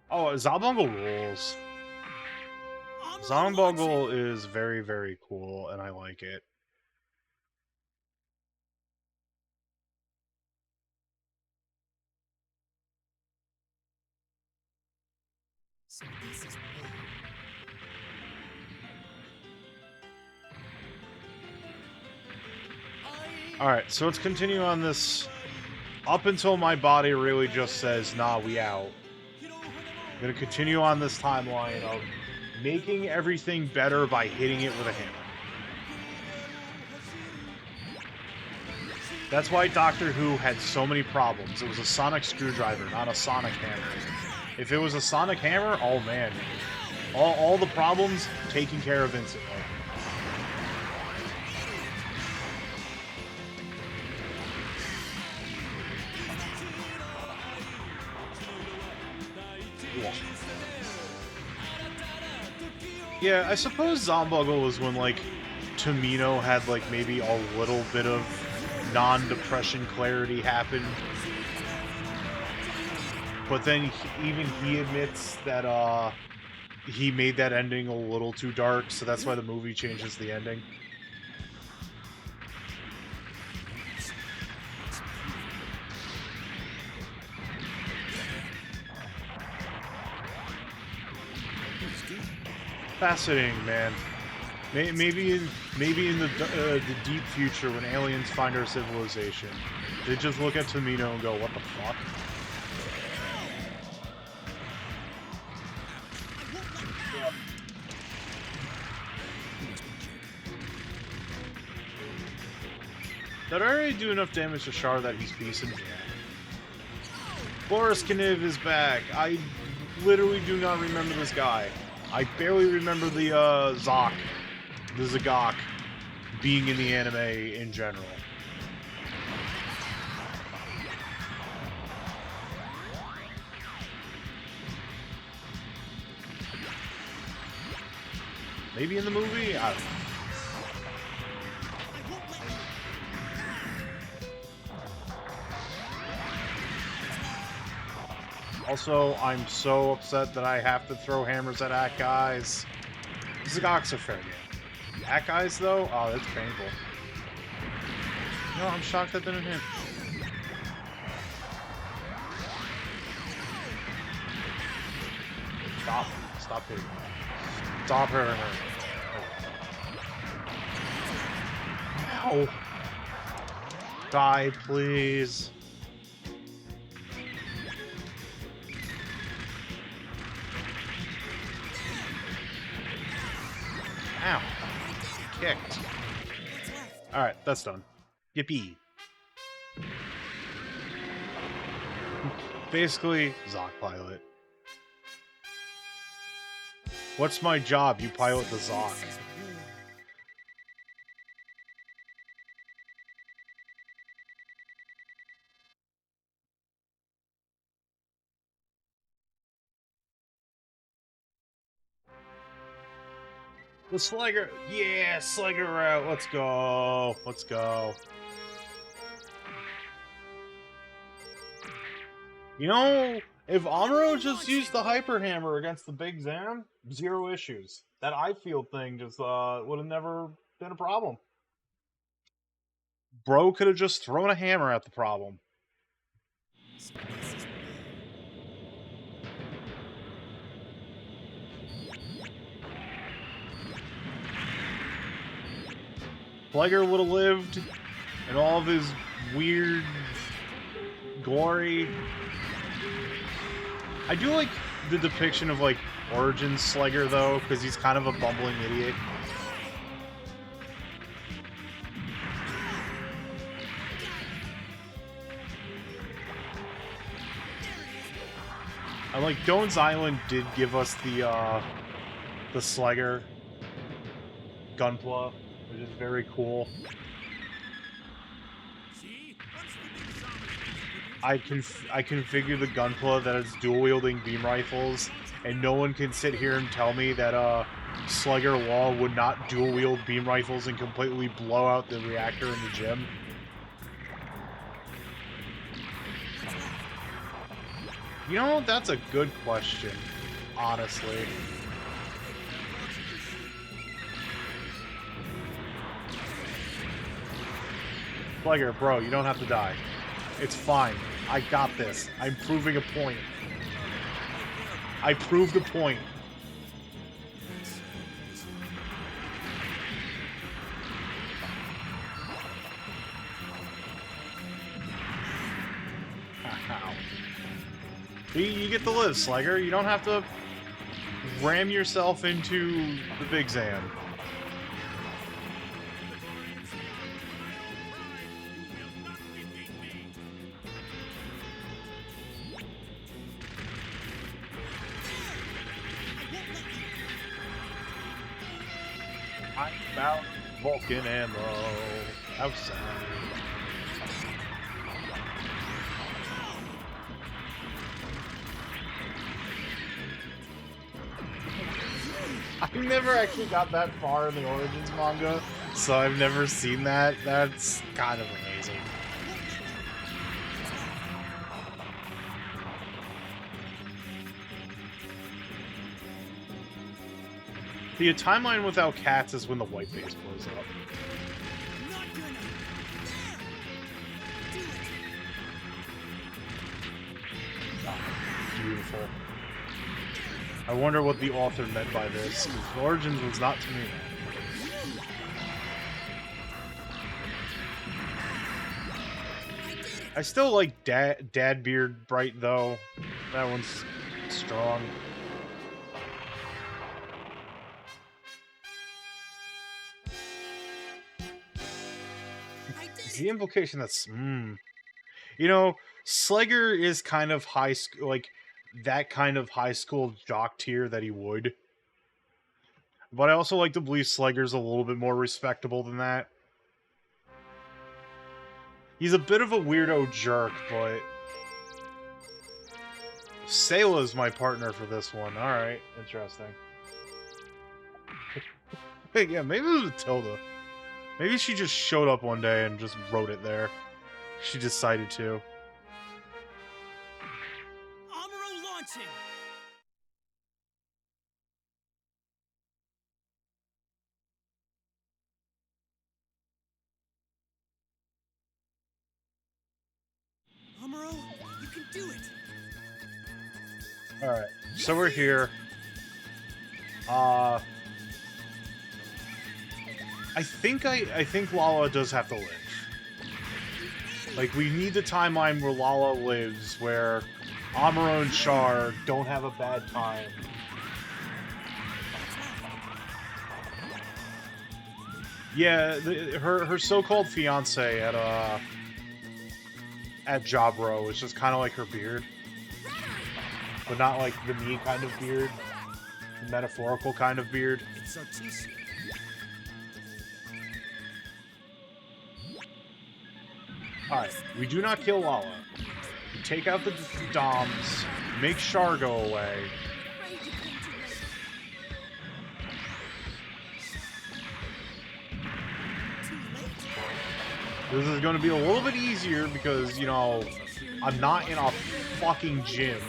Oh, Zobungle rules. Zobungle is very, very cool, and I like it. So this is war. Alright, so let's continue on this up until my body really just says, nah, we out. I'm gonna continue on this timeline of making everything better by hitting it with a hammer. That's why Doctor Who had so many problems. It was a sonic screwdriver, not a sonic hammer. If it was a sonic hammer, oh man. All the problems taken care of instantly. Cool. Yeah, I suppose Zombuggle was when, like, Tomino had, like, maybe a little bit of non-depression clarity happen. But then even he admits that, he made that ending a little too dark, so that's why the movie changes the ending. Fascinating, man. Maybe in the deep future, when aliens find our civilization, they just look at Tomino and go, "What the fuck?" Did I already do enough damage to Char that he's beasting? Yeah. Boris Kniv is back. I literally do not remember this guy. I barely remember the Zagok, being in the anime in general. Maybe in the movie? I don't know. Also, I'm so upset that I have to throw hammers at guys. Zagok's a fair game. Guys, though? Oh, that's painful. No, I'm shocked that didn't hit. Stop. Stop hitting her. Stop hurting her. Ow. Die, please. Ow. Kicked. Alright, that's done. Yippee. Basically, Zoc pilot. What's my job? You pilot the Zoc. The Slugger! Yeah, Slugger route! Let's go! Let's go. You know, if Amuro just used the Hyper Hammer against the Big Zam, 0 issues. That eye field thing just would have never been a problem. Bro could have just thrown a hammer at the problem. Plaguer would have lived in all of his weird glory. I do like the depiction of, like, Origin Slugger, though, because he's kind of a bumbling idiot. I like Doan's Island did give us the Slugger Gunpla, which is very cool. I configure the Gunpla that it's dual-wielding beam rifles, and no one can sit here and tell me that Slugger Law would not dual-wield beam rifles and completely blow out the reactor in the gym. You know, that's a good question, honestly. Slugger, bro, you don't have to die. It's fine. I got this. I'm proving a point. I proved a point. You get to live, Slugger. You don't have to ram yourself into the Big Zam. I'm about Vulcan ammo outside. I never actually got that far in the Origins manga, so I've never seen that. That's kind of amazing. The timeline without cats is when the white base blows up. Not gonna. There! Do it! Beautiful. I wonder what the author meant by this, because Origins was not to me. I still like Dad Beard Bright, though. That one's strong. Is the implication that's... You know, Slegger is kind of high school, like, that kind of high school jock tier that he would. But I also like to believe Slegger's a little bit more respectable than that. He's a bit of a weirdo jerk, but... Sayla's my partner for this one. Alright, interesting. Yeah, maybe it was Matilda. Maybe she just showed up one day and just wrote it there. She decided to. Amuro launching! Amuro, you can do it! Alright, so we're here. I think Lala does have to live. Like, we need the timeline where Lala lives, where Amuro and Char don't have a bad time. Yeah, her so-called fiance at Jabro is just kind of like her beard. But not like the me kind of beard. The metaphorical kind of beard. It's artistic. Alright, we do not kill Lala. We take out the Doms, make Char go away. This is going to be a little bit easier because, you know, I'm not in a fucking gym.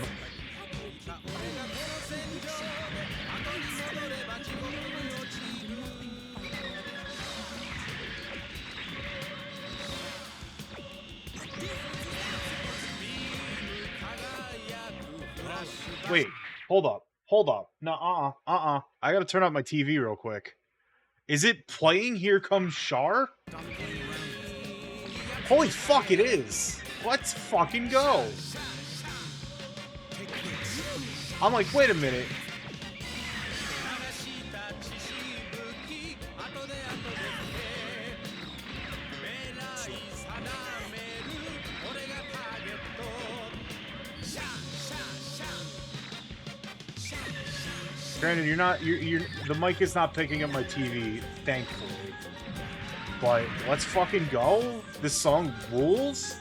Wait, hold up. No, I gotta turn up my TV real quick. Is it playing Here Comes Char? Holy fuck, it is! Let's fucking go! I'm like, wait a minute. Granted, the mic is not picking up my TV, thankfully. But let's fucking go. This song rules.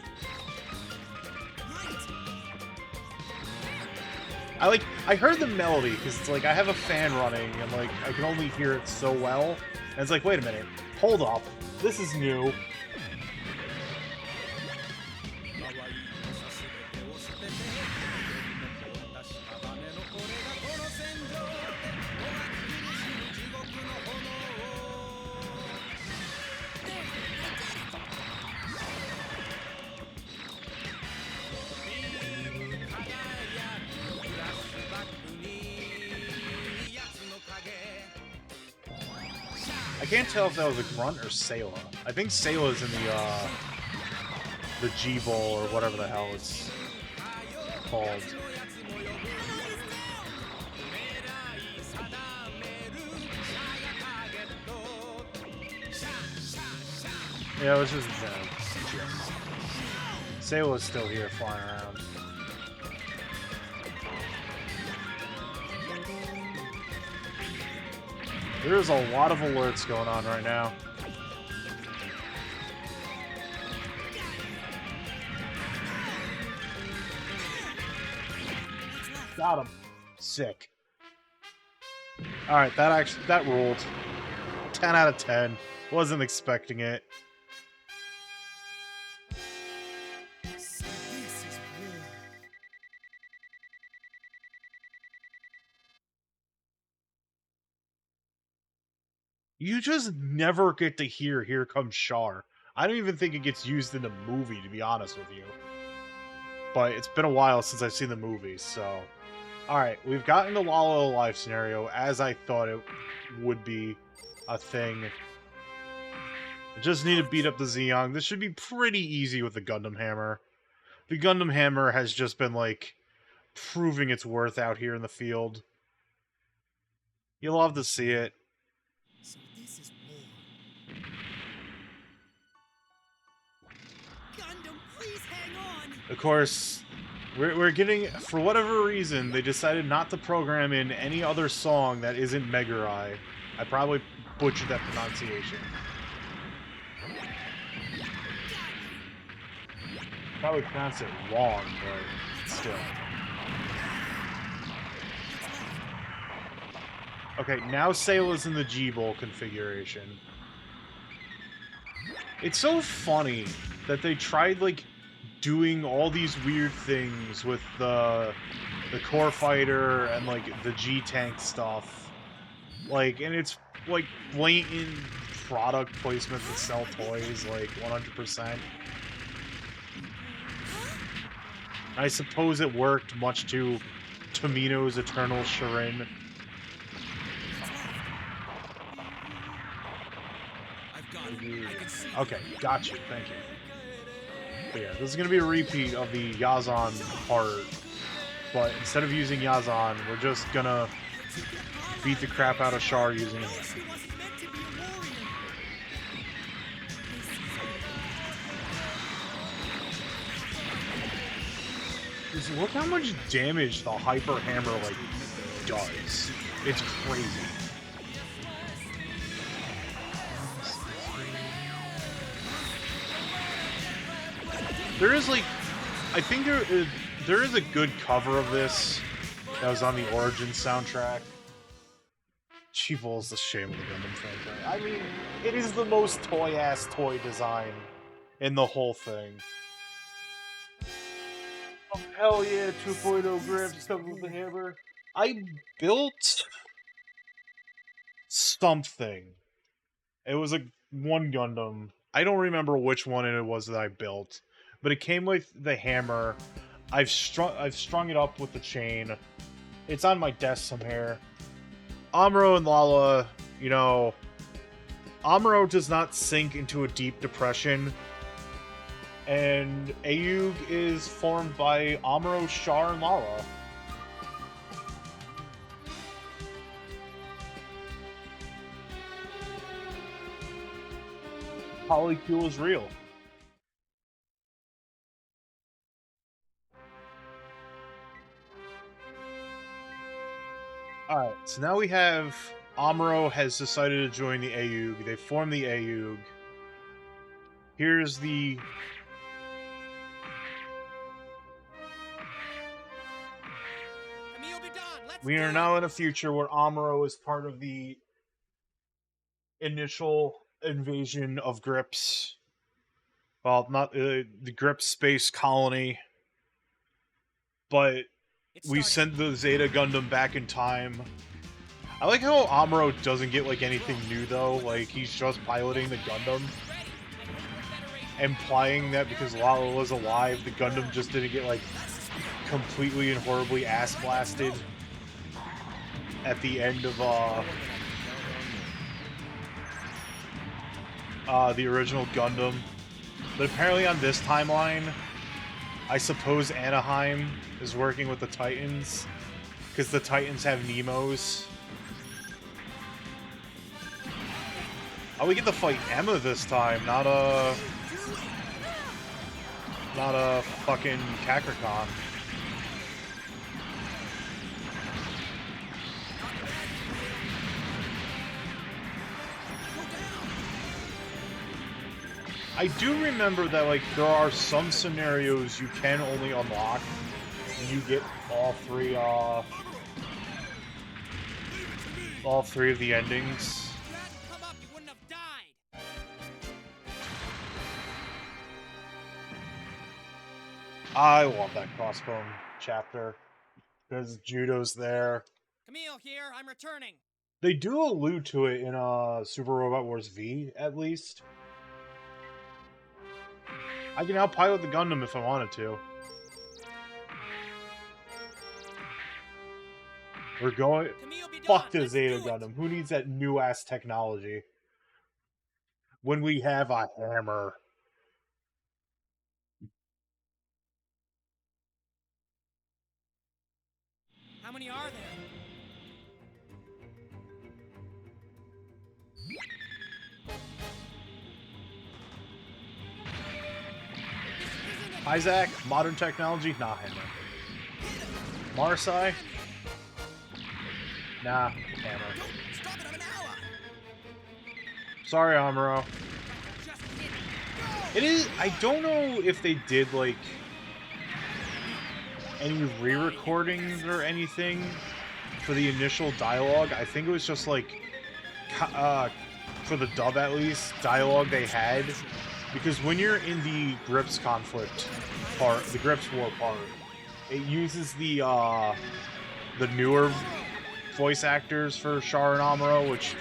I heard the melody because it's like I have a fan running and like I can only hear it so well. And it's like, wait a minute, hold up, this is new. I can't tell if that was a grunt or Sayla. I think Sayla's in the G Bowl or whatever the hell it's called. Yeah, it was just Sayla's still here flying around. There's a lot of alerts going on right now. Got him. Sick. Alright, that ruled. 10 out of 10. Wasn't expecting it. So this is war. You just never get to hear Here Comes Char. I don't even think it gets used in the movie, to be honest with you. But it's been a while since I've seen the movie, so... Alright, we've gotten the Lala Alive scenario, as I thought it would be a thing. I just need to beat up the Zeong. This should be pretty easy with the Gundam Hammer. The Gundam Hammer has just been, like, proving its worth out here in the field. You'll love to see it. So this is war. Gundam, please hang on! Of course, we're getting... For whatever reason, they decided not to program in any other song that isn't Megarai. I probably butchered that pronunciation. Probably pronounced it wrong, but still. Okay, now Sayla's in the G-Bowl configuration. It's so funny that they tried, like, doing all these weird things with the core fighter and, like, the G-Tank stuff. Like, and it's, like, blatant product placement to sell toys, like, 100%. I suppose it worked, much to Tomino's eternal chagrin. I've got him. I can see him. Okay, got you, thank you. But yeah, this is going to be a repeat of the Yazan part, but instead of using Yazan, we're just going to beat the crap out of Char using it. She wasn't meant to be a warrior! Just look how much damage the Hyper Hammer, like, does. It's crazy. There is, like, I think there is a good cover of this that was on the Origin soundtrack. Chivo is the shame of the Gundam franchise. I mean, it is the most toy-ass toy design in the whole thing. Oh, hell yeah, 2.0 grams comes with the hammer. I built something. It was one Gundam. I don't remember which one it was that I built, but it came with the hammer. I've strung it up with the chain. It's on my desk somewhere. Amuro and Lala, you know, Amuro does not sink into a deep depression, and Ayug is formed by Amuro, Char, and Lala. Polycule is real. Alright, so now we have Amuro has decided to join the Ayug. They formed the Ayug. Here's the... Camille Bidon, let's We are go! now in a future where Amuro is part of the initial invasion of Grips. Well, not the Grips space colony. But It's we starting. sent the Zeta Gundam back in time. I like how Amuro doesn't get, like, anything new, though. Like, he's just piloting the Gundam. Implying that because Lala was alive, the Gundam just didn't get, like, completely and horribly ass-blasted at the end of, the original Gundam. But apparently on this timeline, I suppose Anaheim is working with the Titans, because the Titans have Nemos. Oh, we get to fight Emma this time, not a fucking Kakarkon. I do remember that, like, there are some scenarios you can only unlock when you get all three, all 3 of the endings. If you hadn't come up, you wouldn't have died. I love that Crossbone chapter because Judo's there. Camille here, I'm returning. They do allude to it in Super Robot Wars V, at least. I can now pilot the Gundam if I wanted to. We're going... Camille be Fuck done. the Let's Zeta do it. Gundam. Who needs that new-ass technology? When we have a hammer. How many are there? Isaac, modern technology? Nah, hammer. Marsai? Nah, hammer. Stop it, I'm an ally. Sorry, Amuro. Just did it. It is... I don't know if they did, like... any re-recordings or anything for the initial dialogue. I think it was just, like... for the dub, at least, dialogue they had. Because when you're in the Grips conflict part, the Grips war part, it uses the newer voice actors for Char and Amuro, which,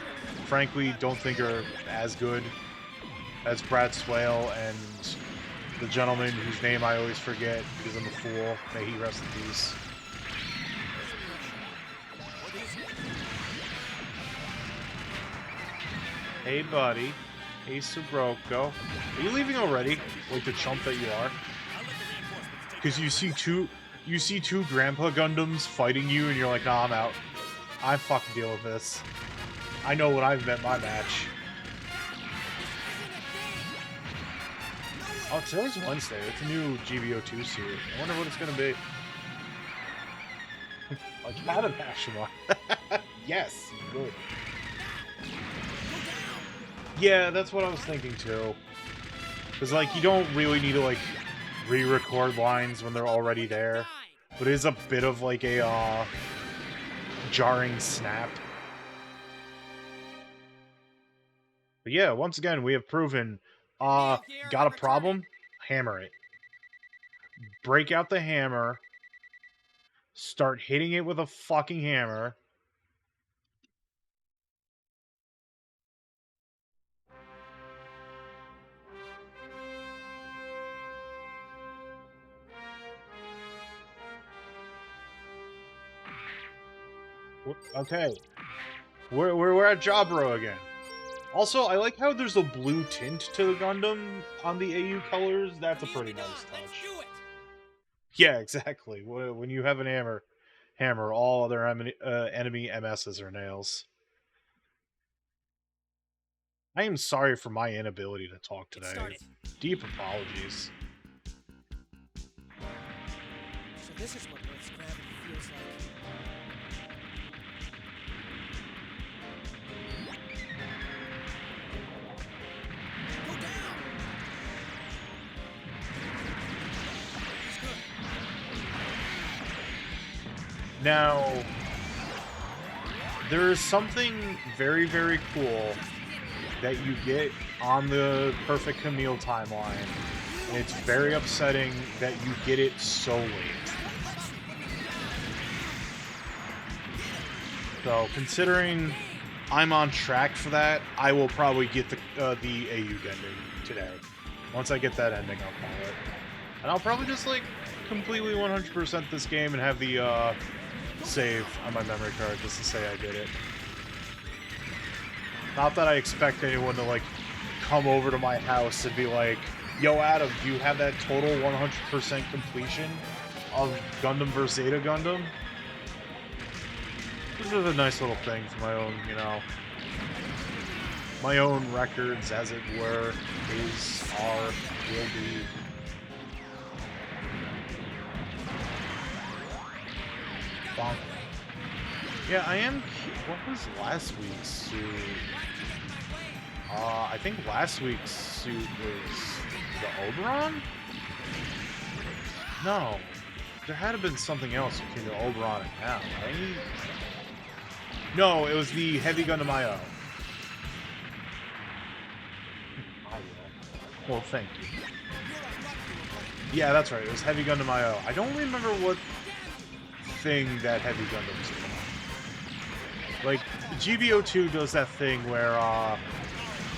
frankly, don't think are as good as Brad Swale and the gentleman whose name I always forget because I'm a fool. May he rest in peace. Hey, buddy. Hey, Subroko. Are you leaving already? Like the chump that you are? Because you see two Grandpa Gundams fighting you, and you're like, nah, I'm out. I'm fucking dealing with this. I know what I've met my match. Oh, today's Wednesday. It's a new GBO2 suit. I wonder what it's gonna be. Like, had a Nashima. Yes, good. Yeah, that's what I was thinking too. Because, like, you don't really need to, like, re-record lines when they're already there. But it is a bit of, like, a, jarring snap. But yeah, once again, we have proven, got a problem? Hammer it. Break out the hammer. Start hitting it with a fucking hammer. Okay. We're at Jabra again. Also, I like how there's a blue tint to the Gundam on the AU colors. That's a pretty nice touch. Yeah, exactly. When you have an hammer, all other enemy MSs are nails. I am sorry for my inability to talk today. Deep apologies. So this is what Earth's gravity feels like. Go down! Now, there is something very, very cool that you get on the Perfect Camille timeline, and it's very upsetting that you get it so late. So, considering I'm on track for that, I will probably get the AU ending today. Once I get that ending, I'll call it. And I'll probably just, like, completely 100% this game and have the, save on my memory card just to say I did it. Not that I expect anyone to, like, come over to my house and be like, yo, Adam, do you have that total 100% completion of Gundam vs. Zeta Gundam? This is a nice little thing for my own, you know, my own records, as it were, is, are, will be. Bonk. Yeah, I am. What was last week's suit? I think last week's suit was the Oberon? No. There had to have been something else between the Oberon and now, right? No, it was the Heavy Gundam IO. Well, thank you. Yeah, that's right. It was Heavy Gundam IO. I don't remember what thing that Heavy Gundam's called. Like, GBO2 does that thing where,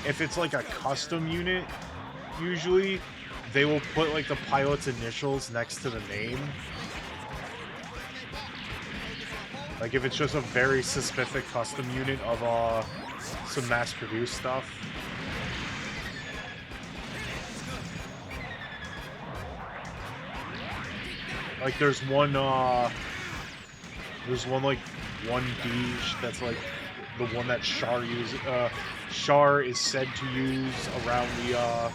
if it's like a custom unit, usually, they will put like the pilot's initials next to the name. Like if it's just a very specific custom unit of some mass-produced stuff. Like there's one like 1B that's like the one that Char is said to use around the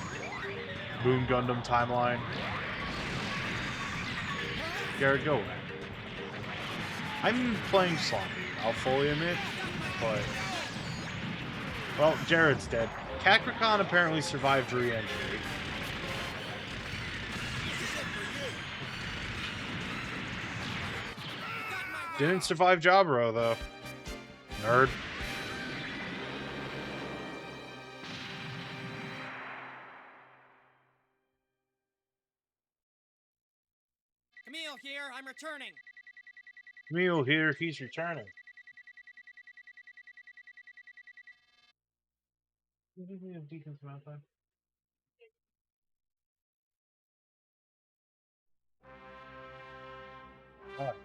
Moon Gundam timeline. Garrett, go away. I'm playing sloppy, I'll fully admit, but... Well, Jared's dead. Kakrakan apparently survived re-entry. Didn't survive Jaburo, though. Nerd. Camille here, I'm returning. Camille here, he's returning. Alright.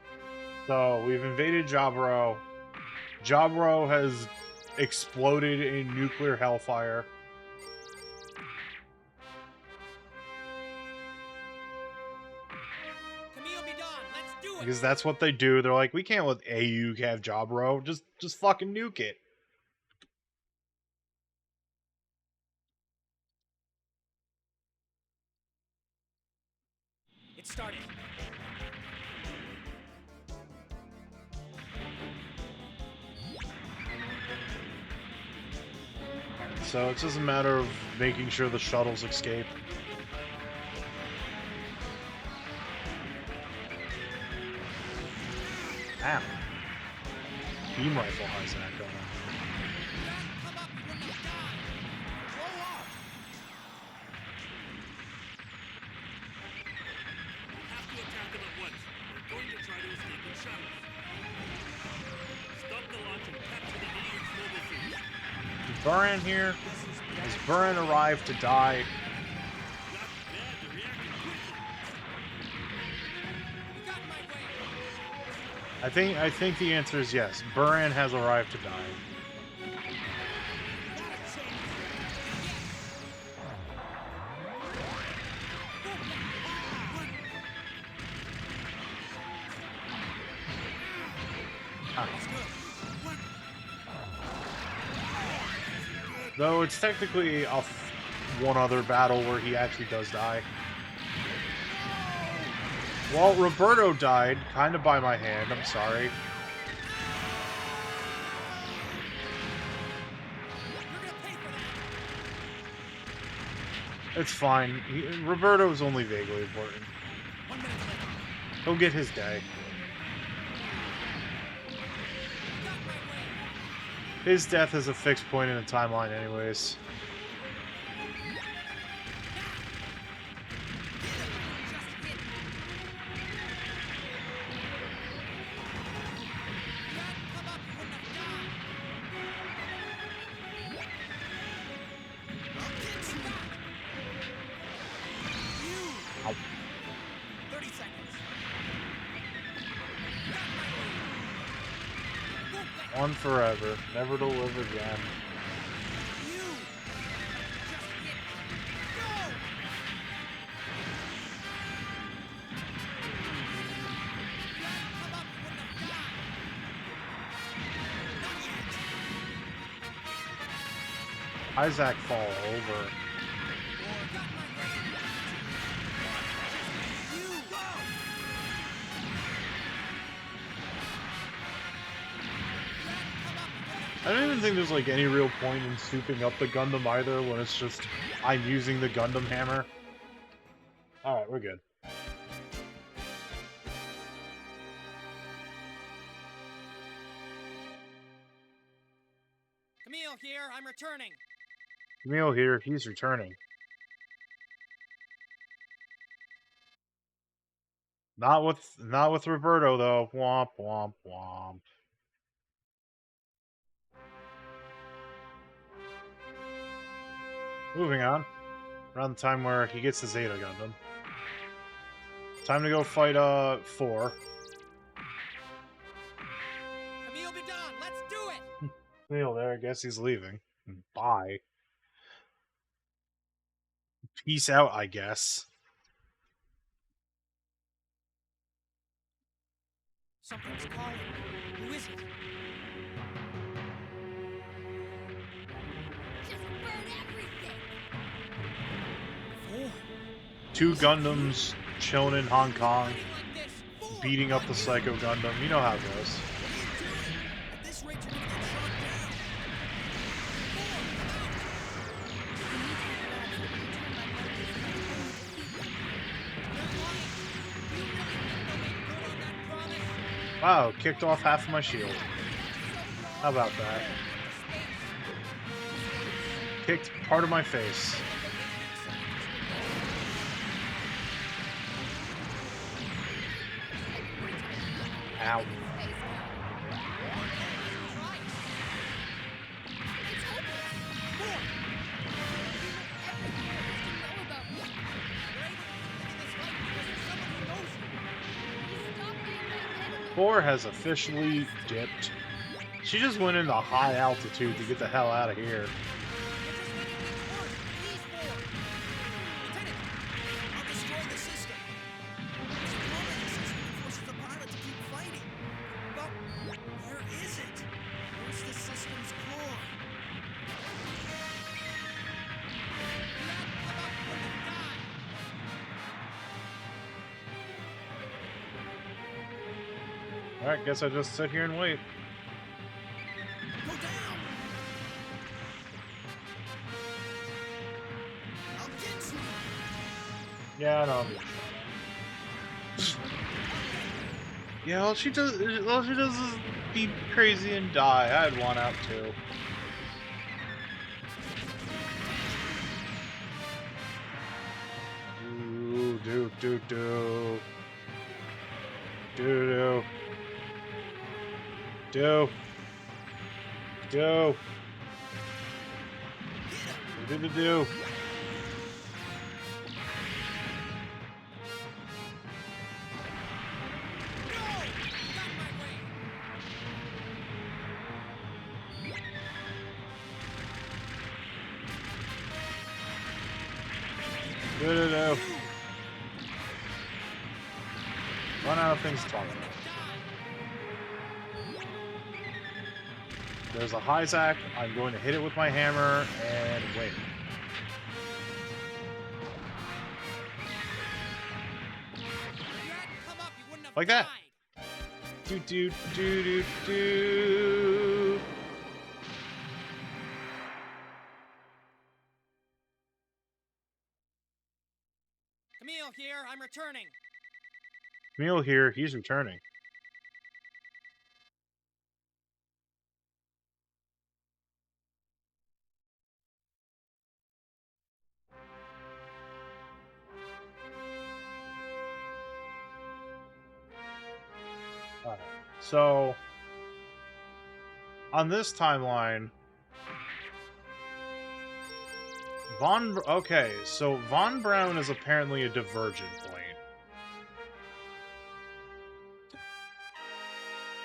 So, we've invaded Jaburo. Jaburo has exploded in nuclear hellfire. Camille be done, let's do it! Because that's what they do. They're like, we can't let AU have Jaburo. Just fucking nuke it. It started. So it's just a matter of making sure the shuttles escape. Ow. Beam rifle has that going on. Come up, you wouldn't have died! Blow up! Have to attack them at once. They're going to try to escape in shuttles. Stop the launch and capture the idiots' mobile suits. Is Buran here? Has Buran arrived to die? Not bad, they're reacting quickly. You got in my way! I think the answer is yes. Buran has arrived to die. Though it's technically one other battle where he actually does die. Well, Roberto died, kind of by my hand, I'm sorry. You're gonna pay for that! It's fine. Roberto's only vaguely important. 1 minute later. He'll get his day. You got in my way! His death is a fixed point in the timeline anyways. Just hit! You hadn't come up, you wouldn't have died! I'll get you back! You! Ow. 30 seconds. Got in my way! Won't let One forever, never to live again. you! Just hit! Go! You hadn't come up, you wouldn't have died! Not yet! Isaac fall over. Got in my way! You! Go! I don't even think there's like any real point in souping up the Gundam either when it's just I'm using the Gundam hammer. Alright, we're good. Camille here, I'm returning. Camille here, he's returning. Not with Roberto though. Womp womp womp. Moving on. Around the time where he gets the Zeta Gundam. Time to go fight 4. Camille Bidon, let's do it! Camille there, I guess he's leaving. Bye. Peace out, I guess. Something's calling. Who is it? Just burn everything! 4. 2 Gundams chilling in Hong Kong, Fighting like this. 4. beating up the Psycho Gundam. You know how it goes. At this rate, you're gonna get shot down. Wow, kicked off half of my shield. How about that? Kicked part of my face. Ow. It's Four has officially dipped. She just went into high altitude to get the hell out of here. I'll destroy the system. This tormenting system forces the pilot to keep fighting. But where is it? Where's the system's core? Alright, guess I just sit here and wait. Go down! I'll get you! Yeah, I know. Yeah, all she does is be crazy and die. I'd want out too. Do. Run out of things to talk about. There's a high Zack. I'm going to hit it with my hammer and wait. Like that. Do. Camille here, I'm returning. Camille here, he's returning. Alright, so on this timeline, so Von Braun is apparently a divergent plane.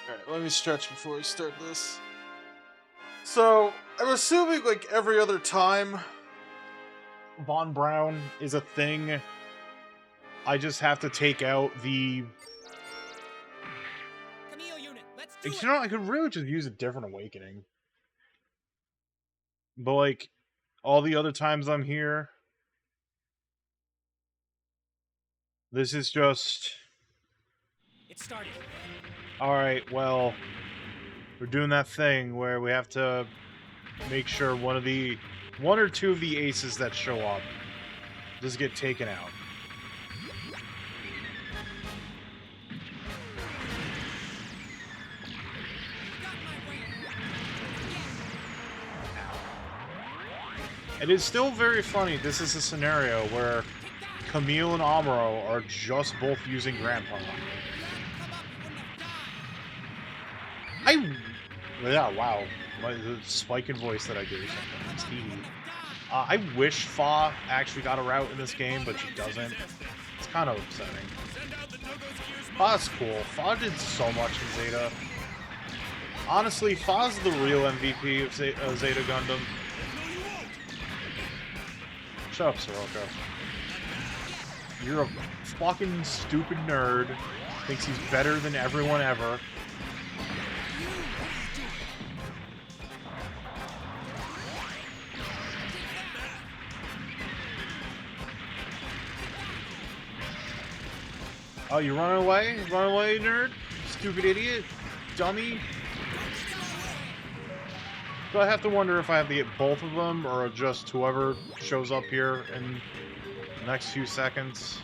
Alright, let me stretch before we start this. So, I'm assuming, like, every other time Von Braun is a thing, I just have to take out the... Camille unit, let's do it. You know, I could really just use a different awakening. But, like, all the other times I'm here, this is just... It started. Alright, well, we're doing that thing where we have to make sure one or two of the aces that show up just get taken out. Got my way. Ow. It is still very funny. This is a scenario where Camille and Amuro are just both using Grandpa. Yeah, wow. The spike in voice that I do sometimes. I wish Fa actually got a route in this game, but she doesn't. It's kind of upsetting. Fa's cool. Fa did so much in Zeta. Honestly, Fa's the real MVP of Zeta Gundam. Shut up, Sirocco. You're a fucking stupid nerd. Thinks he's better than everyone ever. Oh, you running away? Run away, nerd? Stupid idiot? Dummy? So I have to wonder if I have to get both of them, or just whoever shows up here in the next few seconds.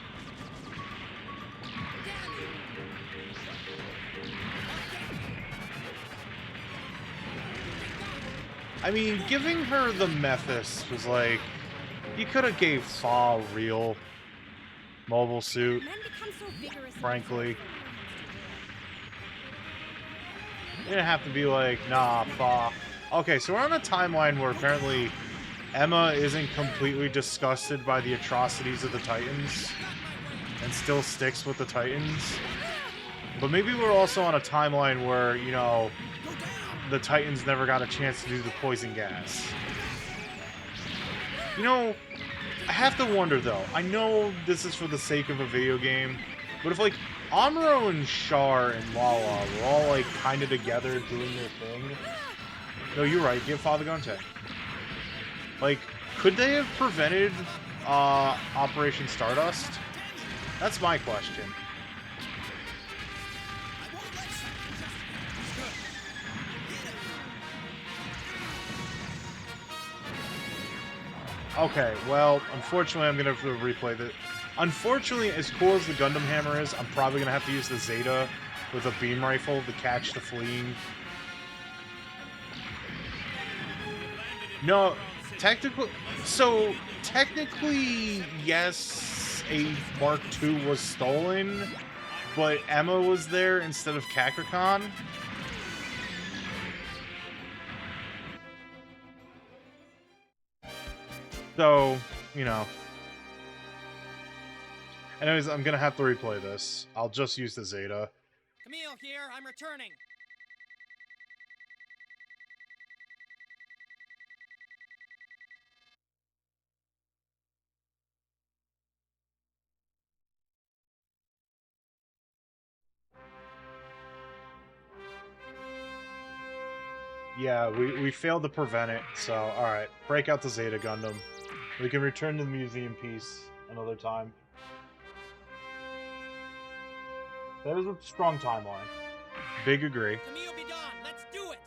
I mean, giving her the Mephis was like... You could have gave Fa a real mobile suit, frankly. You didn't have to be like, nah, Fa. Okay, so we're on a timeline where apparently Emma isn't completely disgusted by the atrocities of the Titans and still sticks with the Titans. But maybe we're also on a timeline where, you know, the Titans never got a chance to do the poison gas. You know, I have to wonder, though. I know this is for the sake of a video game, but if, like, Amuro and Char and Lala were all, like, kind of together doing their thing... No, you're right. Give Father Gunte. Like, could they have prevented Operation Stardust? That's my question. Okay, well, unfortunately, I'm going to have to replay this. Unfortunately, as cool as the Gundam Hammer is, I'm probably going to have to use the Zeta with a beam rifle to catch the fleeing. No, technically... So, technically, yes, a Mark II was stolen, but Emma was there instead of Kakarkan. So, you know. Anyways, I'm gonna have to replay this. I'll just use the Zeta. Camille here, I'm returning. Yeah, we failed to prevent it, so alright. Break out the Zeta Gundam. We can return to the museum piece another time. That is a strong timeline. Big agree. Camille be done, let's do it!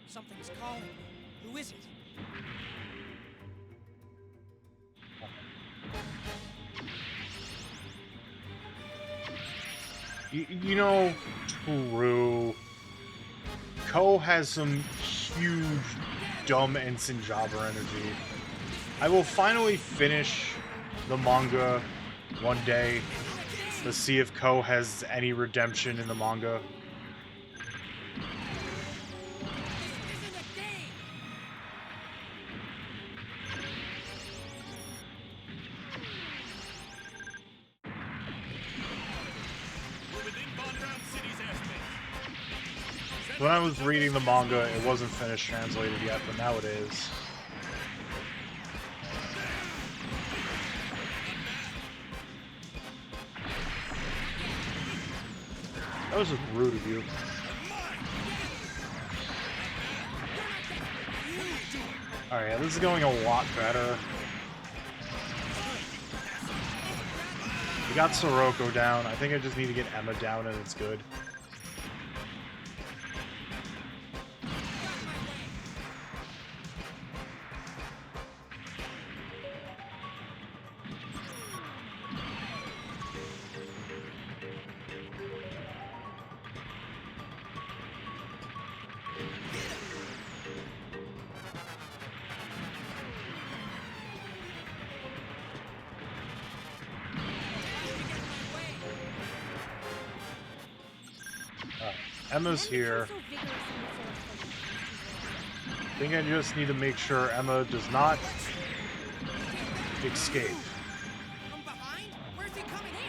Something's calling. Who is it? You know, true. Ko has some huge dumb Ensign Jobber energy. I will finally finish the manga one day to see if Ko has any redemption in the manga. When I was reading the manga, it wasn't finished translated yet, but now it is. That was just rude of you. Alright, yeah, this is going a lot better. We got Sirocco down. I think I just need to get Emma down and it's good. Emma's here. I think I just need to make sure Emma does not escape. From behind? Where's he coming in?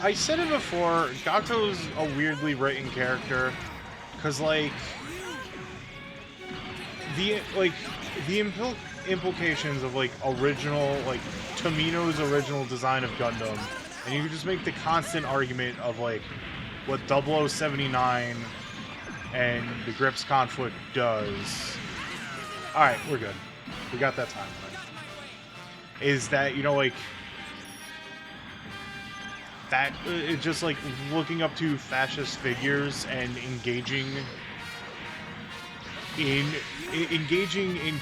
I said it before, Gato's a weirdly written character, because, like, the implications of, like, original, like, Tomino's original design of Gundam, and you can just make the constant argument of, like, what 0079 and the Grips conflict does. Alright, we're good. We got that timeline. Is that, you know, like, that, it's just, like, looking up to fascist figures and engaging in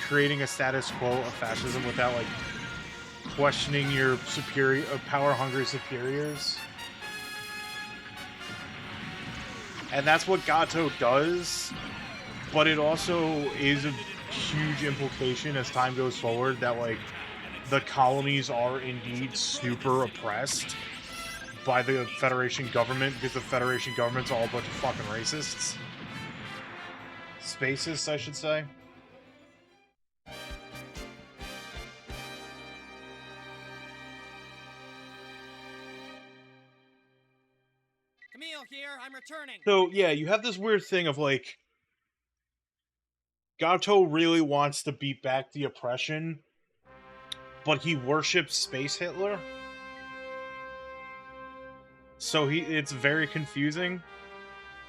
creating a status quo of fascism without, like, questioning your power-hungry superiors. And that's what Gato does, but it also is a huge implication as time goes forward that, like, the colonies are indeed super oppressed by the Federation government, because the Federation government's all a bunch of fucking racists. Spacists, I should say. Camille here, I'm returning. So, yeah, you have this weird thing of, like, Gato really wants to beat back the oppression, but he worships Space Hitler. So it's very confusing.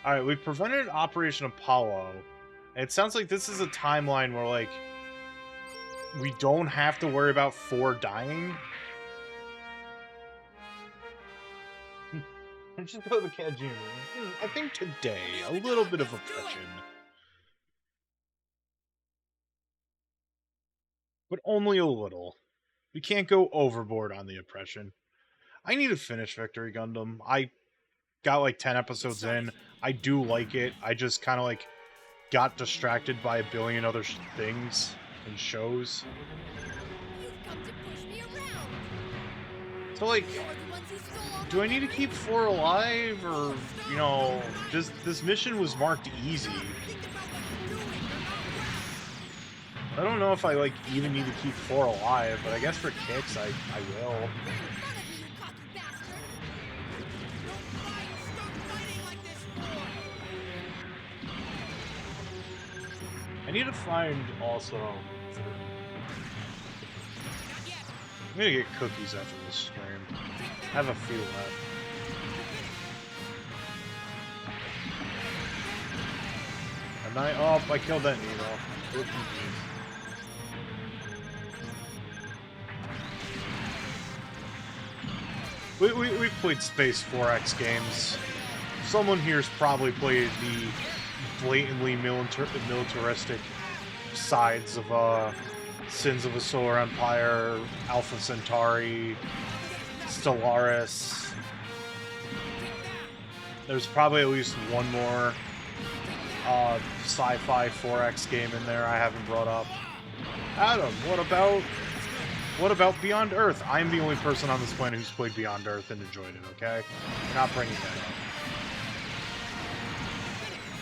Alright, we've prevented Operation Apollo. And it sounds like this is a timeline where, like, we don't have to worry about 4 dying. Just go to the Kajun. I think today, a little bit of oppression. But only a little. We can't go overboard on the oppression. I need to finish Victory Gundam. I got like 10 episodes in. I do like it. I just kind of like got distracted by a billion other things and shows. You've come to push me around. So like, You're the ones who stole all do I need to keep 4 alive, or, you know, just this mission was marked easy. I don't know if I like even need to keep 4 alive, but I guess for kicks I will. None of you, you cocky bastard. Don't try and start fighting like this, boy. I need to find also. Not yet. I'm gonna get cookies after this stream. I have a few left. And I killed that needle. We've played Space 4X games. Someone here's probably played the blatantly militaristic sides of Sins of a Solar Empire, Alpha Centauri, Stellaris. There's probably at least one more sci-fi 4X game in there I haven't brought up. Adam, what about Beyond Earth? I'm the only person on this planet who's played Beyond Earth and enjoyed it, okay? We're not bringing that up.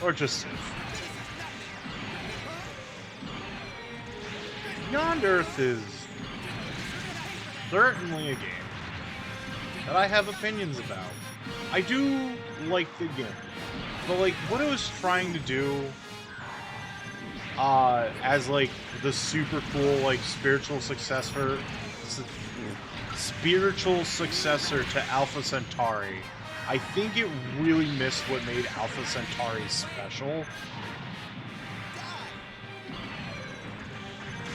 Or just Civ. Beyond Earth is certainly a game that I have opinions about. I do like the game, but like what it was trying to do as like the super cool like spiritual successor to Alpha Centauri, I think it really missed what made Alpha Centauri special.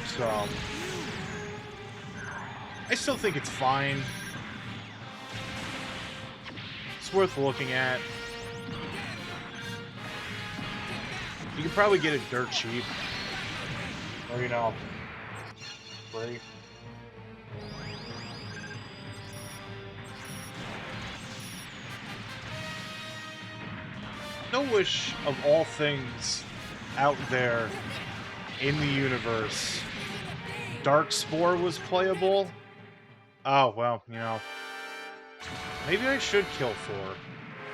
So I still think it's fine. It's worth looking at. You can probably get it dirt cheap. Or, you know, free. No wish of all things out there in the universe, Dark Spore was playable. Oh, well, you know, Maybe I should kill 4.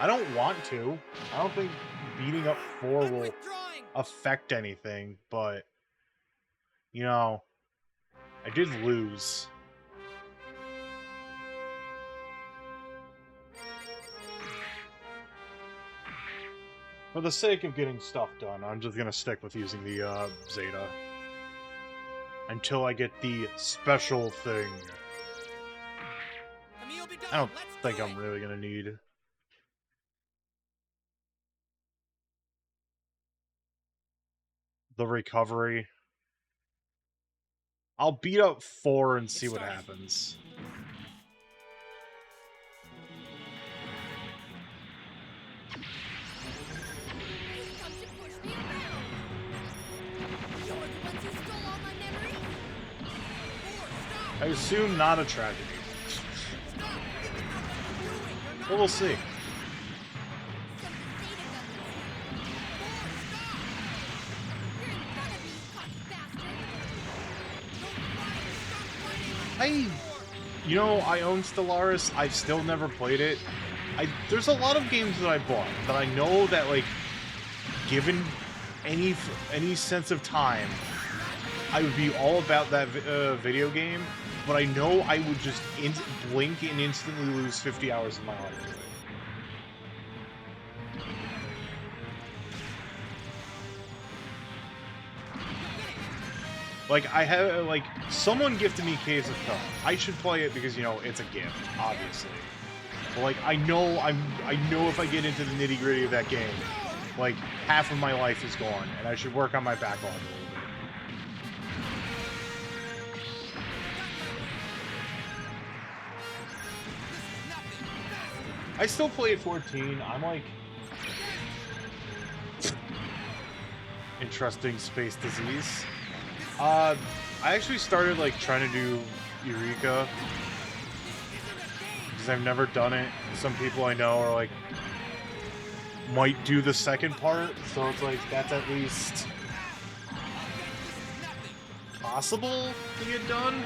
I don't want to. I don't think beating up 4 I'm will withdrawing. affect anything, but, you know, I did lose. For the sake of getting stuff done, I'm just gonna stick with using the, Zeta. Until I get the special thing. Camille, be done. I don't Let's think do I'm it. really gonna need the recovery. I'll beat up 4 and see what happens. You've come to push me around. You're the ones who stole all my memories. I assume not a tragedy. But we'll see. Some of the Zeta Gundams. You're in front of me, cocky bastard. You know, I own Stellaris. I've still never played it. There's a lot of games that I bought that I know that, like, given any sense of time, I would be all about that video game. But I know I would just blink and instantly lose 50 hours of my life to it. Like, I have, like, someone gifted me Case of Cup. I should play it because, you know, it's a gift, obviously. But, like, I know if I get into the nitty-gritty of that game, like, half of my life is gone, and I should work on my backlog a little bit. I still play at 14. I'm like... Interesting space disease. I actually started, like, trying to do Eureka. Because I've never done it. Some people I know are, like, might do the second part. So it's like, that's at least... possible to get done.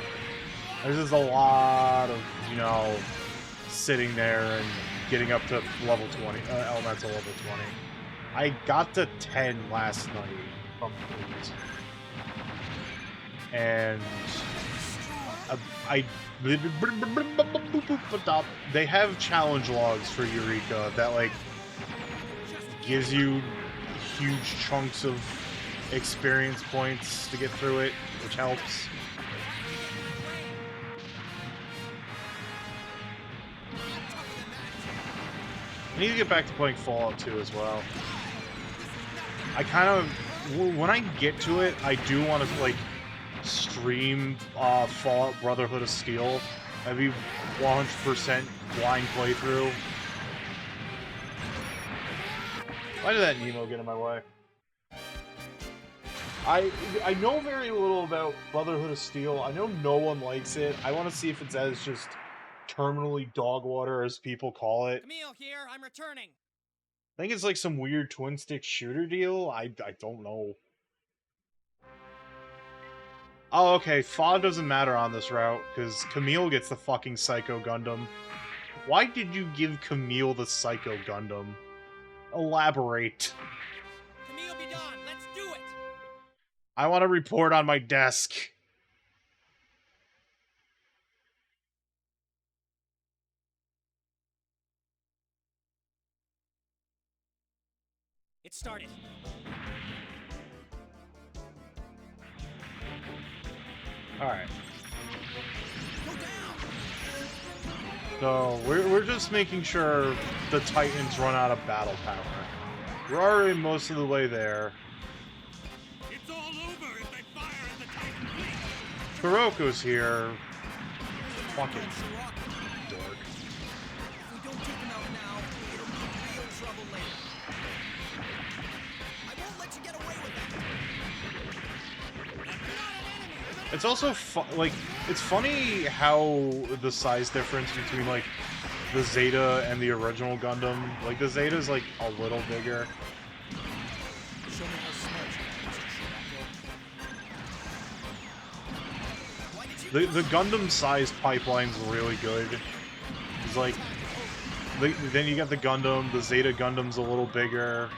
There's just a lot of, you know, sitting there and getting up to level 20, elemental level 20. I got to 10 last night from Please. And they have challenge logs for Eureka that, like, gives you huge chunks of experience points to get through it, which helps. I need to get back to playing Fallout 2 as well. I kind of, when I get to it, I do want to, like, stream Fallout Brotherhood of Steel. That'd be 100% blind playthrough. Why did that Nemo get in my way? I know very little about Brotherhood of Steel. I know no one likes it. I want to see if it's as just terminally dog water as people call it. Camille here. I'm returning. I think it's like some weird twin-stick shooter deal. I don't know. Oh, okay. FOD doesn't matter on this route, because Camille gets the fucking Psycho Gundam. Why did you give Camille the Psycho Gundam? Elaborate. Camille, be done. Let's do it. I want to report on my desk. It started. Alright. So, we're just making sure the Titans run out of battle power. We're already most of the way there. It's all over if they fire at the Titan fleet. Kuroko's here. Fucking dork. If we don't take him out now, it'll be real trouble later. I won't let you get away with that. It's also like, it's funny how the size difference between, like, the Zeta and the original Gundam, like, the Zeta's, like, a little bigger. Show me how smart you are, Mr. Sherlock. The Gundam size pipeline's really good. It's like, Then you got the Gundam. The Zeta Gundam's a little bigger.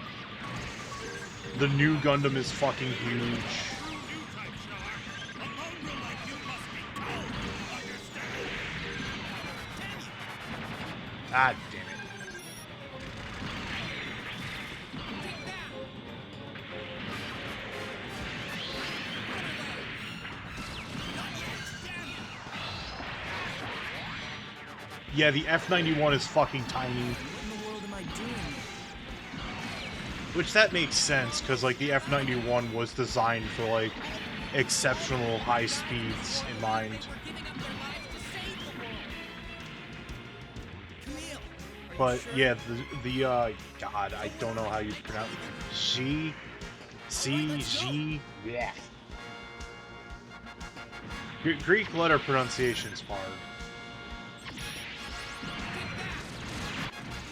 The new Gundam is fucking huge. New type, Char. A mongrel like you must be told. Understand? Ah, damn it. Yeah, the F-91 is fucking tiny. What in the world am I doing? Which that makes sense, because like the F-91 was designed for like exceptional high speeds in mind. Giving up their lives to save the world. Camille! But yeah, God, I don't know how you pronounce it. Yeah. Greek letter pronunciation's hard. If you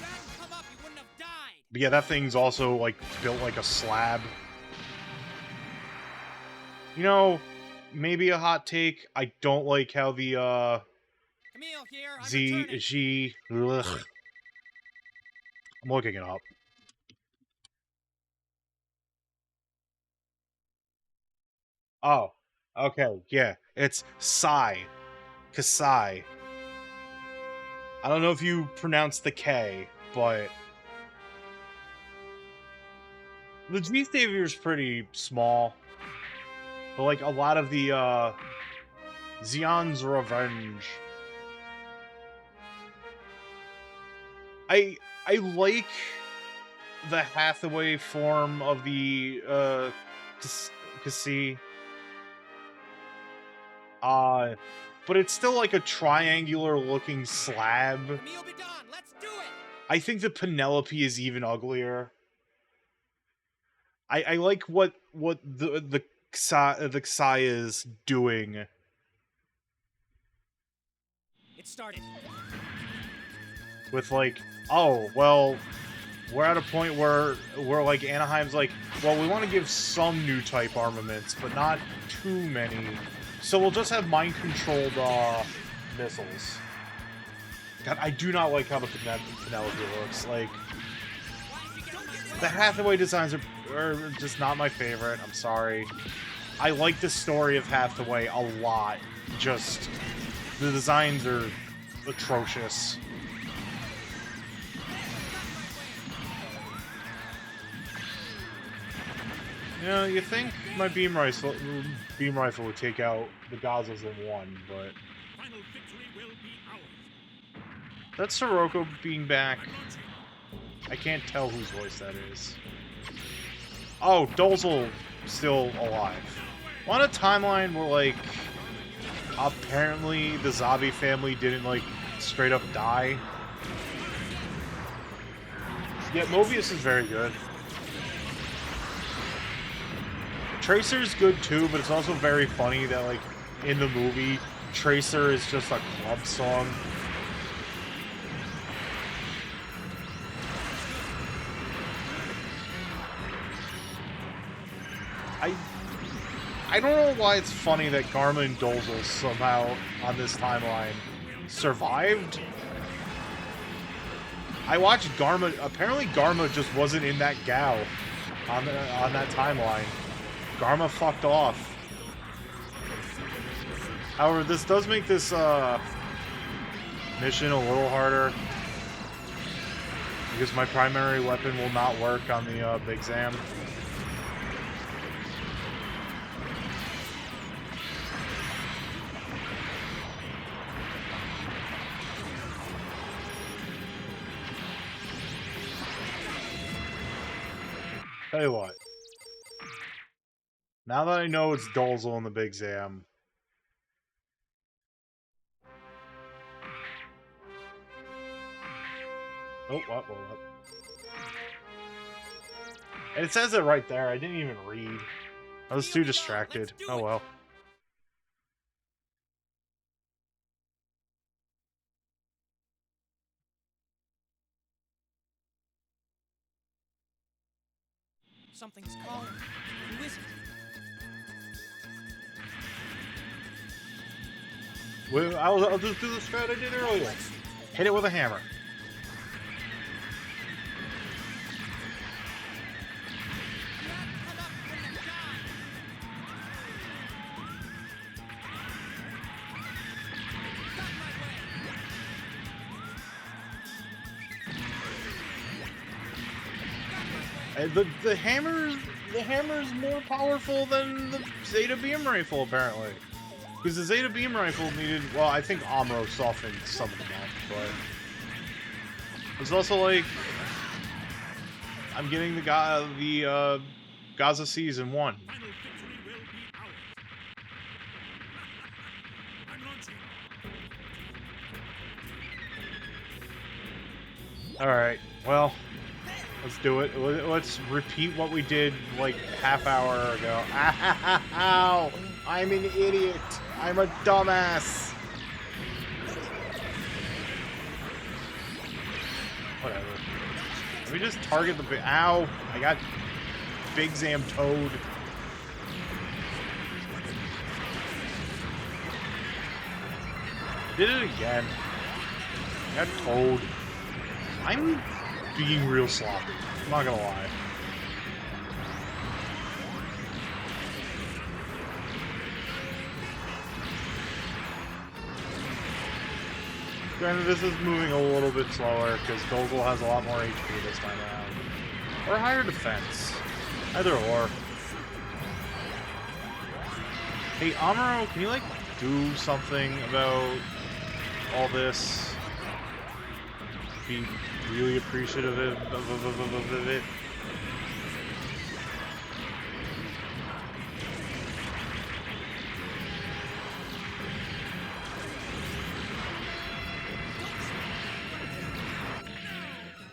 hadn't come up, you wouldn't have died. But yeah, that thing's also like built like a slab. You know, maybe a hot take. I don't like how the Camille here, I'm returning. ugh. I'm looking it up. Oh, okay, yeah, it's Sai, Kasai. I don't know if you pronounce the K, but the G Savior's pretty small. But like a lot of the Xion's Revenge. I like the Hathaway form of the Kasi. But it's still like a triangular looking slab. Camille, be done. Let's do it. I think the Penelope is even uglier. I like what the Xai is doing. It started. With like, oh, well, we're at a point where like Anaheim's like, well, we want to give some new type armaments, but not too many. So we'll just have mind-controlled missiles. God, I do not like how the Penelope looks. Like, the Hathaway designs are just not my favorite. I'm sorry. I like the story of Hathaway a lot. Just, the designs are atrocious. You know, you think my beam rifle would take out the Gazas in one, but Final victory will be ours. that's Sirocco being back. I can't tell whose voice that is. Oh, Dolzel still alive. On a timeline where, like, apparently the Zabi family didn't, like, straight up die. Yeah, Mobius is very good. Tracer's good too, but it's also very funny that, like, in the movie, Tracer is just a club song. I don't know why it's funny that Garma and Dolzel somehow, on this timeline, survived. I watched Garma, apparently Garma just wasn't in that gal on that timeline. Garma fucked off. However, this does make this mission a little harder, because my primary weapon will not work on the Big Zam. Tell you what. Now that I know it's Dolzel in the Big Zam. Oh, what? And it says it right there. I didn't even read. I was too distracted. Oh well. Something's calling. Who is it? Well, I'll just do the strat I did earlier. Hit it with a hammer. The hammer is more powerful than the Zeta beam rifle apparently. Because the Zeta beam rifle needed, well, I think Amuro softened some of them up, but it's also like I'm getting the Gaza season 1. Final victory will be ours. I'm launching. All right, well, let's do it. Let's repeat what we did like half hour ago. Ow! I'm an idiot. I'm a dumbass. Whatever. Let me just target the big. Ow! I got Big Zam Toad. Did it again. I got Toad. I'm being real sloppy. I'm not gonna lie. Granted, this is moving a little bit slower because Gogol has a lot more HP this time around. Or higher defense. Either or. Hey, Amuro, can you, like, do something about all this? Be really appreciative of it.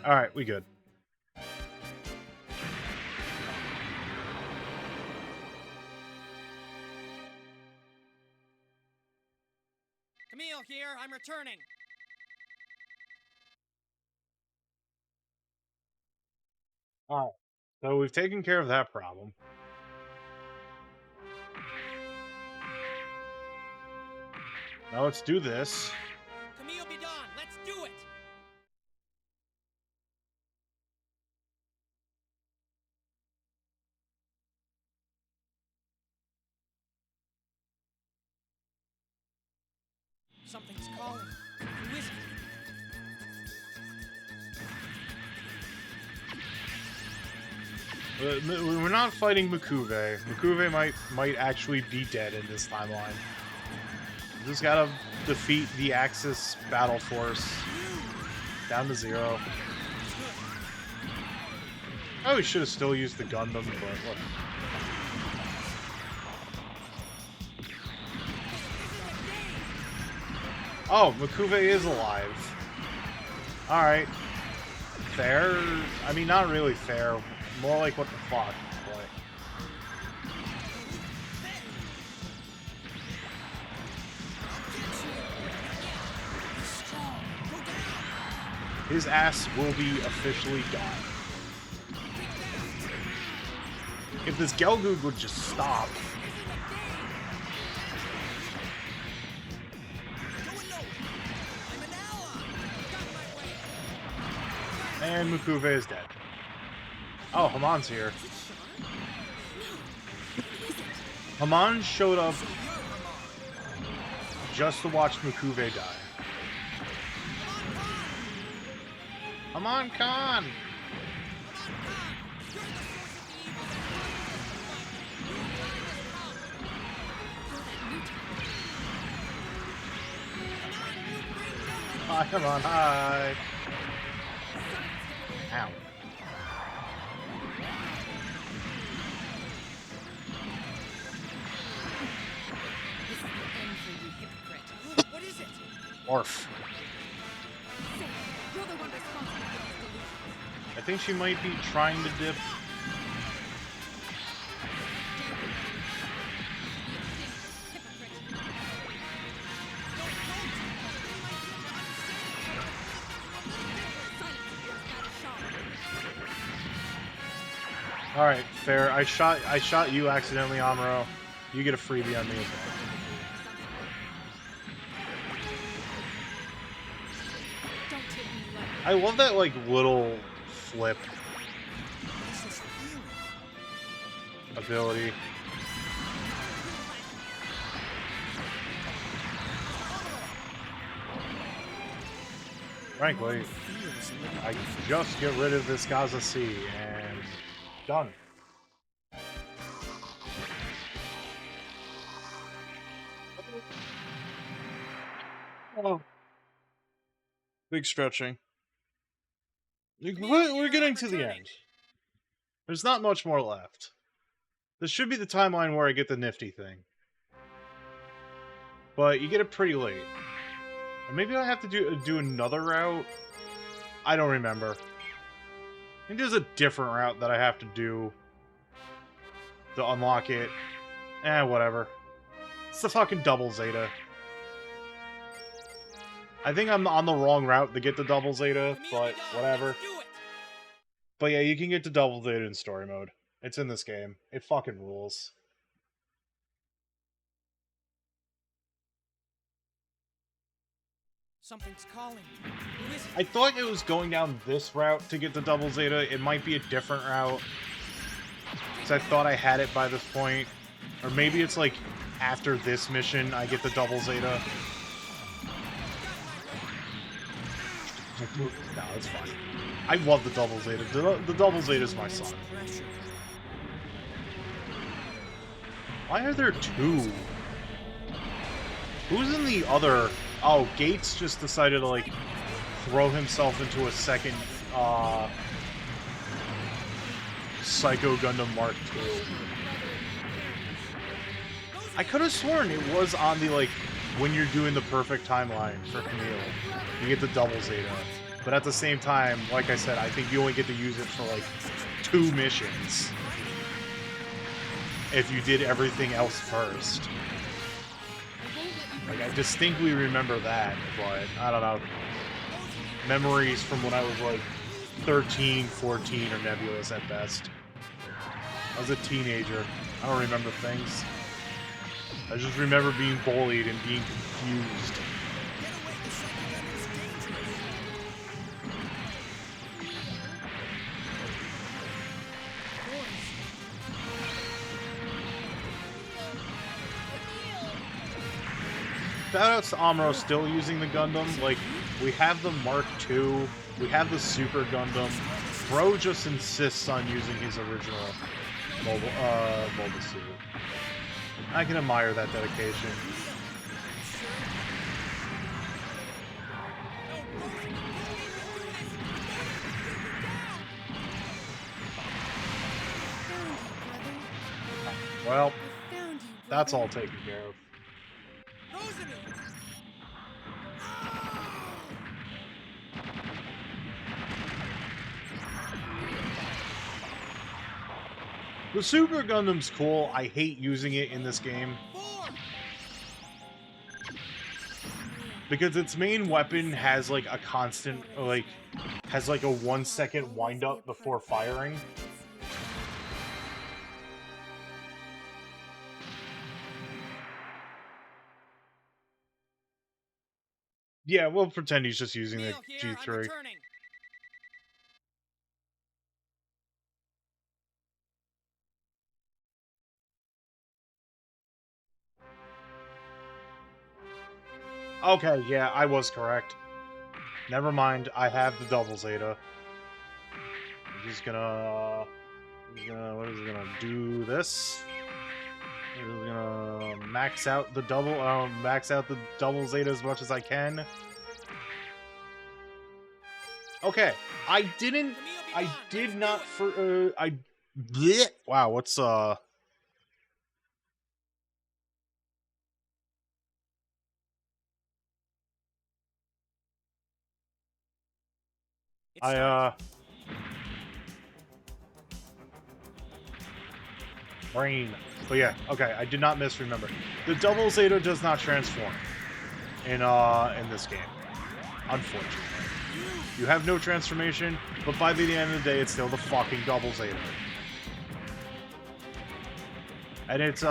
Alright, we good. Camille here, I'm returning. Alright, so we've taken care of that problem. Now let's do this. Camille be done, let's do it! Something's calling. Who is it? We're not fighting Mukuve. Mukuve might actually be dead in this timeline. We just gotta defeat the Axis battle force down to 0. Oh, we should have still used the Gundam, but look. Oh, Mukuve is alive. Alright. Fair? I mean, not really fair. More like what the fuck, but... His ass will be officially gone. If this Gelgoog would just stop... And Mukuve is dead. Oh, Hamon's here. Hamon showed up just to watch Mukuve die. Hamon Khan! Hi, Hamon, hi! Ow. What is it? Orf. You're the one responsible for these delusions. I think she might be trying to dip. Alright, fair. I shot you accidentally, Amuro. You get a freebie on me as well. Don't take me lightly. I love that, like, little flip ability. Frankly, I just get rid of this Gaza Sea, and Done. Oh. Big stretching. We're getting to the end. There's not much more left. This should be the timeline where I get the nifty thing. But you get it pretty late. Or maybe I have to do another route? I don't remember. I think there's a different route that I have to do to unlock it. Whatever. It's the fucking double Zeta. I think I'm on the wrong route to get the double Zeta, but whatever. But yeah, you can get to double Zeta in story mode. It's in this game. It fucking rules. Something's calling. Who is it? I thought it was going down this route to get the double Zeta. It might be a different route. Because I thought I had it by this point. Or maybe it's like after this mission I get the double Zeta. No, it's fine. I love the double Zeta. The double Zeta is my son. Why are there two? Who's in the other? Oh, Gates just decided to, like, throw himself into a second, Psycho Gundam Mark II. I could have sworn it was on the, like, when you're doing the perfect timeline for Camille, you get the double Zeta. But at the same time, like I said, I think you only get to use it for, like, 2 missions. If you did everything else first. Like, I distinctly remember that, but I don't know. Memories from when I was, like, 13, 14 are nebulous at best. I was a teenager. I don't remember things. I just remember being bullied and being confused. Shoutouts to Amuro still using the Gundam. Like, we have the Mark II, we have the Super Gundam. Bro just insists on using his original mobile suit. I can admire that dedication. Well, that's all taken care of. The Super Gundam's cool. I hate using it in this game. Because its main weapon has like a constant, like, has like a 1 second wind up before firing. Yeah, we'll pretend he's just using the G3. Okay, yeah, I was correct. Never mind, I have the double Zeta. I'm just gonna... what is it gonna do? This? We're gonna max out the double Zeta as much as I can. Okay, I did not bleh. Wow, what's brain. But yeah, okay, I did not misremember. The double Zeta does not transform in this game, unfortunately. You have no transformation, but by the end of the day, it's still the fucking double Zeta. And its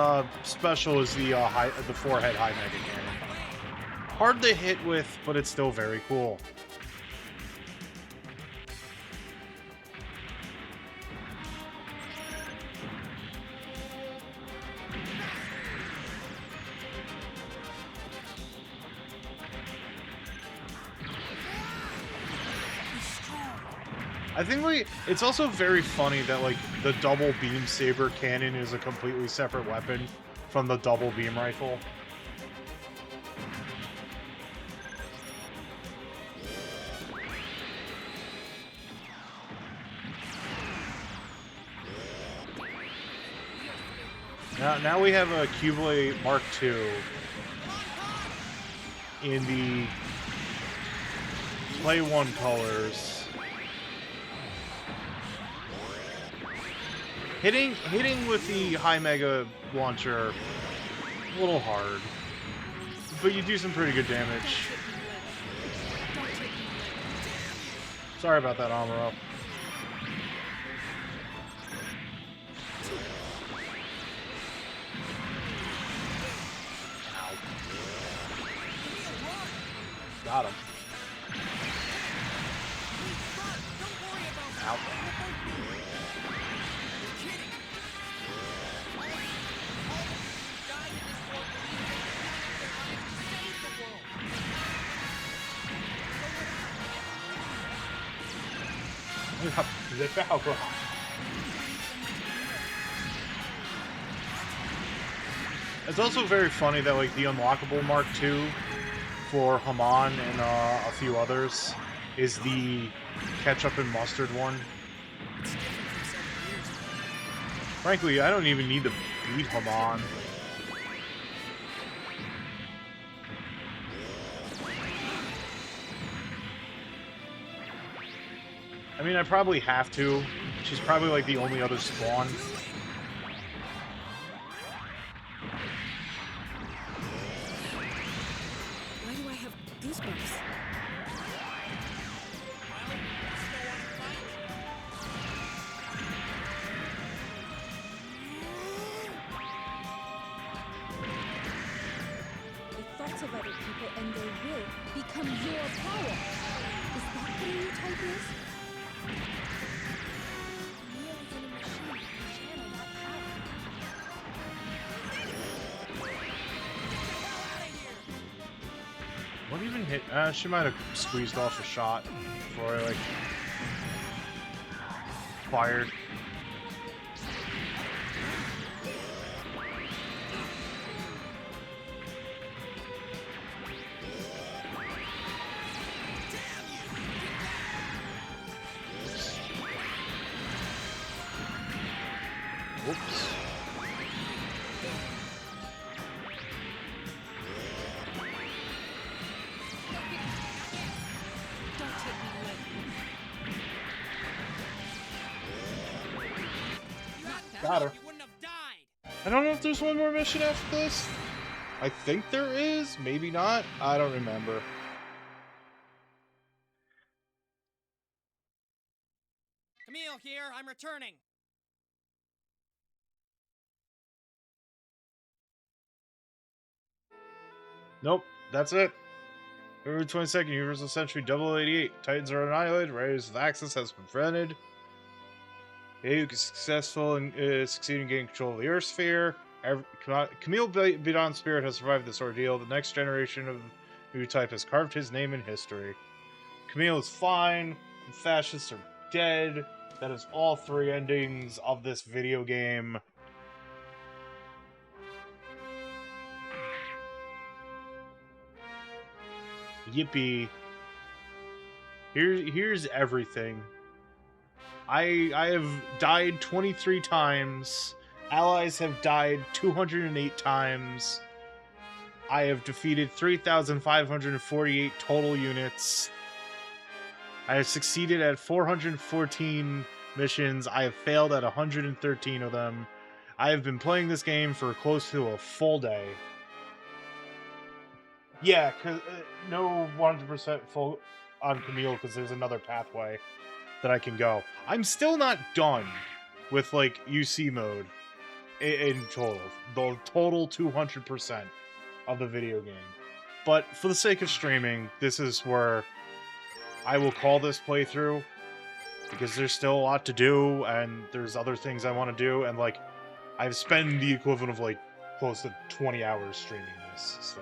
special is the forehead high mega cannon. Hard to hit with, but it's still very cool. I think, like, it's also very funny that, like, the double beam saber cannon is a completely separate weapon from the double beam rifle. Now we have a Cublate Mark II in the Play 1 colors. Hitting with the high mega launcher, a little hard, but you do some pretty good damage. Sorry about that, Amuro. Got him. Ow. The Falcon. It's also very funny that, like, the unlockable Mark II for Haman and a few others is the ketchup and mustard one. Frankly, I don't even need to beat Haman. I mean, I probably have to. She's probably, like, the only other spawn. Why do I have goosebumps? The thoughts of other people and their will become your power. Is that what a new type is? Neo is in a machine to channel that power. What even hit? She might have squeezed off a shot before I, like, fired. Whoops. Don't take me lightly. Got her. You wouldn't have died. I don't know if there's one more mission after this. I think there is. Maybe not. I don't remember. Camille here. I'm returning. Nope. That's it. February 22nd, Universal Century 0088. Titans are annihilated. Raiders with Axis has been prevented. Ayuk is successful in succeeding in getting control of the Earth Sphere. Camille Bidon's spirit has survived this ordeal. The next generation of new type has carved his name in history. Camille is fine. The fascists are dead. That is all 3 endings of this video game. Yippee. Here's everything. I have died 23 times. Allies have died 208 times. I have defeated 3,548 total units. I have succeeded at 414 missions. I have failed at 113 of them. I have been playing this game for close to a full day. Yeah, cause no 100% full on Camille because there's another pathway that I can go. I'm still not done with, like, UC mode in total. The total 200% of the video game. But for the sake of streaming, this is where I will call this playthrough because there's still a lot to do and there's other things I want to do, and, like, I've spent the equivalent of, like, close to 20 hours streaming this, so...